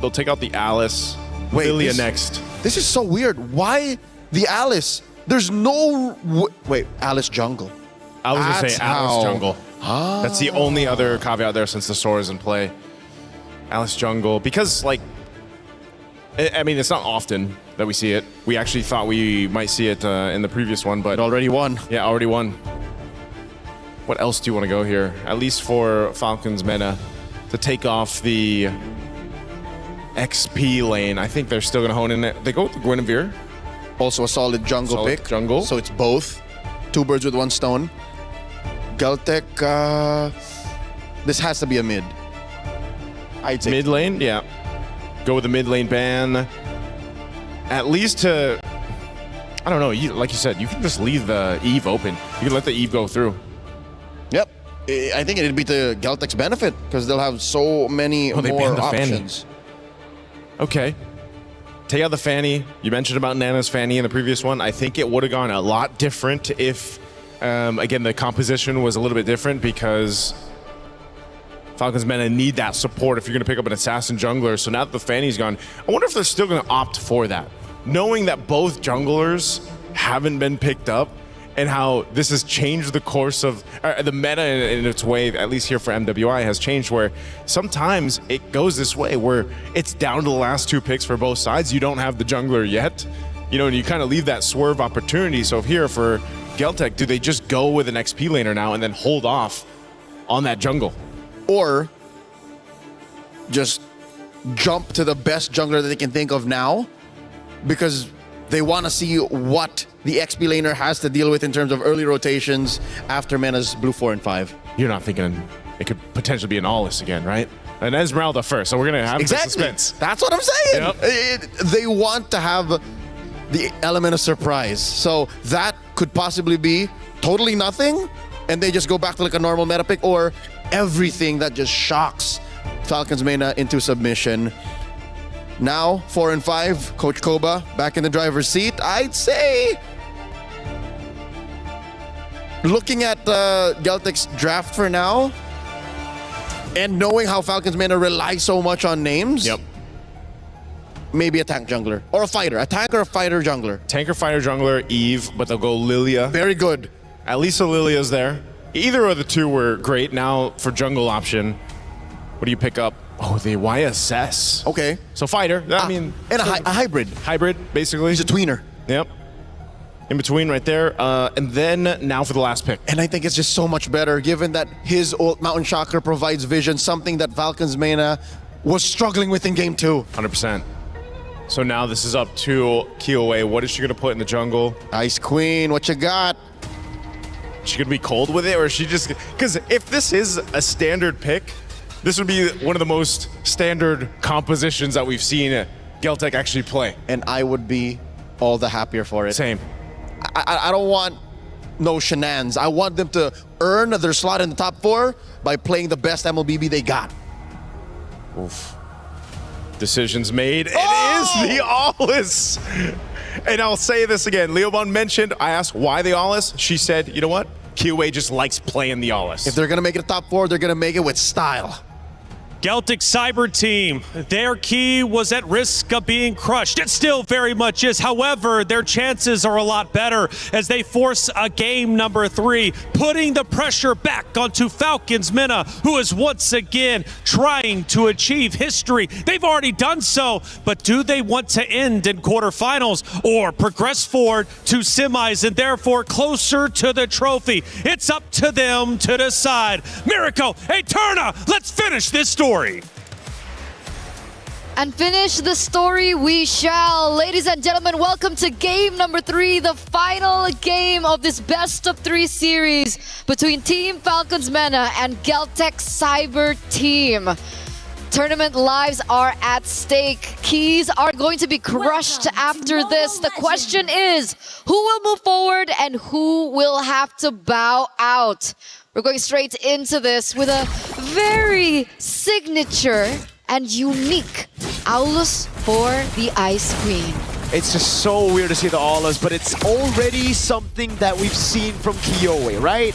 they'll take out the Alice. Lilia next. This is so weird. Why the Alice? There's no... Wait, Alice jungle. I was going to say Alice jungle. Ah. That's the only other caveat there since the Sora is in play. Alice jungle. Because, I mean, it's not often that we see it. We actually thought we might see it in the previous one, but... It already won. Yeah, already won. What else do you want to go here? At least for Falcons meta to take off the XP lane. I think they're still going to hone in it. They go with the Guinevere. Also a solid jungle pick. Jungle. So it's both. 2 birds with 1 stone. Galtech, this has to be a mid. I'd say. Mid lane? Yeah. Go with the mid lane ban. At least to, I don't know, like you said, you can just leave the Eve open. You can let the Eve go through. Yep. I think it'd be to Galtech's benefit because they'll have so many more options. Okay. Take out the Fanny. You mentioned about Nana's Fanny in the previous one. I think it would have gone a lot different if, again, the composition was a little bit different because Falcons meta need that support if you're going to pick up an assassin jungler. So now that the Fanny's gone, I wonder if they're still going to opt for that. Knowing that both junglers haven't been picked up and how this has changed the course of the meta in its way, at least here for MWI, has changed where sometimes it goes this way where it's down to the last 2 picks for both sides. You don't have the jungler yet, and you kind of leave that swerve opportunity. So here for Galtech, do they just go with an XP laner now and then hold off on that jungle? Or just jump to the best jungler that they can think of now because they want to see what the XP laner has to deal with in terms of early rotations after Mena's blue 4 and 5. You're not thinking it could potentially be an Allis again, right? And Esmeralda first, so we're going to have exactly. suspense. That's what I'm saying. Yep. They want to have the element of surprise. So that could possibly be totally nothing, and they just go back to a normal meta pick, or everything that just shocks Falcons meta into submission. Now, 4 and 5, Coach Koba back in the driver's seat. I'd say, looking at Galtech's draft for now, and knowing how Falcons meta rely so much on names, maybe a tank jungler or a fighter, a tank or a fighter jungler. Tank or fighter jungler, Eve, but they'll go Lilia. Very good. At least a Lilia's there. Either of the 2 were great. Now for jungle option, what do you pick up? Oh, the YSS. Okay. So fighter. I mean, and a hybrid. Hybrid, basically. He's a tweener. Yep. In between right there. And then now for the last pick. And I think it's just so much better given that his ult Mountain Shocker provides vision, something that Falcons meta was struggling with in game 2. 100%. So now this is up to Kiowe. What is she going to put in the jungle? Ice Queen, what you got? She going to be cold with it, or is she just... Because if this is a standard pick, this would be one of the most standard compositions that we've seen Galtech actually play. And I would be all the happier for it. Same. I don't want no shenanigans. I want them to earn their slot in the top 4 by playing the best MLBB they got. Oof. Decisions made. Oh! It is the Allis. And I'll say this again. Leobon mentioned, I asked why the Allis. She said, you know what? Kiowe just likes playing the Allis. If they're going to make it a top 4, they're going to make it with style. Celtic Cyber Team, their key was at risk of being crushed. It still very much is. However, their chances are a lot better as they force a game number 3, putting the pressure back onto Falcons Minna, who is once again trying to achieve history. They've already done so, but do they want to end in quarterfinals or progress forward to semis and therefore closer to the trophy? It's up to them to decide. Miracle, Eterna, let's finish this story. And finish the story we shall. Ladies and gentlemen, welcome to game number 3, the final game of this best of 3 series between Team Falcons Minna and Celtic Cyber Team. Tournament lives are at stake. Keys are going to be crushed after this. The question is, who will move forward and who will have to bow out? We're going straight into this with a very signature and unique Aulus for the Ice Queen. It's just so weird to see the Aulus, but it's already something that we've seen from Kyoe, right?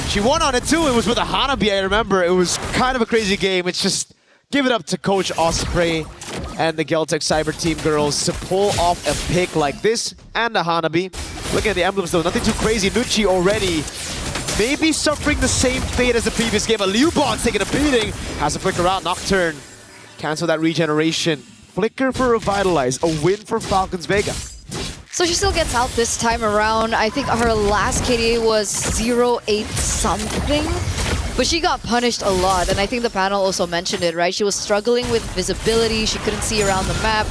She won on it too. It was with a Hanabi, I remember. It was kind of a crazy game. It's just give it up to Coach Osprey and the Celtic Cyber Team girls to pull off a pick like this and a Hanabi. Looking at the emblems though, nothing too crazy. Nucci already maybe suffering the same fate as the previous game. Liubon's taking a beating. Has to flicker out. Nocturne. Cancel that regeneration. Flicker for Revitalize. A win for Falcons Vega. So she still gets out this time around. I think her last KDA was 0-8 something. But she got punished a lot. And I think the panel also mentioned it, right? She was struggling with visibility. She couldn't see around the map.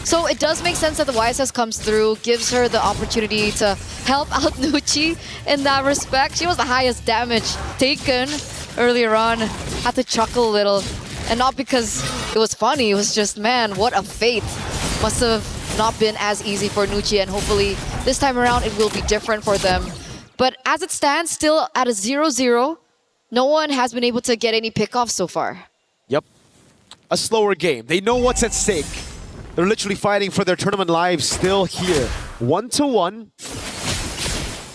So it does make sense that the YSS comes through, gives her the opportunity to help out Nucci in that respect. She was the highest damage taken earlier on. Had to chuckle a little. And not because it was funny, it was just, man, what a fate. Must have not been as easy for Nucci, and hopefully this time around it will be different for them. But as it stands, still at a 0-0, no one has been able to get any pickoffs so far. Yep. A slower game. They know what's at stake. They're literally fighting for their tournament lives still here. 1-1.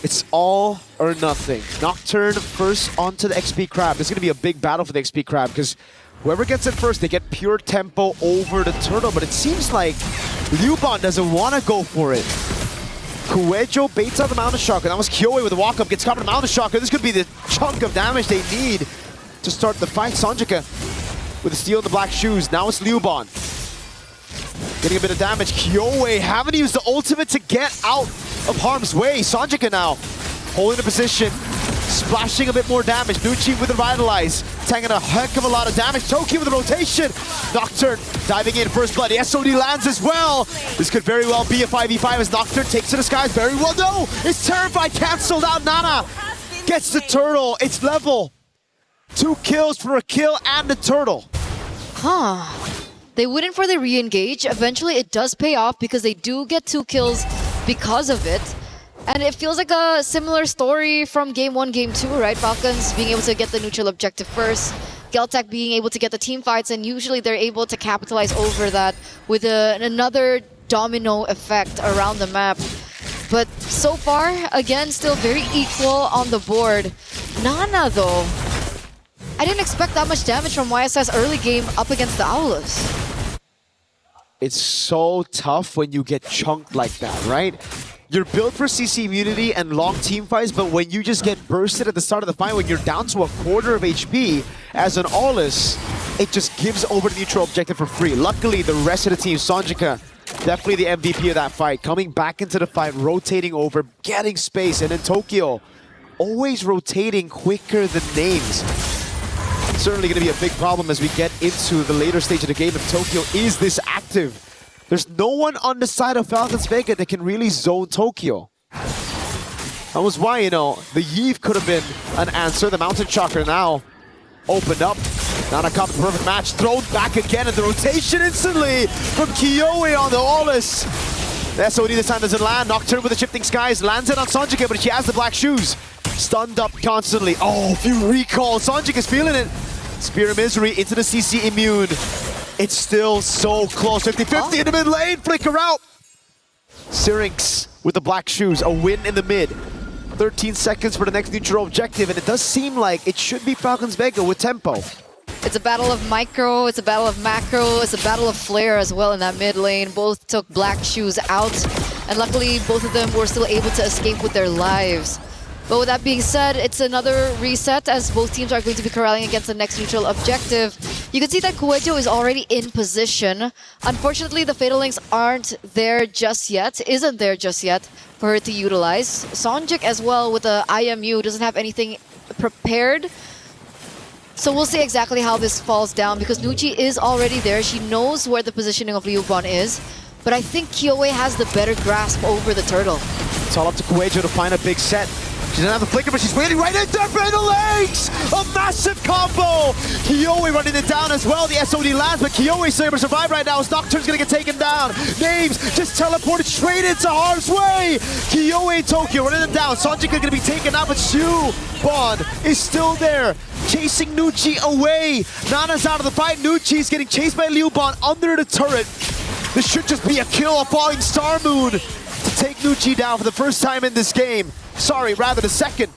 It's all or nothing. Nocturne first onto the XP Crab. This is going to be a big battle for the XP Crab because whoever gets it first, they get pure tempo over the turtle. But it seems like Liubon doesn't want to go for it. Kuejo baits out the Mountain Shocker. That was Kyoe with the walk-up. Gets caught in the Mountain Shocker. This could be the chunk of damage they need to start the fight. Sanjika with the steel and the black shoes. Now it's Liubon. Getting a bit of damage. Kyoe haven't used the ultimate to get out of harm's way. Sanjika now holding the position, splashing a bit more damage. Nucci with the Revitalize, taking a heck of a lot of damage. Toki with the rotation. Nocturne diving in, first blood. The SOD lands as well. This could very well be a 5v5 as Nocturne takes to the skies. Very well, no! It's terrified, cancelled out. Nana gets the turtle. It's level. 2 kills for a kill and the turtle. Huh. They wouldn't for the re-engage. Eventually it does pay off because they do get 2 kills because of it. And it feels like a similar story from Game 1, Game 2, right? Falcons being able to get the neutral objective first. Celtic being able to get the team fights, and usually they're able to capitalize over that with another domino effect around the map. But so far, again, still very equal on the board. Nana, though, I didn't expect that much damage from YSS early game up against the Aulus. It's so tough when you get chunked like that, right? You're built for CC immunity and long team fights, but when you just get bursted at the start of the fight, when you're down to a quarter of HP as an Aulus, it just gives over the neutral objective for free. Luckily, the rest of the team, Sanjika, definitely the MVP of that fight, coming back into the fight, rotating over, getting space, and then Tokyo, always rotating quicker than names. Certainly going to be a big problem as we get into the later stage of the game if Tokyo is this active. There's no one on the side of Falcons Vega that can really zone Tokyo. That was why, you know, the Yeve could have been an answer. The Mountain Shocker now opened up. Nana caught the perfect match, thrown back again, and the rotation instantly from Kyoe on the Aulus. The SOD this time doesn't land. Nocturne with the shifting skies lands it on Sanjika, but she has the black shoes. Stunned up constantly. Oh, a few recalls. Sanjika's feeling it. Spear of Misery into the CC immune. It's still so close. 50-50 in the mid lane. Flicker out. Syrinx with the black shoes. A win in the mid. 13 seconds for the next neutral objective, and it does seem like it should be Falcons Vega with tempo. It's a battle of micro, it's a battle of macro, it's a battle of flare as well in that mid lane. Both took Black Shoes out, and luckily both of them were still able to escape with their lives. But with that being said, it's another reset as both teams are going to be corralling against the next neutral objective. You can see that Kuejo is already in position. Unfortunately, the Fatal Links isn't there just yet for her to utilize. Sonjik as well with the IMU doesn't have anything prepared. So we'll see exactly how this falls down because Nucci is already there. She knows where the positioning of Liubon is. But I think Kyoe has the better grasp over the turtle. It's all up to Kuejo to find a big set. She doesn't have the flicker, but she's waiting right in there for the legs! A massive combo! Kyoe running it down as well. The SOD lands, but Kyoe's able to survive right now as Nocturne's gonna get taken down. Names just teleported straight into harm's way! Kyoe and Tokyo running it down. Sonjika gonna be taken out, but Shu Bond is still there, chasing Nucci away. Nana's out of the fight. Nucci's getting chased by Liu Bond under the turret. This should just be a kill, a falling Star Moon to take Nucci down for the first time in this game. Sorry, rather the second.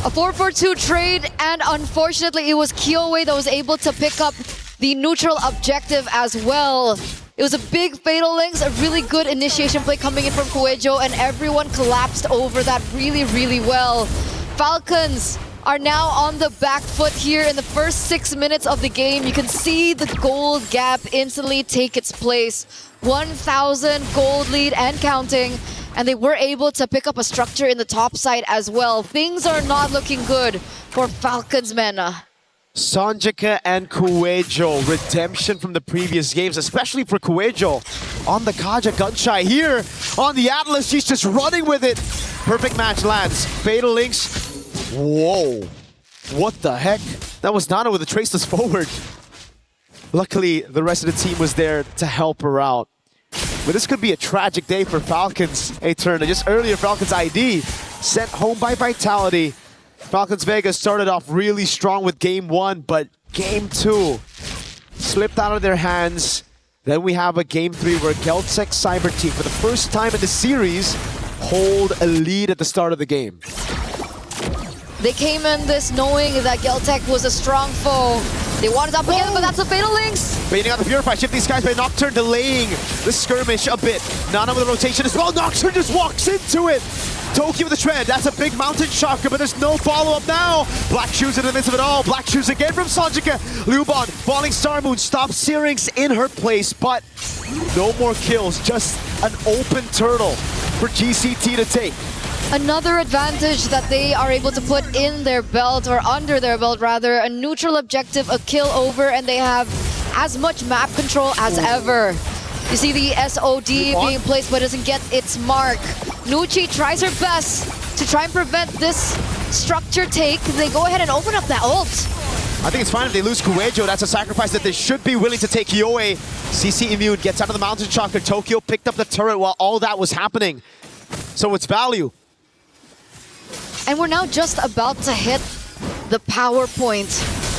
A 4-4-2 trade, and unfortunately it was Kyoe that was able to pick up the neutral objective as well. It was a big Fatal Links, a really good initiation play coming in from Kuejo, and everyone collapsed over that really, really well. Falcons are now on the back foot here in the first 6 minutes of the game. You can see the gold gap instantly take its place. 1,000 gold lead and counting. And they were able to pick up a structure in the top side as well. Things are not looking good for Falcons men. Sonjika and Kuejo, redemption from the previous games, especially for Kuejo. On the Kaja Gunshai here, on the Atlas, she's just running with it. Perfect match lands. Fatal Links. Whoa. What the heck? That was Nana with a traceless forward. Luckily, the rest of the team was there to help her out. But this could be a tragic day for Falcons. Hey, Turner, just earlier, Falcons ID sent home by Vitality. Falcons Vegas started off really strong with game 1, but game 2 slipped out of their hands. Then we have a game 3 where Geltec Cyber Team, for the first time in the series, hold a lead at the start of the game. They came in this knowing that Geltec was a strong foe. They wanted up again, but that's a Fatal Links. Baiting out the Purify, shifting skies by Nocturne, delaying the skirmish a bit. Nana with a rotation as well. Nocturne just walks into it. Tokyo with the tread. That's a big mountain shocker, but there's no follow-up now. Black Shoes in the midst of it all. Black Shoes again from Sonjika. Lubon, falling Star Moon, stops Syrinx in her place, but no more kills. Just an open turtle for GCT to take. Another advantage that they are able to put in their belt, or under their belt rather, a neutral objective, a kill over, and they have as much map control as ever. You see the SOD being placed but doesn't get its mark. Nucci tries her best to try and prevent this structure take. They go ahead and open up that ult. I think it's fine if they lose Kuejo. That's a sacrifice that they should be willing to take. Kyoe, CC Immune gets out of the mountain shocker. Tokyo picked up the turret while all that was happening. So it's value. And we're now just about to hit the power point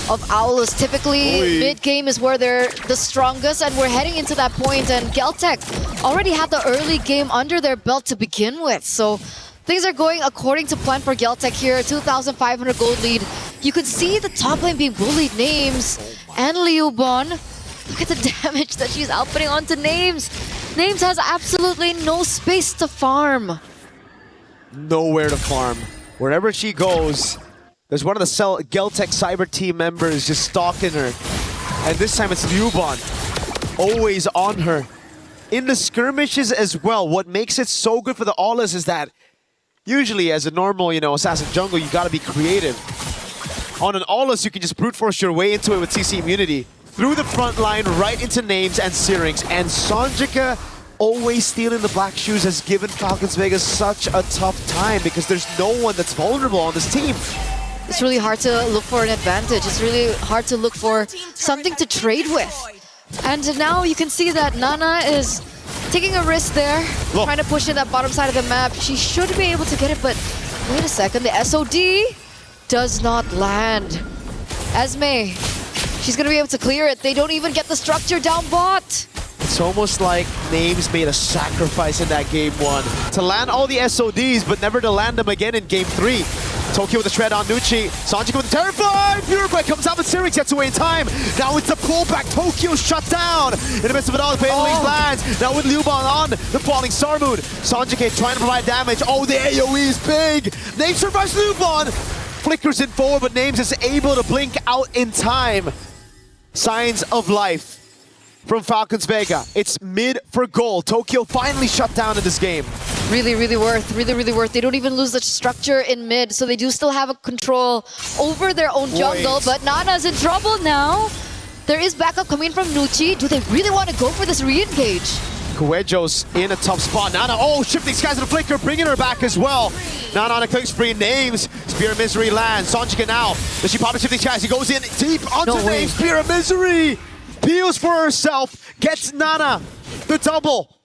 of Owlus. Typically, mid-game is where they're the strongest, and we're heading into that point, and Geltec already had the early game under their belt to begin with. So things are going according to plan for Geltec here. 2,500 gold lead. You can see the top lane being bullied. Names and Liubon. Look at the damage that she's outputting onto Names. Names has absolutely no space to farm. Nowhere to farm. Wherever she goes, there's one of the Geltec Cyber Team members just stalking her. And this time it's Liubon, always on her. In the skirmishes as well, what makes it so good for the Aulas is that usually as a normal, assassin jungle, you gotta be creative. On an Aulas, you can just brute force your way into it with CC immunity. Through the front line, right into Names and Syrinx. And Sonjika, always stealing the Black Shoes, has given Falcons Vegas such a tough time because there's no one that's vulnerable on this team. It's really hard to look for an advantage. It's really hard to look for something to trade with. And now you can see that Nana is taking a risk there, trying to push in that bottom side of the map. She should be able to get it, but wait a second, the SOD does not land. Esme, she's gonna be able to clear it. They don't even get the structure down bot. It's almost like Names made a sacrifice in that game 1 to land all the SODs, but never to land them again in game 3. Tokyo with the shred on Nucci. Sanjika with the terrifying Purify comes out, but Syrinx gets away in time. Now it's the pullback. Tokyo shut down. In the midst of it all, the Pale Wings lands. Now with Liuban on the falling Star Moon. Sanjika trying to provide damage. Oh, the AoE is big. Names survives Liuban. Flickers in forward, but Names is able to blink out in time. Signs of life from Falcons Vega. It's mid for gold. Tokyo finally shut down in this game. Really, really worth. Really, really worth. They don't even lose the structure in mid, so they do still have a control over their own jungle. But Nana's in trouble now. There is backup coming from Nucci. Do they really want to go for this re-engage? Coelho's in a tough spot. Nana, oh, shifting skies and a flicker, bringing her back as well. Nana on a quick spree, Names. Spear of Misery lands. Sanjika now. Does she pop a shifting skies? He goes in deep onto Names. Spear of Misery. Peels for herself. Gets Nana the double.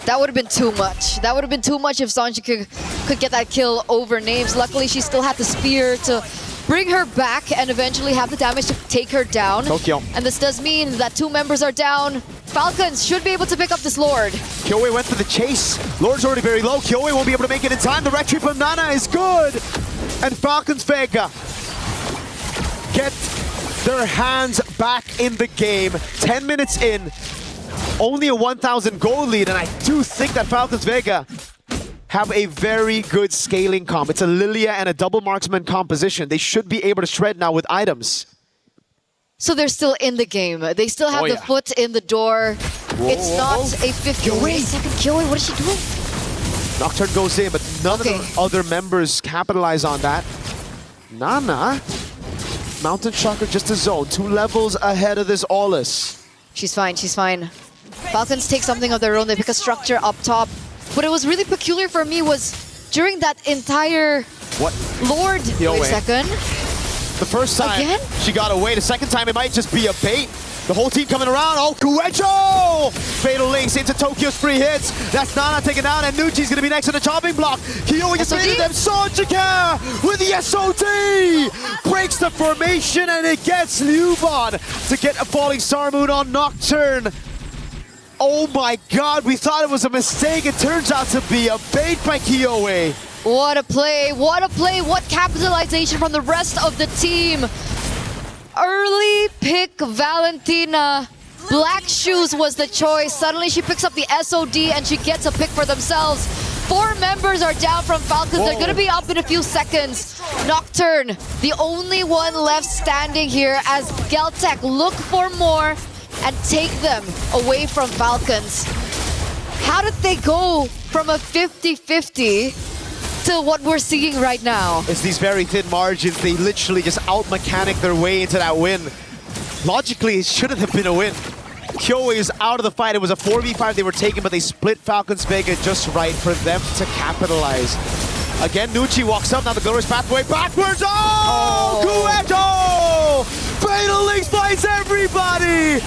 That would have been too much. That would have been too much if Sanjika could get that kill over Names. Luckily, she still had the spear to bring her back and eventually have the damage to take her down. Tokyo. And this does mean that 2 members are down. Falcons should be able to pick up this Lord. Kyoe went for the chase. Lord's already very low. Kyoe won't be able to make it in time. The retreat from Nana is good. And Falcons Vega get their hands back in the game. 10 minutes in. Only a 1,000 gold lead, and I do think that Falcons Vega have a very good scaling comp. It's a Lilia and a double marksman composition. They should be able to shred now with items. So they're still in the game. They still have the foot in the door. It's not a 50-second kill. What is she doing? Nocturne goes in, but none of the other members capitalize on that. Nana, Mountain Chakra just a zone. 2 levels ahead of this Aulus. She's fine, she's fine. Falcons take something of their own. They pick a structure up top. What it was really peculiar for me was during that entire Lord. Wait a second. The first time she got away. The second time it might just be a bait. The whole team coming around. Oh, Kuecho! Fatal links into Tokyo's free hits. That's Nana taken down, and Nucci's going to be next on the chopping block. Kyoe just made them. Sanjika with the SOD! Breaks the formation, and it gets Liuban to get a falling Star Moon on Nocturne. Oh my god, we thought it was a mistake. It turns out to be a bait by Kyoe. What a play, what a play, what capitalization from the rest of the team. Early pick Valentina. Black Shoes was the choice. Suddenly she picks up the SOD and she gets a pick for themselves. 4 members are down from Falcons. They're gonna be up in a few seconds. Nocturne, the only one left standing here as Geltec look for more and take them away from Falcons. How did they go from a 50-50 to what we're seeing right now? It's these very thin margins. They literally just out-mechanic their way into that win. Logically, it shouldn't have been a win. Kyoe is out of the fight. It was a 4v5 they were taking, but they split Falcons Vega just right for them to capitalize. Again, Nucci walks up. Now the glorious pathway backwards. Oh! Kuecho! Fatal Links finds everybody!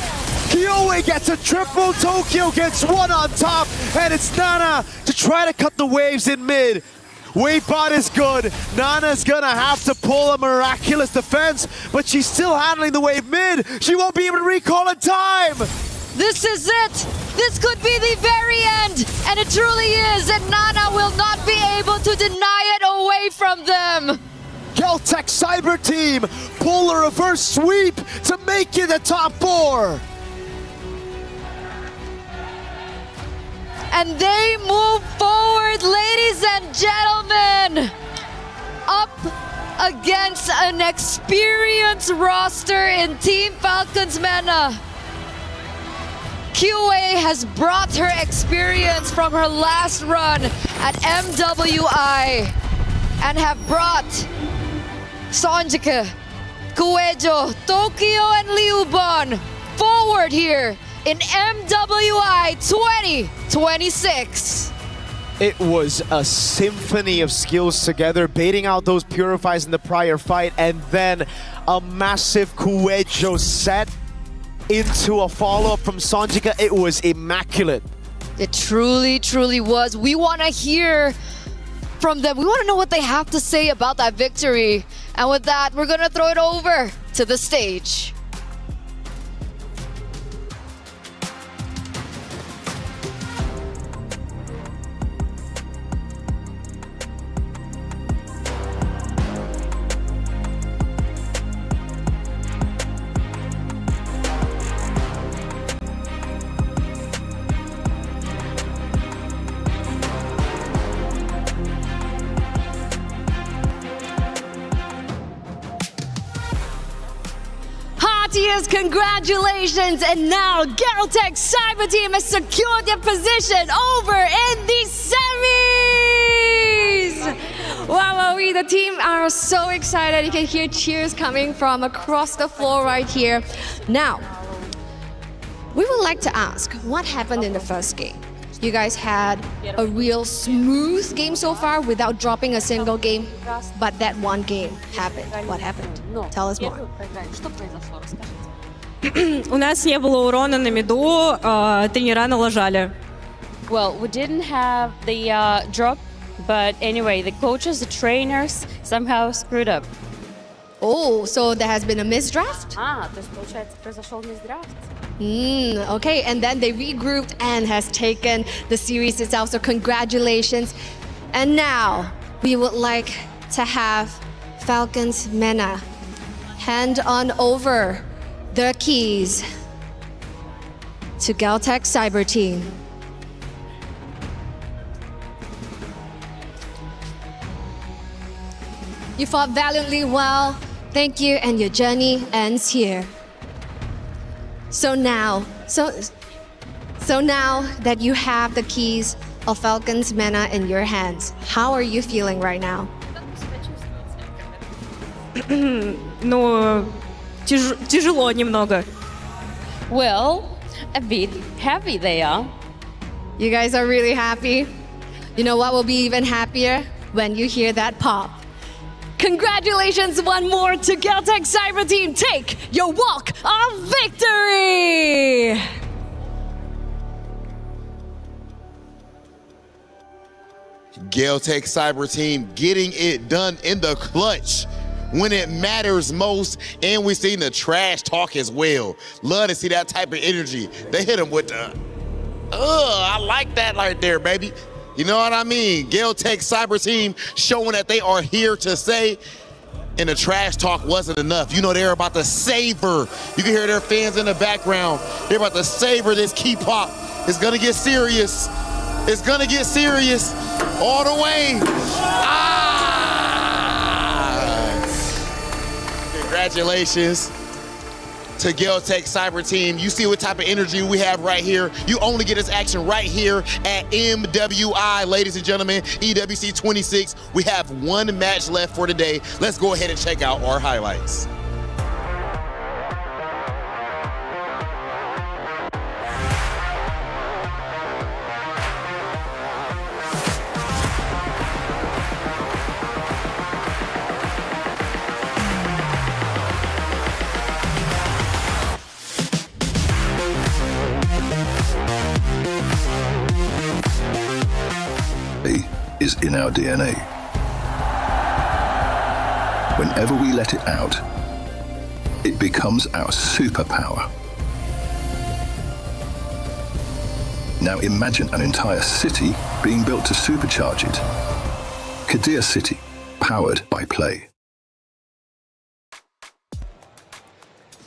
Kyoe gets a triple. Tokyo gets 1 on top. And it's Nana to try to cut the waves in mid. Wave bot is good. Nana's gonna have to pull a miraculous defense, but she's still handling the wave mid. She won't be able to recall in time. This is it. This could be the very end. And it truly is. And Nana will not be able to deny it away from them. Geltec Cyber Team pull a reverse sweep to make it the top 4. And they move forward, ladies and gentlemen, up against an experienced roster in Team Falcons MENA. Kyoe has brought her experience from her last run at MWI and have brought Sanjika, Kuejo, Tokyo, and Liuban forward here in MWI 2026. It was a symphony of skills together, baiting out those Purifies in the prior fight, and then a massive Kuejo set into a follow-up from Sanjika. It was immaculate. It truly, truly was. We want to hear from them. We want to know what they have to say about that victory. And with that, we're going to throw it over to the stage. Proteus, congratulations! And now Galtech Cyber Team has secured their position over in the semis! Wow, we, the team are so excited. You can hear cheers coming from across the floor right here. Now, we would like to ask, what happened in the first game? You guys had a real smooth game so far without dropping a single game, but that one game happened. What happened? Tell us more. У нас не было урона на миду, тренера налажали. Well, we didn't have the drop, but anyway, the coaches, the trainers somehow screwed up. Oh, so there has been a misdraft? То есть, получается, произошел мисдрафт. Okay, and then they regrouped and has taken the series itself, so congratulations. And now, we would like to have Falcons MENA hand on over the keys to Galtech Cyber Team. You fought valiantly well. Thank you, and your journey ends here. So now that you have the keys of Falcons MENA in your hands, how are you feeling right now? Ну, тяжело немного. Well, a bit happy they are. You guys are really happy? You know what will be even happier? When you hear that pop. Congratulations one more to Galtech Cyber Team. Take your walk of victory! Galtech Cyber Team getting it done in the clutch when it matters most, and we've seen the trash talk as well. Love to see that type of energy. They hit him with the, I like that right there, baby. You know what I mean? Galtech Cyber Team showing that they are here to stay, and the trash talk wasn't enough. You know they're about to savor. You can hear their fans in the background. They're about to savor this key pop. It's gonna get serious. It's gonna get serious all the way. Congratulations to Galtech Cyber Team. You see what type of energy we have right here. You only get this action right here at MWI, ladies and gentlemen, EWC26. We have one match left for today. Let's go ahead and check out our highlights. Is in our DNA. Whenever we let it out, it becomes our superpower. Now imagine an entire city being built to supercharge it. Kadir City, powered by play.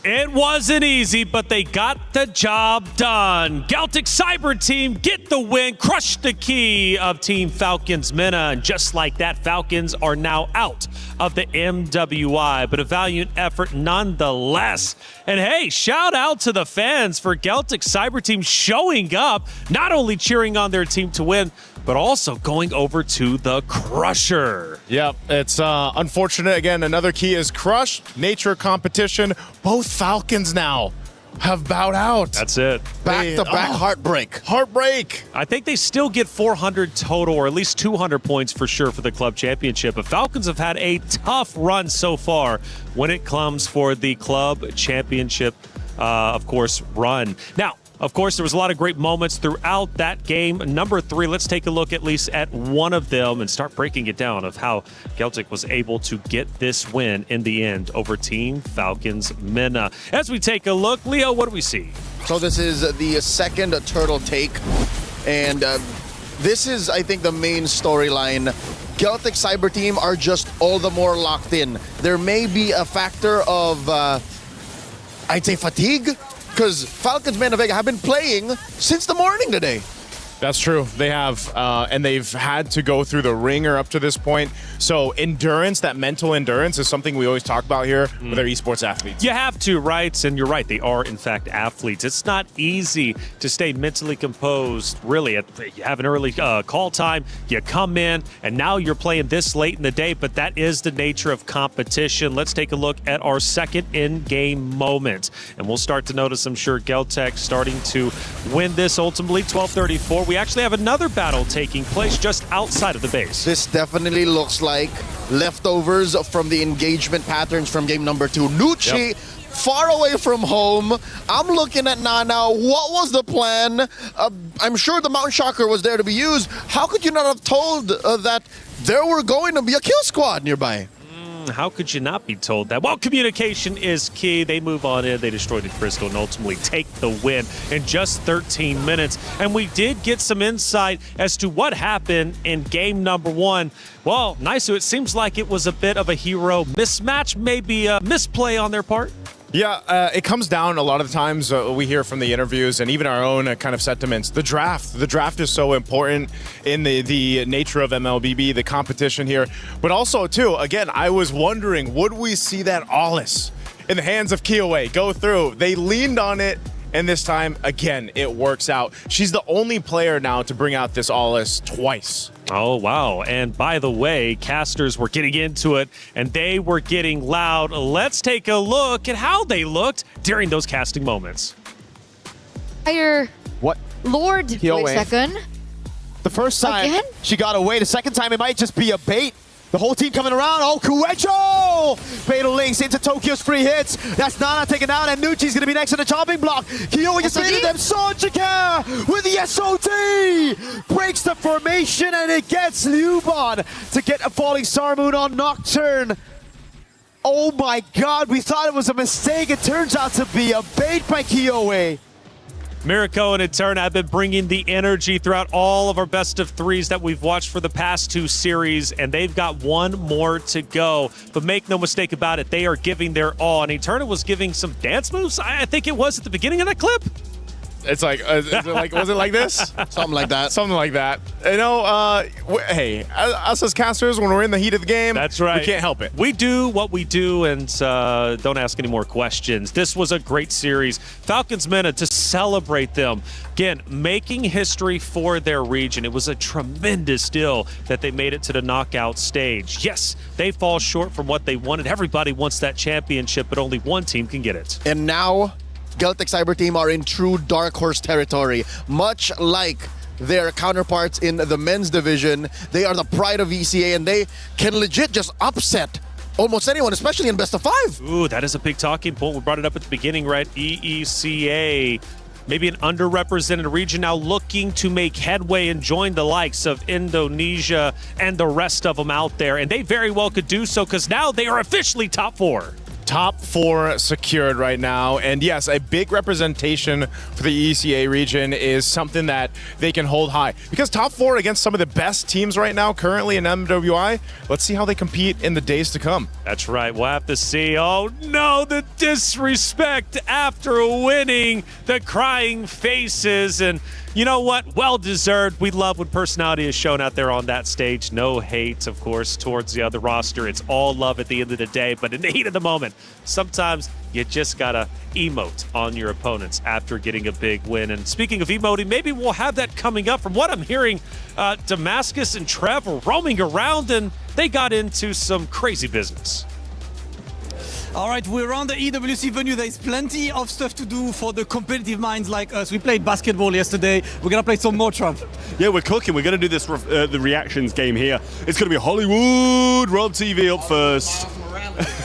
It wasn't easy, but they got the job done. Galtech Cyber Team get the win, crush the key of Team Falcons MENA, and just like that, Falcons are now out of the MWI, but a valiant effort nonetheless. And hey, shout out to the fans for Galtech Cyber Team showing up, not only cheering on their team to win, but also going over to the Crusher. Yep, it's unfortunate. Again, another key is crushed. Nature competition. Both Falcons now have bowed out. That's it. Back-to-back heartbreak. Heartbreak. I think they still get 400 total, or at least 200 points for sure for the club championship. But Falcons have had a tough run so far when it comes for the club championship, of course, run. Now, of course, there was a lot of great moments throughout that game. Number 3, let's take a look at least at one of them and start breaking it down of how Galtech was able to get this win in the end over Team Falcons MENA. As we take a look, Leo, what do we see? So this is the second turtle take, and this is, I think, the main storyline. Galtech Cyber Team are just all the more locked in. There may be a factor of, I'd say, fatigue, because Falcons MENA Vega have been playing since the morning today. That's true. They have, and they've had to go through the ringer up to this point. So endurance, that mental endurance, is something we always talk about here with our esports athletes. You have to, right? And you're right. They are, in fact, athletes. It's not easy to stay mentally composed, really. You have an early call time, you come in, and now you're playing this late in the day, but that is the nature of competition. Let's take a look at our second in-game moment. And we'll start to notice, I'm sure, Geltech starting to win this ultimately, 12-34. We actually have another battle taking place just outside of the base. This definitely looks like leftovers from the engagement patterns from game number 2. Nucci, far away from home. I'm looking at Nana. What was the plan? I'm sure the Mountain Shocker was there to be used. How could you not have told that there were going to be a kill squad nearby? How could you not be told that? Well, communication is key. They move on in, they destroy the crystal, and ultimately take the win in just 13 minutes. And we did get some insight as to what happened in game number 1. Well, nice. It seems like it was a bit of a hero mismatch, maybe a misplay on their part. Yeah, it comes down a lot of the times we hear from the interviews and even our own kind of sentiments. The draft is so important in the nature of MLBB, the competition here. But also, too, again, I was wondering, would we see that Ollis in the hands of Kiowe go through? They leaned on it, and this time, again, it works out. She's the only player now to bring out this Ollis twice. Oh, wow. And by the way, casters were getting into it, and they were getting loud. Let's take a look at how they looked during those casting moments. Fire. What? Lord. Wait a second. The first time Again? she got away. The second time it might just be a bait. The whole team coming around. Oh, Kuecho! Fatal links into Tokyo's free hits. That's Nana taken out, and Nucci's going to be next on the chopping block. Kyowe just baited them. Sonjika with the SOT! Breaks the formation, and it gets Liuban to get a falling Star Moon on Nocturne. Oh my god, we thought it was a mistake. It turns out to be a bait by Kyowe. Mirko and Eterna have been bringing the energy throughout all of our best of threes that we've watched for the past 2 series, and they've got one more to go. But make no mistake about it, they are giving their all. And Eterna was giving some dance moves, I think it was at the beginning of that clip. It's like, was it like this? Something like that. Something like that. You know, hey, us as casters, when we're in the heat of the game, that's right. We can't help it. We do what we do, and don't ask any more questions. This was a great series. Falcons Mena to celebrate them. Again, making history for their region. It was a tremendous deal that they made it to the knockout stage. Yes, they fall short from what they wanted. Everybody wants that championship, but only one team can get it. And now, Geltech Cyber Team are in true dark horse territory. Much like their counterparts in the men's division, they are the pride of ECA, and they can legit just upset almost anyone, especially in best of 5. Ooh, that is a big talking point. We brought it up at the beginning, right? EECA, maybe an underrepresented region now looking to make headway and join the likes of Indonesia and the rest of them out there. And they very well could do so, because now they are officially top 4. Top 4 secured right now. And yes, a big representation for the ECA region is something that they can hold high. Because top 4 against some of the best teams right now currently in MWI, let's see how they compete in the days to come. That's right. We'll have to see. Oh no, the disrespect after winning, the crying faces. And you know what? Well deserved. We love when personality is shown out there on that stage. No hate, of course, towards the other roster. It's all love at the end of the day. But in the heat of the moment, sometimes you just gotta emote on your opponents after getting a big win. And speaking of emoting, maybe we'll have that coming up. From what I'm hearing, Damascus and Trev were roaming around, and they got into some crazy business. All right, we're on the EWC venue. There's plenty of stuff to do for the competitive minds like us. We played basketball yesterday. We're going to play some more, Trav. Yeah, we're cooking. We're going to do this the reactions game here. It's going to be Hollywood, Rob TV up first.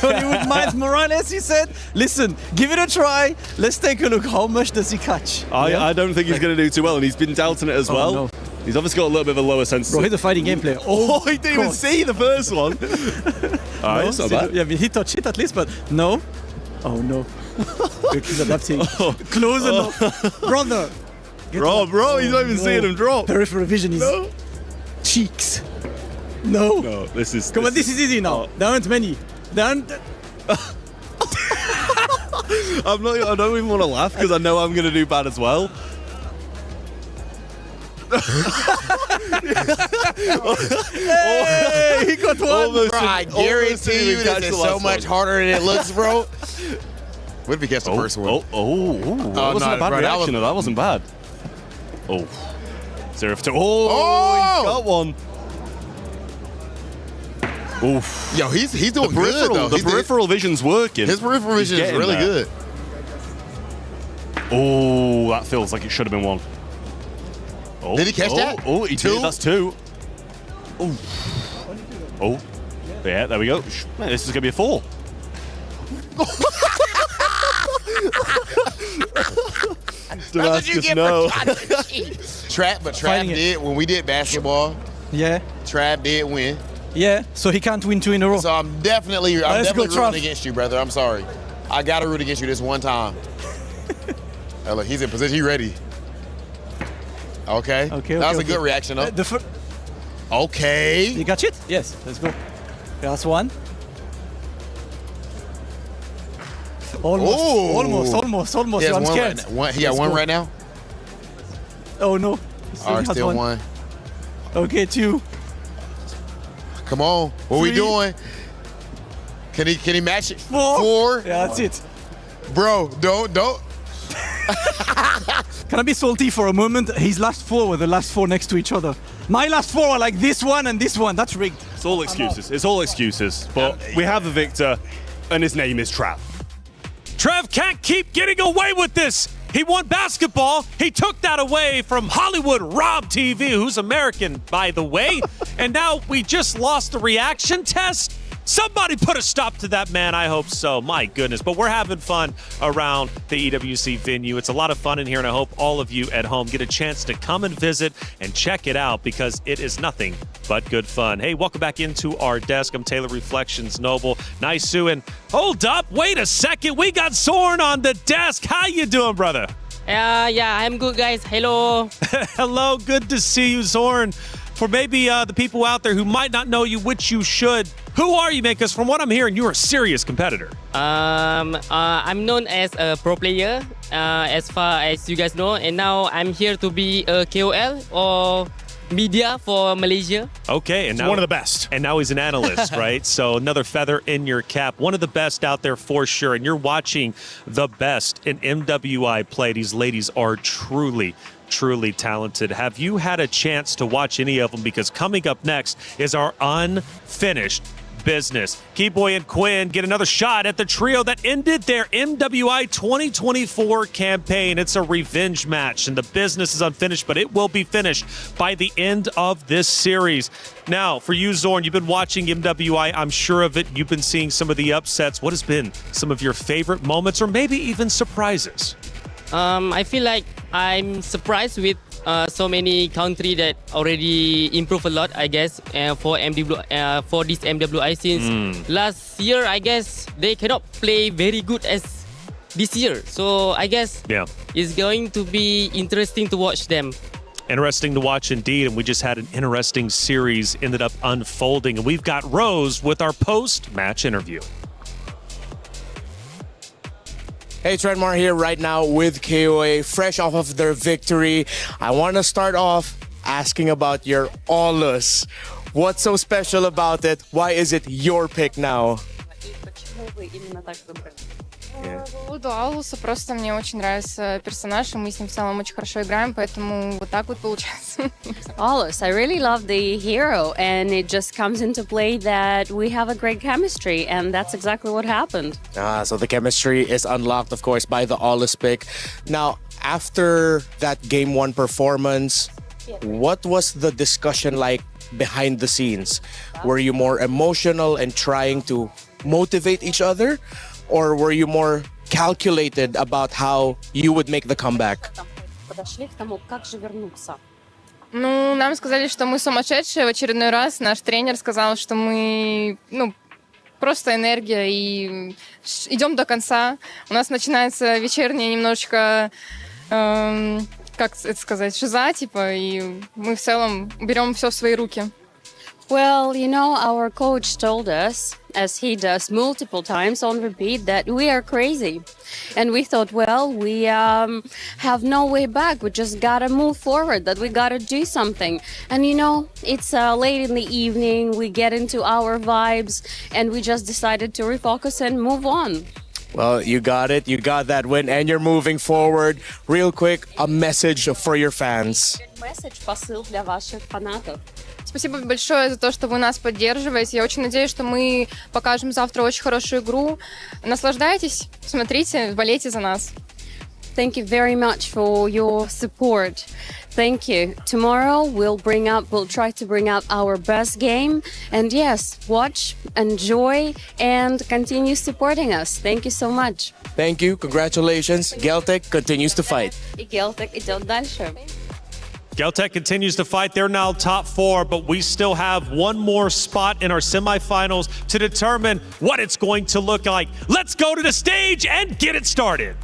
Hollywood Miles Morales, he said. Listen, give it a try. Let's take a look. How much does he catch? I don't think he's going to do too well, and he's been dealt in it as well. No. He's obviously got a little bit of a lower sense. Bro, he's a fighting game player. Oh, he didn't even see the first one. All right, no, it's not bad. Yeah, I mean, he touched it at least, but no. Oh, no. He's adapting. Close enough. Brother. Bro, he's not even seeing him drop. Peripheral vision is cheeks. No. No, this is... Come on, this is easy now. There aren't many. There aren't... I don't even want to laugh because I know I'm going to do bad as well. Hey, he got one. Bro, I guarantee you this is so much harder than it looks, bro. What if he gets the first one? That wasn't a bad reaction. That wasn't bad. Oh. 0-2. He got one. Oof. Yo, he's doing good, though. The peripheral vision's working. His peripheral vision is really good. Oh, that feels like it should have been one. Oh, did he catch that? Oh, he did. That's two. Oh. Oh. Yeah, there we go. This is going to be a 4. Damascus, no. Trav did when we did basketball. Yeah. Trav did win. Yeah, so he can't win 2 in a row. So I'm definitely rooting against you, brother. I'm sorry. I got to root against you this one time. Hey, look, he's in position. He ready. Okay. That was a good reaction, though. Okay. You got it? Yes, let's go. Last one. Almost. He has I'm one scared. right now. He got one right now? Oh, no. All right, still one. Okay, 2. Come on. What 3. we doing? Can he match it? 4. Yeah, that's it. Bro, don't. Can I be salty for a moment? His last 4 were the last 4 next to each other. My last 4 are like this one and this one. That's rigged. It's all excuses. It's all excuses. But we have the victor, and his name is Trav. Trev can't keep getting away with this. He won basketball. He took that away from Hollywood Rob TV, who's American, by the way. And now we just lost the reaction test. Somebody put a stop to that, man. I hope so. My goodness. But we're having fun around the EWC venue. It's a lot of fun in here, and I hope all of you at home get a chance to come and visit and check it out because it is nothing but good fun. Hey, welcome back into our desk. I'm Taylor Reflections Noble. Nice, Sue. And hold up. Wait a second. We got Zorn on the desk. How you doing, brother? Yeah, I'm good, guys. Hello. Hello. Good to see you, Zorn. For maybe the people out there who might not know you, which you should, who are you, man? Because from what I'm hearing, you're a serious competitor. I'm known as a pro player, as far as you guys know, and now I'm here to be a KOL or media for Malaysia. Okay, and now one of the best. And now he's an analyst, right? So another feather in your cap. One of the best out there for sure. And you're watching the best in MWI play. These ladies are truly talented. Have you had a chance to watch any of them? Because coming up next is our unfinished business. Keyboy and Quinn get another shot at the trio that ended their MWI 2024 campaign. It's a revenge match, and the business is unfinished, but it will be finished by the end of this series. Now, for you, Zorn, you've been watching MWI. I'm sure of it. You've been seeing some of the upsets. What has been some of your favorite moments or maybe even surprises? I feel like I'm surprised with so many country that already improved a lot, I guess, for this MWI since last year, I guess they cannot play very good as this year. So I guess it's going to be interesting to watch them. Interesting to watch indeed, and we just had an interesting series ended up unfolding. And we've got Rose with our post-match interview. Hey, Trentmar here right now with KOA, fresh off of their victory. I want to start off asking about your Aulus. What's so special about it? Why is it your pick now? По поводу Аулуса, просто мне очень нравится персонаж, и мы с ним в целом очень хорошо играем, поэтому вот так вот получается. Aulus, I really love the hero, and it just comes into play that we have a great chemistry, and that's exactly what happened. So the chemistry is unlocked, of course, by the Aulus pick. Now, after that Game 1 performance, what was the discussion like behind the scenes? Were you more emotional and trying to motivate each other? Or were you more calculated about how you would make the comeback? Ну, нам сказали, что мы сумасшедшие в очередной раз. Наш тренер сказал, что мы, просто энергия и идем до конца. У нас начинается вечерняя немножечко, как это сказать, шиза, типа, и мы в целом берем все в свои руки. Well, our coach told us as he does multiple times on repeat, that we are crazy. And we thought, well, we have no way back. We just gotta move forward, that we gotta do something. And you know, it's late in the evening, we get into our vibes, and we just decided to refocus and move on. Well, you got it. You got that win, and you're moving forward. Real quick, a message for your fans. Посыл для ваших фанатов. Спасибо большое за то, что вы нас поддерживаете. Я очень надеюсь, что мы покажем завтра очень хорошую игру. Наслаждайтесь, смотрите, болейте за нас. Thank you very much for your support. Thank you. Tomorrow we'll try to bring out our best game. And yes, watch, enjoy, and continue supporting us. Thank you so much. Thank you. Congratulations. Geltec continues to fight. И Geltec идет дальше. Geltec continues to fight. They're now top 4, but we still have one more spot in our semifinals to determine what it's going to look like. Let's go to the stage and get it started.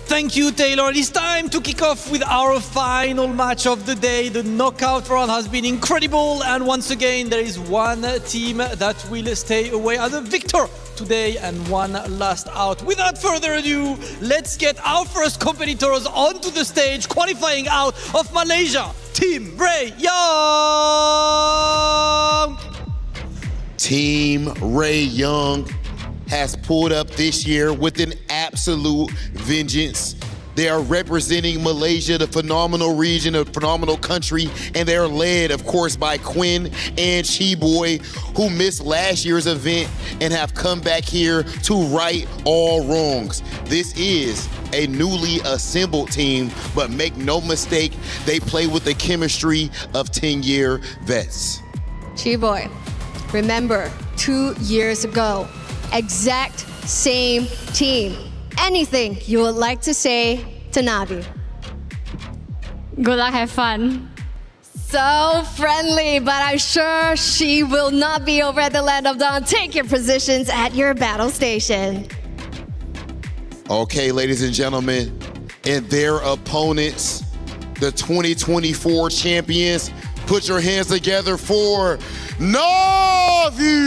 Thank you, Taylor. It's time to kick off with our final match of the day. The knockout round has been incredible, and once again, there is one team that will stay away as a victor today and one last out. Without further ado, let's get our first competitors onto the stage, qualifying out of Malaysia, Team Ray Young. Team Ray Young has pulled up this year with an absolute vengeance. They are representing Malaysia, the phenomenal region, a phenomenal country, and they're led, of course, by Quinn and Chiboy, who missed last year's event and have come back here to right all wrongs. This is a newly assembled team, but make no mistake, they play with the chemistry of 10-year vets. Chiboy, remember 2 years ago, exact same team. Anything you would like to say to Navi? Good luck, have fun. So friendly, but I'm sure she will not be over at the Land of Dawn. Take your positions at your battle station. Okay, ladies and gentlemen, and their opponents, the 2024 champions, put your hands together for Navi!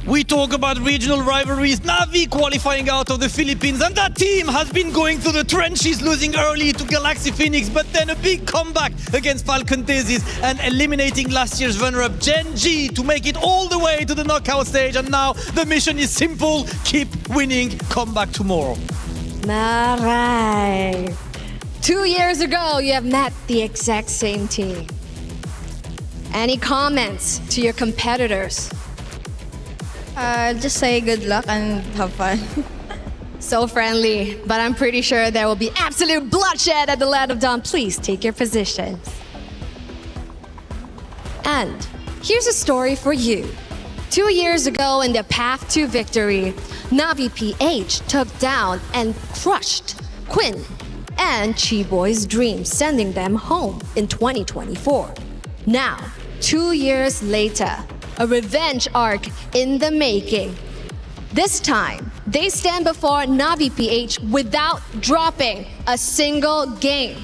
We talk about regional rivalries. Navi qualifying out of the Philippines, and that team has been going through the trenches, losing early to Galaxy Phoenix, but then a big comeback against Falcon Thesis and eliminating last year's runner-up Gen G to make it all the way to the knockout stage. And now the mission is simple: keep winning, come back tomorrow. All right. 2 years ago, you have met the exact same team. Any comments to your competitors? Just say good luck and have fun. So friendly, but I'm pretty sure there will be absolute bloodshed at the Land of Dawn. Please take your positions. And here's a story for you. 2 years ago in the path to victory, Navi PH took down and crushed Quinn and Chiboy's dreams, sending them home in 2024. Now, 2 years later, a revenge arc in the making. This time, they stand before Navi PH without dropping a single game.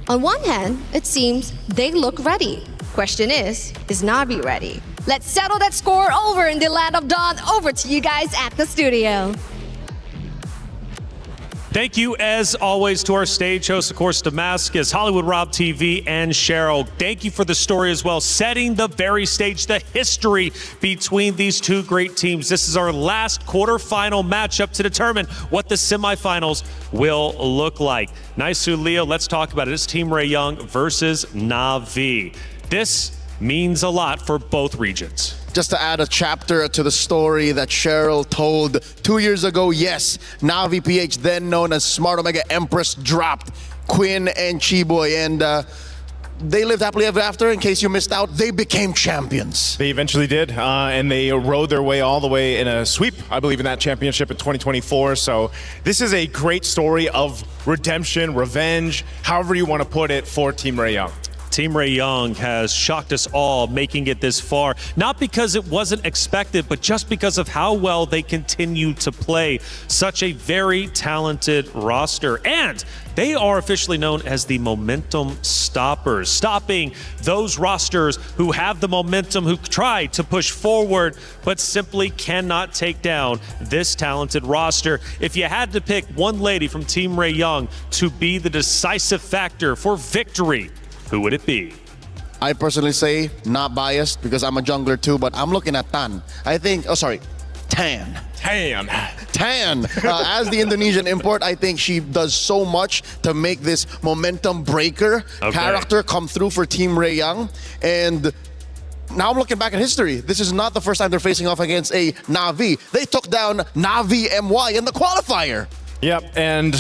On one hand, it seems they look ready. Question is Navi ready? Let's settle that score over in the Land of Dawn. Over to you guys at the studio. Thank you, as always, to our stage hosts, of course, Damascus, Hollywood Rob TV, and Cheryl. Thank you for the story as well, setting the very stage, the history between these two great teams. This is our last quarterfinal matchup to determine what the semifinals will look like. Nice, Leo. Let's talk about it. It's Team Ray Young versus Navi. This means a lot for both regions. Just to add a chapter to the story that Cheryl told 2 years ago, yes, Navi PH, then known as Smart Omega Empress, dropped Quinn and Chiboy, and they lived happily ever after. In case you missed out, they became champions. They eventually did, and they rode their way all the way in a sweep, I believe, in that championship in 2024. So this is a great story of redemption, revenge, however you want to put it, for Team Ray Young. Team Ray Young has shocked us all, making it this far, not because it wasn't expected, but just because of how well they continue to play. Such a very talented roster. And they are officially known as the momentum stoppers, stopping those rosters who have the momentum, who try to push forward, but simply cannot take down this talented roster. If you had to pick one lady from Team Ray Young to be the decisive factor for victory, who would it be? I personally say, not biased because I'm a jungler too, but I'm looking at Tan. I think, Tan. As the Indonesian import, I think she does so much to make this momentum breaker character come through for Team Ray Young. And now I'm looking back at history. This is not the first time they're facing off against a Na'Vi. They took down Na'Vi MY in the qualifier. Yep, and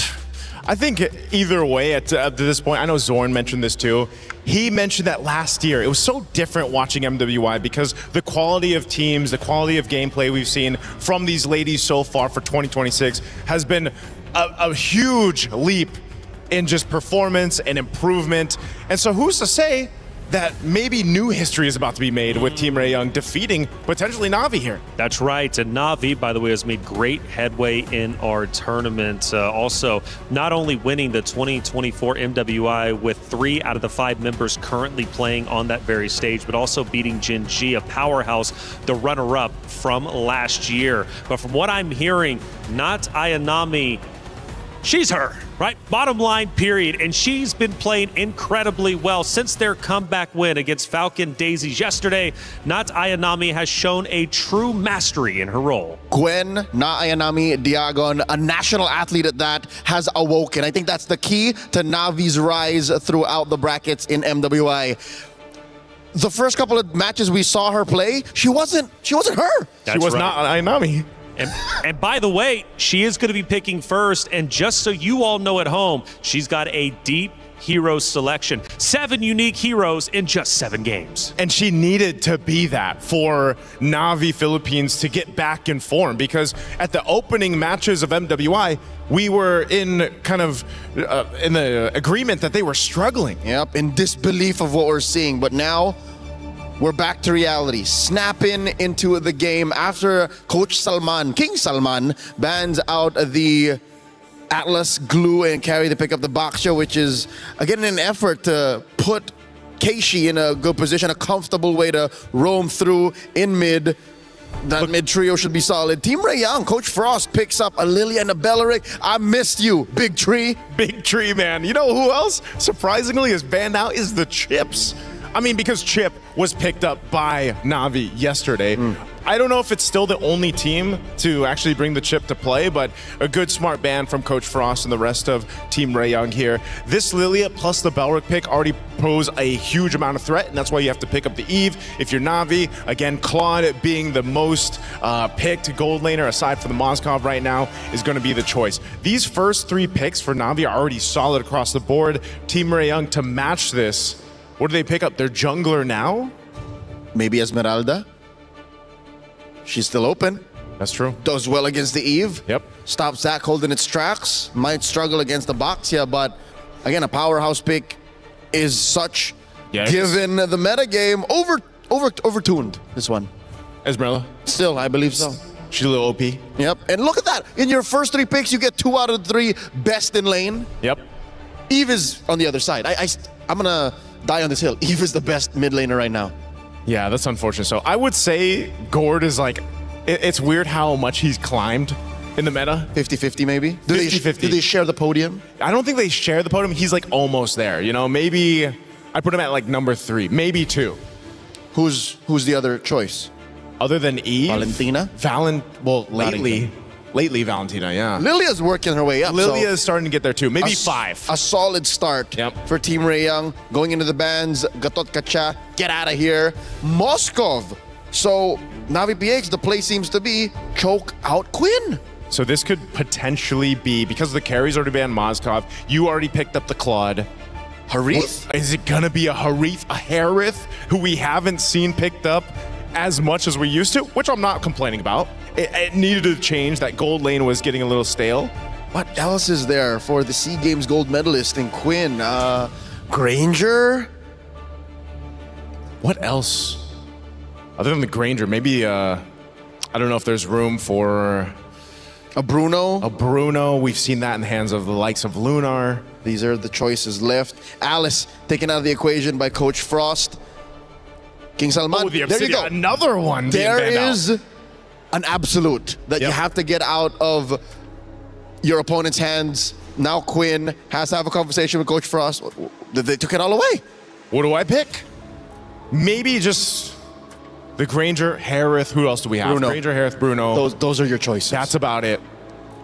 I think either way at this point, I know Zorn mentioned this too. He mentioned that last year, it was so different watching MWI because the quality of teams, the quality of gameplay we've seen from these ladies so far for 2026 has been a huge leap in just performance and improvement. And so who's to say that maybe new history is about to be made with Team Ray Young defeating potentially Na'Vi here. That's right. And Na'Vi, by the way, has made great headway in our tournament. Also, not only winning the 2024 MWI with 3 out of the 5 members currently playing on that very stage, but also beating Jin Ji, a powerhouse, the runner-up from last year. But from what I'm hearing, not Ayanami, she's her, right? Bottom line, period. And she's been playing incredibly well since their comeback win against Falcon Daisies yesterday. Not Ayanami has shown a true mastery in her role. Gwen, Na Ayanami Diagon, a national athlete at that, has awoken. I think that's the key to Navi's rise throughout the brackets in MWI. The first couple of matches we saw her play, she wasn't her. She was not Ayanami. And by the way, she is going to be picking first. And just so you all know at home, she's got a deep hero selection. 7 unique heroes in just 7 games. And she needed to be that for Na'Vi Philippines to get back in form, because at the opening matches of MWI, we were in kind of in the agreement that they were struggling. Yep, in disbelief of what we're seeing. But now we're back to reality, snapping into the game after Coach Salman, King Salman, bans out the Atlas glue and carry to pick up the Baksha, which is, again, an effort to put Keishi in a good position, a comfortable way to roam through in mid. That mid trio should be solid. Team Ray Young, Coach Frost picks up a Lily and a Belleric. I missed you, Big Tree. Big Tree, man. You know who else, surprisingly, is banned out is the Chips. I mean, because Chip was picked up by Na'Vi yesterday. I don't know if it's still the only team to actually bring the Chip to play, but a good smart ban from Coach Frost and the rest of Team Ray Young here. This Lilia plus the Belric pick already pose a huge amount of threat, and that's why you have to pick up the Eve if you're Na'Vi. Again, Claude being the most picked gold laner aside from the Moskov right now is going to be the choice. These first 3 picks for Na'Vi are already solid across the board. Team Ray Young to match this. What do they pick up? Their jungler now? Maybe Esmeralda. She's still open. That's true. Does well against the Eve. Yep. Stops Zach holding its tracks. Might struggle against the Baxia, but again, a powerhouse pick is such, given the metagame, overtuned, this one. Esmeralda? Still, I believe so. She's a little OP. Yep. And look at that. In your first 3 picks, you get 2 out of 3 best in lane. Yep. Eve is on the other side. I'm going to die on this hill. Eve is the best mid laner right now. Yeah, that's unfortunate. So I would say Gord is like, it's weird how much he's climbed in the meta. 50-50 maybe? Do they share the podium? I don't think they share the podium. He's like almost there. You know, maybe I put him at like number 3, maybe 2. Who's the other choice? Other than Eve? Valentina? Lately, Valentina, yeah. Lilia's working her way up. Lilia is starting to get there too. Maybe 5. A solid start for Team Ray Young. Going into the bans, Gatot Kacha, get out of here. Moskov. So, Na'Vi PX, the play seems to be choke out Quinn. So this could potentially be, because the carries already banned Moskov, you already picked up the Claude. Harith? Is it going to be a Harith, a Harith, who we haven't seen picked up as much as we used to, which I'm not complaining about. It needed to change. That gold lane was getting a little stale. What else is there for the SEA Games gold medalist in Quinn? Granger? What else? Other than the Granger, maybe, I don't know if there's room for... A Bruno. A Bruno. We've seen that in the hands of the likes of Lunar. These are the choices left. Alice taken out of the equation by Coach Frost. King Salman. Oh, the there you Obsidian, go. another one. There is an absolute that you have to get out of your opponent's hands. Now Quinn has to have a conversation with Coach Frost. They took it all away. What do I pick? Maybe just the Granger, Harith. Who else do we have? Bruno. Granger, Harith, Bruno. Those are your choices. That's about it.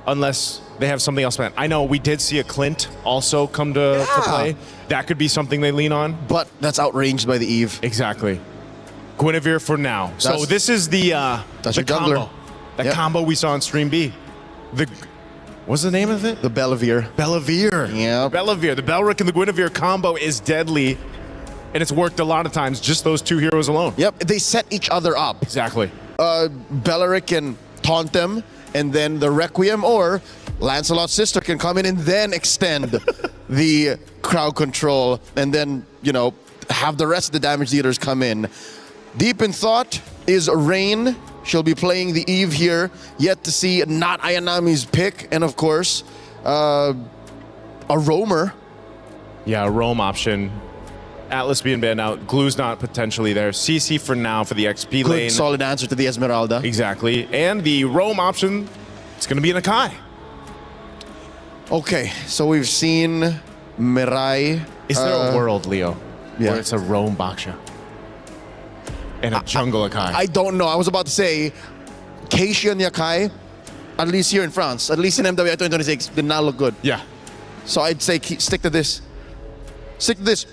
Unless they have something else planned. I know we did see a Clint also come to play. That could be something they lean on. But that's outranged by the Eve. Exactly. Guinevere for now. So this is the that's the your jungler. combo. The combo we saw in Stream B. What's the name of it? The Bellavere. Bellavere. Yeah. Bellavere. The Belric and the Guinevere combo is deadly. And it's worked a lot of times, just those two heroes alone. Yep, they set each other up. Exactly. Belric can taunt them, and then the Requiem or Lancelot's sister can come in and then extend the crowd control, and then, you know, have the rest of the damage dealers come in. Deep in thought is Rain. She'll be playing the Eve here. Yet to see not Ayanami's pick, and of course, a roamer. Yeah, a roam option. Atlas being banned out. Glue's not potentially there. CC for now for the XP lane. Good solid answer to the Esmeralda. Exactly. And the roam option, it's going to be an Akai. Okay, so we've seen Mirai. Is there a world, Leo, where it's a roam Baksha and a jungle Akai? I don't know. I was about to say, Keishi and Yakai, at least here in France, at least in MWI 2026, did not look good. Yeah. So I'd say stick to this. Stick to this.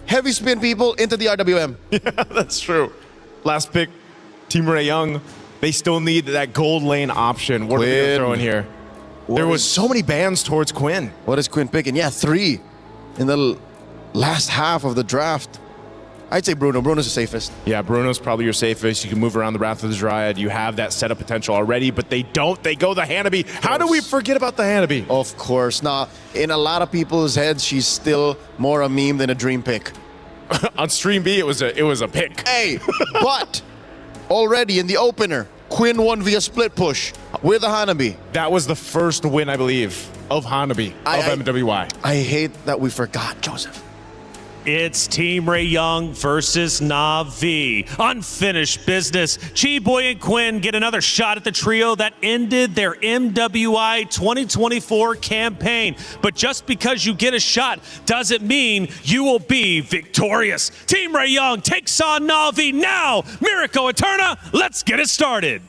Heavy spin people into the RWM. Yeah, that's true. Last pick, Team Ray Young. They still need that gold lane option. What are they going to throw in here? There was so many bans towards Quinn. What is Quinn picking? Yeah, 3 in the last half of the draft. I'd say Bruno. Bruno's the safest. Yeah, Bruno's probably your safest. You can move around the Wrath of the Dryad. You have that setup potential already, but they don't. They go the Hanabi. How do we forget about the Hanabi? Of course. Now, in a lot of people's heads, she's still more a meme than a dream pick. On Stream B, it was a pick. Hey, but already in the opener, Quinn won via split push with a Hanabi. That was the first win, I believe, of Hanabi, of MWI. I hate that we forgot, Joseph. It's Team Ray Young versus Na'Vi. Unfinished business. Chi-Boy and Quinn get another shot at the trio that ended their MWI 2024 campaign. But just because you get a shot doesn't mean you will be victorious. Team Ray Young takes on Na'Vi now. Miracle Eterna, let's get it started.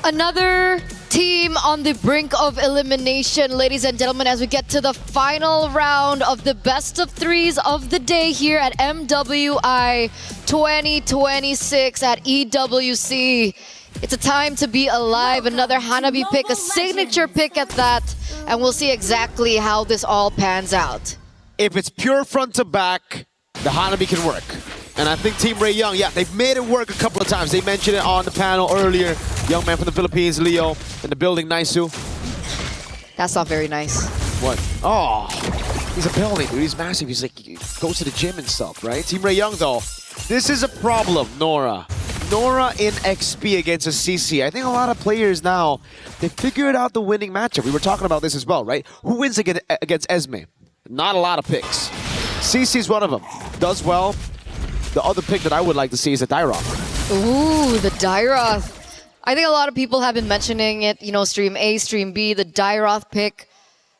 Another team on the brink of elimination, ladies and gentlemen, as we get to the final round of the best of threes of the day here at MWI 2026 at EWC. It's a time to be alive. Another Hanabi pick, a signature pick at that, and we'll see exactly how this all pans out. If it's pure front to back, the Hanabi can work. And I think Team Ray Young, yeah, they've made it work a couple of times. They mentioned it on the panel earlier. Young man from the Philippines, Leo, in the building, Naisu. That's not very nice. What? Oh, he's a building, dude. He's massive. He's like, he goes to the gym and stuff, right? Team Ray Young, though, this is a problem, Nora. Nora in XP against a CC. I think a lot of players now, they figured out the winning matchup. We were talking about this as well, right? Who wins against Esme? Not a lot of picks. CC's one of them. Does well. The other pick that I would like to see is a Dyroth. Ooh, the Dyroth. I think a lot of people have been mentioning it, you know, Stream A, Stream B, the Dyroth pick.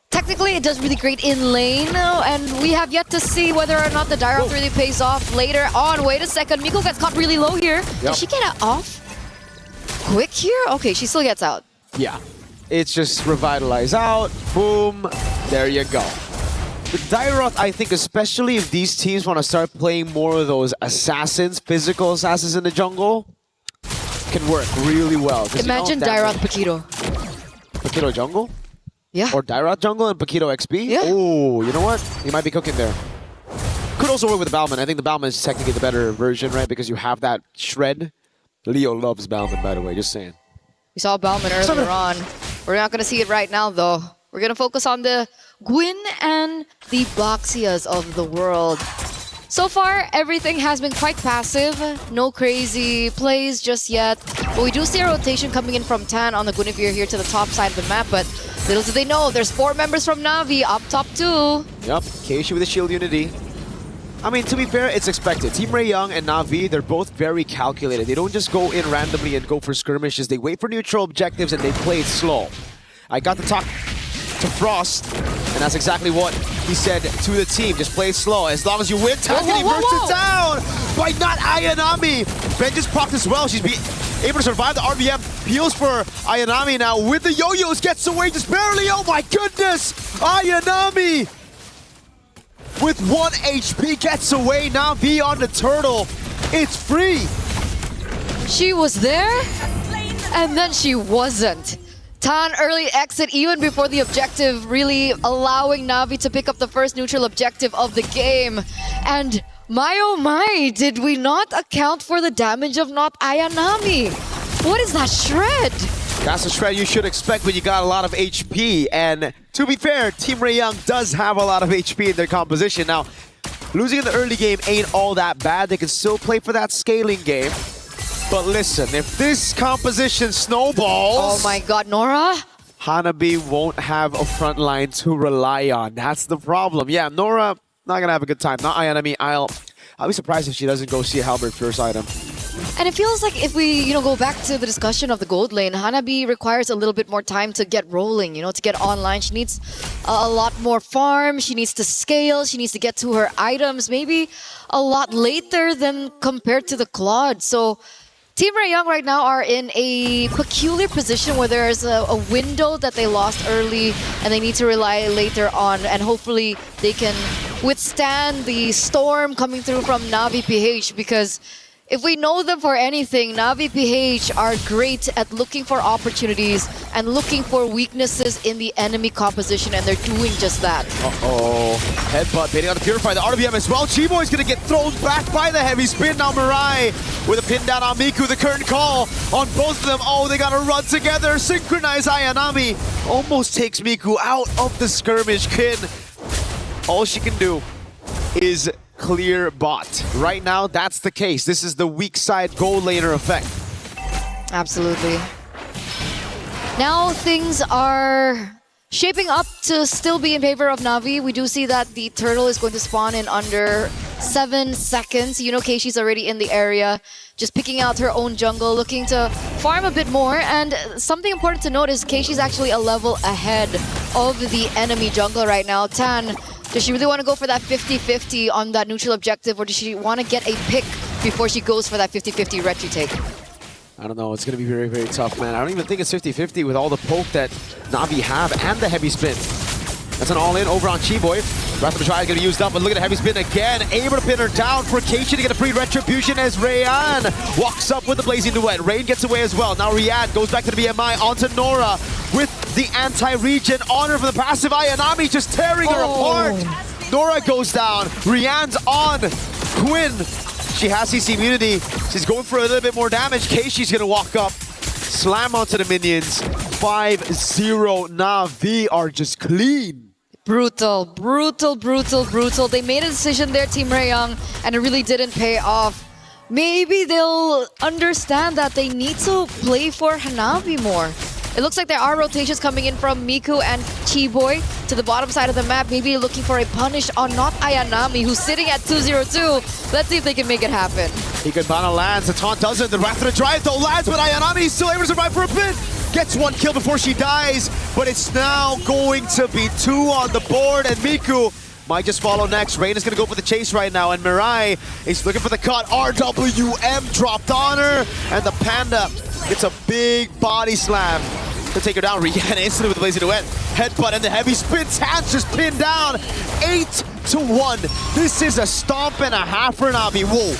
Technically, it does really great in lane, and we have yet to see whether or not the Dyroth really pays off later on. Wait a second, Miko gets caught really low here. Yep. Does she get it off quick here? Okay, she still gets out. Yeah, it's just revitalize out, boom, there you go. The Dyroth, I think, especially if these teams want to start playing more of those assassins, physical assassins in the jungle, can work really well. Imagine Dyroth Paquito. Paquito jungle? Yeah. Or Dyroth jungle and Paquito XP? Yeah. Oh, you know what? You might be cooking there. Could also work with the Balman. I think the Balman is technically the better version, right? Because you have that shred. Leo loves Balman, by the way, just saying. We saw Bauman earlier on. We're not going to see it right now, though. We're going to focus on the Gwyn and the Boxias of the world. So far, everything has been quite passive. No crazy plays just yet. But we do see a rotation coming in from Tan on the Guinevere here to the top side of the map. But little do they know, there's 4 members from Na'Vi up top too. Yep, Keishi with the shield unity. I mean, to be fair, it's expected. Team Ray Young and Na'Vi, they're both very calculated. They don't just go in randomly and go for skirmishes. They wait for neutral objectives and they play it slow. I got to talk to Frost, and that's exactly what he said to the team. Just play it slow. As long as you win, Takani bursts it down by not Ayanami. Ben just procced as well. She's able to survive the RBM. Heals for Ayanami now with the yo-yos. Gets away just barely. Oh my goodness! Ayanami! With 1 HP, gets away. Now V on the turtle. It's free. She was there, and then she wasn't. Tan early exit even before the objective, really allowing Na'Vi to pick up the first neutral objective of the game. And my oh my, did we not account for the damage of not Ayanami? What is that shred? That's a shred you should expect when you got a lot of HP. And to be fair, Team Ray Young does have a lot of HP in their composition. Now, losing in the early game ain't all that bad. They can still play for that scaling game. But listen, if this composition snowballs... Oh my god, Nora? Hanabi won't have a front line to rely on. That's the problem. Yeah, Nora, not gonna have a good time. Not Ayanami. I'll be surprised if she doesn't go see a Halberd first item. And it feels like if we, go back to the discussion of the gold lane, Hanabi requires a little bit more time to get rolling, to get online. She needs a lot more farm. She needs to scale. She needs to get to her items maybe a lot later than compared to the Claude. So Team Ray Young right now are in a peculiar position where there's a window that they lost early and they need to rely later on, and hopefully they can withstand the storm coming through from Na'Vi PH, because if we know them for anything, Na'Vi PH are great at looking for opportunities and looking for weaknesses in the enemy composition, and they're doing just that. Uh-oh. Headbutt baiting on the Purify, the RBM as well. Chiboy's gonna get thrown back by the heavy spin. Now Mirai with a pin down on Miku. The current call on both of them. Oh, they gotta run together. Synchronize Ayanami. Almost takes Miku out of the skirmish. Kin, all she can do is clear bot. Right now, that's the case. This is the weak side gold laner effect. Absolutely. Now things are shaping up to still be in favor of Na'Vi. We do see that the turtle is going to spawn in under 7 seconds. Keishi's already in the area, just picking out her own jungle, looking to farm a bit more. And something important to note is Keishi's actually a level ahead of the enemy jungle right now. Tan, does she really want to go for that 50-50 on that neutral objective, or does she want to get a pick before she goes for that 50-50 retry take? I don't know. It's going to be very, very tough, man. I don't even think it's 50-50 with all the poke that Na'Vi have and the heavy spin. That's an all-in over on Chiboy. Wrath of the Triad is going to be used up, but look at the heavy spin again. Able to pin her down for Keishi to get a free retribution as Rayan walks up with the Blazing Duet. Rain gets away as well. Now Riyadh goes back to the BMI onto Nora with the anti-regen honor for the passive. Ayanami just tearing her apart. Nora goes down. Rian's on. Quinn, she has CC immunity. She's going for a little bit more damage. Keishi's going to walk up, slam onto the minions. 5-0. Na'Vi are just clean. Brutal, brutal, brutal, brutal. They made a decision there, Team Ray Young, and it really didn't pay off. Maybe they'll understand that they need to play for Hanabi more. It looks like there are rotations coming in from Miku and Chiboy to the bottom side of the map, maybe looking for a punish on not Ayanami, who's sitting at 2-0-2. Let's see if they can make it happen. Ikebana lands, the taunt doesn't. The Wrath of the Triad though lands, but Ayanami is still able to survive for a bit. Gets 1 kill before she dies, but it's now going to be 2 on the board, and Miku might just follow next. Rain is going to go for the chase right now, and Mirai is looking for the cut. RWM dropped on her, and the Panda gets a big body slam to take her down. Rihanna instantly with the Blazing Duet. Headbutt and the heavy spins. Hands just pinned down. 8-1. This is a stomp and a half for Na'Vi. Whoa.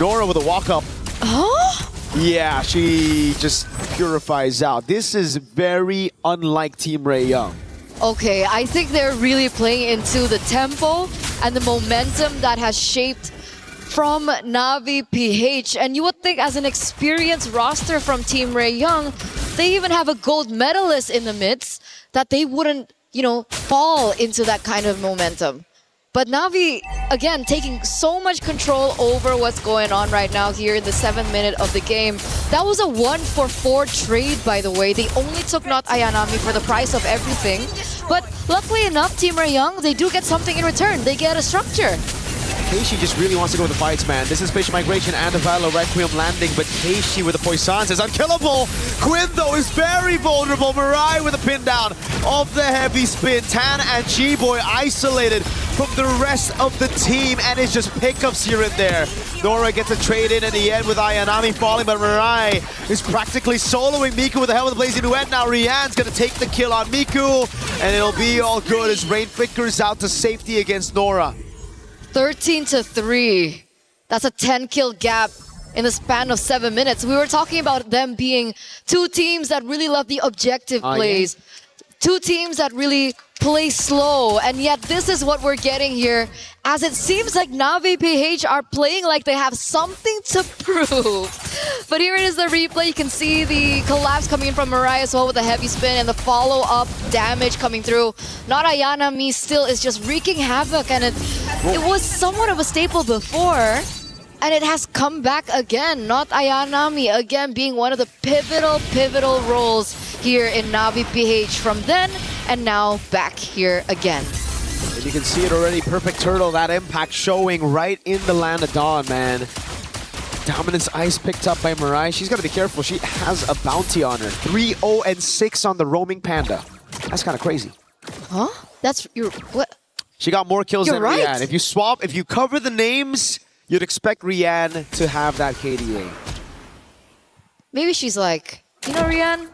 Nora with a walk up. Huh? Yeah, she just purifies out. This is very unlike Team Ray Young. Okay, I think they're really playing into the tempo and the momentum that has shaped from Na'Vi PH. And you would think as an experienced roster from Team Ray Young, they even have a gold medalist in the midst, that they wouldn't, fall into that kind of momentum. But Navi, again, taking so much control over what's going on right now here in the 7th minute of the game. That was a 1-for-4 trade, by the way. They only took not Ayanami for the price of everything. But luckily enough, Team Rayong, they do get something in return. They get a structure. Keishi just really wants to go with the fights, man. This is Spatial Migration and the Valo Requiem landing, but Keishi with the Poissons is unkillable. Quinn, though, is very vulnerable. Mirai with a pin down of the heavy spin. Tan and G-Boy isolated from the rest of the team, and it's just pickups here and there. Nora gets a trade in the end with Ayanami falling, but Mirai is practically soloing Miku with the help of the Blazing Duet. Now Rian's going to take the kill on Miku, and it'll be all good as Rain flickers out to safety against Nora. 13-3. That's a 10-kill gap in the span of 7 minutes. We were talking about them being two teams that really love the objective plays. Yeah. Two teams that really play slow, and yet this is what we're getting here, as it seems like Navi PH are playing like they have something to prove. But here it is, the replay. You can see the collapse coming in from Mirai as well with the heavy spin and the follow-up damage coming through. Not Ayanami still is just wreaking havoc, and it was somewhat of a staple before, and it has come back again. Not Ayanami again being one of the pivotal roles here in Navi PH from then and now back here again. And you can see it already, perfect turtle, that impact showing right in the Land of Dawn, man. Dominance Ice picked up by Mirai. She's got to be careful. She has a bounty on her. 3-0-6 on the roaming panda. That's kind of crazy. Huh? That's your what? She got more kills than right. Rian. If you cover the names, you'd expect Rian to have that KDA. Maybe she's like, Rian,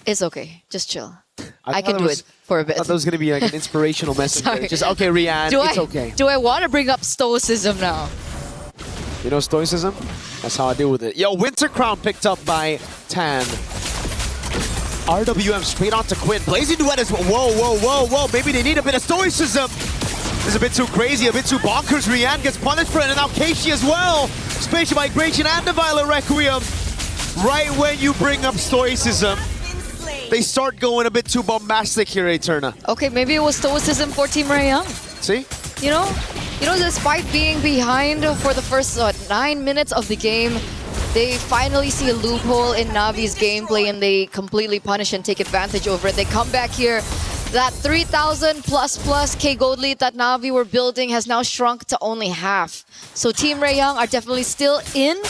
it's okay. Just chill. I can do it for a bit. I thought that was going to be like an inspirational message. Just, okay, Rian, it's okay. Do I want to bring up stoicism now? You know stoicism? That's how I deal with it. Yo, Winter Crown picked up by Tan. RWM straight onto Quinn. Blazing Duet is... Whoa. Maybe they need a bit of stoicism. This is a bit too crazy, a bit too bonkers. Rian gets punished for it, and now Keishi as well. Spatial Migration and the Violet Requiem. Right when you bring up stoicism, they start going a bit too bombastic here, Eterna. Okay, maybe it was stoicism for Team Rayong. See? You know, despite being behind for the first 9 minutes of the game, they finally see a loophole in Navi's gameplay and they completely punish and take advantage over it. They come back here. That 3,000 plus K gold lead that Navi were building has now shrunk to only half. So Team Rayong are definitely still in.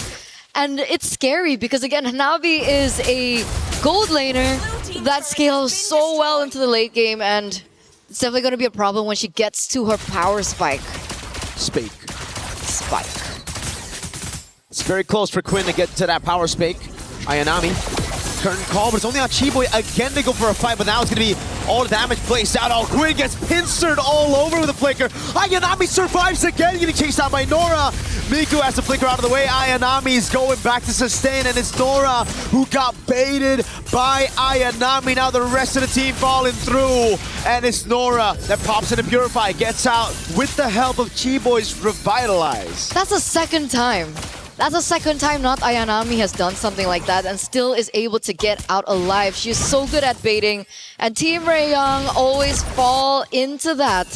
And it's scary because, again, Navi is a gold laner that scales so well into the late game, and it's definitely going to be a problem when she gets to her power spike. Spike. It's very close for Quinn to get to that power spike. Ayanami. Curtain call, but it's only on Chi-Boy again to go for a fight, but now it's going to be all the damage placed out. Oh, Quinn gets pincered all over with a flicker. Ayanami survives again, getting chased out by Nora. Miku has to flicker out of the way. Ayanami is going back to sustain, and it's Nora who got baited by Ayanami. Now the rest of the team falling through, and it's Nora that pops in to Purify, gets out with the help of Chi-Boy's Revitalize. That's the second time. That's the second time not Ayanami has done something like that and still is able to get out alive. She's so good at baiting, and Team Rayong always fall into that.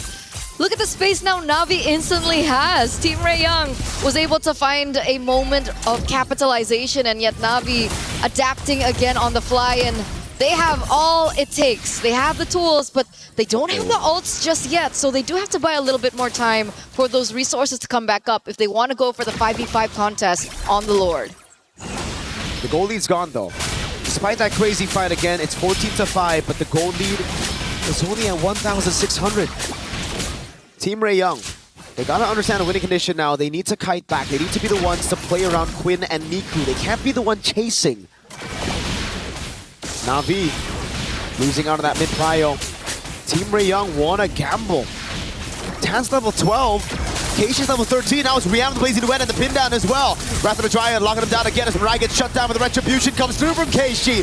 Look at the space now Navi instantly has. Team Rayong was able to find a moment of capitalization, and yet Navi adapting again on the fly, and they have all it takes. They have the tools, but they don't have the ults just yet, so they do have to buy a little bit more time for those resources to come back up if they want to go for the 5v5 contest on the Lord. The goal lead's gone, though. Despite that crazy fight again, it's 14-5, but the goal lead is only at 1,600. Team Rayong, they gotta understand the winning condition now. They need to kite back. They need to be the ones to play around Quinn and Miku. They can't be the one chasing. Navi losing out of that mid-prio. Team Rayong wanna gamble. Tan's level 12. Keisha's level 13. Now it's Rian with the Blazing Duet and the pin down as well. Wrath of the Dryad locking him down again as Mirai gets shut down, but the retribution comes through from Keishi.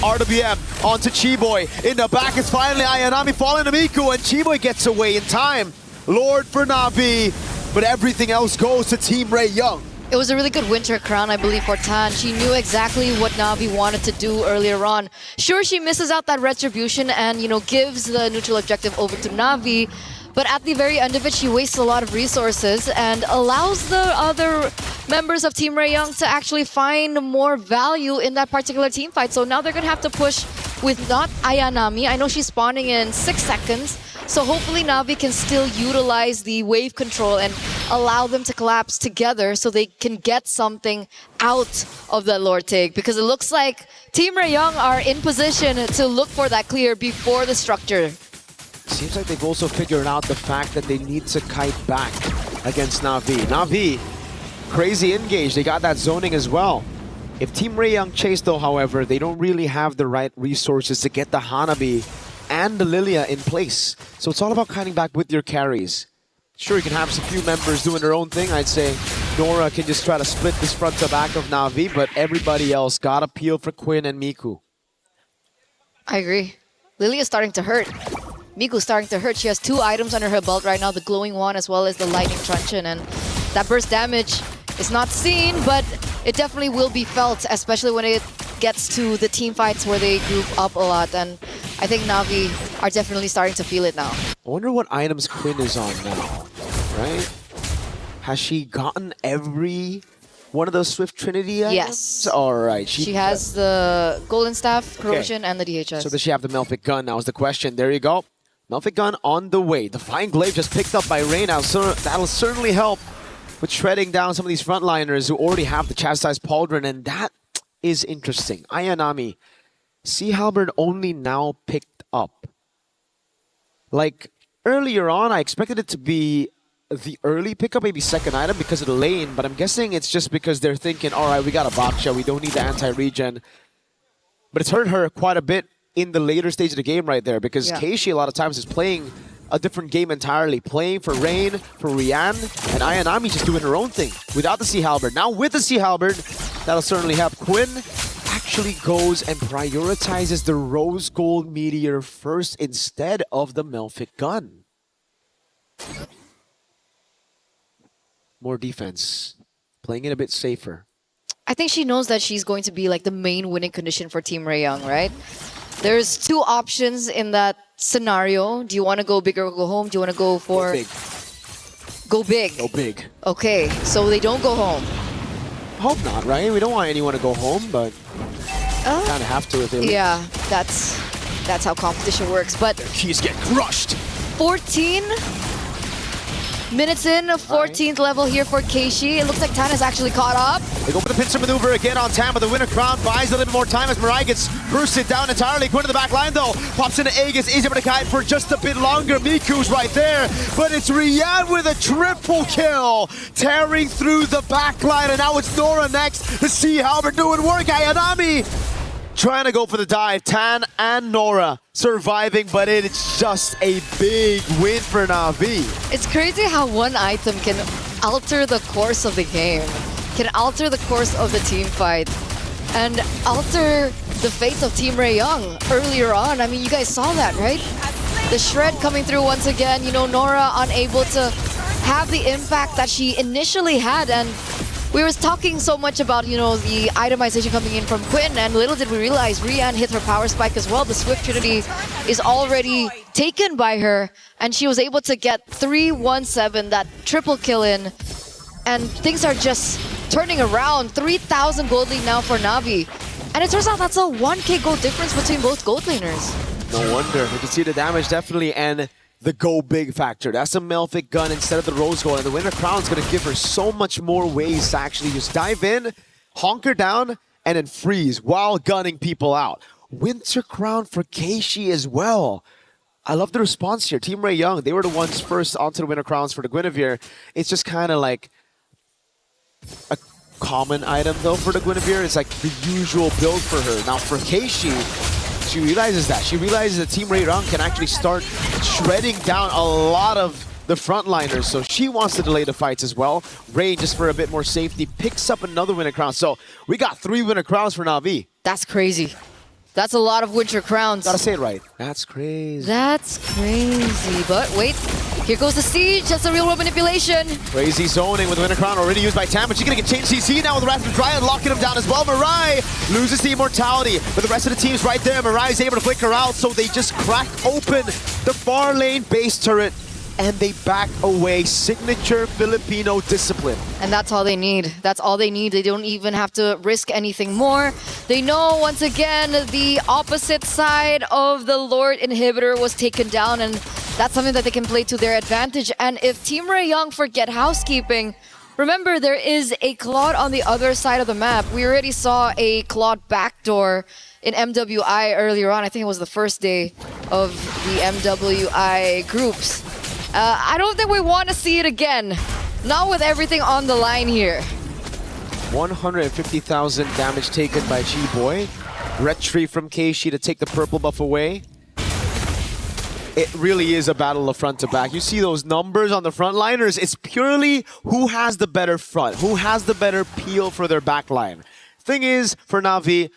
RWM onto Chi-Boy. In the back is finally Ayanami falling to Miku, and Chi-Boy gets away in time. Lord for Navi, but everything else goes to Team Rayong. It was a really good winter crown, I believe, for Tan. She knew exactly what Na'Vi wanted to do earlier on. Sure, she misses out that retribution and, gives the neutral objective over to Na'Vi. But at the very end of it, she wastes a lot of resources and allows the other members of Team Rayoung to actually find more value in that particular team fight. So now they're going to have to push with not Ayanami. I know she's spawning in 6 seconds. So hopefully Na'Vi can still utilize the wave control and allow them to collapse together so they can get something out of that Lord take. Because it looks like Team Rayoung are in position to look for that clear before the structure. Seems like they've also figured out the fact that they need to kite back against Na'Vi. Na'Vi, crazy engage. They got that zoning as well. If Team Rayoung chase though, however, they don't really have the right resources to get the Hanabi and the Lilia in place. So it's all about kiting back with your carries. Sure, you can have some few members doing their own thing. I'd say Nora can just try to split this front to back of Na'Vi, but everybody else gotta peel for Quinn and Miku. I agree. Lilia's starting to hurt. Miku's starting to hurt. She has 2 items under her belt right now, the glowing one as well as the lightning truncheon, and that burst damage is not seen, but it definitely will be felt, especially when it gets to the team fights where they group up a lot, and I think Na'Vi are definitely starting to feel it now. I wonder what items Quinn is on now, right? Has she gotten every one of those Swift Trinity items? Yes. All right. She has the Golden Staff, Corrosion, and the DHS. So does she have the Melfic Gun now is the question. There you go. Melfic Gun on the way. The Fine Glaive just picked up by Rain. That'll certainly help with shredding down some of these frontliners who already have the Chastised Pauldron, and that is interesting. Ayanami, Sea Halberd only now picked up. Like, earlier on, I expected it to be the early pickup, maybe second item because of the lane, but I'm guessing it's just because they're thinking, all right, we got a Baksha, we don't need the anti-regen. But it's hurt her quite a bit in the later stage of the game right there, because Keishi a lot of times is playing a different game entirely, playing for Rain, for Rian, and Ayanami just doing her own thing without the Sea Halberd. Now with the Sea Halberd, that'll certainly help. Quinn actually goes and prioritizes the Rose Gold Meteor first instead of the Melfic Gun. More defense, playing it a bit safer. I think she knows that she's going to be like the main winning condition for Team Rayoung, right? There's 2 options in that scenario. Do you want to go big or go home? Do you want to go for... Go big. Go big. Go big. Okay, so they don't go home. Hope not, right? We don't want anyone to go home, but kind of have to if they leave. Yeah, that's how competition works. But keys get crushed. 14 minutes in, 14th level here for Keishi. It looks like Tan is actually caught up. They go for the pincer maneuver again on Tam, but the winner crown buys a little bit more time as Mirai gets bursted down entirely. Quinn to the back line though, pops into Aegis, is able to kite for just a bit longer. Miku's right there, but it's Rian with a triple kill, tearing through the back line, and now it's Nora next. The Sea Halberd doing work. Ayanami trying to go for the dive. Tan and Nora surviving, but it's just a big win for Na'Vi. It's crazy how one item can alter the course of the game, can alter the course of the team fight, and alter the fate of Team Rayoung earlier on. I mean, you guys saw that, right? The shred coming through once again. Nora unable to have the impact that she initially had, and we were talking so much about, the itemization coming in from Quinn, and little did we realize Rian hit her power spike as well. The Swift Trinity is already taken by her, and she was able to get 3-1-7, that triple kill in, and things are just turning around. 3,000 gold lead now for Na'Vi, and it turns out that's a 1k gold difference between both gold laners. No wonder. You can see the damage definitely, and the go big factor. That's a Melfic Gun instead of the Rose Gold, and the winner crown is going to give her so much more ways to actually just dive in, honk her down, and then freeze while gunning people out. Winter crown for Keishi as well. I love the response here. Team Rayoung, they were the ones first onto the winner crowns for the Guinevere. It's just kind of like a common item though for the Guinevere. It's like the usual build for her. Now for Keishi, she realizes that. She realizes that Team Rayoung can actually start shredding down a lot of the frontliners, so she wants to delay the fights as well. Rain, just for a bit more safety, picks up another winner crown. So we got 3 winner crowns for Na'Vi. That's crazy. That's a lot of winter crowns. Gotta say it right. That's crazy. That's crazy. But wait, Here goes the siege. That's a real world manipulation. Crazy zoning with the Winter Crown already used by Tam, but she's gonna get changed CC now with the Wrath of the Dryad locking him down as well. Mirai loses the immortality, but the rest of the team's right there. Mirai is able to flicker out, so they just crack open the far lane base turret and they back away. Signature Filipino discipline. And that's all they need. That's all they need. They don't even have to risk anything more. They know, once again, the opposite side of the Lord Inhibitor was taken down, and that's something that they can play to their advantage. And if Team Ray Young forget housekeeping, remember, there is a Claude on the other side of the map. We already saw a Claude backdoor in MWI earlier on. I think it was the first day of the MWI groups. I don't think we want to see it again. Not with everything on the line here. 150,000 damage taken by G-Boy. Retry from Keishi to take the purple buff away. It really is a battle of front to back. You see those numbers on the frontliners. It's purely who has the better front, who has the better peel for their backline. Thing is, for Na'Vi,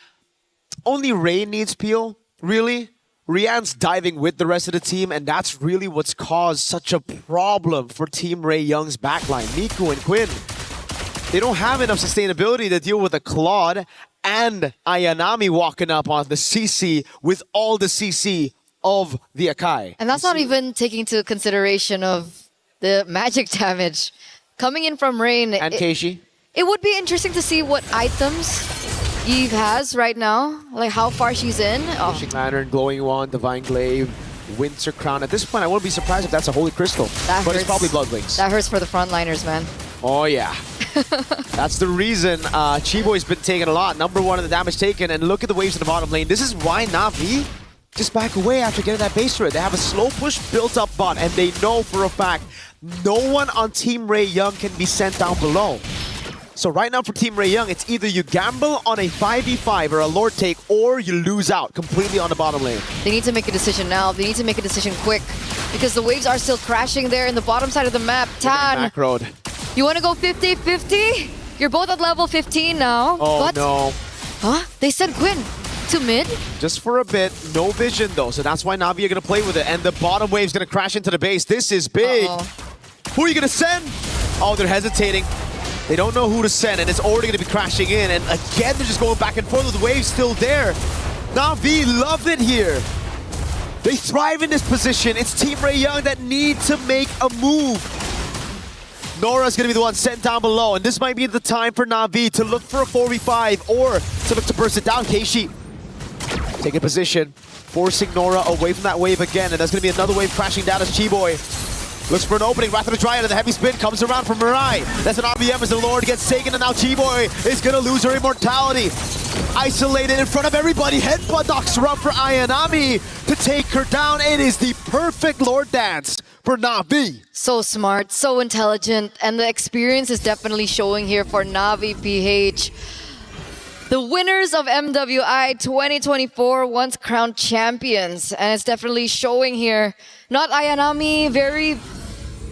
only Ray needs peel, really. Rian's diving with the rest of the team, and that's really what's caused such a problem for Team Ray Young's backline. Miku and Quinn, they don't have enough sustainability to deal with a Claude and Ayanami walking up on the CC with all the CC of the Akai. And that's not even taking into consideration of the magic damage coming in from Rain. And Keishi. It would be interesting to see what items Eve has right now, like how far she's in. Fishing Lantern, Glowing Wand, Divine Glaive, Winter Crown. At this point, I wouldn't be surprised if that's a Holy Crystal. That but hurts. it's probably Blood Wings. That hurts for the frontliners, man. Oh, yeah. That's the reason Chiboy's been taking a lot. Number one in the damage taken, and look at the waves in the bottom lane. This is why Na'Vi just back away after getting that base turret. They have a slow push built up bot, and they know for a fact no one on Team Ray Young can be sent down below. So right now for Team Ray Young, it's either you gamble on a 5v5 or a Lord take, or you lose out completely on the bottom lane. They need to make a decision now. They need to make a decision quick, because the waves are still crashing there in the bottom side of the map. Tan, Macroed. You want to go 50-50? You're both at level 15 now. Oh, what? no. Huh? They sent Quinn to mid? Just for a bit. No vision, though. So that's why Na'Vi are going to play with it. And the bottom wave's going to crash into the base. This is big. Who are you going to send? Oh, they're hesitating. They don't know who to send, and it's already going to be crashing in. And again, they're just going back and forth with the waves still there. Na'Vi love it here. They thrive in this position. It's Team Ray Young that need to make a move. Nora's going to be the one sent down below, and this might be the time for Na'Vi to look for a 4v5 or to look to burst it down. Keishi taking position, forcing Nora away from that wave again, and that's going to be another wave crashing down as Chiboy looks for an opening. Wrath of the Dryad, and the heavy spin comes around from Mirai. That's an RBM as the Lord gets taken, and now Chiboy is going to lose her immortality. Isolated in front of everybody. Headbutt knocks her up for Ayanami to take her down. It is the perfect Lord dance for Na'Vi. So smart, so intelligent, and the experience is definitely showing here for Na'Vi PH. The winners of MWI 2024 once crowned champions, and it's definitely showing here. Not Ayanami, very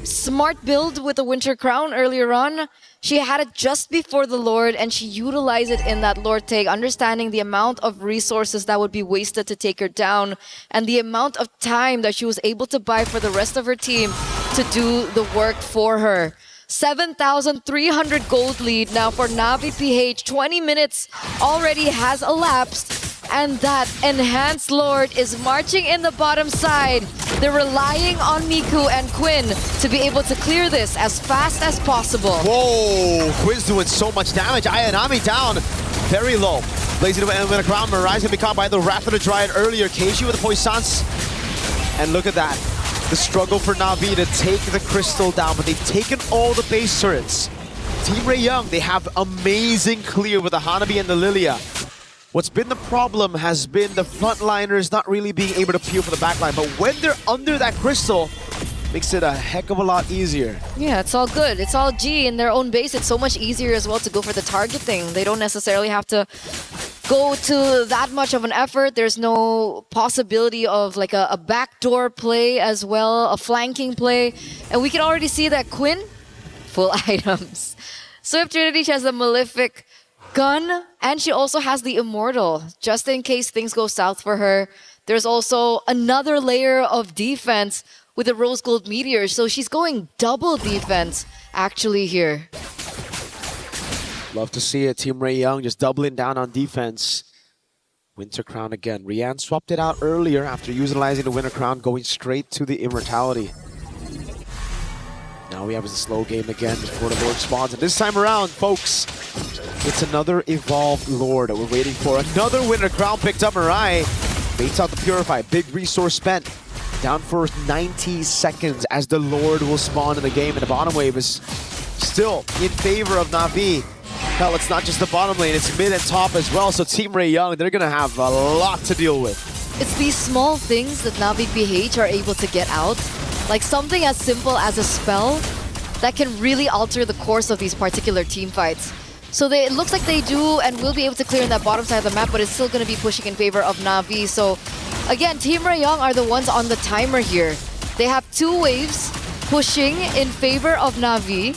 smart build with the Winter Crown earlier on. She had it just before the Lord, and she utilized it in that Lord take, understanding the amount of resources that would be wasted to take her down, and the amount of time that she was able to buy for the rest of her team to do the work for her. 7,300 gold lead now for Na'Vi PH. 20 minutes already has elapsed, and that enhanced Lord is marching in the bottom side. They're relying on Miku and Quinn to be able to clear this as fast as possible. Whoa, Quinn's doing so much damage. Ayanami down very low. Blazing away in the ground. Mirai's gonna be caught by the Wrath of the Dryad earlier. Keishi with the Poissance. And look at that. The struggle for Na'Vi to take the crystal down, but they've taken all the base turrets. Team Ray Young, they have amazing clear with the Hanabi and the Lilia. What's been the problem has been the frontliners not really being able to peel for the backline, but when they're under that crystal, makes it a heck of a lot easier. Yeah, it's all good. It's all G in their own base. It's so much easier as well to go for the targeting. They don't necessarily have to go to that much of an effort. There's no possibility of like a backdoor play as well, a flanking play. And we can already see that Quinn, full items. Swift Trinity, she has the Malefic gun, and she also has the Immortal, just in case things go south for her. There's also another layer of defense with the Rose Gold Meteor. So she's going double defense actually here. Love to see it. Team Ray Young just doubling down on defense. Winter Crown again. Rian swapped it out earlier after utilizing the Winter Crown, going straight to the Immortality. Now we have a slow game again before the Lord spawns. And this time around, folks, it's another evolved Lord that we're waiting for. Another Winter Crown picked up. Mirai baits out the Purify. Big resource spent. Down for 90 seconds as the Lord will spawn in the game. And the bottom wave is still in favor of Na'Vi. Hell, it's not just the bottom lane, it's mid and top as well. So Team Ray Young, they're going to have a lot to deal with. It's these small things that Na'Vi PH are able to get out. Like something as simple as a spell that can really alter the course of these particular team fights. So it looks like they do and will be able to clear in that bottom side of the map, but it's still going to be pushing in favor of Na'Vi. So again, Team Ray Young are the ones on the timer here. They have 2 waves pushing in favor of Na'Vi.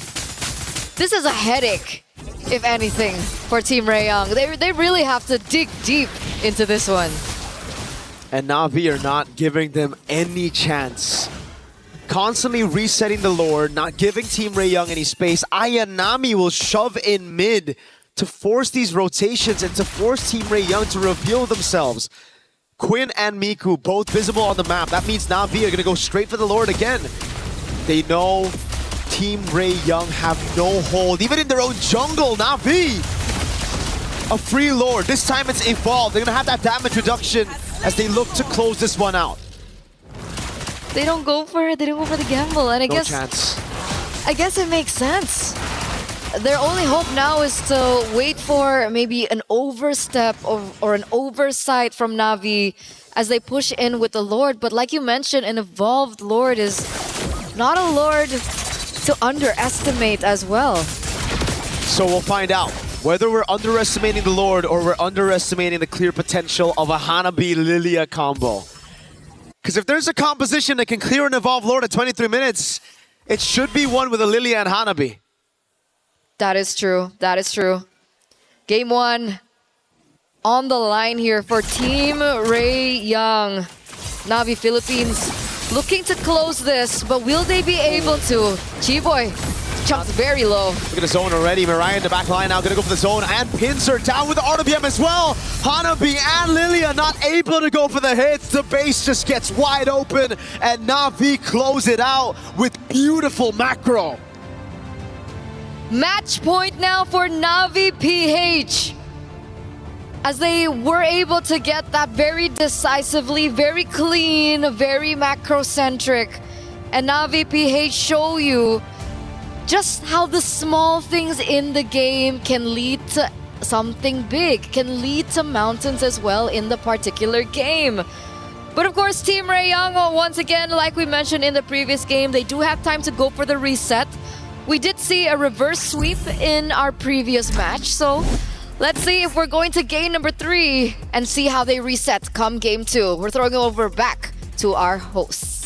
This is a headache, if anything, for Team Ray Young. They really have to dig deep into this one. And Na'Vi are not giving them any chance. Constantly resetting the Lord, not giving Team Ray Young any space. Ayanami will shove in mid to force these rotations and to force Team Ray Young to reveal themselves. Quinn and Miku both visible on the map. That means Na'Vi are going to go straight for the Lord again. They know Team Ray Young have no hold. Even in their own jungle, Na'Vi, a free Lord. This time it's evolved. They're going to have that damage reduction as they look to close this one out. They don't go for it. They don't go for the gamble. And I guess it makes sense. Their only hope now is to wait for maybe an overstep or an oversight from Na'Vi as they push in with the Lord. But like you mentioned, an evolved Lord is not a Lord to underestimate as well. So we'll find out whether we're underestimating the Lord or we're underestimating the clear potential of a Hanabi Lilia combo. Because if there's a composition that can clear an evolved Lord at 23 minutes, it should be one with a Lilia and Hanabi. That is true. That is true. Game 1 on the line here for Team Ray Young. Na'Vi Philippines looking to close this, but will they be able to? Chiboy jumps very low. Look at the zone already. Mirai in the back line now going to go for the zone, and Pincer down with the RWM as well. Hanabi and Lilia not able to go for the hits. The base just gets wide open, and Na'Vi close it out with beautiful macro. Match point now for Na'Vi PH. As they were able to get that very decisively, very clean, very macro-centric. And Na'Vi PH show you just how the small things in the game can lead to something big, can lead to mountains as well in the particular game. But of course, Team Ray Young, once again, like we mentioned in the previous game, they do have time to go for the reset. We did see a reverse sweep in our previous match, so let's see if we're going to game number 3 and see how they reset come game 2. We're throwing it over back to our hosts.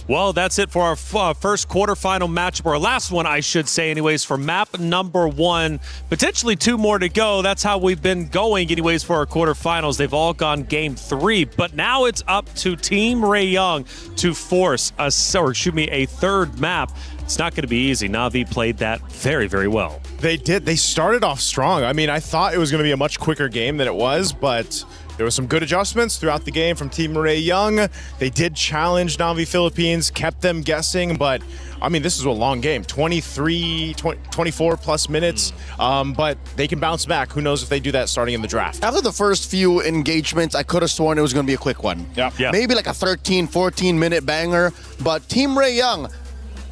Well, that's it for our first quarterfinal matchup, or last one, I should say, anyways, for map number 1. Potentially 2 more to go. That's how we've been going, anyways, for our quarterfinals. They've all gone game 3, but now it's up to Team Ray Young to force a third map. It's not going to be easy. Na'Vi played that very, very well. They did. They started off strong. I mean, I thought it was going to be a much quicker game than it was, but there were some good adjustments throughout the game from Team Ray Young. They did challenge Navi Philippines, kept them guessing, but I mean, this is a long game, 24 plus minutes, but they can bounce back. Who knows if they do that starting in the draft. After the first few engagements, I could have sworn it was going to be a quick one. Yeah. Maybe like a 13, 14-minute banger, but Team Ray Young,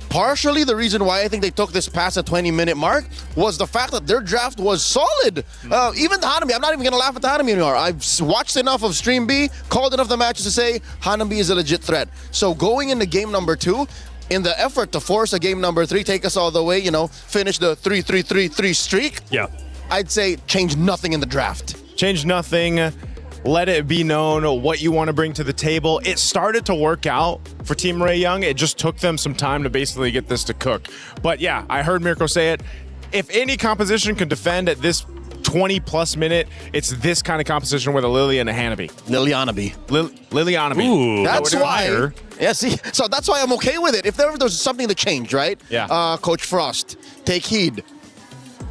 partially the reason why I think they took this past a 20-minute mark was the fact that their draft was solid. Even the Hanami, I'm not even going to laugh at the Hanami anymore. I've watched enough of Stream B, called enough of the matches to say Hanami is a legit threat. So going into game number 2, in the effort to force a game number 3, take us all the way, finish the 3-3-3-3 streak, I'd say change nothing in the draft. Change nothing. Let it be known what you want to bring to the table. It started to work out for Team Ray Young. It just took them some time to basically get this to cook. But yeah, I heard Mirko say it. If any composition can defend at this 20-plus minute, it's this kind of composition with a Lily and a Hanabi. Lilianabi. Lilianabi. Ooh, that's why. Yeah, see, so that's why I'm okay with it. If there was something to change, right? Yeah. Coach Frost, take heed.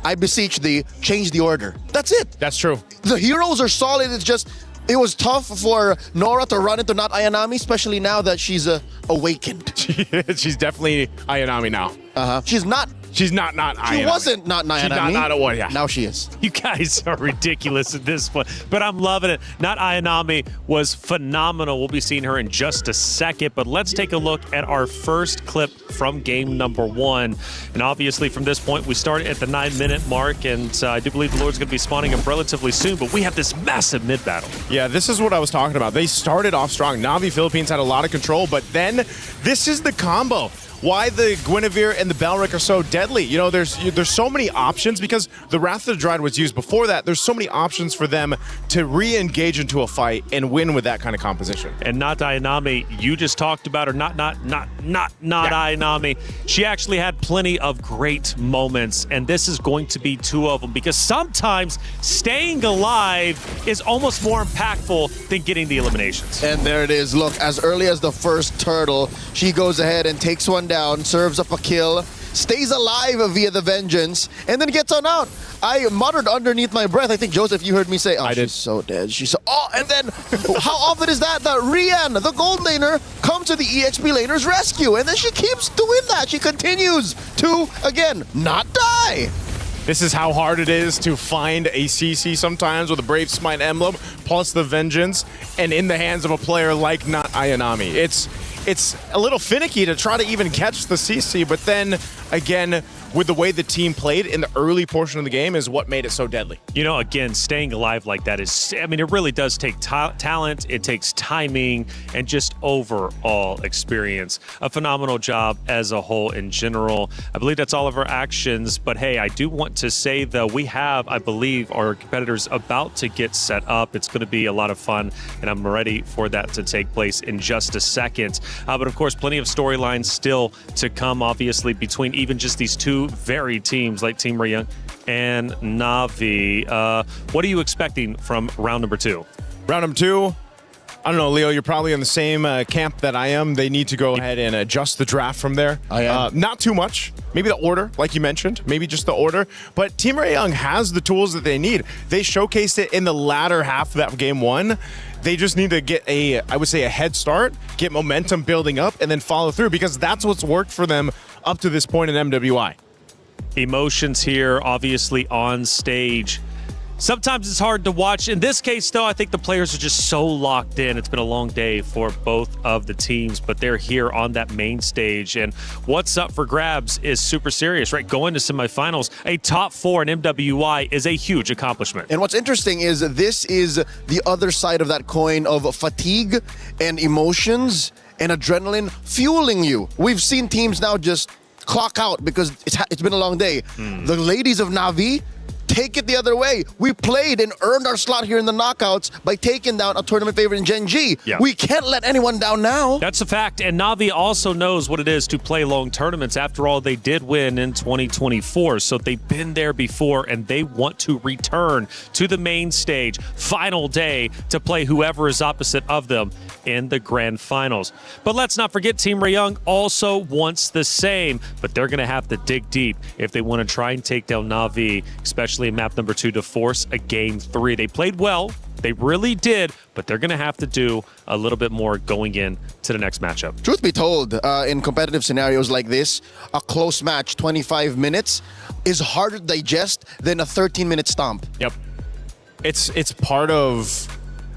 I beseech thee, change the order. That's it. That's true. The heroes are solid. It's just, it was tough for Nora to run into not Ayanami, especially now that she's awakened. She's definitely Ayanami now. She's not Ayanami. She wasn't not Ayanami. She's not a one, yeah. Now she is. You guys are ridiculous at this point, but I'm loving it. Not Ayanami was phenomenal. We'll be seeing her in just a second, but let's take a look at our first clip from game number 1. And obviously from this point, we start at the 9-minute mark, and I do believe the Lord's going to be spawning up relatively soon, but we have this massive mid battle. Yeah, this is what I was talking about. They started off strong. Navi Philippines had a lot of control, but then this is the combo. Why the Guinevere and the Balric are so deadly. There's so many options because the Wrath of the Dread was used before that. There's so many options for them to re-engage into a fight and win with that kind of composition. And not Ayanami, you just talked about her, not Ayanami. She actually had plenty of great moments, and this is going to be 2 of them because sometimes staying alive is almost more impactful than getting the eliminations. And there it is. Look, as early as the first turtle, she goes ahead and takes one down, serves up a kill, stays alive via the vengeance, and then gets on out. I muttered underneath my breath. I think, Joseph, you heard me say, oh, she's so dead. She's so... Oh, and then how often is that Rian, the gold laner, comes to the EXP laner's rescue, and then she keeps doing that. She continues to, again, not die. This is how hard it is to find a CC sometimes with a Brave Smite emblem, plus the vengeance, and in the hands of a player like not Ayanami. It's a little finicky to try to even catch the CC, but then again, with the way the team played in the early portion of the game is what made it so deadly. Again, staying alive like that is, it really does take talent, it takes timing, and just overall experience. A phenomenal job as a whole in general. I believe that's all of our actions, but hey, I do want to say though, we have, I believe, our competitors about to get set up. It's going to be a lot of fun, and I'm ready for that to take place in just a second. But of course, plenty of storylines still to come, obviously, between even just these 2 varied teams like Team Ray Young and Navi. What are you expecting from round number 2? Round number 2, I don't know, Leo, you're probably in the same camp that I am. They need to go ahead and adjust the draft from there. I am. Not too much. Maybe the order, like you mentioned. Maybe just the order. But Team Ray Young has the tools that they need. They showcased it in the latter half of that game 1. They just need to get a head start, get momentum building up, and then follow through because that's what's worked for them up to this point in MWI. Emotions here, obviously on stage. Sometimes it's hard to watch. In this case, though, I think the players are just so locked in. It's been a long day for both of the teams, but they're here on that main stage. And what's up for grabs is super serious, right? Going to semifinals, a top 4 in MWI is a huge accomplishment. And what's interesting is this is the other side of that coin of fatigue and emotions and adrenaline fueling you. We've seen teams now just clock out because it's been a long day. The ladies of Navi take it the other way. We played and earned our slot here in the knockouts by taking down a tournament favorite in Gen G. Yeah. We can't let anyone down now. That's a fact. And Na'Vi also knows what it is to play long tournaments. After all, they did win in 2024. So they've been there before, and they want to return to the main stage, final day, to play whoever is opposite of them in the grand finals. But let's not forget, Team Ray Young also wants the same, but they're going to have to dig deep if they want to try and take down Na'Vi, especially in map number 2, to force a game 3. They played well. They really did, but they're going to have to do a little bit more going in to the next matchup. Truth be told, in competitive scenarios like this, a close match, 25 minutes, is harder to digest than a 13-minute stomp. Yep. It's part of...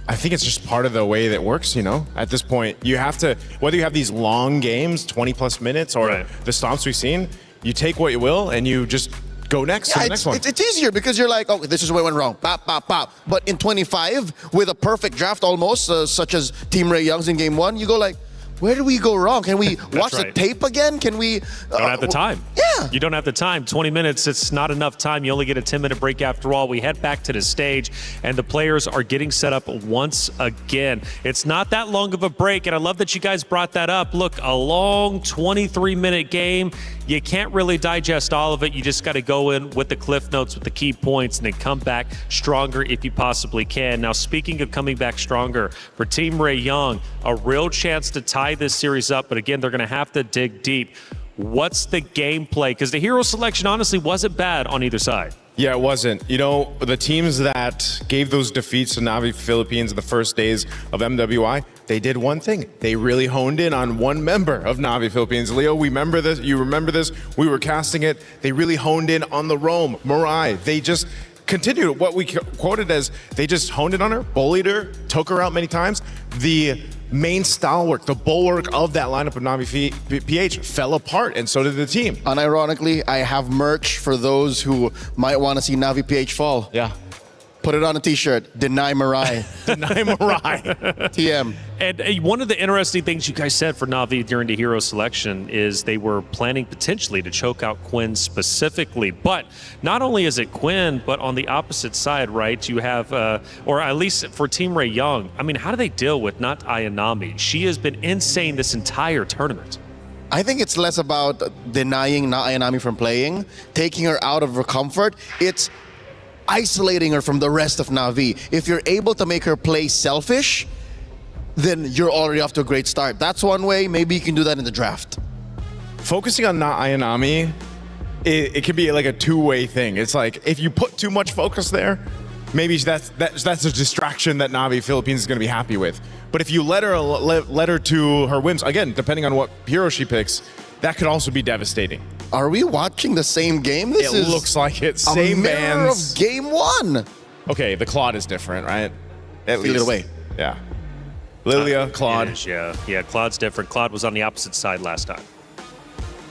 I think it's just part of the way that works, you know? At this point, you have to... Whether you have these long games, 20-plus minutes, or the stomps we've seen, you take what you will and you just go next to the next one. It's easier because you're like, oh, this is where it went wrong. Pop, pop, pop. But in 25, with a perfect draft almost, such as Team Ray Young's in Game 1, you go like, where do we go wrong? Can we watch the tape again? Can we... Don't have the time. Yeah. You don't have the time. 20 minutes, it's not enough time. You only get a 10-minute break after all. We head back to the stage, and the players are getting set up once again. It's not that long of a break, and I love that you guys brought that up. Look, a long 23-minute game. You can't really digest all of it. You just got to go in with the cliff notes, with the key points, and then come back stronger if you possibly can. Now, speaking of coming back stronger, for Team Ray Young, a real chance to tie this series up, but again, they're going to have to dig deep. What's the gameplay? Because the hero selection honestly wasn't bad on either side. Yeah, it wasn't. You know, the teams that gave those defeats to Na'Vi Philippines in the first days of MWI, they did one thing. They really honed in on one member of Na'Vi Philippines. Leo, we remember this. You remember this. We were casting it. They really honed in on the roam, Mirai. They just continued what we quoted as they just honed in on her, bullied her, took her out many times. The main stalwart, the bulwark of that lineup of Na'Vi PH fell apart, and so did the team. Unironically, I have merch for those who might want to see Na'Vi PH fall. Yeah. Put it on a t-shirt. Deny Mirai. Deny Mirai. TM. And one of the interesting things you guys said for Na'Vi during the hero selection is they were planning potentially to choke out Quinn specifically. But not only is it Quinn, but on the opposite side, right, you have, or at least for Team Ray Young, I mean, how do they deal with not Ayanami? She has been insane this entire tournament. I think it's less about denying Ayanami from playing, taking her out of her comfort. It's isolating her from the rest of Na'Vi. If you're able to make her play selfish, then you're already off to a great start. That's one way. Maybe you can do that in the draft. Focusing on not Ayanami, it can be like a two-way thing. It's like if you put too much focus there, maybe that's a distraction that Na'Vi Philippines is going to be happy with. But if you let her to her whims, again, depending on what hero she picks, that could also be devastating. Are we watching the same game? This It looks like it. Same a mirror bands. of Game 1. Okay, the Claude is different, right? At Feel it away. Yeah. Lilia, Claude. It is, yeah, Claude's different. Claude was on the opposite side last time.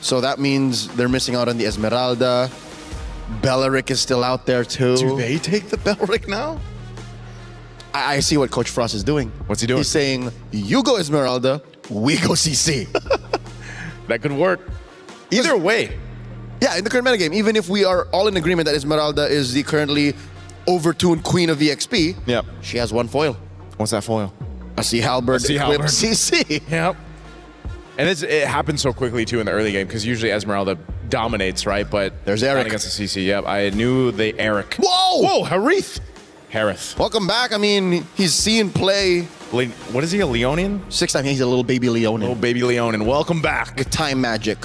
So that means they're missing out on the Esmeralda. Belleric is still out there too. Do they take the Belleric now? I see what Coach Frost is doing. What's he doing? He's saying, you go Esmeralda, we go CC. That could work. Either way. Yeah, in the current metagame, even if we are all in agreement that Esmeralda is the currently overtuned queen of EXP, yep, she has one foil. What's that foil? A Sea Halberd equipped CC. Yep. And it happens so quickly too in the early game because usually Esmeralda dominates, right? But there's Eric against the CC. Yep, I knew the Eric. Whoa! Harith. Welcome back. I mean, he's seen play. What is he, a Leonian? 6 times. He's a little baby Leonin. Little baby Leonin. Welcome back. With time magic.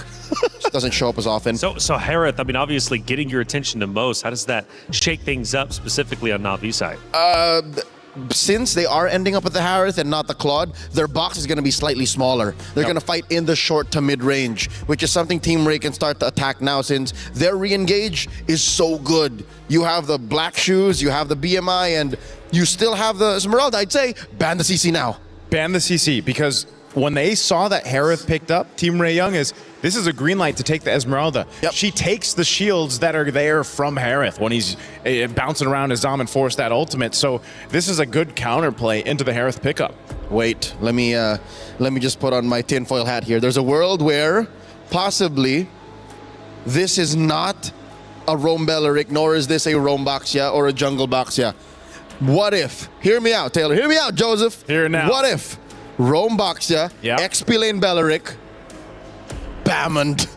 Doesn't show up as often. So Harith, I mean, obviously getting your attention the most. How does that shake things up specifically on Na'Vi side? Since they are ending up with the Harith and not the Claude, their box is going to be slightly smaller. They're going to fight in the short to mid-range, which is something Team Ray can start to attack now since their re-engage is so good. You have the black shoes, you have the BMI, and you still have the Esmeralda. I'd say ban the CC now. Ban the CC because when they saw that Harith picked up, Team Ray Young this is a green light to take the Esmeralda. Yep. She takes the shields that are there from Harith when he's bouncing around his Dom and force that ultimate. So this is a good counterplay into the Harith pickup. Wait, let me just put on my tinfoil hat here. There's a world where possibly this is not a roam Belleric, nor is this a roam Baxia or a jungle Baxia. What if, hear me out, Taylor, hear me out, Joseph. Here now. What if roam Baxia, XP lane Belleric, Bammond?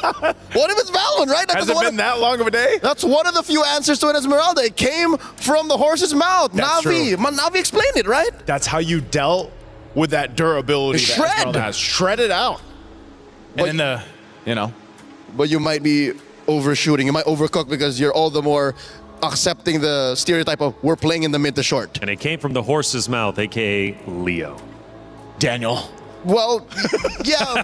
What if it's Valmond, right? Has it been that long of a day? That's one of the few answers to an Esmeralda. It came from the horse's mouth. That's Navi. true. Navi explained it, right? That's how you dealt with that durability that Esmeralda has. Shred it out. And then But you might be overshooting. You might overcook because you're all the more accepting the stereotype of we're playing in the mid to short. And it came from the horse's mouth, aka Leo. Daniel. Well, yeah.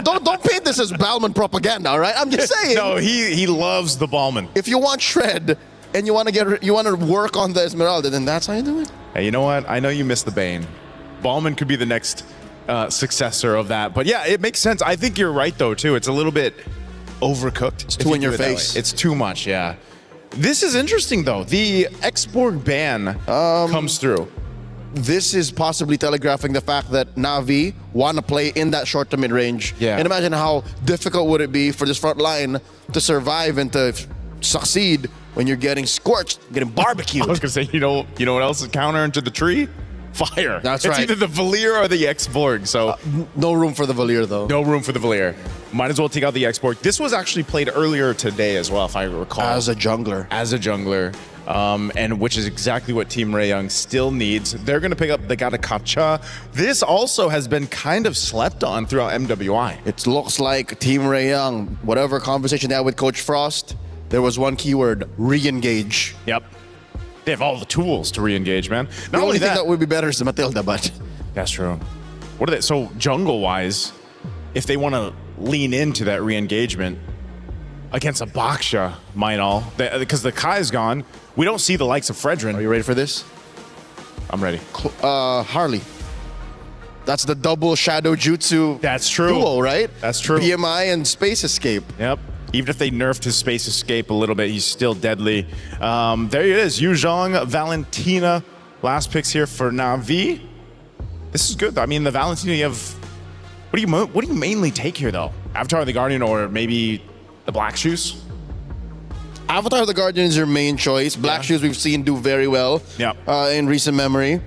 don't paint this as Balman propaganda, all right? I'm just saying. No, he loves the Balman. If you want shred and you want to work on the Esmeralda, then that's how you do it. Hey, you know what? I know you missed the Bane. Balman could be the next successor of that. But yeah, it makes sense. I think you're right though too. It's a little bit overcooked. It's too in your face. It's too much, yeah. This is interesting though. The Expo ban comes through. This is possibly telegraphing the fact that Navi want to play in that short to mid range. Yeah. And imagine how difficult would it be for this front line to survive and to succeed when you're getting scorched, getting barbecued. I was gonna say, you know what else is counter into the tree? Fire. That's it's right. either the Valier or the X-Borg. So no room for the Valier though. No room for the Valier. Might as well take out the X-Borg. This was actually played earlier today as well, if I recall. As a jungler. And which is exactly what Team Ray Young still needs. They're going to pick up the Gatakacha. This also has been kind of slept on throughout MWI. It looks like Team Ray Young, whatever conversation they had with Coach Frost, there was one keyword, re-engage. Yep. They have all the tools to re-engage, man. The only thing that would be better is Matilda, but... That's true. What are they? So jungle-wise, if they want to lean into that re-engagement against a Baksha, because the Kai's gone, we don't see the likes of Fredrin. Are you ready for this? I'm ready. Harley. That's the double shadow jutsu duo, right? That's true. PMI and Space Escape. Yep. Even if they nerfed his Space Escape a little bit, he's still deadly. There it is. Yu Zhang, Valentina. Last picks here for Navi. This is good. I mean, the Valentina, you have... What do you mainly take here, though? Avatar of the Guardian or maybe the Black Shoes? Avatar of the Guardian is your main choice. Black Shoes we've seen do very well in recent memory.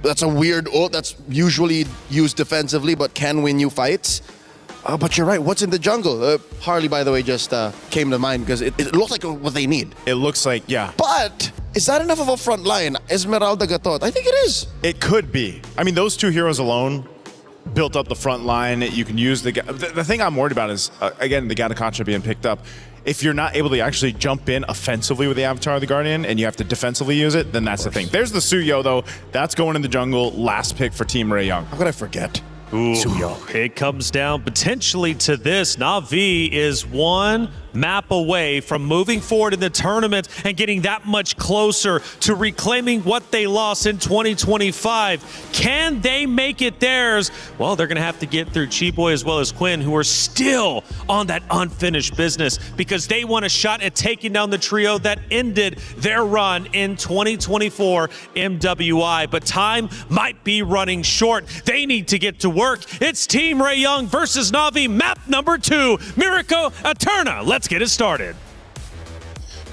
That's a weird ult that's usually used defensively but can win you fights. But you're right, what's in the jungle? Harley, by the way, just came to mind because it looks like what they need. It looks like, yeah. But is that enough of a front line? Esmeralda Gatot, I think it is. It could be. I mean, those two heroes alone built up the front line. You can use the thing I'm worried about is, again, the Gatakacha being picked up. If you're not able to actually jump in offensively with the Avatar of the Guardian and you have to defensively use it, then that's the thing. There's the Suyo, though. That's going in the jungle. Last pick for Team Ray Young. How could I forget? Ooh, it comes down potentially to this. Na'Vi is one map away from moving forward in the tournament and getting that much closer to reclaiming what they lost in 2025. Can they make it theirs? Well, they're going to have to get through Chiboy as well as Quinn, who are still on that unfinished business because they want a shot at taking down the trio that ended their run in 2024 MWI. But time might be running short. They need to get to work. It's Team Ray Young versus Na'Vi, map number 2, Miracle Eterna. Let's get it started.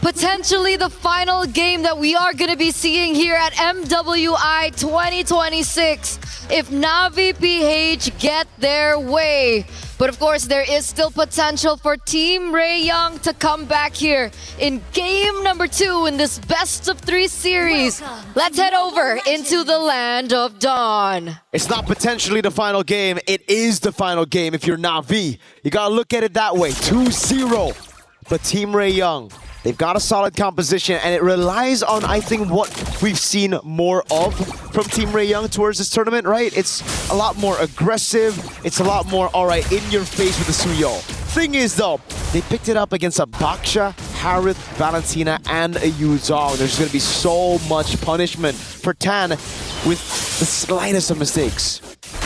Potentially the final game that we are going to be seeing here at MWI 2026 if Na'Vi PH get their way. But of course, there is still potential for Team Ray Young to come back here in game number 2 in this best of 3 series. Let's head over into the land of Dawn. It's not potentially the final game. It is the final game if you're Na'Vi. You gotta look at it that way. 2-0. But Team Ray Young, they've got a solid composition, and it relies on, I think, what we've seen more of from Team Ray Young towards this tournament, right? It's a lot more aggressive. It's a lot more, all right, in your face with the Suyo. Thing is, though, they picked it up against a Baksha, Harith, Valentina, and a Yu Zhang. There's going to be so much punishment for Tan with the slightest of mistakes.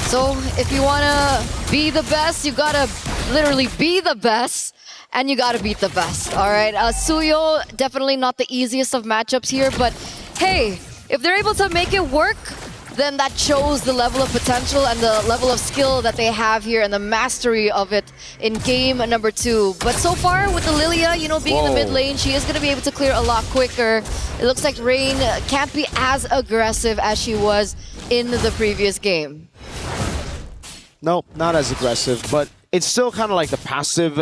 So if you want to be the best, you got to literally be the best. And you gotta beat the best, all right? Suyo, definitely not the easiest of matchups here, but hey, if they're able to make it work, then that shows the level of potential and the level of skill that they have here and the mastery of it in game number 2. But so far with the Lilia, you know, being in the mid lane, she is going to be able to clear a lot quicker. It looks like Rain can't be as aggressive as she was in the previous game. No, not as aggressive, but it's still kind of like the passive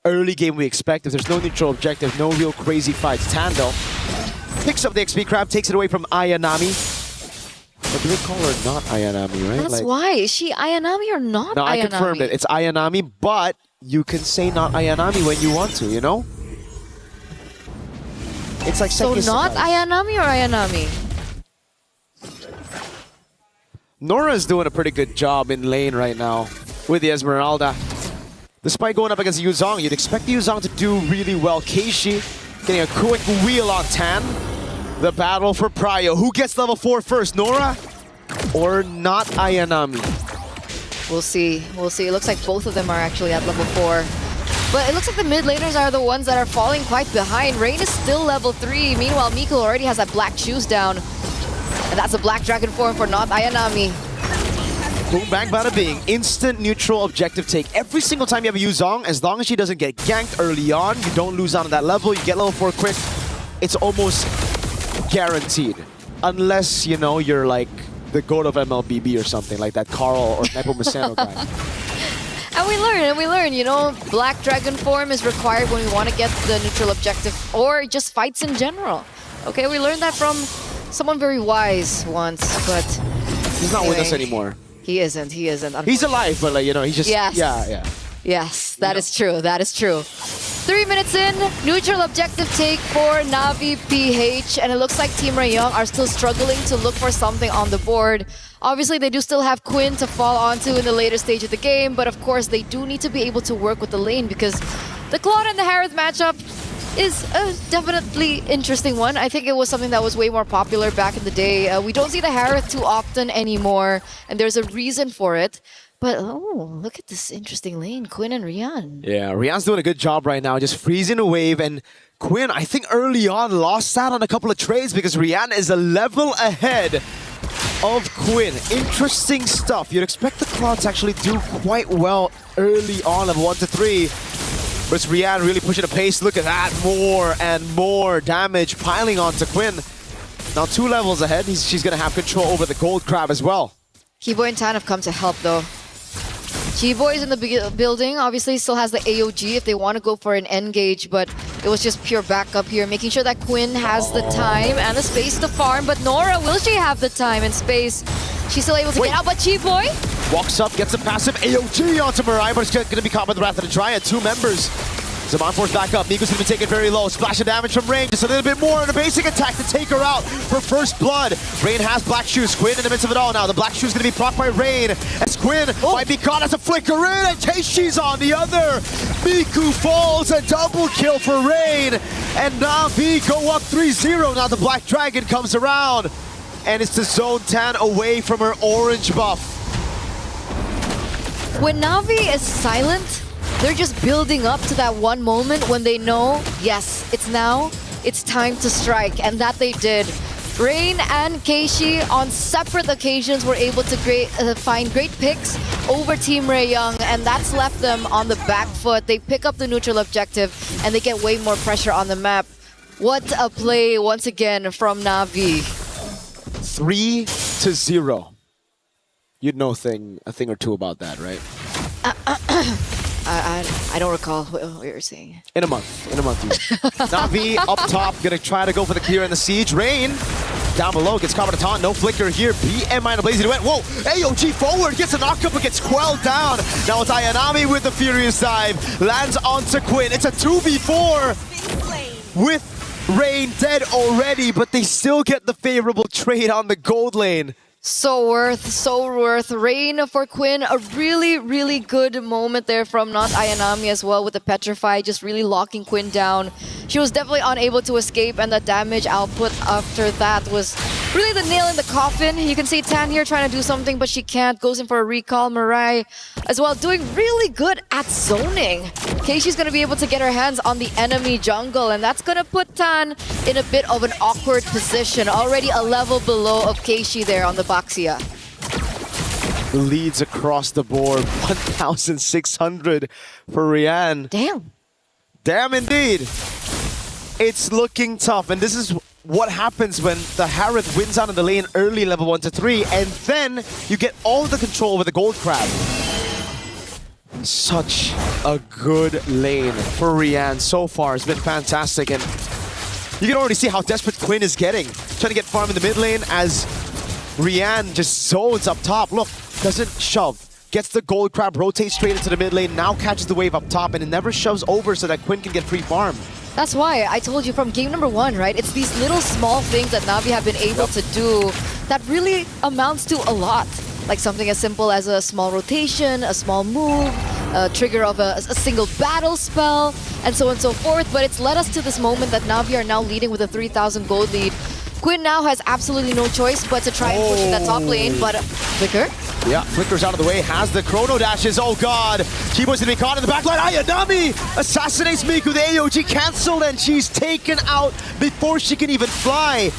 early game we expect. If there's no neutral objective, no real crazy fights. Tando picks up the XP crab, takes it away from Ayanami. But do they call her not Ayanami, right? That's why. Is she Ayanami or not No, Ayanami? I confirmed it. It's Ayanami, but you can say not Ayanami when you want to, you know? It's like So not Ayanami or Ayanami? Nora's doing a pretty good job in lane right now with the Esmeralda. Despite going up against Yuzong, you'd expect Yuzong to do really well. Keishi getting a quick wheel on Tan. The battle for Prio. Who gets level 4 first, Nora or not Ayanami? We'll see. We'll see. It looks like both of them are actually at level 4. But it looks like the mid laners are the ones that are falling quite behind. Rain is still level 3. Meanwhile, Miko already has that black shoes down. And that's a black dragon form for not Ayanami. Boom, bang, bada bing. Instant neutral objective take. Every single time you have a Yuzong, as long as she doesn't get ganked early on, you don't lose out on that level, you get level 4 quick, it's almost guaranteed. Unless, you know, you're like the goat of MLBB or something, like that Carl or Nepomuceno guy. And we learn, you know, black dragon form is required when we want to get the neutral objective or just fights in general. Okay, we learned that from someone very wise once, but... He's not with us anymore. He isn't. He's alive, but like, you know, he's just... Yes. Yeah. Yes, that is true. That is true. 3 minutes in, neutral objective take for Na'Vi PH, and it looks like Team Rayong are still struggling to look for something on the board. Obviously, they do still have Quinn to fall onto in the later stage of the game, but of course, they do need to be able to work with the lane because the Claude and the Harith matchup is a definitely interesting one. I think it was something that was way more popular back in the day. We don't see the Harith too often anymore, and there's a reason for it. But, oh, look at this interesting lane, Quinn and Rian. Yeah, Rian's doing a good job right now, just freezing a wave. And Quinn, I think early on, lost out on a couple of trades because Rian is a level ahead of Quinn. Interesting stuff. You'd expect the Claw to actually do quite well early on of 1 to 3. But it's Rian really pushing the pace. Look at that, more and more damage piling onto Quinn. Now 2 levels ahead, she's going to have control over the gold crab as well. Kiboy and Tan have come to help though. G-Boy is in the building, obviously still has the AOG if they want to go for an engage, but it was just pure backup here, making sure that Quinn has the time and the space to farm, but Nora, will she have the time and space? She's still able to get out, but G-Boy? Walks up, gets a passive AOG onto Mirai, but it's going to be caught by the Wrath of the Dryad. 2 members. Zaman force back up. Miko's going to be taken very low. Splash of damage from Rain. Just a little bit more on a basic attack to take her out for first blood. Rain has Black Shoes. Quinn in the midst of it all now. The Black Shoes going to be procced by Rain as Quinn might be caught as a flicker in, and Keishi's on the other. Miku falls. A double kill for Rain. And Na'Vi go up 3-0. Now the Black Dragon comes around. And it's the Zone Tan away from her orange buff. When Na'Vi is silent, they're just building up to that one moment when they know, yes, it's now, it's time to strike, and that they did. Rain and Keishi on separate occasions were able to find great picks over Team Rayong, and that's left them on the back foot. They pick up the neutral objective, and they get way more pressure on the map. What a play once again from Na'Vi. 3-0. You'd know a thing or two about that, right? I don't recall what you were saying. In a month. Na'Vi up top, gonna try to go for the clear and the siege. Rain down below, gets caught by the taunt, no flicker here. BM and a Blazy Duet. Whoa, AOG forward, gets a knock up, but gets quelled down. Now it's Ayanami with the Furious Dive. Lands onto Quinn. It's a 2v4 with Rain dead already, but they still get the favorable trade on the gold lane. So worth. Rain for Quinn, a really, really good moment there from not Ayanami as well with the Petrify, just really locking Quinn down. She was definitely unable to escape, and the damage output after that was really the nail in the coffin. You can see Tan here trying to do something, but she can't. Goes in for a recall. Mirai as well, doing really good at zoning. Keishi's going to be able to get her hands on the enemy jungle, and that's going to put Tan in a bit of an awkward position. Already a level below of Keishi there on the Baxia. Leads across the board, 1,600 for Rian. Damn. Damn indeed. It's looking tough, and this is what happens when the Harith wins out in the lane early level 1 to 3, and then you get all the control over the gold crab. Such a good lane for Rian so far. It's been fantastic, and you can already see how desperate Quinn is getting. Trying to get farm in the mid lane as Rian just zones up top. Look, doesn't shove. Gets the gold crab, rotates straight into the mid lane, now catches the wave up top, and it never shoves over so that Quinn can get free farm. That's why I told you from game number 1, right? It's these little small things that Na'Vi have been able to do that really amounts to a lot. Like something as simple as a small rotation, a small move, a trigger of a single battle spell, and so on and so forth. But it's led us to this moment that Na'Vi are now leading with a 3,000 gold lead. Quinn now has absolutely no choice but to try and push in that top lane, but Flicker? Yeah, Flicker's out of the way, has the chrono dashes, oh god! Chibo's gonna be caught in the backline, Ayanami assassinates Miku, the AOG cancelled, and she's taken out before she can even fly.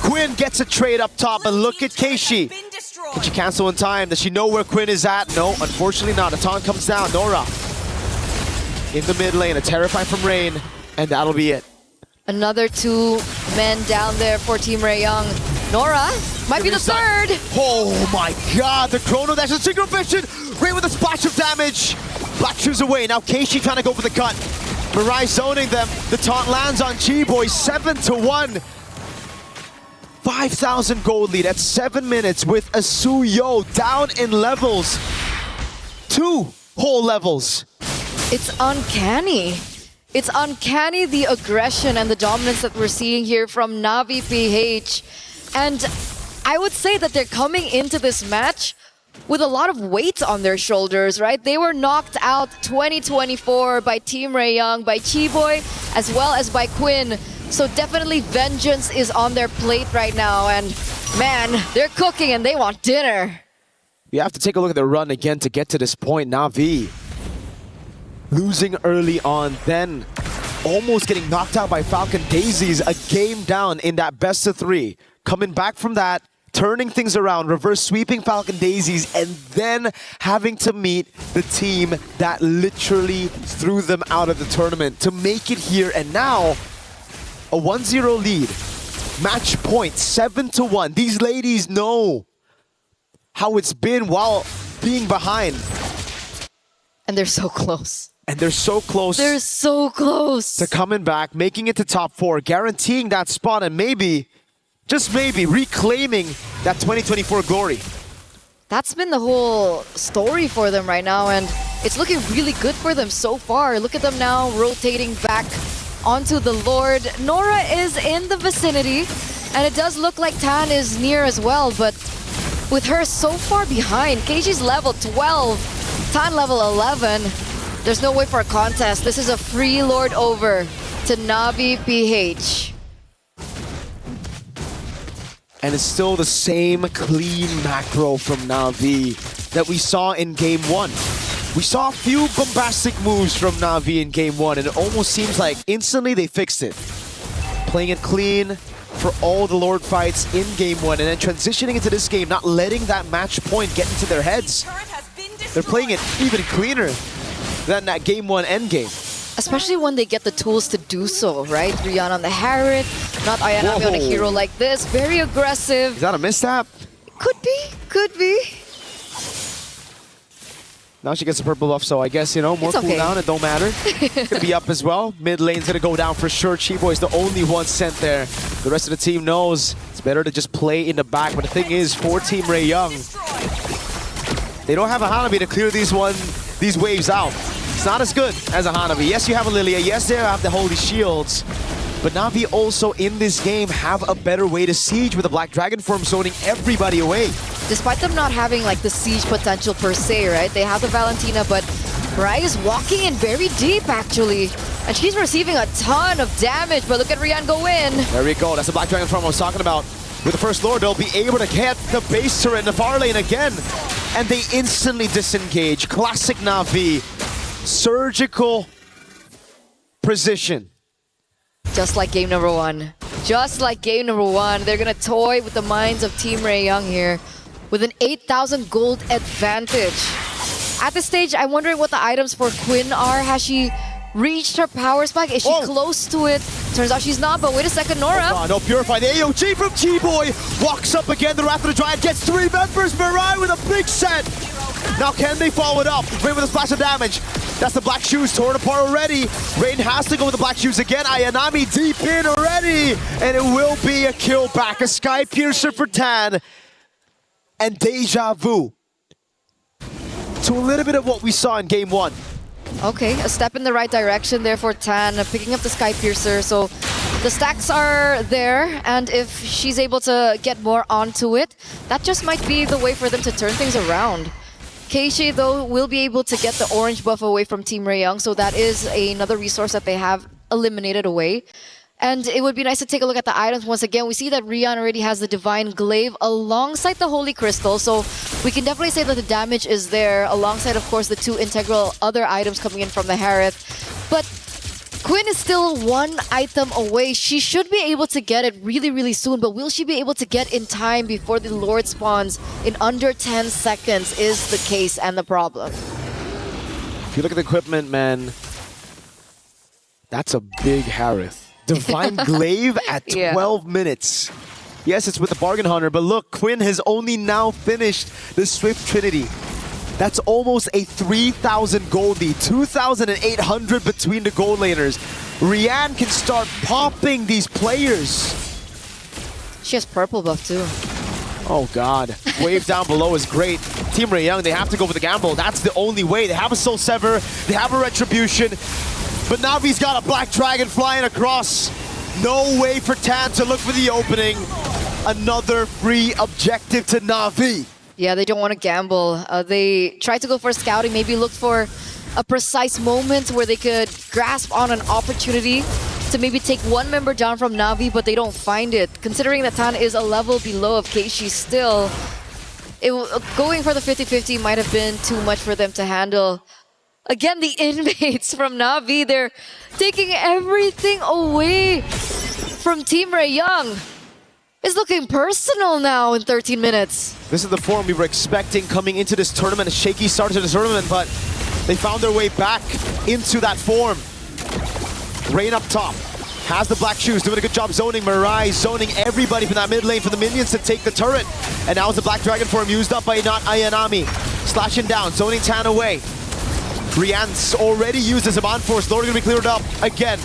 Quinn gets a trade up top, and look at Keishi. Can she cancel in time? Does she know where Quinn is at? No, unfortunately not. A taunt comes down, Nora in the mid lane, a Terrify from Rain, and that'll be it. Another 2 men down there for Team Raeyang. Nora might be the third. Oh my god, the chrono dash is synchro vision. Rain with a splash of damage. Black shoes away. Now Keishi trying to go for the cut. Mirai zoning them. The taunt lands on Chiboy. 7-1. 5,000 gold lead at 7 minutes with a Suyo down in levels. 2 whole levels. It's uncanny. It's uncanny, the aggression and the dominance that we're seeing here from Na'Vi PH. And I would say that they're coming into this match with a lot of weight on their shoulders, right? They were knocked out 2024 by Team Raeyang, by Chiboy, as well as by Quinn. So definitely vengeance is on their plate right now. And man, they're cooking and they want dinner. You have to take a look at the run again to get to this point. Na'Vi losing early on, then almost getting knocked out by Falcon Daisies, a game down in that best of 3. Coming back from that, turning things around, reverse sweeping Falcon Daisies, and then having to meet the team that literally threw them out of the tournament to make it here. And now, a 1-0 lead. Match point, 7-1. These ladies know how it's been while being behind. And they're so close. And they're so close. They're so close to coming back, making it to top 4, guaranteeing that spot, and maybe, just maybe, reclaiming that 2024 glory. That's been the whole story for them right now, and it's looking really good for them so far. Look at them now rotating back onto the Lord. Nora is in the vicinity, and it does look like Tan is near as well, but with her so far behind, Keishi's level 12, Tan level 11. There's no way for a contest. This is a free Lord over to Na'Vi PH. And it's still the same clean macro from Na'Vi that we saw in Game 1. We saw a few bombastic moves from Na'Vi in Game 1, and it almost seems like instantly they fixed it. Playing it clean for all the Lord fights in Game 1, and then transitioning into this game, not letting that match point get into their heads. They're playing it even cleaner than that Game 1 endgame. Especially when they get the tools to do so, right? Rihanna on the Harith, not Ayanami on a hero like this. Very aggressive. Is that a misstep? Could be, could be. Now she gets a purple buff, so I guess, you know, more cooldown, it don't matter. Gonna be up as well. Mid lane's gonna go down for sure. Chiboy's the only one sent there. The rest of the team knows it's better to just play in the back. But the thing is, for Team Raeyang, they don't have a Hanabi to clear these waves out. It's not as good as a Hanabi. Yes, you have a Lilia. Yes, they have the Holy Shields. But Na'Vi also in this game have a better way to siege with the Black Dragon form zoning everybody away. Despite them not having like the siege potential per se, right? They have the Valentina, but Mirai is walking in very deep actually. And she's receiving a ton of damage, but look at Rian go in. There we go. That's the Black Dragon form I was talking about. With the first Lord, they'll be able to get the base turret in the far lane again. And they instantly disengage. Classic Na'Vi. Surgical precision. Just like game number one. Just like game number one. They're gonna toy with the minds of Team Ray Young here with an 8,000 gold advantage. At this stage, I'm wondering what the items for Quinn are. Has she reached her power spike? Is she close to it? Turns out she's not, but wait a second, Nora. Oh, no, Purify. The AOG from T-Boy walks up again. The Wrath of the Giant gets 3 members. Mirai with a big set. Now can they follow it up? Rain with a splash of damage. That's the Black Shoes torn apart already. Rain has to go with the Black Shoes again. Ayanami deep in already. And it will be a kill back. A Sky Piercer for Tan. And Deja Vu. To a little bit of what we saw in game one. Okay, a step in the right direction there for Tan, picking up the Sky Piercer. So the stacks are there, and if she's able to get more onto it, that just might be the way for them to turn things around. Keishi, though, will be able to get the orange buff away from Team Ray Young, so that is another resource that they have eliminated away. And it would be nice to take a look at the items once again. We see that Rian already has the Divine Glaive alongside the Holy Crystal, so we can definitely say that the damage is there, alongside, of course, the 2 integral other items coming in from the Harith. But Quinn is still 1 item away. She should be able to get it really, really soon, but will she be able to get in time before the Lord spawns in under 10 seconds is the case and the problem. If you look at the equipment, man, that's a big Harith. Divine Glaive at 12 minutes. Yes, it's with the Bargain Hunter, but look, Quinn has only now finished the Swift Trinity. That's almost a 3,000 gold lead, 2,800 between the gold laners. Rian can start popping these players. She has purple buff too. Oh God, wave down below is great. Team Ray Young, they have to go for the gamble. That's the only way. They have a Soul Sever, they have a Retribution, but Navi's got a Black Dragon flying across. No way for Tan to look for the opening. Another free objective to Na'Vi. Yeah, they don't want to gamble. They try to go for scouting, maybe look for a precise moment where they could grasp on an opportunity to maybe take 1 member down from Na'Vi, but they don't find it. Considering that Tan is a level below of Keishi still, going for the 50-50 might have been too much for them to handle. Again, the inmates from Na'Vi, they're taking everything away from Team Ray Young. It's looking personal now in 13 minutes. This is the form we were expecting coming into this tournament. A shaky start to the tournament, but they found their way back into that form. Rain up top. Has the Black Shoes, doing a good job zoning. Mirai zoning everybody from that mid lane for the minions to take the turret. And now is the Black Dragon form used up by not Ayanami. Slashing down, zoning Tan away. Rian's already used as a Bond Force. Lord gonna be cleared up again.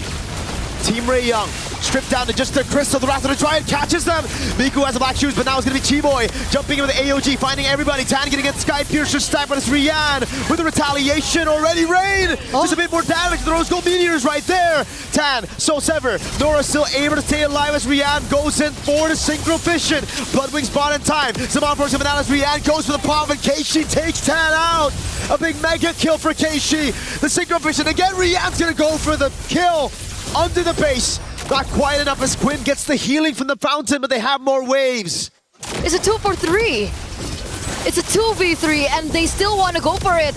Team Ray Young stripped down to just the Crystal. The Wrath of the Giant catches them. Miku has the Black Shoes, but now it's going to be Chi-Boy jumping in with the AOG, finding everybody. Tan getting against Sky Piercer stack, but it's Rian with the retaliation already. Rain, just a bit more damage. The Rose Gold Meteors right there. Tan, Soul Sever. Nora still able to stay alive as Rian goes in for the Synchro Fission. Bloodwing spawn in time. Saman Force coming out as Rian goes for the palm, and Keishi takes Tan out. A big mega kill for Keishi. The Synchro Fission again. Rian's going to go for the kill under the base. Not quite enough as Quinn gets the healing from the fountain, but they have more waves. It's a 2-for-3. It's a 2v3, and they still want to go for it.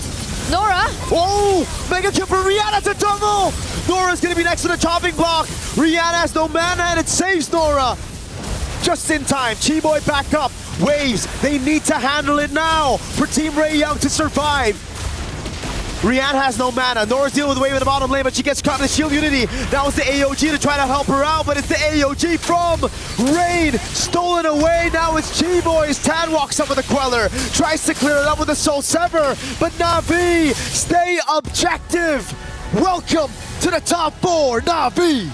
Nora. Oh, mega kill for Rihanna to double. Nora's going to be next to the chopping block. Rihanna has no mana, and it saves Nora. Just in time. Chi-Boy back up. Waves, they need to handle it now for Team Ray Young to survive. Rian has no mana. Nora's dealing with the wave in the bottom lane, but she gets caught in the shield unity. That was the AOG to try to help her out, but it's the AOG from Rain. Stolen away. Now it's Chi-Boys. Tan walks up with a Queller. Tries to clear it up with a Soul Sever, but Na'Vi, stay objective. Welcome to the top 4, Na'Vi.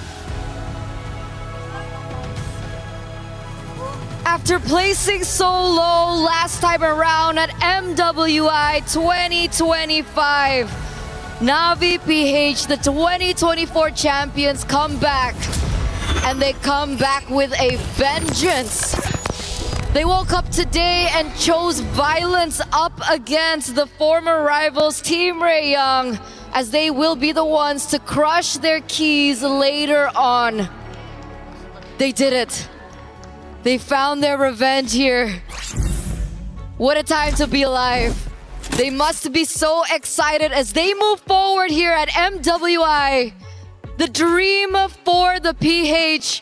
After placing so low last time around at MWI 2025, Na'Vi PH, the 2024 champions, come back. And they come back with a vengeance. They woke up today and chose violence up against the former rivals Team Ray Young, as they will be the ones to crush their keys later on. They did it. They found their revenge here. What a time to be alive. They must be so excited as they move forward here at MWI. The dream for the PH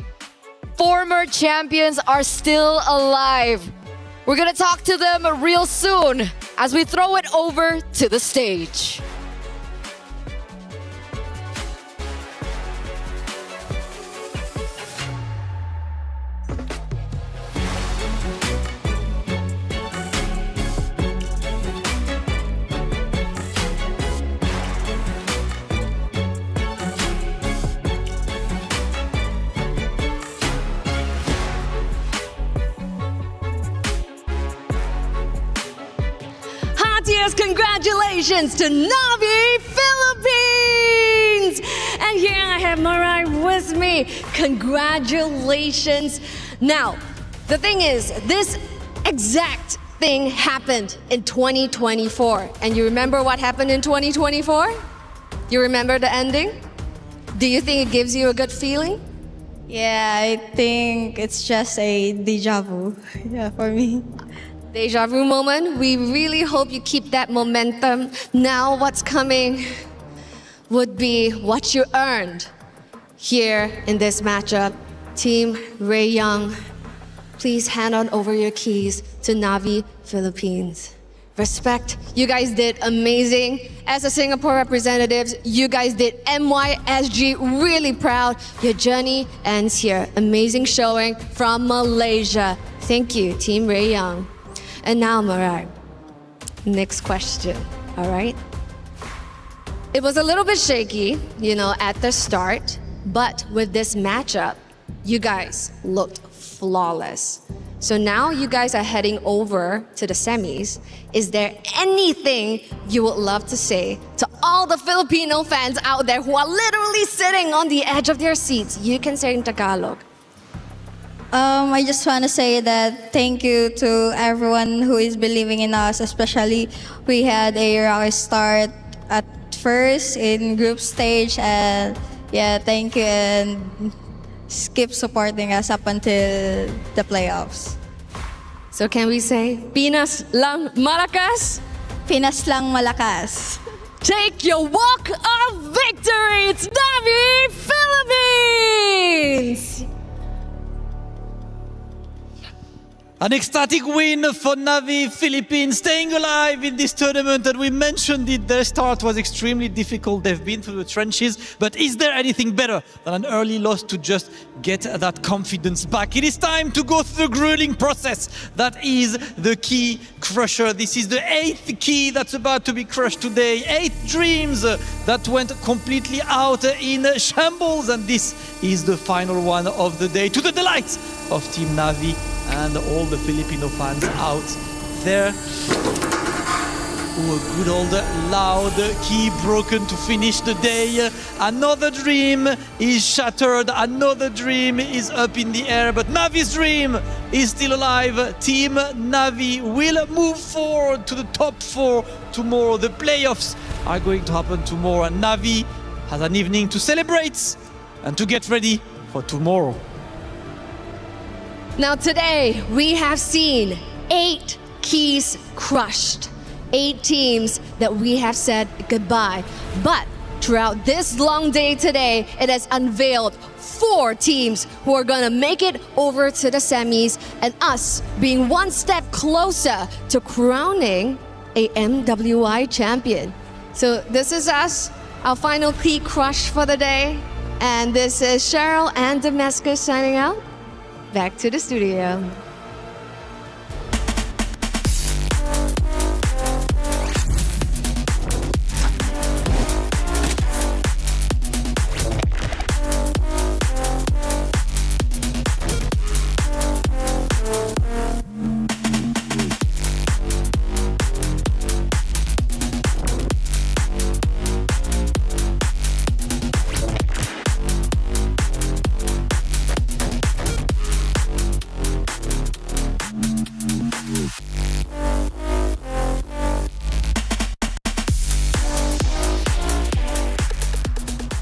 former champions are still alive. We're gonna talk to them real soon as we throw it over to the stage. Heartiest congratulations to Navi Philippines! And here I have Mariah with me. Congratulations. Now, the thing is, this exact thing happened in 2024. And you remember what happened in 2024? You remember the ending? Do you think it gives you a good feeling? Yeah, I think it's just a deja vu for me. Deja vu moment. We really hope you keep that momentum. Now what's coming would be what you earned here in this matchup. Team Ray Young, please hand on over your keys to Navi Philippines. Respect, you guys did amazing. As a Singapore representatives, you guys did MYSG really proud. Your journey ends here. Amazing showing from Malaysia. Thank you, Team Ray Young. And now, Mariah, next question, all right? It was a little bit shaky, at the start, but with this matchup, you guys looked flawless. So now you guys are heading over to the semis. Is there anything you would love to say to all the Filipino fans out there who are literally sitting on the edge of their seats? You can say in Tagalog. I just want to say that thank you to everyone who is believing in us, especially we had a rocky start at first in group stage, and yeah, thank you and keep supporting us up until the playoffs. So can we say, Pinas lang malakas? Pinas lang malakas. Take your walk of victory! It's Navi Philippines! An ecstatic win for Navi Philippines, staying alive in this tournament, and we mentioned it, their start was extremely difficult. They've been through the trenches, but is there anything better than an early loss to just get that confidence back? It is time to go through the grueling process. That is the key crusher. This is the 8th key that's about to be crushed today. 8 dreams that went completely out in shambles, and this is the final one of the day, to the delight of Team Navi and all the Filipino fans out there. Ooh, a good old loud key broken to finish the day. Another dream is shattered, another dream is up in the air, but Navi's dream is still alive. Team Navi will move forward to the top 4 tomorrow. The playoffs are going to happen tomorrow, and Navi has an evening to celebrate and to get ready for tomorrow. Now today, we have seen 8 keys crushed. 8 teams that we have said goodbye. But throughout this long day today, it has unveiled 4 teams who are gonna make it over to the semis, and us being one step closer to crowning a MWI champion. So this is us, our final key crush for the day. And this is Cheryl and Damascus signing out. Back to the studio.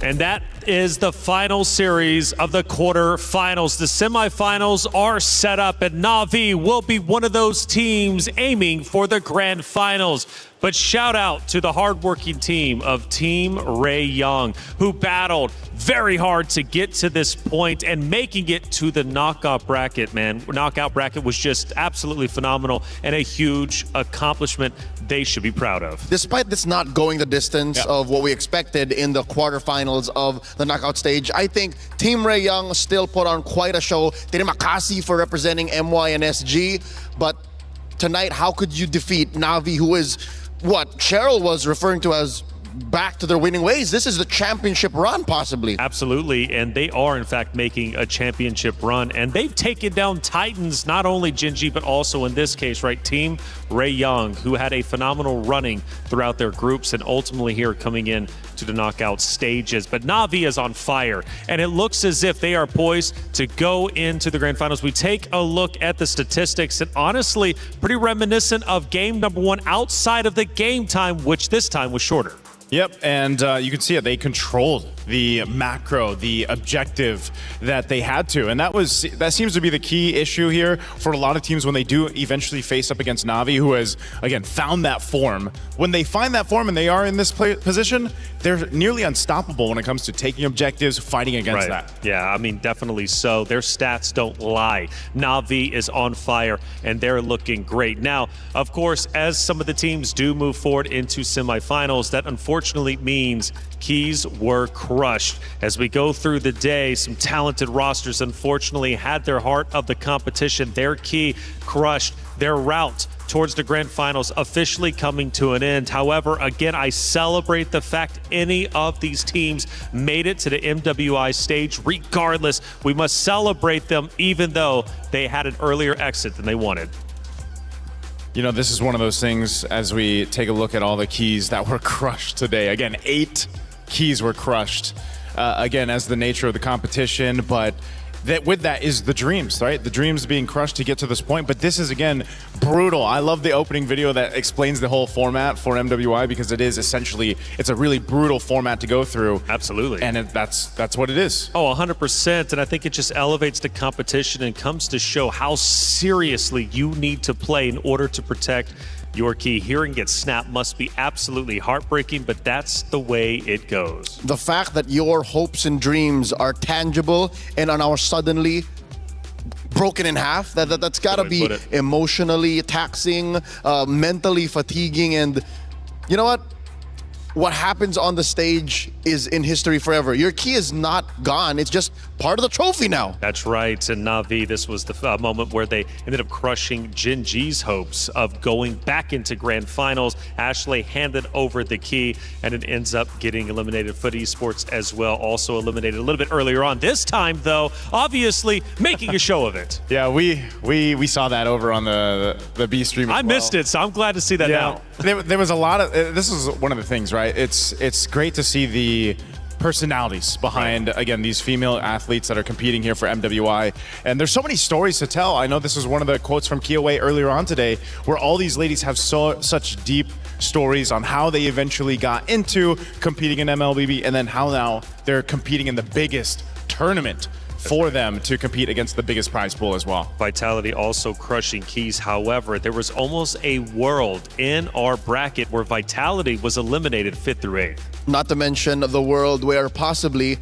And that that is the final series of the quarterfinals. The semifinals are set up, and Na'Vi will be one of those teams aiming for the grand finals. But shout out to the hardworking team of Team Ray Young, who battled very hard to get to this point and making it to the knockout bracket, man. Knockout bracket was just absolutely phenomenal and a huge accomplishment they should be proud of. Despite this not going the distance of what we expected in the quarterfinals of the knockout stage, I think Team Ray Young still put on quite a show. Tirimakasi for representing MY and SG, but tonight, how could you defeat Na'Vi, who is what Cheryl was referring to as back to their winning ways? This is the championship run, possibly. Absolutely, and they are, in fact, making a championship run, and they've taken down Titans, not only Genji, but also in this case, right, Team Ray Young, who had a phenomenal running throughout their groups, and ultimately here coming in to the knockout stages. But Na'Vi is on fire, and it looks as if they are poised to go into the grand finals. We take a look at the statistics, and honestly, pretty reminiscent of game number one outside of the game time, which this time was shorter. Yep, and you can see it. They controlled the macro, the objective that they had to, and that seems to be the key issue here for a lot of teams when they do eventually face up against Na'Vi, who has again found that form. When they find that form and they are in this position, they're nearly unstoppable when it comes to taking objectives, fighting against that. Yeah, I mean, definitely so. Their stats don't lie. Na'Vi is on fire, and they're looking great. Now, of course, as some of the teams do move forward into semifinals, that unfortunately means keys were crushed. As we go through the day, some talented rosters unfortunately had their heart of the competition, their key crushed, their route towards the grand finals officially coming to an end. However, again, I celebrate the fact any of these teams made it to the MWI stage. Regardless, we must celebrate them even though they had an earlier exit than they wanted. You know, this is one of those things as we take a look at all the keys that were crushed today. Again, 8 keys were crushed, again, as the nature of the competition, but with that is the dreams, right? The dreams being crushed to get to this point, but this is, again, brutal. I love the opening video that explains the whole format for MWI because it is essentially, it's a really brutal format to go through. Absolutely. And that's what it is. Oh, 100%, and I think it just elevates the competition and comes to show how seriously you need to play in order to protect your key. Hearing get snapped must be absolutely heartbreaking, but that's the way it goes. The fact that your hopes and dreams are tangible and are now suddenly broken in half, that's got to be emotionally taxing, mentally fatiguing, and you know what? What happens on the stage is in history forever. Your key is not gone. It's just part of the trophy now. That's right. And Na'Vi, this was the moment where they ended up crushing Genji's hopes of going back into grand finals. Ashley handed over the key, and it ends up getting eliminated. Foot Esports as well, also eliminated a little bit earlier on. This time, though, obviously making a show of it. Yeah, we saw that over on the B stream as I missed it, so I'm glad to see that now. There was a lot of, this is one of the things, right? It's great to see the personalities behind, again, these female athletes that are competing here for MWI. And there's so many stories to tell. I know this is one of the quotes from Kiyoway earlier on today, where all these ladies have such deep stories on how they eventually got into competing in MLBB and then how now they're competing in the biggest tournament for them to compete against the biggest prize pool as well. Vitality also crushing keys. However, there was almost a world in our bracket where Vitality was eliminated 5th through 8th. Not to mention the world where possibly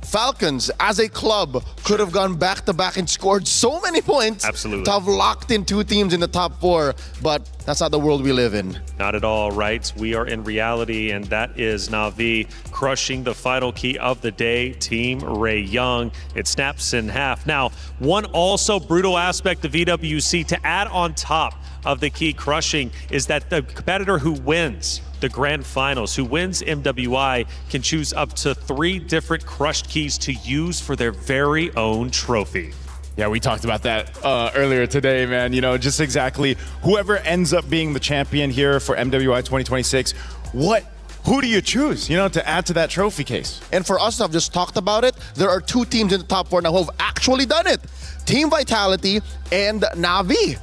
Falcons as a club could have gone back-to-back and scored so many points. Absolutely. To have locked in 2 teams in the top 4, but that's not the world we live in. Not at all, right? We are in reality, and that is Na'Vi crushing the final key of the day, Team Ray Young. It snaps in half. Now, one also brutal aspect of EWC to add on top of the key crushing is that the competitor who wins the grand finals, who wins MWI, can choose up to 3 different crushed keys to use for their very own trophy. Yeah, we talked about that earlier today, man. You know, just exactly whoever ends up being the champion here for MWI 2026, who do you choose, you know, to add to that trophy case? And for us to have just talked about it, there are 2 teams in the top 4 now who have actually done it. Team Vitality and Na'Vi.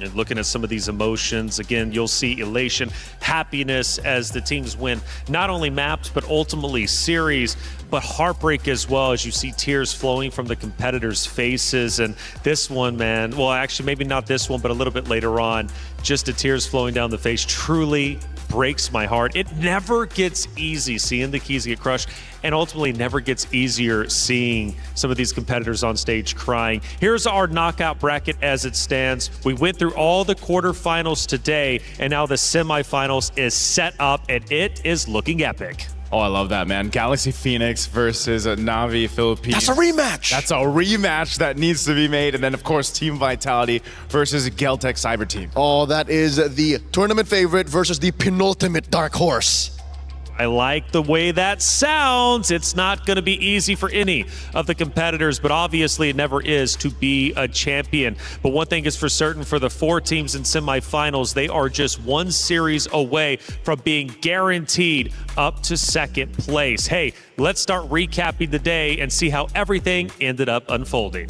And looking at some of these emotions, again, you'll see elation, happiness as the teams win not only maps, but ultimately series, but heartbreak as well, as you see tears flowing from the competitors' faces. And this one, man, well, actually, maybe not this one, but a little bit later on, just the tears flowing down the face truly breaks my heart. It never gets easy seeing the keys get crushed, and ultimately never gets easier seeing some of these competitors on stage crying. Here's our knockout bracket as it stands. We went through all the quarterfinals today, and now the semifinals is set up, and it is looking epic. Oh, I love that, man. Galaxy Phoenix versus Navi Philippines. That's a rematch. That's a rematch that needs to be made. And then, of course, Team Vitality versus Geltec Cyber Team. Oh, that is the tournament favorite versus the penultimate dark horse. I like the way that sounds. It's not going to be easy for any of the competitors, but obviously it never is to be a champion. But one thing is for certain, for the 4 teams in semifinals, they are just one series away from being guaranteed up to second place. Hey, let's start recapping the day and see how everything ended up unfolding.